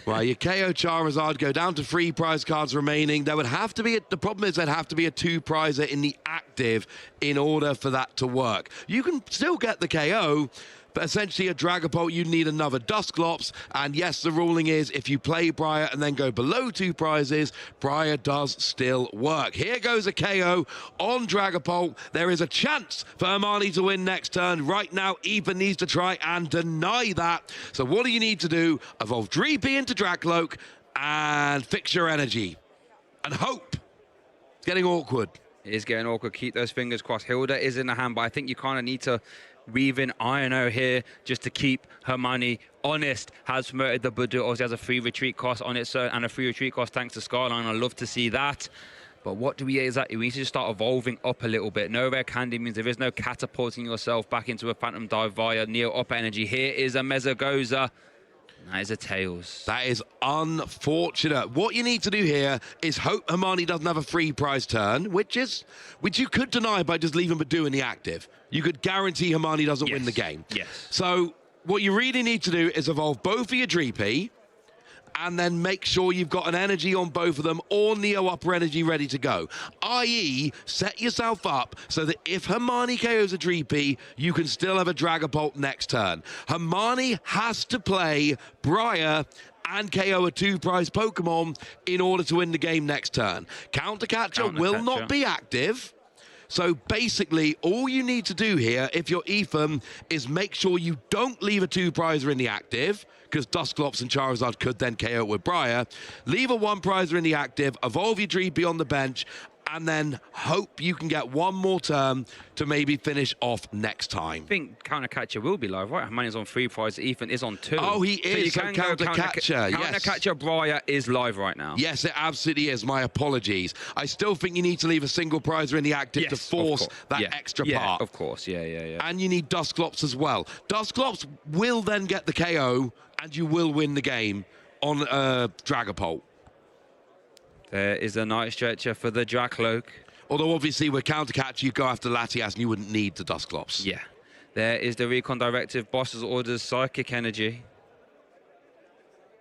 Well, your KO Charizard go down to 3 prize cards remaining. There would have to be, the problem is there'd have to be a 2-prizer in the active in order for that to work. You can still get the KO, but essentially a Dragapult, you need another Dusclops. And yes, the ruling is if you play Briar and then go below 2 prizes, Briar does still work. Here goes a KO on Dragapult. There is a chance for Hermione to win next turn. Right now, Ethan needs to try and deny that. So what do you need to do? Evolve Dreepy into Dracloak and fix your energy. And hope. It's getting awkward. It is getting awkward. Keep those fingers crossed. Hilda is in the hand, but I think you kind of need to weave in Iono here just to keep Hermione honest. Has promoted the Budu. Obviously has a free retreat cost on it, and a free retreat cost thanks to Skyline. I love to see that. But what do we exactly? We need to just start evolving up a little bit. No Rare Candy means there is no catapulting yourself back into a Phantom Dive via Neo Up Energy. Here is a Mezagoza. That is a Tails. That is unfortunate. What you need to do here is hope Hermione doesn't have a 3 prize turn, which you could deny by just leaving Budu in the active. You could guarantee Hermione doesn't win the game. Yes. So what you really need to do is evolve both of your Dreepy and then make sure you've got an energy on both of them or Neo Upper Energy ready to go. i.e., set yourself up so that if Hermione KOs a Dreepy, you can still have a Dragapult next turn. Hermione has to play Briar and KO a 2-prize Pokemon in order to win the game next turn. Countercatcher will not be active. So basically, all you need to do here, if you're Ethan, is make sure you don't leave a 2-prizer in the active, because Dusclops and Charizard could then KO with Briar. Leave a 1-prizer in the active, evolve your Dreepy on the bench, and then hope you can get one more turn to maybe finish off next time. I think Countercatcher will be live, right? Hermione's on 3 prizes, Ethan is on 2. Oh, he is. So So Countercatcher, yes. Countercatcher Briar is live right now. Yes, it absolutely is. My apologies. I still think you need to leave a single prizer in the active to force that extra part. Of course, yeah. And you need Dusclops as well. Dusclops will then get the KO, and you will win the game on Dragapult. There is a Night Stretcher for the Dracloak. Although obviously with Countercatcher, you go after Latias and you wouldn't need the Dusclops. Yeah. There is the Recon Directive. Boss's Orders, Psychic Energy.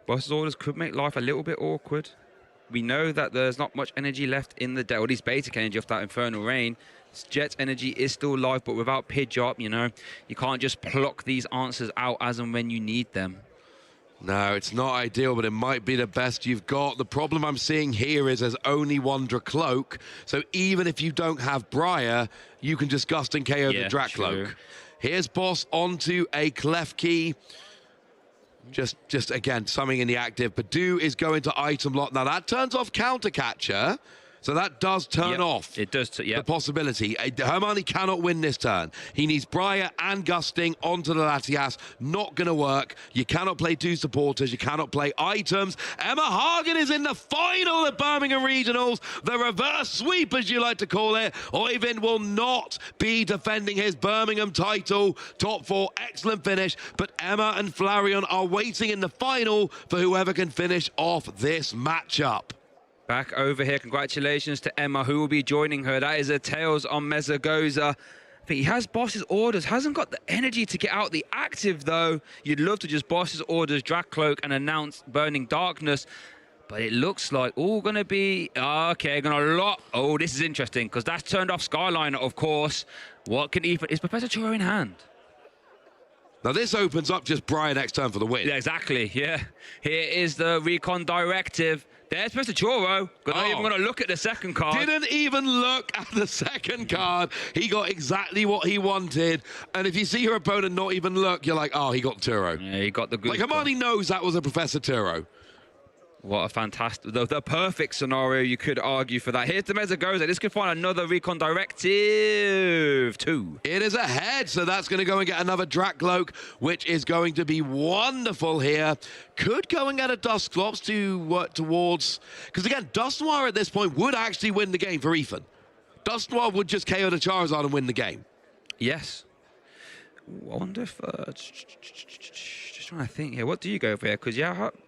Boss's Orders could make life a little bit awkward. We know that there's not much energy left in the deck, or at least basic energy off that Infernal Rain. Jet's energy is still live, but without Pidgeot, you know, you can't just pluck these answers out as and when you need them. No, it's not ideal, but it might be the best you've got. The problem I'm seeing here is there's only one Dracloak, so even if you don't have Briar, you can just Gust and KO the Dracloak. True. Here's Boss onto a Klefki. Just again, something in the active. Budu is going to Item Lot. Now, that turns off Countercatcher. So that does turn off the possibility. Hermione cannot win this turn. He needs Briar and Gusting onto the Latias. Not going to work. You cannot play 2 supporters. You cannot play items. Emma Hagen is in the final of Birmingham Regionals. The reverse sweep, as you like to call it. Oyvind will not be defending his Birmingham title. Top 4, excellent finish. But Emma and Flareon are waiting in the final for whoever can finish off this matchup. Back over here, congratulations to Emma, who will be joining her. That is a Tails on Mezagoza. I think he has Boss's Orders, hasn't got the energy to get out the active, though. You'd love to just Boss's Orders, Dracloak, and announce Burning Darkness. But it looks like all going to be... Okay, going to lock... Oh, this is interesting, because that's turned off Skyliner, of course. What can Ethan... Is Professor Churro in hand? Now this opens up just Briar next turn for the win. Yeah, exactly. Yeah. Here is the recon directive. There's Mr. Choro. Not even going to look at the second card. Didn't even look at the second card. He got exactly what he wanted. And if you see your opponent not even look, you're like, oh, he got Turo. Yeah, he got the good. Like, Hermione knows that was a Professor Turo. What a fantastic, the perfect scenario you could argue for that. Here's the Mesagoza. This could find another recon directive 2. It is ahead, so that's going to go and get another Drakloak, which is going to be wonderful here. Could go and get a Dusclops to work towards, because again, Dusknoir at this point would actually win the game for Ethan. Dusknoir would just KO the Charizard and win the game. Yes. I wonder if... trying to think here. What do you go for here? Because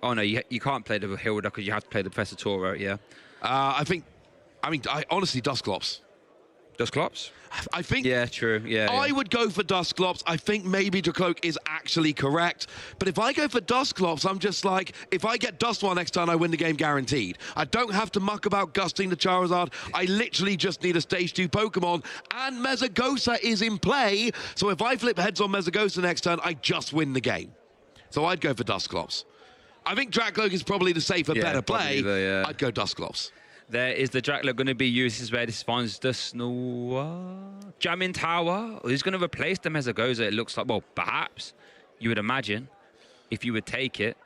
oh no, you can't play the Hilda because you have to play the Professor Toro. Yeah. I honestly Dusclops. Dusclops? I think. Yeah, true. Yeah. I would go for Dusclops. I think maybe Drakloak is actually correct. But if I go for Dusclops, I'm just like, if I get Dusknoir next turn, I win the game guaranteed. I don't have to muck about gusting the Charizard. I literally just need a stage 2 Pokemon. And Mesagoza is in play. So if I flip heads on Mesagoza next turn, I just win the game. So I'd go for Dusclops. I think Drakloak is probably the safer, better play. I'd go Dusclops. There is the Drakloak going to be used. This is where this finds the Jamming Tower. Who's going to replace the Mesagoza? It looks like, well, perhaps you would imagine if you would take it.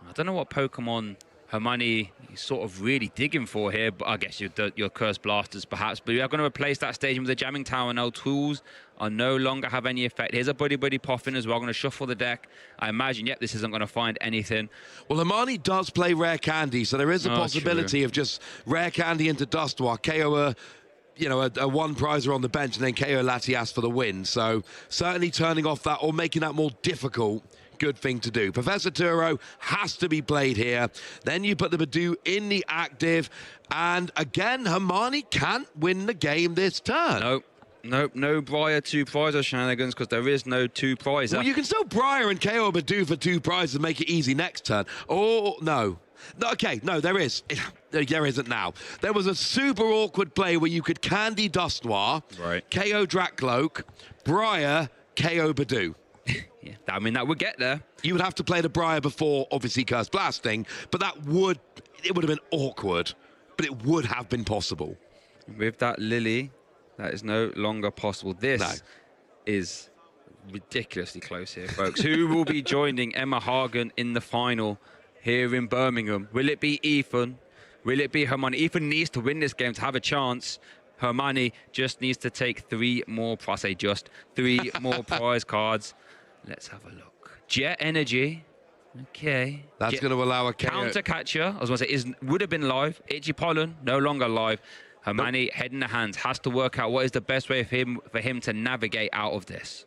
I don't know what Pokemon Hermione is sort of really digging for here, but I guess your Cursed Blasters perhaps. But we are going to replace that stadium with the Jamming Tower. No tools are no longer have any effect. Here's a Buddy Poffin as well. I'm going to shuffle the deck. I imagine, yep, this isn't going to find anything. Well, Hermione does play Rare Candy, so there is a possibility of just Rare Candy into Dusknoir, KO a one prizer on the bench, and then KO Latias for the win. So certainly turning off that or making that more difficult. Good thing to do. Professor Turo has to be played here. Then you put the Badoo in the active. And again, Hermione can't win the game this turn. No Briar 2 prizer shenanigans because there is no 2 prizer. Well, you can still Briar and KO Badoo for 2 prizes and make it easy next turn. Oh, no. Okay, no, there is. There isn't now. There was a super awkward play where you could Candy Dusknoir, KO Drakloak, Briar, KO Badoo. Yeah, I mean, that would get there. You would have to play the Briar before, obviously, Curse Blasting, but it would have been awkward, but it would have been possible. With that Lily, that is no longer possible. This is ridiculously close here, folks. Who will be joining Emma Hagen in the final here in Birmingham? Will it be Ethan? Will it be Hermione? Ethan needs to win this game to have a chance. Hermione just needs to take 3 more, I say just 3 more prize cards. Let's have a look. Jet Energy. Okay. That's going to allow a Counter Catcher. I was going to say, would have been live. Itchy Pollen, no longer live. Hermione, head in the hands, has to work out what is the best way for him to navigate out of this.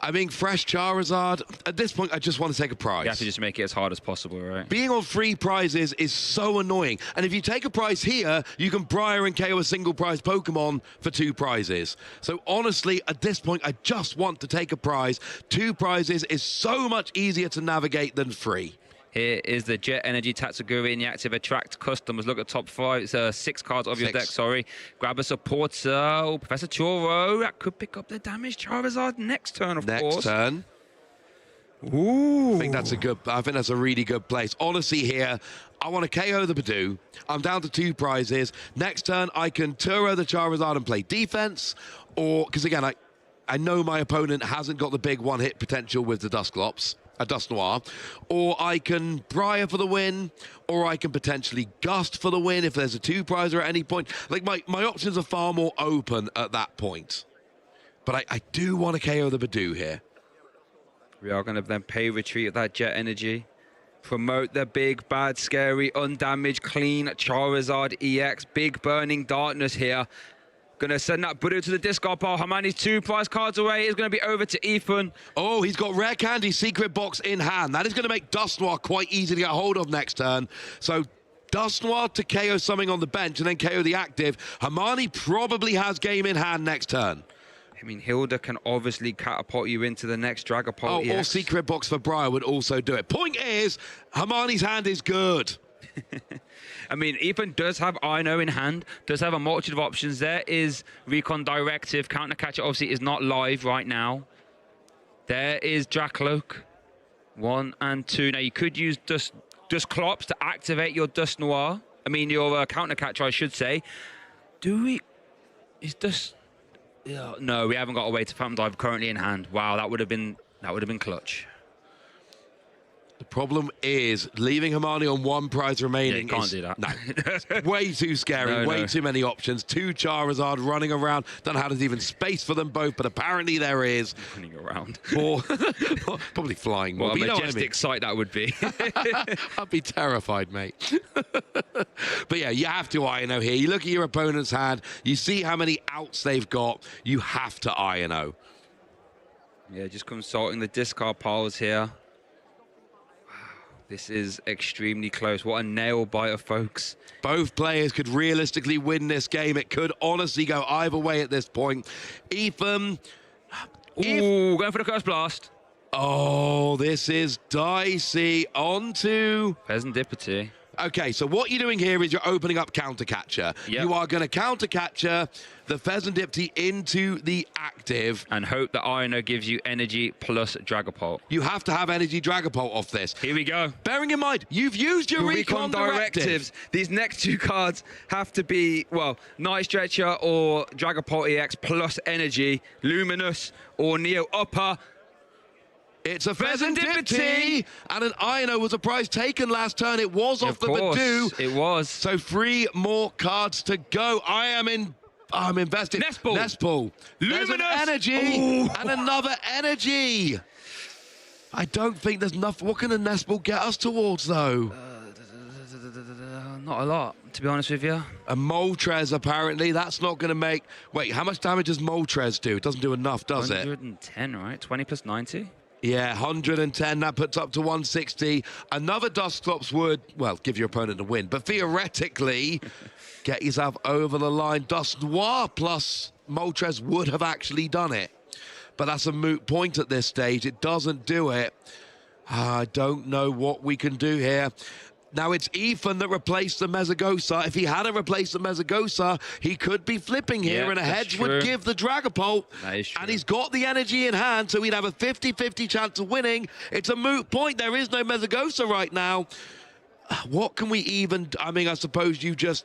I mean, fresh Charizard. At this point, I just want to take a prize. You have to just make it as hard as possible, right? Being on 3 prizes is so annoying. And if you take a prize here, you can Briar and KO a single prize Pokemon for 2 prizes. So honestly, at this point, I just want to take a prize. 2 prizes is so much easier to navigate than 3. Here is the Jet Energy Tatsuguri in the active. Attract customers. Look at top 6 cards of your deck, sorry. Grab a supporter. Oh, Professor Choro. That could pick up the damaged Charizard next turn, of course. Next turn. Ooh. I think that's a really good place. Honestly, here, I want to KO the Badoo. I'm down to 2 prizes. Next turn, I can Turo the Charizard and play defense. Or, because again, I know my opponent hasn't got the big one-hit potential with the Dusklops. A Dusknoir, or I can Briar for the win, or I can potentially Gust for the win if there's a 2 prizer at any point. Like, my options are far more open at that point. But I do want to KO the Badoo here. We are going to then pay retreat of that Jet Energy. Promote the big, bad, scary, undamaged, clean Charizard EX. Big Burning Darkness here. Going to send that Buddha to the discard pile. Hermione's 2 prize cards away. It's going to be over to Ethan. Oh, he's got Rare Candy Secret Box in hand. That is going to make Dusknoir quite easy to get hold of next turn. So Dusknoir to KO something on the bench and then KO the active. Hermione probably has game in hand next turn. I mean, Hilda can obviously catapult you into the next Dragapult. Oh, or Secret Box for Briar would also do it. Point is, Hermione's hand is good. I mean, Ethan does have Ino in hand, does have a multitude of options. There is Recon Directive. Counter Catcher obviously is not live right now. There is Dracloak. 1 and 2. Now, you could use Dust Clops to activate your Dust Noir. I mean, your counter catcher, I should say. Do we... Is Dust... No, we haven't got a way to Phantom Dive currently in hand. Wow, that would have been clutch. The problem is leaving Hermione on 1 prize remaining. Yeah, you can't do that. No, way too scary. Way too many options. 2 Charizard running around. Don't know how there's even space for them both, but apparently there is. Running around. Or probably flying. What a you know majestic sight that would be. I'd be terrified, mate. But yeah, you have to INO here. You look at your opponent's hand. You see how many outs they've got. You have to INO. Yeah, just consulting the discard piles here. This is extremely close. What a nail biter, folks. Both players could realistically win this game. It could honestly go either way at this point. Ethan. Ooh, going for the Curse Blast. Oh, this is dicey. On to Pheasantipity. Okay, so what you're doing here is you're opening up Counter Catcher. Yep. You are going to Counter Catcher the Pheasantipity into the active. And hope that INO gives you energy plus Dragapult. You have to have energy Dragapult off this. Here we go. Bearing in mind, you've used your Recon directives. These next 2 cards have to be, well, Night Stretcher or Dragapult EX plus energy, Luminous or Neo Upper. It's a Pheasantipity, and an INO was a prize taken last turn. It was off the Badoo. It was. So 3 more cards to go. I'm invested. Nespal. Luminous. Energy. Ooh. And another energy. I don't think there's enough. What can a Nespal get us towards, though? Not a lot, to be honest with you. A Moltres, apparently. That's not going to make... Wait, how much damage does Moltres do? It doesn't do enough, does 110, right? 20 plus 90? Yeah, 110, that puts up to 160. Another Dusclops would, well, give your opponent a win, but theoretically, get yourself over the line. Dust Noir plus Moltres would have actually done it, but that's a moot point at this stage. It doesn't do it. I don't know what we can do here. Now, it's Ethan that replaced the Mesagosa. If he hadn't replaced the Mesagosa, he could be flipping here, and a hedge would give the Dragapult. That is true. And he's got the energy in hand, so he'd have a 50-50 chance of winning. It's a moot point. There is no Mesagosa right now. What can we even... I mean, I suppose you just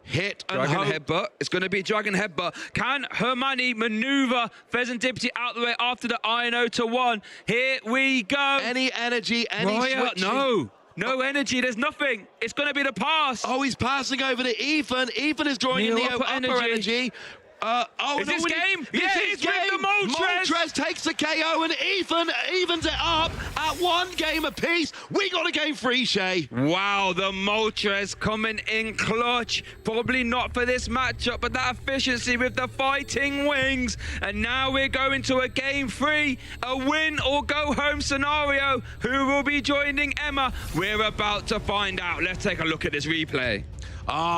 hit and Dragon Headbutt. It's going to be Dragon Headbutt. Can Hermione maneuver Pheasantipity out the way after the INO to 1? Here we go. Any energy, any switching. No energy, there's nothing. It's going to be the pass. Oh, he's passing over to Ethan. Ethan is drawing in the upper energy. Is this game? Yeah, it's with the Moltres. Moltres takes the KO, and Ethan evens it up at 1 game apiece. We got a game free, Shay. Wow, the Moltres coming in clutch. Probably not for this matchup, but that efficiency with the fighting wings. And now we're going to a game 3, a win or go home scenario. Who will be joining Emma? We're about to find out. Let's take a look at this replay.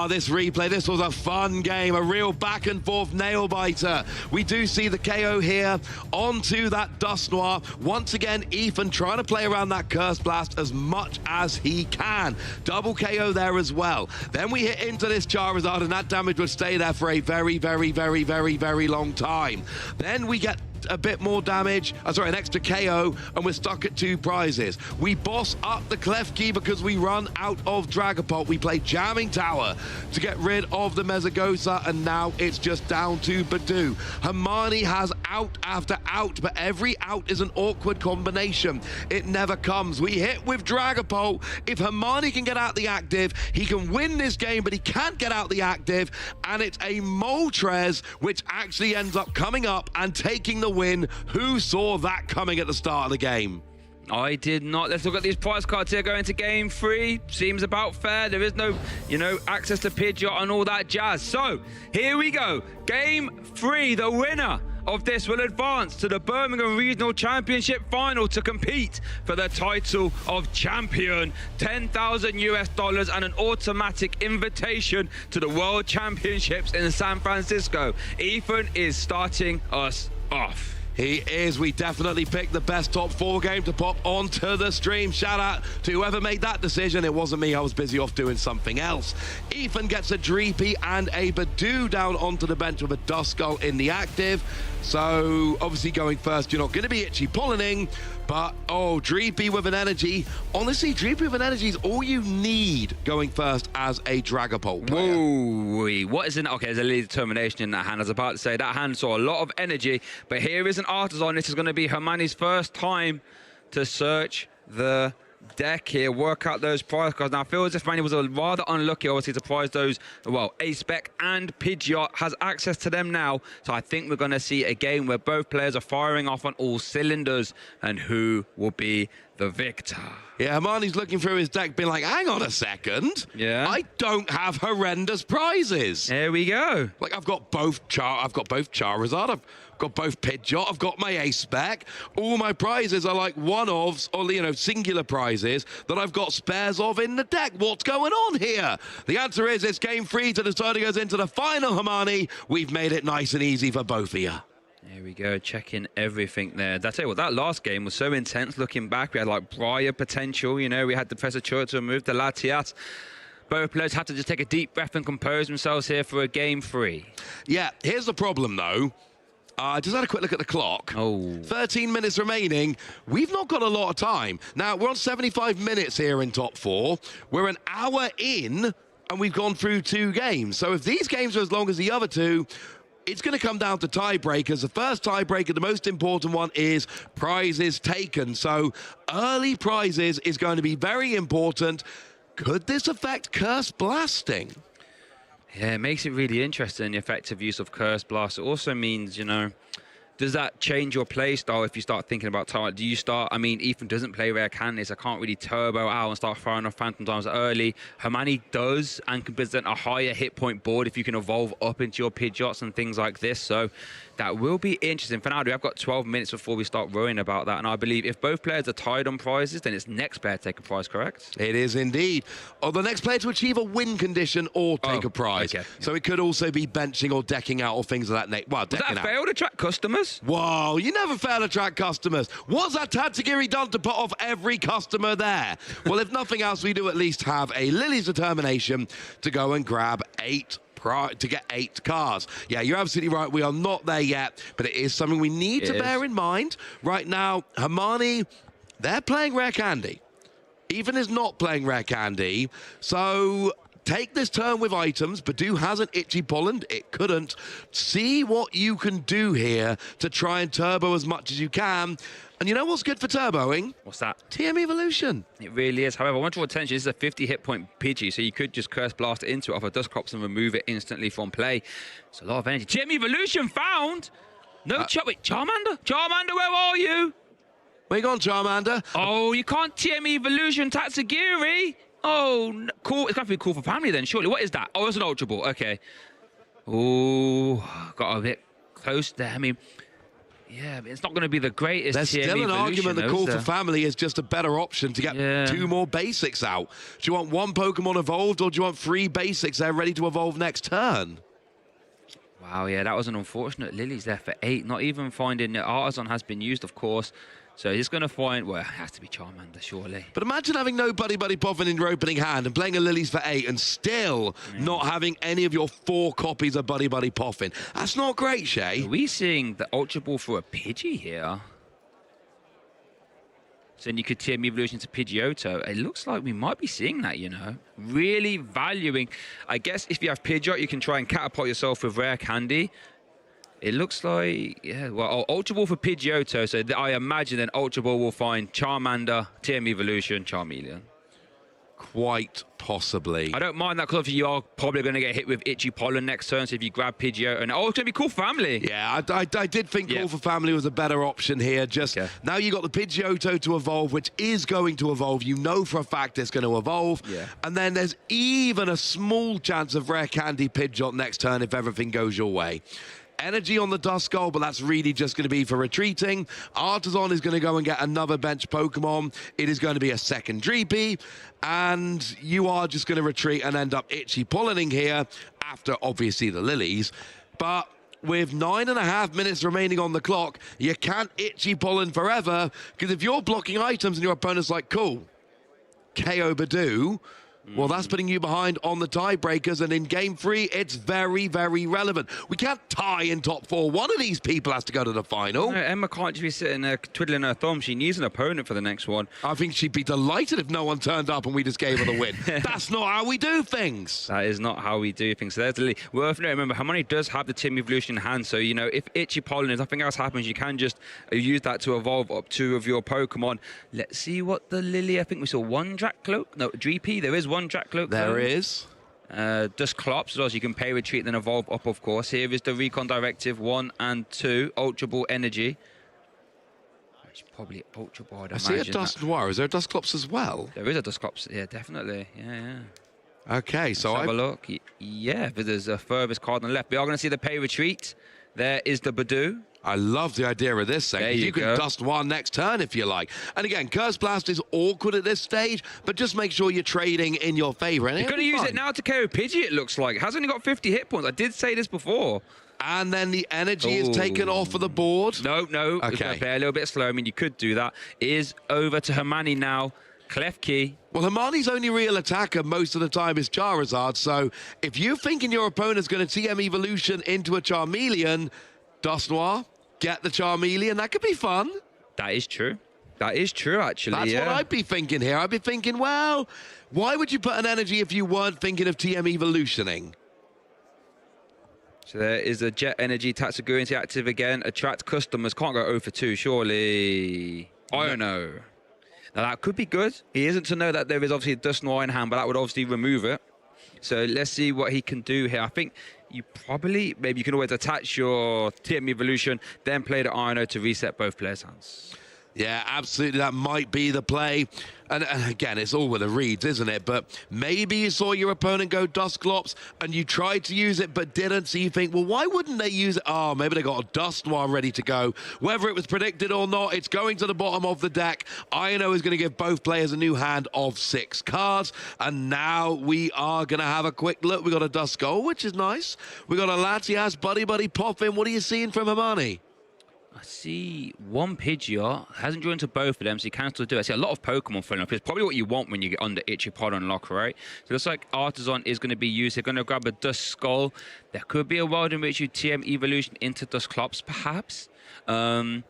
This replay, this was a fun game, a real back and forth nail biter. We do see the KO here onto that Dust Noir. Once again, Ethan trying to play around that Curse Blast as much as he can. Double KO there as well. Then we hit into this Charizard, and that damage would stay there for a very, very, very, very, very long time. Then we get a bit more damage, an extra KO, and we're stuck at 2 prizes. We boss up the Klefki because we run out of Dragapult. We play Jamming Tower to get rid of the Mesagosa, and now it's just down to Badoo. Hermione has out after out, but every out is an awkward combination. It never comes. We hit with Dragapult. If Hermione can get out the active, he can win this game, but he can't get out the active, and it's a Moltres, which actually ends up coming up and taking the win. Who saw that coming at the start of the game? I did not. Let's look at these prize cards here going to game 3. Seems about fair. There is no, access to Pidgeot and all that jazz. So here we go. Game 3, the winner of this will advance to the Birmingham Regional Championship final to compete for the title of champion. $10,000 and an automatic invitation to the World Championships in San Francisco. Ethan is starting us off. He is. We definitely picked the best top 4 game to pop onto the stream. Shout out to whoever made that decision. It wasn't me. I was busy off doing something else. Ethan gets a Dreepy and a Badoo down onto the bench with a Duskull in the active. So obviously going first, you're not going to be Itchy Pollening, but oh, Dreepy with an energy. Honestly, Dreepy with an energy is all you need going first as a Dragapult player. Whoa, what is in? Okay, there's a lead determination in that hand. I was about to say that hand saw a lot of energy, but here is an Artisan. This is going to be Hermione's first time to search the deck here, work out those prize cards. Now, I feel as if Manny was rather unlucky, obviously, to prize those. Well, A-Spec and Pidgeot has access to them now. So I think we're going to see a game where both players are firing off on all cylinders. And who will be the victor? Yeah, Hermione's looking through his deck, being like, hang on a second. Yeah. I don't have horrendous prizes. There we go. Like, I've got both Charizard, I've got both Pidgeot, I've got my A-Spec. All my prizes are like one-offs, or, you know, singular prizes that I've got spares of in the deck. What's going on here? The answer is it's game 3 to decide who goes into the final, Hermione. We've made it nice and easy for both of you. There we go, checking everything there. I tell you what, that last game was so intense looking back. We had like Briar potential, you know, we had the Professor Church to remove the Latias. Both players had to just take a deep breath and compose themselves here for a game 3. Yeah, here's the problem though. I just had a quick look at the clock. 13 minutes remaining. We've not got a lot of time. Now, we're on 75 minutes here in top 4. We're an hour in, and we've gone through 2 games. So if these games are as long as the other 2, it's going to come down to tiebreakers. The first tiebreaker, the most important one, is prizes taken. So early prizes is going to be very important. Could this affect Curse Blasting? Yeah, it makes it really interesting, the effective use of Curse Blast. It also means, you know, does that change your play style if you start thinking about target? Do you start, I mean, Ethan doesn't play rare candies. I can't really turbo out and start firing off Phantom Dimes early. Hermione does and can present a higher hit point board if you can evolve up into your Pidgeots and things like this. So that will be interesting. For now, I've got 12 minutes before we start worrying about that. And I believe if both players are tied on prizes, then it's next player to take a prize, correct? It is indeed. Or the next player to achieve a win condition or take a prize. Okay. So it could also be benching or decking out or things of that. Well, decking out. Does that fail to attract customers? Whoa, you never fail to attract customers. What's that Tatsugiri done to put off every customer there? Well, if nothing else, we do at least have a Lily's Determination to go and grab 8 to get 8 cards. Yeah, you're absolutely right. We are not there yet, but it is something we need to bear in mind. Right now, Hermione, they're playing Rare Candy. Even is not playing Rare Candy. So take this turn with items. Badu has an Itchy Pollen. It couldn't. See what you can do here to try and turbo as much as you can. And you know what's good for turboing? What's that? TM Evolution. It really is. However, I want your attention. This is a 50 hit point Pidgey, so you could just Curse Blast into it off a Dusclops and remove it instantly from play. It's a lot of energy. TM Evolution found! No, wait, Charmander? Charmander, where are you? Where you gone, Charmander? Oh, you can't TM Evolution Tatsugiri. Oh, no. Cool. It's going to be cool for family then, surely. What is that? Oh, it's an Ultra Ball. Okay. Oh, got a bit close there. I mean, yeah, but it's not going to be the greatest. There's still an argument that Call for Family is just a better option to get 2 more basics out. Do you want 1 Pokemon evolved, or do you want 3 basics there ready to evolve next turn? Wow, yeah, that was an unfortunate. Lily's there for 8. Not even finding the Artisan has been used, of course. So he's going to find, well, it has to be Charmander, surely. But imagine having no Buddy Poffin in your opening hand and playing a Lily's for 8 and still not having any of your 4 copies of Buddy Poffin. That's not great, Shay. Are we seeing the Ultra Ball for a Pidgey here? So then you could TM Evolution to Pidgeotto. It looks like we might be seeing that, you know. Really valuing. I guess if you have Pidgeot, you can try and catapult yourself with Rare Candy. It looks like, yeah, well, Ultra Ball for Pidgeotto, so I imagine then Ultra Ball will find Charmander, TM Evolution, Charmeleon. Quite possibly. I don't mind that because you are probably going to get hit with Itchy Pollen next turn, so if you grab Pidgeotto, and it's going to be Cool Family. Yeah, I did think Call for Family was a better option here. Just now you got the Pidgeotto to evolve, which is going to evolve. You know for a fact it's going to evolve. Yeah. And then there's even a small chance of Rare Candy Pidgeot next turn if everything goes your way. Energy on the Duskull, but that's really just going to be for retreating. Artisan is going to go and get another bench Pokemon. It is going to be a second Dreepy, and you are just going to retreat and end up Itchy Pollening here after, obviously, the Lilies. But with 9.5 minutes remaining on the clock, you can't Itchy Pollen forever, because if you're blocking items and your opponent's like, cool, KO Badu, Well, that's putting you behind on the tiebreakers, and in Game 3, it's very, very relevant. We can't tie in top 4. One of these people has to go to the final. No, Emma can't just be sitting there twiddling her thumb. She needs an opponent for the next one. I think she'd be delighted if no one turned up and we just gave her the win. That's not how we do things. That is not how we do things. So there's the lead. Worth noting, remember, Hermione does have the Team Evolution in hand, so, you know, if Itchy Pollen, if nothing else happens, you can just use that to evolve up 2 of your Pokemon. Let's see what the Lily, I think we saw 1 Dracloak. No, GP, there is 1 Dracloak. There is. Dusclops as well, so you can pay, retreat, then evolve up, of course. Here is the Recon Directive 1 and 2. Ultra Ball Energy. It's probably Ultra Ball, I'd imagine. I see a Dusknoir. Is there a Dusclops as well? There is a Dusclops, yeah, definitely. Yeah. Okay, so Let's have a look. Yeah, but there's a furthest card on the left. We are going to see the pay retreat. There is the Badoo. I love the idea of this thing. You can dust one next turn if you like. And again, Curse Blast is awkward at this stage, but just make sure you're trading in your favor. You're going to use it now to KO Pidgey, it looks like. It has only got 50 hit points. I did say this before. And then the energy is taken off of the board. No. Okay. Play a little bit slow. I mean, you could do that. It is over to Hermione now. Klefki. Well, Hermione's only real attacker most of the time is Charizard, so if you're thinking your opponent's going to TM Evolution into a Charmeleon, Dusknoir, get the Charmeleon, that could be fun. That is true. That is true, actually. That's what I'd be thinking here. I'd be thinking, well, why would you put an energy if you weren't thinking of TM Evolutioning? So there is a Jet Energy Tatsuguri into active again. Attract customers. Can't go 0 for 2, surely. I don't know. Now, that could be good. He isn't to know that there is obviously a Dusknoir in hand, but that would obviously remove it. So let's see what he can do here. I think you probably, maybe you can always attach your TM Evolution, then play the Ino to reset both players' hands. Yeah, absolutely. That might be the play. And again, it's all with the reads, isn't it? But maybe you saw your opponent go Dusclops and you tried to use it but didn't. So you think, well, why wouldn't they use it? Oh, maybe they got a Dusknoir ready to go. Whether it was predicted or not, it's going to the bottom of the deck. Ino is going to give both players a new hand of 6 cards. And now we are going to have a quick look. We got a Duskull, which is nice. We got a Latias, Buddy Poppin. What are you seeing from Hermione? I see 1 Pidgeot. Hasn't drawn to both of them, so you can still do it. I see a lot of Pokemon filling up. It's probably what you want when you get under Itchy Pod unlock, right? So it looks like Artisan is going to be used. They're going to grab a Duskull. There could be a world in which you TM Evolution into Dusclops, perhaps. I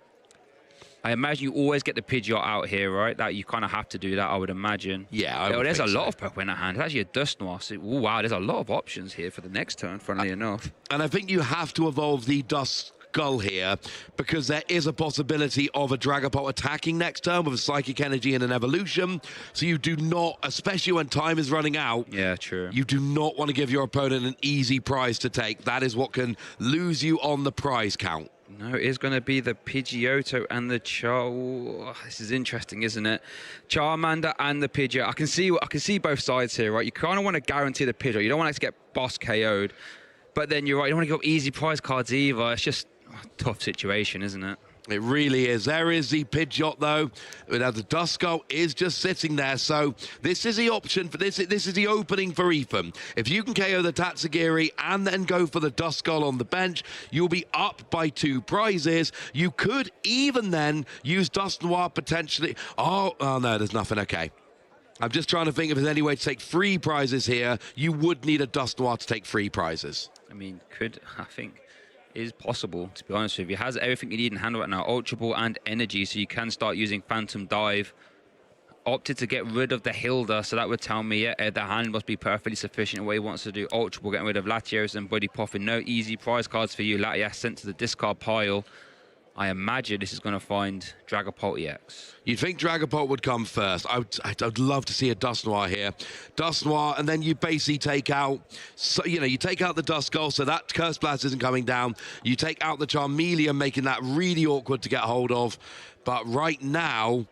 imagine you always get the Pidgeot out here, right? That you kind of have to do that, I would imagine. Yeah, there's a lot of Pokemon at hand. There's actually a Dusknoir. So, wow, there's a lot of options here for the next turn, funnily enough. And I think you have to evolve the Duskull here because there is a possibility of a Dragapult attacking next turn with a Psychic Energy and an Evolution. So you do not, especially when time is running out. Yeah, true. You do not want to give your opponent an easy prize to take. That is what can lose you on the prize count. No, it is going to be the Pidgeotto and the this is interesting, isn't it? Charmander and the Pidgeot. I can see both sides here, right? You kind of want to guarantee the Pidgeot. You don't want it to get boss KO'd. But then you're right, you don't want to go easy prize cards either. It's just a tough situation, isn't it? It really is. There is the Pidgeot, though. Now, the Duskull is just sitting there. So this is the option for this. This is the opening for Ethan. If you can KO the Tatsugiri and then go for the Duskull on the bench, you'll be up by 2 prizes. You could even then use Dusknoir potentially. Oh, no, there's nothing. Okay. I'm just trying to think if there's any way to take 3 prizes here. You would need a Dusknoir to take 3 prizes. I mean, I think is possible, to be honest with you. It has everything you need in hand right now, Ultra Ball and Energy, so you can start using Phantom Dive. Opted to get rid of the Hilda, so that would tell me, yeah, the hand must be perfectly sufficient in what he wants to do. Ultra Ball, getting rid of Latios and Buddy Poffin. No easy prize cards for you. Latias sent to the discard pile. I imagine this is going to find Dragapult EX. You'd think Dragapult would come first. I'd love to see a Dusknoir here. Dusknoir, and then you basically take out, you take out the Duskull, so that Curse Blast isn't coming down. You take out the Charmeleon, making that really awkward to get hold of. But right now,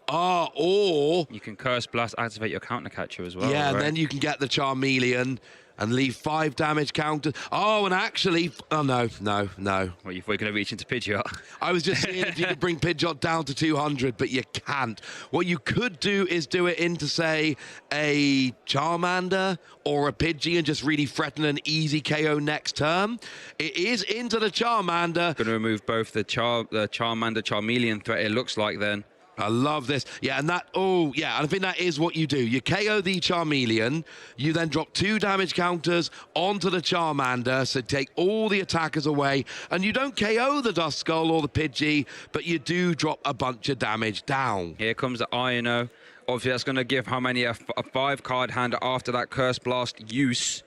or you can Curse Blast, activate your counter catcher as well. Yeah, right? And then you can get the Charmeleon and leave 5 damage counters. Oh, and actually, no. Well, you thought you were going to reach into Pidgeot. I was just seeing if you could bring Pidgeot down to 200, but you can't. What you could do is do it into, say, a Charmander or a Pidgey and just really threaten an easy KO next turn. It is into the Charmander. Going to remove both the Charmander, Charmeleon threat, it looks like then. I love this. Yeah, and I think that is what you do. You KO the Charmeleon, you then drop 2 damage counters onto the Charmander, so take all the attackers away, and you don't KO the Duskull or the Pidgey, but you do drop a bunch of damage down. Here comes the Ino. Obviously, that's going to give Hermione a 5-card hand after that Curse Blast use.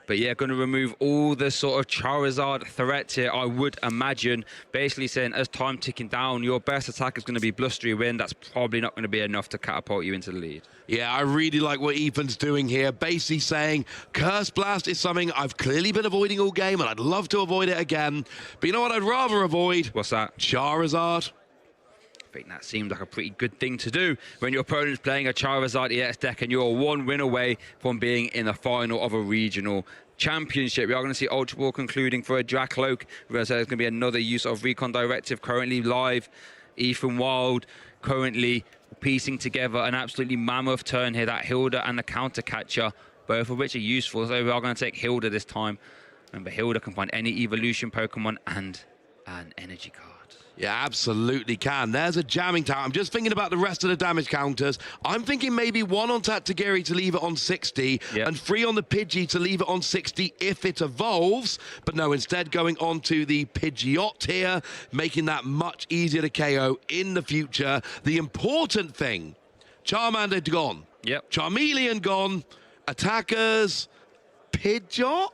But yeah, going to remove all the sort of Charizard threats here, I would imagine. Basically saying, as time ticking down, your best attack is going to be Blustery Wind. That's probably not going to be enough to catapult you into the lead. Yeah, I really like what Ethan's doing here. Basically saying, Curse Blast is something I've clearly been avoiding all game, and I'd love to avoid it again. But you know what I'd rather avoid? What's that? Charizard. I think that seems like a pretty good thing to do when your opponent's playing a Charizard EX deck and you're 1 win away from being in the final of a regional championship. We are going to see Ultra Ball concluding for a Dracloak. There's going to be another use of Recon Directive currently live. Ethan Wild currently piecing together an absolutely mammoth turn here. That Hilda and the Counter Catcher, both of which are useful. So we are going to take Hilda this time. Remember, Hilda can find any evolution Pokemon and an energy card. Yeah, absolutely can. There's a jamming tower. I'm just thinking about the rest of the damage counters. I'm thinking maybe 1 on Tatsugiri to leave it on 60 and 3 on the Pidgey to leave it on 60 if it evolves. But no, instead going on to the Pidgeot here, making that much easier to KO in the future. The important thing, Charmander gone. Yep. Charmeleon gone. Attackers, Pidgeot.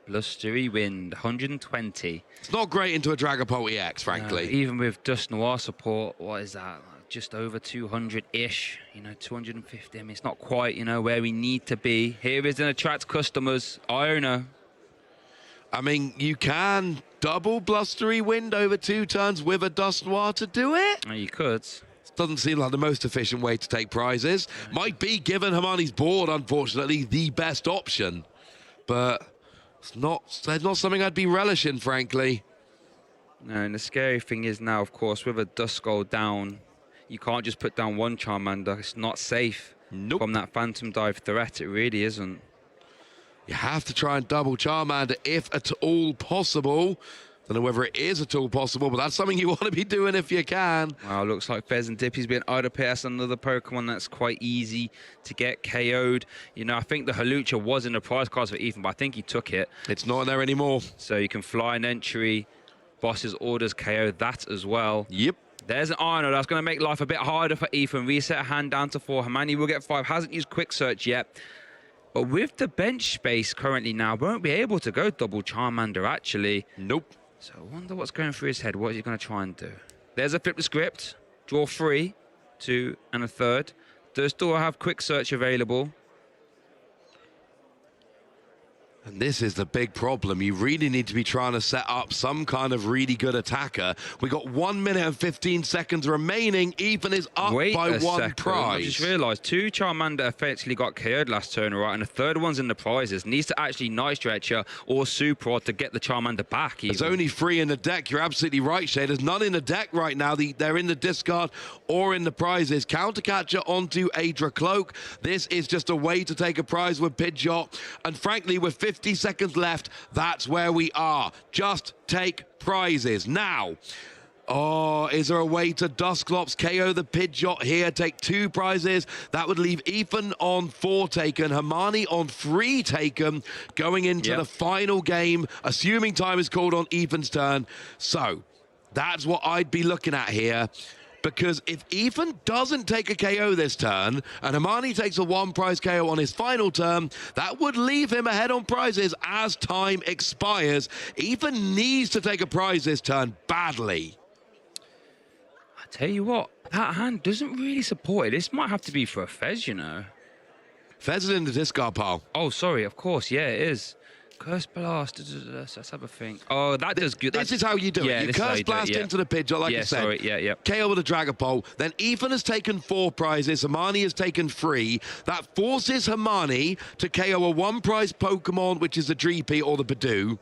Blustery Wind, 120. It's not great into a Dragapult EX, frankly. Even with Dust Noir support, what is that? Just over 200-ish, 250. I mean, it's not quite, where we need to be. Here is an attract customers. I don't know. I mean, you can double Blustery Wind over 2 turns with a Dust Noir to do it. You could. Doesn't seem like the most efficient way to take prizes. Might be, given Hermione's board, unfortunately, the best option. But it's not something I'd be relishing, frankly. No, and the scary thing is now, of course, with a Duskull down, you can't just put down 1 Charmander. It's not safe from that Phantom Dive threat. It really isn't. You have to try and double Charmander if at all possible. Don't know whether it is at all possible, but that's something you want to be doing if you can. Wow, looks like Fez and Dippy's been out of PS, another Pokemon that's quite easy to get KO'd. I think the Halucha was in the prize cards for Ethan, but I think he took it. It's not in there anymore. So you can fly an entry, Boss's orders KO that as well. Yep. There's an Arno. That's going to make life a bit harder for Ethan. Reset a hand down to 4. Hermione will get 5. Hasn't used Quick Search yet. But with the bench space currently now, won't be able to go double Charmander, actually. Nope. So I wonder what's going through his head. What is he going to try and do? There's a flip the script. Draw 3, 2, and a 3rd. Does still have Quick Search available. And this is the big problem. You really need to be trying to set up some kind of really good attacker. We got 1 minute and 15 seconds remaining. Ethan is up by 1 prize. I just realised 2 Charmander effectively got KO'd last turn, right? And the 3rd one's in the prizes. Needs to actually Night Stretcher or Super Rod to get the Charmander back. There's only 3 in the deck. You're absolutely right, Shay. There's none in the deck right now. They're in the discard or in the prizes. Counter Catcher onto a Dracloak. This is just a way to take a prize with Pidgeot. And frankly, with 50 seconds left, that's where we are. Just take prizes now. Oh, is there a way to Dusclops KO the Pidgeot here? Take 2 prizes. That would leave Ethan on 4 taken, Hermione on 3 taken, going into the final game, assuming time is called on Ethan's turn. So that's what I'd be looking at here. Because if Ethan doesn't take a KO this turn, and Hermione takes a 1 prize KO on his final turn, that would leave him ahead on prizes as time expires. Ethan needs to take a prize this turn badly. I tell you what, that hand doesn't really support it. This might have to be for a Fez, Fez is in the discard pile. Oh, sorry, of course, yeah, it is. Curse Blast, let's have a think. Oh, that does good. This is how you do it. You Curse Blast into the Pidgeot, like I said. Sorry, KO with a Dragapult. Then Ethan has taken 4 prizes. Hermione has taken 3. That forces Hermione to KO a 1 prize Pokemon, which is the Dreepy or the Badoo,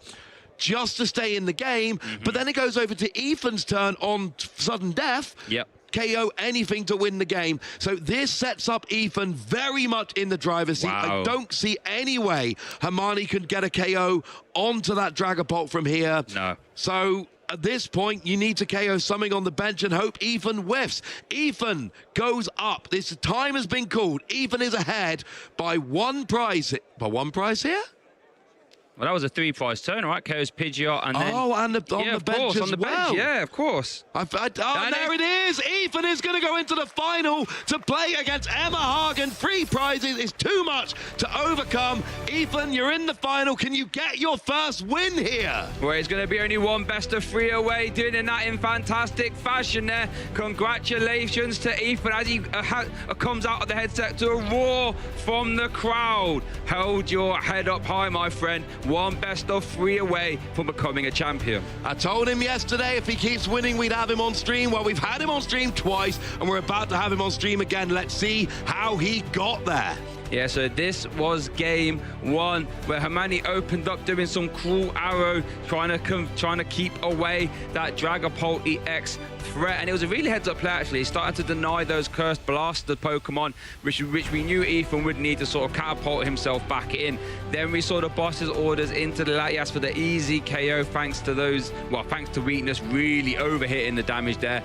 just to stay in the game. But then it goes over to Ethan's turn on sudden death. Yep. KO anything to win the game. So this sets up Ethan very much in the driver's seat. I don't see any way Hermione can get a KO onto that Dragapult from here. No. So at this point, you need to KO something on the bench and hope Ethan whiffs. Ethan goes up. This time has been called. Ethan is ahead by one prize. By one prize here? Well, that was a 3-prize turn, right? KO's Pidgeot and then... Oh, and on the bench as on the well. bench, yeah, of course. And there it is! Ethan is going to go into the final to play against Emma Hagen. 3 prizes is too much to overcome. Ethan, you're in the final. Can you get your first win here? Well, it's going to be only one best of 3 away, doing that in fantastic fashion there. Congratulations to Ethan as he comes out of the headset to a roar from the crowd. Hold your head up high, my friend. One best of 3 away from becoming a champion. I told him yesterday if he keeps winning, we'd have him on stream. Well, we've had him on stream twice, and we're about to have him on stream again. Let's see how he got there. Yeah, so this was game 1 where Hermione opened up doing some cruel arrow, trying to keep away that Dragapult EX threat, and it was a really heads-up play actually. He started to deny those cursed blasted Pokemon, which we knew Ethan would need to sort of catapult himself back in. Then we saw the boss's orders into the Latias for the easy KO, thanks to weakness really overhitting the damage there.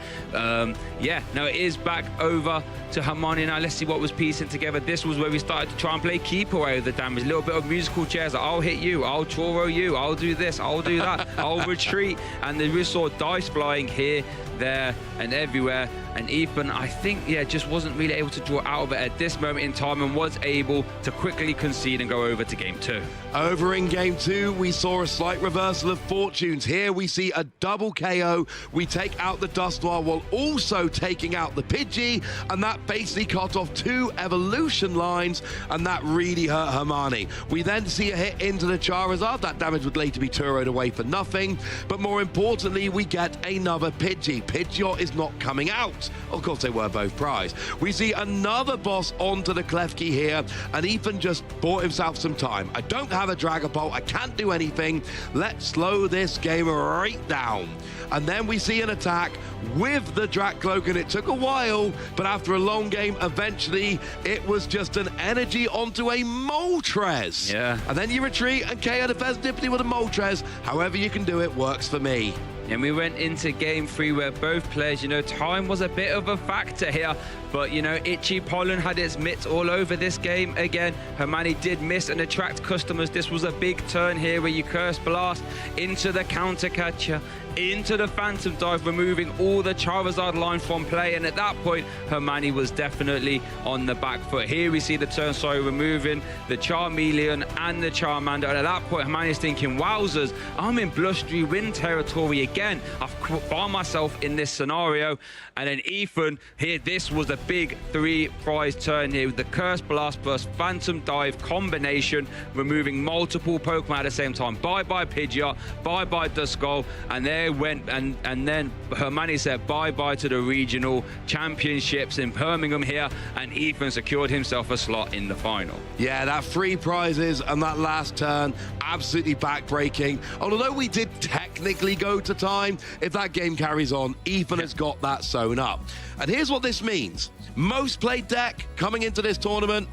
Yeah, now it is back over to Hermione now. Let's see what was piecing together. This was where we started to try and play keep away with the damage. A little bit of musical chairs, like, I'll hit you, I'll Choro you, I'll do this, I'll do that, I'll retreat. And then we saw dice flying here, there, and everywhere. And Ethan, I think, yeah, just wasn't really able to draw out of it at this moment in time and was able to quickly concede and go over to game 2. Over in game 2, we saw a slight reversal of fortunes. Here we see a double KO. We take out the Dustoir while also taking out the Pidgey, and that basically cut off 2 evolution lines, and that really hurt Hermione. We then see a hit into the Charizard. That damage would later be Turo'd away for nothing, but more importantly, we get another Pidgey. Pidgeot is not coming out. Of course, they were both prized. We see another boss onto the Klefki here, and Ethan just bought himself some time. I don't have a Dragapult. I can't do anything. Let's slow this game right down. And then we see an attack with the Dracloak, and it took a while, but after a long game, eventually, it was just an energy onto a Moltres. Yeah. And then you retreat and KO the Vesdipity with a Moltres. However you can do it works for me. And we went into game 3 where both players, time was a bit of a factor here. But, Itchy Pollen had its mitts all over this game again. Hermione did miss and attract customers. This was a big turn here where you Curse Blast into the Counter Catcher, into the Phantom Dive, removing all the Charizard line from play. And at that point, Hermione was definitely on the back foot. Here we see the turn, removing the Charmeleon and the Charmander. And at that point, Hermione's thinking, wowzers, I'm in blustery wind territory again. I've found myself in this scenario. And then Ethan, here, this was a big 3-prize turn here with the Curse Blast plus Phantom Dive combination, removing multiple Pokemon at the same time. Bye-bye Pidgeot, bye-bye Duskull, and there went, and then Hermione said bye-bye to the regional championships in Birmingham here, and Ethan secured himself a slot in the final. Yeah, that 3 prizes and that last turn, absolutely back-breaking. Although we did technically go to time, if that game carries on, Ethan has got that sewn up. And here's what this means. Most played deck coming into this tournament,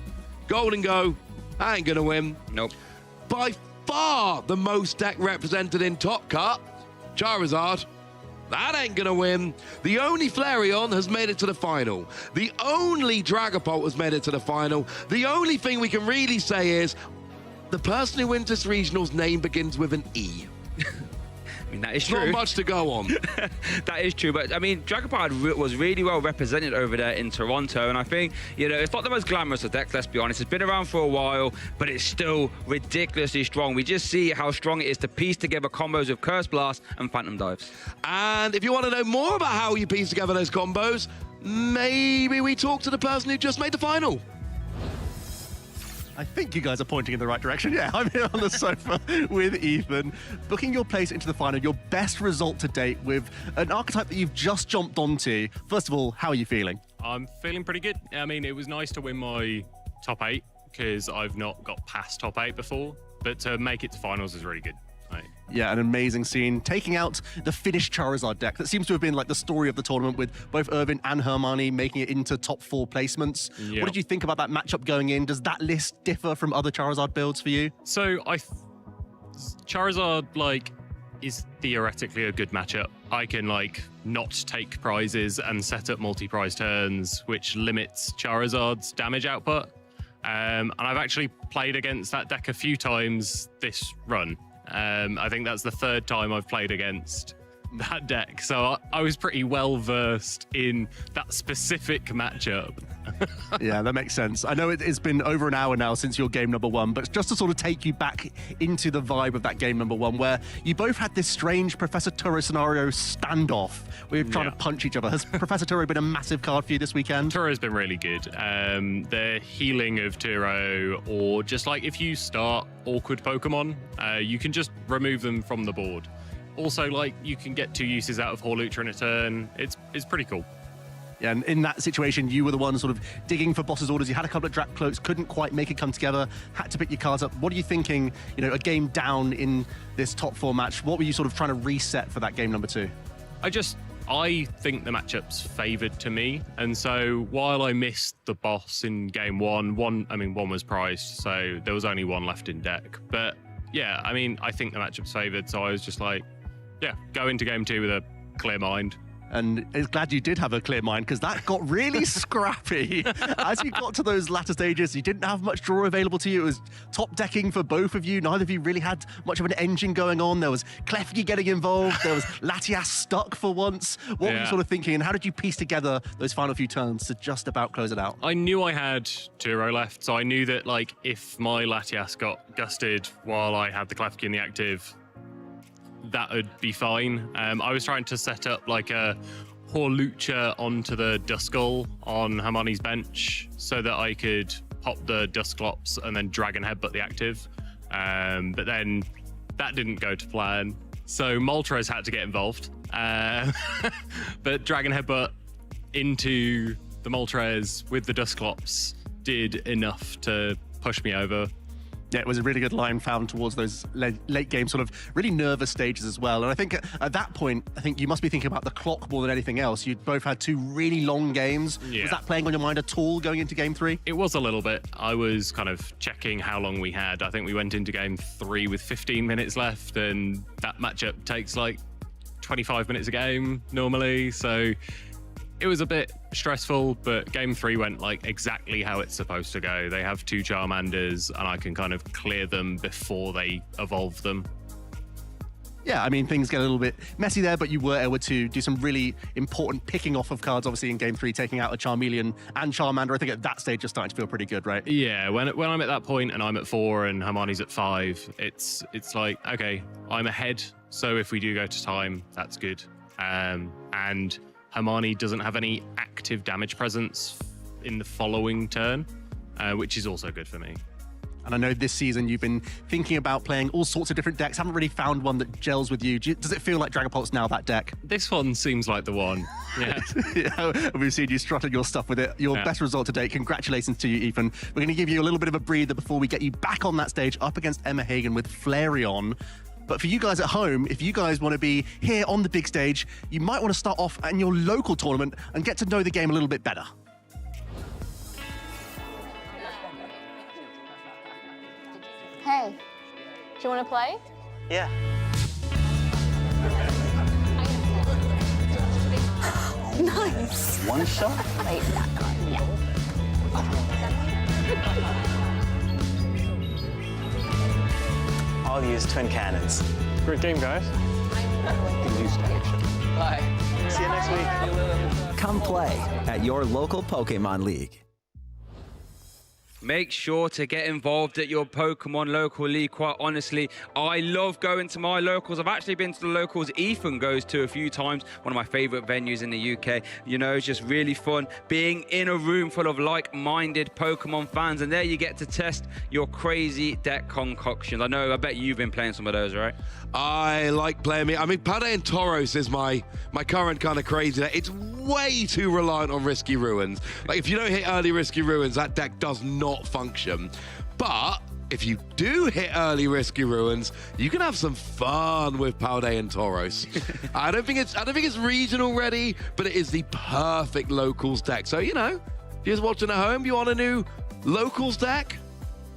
Golden Go, I ain't gonna win. Nope. By far the most deck represented in Top Cut, Charizard, that ain't gonna win. The only Flareon has made it to the final. The only Dragapult has made it to the final. The only thing we can really say is the person who wins this regional's name begins with an E. I mean, that is true. Not much to go on. That is true, but I mean, Dragapult was really well represented over there in Toronto, and I think, it's not the most glamorous of decks, let's be honest. It's been around for a while, but it's still ridiculously strong. We just see how strong it is to piece together combos of Curse Blast and Phantom Dives. And if you want to know more about how you piece together those combos, maybe we talk to the person who just made the final. I think you guys are pointing in the right direction. Yeah, I'm here on the sofa with Ethan, booking your place into the final, your best result to date with an archetype that you've just jumped onto. First of all, how are you feeling? I'm feeling pretty good. I mean, it was nice to win my top 8 because I've not got past top 8 before, but to make it to finals is really good. Yeah, an amazing scene. Taking out the Finnish Charizard deck. That seems to have been like the story of the tournament, with both Irvin and Hermione making it into top 4 placements. Yep. What did you think about that matchup going in? Does that list differ from other Charizard builds for you? So Charizard, is theoretically a good matchup. I can like not take prizes and set up multi-prize turns, which limits Charizard's damage output. And I've actually played against that deck a few times this run. I think that's the third time I've played against that deck. So I was pretty well versed in that specific matchup. Yeah, that makes sense. I know it's been over an hour now since your game number 1, but just to sort of take you back into the vibe of that game number 1, where you both had this strange Professor Turo scenario standoff where you're trying to punch each other. Has Professor Turo been a massive card for you this weekend? Turo's been really good. The healing of Turo, or just like if you start awkward Pokemon, you can just remove them from the board. Also, like, you can get 2 uses out of Hawlucha in a turn. It's pretty cool. Yeah, and in that situation, you were the one sort of digging for boss's orders. You had a couple of Drac Cloaks, couldn't quite make it come together, had to pick your cards up. What are you thinking, you know, a game down in this top 4 match? What were you sort of trying to reset for that game number 2? I think the matchup's favoured to me. And so while I missed the boss in game 1, one was prized, so there was only 1 left in deck. But yeah, I mean, I think the matchup's favoured, so I was just like, yeah, go into game 2 with a clear mind. And it's glad you did have a clear mind, because that got really scrappy. As you got to those latter stages, you didn't have much draw available to you. It was top decking for both of you. Neither of you really had much of an engine going on. There was Klefki getting involved. There was Latias stuck for once. What were you sort of thinking, and how did you piece together those final few turns to just about close it out? I knew I had Turo left, so I knew that like if my Latias got gusted while I had the Klefki in the active, that would be fine. I was trying to set up like a Hawlucha onto the Duskull on Hermione's bench so that I could pop the Dusclops and then Dragon Headbutt the active. But then that didn't go to plan. So Moltres had to get involved. But Dragon Headbutt into the Moltres with the Dusclops did enough to push me over. Yeah, it was a really good line found towards those late game sort of really nervous stages as well. And I think at that point, I think you must be thinking about the clock more than anything else. You'd both had 2 really long games. Yeah. Was that playing on your mind at all going into game 3? It was a little bit. I was kind of checking how long we had. I think we went into game 3 with 15 minutes left, and that matchup takes like 25 minutes a game normally. So it was a bit stressful, but game 3 went like exactly how it's supposed to go. They have 2 Charmanders, and I can kind of clear them before they evolve them. Yeah, I mean, things get a little bit messy there, but you were able to do some really important picking off of cards, obviously, in game 3, taking out a Charmeleon and Charmander. I think at that stage, you're starting to feel pretty good, right? Yeah, when I'm at that point and I'm at 4 and Hermione's at 5, it's like, okay, I'm ahead. So if we do go to time, that's good. And Hermione doesn't have any active damage presence in the following turn, which is also good for me. And I know this season you've been thinking about playing all sorts of different decks. Haven't really found one that gels with you. Does it feel like Dragapult's now that deck? This one seems like the one. Yeah. Yeah, we've seen you strutting your stuff with it. Your best result to date. Congratulations to you, Ethan. We're going to give you a little bit of a breather before we get you back on that stage up against Emma Hagen with Flareon. But for you guys at home, if you guys want to be here on the big stage, you might want to start off in your local tournament and get to know the game a little bit better. Hey, do you want to play? Yeah. Nice. One shot? Wait, that card, yeah. I'll use twin cannons. Great game, guys. Bye. See you next week. Come play at your local Pokémon League. Make sure to get involved at your Pokemon local league. Quite honestly, I love going to my locals. I've actually been to the locals Ethan goes to a few times, one of my favorite venues in the UK. You know, it's just really fun being in a room full of like-minded Pokemon fans, and there you get to test your crazy deck concoctions. I bet you've been playing some of those, right? I like playing me. I mean, Paldean Tauros is my current kind of crazy deck. It's way too reliant on Risky Ruins. Like, if you don't hit early Risky Ruins, that deck does not function. But if you do hit early Risky Ruins, you can have some fun with Paldean Tauros. I don't think it's regional ready, but it is the perfect locals deck. So, you know, if you're watching at home, you want a new locals deck?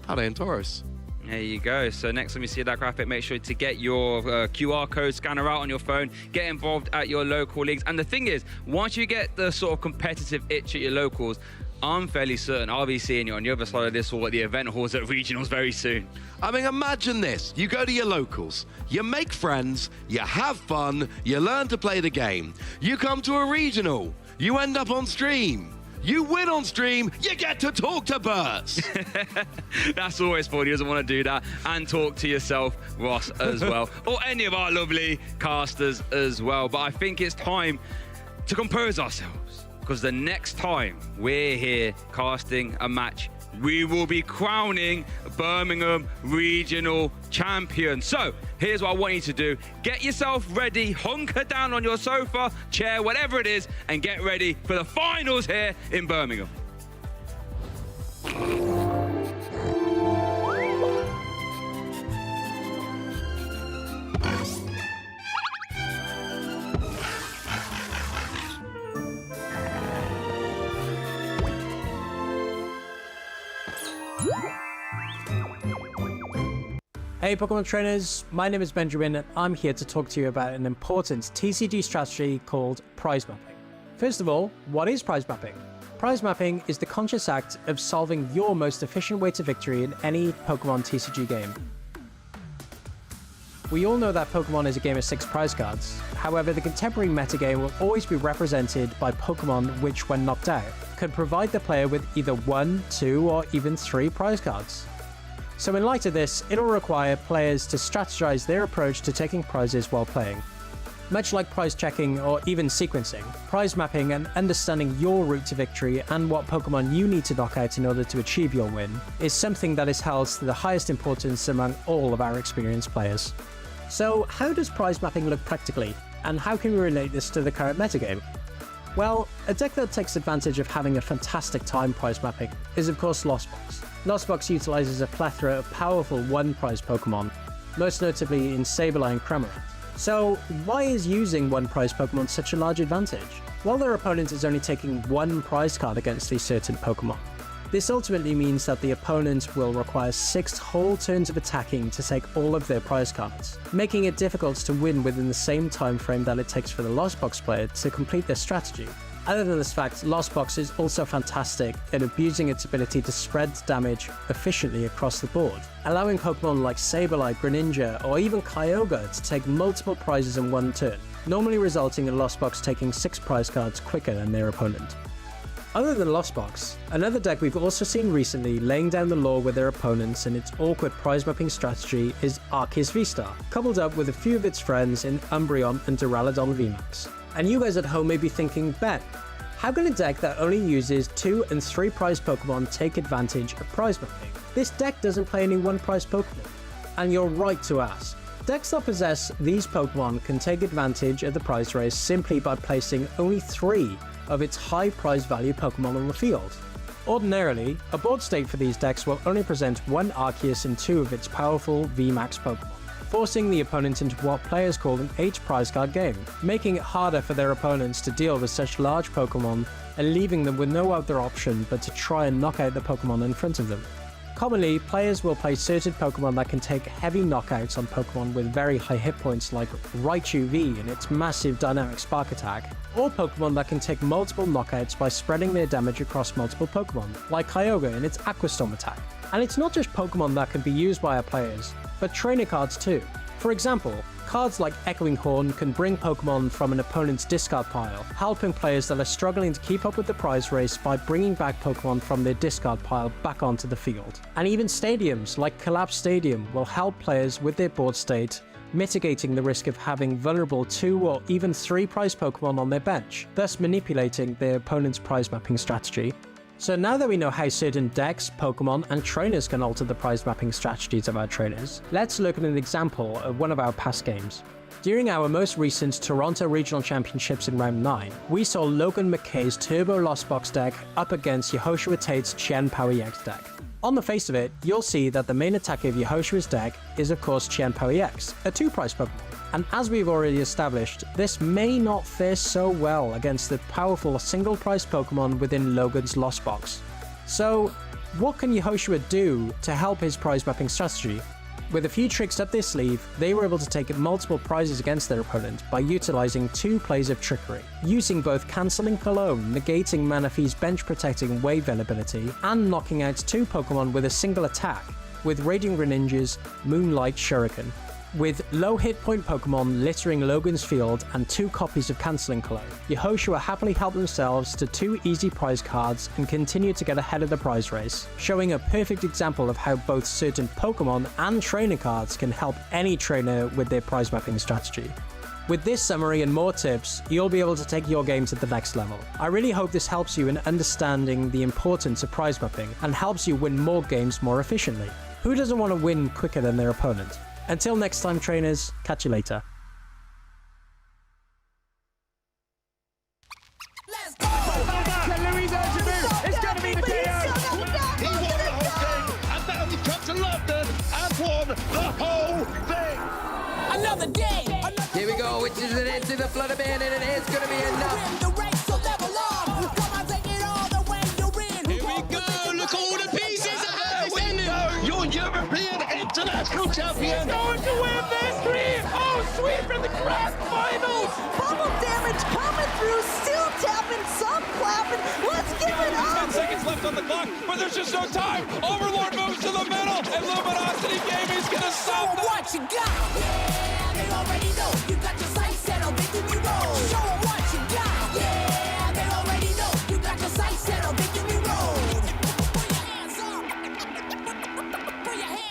Paldean Tauros. There you go. So next time you see that graphic, make sure to get your QR code scanner out on your phone, get involved at your local leagues. And the thing is, once you get the sort of competitive itch at your locals, I'm fairly certain I'll be seeing you on the other side of this or at the event halls at regionals very soon. I mean, imagine this. You go to your locals, you make friends, you have fun, you learn to play the game. You come to a regional, you end up on stream. You win on stream, you get to talk to Bert. That's always fun. He doesn't want to do that. And talk to yourself, Ross, as well. Or any of our lovely casters as well. But I think it's time to compose ourselves, because the next time we're here casting a match, we will be crowning Birmingham Regional Champion. So here's what I want you to do. Get yourself ready, hunker down on your sofa, chair, whatever it is, and get ready for the finals here in Birmingham. Hey Pokemon trainers, my name is Benjamin and I'm here to talk to you about an important TCG strategy called prize mapping. First of all, what is prize mapping? Prize mapping is the conscious act of solving your most efficient way to victory in any Pokemon TCG game. We all know that Pokemon is a game of 6 prize cards. However, the contemporary metagame will always be represented by Pokemon which, when knocked out, could provide the player with either 1, 2, or even 3 prize cards. So in light of this, it'll require players to strategize their approach to taking prizes while playing. Much like prize checking or even sequencing, prize mapping and understanding your route to victory and what Pokemon you need to knock out in order to achieve your win is something that is held to the highest importance among all of our experienced players. So how does prize mapping look practically, and how can we relate this to the current metagame? Well, a deck that takes advantage of having a fantastic time prize mapping is of course Lost Box. Lost Box utilizes a plethora of powerful one-prize Pokemon, most notably in Sableye and Cramorant. So why is using one-prize Pokemon such a large advantage? Well, their opponent is only taking 1 prize card against a certain Pokemon. This ultimately means that the opponent will require 6 whole turns of attacking to take all of their prize cards, making it difficult to win within the same time frame that it takes for the Lost Box player to complete their strategy. Other than this fact, Lost Box is also fantastic at abusing its ability to spread damage efficiently across the board, allowing Pokemon like Sableye, Greninja, or even Kyogre to take multiple prizes in 1 turn, normally resulting in Lost Box taking 6 prize cards quicker than their opponent. Other than Lost Box, another deck we've also seen recently laying down the law with their opponents in its awkward prize mapping strategy is Arceus V-Star, coupled up with a few of its friends in Umbreon and Duraludon VMAX. And you guys at home may be thinking, Ben, how can a deck that only uses 2 and 3 prize Pokemon take advantage of prize mapping? This deck doesn't play any 1 prize Pokemon. And you're right to ask. Decks that possess these Pokemon can take advantage of the prize race simply by placing only 3 of its high prize value Pokemon on the field. Ordinarily, a board state for these decks will only present 1 Arceus and 2 of its powerful VMAX Pokemon, forcing the opponent into what players call an 8 prize card game, making it harder for their opponents to deal with such large Pokemon and leaving them with no other option but to try and knock out the Pokemon in front of them. Commonly, players will play certain Pokemon that can take heavy knockouts on Pokemon with very high hit points like Raichu V and its massive dynamic spark attack, or Pokemon that can take multiple knockouts by spreading their damage across multiple Pokemon, like Kyogre and its Aqua Storm attack. And it's not just Pokemon that can be used by our players, but trainer cards too. For example, cards like Echoing Horn can bring Pokemon from an opponent's discard pile, helping players that are struggling to keep up with the prize race by bringing back Pokemon from their discard pile back onto the field. And even stadiums like Collapse Stadium will help players with their board state, mitigating the risk of having vulnerable 2 or even 3 prize Pokemon on their bench, thus manipulating their opponent's prize mapping strategy. So now that we know how certain decks, Pokemon, and trainers can alter the prize mapping strategies of our trainers, let's look at an example of one of our past games. During our most recent Toronto Regional Championships in Round 9, we saw Logan McKay's Turbo Lost Box deck up against Yehoshua Tate's Qian Power EX deck. On the face of it, you'll see that the main attack of Yehoshua's deck is of course Qian Power EX, a 2 prize Pokemon. And as we've already established, this may not fare so well against the powerful single prize Pokemon within Logan's Lost Box. So What can Yehoshua do to help his prize mapping strategy? With a few tricks up their sleeve, they were able to take multiple prizes against their opponent by utilizing 2 plays of trickery, using both cancelling Cologne, negating Manaphy's bench protecting wave ability, and knocking out 2 Pokemon with a single attack, with Radiant Greninja's Moonlight Shuriken. With low hit point Pokemon littering Logan's field and 2 copies of Cancelling Cologne, Yehoshua happily helped themselves to 2 easy prize cards and continued to get ahead of the prize race, showing a perfect example of how both certain Pokemon and trainer cards can help any trainer with their prize mapping strategy. With this summary and more tips, you'll be able to take your game to the next level. I really hope this helps you in understanding the importance of prize mapping and helps you win more games more efficiently. Who doesn't want to win quicker than their opponent? Until next time, trainers, catch you later. It's going to be the KO. He won the whole thing, and now he's come to London and won the whole thing. Another day. Here we go, which is it into the flood of man, and it is going to be enough. The race to level up. Come on, take it all the way you're in. Here we go. Look all the pieces. You're European International Champion. He's going to win this dream. Oh, sweet for the grand finals. Bubble damage coming through, still tapping, some clapping. Let's give it up. 10 seconds left on the clock, but there's just no time. Overlord moves to the middle, and Luminosity Gaming's gonna stop them. What you got? Yeah, they already know. You got your sights set on victory road. Show them what you got. Yeah, they already know. You got your sights set on victory road. Put your hands up. Put your hands.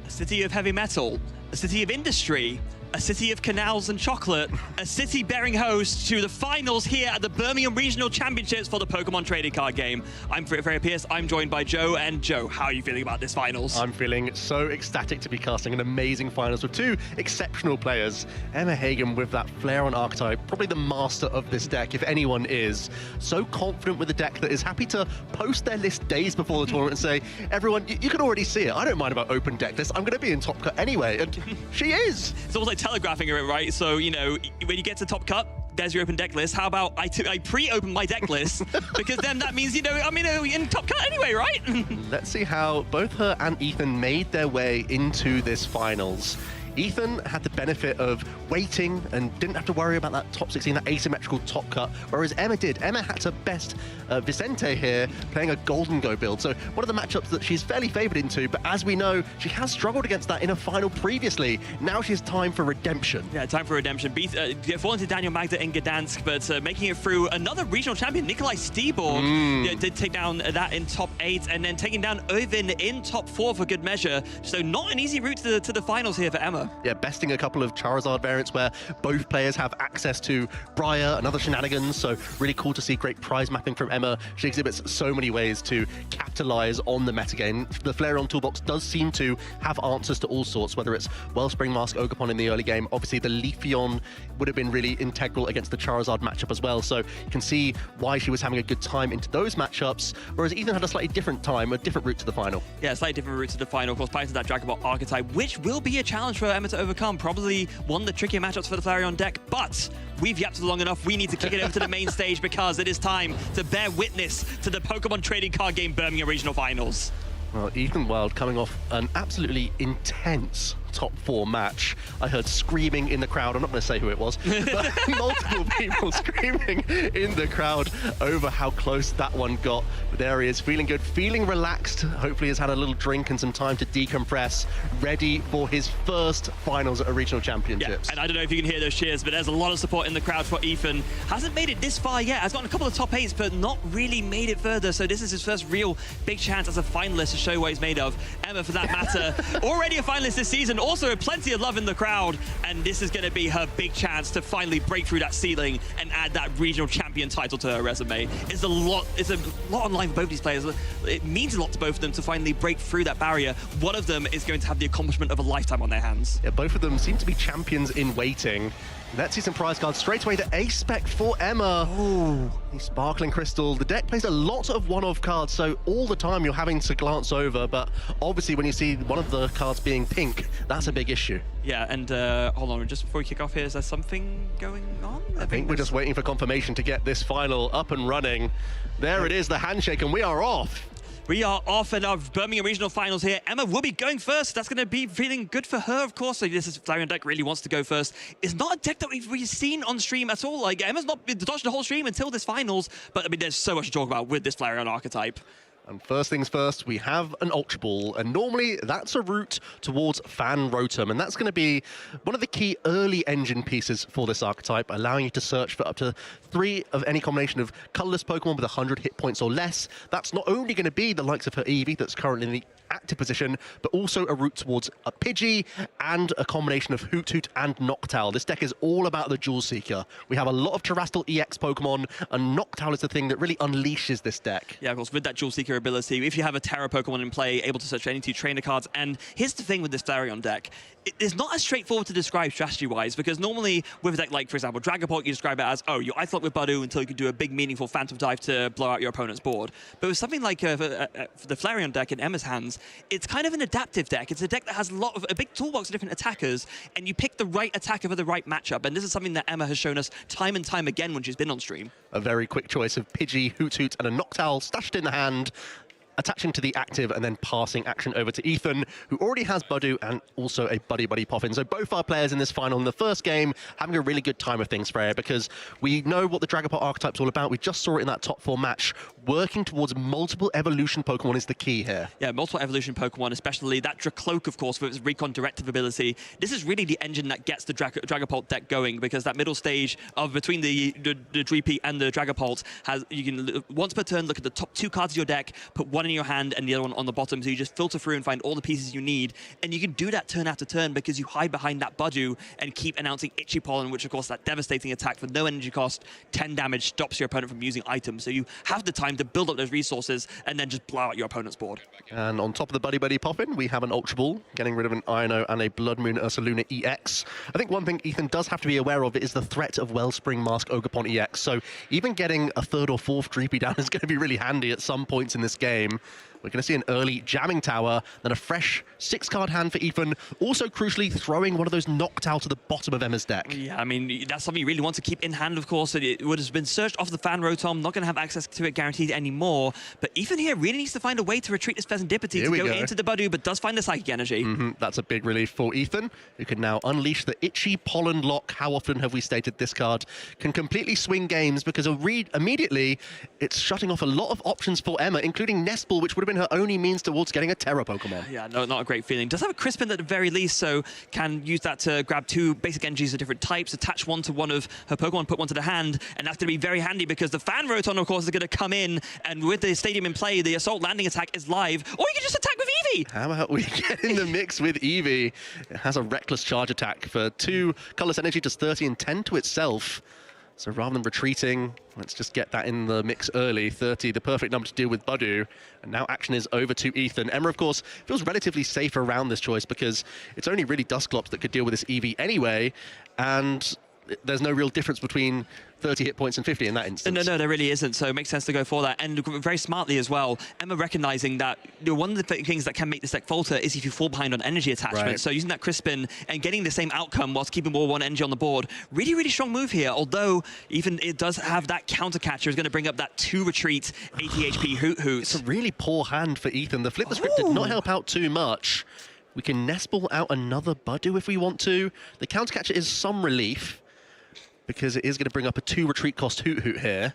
A city of heavy metal, a city of industry, a city of canals and chocolate, a city bearing host to the finals here at the Birmingham Regional Championships for the Pokemon Trading Card Game. I'm Freya Pierce, I'm joined by Joe, and Joe, how are you feeling about this finals? I'm feeling so ecstatic to be casting an amazing finals with 2 exceptional players. Emma Hagen with that Flareon archetype, probably the master of this deck, if anyone is. So confident with the deck that is happy to post their list days before the tournament and say, everyone, you can already see it. I don't mind about open deck list. I'm going to be in Top Cut anyway. And she is. It's almost like telegraphing it, right? So, you know, when you get to Top Cut, there's your open deck list. How about I pre-open my deck list? Because then that means, you know, I'm in Top Cut anyway, right? Let's see how both her and Ethan made their way into this finals. Ethan had the benefit of waiting and didn't have to worry about that top 16, that asymmetrical top cut, whereas Emma did. Emma had to best Vicente here, playing a Golden Go build. So one of the matchups that she's fairly favored into, but as we know, she has struggled against that in a final previously. Now she's time for redemption. Yeah, time for redemption. Falling to Daniel Magda in Gdansk, but making it through another regional champion, Nikolai Steborg, did take down that in top 8, and then taking down Ovin in top 4 for good measure. So not an easy route to the finals here for Emma. Yeah, besting a couple of Charizard variants where both players have access to Briar and other shenanigans, so really cool to see great prize mapping from Emma. She exhibits so many ways to capitalize on the metagame. The Flareon toolbox does seem to have answers to all sorts, whether it's Wellspring Mask Ogerpon in the early game. Obviously, the Leafeon would have been really integral against the Charizard matchup as well, so you can see why she was having a good time into those matchups, whereas Ethan had a slightly different time, a different route to the final. Yeah, a slightly different route to the final. Of course, playing to that Dragon Ball archetype, which will be a challenge for Emma to overcome. Probably one of the trickier matchups for the Flareon deck, but we've yapped long enough. We need to kick it over to the main stage because it is time to bear witness to the Pokemon Trading Card Game Birmingham Regional Finals. Well, Ethan Wild coming off an absolutely intense top 4 match, I heard screaming in the crowd. I'm not going to say who it was, but multiple people screaming in the crowd over how close that one got. But there he is, feeling good, feeling relaxed. Hopefully has had a little drink and some time to decompress, ready for his first finals at a regional championships. Yeah, and I don't know if you can hear those cheers, but there's a lot of support in the crowd for Ethan. Hasn't made it this far yet, has gotten a couple of top 8s, but not really made it further. So this is his first real big chance as a finalist to show what he's made of. Emma, for that matter, already a finalist this season, also plenty of love in the crowd, and this is going to be her big chance to finally break through that ceiling and add that regional champion title to her resume. It's a lot on line for both these players. It means a lot to both of them to finally break through that barrier. One of them is going to have the accomplishment of a lifetime on their hands. Yeah, both of them seem to be champions in waiting. Let's see some prize cards straight away. The A-Spec for Emma. Oh, the Sparkling Crystal. The deck plays a lot of one-of cards, so all the time you're having to glance over, but obviously when you see one of the cards being pink, that's a big issue. Yeah, and hold on, just before we kick off here, is there something going on? I think we're just waiting for confirmation to get this final up and running. There it is, the handshake, and we are off. We are off in our Birmingham Regional Finals here. Emma will be going first. That's going to be feeling good for her, of course. So this is Flareon deck really wants to go first. It's not a deck that we've really seen on stream at all. Like, Emma's not dodged the whole stream until this finals. But, I mean, there's so much to talk about with this Flareon archetype. And first things first, we have an Ultra Ball, and normally that's a route towards Fan Rotom, and that's going to be one of the key early engine pieces for this archetype, allowing you to search for up to 3 of any combination of colorless Pokemon with 100 hit points or less. That's not only going to be the likes of her Eevee that's currently in the active position, but also a route towards a Pidgey and a combination of Hoot Hoot and Noctowl. This deck is all about the Jewel Seeker. We have a lot of Terrestrial EX Pokemon, and Noctowl is the thing that really unleashes this deck. Yeah, of course, with that Jewel Seeker ability, if you have a Terra Pokemon in play, able to search for any 2 trainer cards, and here's the thing with this Flareon deck, it's not as straightforward to describe strategy-wise, because normally with a deck like, for example, Dragapult, you describe it as, oh, you ice lock with Budu until you can do a big, meaningful Phantom Dive to blow out your opponent's board. But with something like for the Flareon deck in Emma's hands, it's kind of an adaptive deck. It's a deck that has a big toolbox of different attackers, and you pick the right attacker for the right matchup, and this is something that Emma has shown us time and time again when she's been on stream. A very quick choice of Pidgey, Hoot Hoot, and a Noctowl stashed in the hand, attaching to the active and then passing action over to Ethan, who already has Budu and also a Buddy Buddy Poffin. So both our players in this final in the first game having a really good time of things, Freya, because we know what the Dragapult archetype's all about. We just saw it in that top 4 match. Working towards multiple evolution Pokemon is the key here. Yeah, multiple evolution Pokemon, especially that Dracloak, of course, with its Recon Directive ability. This is really the engine that gets the Dragapult deck going, because that middle stage of between the Dreepy and the Dragapult has, you can once per turn look at the top 2 cards of your deck, put one in your hand and the other one on the bottom, so you just filter through and find all the pieces you need, and you can do that turn after turn because you hide behind that Budu and keep announcing Itchy Pollen, which of course that devastating attack for no energy cost, 10 damage, stops your opponent from using items, so you have the time to build up those resources and then just blow out your opponent's board. And on top of the Buddy Buddy Poffin, we have an Ultra Ball, getting rid of an Ino and a Blood Moon Ursaluna EX. I think one thing Ethan does have to be aware of is the threat of Wellspring Mask Ogerpon EX, so even getting a 3rd or 4th Dreepy down is going to be really handy at some points in this game. We're going to see an early Jamming Tower, then a fresh 6-card hand for Ethan. Also, crucially, throwing one of those Noctowl to the bottom of Emma's deck. Yeah, I mean, that's something you really want to keep in hand, of course. It would have been searched off the Fan Rotom, not going to have access to it guaranteed anymore. But Ethan here really needs to find a way to retreat this Pheasantipity to go into the Budu, but does find the Psychic Energy. That's a big relief for Ethan, who can now unleash the Itchy Pollen Lock. How often have we stated this card can completely swing games, because immediately it's shutting off a lot of options for Emma, including Nestball, which would have been her only means towards getting a Terra Pokemon. Yeah, no, not a great feeling. Does have a Crispin at the very least, so can use that to grab 2 basic energies of different types, attach one to one of her Pokemon, put one to the hand, and that's going to be very handy because the Fan Rotom, of course, is going to come in, and with the Stadium in play, the Assault Landing attack is live, or you can just attack with Eevee! How about we get in the mix with Eevee? It has a Reckless Charge attack for 2 colorless energy, does 30 and 10 to itself. So rather than retreating, let's just get that in the mix early. 30, the perfect number to deal with Budu. And now action is over to Ethan. Emma, of course, feels relatively safe around this choice because it's only really Dusclops that could deal with this Eevee anyway. And there's no real difference between 30 hit points and 50 in that instance. No, there really isn't. So it makes sense to go for that. And very smartly as well, Emma recognizing that one of the things that can make this deck falter is if you fall behind on energy attachment. Right. So using that Crispin and getting the same outcome whilst keeping more 1 energy on the board. Really, really strong move here. Although even it does have that counter catcher, is going to bring up that 2 retreat 80 HP Hoot Hoot. It's a really poor hand for Ethan. The Flip the Script did not help out too much. We can nest ball out another Budu if we want to. The counter catcher is some relief because it is going to bring up a 2 retreat cost Hoot Hoot here.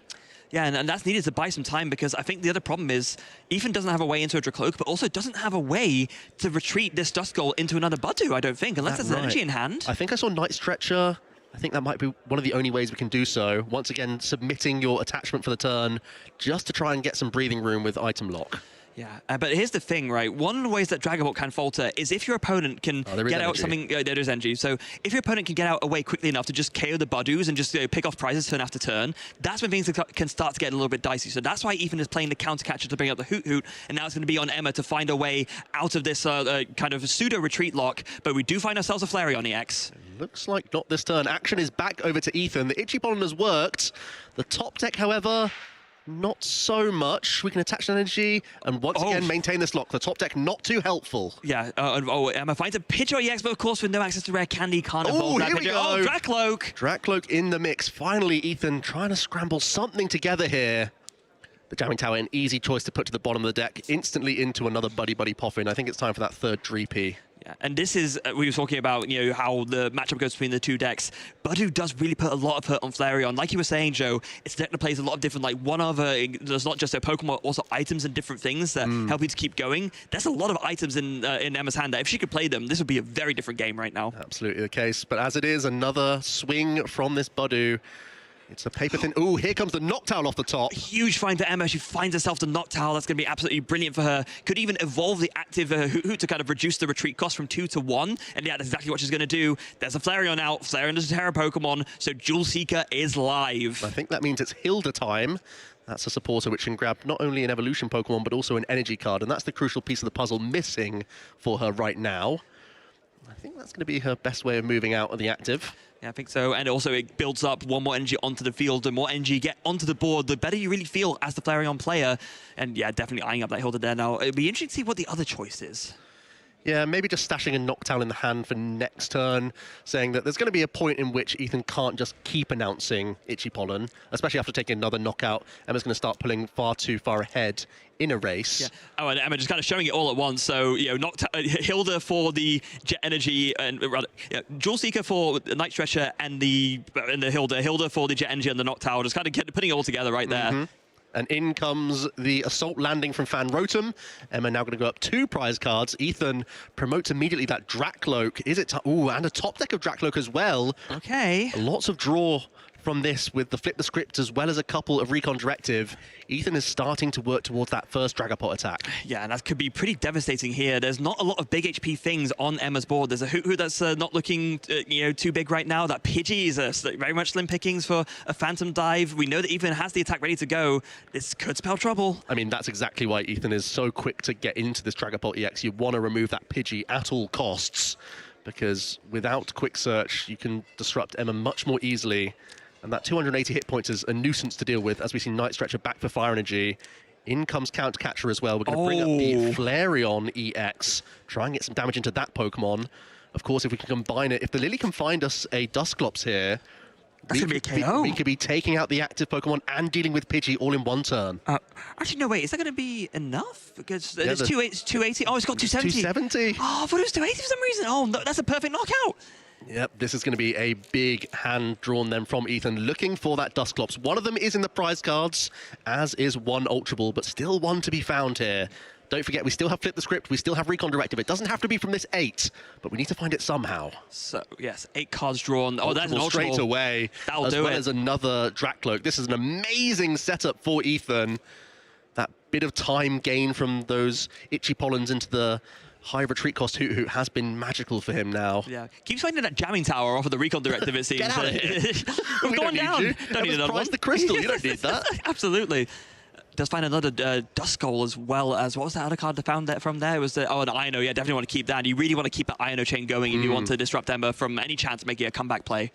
Yeah, and that's needed to buy some time because I think the other problem is Ethan doesn't have a way into a Dracloak, but also doesn't have a way to retreat this Duskull into another Budu, I don't think, unless there's energy in hand. I think I saw Night Stretcher. I think that might be one of the only ways we can do so. Once again, submitting your attachment for the turn just to try and get some breathing room with item lock. Yeah, but here's the thing, right? One of the ways that Dragapult can falter is if your opponent can get out something... there is energy. So if your opponent can get out away quickly enough to just KO the Budus and just pick off prizes turn after turn, that's when things can start to get a little bit dicey. So that's why Ethan is playing the counter catcher to bring up the Hoot Hoot, and now it's going to be on Emma to find a way out of this kind of pseudo-retreat lock. But we do find ourselves a Flareon EX. Looks like not this turn. Action is back over to Ethan. The Itchy Pollen has worked. The top deck, however... not so much. We can attach an energy and once again maintain this lock. The top deck not too helpful. Yeah. Emma finds a Pidgeot EX, but of course with no access to rare candy, can't evolve that Pidgeot. Oh, Dracloak! Dracloak in the mix. Finally, Ethan trying to scramble something together here. The Jamming Tower, an easy choice to put to the bottom of the deck, instantly into another Buddy Poffin. I think it's time for that third Dreepy. Yeah, and this is, we were talking about, how the matchup goes between the two decks. Budu does really put a lot of hurt on Flareon. Like you were saying, Joe, it's a deck that plays a lot of different, there's not just a Pokemon, also items and different things that help you to keep going. There's a lot of items in Emma's hand that if she could play them, this would be a very different game right now. Absolutely the case. But as it is, another swing from this Budu. It's a paper thin. Ooh, here comes the Noctowl off the top. Huge find for Emma. She finds herself the Noctowl. That's going to be absolutely brilliant for her. Could even evolve the active Hoot Hoot to kind of reduce the retreat cost from 2 to 1. And yeah, that's exactly what she's going to do. There's a Flareon out. Flareon is a Terra Pokemon, so Jewel Seeker is live. I think that means it's Hilda time. That's a supporter which can grab not only an evolution Pokemon, but also an energy card. And that's the crucial piece of the puzzle missing for her right now. I think that's going to be her best way of moving out of the active. Yeah, I think so. And also it builds up one more energy onto the field. The more energy you get onto the board, the better you really feel as the Flareon player. And yeah, definitely eyeing up that Hilda there now. It'd be interesting to see what the other choice is. Yeah, maybe just stashing a Noctowl in the hand for next turn, saying that there's going to be a point in which Ethan can't just keep announcing Itchy Pollen, especially after taking another knockout. Emma's going to start pulling far too far ahead in a race. Yeah. Oh, and Emma just kind of showing it all at once. So, Hilda for the Jet Energy, and rather, Jewel Seeker for the Night Stretcher and the Hilda for the Jet Energy and the Noctowl, just kind of putting it all together right there. And in comes the Assault Landing from Fan Rotom. Emma now going to go up 2 prize cards. Ethan promotes immediately that Dracloak. Is it? Ooh, and a top deck of Dracloak as well. Okay. Lots of draw from this with the Flip the Script as well as a couple of Recon Directive. Ethan is starting to work towards that first Dragapult attack. Yeah, and that could be pretty devastating here. There's not a lot of big HP things on Emma's board. There's a Hoot Hoot that's not looking too big right now. That Pidgey is very much slim pickings for a Phantom Dive. We know that Ethan has the attack ready to go. This could spell trouble. I mean, that's exactly why Ethan is so quick to get into this Dragapult EX. You want to remove that Pidgey at all costs, because without Quick Search, you can disrupt Emma much more easily. And that 280 hit points is a nuisance to deal with as we see Night Stretcher back for Fire Energy. In comes Counter Catcher as well. We're going to bring up the Flareon EX, try and get some damage into that Pokemon. Of course, if we can combine it, if the Lily can find us a Dusclops here, that's going to be a KO. We could be taking out the active Pokemon and dealing with Pidgey all in one turn. Actually, no, wait, is that going to be enough? Because it's 280. Oh, it's got 270. 270. Oh, I thought it was 280 for some reason. Oh, no, that's a perfect knockout. Yep, this is going to be a big hand drawn then from Ethan, looking for that Dusclops. One of them is in the prize cards, as is one Ultra Ball, but still one to be found here. Don't forget, we still have Flip the Script, we still have Recon Directive. It doesn't have to be from this 8, but we need to find it somehow. So, yes, 8 cards drawn. Oh, that's an Ultra Ball. Straight away, That'll as do well it. as another Dracloak. This is an amazing setup for Ethan. That bit of time gain from those Itchy Pollens into the high retreat cost Hoot Hoot has been magical for him now. Yeah, keeps finding that Jamming Tower off of the Recon Directive, it seems. Get out of here. We've gone down. You. Don't need another one. The crystal, you don't need that. Absolutely. Does find another Duskull as well as, what was that other card that found that from there? It was an Iono. Yeah, definitely want to keep that. You really want to keep that Iono chain going if you want to disrupt Ember from any chance of making a comeback play.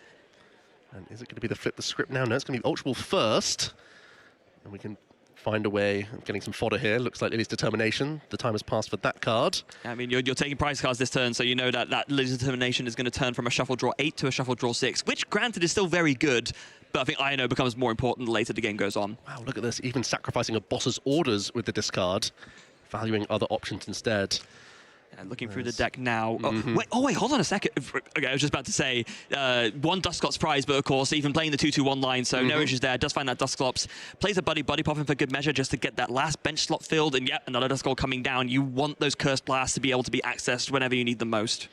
And is it going to be the Flip the Script now? No, it's going to be Ultra Ball first. And we can find a way of getting some fodder here. Looks like Lily's Determination. The time has passed for that card. I mean, you're taking prize cards this turn, so you know that Lily's Determination is going to turn from a Shuffle Draw 8 to a Shuffle Draw 6, which, granted, is still very good, but I think Iono becomes more important the later the game goes on. Wow, look at this. Even sacrificing a boss's orders with the discard, valuing other options instead. Looking through the deck now. Wait, hold on a second. Okay, I was just about to say, one Dusclops prize, but of course, even playing the 2-2-1 line, so no issues there. Does find that Dusclops. Plays a Buddy Popping for good measure just to get that last bench slot filled, and yep, another Dusclops coming down. You want those Curse Blasts to be able to be accessed whenever you need them most.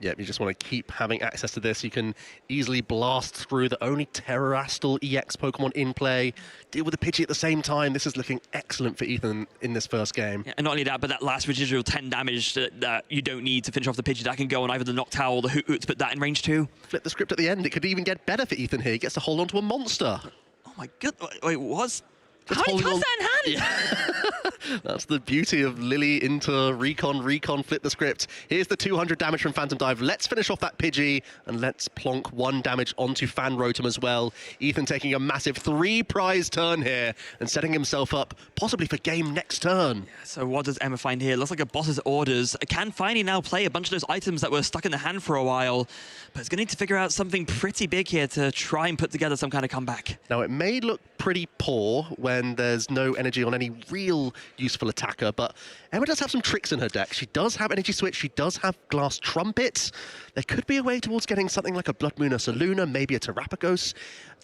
Yep, you just want to keep having access to this. You can easily blast through the only Terrastal EX Pokemon in play, deal with the Pidgey at the same time. This is looking excellent for Ethan in this first game. Yeah, and not only that, but that last residual 10 damage that you don't need to finish off the Pidgey, that can go on either the Noctowl or the Hoot to put that in range too. Flip the script at the end. It could even get better for Ethan here. He gets to hold on to a monster. Oh my god, wait, what's... Just How many cards holding that in hand? Yeah. That's the beauty of Lily into Recon, flip the script. Here's the 200 damage from Phantom Dive. Let's finish off that Pidgey, and let's plonk 1 damage onto Fan Rotom as well. Ethan taking a massive 3-prize turn here and setting himself up possibly for game next turn. Yeah, so what does Emma find here? Looks like a boss's orders. Can finally now play a bunch of those items that were stuck in the hand for a while, but it's going to need to figure out something pretty big here to try and put together some kind of comeback. Now, it may look pretty poor when there's no energy on any real useful attacker, but Emma does have some tricks in her deck. She does have Energy Switch, she does have Glass Trumpet. There could be a way towards getting something like a Blood Moon Ursaluna, maybe a Terrapagos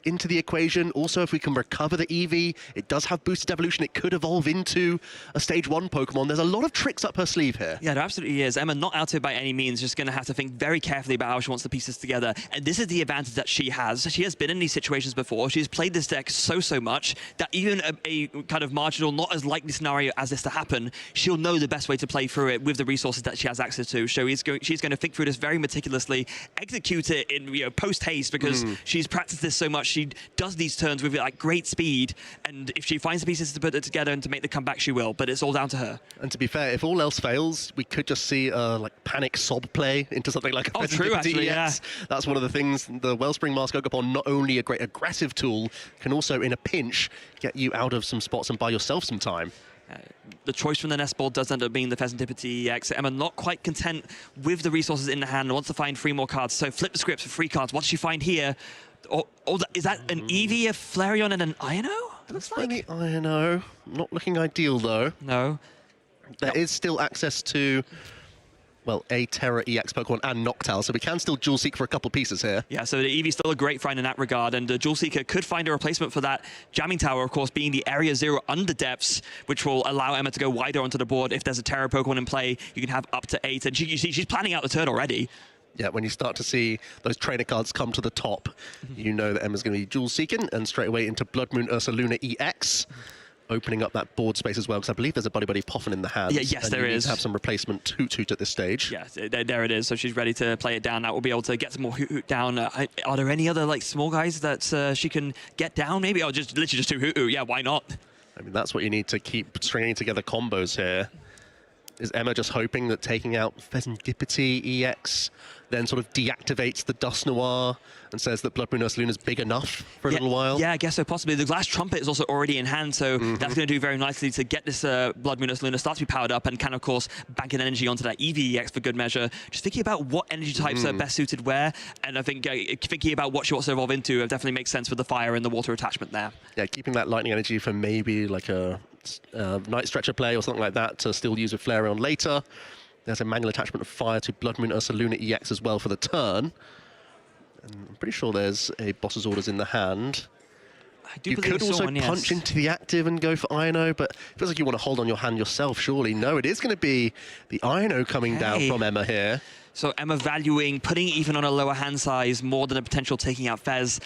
into the equation. Also, if we can recover the Eevee, it does have boosted evolution. It could evolve into a stage 1 Pokemon. There's a lot of tricks up her sleeve here. Yeah, there absolutely is. Emma not out of it by any means, just going to have to think very carefully about how she wants the pieces together. And this is the advantage that she has. She has been in these situations before. She's played this deck so much that even a kind of marginal, not as likely scenario as this to happen, she'll know the best way to play through it with the resources that she has access to. So she's going to think through this very meticulously, execute it in post-haste, because she's practiced this so much. She does these turns with like great speed, and if she finds the pieces to put it together and to make the comeback, she will. But it's all down to her. And to be fair, if all else fails, we could just see like panic sob play into something like a true, actually, yeah. That's one of the things. The Wellspring Mask Ogapon, not only a great aggressive tool, can also in a pinch get you out of some spots and buy yourself some time. The choice from the nest ball does end up being the Pheasantipity EX. Emma not quite content with the resources in the hand and wants to find 3 more cards. So flip the script for 3 cards. What does she find here? Is that an Eevee, a Flareon, and an Iono? Looks like the Iono. Not looking ideal, though. No. There is still access to, well, a Terra EX Pokemon and Noctowl, so we can still Dual Seek for a couple pieces here. Yeah, so the Eevee's still a great find in that regard, and Dual Seeker could find a replacement for that Jamming Tower, of course, being the Area 0 under depths, which will allow Emma to go wider onto the board. If there's a Terra Pokemon in play, you can have up to 8, and you see she's planning out the turn already. Yeah, when you start to see those trainer cards come to the top, you know that Emma's going to be Dual Seeking, and straight away into Blood Moon Ursaluna EX. Opening up that board space as well, because I believe there's a Buddy Poffin in the hand. Yeah, yes, there is. Need to have some replacement Hoot at this stage. Yeah, there it is. So she's ready to play it down. That will be able to get some more Hoot down. Are there any other like small guys that she can get down? Maybe, or just literally just 2 Hoot. Yeah, why not? I mean, that's what you need to keep stringing together combos here. Is Emma just hoping that taking out Pheasantipity EX then sort of deactivates the Dust Noir and says that Blood Moon Ursaluna is big enough for a little while? Yeah, I guess so, possibly. The Glass Trumpet is also already in hand, so that's going to do very nicely to get this Blood Moon Ursaluna start to be powered up and can, of course, bank an energy onto that Eevee EX for good measure. Just thinking about what energy types are best suited where, and I think thinking about what she wants to evolve into definitely makes sense with the fire and the water attachment there. Yeah, keeping that lightning energy for maybe like a Night Stretcher play or something like that to still use with Flareon later. There's a manual attachment of fire to Blood Moon Ursaluna EX as well for the turn. And I'm pretty sure there's a boss's orders in the hand. You could also punch into the active and go for Iono, but it feels like you want to hold on your hand yourself, surely. No, it is going to be the Iono coming down from Emma here. So Emma valuing putting Ethan on a lower hand size more than a potential taking out Fez.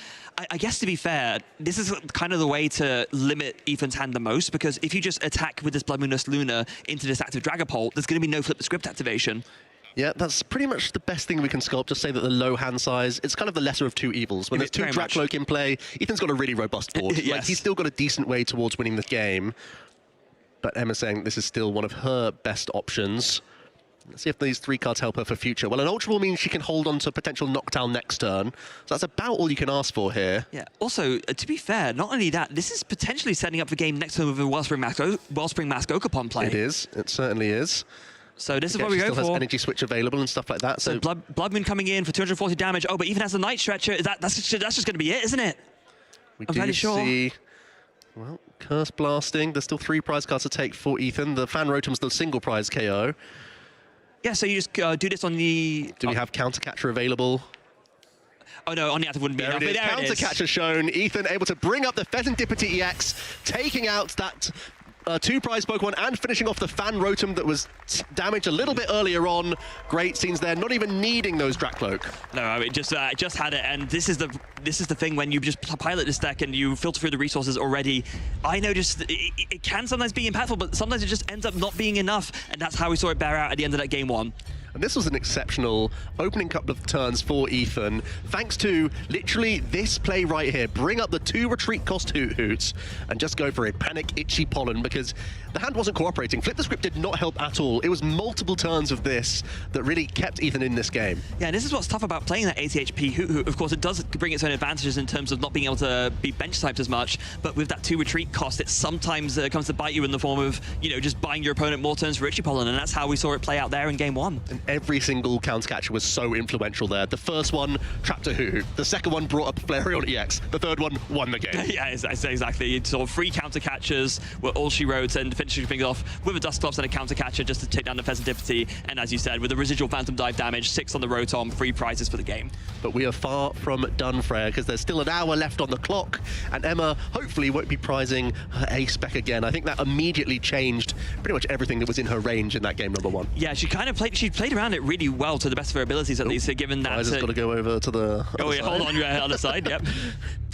I guess, to be fair, this is kind of the way to limit Ethan's hand the most, because if you just attack with this Blood Moon Ursaluna into this active Dragapult, there's going to be no flip the script activation. Yeah, that's pretty much the best thing we can sculpt. Just say that the low hand size, it's kind of the lesser of 2 evils. When there's 2 Dracloak in play, Ethan's got a really robust board. Yes. Like, he's still got a decent way towards winning the game. But Emma's saying this is still one of her best options. Let's see if these 3 cards help her for future. Well, an Ultra Ball means she can hold on to a potential Noctowl next turn. So that's about all you can ask for here. Yeah, also, to be fair, not only that, this is potentially setting up the game next turn with a Wellspring Mask Okapon play. It is. It certainly is. So this is what we go for. Still has Energy Switch available and stuff like that. So Blood Moon coming in for 240 damage. Oh, but even has the Night Stretcher. That's just going to be it, isn't it? I'm fairly sure. See, well, Curse Blasting. There's still 3 prize cards to take for Ethan. The Fan Rotom's the single prize KO. Yeah, so you just do this on the... Do we have Counter Catcher available? Oh no, on the active wouldn't be enough. There it is. Counter Catcher shown. Ethan able to bring up the Pheasantipity EX, taking out that 2 prize Pokemon and finishing off the Fan Rotom that was damaged a little bit earlier on. Great scenes there, not even needing those Drakloak. No, I mean, just had it, and this is the thing when you just pilot this deck and you filter through the resources already. I know it can sometimes be impactful, but sometimes it just ends up not being enough, and that's how we saw it bear out at the end of that game 1. And this was an exceptional opening couple of turns for Ethan, thanks to literally this play right here. Bring up the 2 retreat cost Hoots and just go for a Panic Itchy Pollen, because the hand wasn't cooperating. Flip the Script did not help at all. It was multiple turns of this that really kept Ethan in this game. Yeah, and this is what's tough about playing that 80 HP Hoot. Of course, it does bring its own advantages in terms of not being able to be bench typed as much, but with that 2 retreat cost, it sometimes comes to bite you in the form of, just buying your opponent more turns for Itchy Pollen, and that's how we saw it play out there in game 1. And every single counter catcher was so influential there. The first one trapped a Hoot. The second one brought up Flareon EX. The third one won the game. Yeah, exactly. Sort of 3 counter catchers were all she wrote, and finishing things off with a Dusclops and a counter catcher just to take down the Pheasantipity. And as you said, with the residual Phantom Dive damage, 6 on the Rotom, 3 prizes for the game. But we are far from done, Freya, because there's still an hour left on the clock, and Emma hopefully won't be prizing her A-Spec again. I think that immediately changed pretty much everything that was in her range in that game number 1. Yeah, she played around it really well to the best of her abilities, at least, given that... I've just got to go over to the Oh, yeah, hold on, you're other side, yep.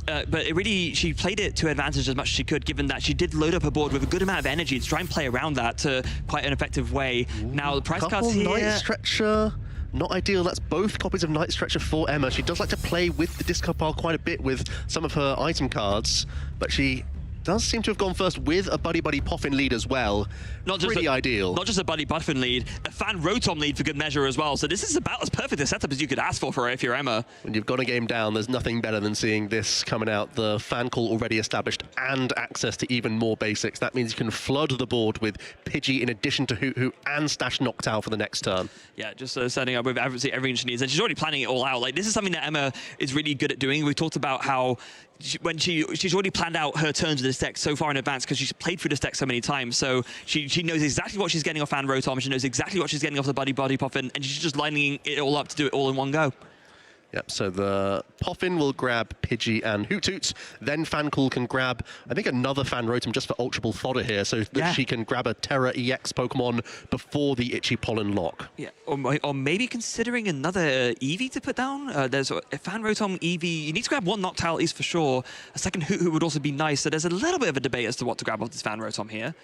But she played it to advantage as much as she could, given that she did load up her board with a good amount of energy to try and play around that to quite an effective way. Now, the price cards here... Night Stretcher, not ideal. That's both copies of Night Stretcher for Emma. She does like to play with the discard pile quite a bit with some of her item cards, but she does seem to have gone first with a Buddy Puffin lead as well. Pretty ideal. Not just a Buddy Puffin lead, a Fan Rotom lead for good measure as well. So this is about as perfect a setup as you could ask for her if you're Emma. When you've got a game down, there's nothing better than seeing this coming out. The fan call already established and access to even more basics. That means you can flood the board with Pidgey in addition to Hoot and Stash Noctowl for the next turn. Yeah, just setting up with everything she needs. And she's already planning it all out. Like, this is something that Emma is really good at doing. We talked about how she's already planned out her turns of this deck so far in advance because she's played through this deck so many times. So she knows exactly what she's getting off Fan Rotom. She knows exactly what she's getting off the Buddy Puffin, and she's just lining it all up to do it all in one go. Yep, so the Puffin will grab Pidgey and Hoot. Then Fancool can grab, I think, another Fan Rotom just for Ultra Ball fodder here, so that she can grab a Terra EX Pokemon before the Itchy Pollen lock. Yeah, or maybe considering another Eevee to put down. There's a Fan Rotom Eevee. You need to grab 1 Noctowl at least for sure. A second Hoot would also be nice, so there's a little bit of a debate as to what to grab off this Fan Rotom here.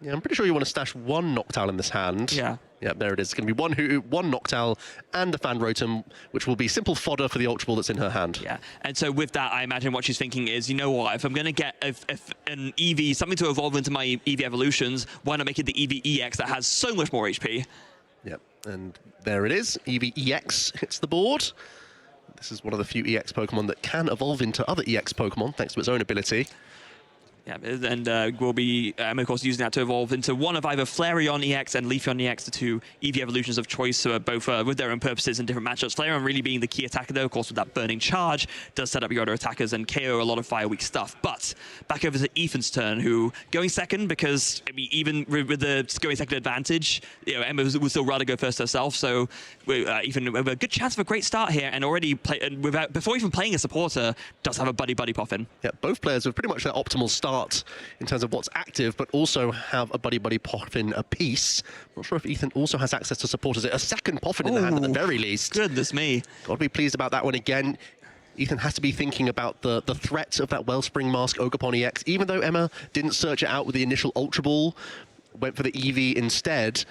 Yeah, I'm pretty sure you want to stash 1 Noctowl in this hand. Yeah. Yeah, there it is. It's going to be 1 Hoot, 1 Noctowl, and the Fan Rotom, which will be simple fodder for the Ultra Ball that's in her hand. Yeah, and so with that, I imagine what she's thinking is, you know what, if I'm going to get an Eevee, something to evolve into my Eevee evolutions, why not make it the Eevee EX that has so much more HP? Yep, and there it is. Eevee EX hits the board. This is one of the few EX Pokemon that can evolve into other EX Pokemon, thanks to its own ability. Yeah, and we'll be, of course, using that to evolve into one of either Flareon EX and Leafeon EX, the 2 Eevee evolutions of choice, so both with their own purposes and different matchups. Flareon really being the key attacker, though, of course, with that Burning Charge, does set up your other attackers and KO a lot of Fire Weak stuff. But back over to Ethan's turn, who going second, because I mean, even with the going second advantage, Emma would still rather go first herself. So Ethan with a good chance of a great start here, and already before even playing a supporter, does have a Buddy Puffin. Yeah, both players have pretty much their optimal start in terms of what's active, but also have a Buddy Puffin apiece. Not sure if Ethan also has access to supporters. A second Puffin in the hand at the very least. Goodness me. Got to be pleased about that one again. Ethan has to be thinking about the threat of that Wellspring Mask Ogerpon EX. Even though Emma didn't search it out with the initial Ultra Ball, went for the Eevee instead,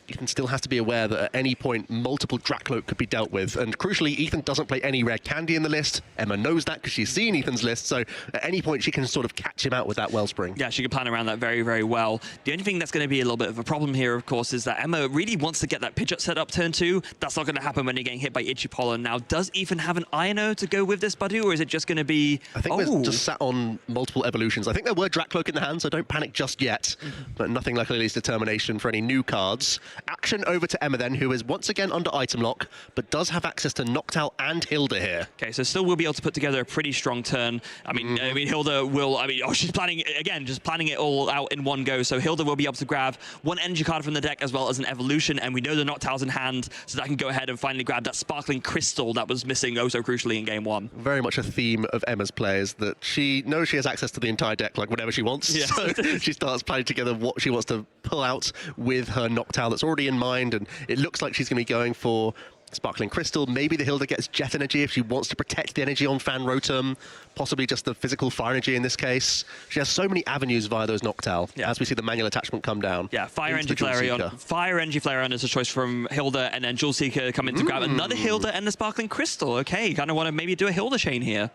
Ethan still has to be aware that at any point, multiple Drakloak could be dealt with. And crucially, Ethan doesn't play any rare candy in the list. Emma knows that because she's seen Ethan's list. So at any point, she can sort of catch him out with that Wellspring. Yeah, she can plan around that very, very well. The only thing that's going to be a little bit of a problem here, of course, is that Emma really wants to get that Pidgeot set up turn 2. That's not going to happen when you're getting hit by Itchy Pollen. Now, does Ethan have an Ino to go with this Badu, or is it just going to be... I think we're just sat on multiple evolutions. I think there were Drakloak in the hand, so don't panic just yet. But nothing like Lily's determination for any new cards. Action over to Emma then, who is once again under item lock, but does have access to Noctowl and Hilda here. Okay, so still will be able to put together a pretty strong turn. I mean, Hilda will, she's planning, again, just planning it all out in one go. So Hilda will be able to grab one energy card from the deck as well as an evolution, and we know the Noctowl's in hand, so that can go ahead and finally grab that sparkling crystal that was missing oh so crucially in game one. Very much a theme of Emma's play is that she knows she has access to the entire deck, like whenever she wants. Yeah. So she starts planning together what she wants to pull out with her Noctowl that's already in mind, and it looks like she's going to be going for Sparkling Crystal. Maybe the Hilda gets Jet Energy if she wants to protect the energy on Fan Rotom, possibly just the physical Fire Energy in this case. She has so many avenues via those Noctowl, as we see the manual attachment come down. Yeah, Fire Energy Flareon. Fire Energy Flareon is a choice from Hilda, and then Jewel Seeker come in to grab another Hilda and the Sparkling Crystal. Okay, kind of want to maybe do a Hilda chain here.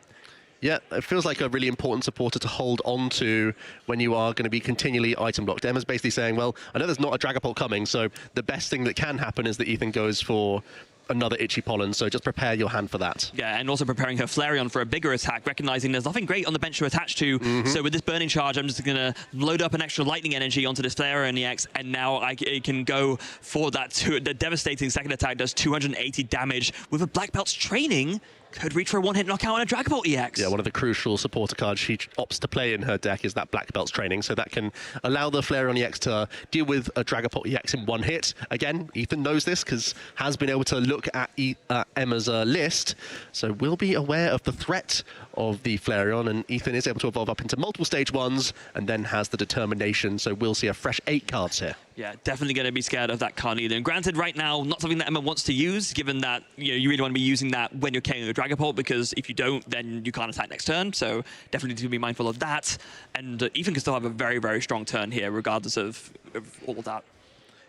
Yeah, it feels like a really important supporter to hold on to when you are going to be continually item blocked. Emma's basically saying, well, I know there's not a Dragapult coming, so the best thing that can happen is that Ethan goes for another Itchy Pollen, so just prepare your hand for that. Yeah, and also preparing her Flareon for a bigger attack, recognizing there's nothing great on the bench to attach to. So with this Burning Charge, I'm just going to load up an extra Lightning Energy onto this Flareon EX, and now it can go for that. The devastating second attack does 280 damage with a Black Belt's Training. Could reach for a one-hit knockout on a Dragapult EX. Yeah, one of the crucial supporter cards she opts to play in her deck is that Black Belt's Training, so that can allow the Flareon EX to deal with a Dragapult EX in one hit. Again, Ethan knows this because has been able to look at Emma's list, so will be aware of the threat of the Flareon, and Ethan is able to evolve up into multiple stage 1s and then has the determination, so we'll see a fresh 8 cards here. Yeah, definitely going to be scared of that Carnelian. And granted, right now, not something that Emma wants to use, given that you really want to be using that when you're KOing a Dragapult, because if you don't, then you can't attack next turn. So definitely need to be mindful of that. And Ethan can still have a very, very strong turn here, regardless of all of that.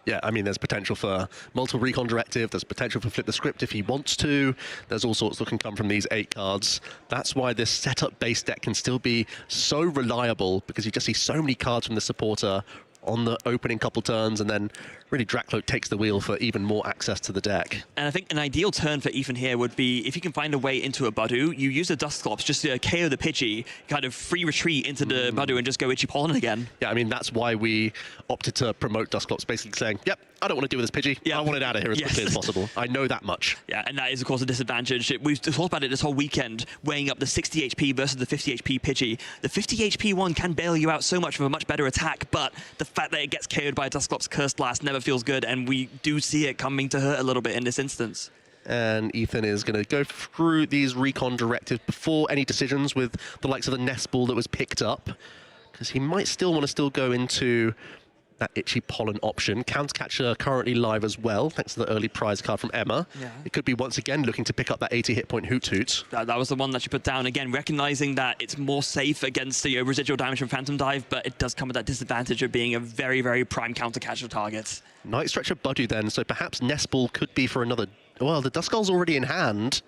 Yeah, I mean, there's potential for multiple Recon Directive, there's potential for Flip the Script if he wants to, there's all sorts that can come from these 8 cards. That's why this setup base deck can still be so reliable, because you just see so many cards from the supporter on the opening couple turns, and then really Drakloak takes the wheel for even more access to the deck. And I think an ideal turn for Ethan here would be, if you can find a way into a Budu, you use the Dusclops just to KO the Pidgey, kind of free retreat into the Budu and just go Itchy Pollen again. Yeah, I mean, that's why we opted to promote Dusclops, basically saying, yep, I don't want to deal with this Pidgey. I want it out of here as quickly as possible. I know that much. Yeah, and that is, of course, a disadvantage. We've talked about it this whole weekend, weighing up the 60 HP versus the 50 HP Pidgey. The 50 HP one can bail you out so much with a much better attack, but the fact that it gets KO'd by a Dusclops Curse Blast never feels good, and we do see it coming to hurt a little bit in this instance. And Ethan is going to go through these Recon Directives before any decisions with the likes of the Nest Ball that was picked up, because he might still want to go into that Itchy Pollen option. Countercatcher currently live as well, thanks to the early prize card from Emma. Yeah. It could be once again looking to pick up that 80 hit point Hoot Toot. That was the one that she put down. Again, recognizing that it's more safe against the residual damage from Phantom Dive, but it does come with that disadvantage of being a very, very prime countercatcher target. Night Stretcher Budu then, so perhaps Nest Ball could be for another... Well, the Duskull's already in hand,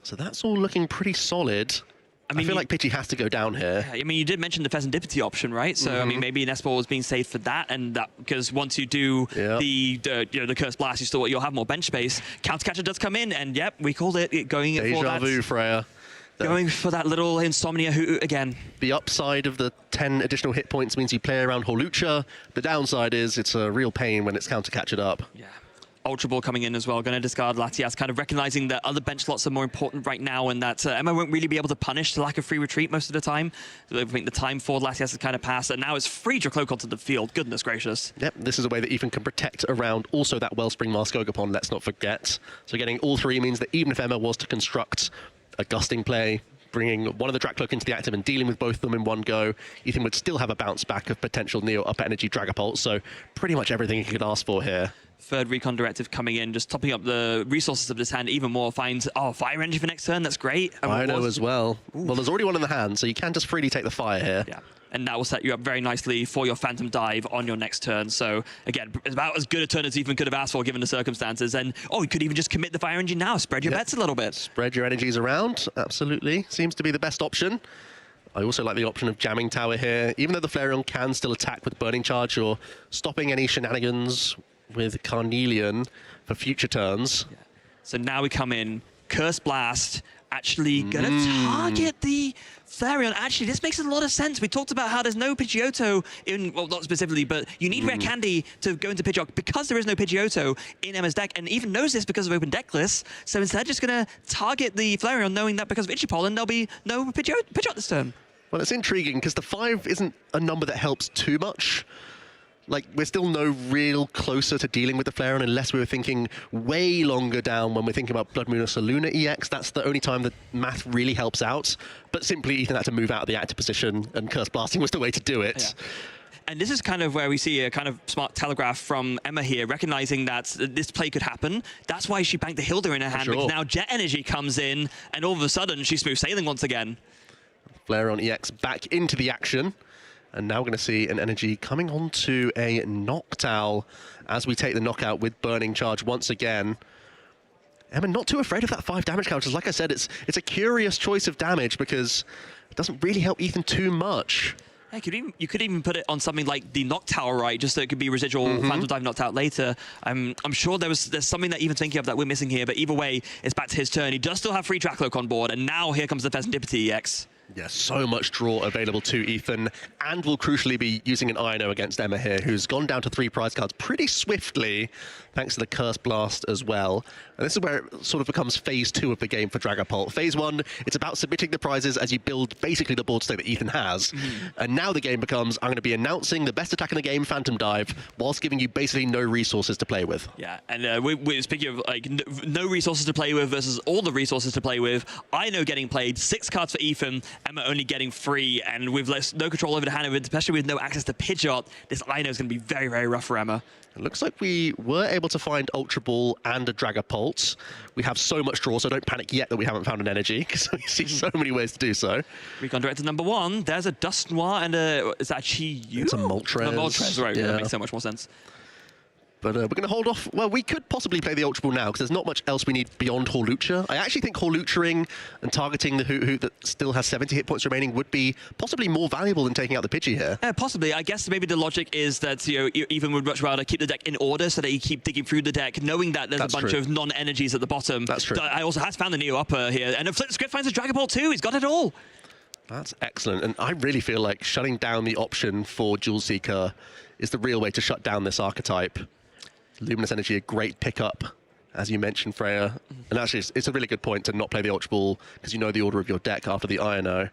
so that's all looking pretty solid. I feel like Pidgey has to go down here. I mean, you did mention the Pheasantipity option, right? So, I mean, maybe Nest Ball was being saved for that, and that because once you do the Curse Blast, you'll have more bench space. Countercatcher does come in, and yep, we called it going for Deja that. vu, Freya. Going for that little Insomnia Hoot again. The upside of the 10 additional hit points means you play around Holucha. The downside is it's a real pain when it's countercatchered up. Yeah. Ultra Ball coming in as well, going to discard Latias, kind of recognizing that other bench slots are more important right now, and that Emma won't really be able to punish the lack of free retreat most of the time. So I think the time for Latias has kind of passed, and now it's free Drakloak onto the field. Goodness gracious. Yep, this is a way that Ethan can protect around also that Wellspring Mask Ogopon, let's not forget. So getting all 3 means that even if Emma was to construct a Gusting play, bringing one of the Drakloak into the active and dealing with both of them in one go, Ethan would still have a bounce back of potential Neo Upper Energy Dragapult, so pretty much everything he could ask for here. Third Recon Directive coming in, just topping up the resources of this hand even more. Finds, Fire Energy for next turn, that's great. I know as well. Oof. Well, there's already one in the hand, so you can just freely take the fire here. Yeah, and that will set you up very nicely for your Phantom Dive on your next turn. So, again, it's about as good a turn as Ethan could have asked for given the circumstances. And, you could even just commit the Fire Energy now. Spread your bets a little bit. Spread your energies around, absolutely. Seems to be the best option. I also like the option of Jamming Tower here. Even though the Flareon can still attack with Burning Charge or stopping any shenanigans with Carnelian for future turns. Yeah. So now we come in, Curse Blast, actually going to target the Flareon. Actually, this makes a lot of sense. We talked about how there's no Pidgeotto in, well, not specifically, but you need Rare Candy to go into Pidgeot because there is no Pidgeotto in Emma's deck, and even knows this because of open deck lists. So instead, just going to target the Flareon, knowing that because of Itchy Pollen, there'll be no Pidgeot this turn. Well, it's intriguing because the 5 isn't a number that helps too much. Like, we're still no real closer to dealing with the Flareon unless we were thinking way longer down when we're thinking about Blood Moon or Saluna EX. That's the only time that math really helps out. But simply, Ethan had to move out of the active position, and Curse Blasting was the way to do it. Yeah. And this is kind of where we see a kind of smart telegraph from Emma here, recognizing that this play could happen. That's why she banked the Hilda in her hand, because now Jet Energy comes in, and all of a sudden, she's smooth sailing once again. Flareon EX back into the action. And now we're going to see an energy coming onto a Noctowl as we take the knockout with Burning Charge once again. Emma not too afraid of that 5 damage counters. Like I said, it's a curious choice of damage because it doesn't really help Ethan too much. You could even put it on something like the Noctowl, right? Just so it could be residual Phantom Dive knocked out later. I'm sure there's something that Ethan's thinking of that we're missing here, but either way, it's back to his turn. He does still have free Dracloak on board, and now here comes the Pheasantipity EX. Yeah, so much draw available to Ethan, and will crucially be using an Ino against Emma here, who's gone down to 3 prize cards pretty swiftly, thanks to the Curse Blast as well. And this is where it sort of becomes phase 2 of the game for Dragapult. Phase 1, it's about submitting the prizes as you build basically the board state that Ethan has. And now the game becomes, I'm going to be announcing the best attack in the game, Phantom Dive, whilst giving you basically no resources to play with. Yeah, and we're speaking of like no resources to play with versus all the resources to play with. Ino getting played, 6 cards for Ethan, Emma only getting 3, and with no control over the hand, especially with no access to Pidgeot, this Ino is going to be very, very rough for Emma. It looks like we were able to find Ultra Ball and a Dragapult. We have so much draw, so don't panic yet that we haven't found an energy, because we see so many ways to do so. Recon Director number 1, there's a Dust Noir and a... Is that Chi-Yu? It's a Moltres. A Moltres, right. Yeah. That makes so much more sense. But we're going to hold off. Well, we could possibly play the Ultra Ball now, because there's not much else we need beyond Hawlucha. I actually think Hawluchaing and targeting the Hoot that still has 70 hit points remaining would be possibly more valuable than taking out the Pidgey here. Possibly. I guess maybe the logic is that you even would much rather keep the deck in order so that you keep digging through the deck, knowing that there's a bunch of non-energies at the bottom. That's true. I also has found the Neo Upper here, and Flip the Script finds a Dragapult too. He's got it all. That's excellent, and I really feel like shutting down the option for Jewel Seeker is the real way to shut down this archetype. Luminous Energy, a great pickup, as you mentioned, Freya. And actually, it's a really good point to not play the Ultra Ball, because you know the order of your deck after the Ino.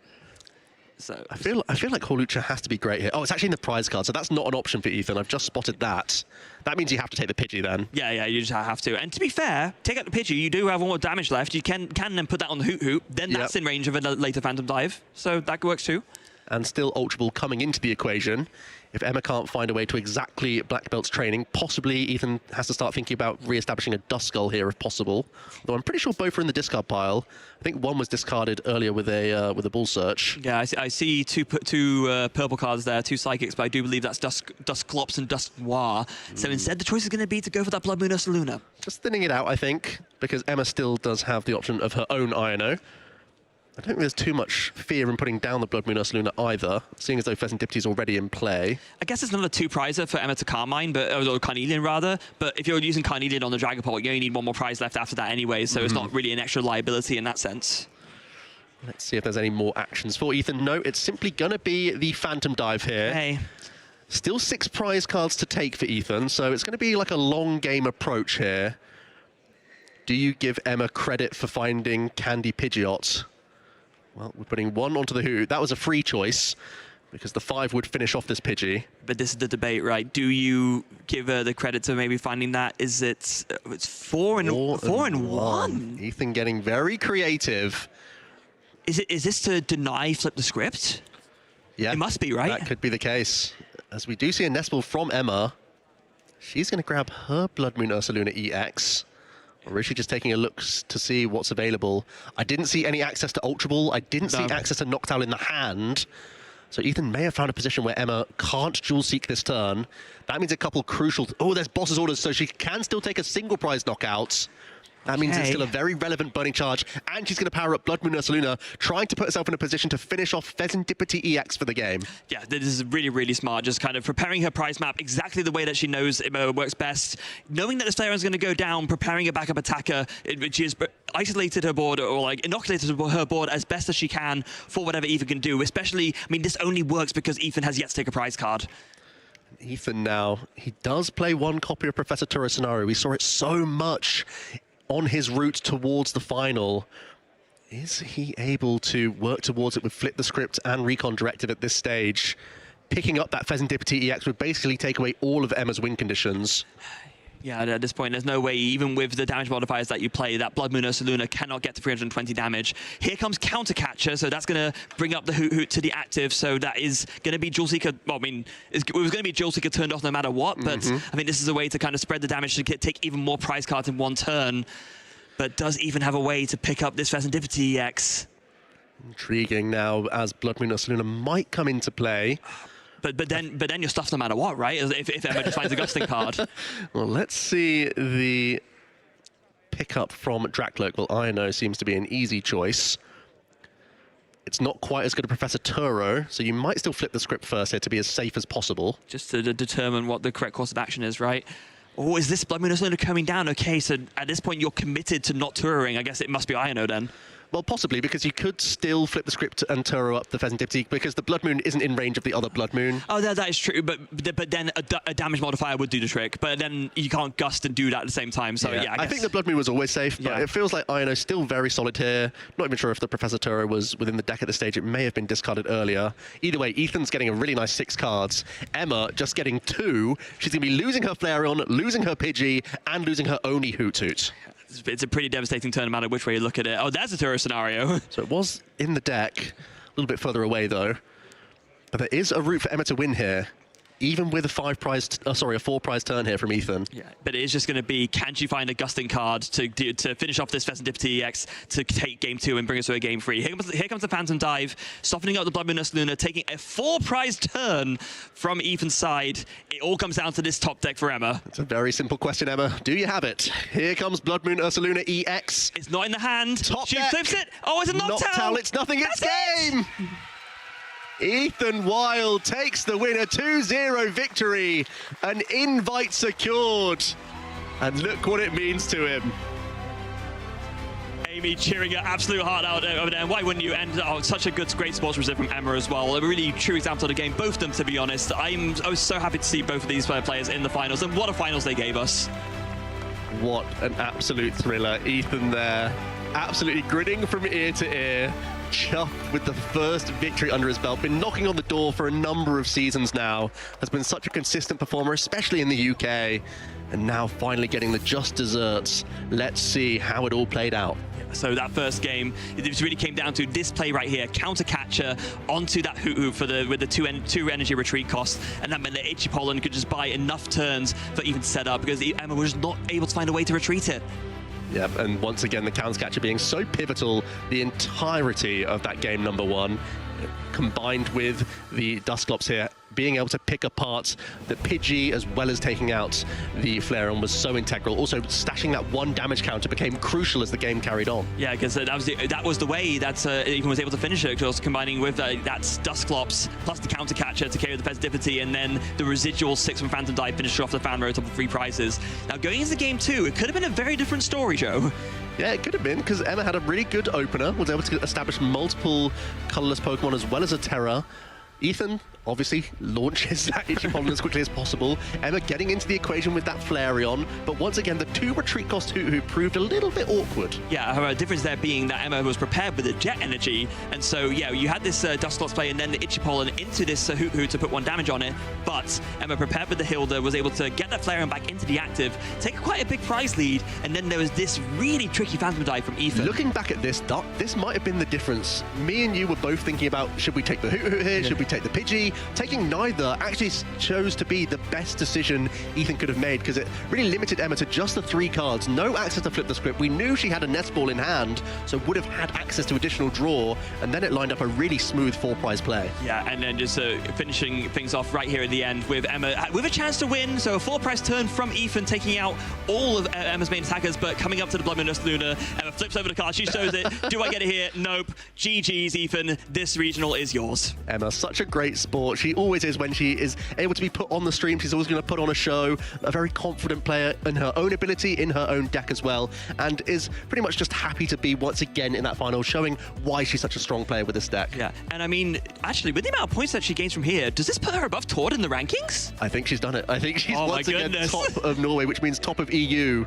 So I feel like Hawlucha has to be great here. Oh, it's actually in the prize card, so that's not an option for Ethan. I've just spotted that. That means you have to take the Pidgey then. Yeah, you just have to. And to be fair, take out the Pidgey, you do have 1 more damage left. You can then put that on the Hoot, then that's in range of a later Phantom Dive. So that works too. And still Ultra Ball coming into the equation. If Emma can't find a way to exactly Black Belt's training, possibly Ethan has to start thinking about re-establishing a Duskull here if possible. Though I'm pretty sure both are in the discard pile. I think one was discarded earlier with a Bull Search. Yeah, I see two purple cards there, 2 Psychics, but I do believe that's Dusclops and Dust Noir. So instead the choice is going to be to go for that Blood Moon Ursa Luna. Just thinning it out, I think, because Emma still does have the option of her own Ino. I don't think there's too much fear in putting down the Blood Moon Ursa Luna either, seeing as though Pheasantipity is already in play. I guess it's another 2-prizer for Emma to Carmine, or Carnelian rather, but if you're using Carnelian on the Dragapult, you only need 1 more prize left after that anyway, so it's not really an extra liability in that sense. Let's see if there's any more actions for Ethan. No, it's simply going to be the Phantom Dive here. Hey. Still 6 prize cards to take for Ethan, so it's going to be like a long game approach here. Do you give Emma credit for finding Candy Pidgeot? Well, we're putting 1 onto the Hoot. That was a free choice, because the 5 would finish off this Pidgey. But this is the debate, right? Do you give her the credit to maybe finding that? Is it's 4 and 1? Ethan getting very creative. Is this to deny Flip the Script? Yeah. It must be, right? That could be the case. As we do see a Nest Ball from Emma, she's going to grab her Blood Moon Ursa Luna EX. Or is she just taking a look to see what's available? I didn't see any access to Ultra Ball. I didn't see access to Noctowl in the hand. So Ethan may have found a position where Emma can't Jewel Seek this turn. That means a couple crucial... Oh, there's Boss's Orders, so she can still take a single prize knockout. That means it's still a very relevant burning charge, and she's going to power up Blood Moon Ursaluna, trying to put herself in a position to finish off Pheasantipity EX for the game. Yeah, this is really, really smart, just kind of preparing her prize map exactly the way that she knows it works best, knowing that the Slayer is going to go down, preparing a backup attacker, which is isolated her board, or like inoculated her board as best as she can for whatever Ethan can do, especially, I mean, this only works because Ethan has yet to take a prize card. Ethan now, he does play one copy of Professor Turo Scenario. We saw it so much on his route towards the final. Is he able to work towards it with Flip the Script and Recon Directive at this stage? Picking up that Pheasantipity EX would basically take away all of Emma's win conditions. Yeah, at this point, there's no way, even with the damage modifiers that you play, that Blood Moon Ursaluna cannot get to 320 damage. Here comes Counter Catcher, so that's going to bring up the Hoot to the active, so that is going to be Jewel Seeker. Well, I mean, it was going to be Jewel Seeker turned off no matter what, but I think this is a way to kind of spread the damage to take even more prize cards in one turn. But does even have a way to pick up this Pheasantipity EX. Intriguing now, as Blood Moon Ursaluna might come into play. But then you're stuffed no matter what, right? If Emma just finds a gusting card. Well, let's see the pickup from Draklerk. Well, Ino seems to be an easy choice. It's not quite as good a Professor Turo, so you might still flip the script first here to be as safe as possible. Just to determine what the correct course of action is, right? Oh, is this Blood Moon Ursaluna coming down? Okay, so at this point you're committed to not Turoing. I guess it must be Ino then. Well, possibly, because you could still flip the script and Turo up the Pheasantipity, because the Blood Moon isn't in range of the other Blood Moon. Oh, that is true, but then a damage modifier would do the trick, but then you can't gust and do that at the same time, so yeah, I think the Blood Moon was always safe, but it feels like Ino's still very solid here. Not even sure if the Professor Turo was within the deck at this stage. It may have been discarded earlier. Either way, Ethan's getting a really nice 6 cards. Emma just getting 2. She's going to be losing her Flareon, losing her Pidgey, and losing her Oni Hoot Hoot. It's a pretty devastating turn no matter which way you look at it. Oh, there's a Turo scenario. So it was in the deck, a little bit further away though. But there is a route for Emma to win here, even with a 4-prize turn here from Ethan. Yeah, but it is just going to be, can she find a gusting card to finish off this Pheasantipity EX to take game 2 and bring us to a game 3? Here comes the Phantom Dive, softening up the Blood Moon Ursaluna, taking a 4-prize turn from Ethan's side. It all comes down to this top deck for Emma. It's a very simple question, Emma. Do you have it? Here comes Blood Moon Ursaluna EX. It's not in the hand. Top she deck. flips it. Oh, it's a Noctowl. It's nothing. It's game. Ethan Wild takes the win, a 2-0 victory, an invite secured, and look what it means to him. Amy cheering her absolute heart out over there, and why wouldn't you? And such a great sportsmanship from Emma as well. A really true example of the game, both of them, to be honest. I was so happy to see both of these players in the finals, and what a finals they gave us. What an absolute thriller. Ethan there, absolutely grinning from ear to ear, chuffed with the first victory under his belt. Been knocking on the door for a number of seasons now. Has been such a consistent performer, especially in the UK. And now finally getting the just desserts. Let's see how it all played out. So that first game, it just really came down to this play right here, Counter Catcher onto that Hoot Hoot with the 2 energy retreat cost, and that meant that Itchy Pollen could just buy enough turns for even set up, because Emma was just not able to find a way to retreat it. Yep, and once again, the Counter Catcher being so pivotal the entirety of that game number 1, combined with the Dusclops here, being able to pick apart the Pidgey as well as taking out the Flareon was so integral. Also, stashing that 1 damage counter became crucial as the game carried on. Yeah, because that was the way that Ethan was able to finish it, just combining with that Dusclops plus the Counter Catcher to carry the Pheasantipity, and then the residual 6 from Phantom Dive finished off the fan row top of 3 prizes. Now, going into game 2, it could have been a very different story, Joe. Yeah, it could have been, because Emma had a really good opener, was able to establish multiple colorless Pokemon as well as a Terra. Ethan obviously launches that Itchy Pollen as quickly as possible. Emma getting into the equation with that Flareon, but once again, the 2 retreat cost Hoot Hoot proved a little bit awkward. Yeah, her difference there being that Emma was prepared with the Jet Energy, and so, yeah, you had this Dusclops play and then the Itchy Pollen into this Hoot Hoot to put 1 damage on it, but Emma prepared with the Hilda, was able to get that Flareon back into the active, take quite a big prize lead, and then there was this really tricky Phantom Dive from Ethan. Looking back at this, this might have been the difference. Me and you were both thinking about, should we take the Hoot Hoot here, should we take the Pidgey? Taking neither actually chose to be the best decision Ethan could have made, because it really limited Emma to just the 3 cards. No access to flip the script. We knew she had a nest ball in hand, so would have had access to additional draw, and then it lined up a really smooth 4-prize play. Yeah, and then just finishing things off right here at the end with Emma with a chance to win. So a 4-prize turn from Ethan, taking out all of Emma's main attackers, but coming up to the Blood Moon Dust Luna. Emma flips over the card. She shows it. Do I get it here? Nope. GG's, Ethan. This regional is yours. Emma, such a great sport. She always is when she is able to be put on the stream. She's always going to put on a show. A very confident player in her own ability, in her own deck as well, and is pretty much just happy to be once again in that final, showing why she's such a strong player with this deck. Yeah, and I mean, actually, with the amount of points that she gains from here, does this put her above Tord in the rankings? I think she's done it. I think she's once again top of Norway, which means top of EU.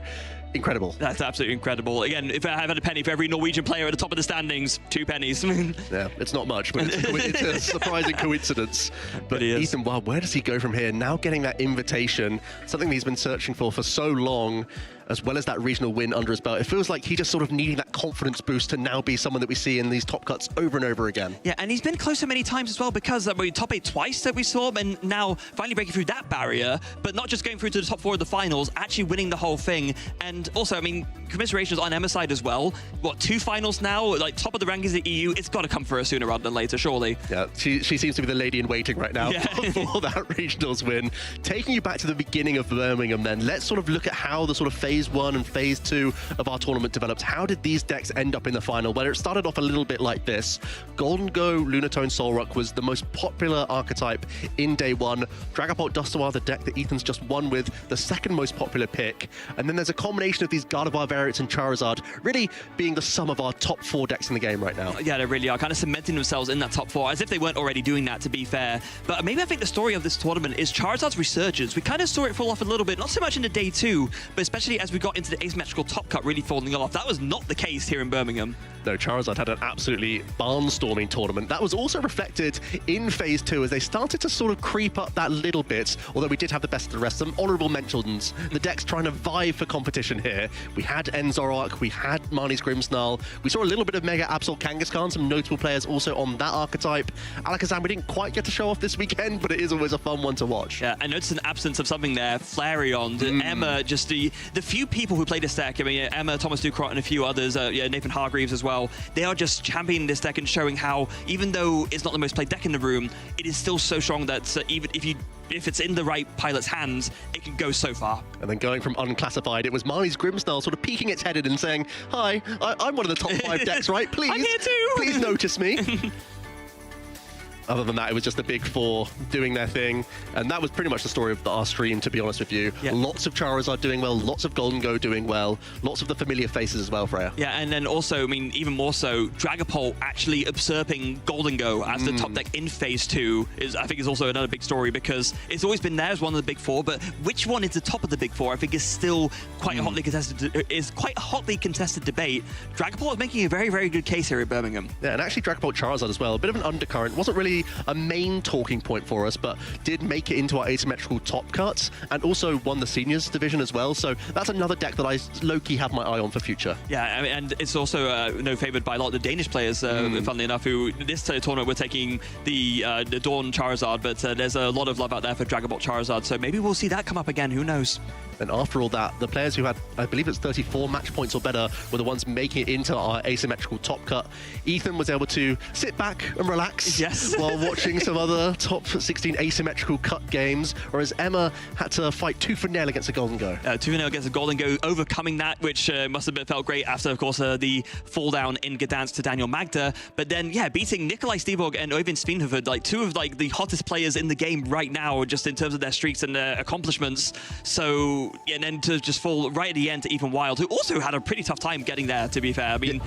Incredible. That's absolutely incredible. Again, if I had a penny for every Norwegian player at the top of the standings, 2 pennies. Yeah, it's not much, but it's a surprising coincidence. But Ethan, wow, where does he go from here? Now getting that invitation, something he's been searching for so long, as well as that regional win under his belt. It feels like he just sort of needing that confidence boost to now be someone that we see in these top cuts over and over again. Yeah, and he's been closer many times as well, because we top 8 twice that we saw him, and now finally breaking through that barrier, but not just going through to the top 4 of the finals, actually winning the whole thing. And also, I mean, commiserations on Emma's side as well. What, 2 finals now? Like, top of the rankings of the EU, it's got to come for her sooner rather than later, surely. Yeah, she seems to be the lady in waiting right now for that regionals win. Taking you back to the beginning of Birmingham then, let's sort of look at how the sort of phase 1 and phase 2 of our tournament developed. How did these decks end up in the final? Well, it started off a little bit like this. Golden Go Lunatone Solrock was the most popular archetype in day 1. Dragapult Dustoir, the deck that Ethan's just won with, the second most popular pick. And then there's a combination of these Gardevoir variants and Charizard really being the sum of our top 4 decks in the game right now. Yeah, they really are kind of cementing themselves in that top 4, as if they weren't already doing that, to be fair. But maybe I think the story of this tournament is Charizard's resurgence. We kind of saw it fall off a little bit, not so much in the day 2, but especially as we got into the asymmetrical top cut really falling off. That was not the case here in Birmingham. No, Charizard had an absolutely barnstorming tournament. That was also reflected in phase 2 as they started to sort of creep up that little bit, although we did have the best of the rest. Some honourable mentions. The decks trying to vie for competition here. We had Enzoroark, we had Marnie's Grimmsnarl, we saw a little bit of Mega Absol Kangaskhan, some notable players also on that archetype. Alakazam we didn't quite get to show off this weekend, but it is always a fun one to watch. Yeah, I noticed an absence of something there. Flareon, Emma, just the few people who play this deck, I mean, Emma, Thomas Ducrot, and a few others, Nathan Hargreaves as well, they are just championing this deck and showing how, even though it's not the most played deck in the room, it is still so strong that even if it's in the right pilot's hands, it can go so far. And then going from unclassified, it was Marnie's Grimmsnarl sort of peeking its head in and saying, hi, I'm one of the top 5 decks, right? Please, I'm here too. Please notice me. Other than that, it was just the big 4 doing their thing. And that was pretty much the story of our stream, to be honest with you. Yeah. Lots of Charizard doing well, lots of Golden Go doing well, lots of the familiar faces as well, Freya. Yeah, and then also, I mean, even more so, Dragapult actually usurping Golden Go as the top deck in phase 2 I think is also another big story, because it's always been there as one of the big 4, but which one is the top of the big 4, I think is still quite a hotly contested debate. Dragapult is making a very, very good case here at Birmingham. Yeah, and actually Dragapult Charizard as well. A bit of an undercurrent. Wasn't really a main talking point for us, but did make it into our asymmetrical top cuts and also won the seniors division as well. So that's another deck that I low-key have my eye on for future. Yeah, I mean, and it's also favoured by a lot of the Danish players, funnily enough, who this tournament were taking the Dawn Charizard, but there's a lot of love out there for Dragapult Charizard, so maybe we'll see that come up again, who knows? And after all that, the players who had, I believe it's 34 match points or better, were the ones making it into our asymmetrical top cut. Ethan was able to sit back and relax while watching some other top 16 asymmetrical cut games, whereas Emma had to fight tooth and nail against a Golden Go. Tooth and nail against a Golden Go, overcoming that, which must have felt great after, of course, the fall down in Gdansk to Daniel Magda. But then, yeah, beating Nikolai Stiborg and Øyvind Svinhufvud, like 2 of the hottest players in the game right now, just in terms of their streaks and their accomplishments. So, yeah, and then to just fall right at the end to Ethan Wild, who also had a pretty tough time getting there, to be fair. I mean,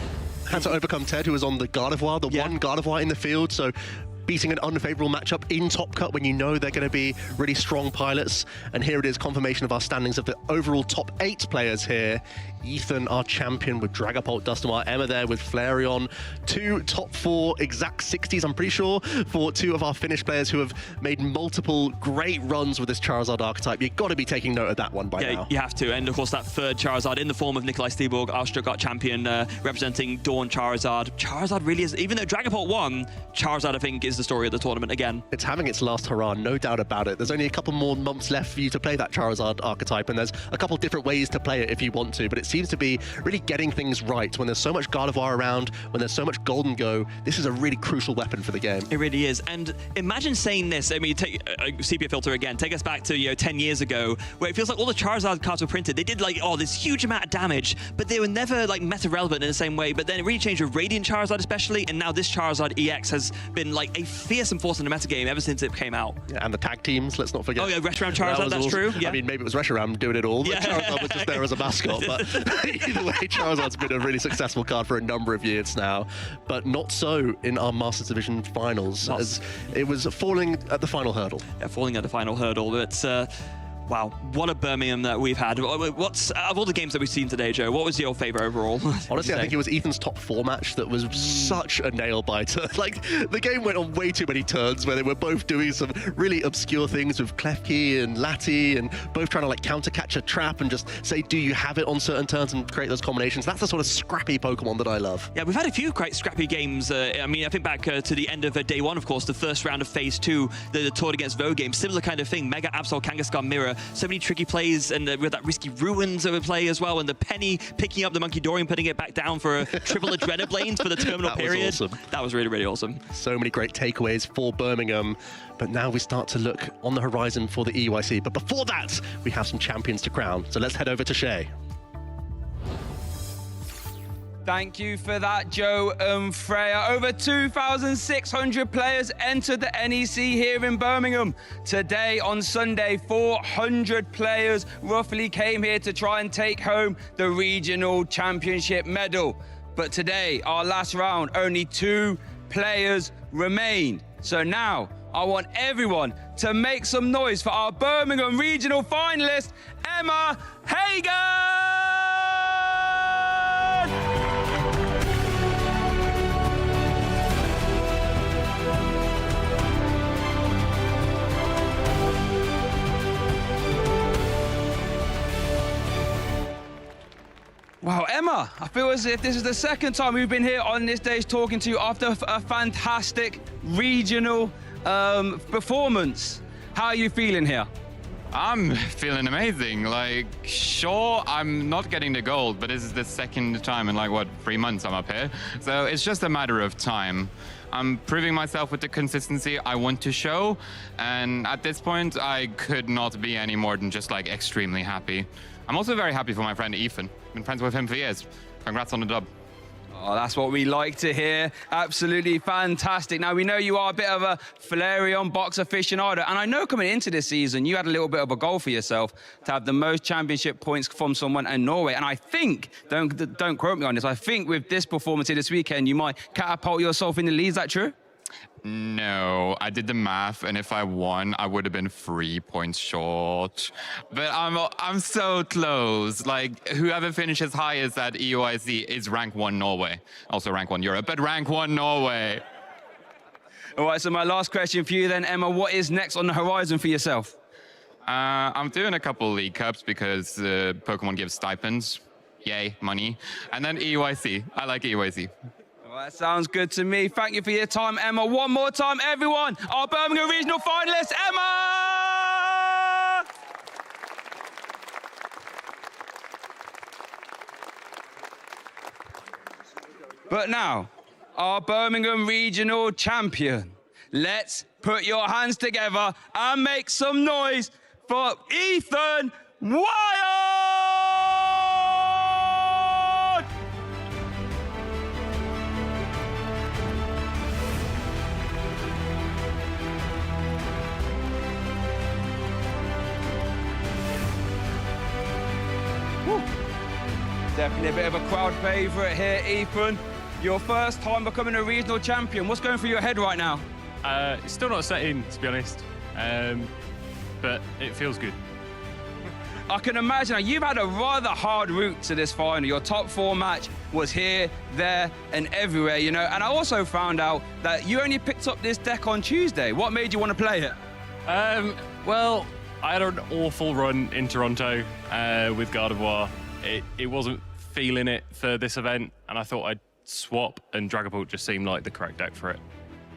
had to overcome Ted, who was on the Gardevoir, one Gardevoir in the field, so beating an unfavorable matchup in top cut when you know they're going to be really strong pilots. And here it is, confirmation of our standings of the overall top 8 players here Ethan, our champion, with Dragapult, Dusknoir, Emma there with Flareon. 2 top 4 exact 60s, I'm pretty sure, for 2 of our Finnish players who have made multiple great runs with this Charizard archetype. You've got to be taking note of that one by now. Yeah, you have to. And of course, that third Charizard in the form of Nikolai Steelborg, our Stuttgart champion, representing Dawn Charizard. Charizard really is, even though Dragapult won, Charizard, I think, is the story of the tournament again. It's having its last hurrah, no doubt about it. There's only a couple more months left for you to play that Charizard archetype, and there's a couple different ways to play it if you want to, but it seems to be really getting things right. When there's so much Gardevoir around, when there's so much Golden Go, this is a really crucial weapon for the game. It really is. And imagine saying this, I mean, take a sepia filter again, take us back to 10 years ago, where it feels like all the Charizard cards were printed. They did like, this huge amount of damage, but they were never like meta relevant in the same way. But then it really changed with Radiant Charizard especially, and now this Charizard EX has been like a fearsome force in the meta game ever since it came out. Yeah, and the tag teams, let's not forget. Oh yeah, Reshiram Charizard, that's true. Yeah. I mean, maybe it was Reshiram doing it all, but Charizard was just there as a mascot. But either way, Charizard's been a really successful card for a number of years now, but not so in our Masters Division finals, as it was falling at the final hurdle. Yeah, falling at the final hurdle. But wow, what a Birmingham that we've had. What's of all the games that we've seen today, Joe, what was your favorite overall? Honestly, I think it was Ethan's top 4 match that was such a nail biter. Like, the game went on way too many turns where they were both doing some really obscure things with Klefki and Lati, and both trying to like counter catch a trap and just say, do you have it on certain turns, and create those combinations. That's the sort of scrappy Pokemon that I love. Yeah, we've had a few quite scrappy games. I mean, I think back to the end of day 1, of course, the first round of phase 2, the Tour against Vogue game, similar kind of thing. Mega Absol, Kangaskhan Mirror, so many tricky plays, and with that risky Ruins over play as well, and the Penny picking up the Monkey Dory and putting it back down for a triple Adrenablanes for the terminal period. Was awesome. That was really, really awesome. So many great takeaways for Birmingham, but now we start to look on the horizon for the EUIC. But before that, we have some champions to crown. So let's head over to Shay. Thank you for that, Joe and Freya. Over 2,600 players entered the NEC here in Birmingham. Today, on Sunday, 400 players roughly came here to try and take home the regional championship medal. But today, our last round, only 2 players remained. So now, I want everyone to make some noise for our Birmingham regional finalist, Emma Hagen! Wow, Emma, I feel as if this is the second time we've been here on this stage talking to you after a fantastic regional performance. How are you feeling here? I'm feeling amazing. Like, sure, I'm not getting the gold, but this is the second time in, like, what, 3 months I'm up here. So it's just a matter of time. I'm proving myself with the consistency I want to show, and at this point, I could not be any more than just, like, extremely happy. I'm also very happy for my friend Ethan. Been friends with him for years. Congrats on the dub. Oh, that's what we like to hear. Absolutely fantastic. Now, we know you are a bit of a Flareon box aficionado, and I know coming into this season, you had a little bit of a goal for yourself to have the most championship points from someone in Norway. And I think, don't quote me on this, I think with this performance here this weekend, you might catapult yourself in the lead. Is that true? No, I did the math, and if I won, I would have been 3 points short. But I'm so close. Like, whoever finishes highest at EUIC is rank 1 Norway. Also rank 1 Europe, but rank 1 Norway. All right, so my last question for you then, Emma, what is next on the horizon for yourself? I'm doing a couple League Cups because Pokemon gives stipends. Yay, money. And then EUIC. I like EUIC. Well, that sounds good to me. Thank you for your time, Emma. One more time, everyone. Our Birmingham Regional finalist, Emma! But now, our Birmingham Regional champion. Let's put your hands together and make some noise for Ethan Wyatt! Definitely a bit of a crowd favourite here, Ethan. Your first time becoming a regional champion. What's going through your head right now? It's still not set in, to be honest, but it feels good. I can imagine you've had a rather hard route to this final. Your top 4 match was here, there, and everywhere, you know. And I also found out that you only picked up this deck on Tuesday. What made you want to play it? Well, I had an awful run in Toronto with Gardevoir. It wasn't feeling it for this event, and I thought I'd swap, and Dragapult just seemed like the correct deck for it.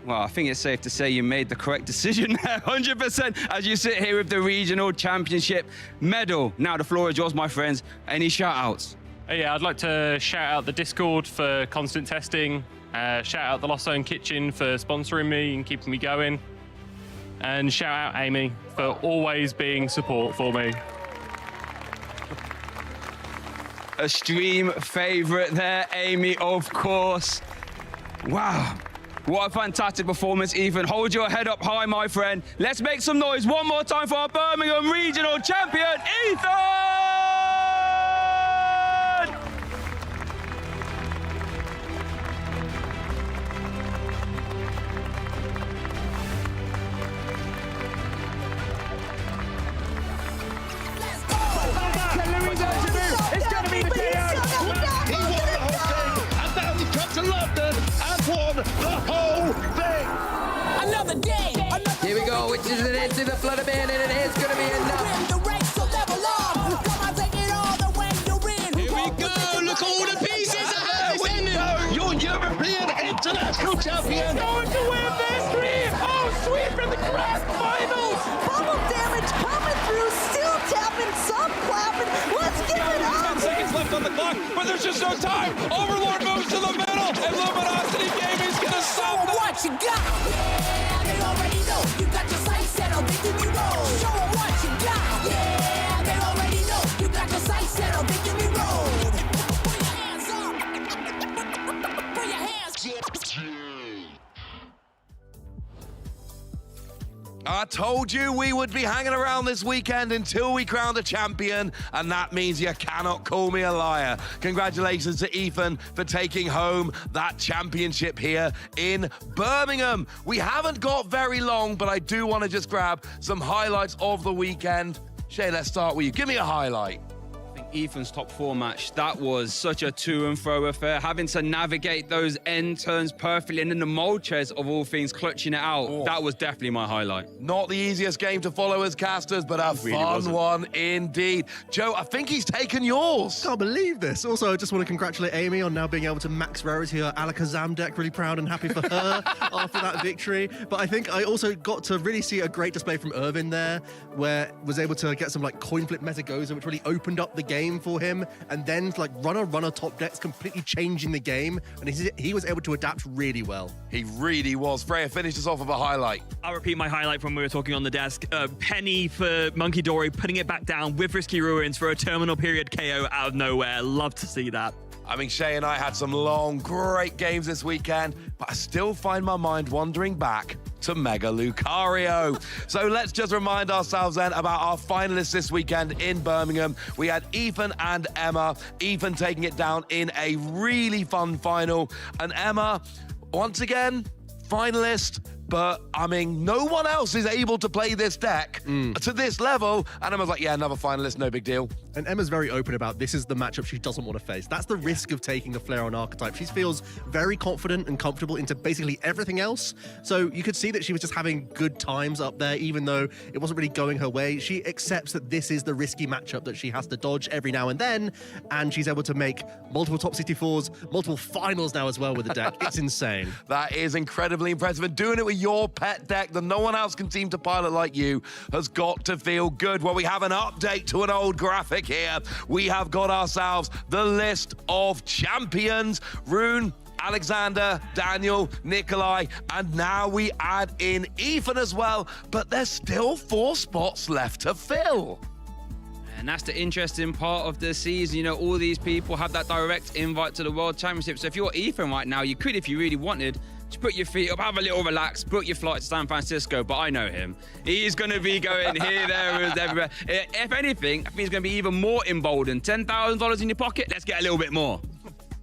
Well, I think it's safe to say you made the correct decision there, 100%, as you sit here with the regional championship medal. Now the floor is yours, my friends. Any shout-outs? Yeah, I'd like to shout out the Discord for constant testing, shout out the Lost Zone Kitchen for sponsoring me and keeping me going, and shout out Amy for always being support for me. A stream favorite there, Amy, of course. Wow. What a fantastic performance, Ethan. Hold your head up high, my friend. Let's make some noise one more time for our Birmingham regional champion, Ethan! It's going to be the KO. He won the whole thing, and now he's come to London and won the whole thing. Another day. Here we go, which is an into the Flutter Man, and it is going to be enough. The race will level up. Come on, take it all the way you're in. Here we go. Look all the pieces. There we go. Your European international champion. He's going to win this dream. Oh, sweet for the grand finals. Bubble damage coming through. Still tapping, some clapping. Let's give it up. 10 seconds left on the clock, but there's just no time. Overlord moves to the middle, and Luminosity Gaming's gonna stop them. What you got? Yeah, they already know. You got your sights set on victory road. Show 'em what you got. Yeah, they already know. You got your sights set on victory road. Put your hands up. Put your hands. I told you we would be hanging around this weekend until we crowned a champion, and that means you cannot call me a liar. Congratulations to Ethan for taking home that championship here in Birmingham. We haven't got very long, but I do want to just grab some highlights of the weekend. Shay, let's start with you. Give me a highlight. Ethan's top 4 match, that was such a to and fro affair, having to navigate those end turns perfectly, and then the Moltres of all things clutching it out. That was definitely my highlight. Not the easiest game to follow as casters, but a fun one indeed. Joe, I think he's taken yours. Can't believe this. Also, I just want to congratulate Amy on now being able to max rarity her Alakazam deck. Really proud and happy for her after that victory. But I think I also got to really see a great display from Irvin there, where was able to get some like coin flip Metagoza, which really opened up the game for him, and then like runner top decks completely changing the game, and he was able to adapt really well. He really was. Freya, finish us off with a highlight. I'll repeat my highlight from when we were talking on the desk. Penny for Monkey Dory, putting it back down with Risky Ruins for a terminal period KO out of nowhere. Love to see that. I mean, Shay and I had some long, great games this weekend, but I still find my mind wandering back to Mega Lucario. So let's just remind ourselves then about our finalists this weekend in Birmingham. We had Ethan and Emma. Ethan taking it down in a really fun final. And Emma, once again, finalist. But, I mean, no one else is able to play this deck to this level. And Emma's like, yeah, another finalist, no big deal. And Emma's very open about this is the matchup she doesn't want to face. That's the risk of taking a Flareon archetype. She feels very confident and comfortable into basically everything else. So you could see that she was just having good times up there, even though it wasn't really going her way. She accepts that this is the risky matchup that she has to dodge every now and then. And she's able to make multiple top 64s, multiple finals now as well with the deck. It's insane. That is incredibly impressive. And doing it with your pet deck that no one else can seem to pilot like you has got to feel good. Well, we have an update to an old graphic here. We have got ourselves the list of champions. Rune, Alexander, Daniel, Nikolai, and now we add in Ethan as well, but there's still 4 spots left to fill. And that's the interesting part of the season. You know, all these people have that direct invite to the World Championship. So if you're Ethan right now, you could, if you really wanted, just put your feet up, have a little relax, book your flight to San Francisco. But I know him. He's going to be going here, there, and everywhere. If anything, I think he's going to be even more emboldened. $10,000 in your pocket, let's get a little bit more.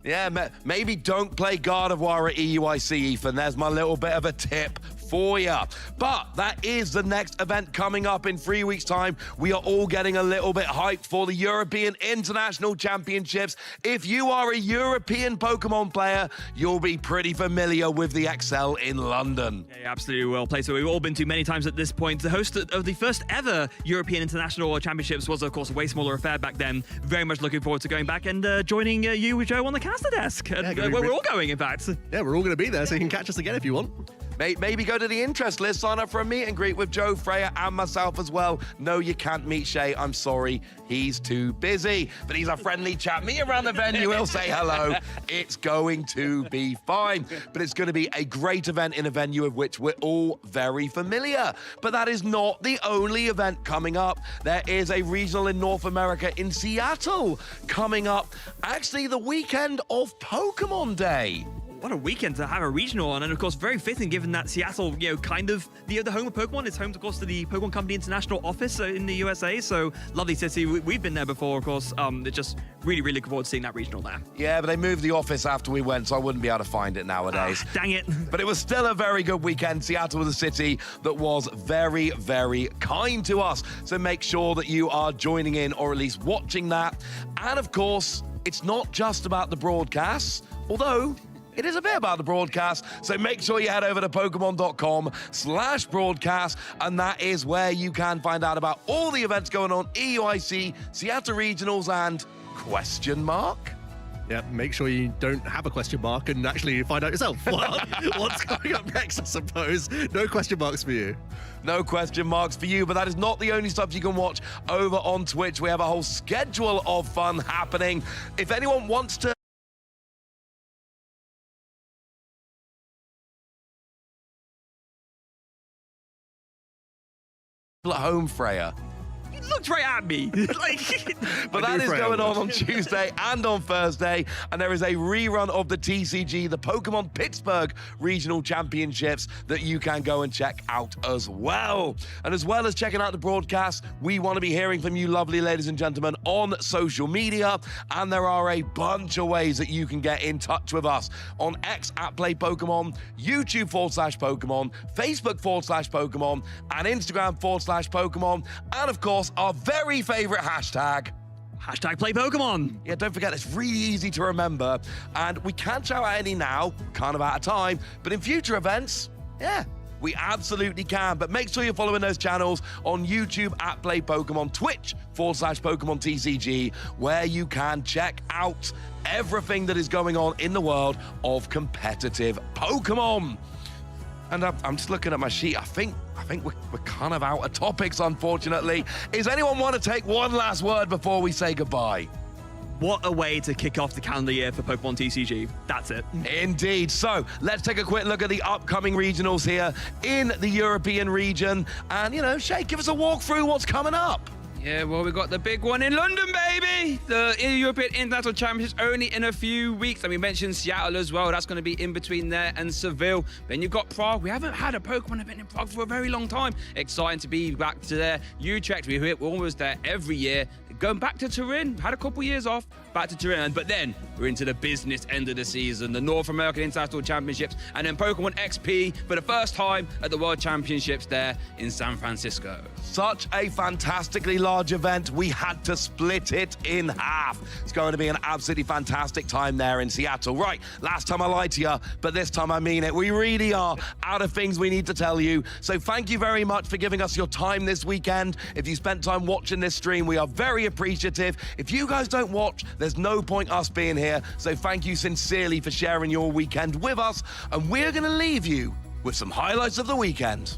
Yeah, maybe don't play Gardevoir at EUIC, Ethan. There's my little bit of a tip for you. But that is the next event coming up in 3 weeks' time. We are all getting a little bit hyped for the European International Championships. If you are a European Pokemon player, you'll be pretty familiar with the XL in London. Yeah, absolutely well played. So we've all been to many times at this point. The host of the first ever European International Championships was, of course, a way smaller affair back then. Very much looking forward to going back and joining you, Joe, on the caster desk. Where we're all going, in fact. Yeah, we're all going to be there, so you can catch us again if you want. Maybe go to the interest list, sign up for a meet and greet with Joe, Freya, and myself as well. No, you can't meet Shay. I'm sorry. He's too busy. But he's a friendly chap. Meet around the venue. He'll say hello. It's going to be fine. But it's going to be a great event in a venue of which we're all very familiar. But that is not the only event coming up. There is a regional in North America in Seattle coming up. Actually, the weekend of Pokémon Day. What a weekend to have a regional on, and of course very fitting given that Seattle, kind of the home of Pokemon. It's home, of course, to the Pokemon Company International office in the USA, so lovely city. We've been there before, of course. It's just really looking forward to seeing that regional there. Yeah, but they moved the office after we went, so I wouldn't be able to find it nowadays. Dang it. But it was still a very good weekend. Seattle was a city that was very, very kind to us, so make sure that you are joining in or at least watching that. And of course, it's not just about the broadcasts, although it is a bit about the broadcast, so make sure you head over to Pokemon.com/broadcast, and that is where you can find out about all the events going on, EUIC, Seattle Regionals, and question mark? Yeah, make sure you don't have a question mark and actually find out yourself what's coming up next, I suppose. No question marks for you. No question marks for you, but that is not the only stuff you can watch over on Twitch. We have a whole schedule of fun happening. If anyone wants to at home, Freya. You looked right at me. But that is going on Tuesday and on Thursday, and there is a rerun of the TCG, the Pokemon Pittsburgh Regional Championships, that you can go and check out as well. And as well as checking out the broadcast, we want to be hearing from you lovely ladies and gentlemen on social media, and there are a bunch of ways that you can get in touch with us on X @PlayPokemon, YouTube /Pokemon, Facebook /Pokemon, and Instagram /Pokemon, and of course our very favorite hashtag #PlayPokemon. Yeah, don't forget, it's really easy to remember, and we can't shout out any now, kind of out of time, but in future events, yeah, we absolutely can. But make sure you're following those channels on YouTube @PlayPokemon, Twitch /Pokemon TCG, where you can check out everything that is going on in the world of competitive Pokemon. And I'm just looking at my sheet. I think we're kind of out of topics, unfortunately. Is anyone want to take one last word before we say goodbye? What a way to kick off the calendar year for Pokemon TCG. That's it. Indeed. So let's take a quick look at the upcoming regionals here in the European region. And, Shay, give us a walkthrough what's coming up. Yeah, well, we got the big one in London, baby! The European International Championships only in a few weeks. And we mentioned Seattle as well. That's going to be in between there and Seville. Then you've got Prague. We haven't had a Pokemon event in Prague for a very long time. Exciting to be back to there. Utrecht, we're almost there every year. Going back to Turin, had a couple years off, back to Turin, but then we're into the business end of the season, the North American International Championships, and then Pokemon XP for the first time at the World Championships there in San Francisco. Such a fantastically large event, we had to split it in half. It's going to be an absolutely fantastic time there in Seattle. Right, last time I lied to you, but this time I mean it. We really are out of things we need to tell you. So thank you very much for giving us your time this weekend. If you spent time watching this stream, we are very appreciative. If you guys don't watch, there's no point us being here. So thank you sincerely for sharing your weekend with us. And we're going to leave you with some highlights of the weekend.